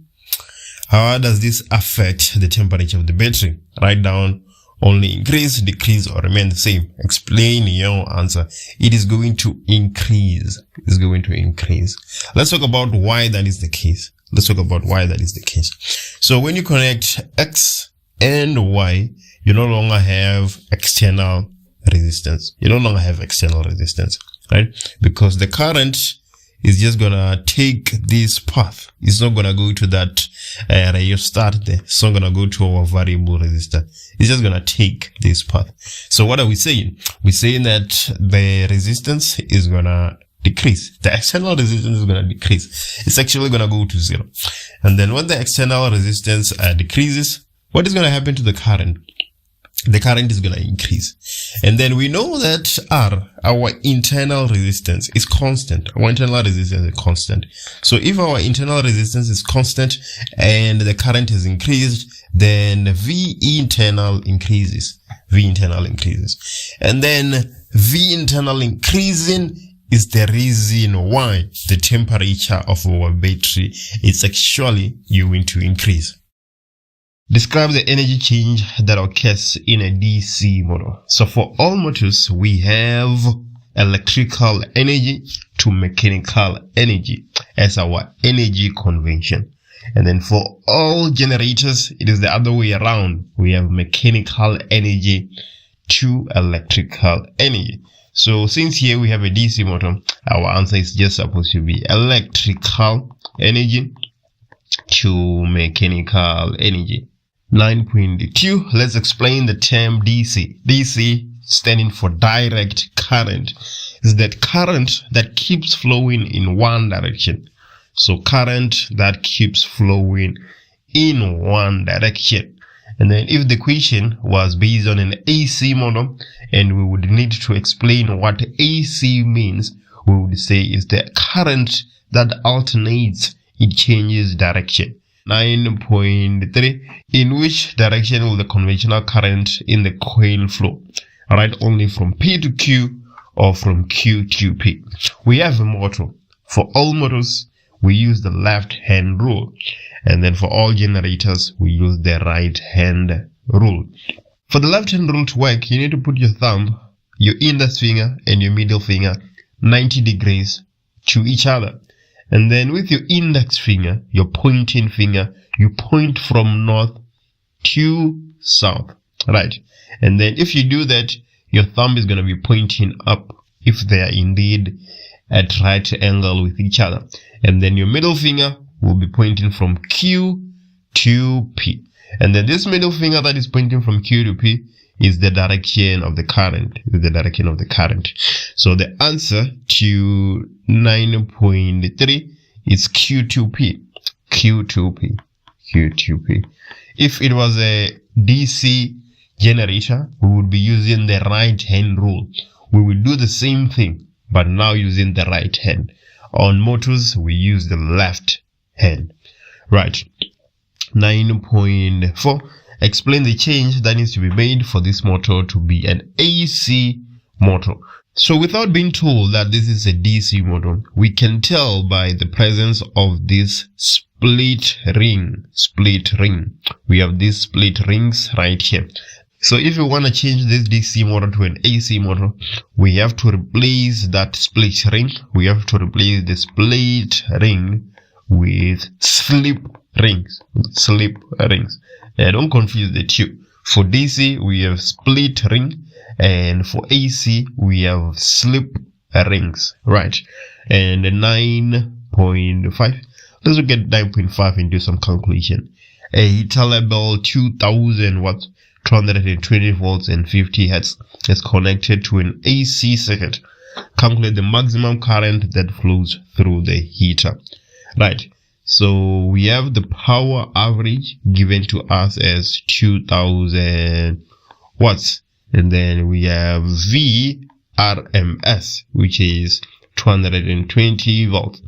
How does this affect the temperature of the battery? Write down only increase, decrease, or remain the same. Explain your answer. It is going to increase. It's going to increase. Let's talk about why that is the case. So when you connect X and Y, you no longer have external resistance. Right? Because the current is just gonna take this path. It's not gonna go to that rheostat there. It's not gonna go to our variable resistor. It's just gonna take this path. So what are we saying? We're saying that the resistance is gonna decrease. The external resistance is gonna decrease. It's actually gonna go to 0. And then when the external resistance decreases, what is gonna happen to the current? The current is going to increase. And then we know that R, our internal resistance, is constant. So if our internal resistance is constant and the current is increased, then V internal increases. And then V internal increasing is the reason why the temperature of our battery is actually going to increase. Describe the energy change that occurs in a DC motor. So for all motors, we have electrical energy to mechanical energy as our energy convention. And then for all generators, it is the other way around. We have mechanical energy to electrical energy. So since here we have a DC motor, our answer is just supposed to be electrical energy to mechanical energy. 9.2. Let's explain the term DC. DC standing for direct current is that current that keeps flowing in one direction. So current that keeps flowing in one direction. And then if the question was based on an AC motor and we would need to explain what AC means, we would say is the current that alternates, it changes direction. 9.3. In which direction will the conventional current in the coil flow? Alright, only from P to Q or from Q to P. We have a motor. For all motors, we use the left-hand rule. And then for all generators, we use the right-hand rule. For the left-hand rule to work, you need to put your thumb, your index finger, and your middle finger 90 degrees to each other. And then with your index finger, your pointing finger, you point from north to south, right? And then if you do that, your thumb is going to be pointing up if they are indeed at right angle with each other. And then your middle finger will be pointing from Q to P. And then this middle finger that is pointing from Q to P is the direction of the current. So the answer to 9.3 is Q2P. If it was a DC generator, we would be using the right hand rule. We will do the same thing, but now using the right hand. On motors, we use the left hand. Right. 9.4. Explain the change that needs to be made for this motor to be an AC motor. So without being told that this is a DC motor, we can tell by the presence of this split ring. We have these split rings right here. So if you want to change this DC motor to an AC motor, we have to replace that split ring. We have to replace the split ring with slip rings. Don't confuse the two. For DC, we have split ring, and for AC, we have slip rings, right? And 9.5. Let's look at 9.5 and do some calculation. A heater level 2000 watts, 220 volts and 50 hertz is connected to an AC circuit. Calculate the maximum current that flows through the heater. Right. So we have the power average given to us as 2000 watts. and then we have VRMS, which is 220 volts.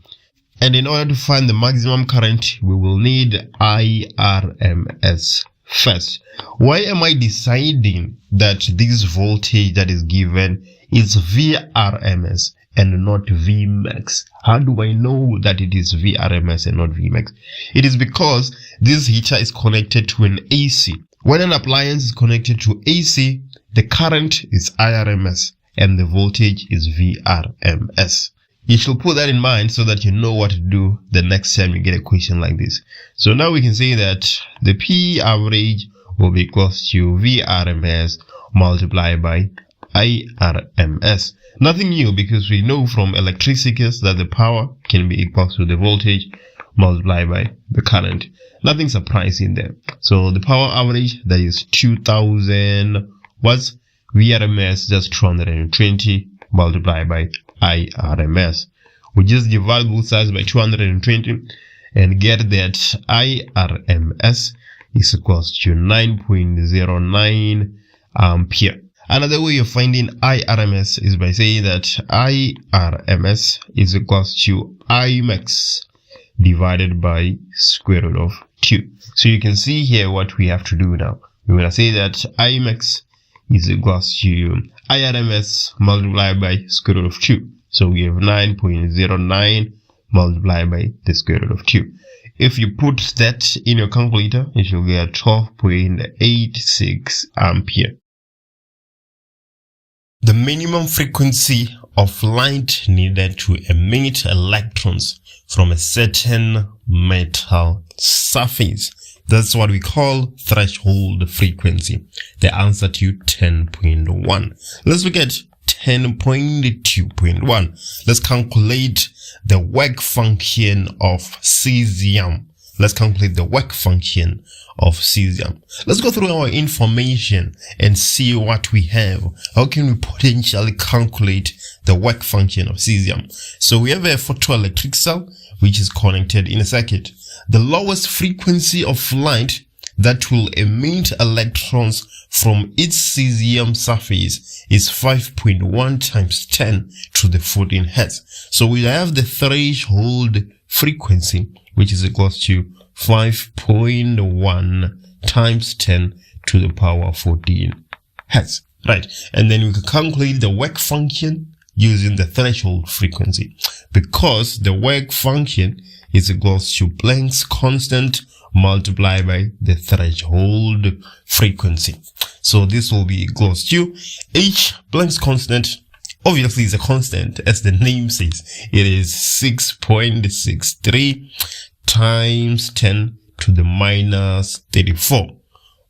And in order to find the maximum current, we will need IRMS first. Why am I deciding that this voltage that is given is VRMS and not Vmax? How do I know that it is VRMS and not Vmax? It is because this heater is connected to an AC. When an appliance is connected to AC, the current is IRMS and the voltage is VRMS. You should put that in mind so that you know what to do the next time you get a question like this. So now we can say that the P average will be equals to VRMS multiplied by IRMS. Nothing new, because we know from electricities that the power can be equal to the voltage multiplied by the current. Nothing surprising there. So the power average, that is 2000 watts, VRMS just 220 multiplied by IRMS. We just divide both sides by 220 and get that IRMS is equals to 9.09 ampere. Another way of finding IRMS is by saying that IRMS is equals to Imax divided by square root of 2. So you can see here what we have to do now. We're going to say that Imax is equals to IRMS multiplied by square root of 2. So we have 9.09 multiplied by the square root of 2. If you put that in your calculator, you should get 12.86 ampere. The minimum frequency of light needed to emit electrons from a certain metal surface, that's what we call threshold frequency. The answer to 10.1. Let's look at 10.2.1. Let's calculate the work function of cesium. Let's calculate the work function of cesium. Let's go through our information and see what we have. How can we potentially calculate the work function of cesium? So we have a photoelectric cell which is connected in a circuit. The lowest frequency of light that will emit electrons from its cesium surface is 5.1 times 10 to the 14 Hertz. So we have the threshold frequency, which is equals to 5.1 times 10 to the power 14 Hertz. Right. And then we can calculate the work function using the threshold frequency, because the work function is equals to Planck's constant multiplied by the threshold frequency. So this will be equals to H. Planck's constant obviously is a constant, as the name says. It is 6.63 times 10 to the minus 34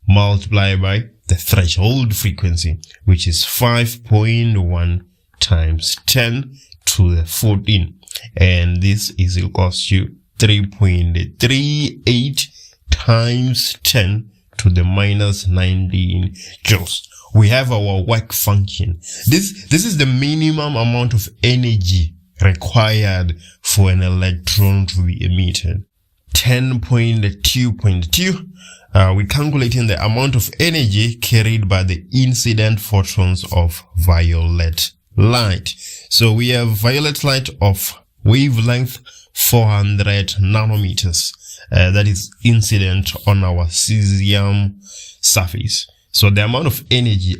multiplied by the threshold frequency, which is 5.1 times 10 to the 14, and this is equals to 3.38 times 10 to the minus 19 joules. We have our work function. This is the minimum amount of energy required for an electron to be emitted. 10.2.2, we're calculating the amount of energy carried by the incident photons of violet light. So we have violet light of wavelength 400 nanometers that is incident on our cesium surface. So the amount of energy,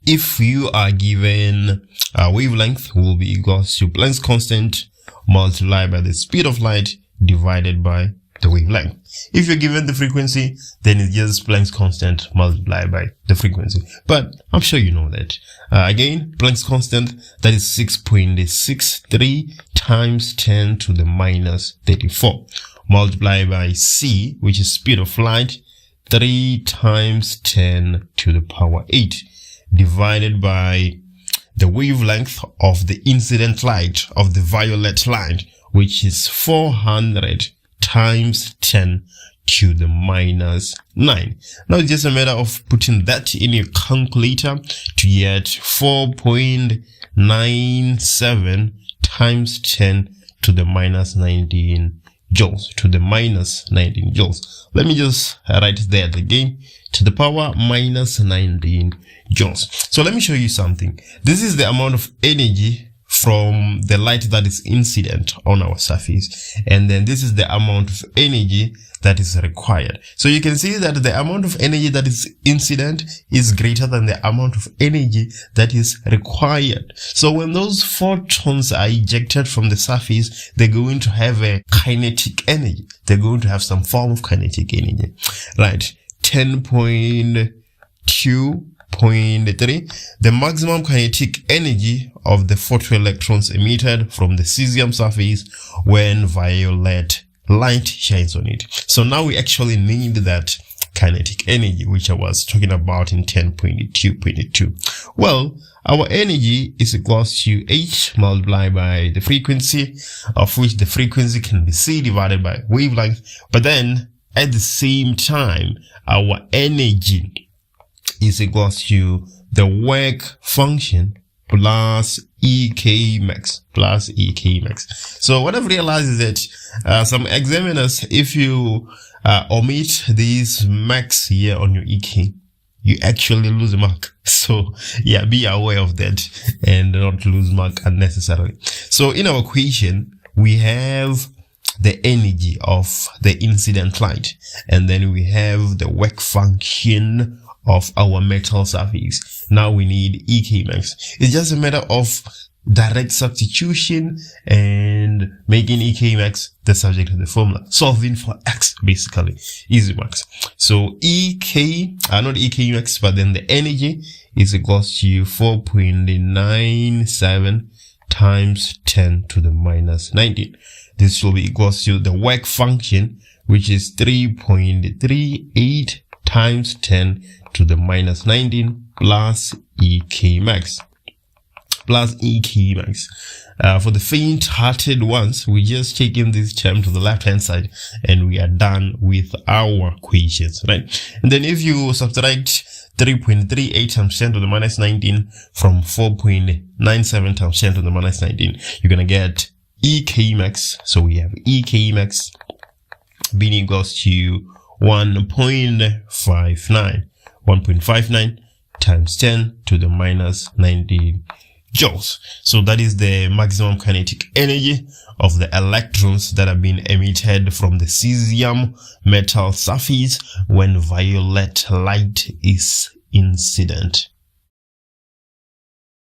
if you are given a wavelength, will be equals to Planck's constant multiplied by the speed of light divided by the wavelength. If you're given the frequency, then it's just Planck's constant multiplied by the frequency. But I'm sure you know that. Again, Planck's constant, that is 6.63 times 10 to the minus 34 multiplied by C, which is speed of light, 3 times 10 to the power 8 divided by the wavelength of the incident light of the violet light, which is 400 times 10 to the minus 9. Now it's just a matter of putting that in your calculator to get 4.97 times 10 to the minus 19 joules, Let me just write that again. to the power minus 19 joules. So let me show you something. This is the amount of energy from the light that is incident on our surface, and then this is the amount of energy that is required. So you can see that the amount of energy that is incident is greater than the amount of energy that is required. So when those photons are ejected from the surface, they're going to have a kinetic energy. They're going to have some form of kinetic energy, right? 10.2.3, the maximum kinetic energy of the photoelectrons emitted from the cesium surface when violet light shines on it. So now we actually need that kinetic energy, which I was talking about in 10.2.2. Well, our energy is equals to H multiplied by the frequency, of which the frequency can be C divided by wavelength. But then at the same time, our energy is equals to the work function plus EK max, So what I've realized is that some examiners, if you omit these max here on your EK, you actually lose a mark. So yeah, be aware of that and not lose mark unnecessarily. So in our equation, we have the energy of the incident light, and then we have the work function of our metal surface. Now we need EK max. It's just a matter of direct substitution and making EK max the subject of the formula, solving for X, basically easy max. So EK, not EK max, but then the energy is equals to 4.97 times 10 to the minus 19. This will be equals to the work function, which is 3.38 times 10 to the minus 19 plus EK max. For the faint-hearted ones, we just take in this term to the left-hand side and we are done with our equations, right? And then if you subtract 3.38 times 10 to the minus 19 from 4.97 times 10 to the minus 19, you're going to get EK max. So we have EK max being equals to 1.59 times 10 to the minus 19 joules. So that is the maximum kinetic energy of the electrons that have been emitted from the cesium metal surface when violet light is incident.